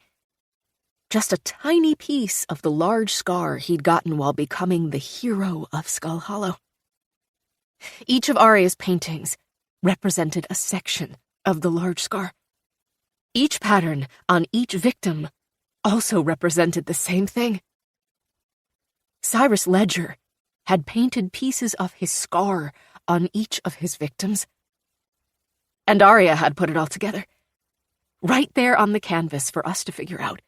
Just a tiny piece of the large scar he'd gotten while becoming the hero of Skull Hollow. Each of Aria's paintings represented a section of the large scar. Each pattern on each victim also represented the same thing. Cyrus Ledger had painted pieces of his scar on each of his victims. And Aria had put it all together, right there on the canvas for us to figure out.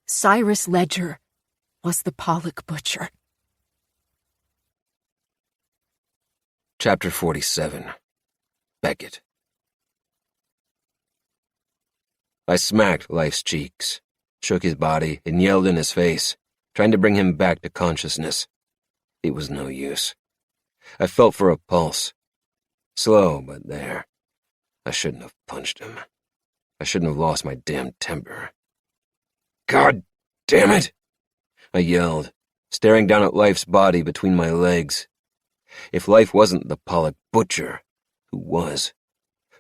Cyrus Ledger was the Pollock Butcher. Chapter 47. Beckett. I smacked Life's cheeks, shook his body, and yelled in his face, trying to bring him back to consciousness. It was no use. I felt for a pulse. Slow, but there. I shouldn't have punched him. I shouldn't have lost my damn temper. God damn it! I yelled, staring down at Life's body between my legs. If Life wasn't the Pollock Butcher, who was?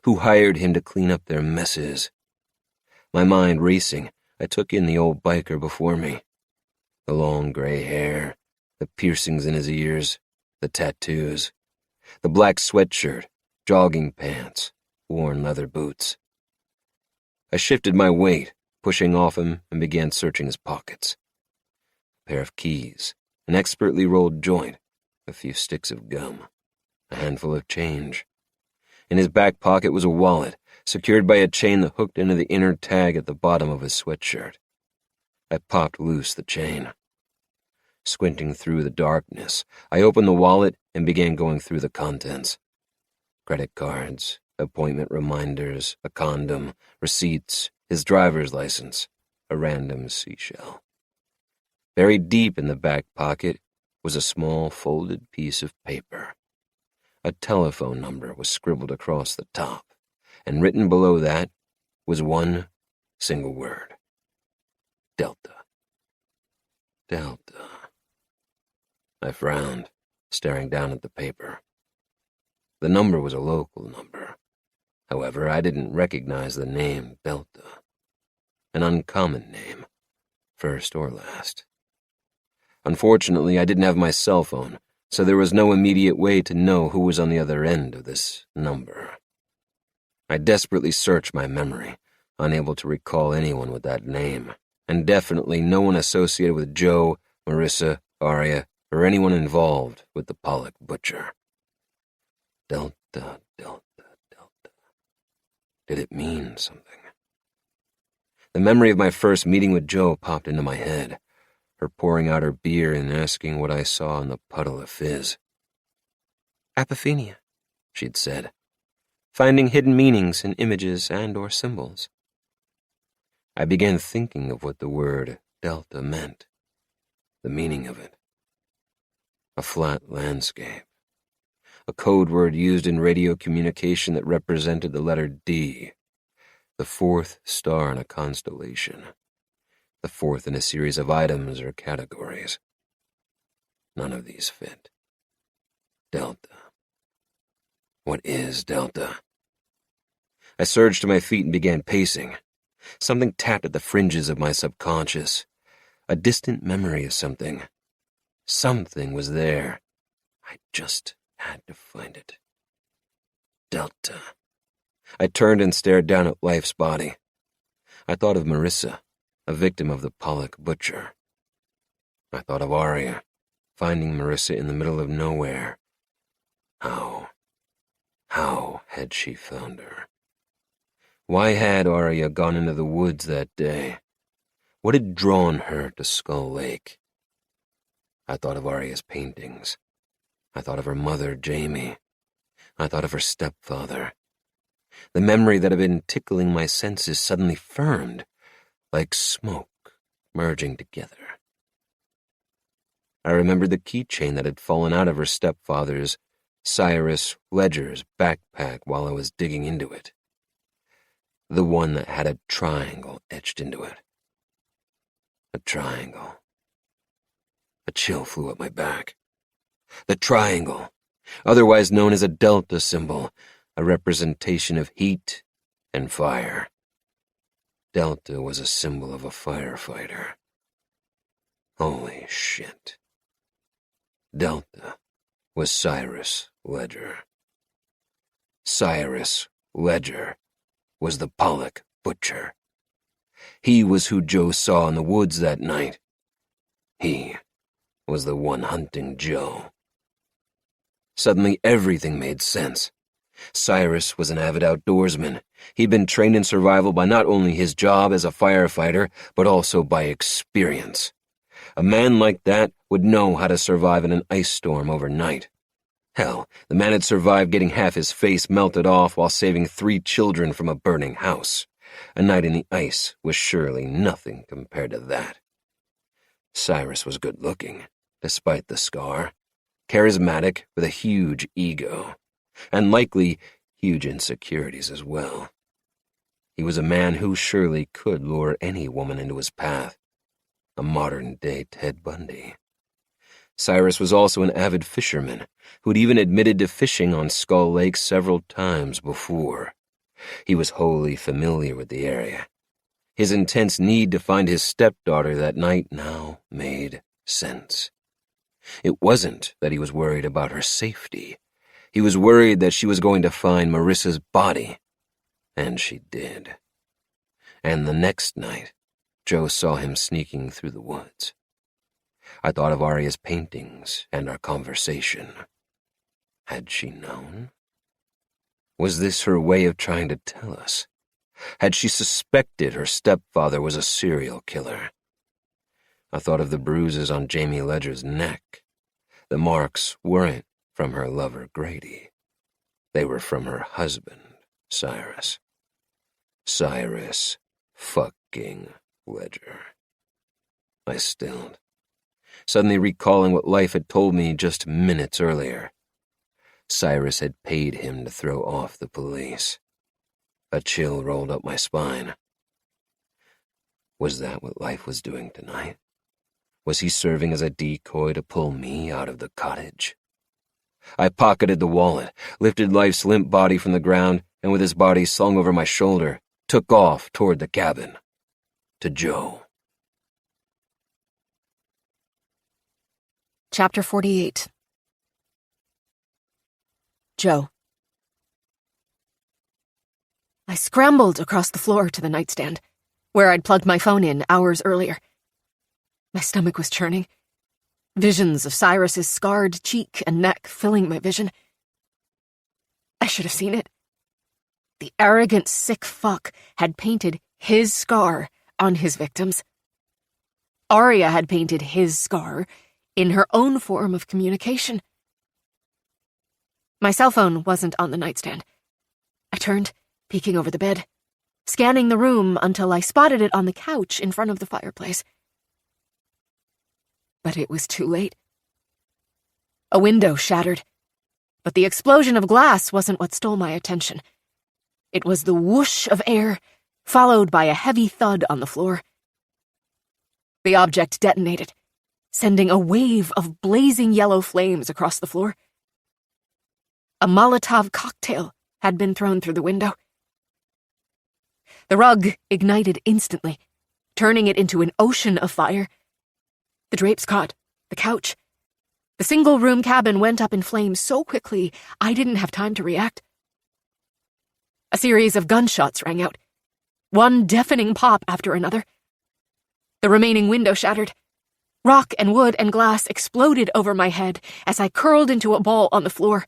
Who hired him to clean up their messes? My mind racing, I took in the old biker before me. The long gray hair, the piercings in his ears, the tattoos, the black sweatshirt, jogging pants, worn leather boots. I shifted my weight, pushing off him, and began searching his pockets. A pair of keys, an expertly rolled joint, a few sticks of gum, a handful of change. In his back pocket was a wallet, secured by a chain that hooked into the inner tag at the bottom of his sweatshirt. I popped loose the chain. Squinting through the darkness, I opened the wallet and began going through the contents. Credit cards, appointment reminders, a condom, receipts, his driver's license, a random seashell. Buried deep in the back pocket was a small folded piece of paper. A telephone number was scribbled across the top, and written below that was one single word. Delta. Delta. I frowned, staring down at the paper. The number was a local number. However, I didn't recognize the name Delta. An uncommon name, first or last. Unfortunately, I didn't have my cell phone, so there was no immediate way to know who was on the other end of this number. I desperately searched my memory, unable to recall anyone with that name, and definitely no one associated with Joe, Marissa, Aria, or anyone involved with the Pollock Butcher. Delta, Delta, Delta. Did it mean something? The memory of my first meeting with Joe popped into my head, her pouring out her beer and asking what I saw in the puddle of fizz. Apophenia, she'd said, finding hidden meanings in images and or symbols. I began thinking of what the word Delta meant, the meaning of it. A flat landscape. A code word used in radio communication that represented the letter D, the fourth star in a constellation, the fourth in a series of items or categories. None of these fit. Delta. What is Delta? I surged to my feet and began pacing. Something tapped at the fringes of my subconscious. A distant memory of something. Something was there. I just had to find it. Delta. I turned and stared down at Life's body. I thought of Marissa, a victim of the Pollock butcher. I thought of Aria, finding Marissa in the middle of nowhere. How had she found her? Why had Aria gone into the woods that day? What had drawn her to Skull Lake? I thought of Aria's paintings. I thought of her mother, Jamie. I thought of her stepfather. The memory that had been tickling my senses suddenly firmed, like smoke merging together. I remembered the keychain that had fallen out of her stepfather's, Cyrus Ledger's, backpack while I was digging into it. The one that had a triangle etched into it. A triangle. A chill flew up my back. The triangle, otherwise known as a delta symbol, a representation of heat and fire. Delta was a symbol of a firefighter. Holy shit. Delta was Cyrus Ledger. Cyrus Ledger was the Pollock butcher. He was who Joe saw in the woods that night. He was the one hunting Joe. Suddenly everything made sense. Cyrus was an avid outdoorsman. He'd been trained in survival by not only his job as a firefighter, but also by experience. A man like that would know how to survive in an ice storm overnight. Hell, the man had survived getting half his face melted off while saving 3 children from a burning house. A night in the ice was surely nothing compared to that. Cyrus was good-looking, despite the scar, charismatic with a huge ego, and likely huge insecurities as well. He was a man who surely could lure any woman into his path. A modern-day Ted Bundy. Cyrus was also an avid fisherman, who'd even admitted to fishing on Skull Lake several times before. He was wholly familiar with the area. His intense need to find his stepdaughter that night now made sense. It wasn't that he was worried about her safety. He was worried that she was going to find Marissa's body. And she did. And the next night, Joe saw him sneaking through the woods. I thought of Aria's paintings and our conversation. Had she known? Was this her way of trying to tell us? Had she suspected her stepfather was a serial killer? I thought of the bruises on Jamie Ledger's neck. The marks weren't from her lover, Grady. They were from her husband, Cyrus. Cyrus fucking Ledger. I stilled, suddenly recalling what Life had told me just minutes earlier. Cyrus had paid him to throw off the police. A chill rolled up my spine. Was that what Life was doing tonight? Was he serving as a decoy to pull me out of the cottage? I pocketed the wallet, lifted Life's limp body from the ground, and with his body slung over my shoulder, took off toward the cabin. To Joe. Chapter 48. Joe. I scrambled across the floor to the nightstand, where I'd plugged my phone in hours earlier. My stomach was churning. Visions of Cyrus's scarred cheek and neck filling my vision. I should have seen it. The arrogant, sick fuck had painted his scar on his victims. Aria had painted his scar in her own form of communication. My cell phone wasn't on the nightstand. I turned, peeking over the bed, scanning the room until I spotted it on the couch in front of the fireplace. But it was too late. A window shattered, but the explosion of glass wasn't what stole my attention. It was the whoosh of air, followed by a heavy thud on the floor. The object detonated, sending a wave of blazing yellow flames across the floor. A Molotov cocktail had been thrown through the window. The rug ignited instantly, turning it into an ocean of fire. The drapes caught, the couch, The single-room cabin went up in flames so quickly I didn't have time to react. A series of gunshots rang out, one deafening pop after another. The remaining window shattered. Rock and wood and glass exploded over my head as I curled into a ball on the floor,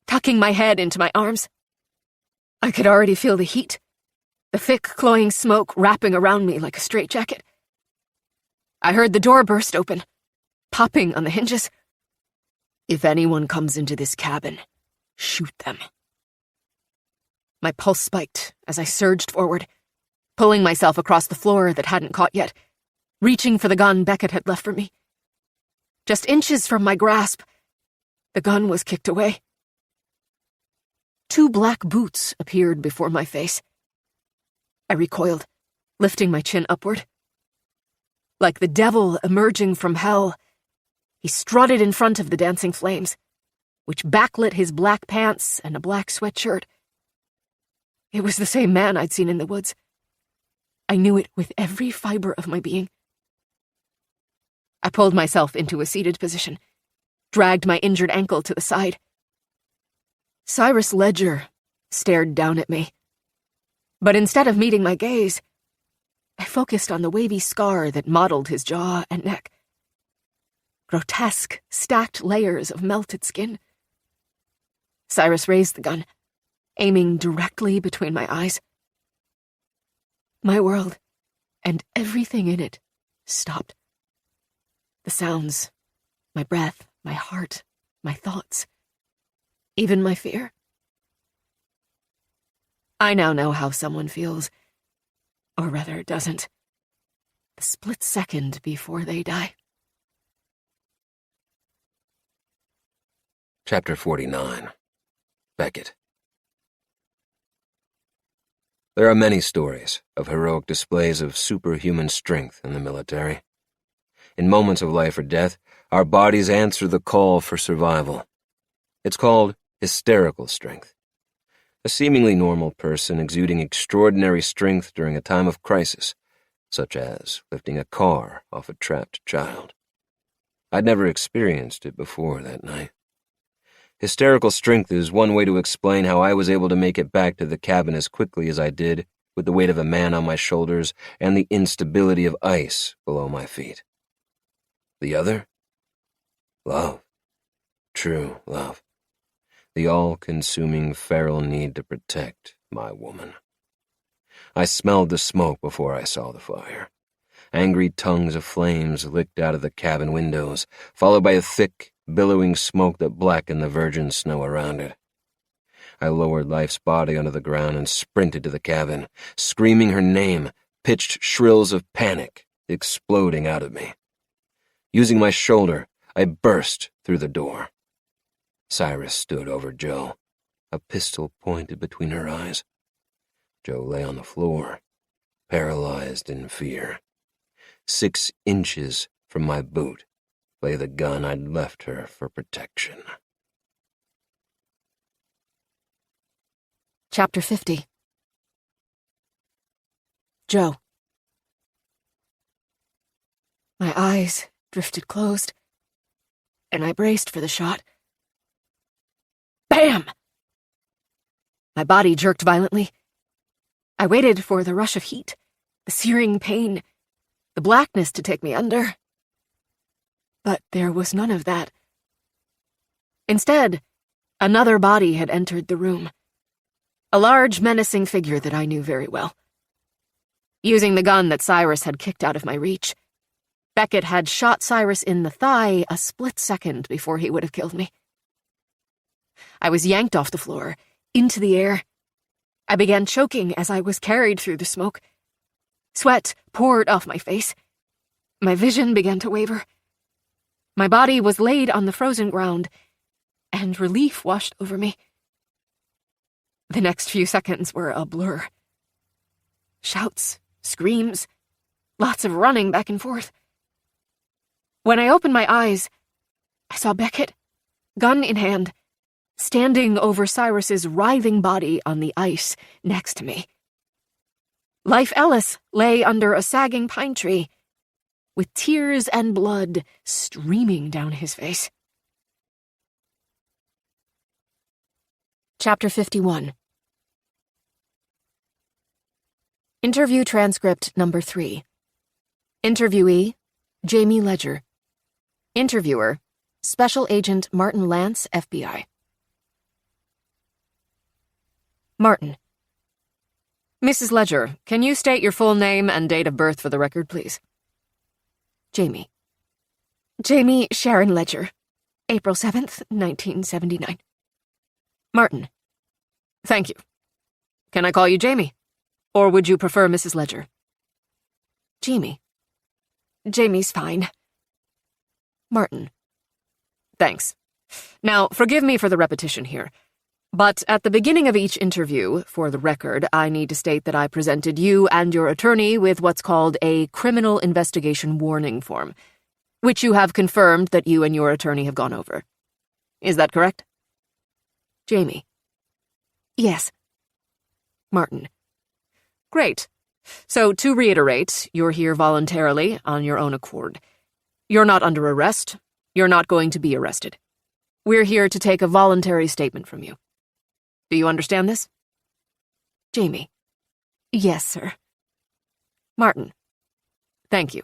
tucking my head into my arms. I could already feel the heat, the thick, cloying smoke wrapping around me like a straitjacket. I heard the door burst open, popping on the hinges. "If anyone comes into this cabin, shoot them." My pulse spiked as I surged forward, pulling myself across the floor that hadn't caught yet, reaching for the gun Beckett had left for me. Just inches from my grasp, the gun was kicked away. 2 black boots appeared before my face. I recoiled, lifting my chin upward. Like the devil emerging from hell, he strutted in front of the dancing flames, which backlit his black pants and a black sweatshirt. It was the same man I'd seen in the woods. I knew it with every fiber of my being. I pulled myself into a seated position, dragged my injured ankle to the side. Cyrus Ledger stared down at me. But instead of meeting my gaze, I focused on the wavy scar that mottled his jaw and neck. Grotesque, stacked layers of melted skin. Cyrus raised the gun, aiming directly between my eyes. My world, and everything in it, stopped. The sounds, my breath, my heart, my thoughts, even my fear. I now know how someone feels, or rather doesn't, the split second before they die. Chapter 49. Beckett. There are many stories of heroic displays of superhuman strength in the military. In moments of life or death, our bodies answer the call for survival. It's called hysterical strength. A seemingly normal person exuding extraordinary strength during a time of crisis, such as lifting a car off a trapped child. I'd never experienced it before that night. Hysterical strength is one way to explain how I was able to make it back to the cabin as quickly as I did, with the weight of a man on my shoulders and the instability of ice below my feet. The other? Love. True love. The all-consuming feral need to protect my woman. I smelled the smoke before I saw the fire. Angry tongues of flames licked out of the cabin windows, followed by a thick, billowing smoke that blackened the virgin snow around it. I lowered Life's body onto the ground and sprinted to the cabin, screaming her name, pitched shrills of panic exploding out of me. Using my shoulder, I burst through the door. Cyrus stood over Joe, a pistol pointed between her eyes. Joe lay on the floor, paralyzed in fear. 6 inches from my boot lay the gun I'd left her for protection. Chapter 50. Joe. My eyes drifted closed, and I braced for the shot. Bam! My body jerked violently. I waited for the rush of heat, the searing pain, the blackness to take me under. But there was none of that. Instead, another body had entered the room. A large, menacing figure that I knew very well. Using the gun that Cyrus had kicked out of my reach, Beckett had shot Cyrus in the thigh a split second before he would have killed me. I was yanked off the floor, into the air. I began choking as I was carried through the smoke. Sweat poured off my face. My vision began to waver. My body was laid on the frozen ground, and relief washed over me. The next few seconds were a blur. Shouts, screams, lots of running back and forth. When I opened my eyes, I saw Beckett, gun in hand, standing over Cyrus's writhing body on the ice next to me. Life Ellis lay under a sagging pine tree, with tears and blood streaming down his face. Chapter 51. Interview transcript number 3. Interviewee, Jamie Ledger. Interviewer, Special Agent Martin Lance, FBI. Martin. Mrs. Ledger, can you state your full name and date of birth for the record, please? Jamie. Jamie Sharon Ledger. April 7th, 1979. Martin. Thank you. Can I call you Jamie? Or would you prefer Mrs. Ledger? Jamie. Jamie's fine. Martin. Thanks. Now, forgive me for the repetition here, but at the beginning of each interview, for the record, I need to state that I presented you and your attorney with what's called a criminal investigation warning form, which you have confirmed that you and your attorney have gone over. Is that correct? Jamie. Yes. Martin. Great. So, to reiterate, you're here voluntarily, on your own accord. You're not under arrest. You're not going to be arrested. We're here to take a voluntary statement from you. Do you understand this? Jamie. Yes, sir. Martin. Thank you.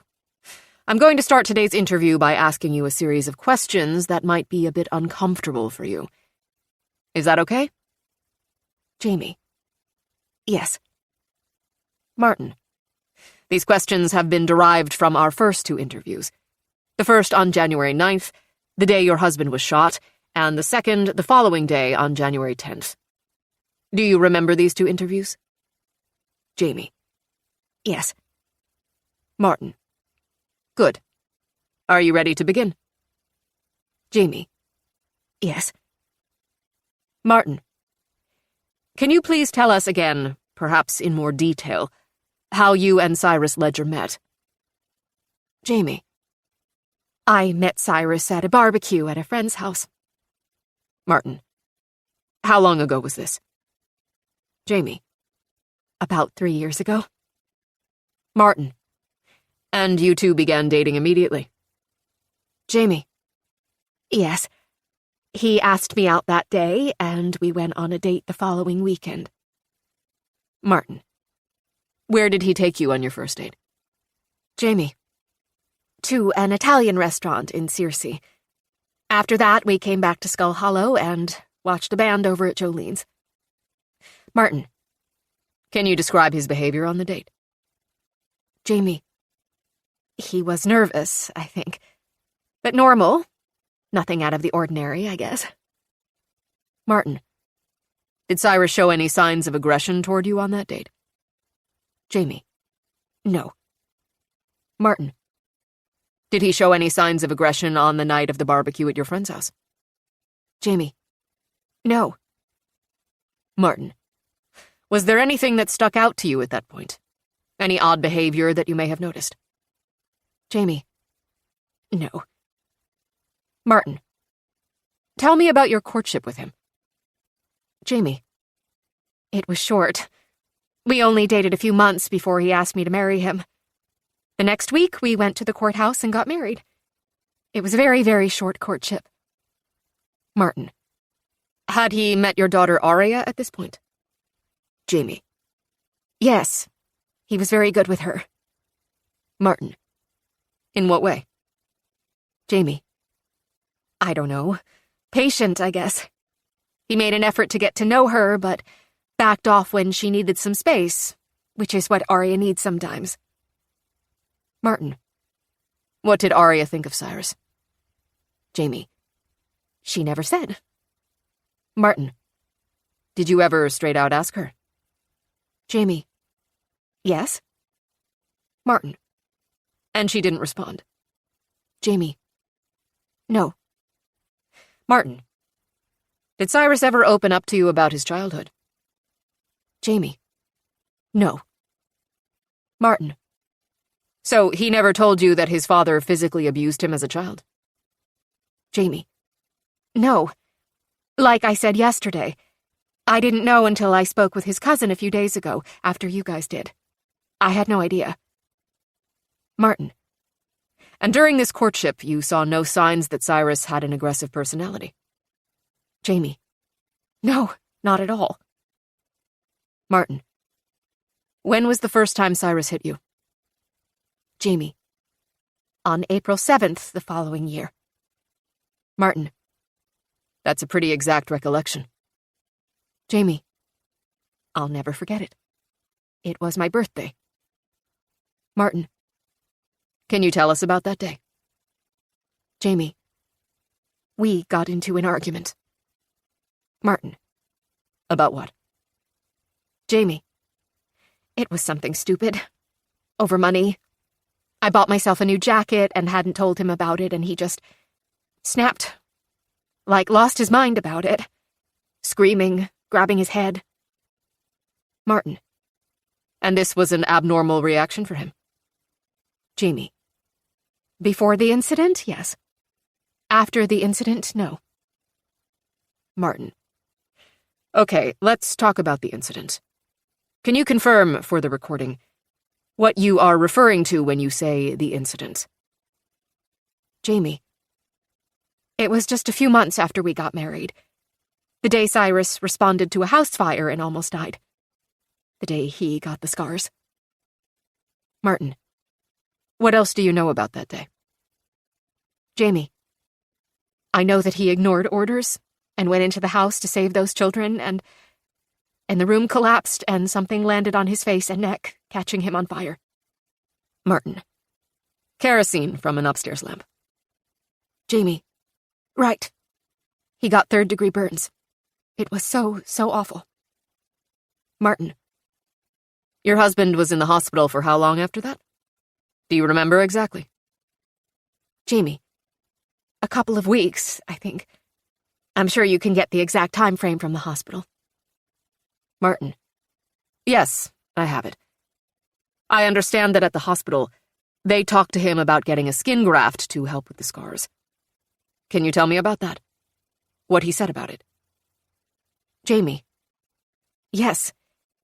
I'm going to start today's interview by asking you a series of questions that might be a bit uncomfortable for you. Is that okay? Jamie. Yes. Martin. These questions have been derived from our first 2 interviews. The first on January 9th, the day your husband was shot, and the second the following day on January 10th. Do you remember these 2 interviews? Jamie. Yes. Martin. Good. Are you ready to begin? Jamie. Yes. Martin. Can you please tell us again, perhaps in more detail, how you and Cyrus Ledger met? Jamie. I met Cyrus at a barbecue at a friend's house. Martin. How long ago was this? Jamie. About 3 years ago. Martin. And you 2 began dating immediately? Jamie. Yes. He asked me out that day, and we went on a date the following weekend. Martin. Where did he take you on your first date? Jamie. To an Italian restaurant in Searcy. After that, we came back to Skull Hollow and watched a band over at Jolene's. Martin. Can you describe his behavior on the date? Jamie. He was nervous, I think. But normal. Nothing out of the ordinary, I guess. Martin. Did Cyrus show any signs of aggression toward you on that date? Jamie. No. Martin. Did he show any signs of aggression on the night of the barbecue at your friend's house? Jamie. No. Martin. Was there anything that stuck out to you at that point? Any odd behavior that you may have noticed? Jamie. No. Martin. Tell me about your courtship with him. Jamie. It was short. We only dated a few months before he asked me to marry him. The next week, we went to the courthouse and got married. It was a very, very short courtship. Martin. Had he met your daughter Aria at this point? Jamie. Yes. He was very good with her. Martin. In what way? Jamie. I don't know. Patient, I guess. He made an effort to get to know her, but backed off when she needed some space, which is what Aria needs sometimes. Martin. What did Aria think of Cyrus? Jamie. She never said. Martin. Did you ever straight out ask her? Jamie. Yes. Martin. And she didn't respond? Jamie. No. Martin. Did Cyrus ever open up to you about his childhood? Jamie. No. Martin. So he never told you that his father physically abused him as a child? Jamie. No. Like I said yesterday, I didn't know until I spoke with his cousin a few days ago, after you guys did. I had no idea. Martin. And during this courtship, you saw no signs that Cyrus had an aggressive personality? Jamie. No. Not at all. Martin. When was the first time Cyrus hit you? Jamie. On April 7th the following year. Martin. That's a pretty exact recollection. Jamie. I'll never forget it. It was my birthday. Martin. Can you tell us about that day? Jamie. We got into an argument. Martin. About what? Jamie. It was something stupid. Over money. I bought myself a new jacket and hadn't told him about it, and he just snapped. Like lost his mind about it. Screaming, grabbing his head. Martin. And this was an abnormal reaction for him? Jamie. Before the incident, yes. After the incident, no. Martin. Okay, let's talk about the incident. Can you confirm, for the recording, what you are referring to when you say the incident? Jamie. It was just a few months after we got married. The day Cyrus responded to a house fire and almost died. The day he got the scars. Martin. What else do you know about that day? Jamie. I know that he ignored orders and went into the house to save those children, and the room collapsed and something landed on his face and neck, catching him on fire. Martin. Kerosene from an upstairs lamp. Jamie. Right. He got third-degree burns. It was so awful. Martin. Your husband was in the hospital for how long after that? Do you remember exactly? Jamie. A couple of weeks, I think. I'm sure you can get the exact time frame from the hospital. Martin. Yes, I have it. I understand that at the hospital, they talked to him about getting a skin graft to help with the scars. Can you tell me about that? What he said about it? Jamie. Yes,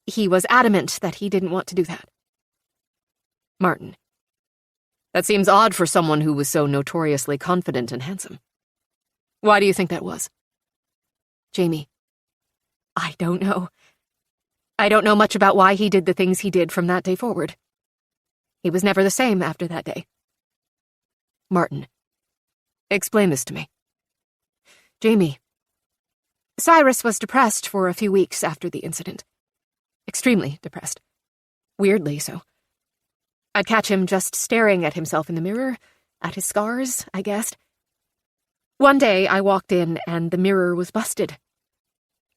he was adamant that he didn't want to do that. Martin. That seems odd for someone who was so notoriously confident and handsome. Why do you think that was? Jamie. I don't know. I don't know much about why he did the things he did from that day forward. He was never the same after that day. Martin. Explain this to me. Jamie. Cyrus was depressed for a few weeks after the incident. Extremely depressed. Weirdly so. I'd catch him just staring at himself in the mirror, at his scars, I guessed. One day I walked in and the mirror was busted.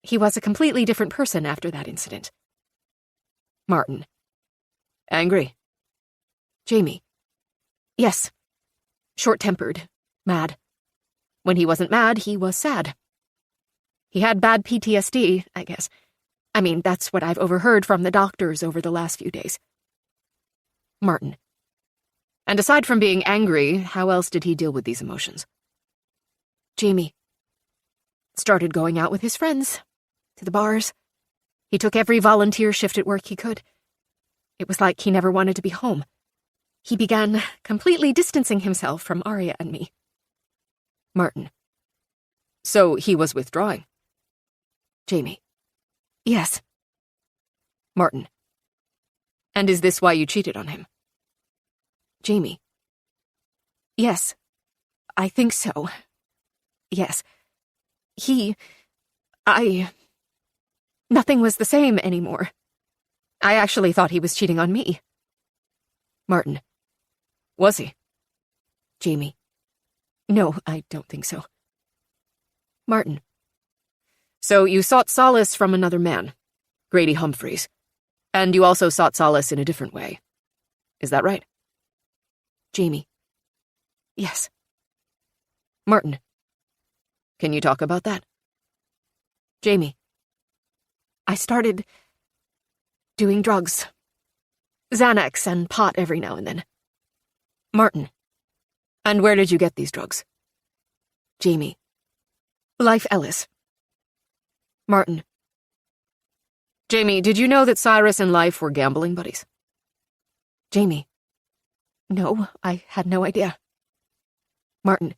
He was a completely different person after that incident. Martin. Angry? Jamie. Yes. Short-tempered. Mad. When he wasn't mad, he was sad. He had bad PTSD, I guess. I mean, that's what I've overheard from the doctors over the last few days. Martin. And aside from being angry, how else did he deal with these emotions? Jamie. Started going out with his friends. To the bars. He took every volunteer shift at work he could. It was like he never wanted to be home. He began completely distancing himself from Aria and me. Martin. So he was withdrawing? Jamie. Yes. Martin. And is this why you cheated on him? Jamie. Yes. I think so. Yes. Nothing was the same anymore. I actually thought he was cheating on me. Martin. Was he? Jamie. No, I don't think so. Martin. So you sought solace from another man, Grady Humphreys, and you also sought solace in a different way. Is that right? Jamie. Yes. Martin. Can you talk about that? Jamie. I started doing drugs. Xanax and pot every now and then. Martin. And where did you get these drugs? Jamie. Life Ellis. Martin. Jamie, did you know that Cyrus and Life were gambling buddies? Jamie. No, I had no idea. Martin.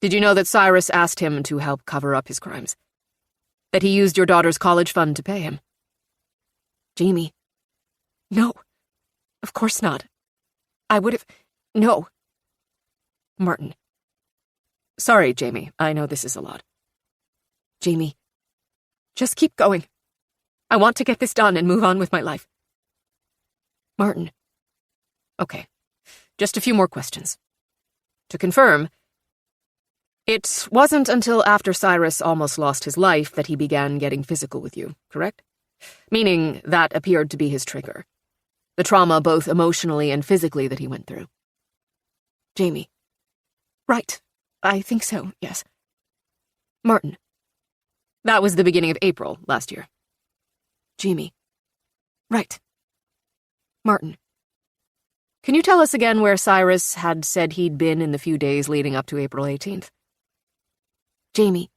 Did you know that Cyrus asked him to help cover up his crimes? That he used your daughter's college fund to pay him? Jamie. No. Of course not. I would have... No. Martin. Sorry, Jamie. I know this is a lot. Jamie. Just keep going. I want to get this done and move on with my life. Martin. Okay. Just a few more questions. To confirm, it wasn't until after Cyrus almost lost his life that he began getting physical with you, correct? Meaning that appeared to be his trigger. The trauma both emotionally and physically that he went through. Jamie. Right. I think so, yes. Martin. That was the beginning of April last year. Jamie. Right. Martin. Can you tell us again where Cyrus had said he'd been in the few days leading up to April 18th? Jamie.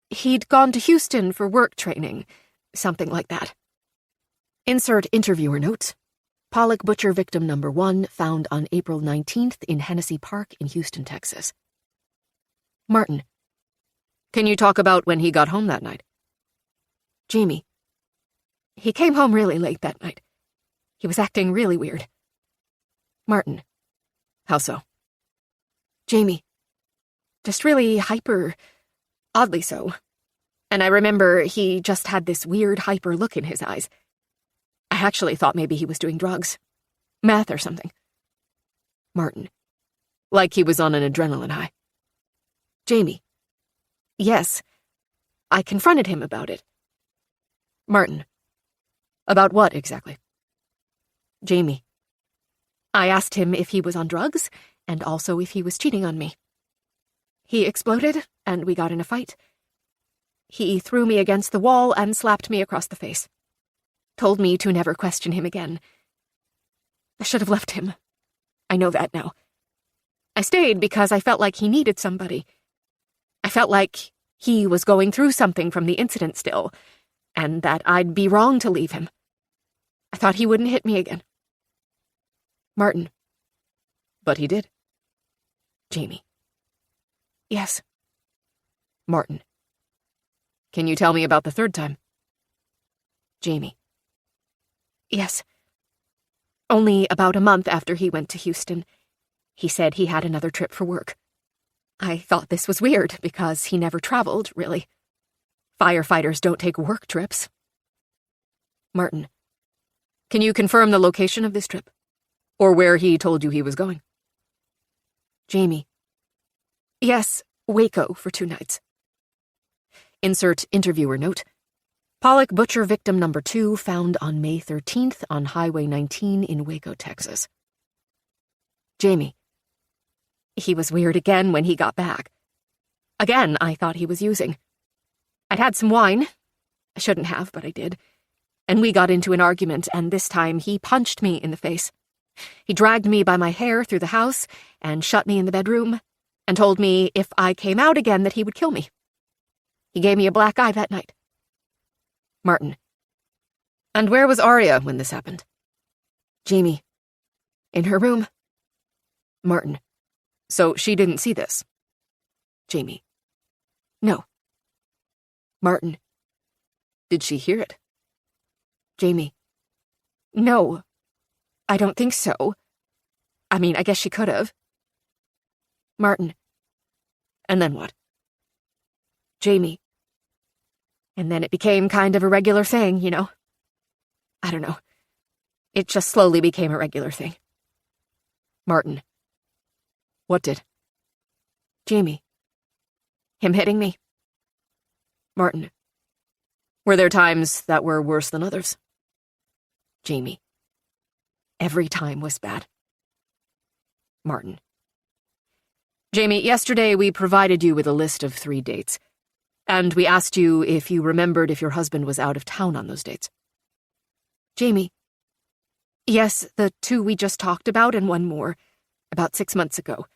He'd gone to Houston for work training, something like that. Insert interviewer note. Pollock butcher victim number 1 found on April 19th in Hennessy Park in Houston, Texas. Martin. Can you talk about when he got home that night? Jamie. He came home really late that night. He was acting really weird. Martin. How so? Jamie. Just really hyper, oddly so. And I remember he just had this weird hyper look in his eyes. I actually thought maybe he was doing drugs. Meth or something. Martin. Like he was on an adrenaline high. Jamie. Yes. I confronted him about it. Martin. About what exactly? Jamie. I asked him if he was on drugs, and also if he was cheating on me. He exploded, and we got in a fight. He threw me against the wall and slapped me across the face. Told me to never question him again. I should have left him. I know that now. I stayed because I felt like he needed somebody. I felt like he was going through something from the incident still, and that I'd be wrong to leave him. I thought he wouldn't hit me again. Martin. But he did. Jamie. Yes. Martin. Can you tell me about the third time? Jamie. Yes. Only about a month after he went to Houston, he said he had another trip for work. I thought this was weird because he never traveled, really. Firefighters don't take work trips. Martin. Can you confirm the location of this trip? Or where he told you he was going? Jamie. Yes, Waco for 2 nights. Insert interviewer note. Pollock butcher victim number 2 found on May 13th on Highway 19 in Waco, Texas. Jamie. He was weird again when he got back. Again, I thought he was using. I'd had some wine. I shouldn't have, but I did. And we got into an argument, and this time he punched me in the face. He dragged me by my hair through the house and shut me in the bedroom and told me if I came out again that he would kill me. He gave me a black eye that night. Martin. And where was Aria when this happened? Jamie. In her room. Martin. So she didn't see this? Jamie. No. Martin. Did she hear it? Jamie. No. I don't think so. I mean, I guess she could have. Martin. And then what? Jamie. And then it became kind of a regular thing, you know? I don't know. It just slowly became a regular thing. Martin. What did? Jamie. Him hitting me. Martin. Were there times that were worse than others? Jamie. Every time was bad. Martin. Jamie, yesterday we provided you with a list of 3 dates, and we asked you if you remembered if your husband was out of town on those dates. Jamie. Yes, the 2 we just talked about and 1 more, about 6 months ago.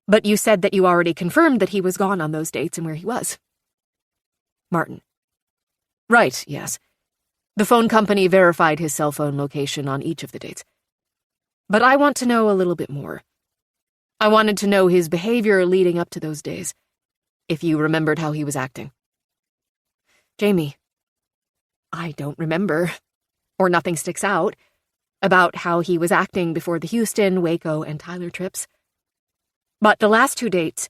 But you said that you already confirmed that he was gone on those dates and where he was. Martin. Right, yes. The phone company verified his cell phone location on each of the dates. But I want to know a little bit more. I wanted to know his behavior leading up to those days, if you remembered how he was acting. Jamie. I don't remember, or nothing sticks out, about how he was acting before the Houston, Waco, and Tyler trips. But the last 2 dates,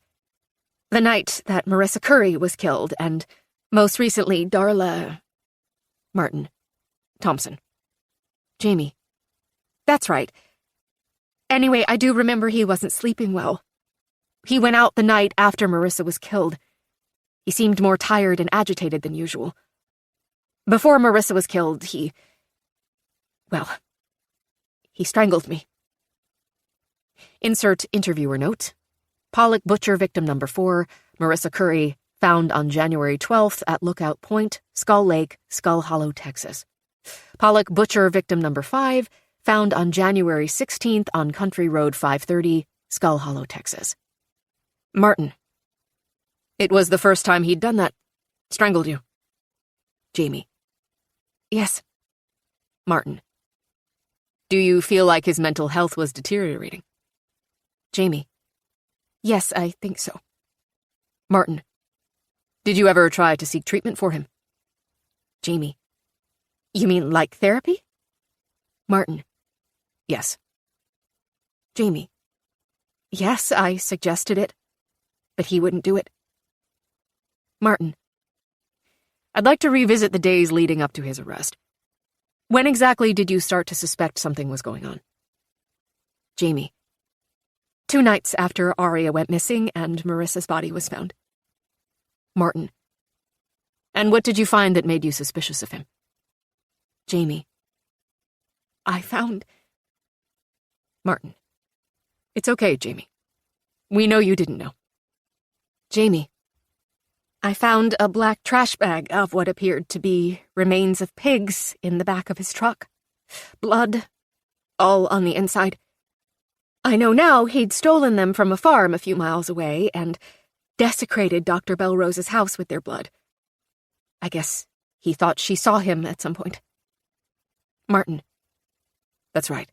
the night that Marissa Curry was killed, and most recently Darla... Martin. Thompson. Jamie. That's right. Anyway, I do remember he wasn't sleeping well. He went out the night after Marissa was killed. He seemed more tired and agitated than usual. Before Marissa was killed, he strangled me. Insert interviewer note. Pollock Butcher victim number 4, Marissa Curry, found on January 12th at Lookout Point, Skull Lake, Skull Hollow, Texas. Pollock Butcher victim number 5, found on January 16th on Country Road 530, Skull Hollow, Texas. Martin. It was the first time he'd done that. Strangled you. Jamie. Yes. Martin. Do you feel like his mental health was deteriorating? Jamie. Yes, I think so. Martin. Did you ever try to seek treatment for him? Jamie. You mean like therapy? Martin. Yes. Jamie. Yes, I suggested it, but he wouldn't do it. Martin. I'd like to revisit the days leading up to his arrest. When exactly did you start to suspect something was going on? Jamie. 2 nights after Aria went missing and Marissa's body was found. Martin. And what did you find that made you suspicious of him? Jamie. I found... Martin. It's okay, Jamie. We know you didn't know. Jamie. I found a black trash bag of what appeared to be remains of pigs in the back of his truck. Blood, all on the inside. I know now he'd stolen them from a farm a few miles away and desecrated Dr. Bellerose's house with their blood. I guess he thought she saw him at some point. Martin. That's right.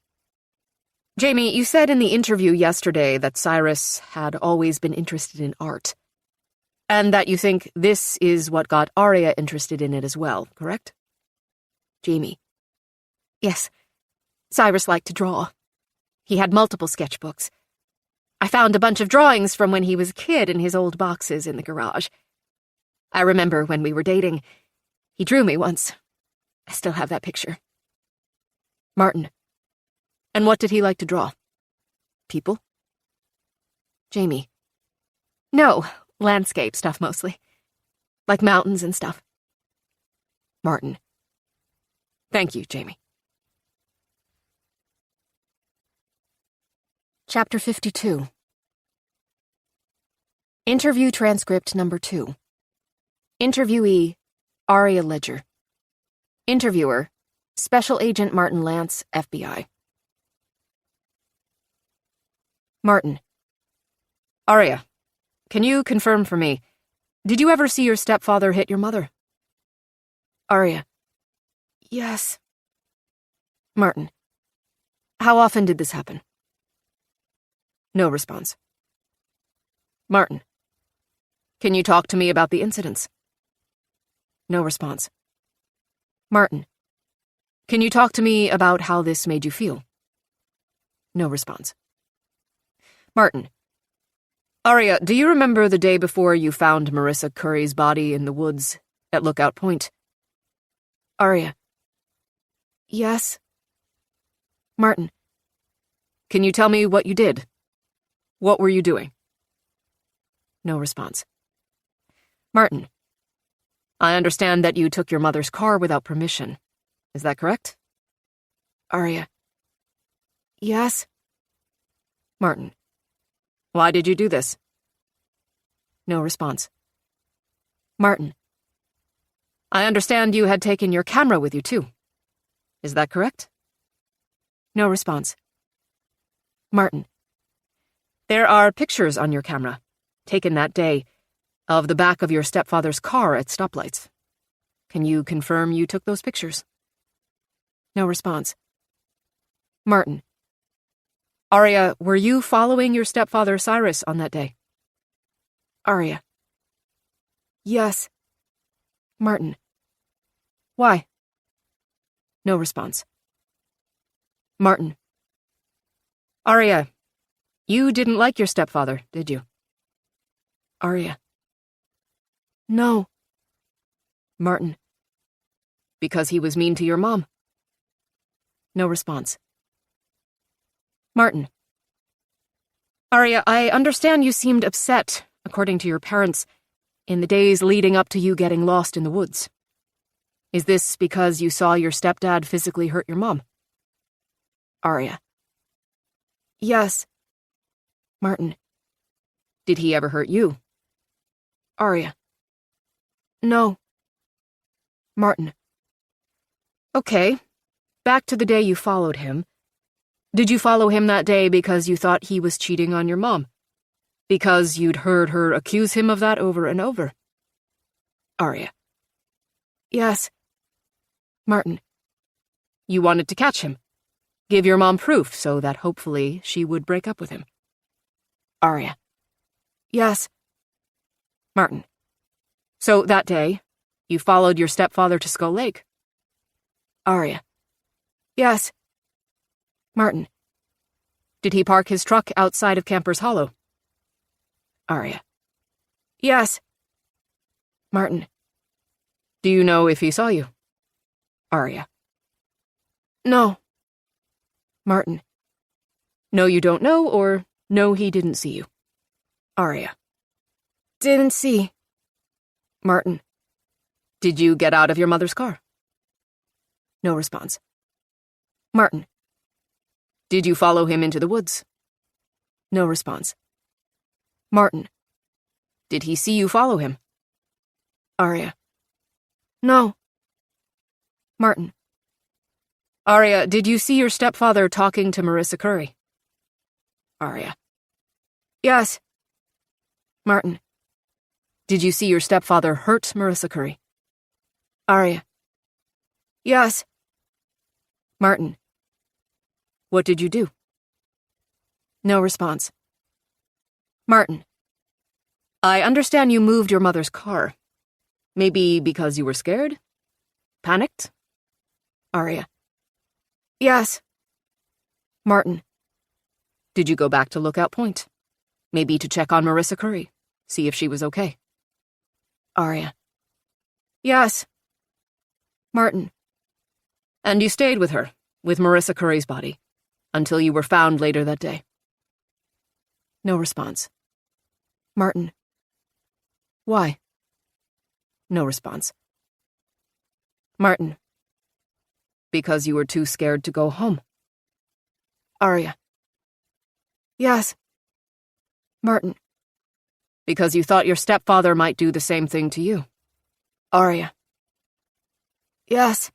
Jamie, you said in the interview yesterday that Cyrus had always been interested in art, and that you think this is what got Aria interested in it as well, correct? Jamie. Yes. Cyrus liked to draw. He had multiple sketchbooks. I found a bunch of drawings from when he was a kid in his old boxes in the garage. I remember when we were dating, he drew me once. I still have that picture. Martin. And what did he like to draw? People? Jamie. No, landscape stuff mostly. Like mountains and stuff. Martin. Thank you, Jamie. Chapter 52. Interview transcript number 2. Interviewee, Aria Ledger. Interviewer, Special Agent Martin Lance, FBI. Martin. Aria, can you confirm for me, did you ever see your stepfather hit your mother? Aria. Yes. Martin. How often did this happen? No response. Martin. Can you talk to me about the incidents? No response. Martin. Can you talk to me about how this made you feel? No response. Martin. Aria, do you remember the day before you found Marissa Curry's body in the woods at Lookout Point? Aria. Yes. Martin. Can you tell me what you did? What were you doing? No response. Martin. I understand that you took your mother's car without permission. Is that correct? Aria. Yes. Martin. Why did you do this? No response. Martin. I understand you had taken your camera with you, too. Is that correct? No response. Martin. There are pictures on your camera, taken that day, of the back of your stepfather's car at stoplights. Can you confirm you took those pictures? No response. Martin. Aria, were you following your stepfather Cyrus on that day? Aria. Yes. Martin. Why? No response. Martin. Aria, you didn't like your stepfather, did you? Aria. No. Martin. Because he was mean to your mom? No response. Martin. Aria, I understand you seemed upset, according to your parents, in the days leading up to you getting lost in the woods. Is this because you saw your stepdad physically hurt your mom? Aria. Yes. Martin. Did he ever hurt you? Aria. No. Martin. Okay. Back to the day you followed him. Did you follow him that day because you thought he was cheating on your mom? Because you'd heard her accuse him of that over and over? Aria. Yes. Martin. You wanted to catch him. Give your mom proof so that hopefully she would break up with him. Aria. Yes. Martin. So that day, you followed your stepfather to Skull Lake? Aria. Yes. Martin. Did he park his truck outside of Camper's Hollow? Aria. Yes. Martin. Do you know if he saw you? Aria. No. Martin. No, you don't know, or no, he didn't see you? Aria. Didn't see. Martin. Did you get out of your mother's car? No response. Martin. Did you follow him into the woods? No response. Martin. Did he see you follow him? Aria. No. Martin. Aria, did you see your stepfather talking to Marissa Curry? Aria. Yes. Martin. Did you see your stepfather hurt Marissa Curry? Aria. Yes. Martin. What did you do? No response. Martin. I understand you moved your mother's car. Maybe because you were scared? Panicked? Aria. Yes. Martin. Did you go back to Lookout Point? Maybe to check on Marissa Curry, see if she was okay? Aria. Yes. Martin. And you stayed with her, with Marissa Curry's body, until you were found later that day? No response. Martin. Why? No response. Martin. Because you were too scared to go home? Aria. Yes. Martin. Because you thought your stepfather might do the same thing to you? Aria. Yes.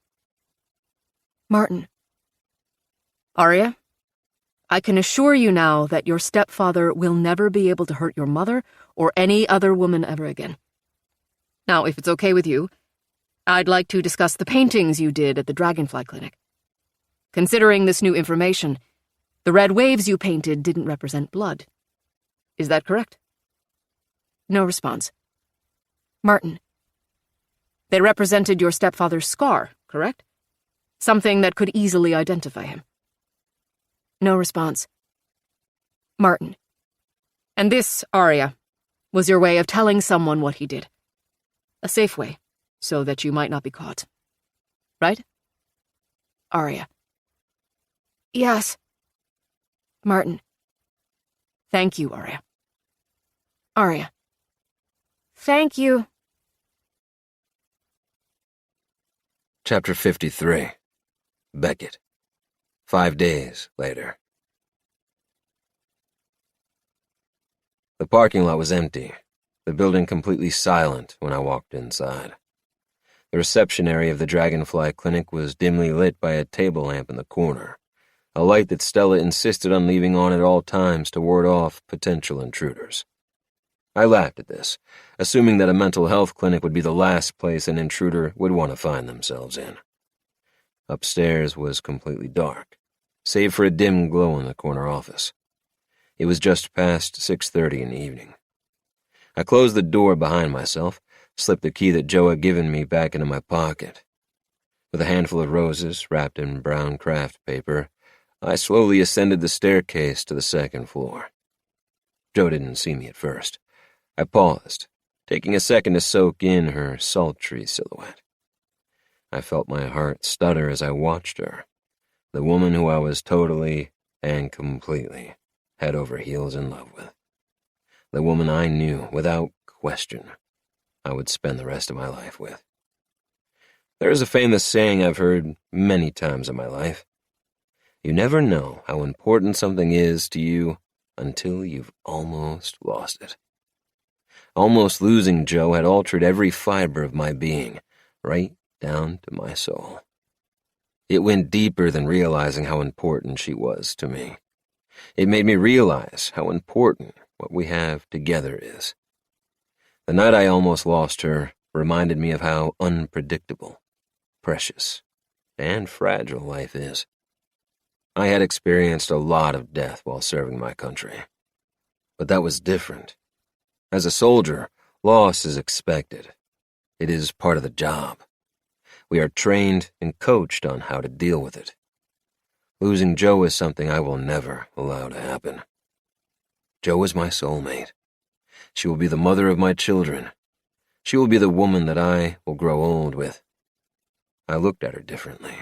Martin. Aria, I can assure you now that your stepfather will never be able to hurt your mother or any other woman ever again. Now, if it's okay with you, I'd like to discuss the paintings you did at the Dragonfly Clinic. Considering this new information, the red waves you painted didn't represent blood. Is that correct? No response. Martin. They represented your stepfather's scar, correct? Something that could easily identify him. No response. Martin. And this, Aria, was your way of telling someone what he did. A safe way, so that you might not be caught. Right? Aria. Yes. Martin. Thank you, Aria. Aria. Thank you. Chapter 53. Beckett. 5 days later. The parking lot was empty, the building completely silent when I walked inside. The reception area of the Dragonfly Clinic was dimly lit by a table lamp in the corner, a light that Stella insisted on leaving on at all times to ward off potential intruders. I laughed at this, assuming that a mental health clinic would be the last place an intruder would want to find themselves in. Upstairs was completely dark, save for a dim glow in the corner office. It was just past 6:30 in the evening. I closed the door behind myself, slipped the key that Joe had given me back into my pocket. With a handful of roses wrapped in brown craft paper, I slowly ascended the staircase to the second floor. Jo didn't see me at first. I paused, taking a second to soak in her sultry silhouette. I felt my heart stutter as I watched her, the woman who I was totally and completely head over heels in love with. The woman I knew, without question, I would spend the rest of my life with. There is a famous saying I've heard many times in my life. You never know how important something is to you until you've almost lost it. Almost losing Jo had altered every fiber of my being, right down to my soul. It went deeper than realizing how important she was to me. It made me realize how important what we have together is. The night I almost lost her reminded me of how unpredictable, precious, and fragile life is. I had experienced a lot of death while serving my country. But that was different. As a soldier, loss is expected. It is part of the job. We are trained and coached on how to deal with it. Losing Jo is something I will never allow to happen. Jo is my soulmate. She will be the mother of my children. She will be the woman that I will grow old with. I looked at her differently,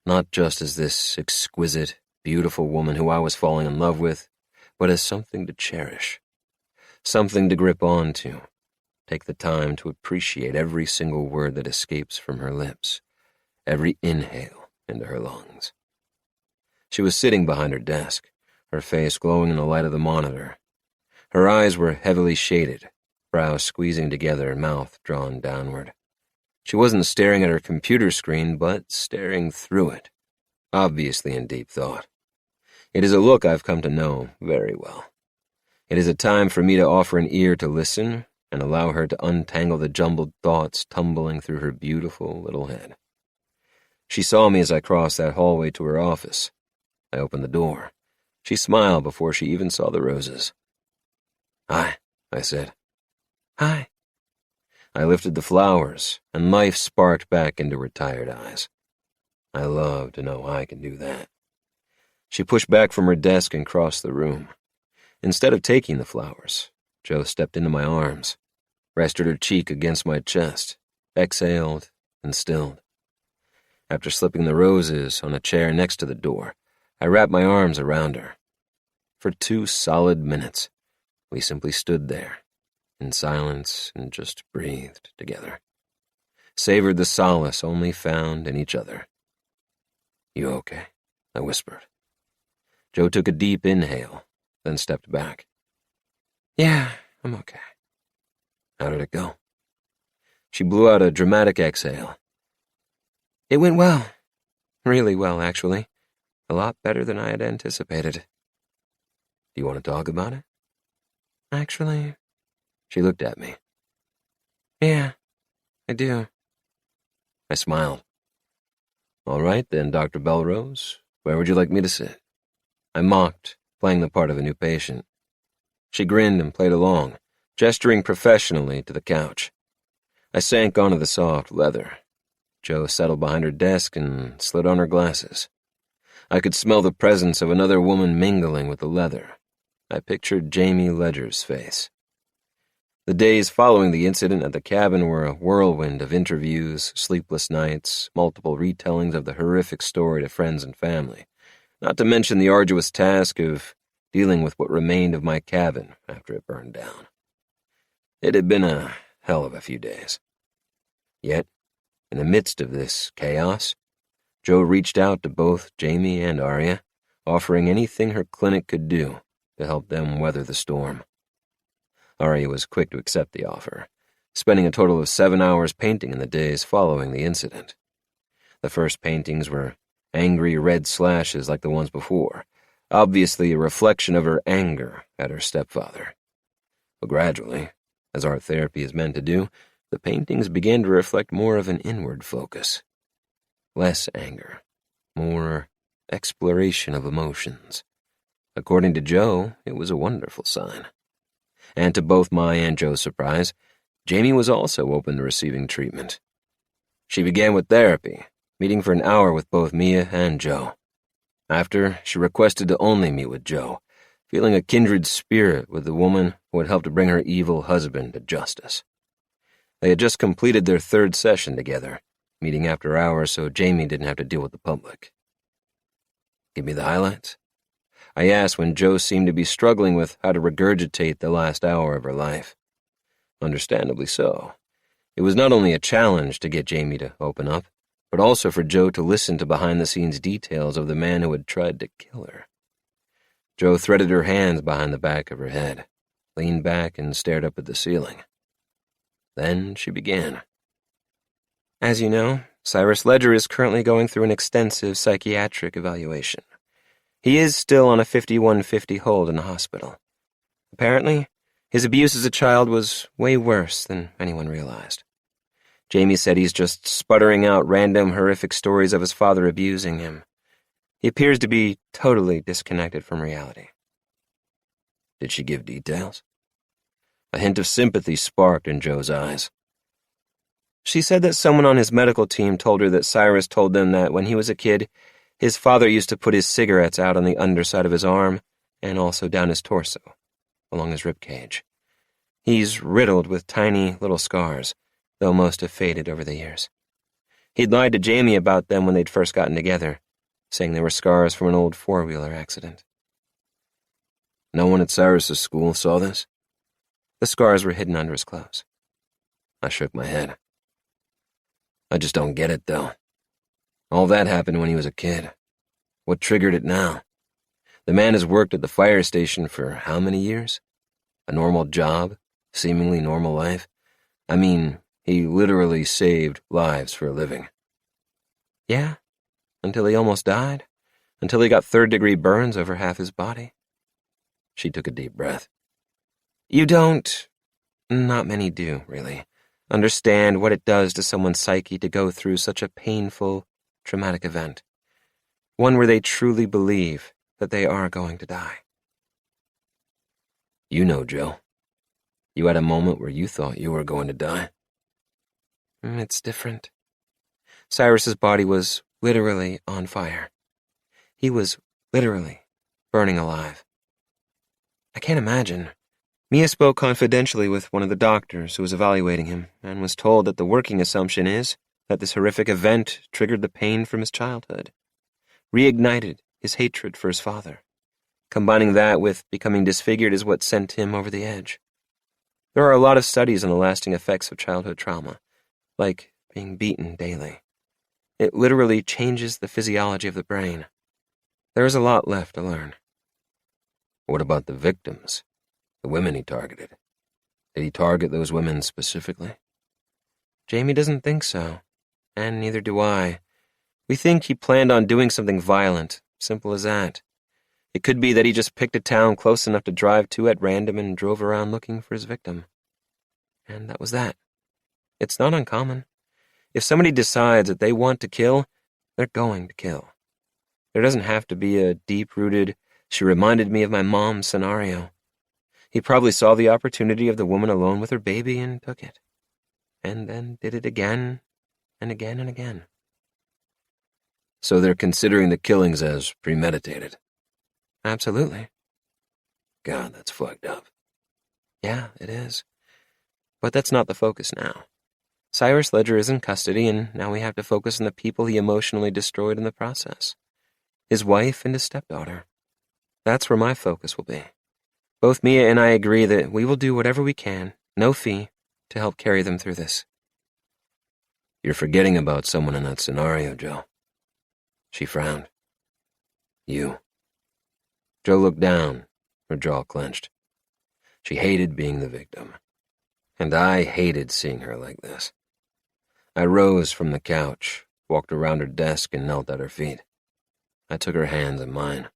not just as this exquisite, beautiful woman who I was falling in love with, but as something to cherish, something to grip onto, take the time to appreciate every single word that escapes from her lips, every inhale into her lungs. She was sitting behind her desk, her face glowing in the light of the monitor. Her eyes were heavily shaded, brows squeezing together, mouth drawn downward. She wasn't staring at her computer screen, but staring through it, obviously in deep thought. It is a look I've come to know very well. It is a time for me to offer an ear to listen and allow her to untangle the jumbled thoughts tumbling through her beautiful little head. She saw me as I crossed that hallway to her office. I opened the door. She smiled before she even saw the roses. "Hi," I said. "Hi." I lifted the flowers, and life sparked back into her tired eyes. I love to know I can do that. She pushed back from her desk and crossed the room. Instead of taking the flowers, Jo stepped into my arms, rested her cheek against my chest, exhaled, and stilled. After slipping the roses on a chair next to the door, I wrapped my arms around her. For 2 solid minutes, we simply stood there, in silence, and just breathed together. Savored the solace only found in each other. "You okay?" I whispered. Jo took a deep inhale, then stepped back. "Yeah, I'm okay." "How did it go?" She blew out a dramatic exhale. "It went well. Really well, actually. A lot better than I had anticipated." "Do you want to talk about it?" "Actually..." She looked at me. "Yeah, I do." I smiled. "All right, then, Dr. Bellerose, where would you like me to sit?" I mocked, playing the part of a new patient. She grinned and played along, gesturing professionally to the couch. I sank onto the soft leather. Jo settled behind her desk and slid on her glasses. I could smell the presence of another woman mingling with the leather. I pictured Jamie Ledger's face. The days following the incident at the cabin were a whirlwind of interviews, sleepless nights, multiple retellings of the horrific story to friends and family, not to mention the arduous task of dealing with what remained of my cabin after it burned down. It had been a hell of a few days. Yet, in the midst of this chaos, Jo reached out to both Jamie and Aria, offering anything her clinic could do to help them weather the storm. Aria was quick to accept the offer, spending a total of 7 hours painting in the days following the incident. The first paintings were angry red slashes like the ones before, obviously a reflection of her anger at her stepfather. But gradually, as art therapy is meant to do, the paintings began to reflect more of an inward focus. Less anger, more exploration of emotions. According to Jo, it was a wonderful sign. And to both my and Jo's surprise, Jamie was also open to receiving treatment. She began with therapy, meeting for an hour with both Mia and Joe. After, she requested to only meet with Joe, feeling a kindred spirit with the woman who had helped to bring her evil husband to justice. They had just completed their third session together, meeting after hours so Jamie didn't have to deal with the public. Give me the highlights? I asked when Joe seemed to be struggling with how to regurgitate the last hour of her life. Understandably so. It was not only a challenge to get Jamie to open up, but also for Joe to listen to behind-the-scenes details of the man who had tried to kill her. Joe threaded her hands behind the back of her head, leaned back and stared up at the ceiling. Then she began. As you know, Cyrus Ledger is currently going through an extensive psychiatric evaluation. He is still on a 5150 hold in the hospital. Apparently, his abuse as a child was way worse than anyone realized. Jamie said he's just sputtering out random horrific stories of his father abusing him. He appears to be totally disconnected from reality. Did she give details? A hint of sympathy sparked in Joe's eyes. She said that someone on his medical team told her that Cyrus told them that when he was a kid, his father used to put his cigarettes out on the underside of his arm and also down his torso, along his ribcage. He's riddled with tiny little scars, though most have faded over the years. He'd lied to Jamie about them when they'd first gotten together, saying they were scars from an old four-wheeler accident. No one at Cyrus's school saw this? The scars were hidden under his clothes. I shook my head. I just don't get it, though. All that happened when he was a kid. What triggered it now? The man has worked at the fire station for how many years? A normal job? Seemingly normal life? I mean, he literally saved lives for a living. Yeah, until he almost died. Until he got third-degree burns over half his body. She took a deep breath. You don't, not many do, really, understand what it does to someone's psyche to go through such a painful, traumatic event. One where they truly believe that they are going to die. You know, Joe. You had a moment where you thought you were going to die. It's different. Cyrus's body was literally on fire. He was literally burning alive. I can't imagine. Mia spoke confidentially with one of the doctors who was evaluating him and was told that the working assumption is that this horrific event triggered the pain from his childhood, reignited his hatred for his father. Combining that with becoming disfigured is what sent him over the edge. There are a lot of studies on the lasting effects of childhood trauma, like being beaten daily. It literally changes the physiology of the brain. There is a lot left to learn. What about the victims? The women he targeted? Did he target those women specifically? Jamie doesn't think so, and neither do I. We think he planned on doing something violent, simple as that. It could be that he just picked a town close enough to drive to at random and drove around looking for his victim. And that was that. It's not uncommon. If somebody decides that they want to kill, they're going to kill. There doesn't have to be a deep-rooted, she reminded me of my mom scenario. He probably saw the opportunity of the woman alone with her baby and took it. And then did it again and again and again. So they're considering the killings as premeditated? Absolutely. God, that's fucked up. Yeah, it is. But that's not the focus now. Cyrus Ledger is in custody, and now we have to focus on the people he emotionally destroyed in the process. His wife and his stepdaughter. That's where my focus will be. Both Mia and I agree that we will do whatever we can, no fee, to help carry them through this. You're forgetting about someone in that scenario, Joe. She frowned. You. Joe looked down, her jaw clenched. She hated being the victim. And I hated seeing her like this. I rose from the couch, walked around her desk, and knelt at her feet. I took her hands in mine.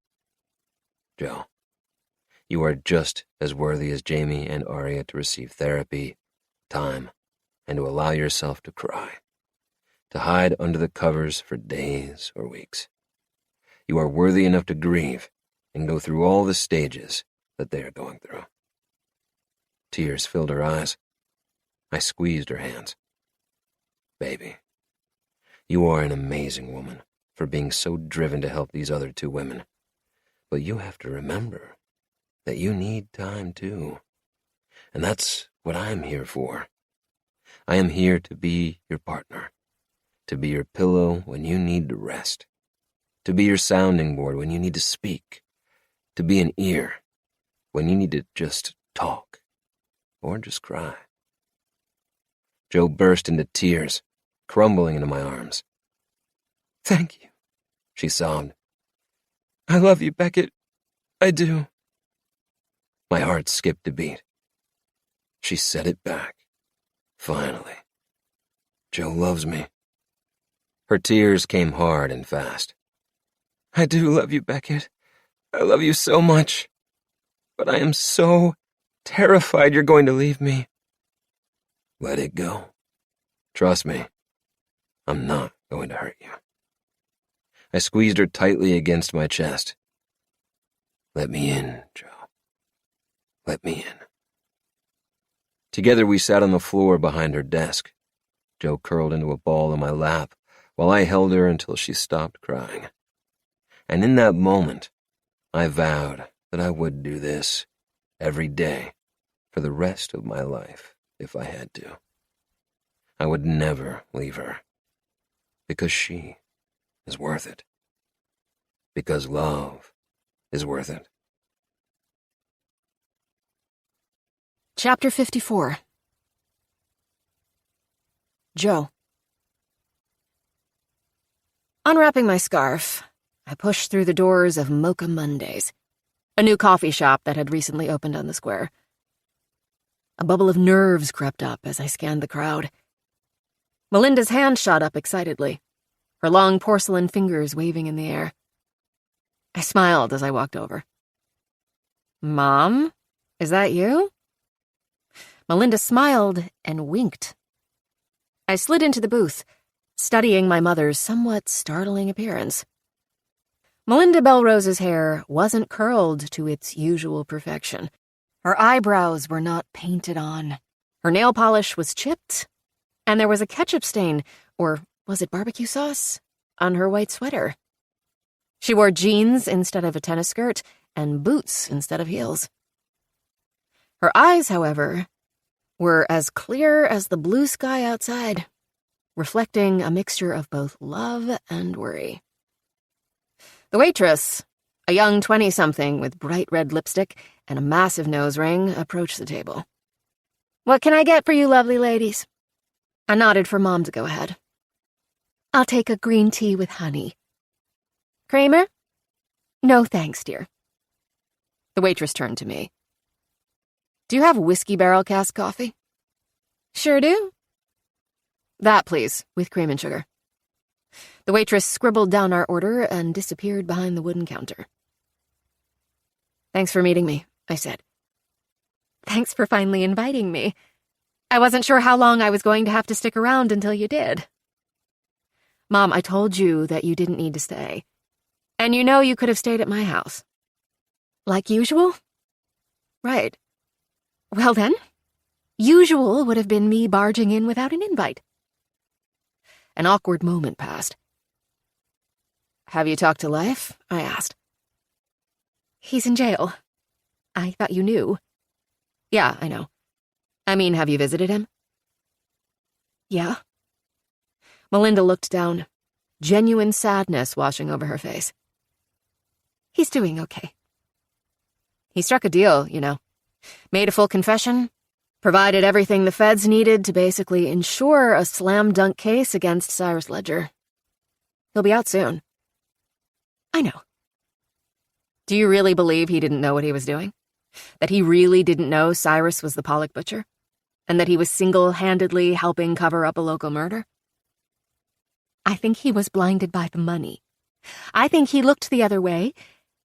Joe, you are just as worthy as Jamie and Aria to receive therapy, time, and to allow yourself to cry, to hide under the covers for days or weeks. You are worthy enough to grieve and go through all the stages that they are going through. Tears filled her eyes. I squeezed her hands. Baby, You are an amazing woman for being so driven to help these other 2 women. But you have to remember that you need time too. And that's what I am here for. I am here to be your partner, to be your pillow when you need to rest, to be your sounding board when you need to speak, to be an ear when you need to just talk or just cry. Jo burst into tears, crumbling into my arms. Thank you, she sobbed. I love you, Beckett. I do. My heart skipped a beat. She said it back. Finally. Jo loves me. Her tears came hard and fast. I do love you, Beckett. I love you so much. But I am so terrified you're going to leave me. Let it go. Trust me. I'm not going to hurt you. I squeezed her tightly against my chest. Let me in, Jo. Let me in. Together we sat on the floor behind her desk. Jo curled into a ball in my lap while I held her until she stopped crying. And in that moment, I vowed that I would do this every day for the rest of my life if I had to. I would never leave her, because she is worth it. Because love is worth it. Chapter 54. Jo. Unwrapping my scarf, I pushed through the doors of Mocha Mondays, a new coffee shop that had recently opened on the square. A bubble of nerves crept up as I scanned the crowd. Melinda's hand shot up excitedly, her long porcelain fingers waving in the air. I smiled as I walked over. Mom, is that you? Melinda smiled and winked. I slid into the booth, studying my mother's somewhat startling appearance. Melinda Bellerose's hair wasn't curled to its usual perfection. Her eyebrows were not painted on. Her nail polish was chipped, and there was a ketchup stain, or was it barbecue sauce, on her white sweater. She wore jeans instead of a tennis skirt and boots instead of heels. Her eyes, however, were as clear as the blue sky outside, reflecting a mixture of both love and worry. The waitress, a young 20-something with bright red lipstick and a massive nose ring, approached the table. "What can I get for you lovely ladies?" I nodded for Mom to go ahead. "I'll take a green tea with honey." "Creamer?" "No, thanks, dear." The waitress turned to me. "Do you have whiskey barrel cask coffee?" "Sure do." "That, please, with cream and sugar." The waitress scribbled down our order and disappeared behind the wooden counter. "Thanks for meeting me," I said. "Thanks for finally inviting me. I wasn't sure how long I was going to have to stick around until you did." "Mom, I told you that you didn't need to stay. And you know you could have stayed at my house." "Like usual?" "Right." "Well then, usual would have been me barging in without an invite." An awkward moment passed. "Have you talked to Life?" I asked. "He's in jail. I thought you knew." "Yeah, I know. I mean, have you visited him?" "Yeah." Melinda looked down, genuine sadness washing over her face. "He's doing okay." "He struck a deal, you know. Made a full confession, provided everything the feds needed to basically ensure a slam-dunk case against Cyrus Ledger. He'll be out soon." "I know." "Do you really believe he didn't know what he was doing? That he really didn't know Cyrus was the Pollock butcher? And that he was single-handedly helping cover up a local murder?" "I think he was blinded by the money. I think he looked the other way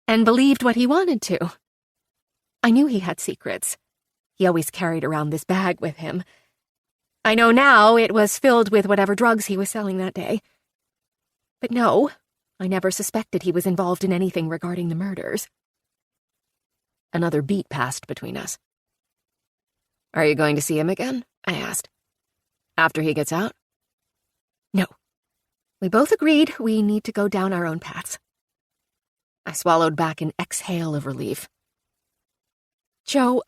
and believed what he wanted to. I knew he had secrets. He always carried around this bag with him. I know now it was filled with whatever drugs he was selling that day. But no, I never suspected he was involved in anything regarding the murders." Another beat passed between us. "Are you going to see him again?" I asked. "After he gets out?" "No. We both agreed we need to go down our own paths. I swallowed back an exhale of relief. Joe,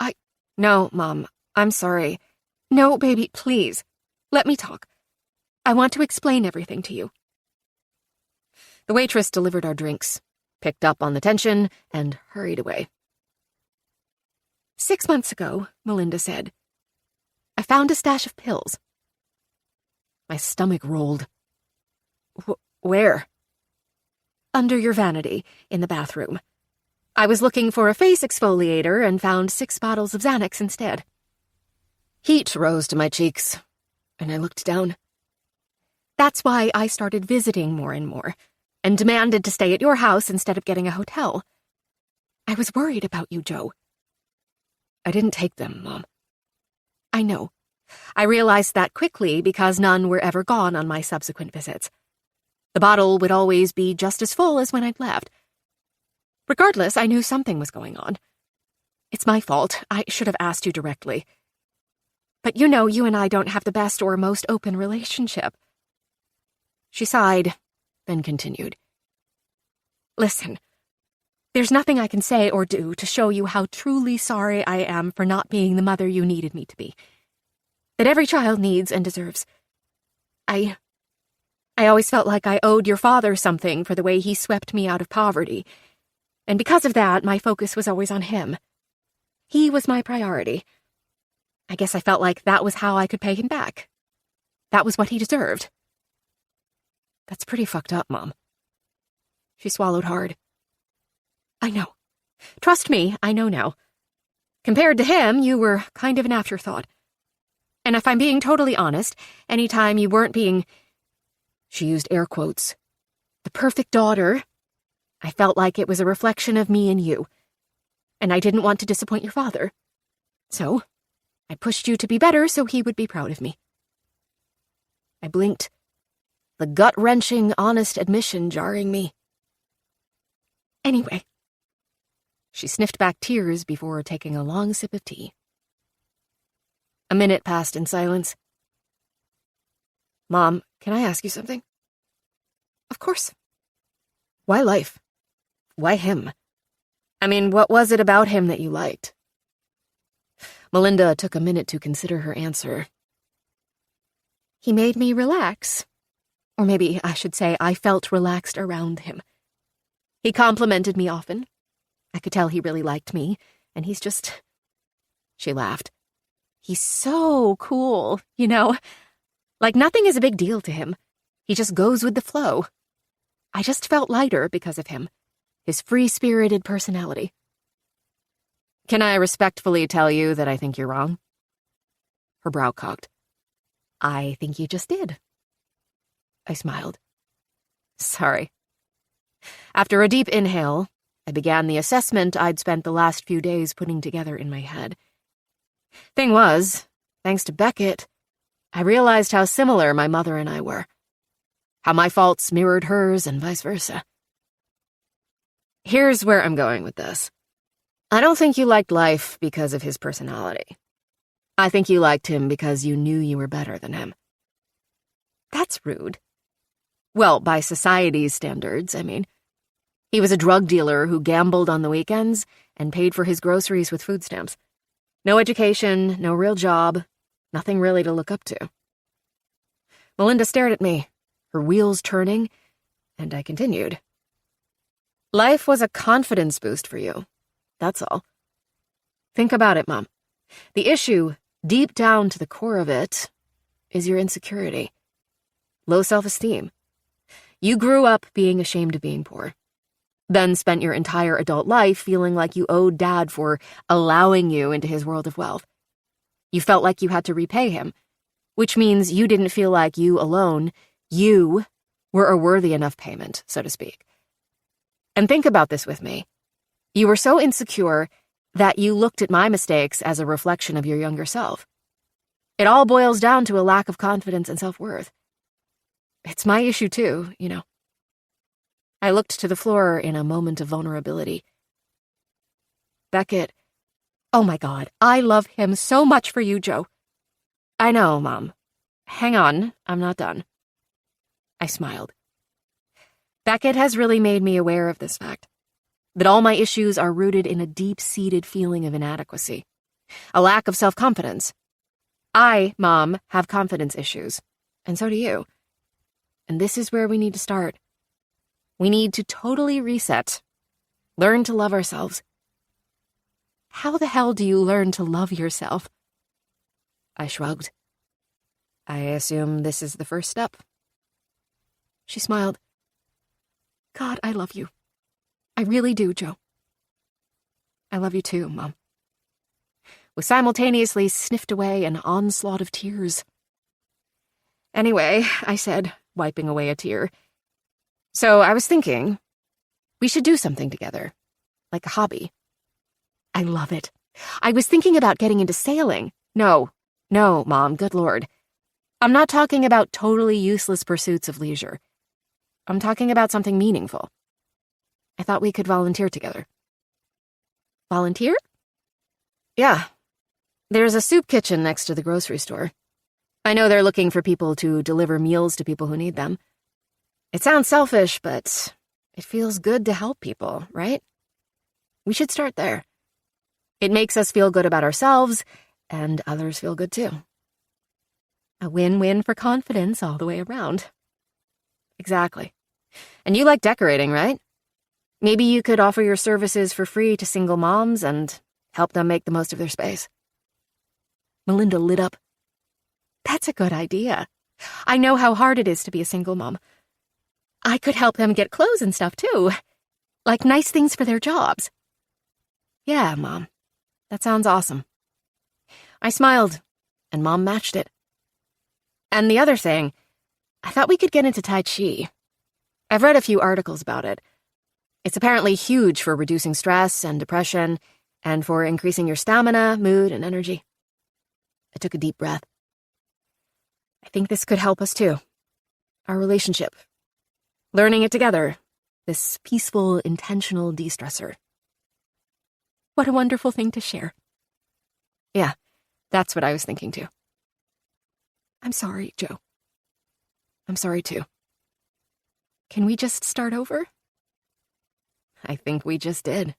No, Mom, I'm sorry. No, baby, please. Let me talk. I want to explain everything to you. The waitress delivered our drinks, picked up on the tension, and hurried away. 6 months ago, Melinda said, I found a stash of pills. My stomach rolled. Where? Under your vanity, in the bathroom. I was looking for a face exfoliator and found 6 bottles of Xanax instead. Heat rose to my cheeks, and I looked down. That's why I started visiting more and more, and demanded to stay at your house instead of getting a hotel. I was worried about you, Joe. I didn't take them, Mom. I know. I realized that quickly because none were ever gone on my subsequent visits. The bottle would always be just as full as when I'd left. Regardless, I knew something was going on. It's my fault. I should have asked you directly. But you know you and I don't have the best or most open relationship. She sighed, then continued. Listen, there's nothing I can say or do to show you how truly sorry I am for not being the mother you needed me to be. That every child needs and deserves. I always felt like I owed your father something for the way he swept me out of poverty, and because of that, my focus was always on him. He was my priority. I guess I felt like that was how I could pay him back. That was what he deserved. That's pretty fucked up, Mom. She swallowed hard. I know. Trust me, I know now. Compared to him, you were kind of an afterthought. And if I'm being totally honest, any time you weren't being, she used air quotes, the perfect daughter, I felt like it was a reflection of me and you. And I didn't want to disappoint your father. So, I pushed you to be better so he would be proud of me. I blinked, the gut-wrenching, honest admission jarring me. Anyway. She sniffed back tears before taking a long sip of tea. A minute passed in silence. Mom, can I ask you something? Of course. Why life? Why him? I mean, what was it about him that you liked? Melinda took a minute to consider her answer. He made me relax. Or maybe I should say I felt relaxed around him. He complimented me often. I could tell he really liked me, and he's just... She laughed. He's so cool, you know? Like nothing is a big deal to him. He just goes with the flow. I just felt lighter because of him. His free-spirited personality. Can I respectfully tell you that I think you're wrong? Her brow cocked. I think you just did. I smiled. Sorry. After a deep inhale, I began the assessment I'd spent the last few days putting together in my head. Thing was, thanks to Beckett, I realized how similar my mother and I were. How my faults mirrored hers and vice versa. Here's where I'm going with this. I don't think you liked life because of his personality. I think you liked him because you knew you were better than him. That's rude. Well, by society's standards, I mean. He was a drug dealer who gambled on the weekends and paid for his groceries with food stamps. No education, no real job, nothing really to look up to. Melinda stared at me, her wheels turning, and I continued. Life was a confidence boost for you. That's all. Think about it, Mom. The issue, deep down to the core of it, is your insecurity. Low self-esteem. You grew up being ashamed of being poor. Then spent your entire adult life feeling like you owed Dad for allowing you into his world of wealth. You felt like you had to repay him, which means you didn't feel like you alone, you, were a worthy enough payment, so to speak. And think about this with me. You were so insecure that you looked at my mistakes as a reflection of your younger self. It all boils down to a lack of confidence and self-worth. It's my issue too, you know. I looked to the floor in a moment of vulnerability. Beckett, oh my God, I love him so much for you, Joe. I know, Mom. Hang on, I'm not done. I smiled. Beckett has really made me aware of this fact, that all my issues are rooted in a deep-seated feeling of inadequacy, a lack of self-confidence. I, Mom, have confidence issues, and so do you. And this is where we need to start. We need to totally reset, learn to love ourselves. How the hell do you learn to love yourself? I shrugged. I assume this is the first step. She smiled. God, I love you. I really do, Joe. I love you too, Mom. We simultaneously sniffed away an onslaught of tears. Anyway, I said, wiping away a tear. So I was thinking, we should do something together, like a hobby. I love it. I was thinking about getting into sailing. No, Mom, good Lord. I'm not talking about totally useless pursuits of leisure. I'm talking about something meaningful. I thought we could volunteer together. Volunteer? Yeah. There's a soup kitchen next to the grocery store. I know they're looking for people to deliver meals to people who need them. It sounds selfish, but it feels good to help people, right? We should start there. It makes us feel good about ourselves, and others feel good too. A win-win for confidence all the way around. Exactly. And you like decorating, right? Maybe you could offer your services for free to single moms and help them make the most of their space. Melinda lit up. That's a good idea. I know how hard it is to be a single mom. I could help them get clothes and stuff, too. Like nice things for their jobs. Yeah, Mom. That sounds awesome. I smiled, and Mom matched it. And the other thing, I thought we could get into Tai Chi. I've read a few articles about it. It's apparently huge for reducing stress and depression, and for increasing your stamina, mood, and energy. I took a deep breath. I think this could help us too. Our relationship. Learning it together. This peaceful, intentional de-stressor. What a wonderful thing to share. Yeah, that's what I was thinking too. I'm sorry, Joe. I'm sorry too. Can we just start over? I think we just did.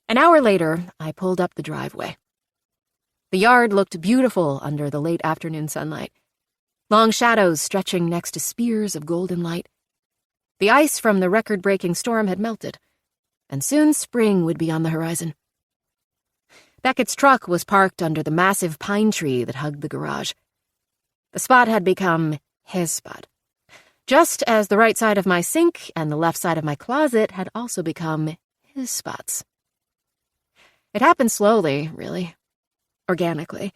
An hour later, I pulled up the driveway. The yard looked beautiful under the late afternoon sunlight, long shadows stretching next to spears of golden light. The ice from the record-breaking storm had melted, and soon spring would be on the horizon. Beckett's truck was parked under the massive pine tree that hugged the garage. The spot had become his spot, just as the right side of my sink and the left side of my closet had also become his spots. It happened slowly, really. Organically.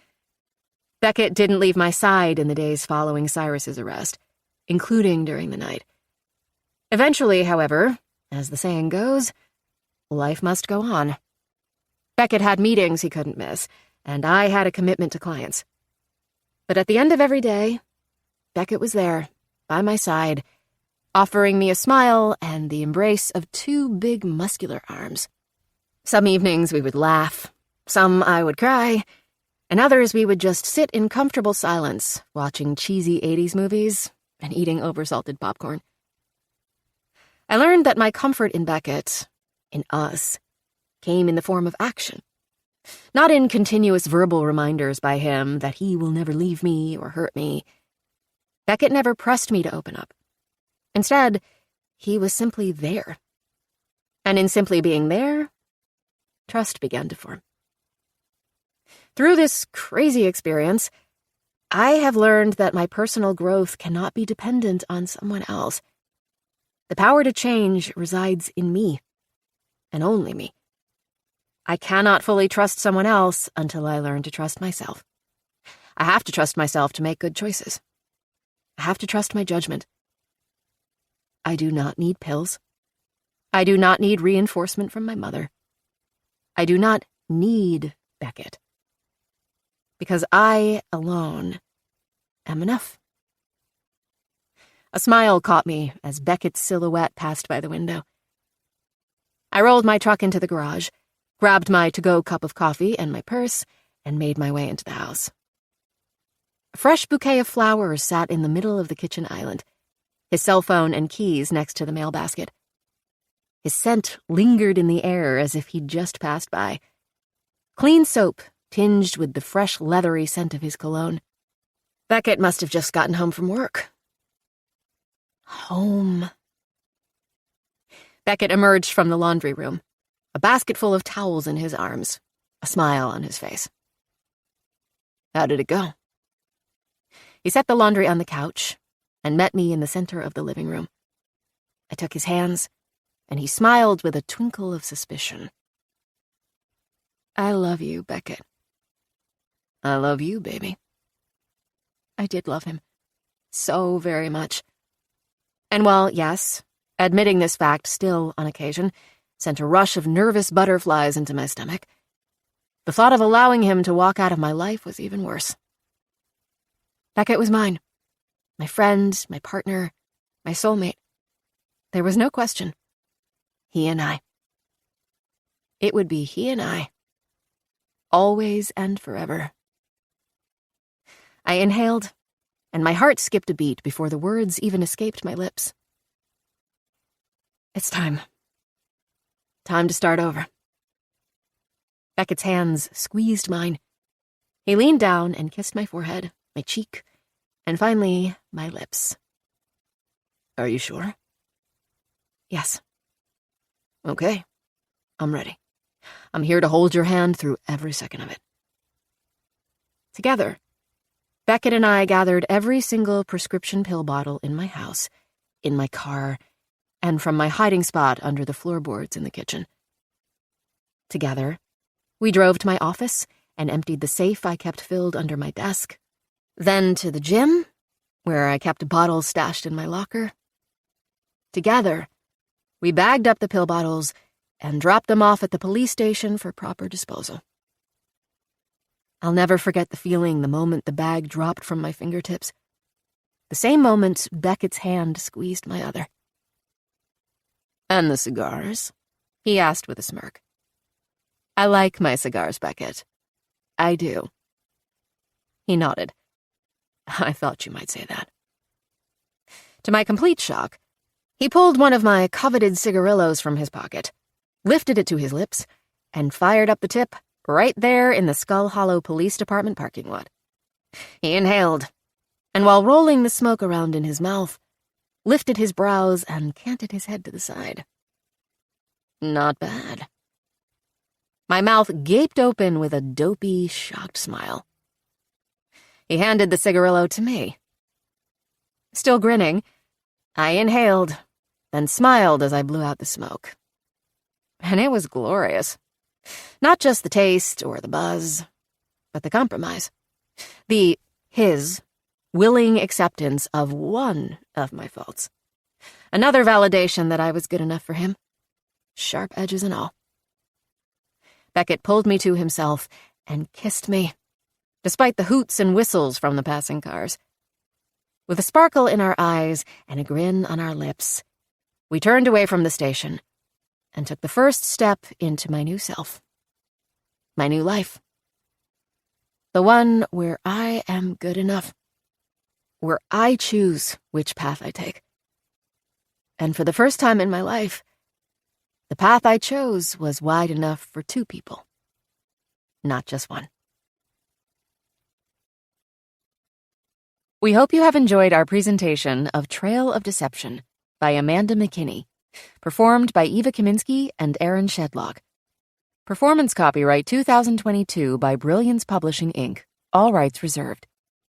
Beckett didn't leave my side in the days following Cyrus's arrest, including during the night. Eventually, however, as the saying goes, life must go on. Beckett had meetings he couldn't miss, and I had a commitment to clients. But at the end of every day, Beckett was there, by my side, offering me a smile and the embrace of two big muscular arms. Some evenings we would laugh, some I would cry, and others we would just sit in comfortable silence, watching cheesy 80s movies and eating oversalted popcorn. I learned that my comfort in Beckett, in us, came in the form of action. Not in continuous verbal reminders by him that he will never leave me or hurt me. Beckett never pressed me to open up. Instead, he was simply there. And in simply being there, trust began to form. Through this crazy experience, I have learned that my personal growth cannot be dependent on someone else. The power to change resides in me, and only me. I cannot fully trust someone else until I learn to trust myself. I have to trust myself to make good choices. I have to trust my judgment. I do not need pills. I do not need reinforcement from my mother. I do not need Beckett. Because I alone am enough. A smile caught me as Beckett's silhouette passed by the window. I rolled my truck into the garage, grabbed my to-go cup of coffee and my purse, and made my way into the house. A fresh bouquet of flowers sat in the middle of the kitchen island, his cell phone and keys next to the mail basket. His scent lingered in the air as if he'd just passed by. Clean soap tinged with the fresh, leathery scent of his cologne. Beckett must have just gotten home from work. Home. Beckett emerged from the laundry room, a basket full of towels in his arms, a smile on his face. How did it go? He set the laundry on the couch and met me in the center of the living room. I took his hands, and he smiled with a twinkle of suspicion. I love you, Beckett. I love you, baby. I did love him. So very much. And while, yes, admitting this fact still, on occasion, sent a rush of nervous butterflies into my stomach, the thought of allowing him to walk out of my life was even worse. Beckett was mine. My friend, my partner, my soulmate. There was no question. He and I. It would be he and I. Always and forever. I inhaled, and my heart skipped a beat before the words even escaped my lips. It's time. Time to start over. Beckett's hands squeezed mine. He leaned down and kissed my forehead, my cheek, and finally, my lips. Are you sure? Yes. Okay. I'm ready. I'm here to hold your hand through every second of it. Together, Beckett and I gathered every single prescription pill bottle in my house, in my car, and from my hiding spot under the floorboards in the kitchen. Together, we drove to my office and emptied the safe I kept filled under my desk, then to the gym, where I kept bottles stashed in my locker. Together, we bagged up the pill bottles and dropped them off at the police station for proper disposal. I'll never forget the feeling the moment the bag dropped from my fingertips, the same moment Beckett's hand squeezed my other. And the cigars? He asked with a smirk. I like my cigars, Beckett. I do. He nodded. I thought you might say that. To my complete shock, he pulled one of my coveted cigarillos from his pocket, lifted it to his lips, and fired up the tip right there in the Skull Hollow Police Department parking lot. He inhaled, and while rolling the smoke around in his mouth, lifted his brows and canted his head to the side. Not bad. My mouth gaped open with a dopey, shocked smile. He handed the cigarillo to me. Still grinning, I inhaled, then smiled as I blew out the smoke. And it was glorious. Not just the taste or the buzz, but the compromise. His willing acceptance of one of my faults. Another validation that I was good enough for him. Sharp edges and all. Beckett pulled me to himself and kissed me, despite the hoots and whistles from the passing cars. With a sparkle in our eyes and a grin on our lips, we turned away from the station and took the first step into my new self. My new life. The one where I am good enough. Where I choose which path I take. And for the first time in my life, the path I chose was wide enough for two people, not just one. We hope you have enjoyed our presentation of Trail of Deception by Amanda McKinney, performed by Eva Kaminsky and Aaron Shedlock. Performance copyright 2022 by Brilliance Publishing, Inc., all rights reserved.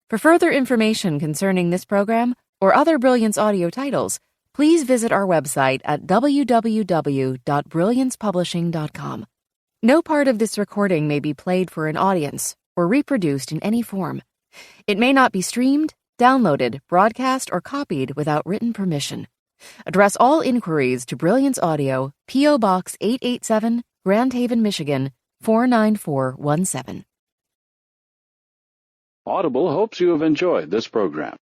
For further information concerning this program or other Brilliance audio titles, please visit our website at www.brilliancepublishing.com. No part of this recording may be played for an audience or reproduced in any form. It may not be streamed, downloaded, broadcast, or copied without written permission. Address all inquiries to Brilliance Audio, P.O. Box 887, Grand Haven, Michigan, 49417. Audible hopes you have enjoyed this program.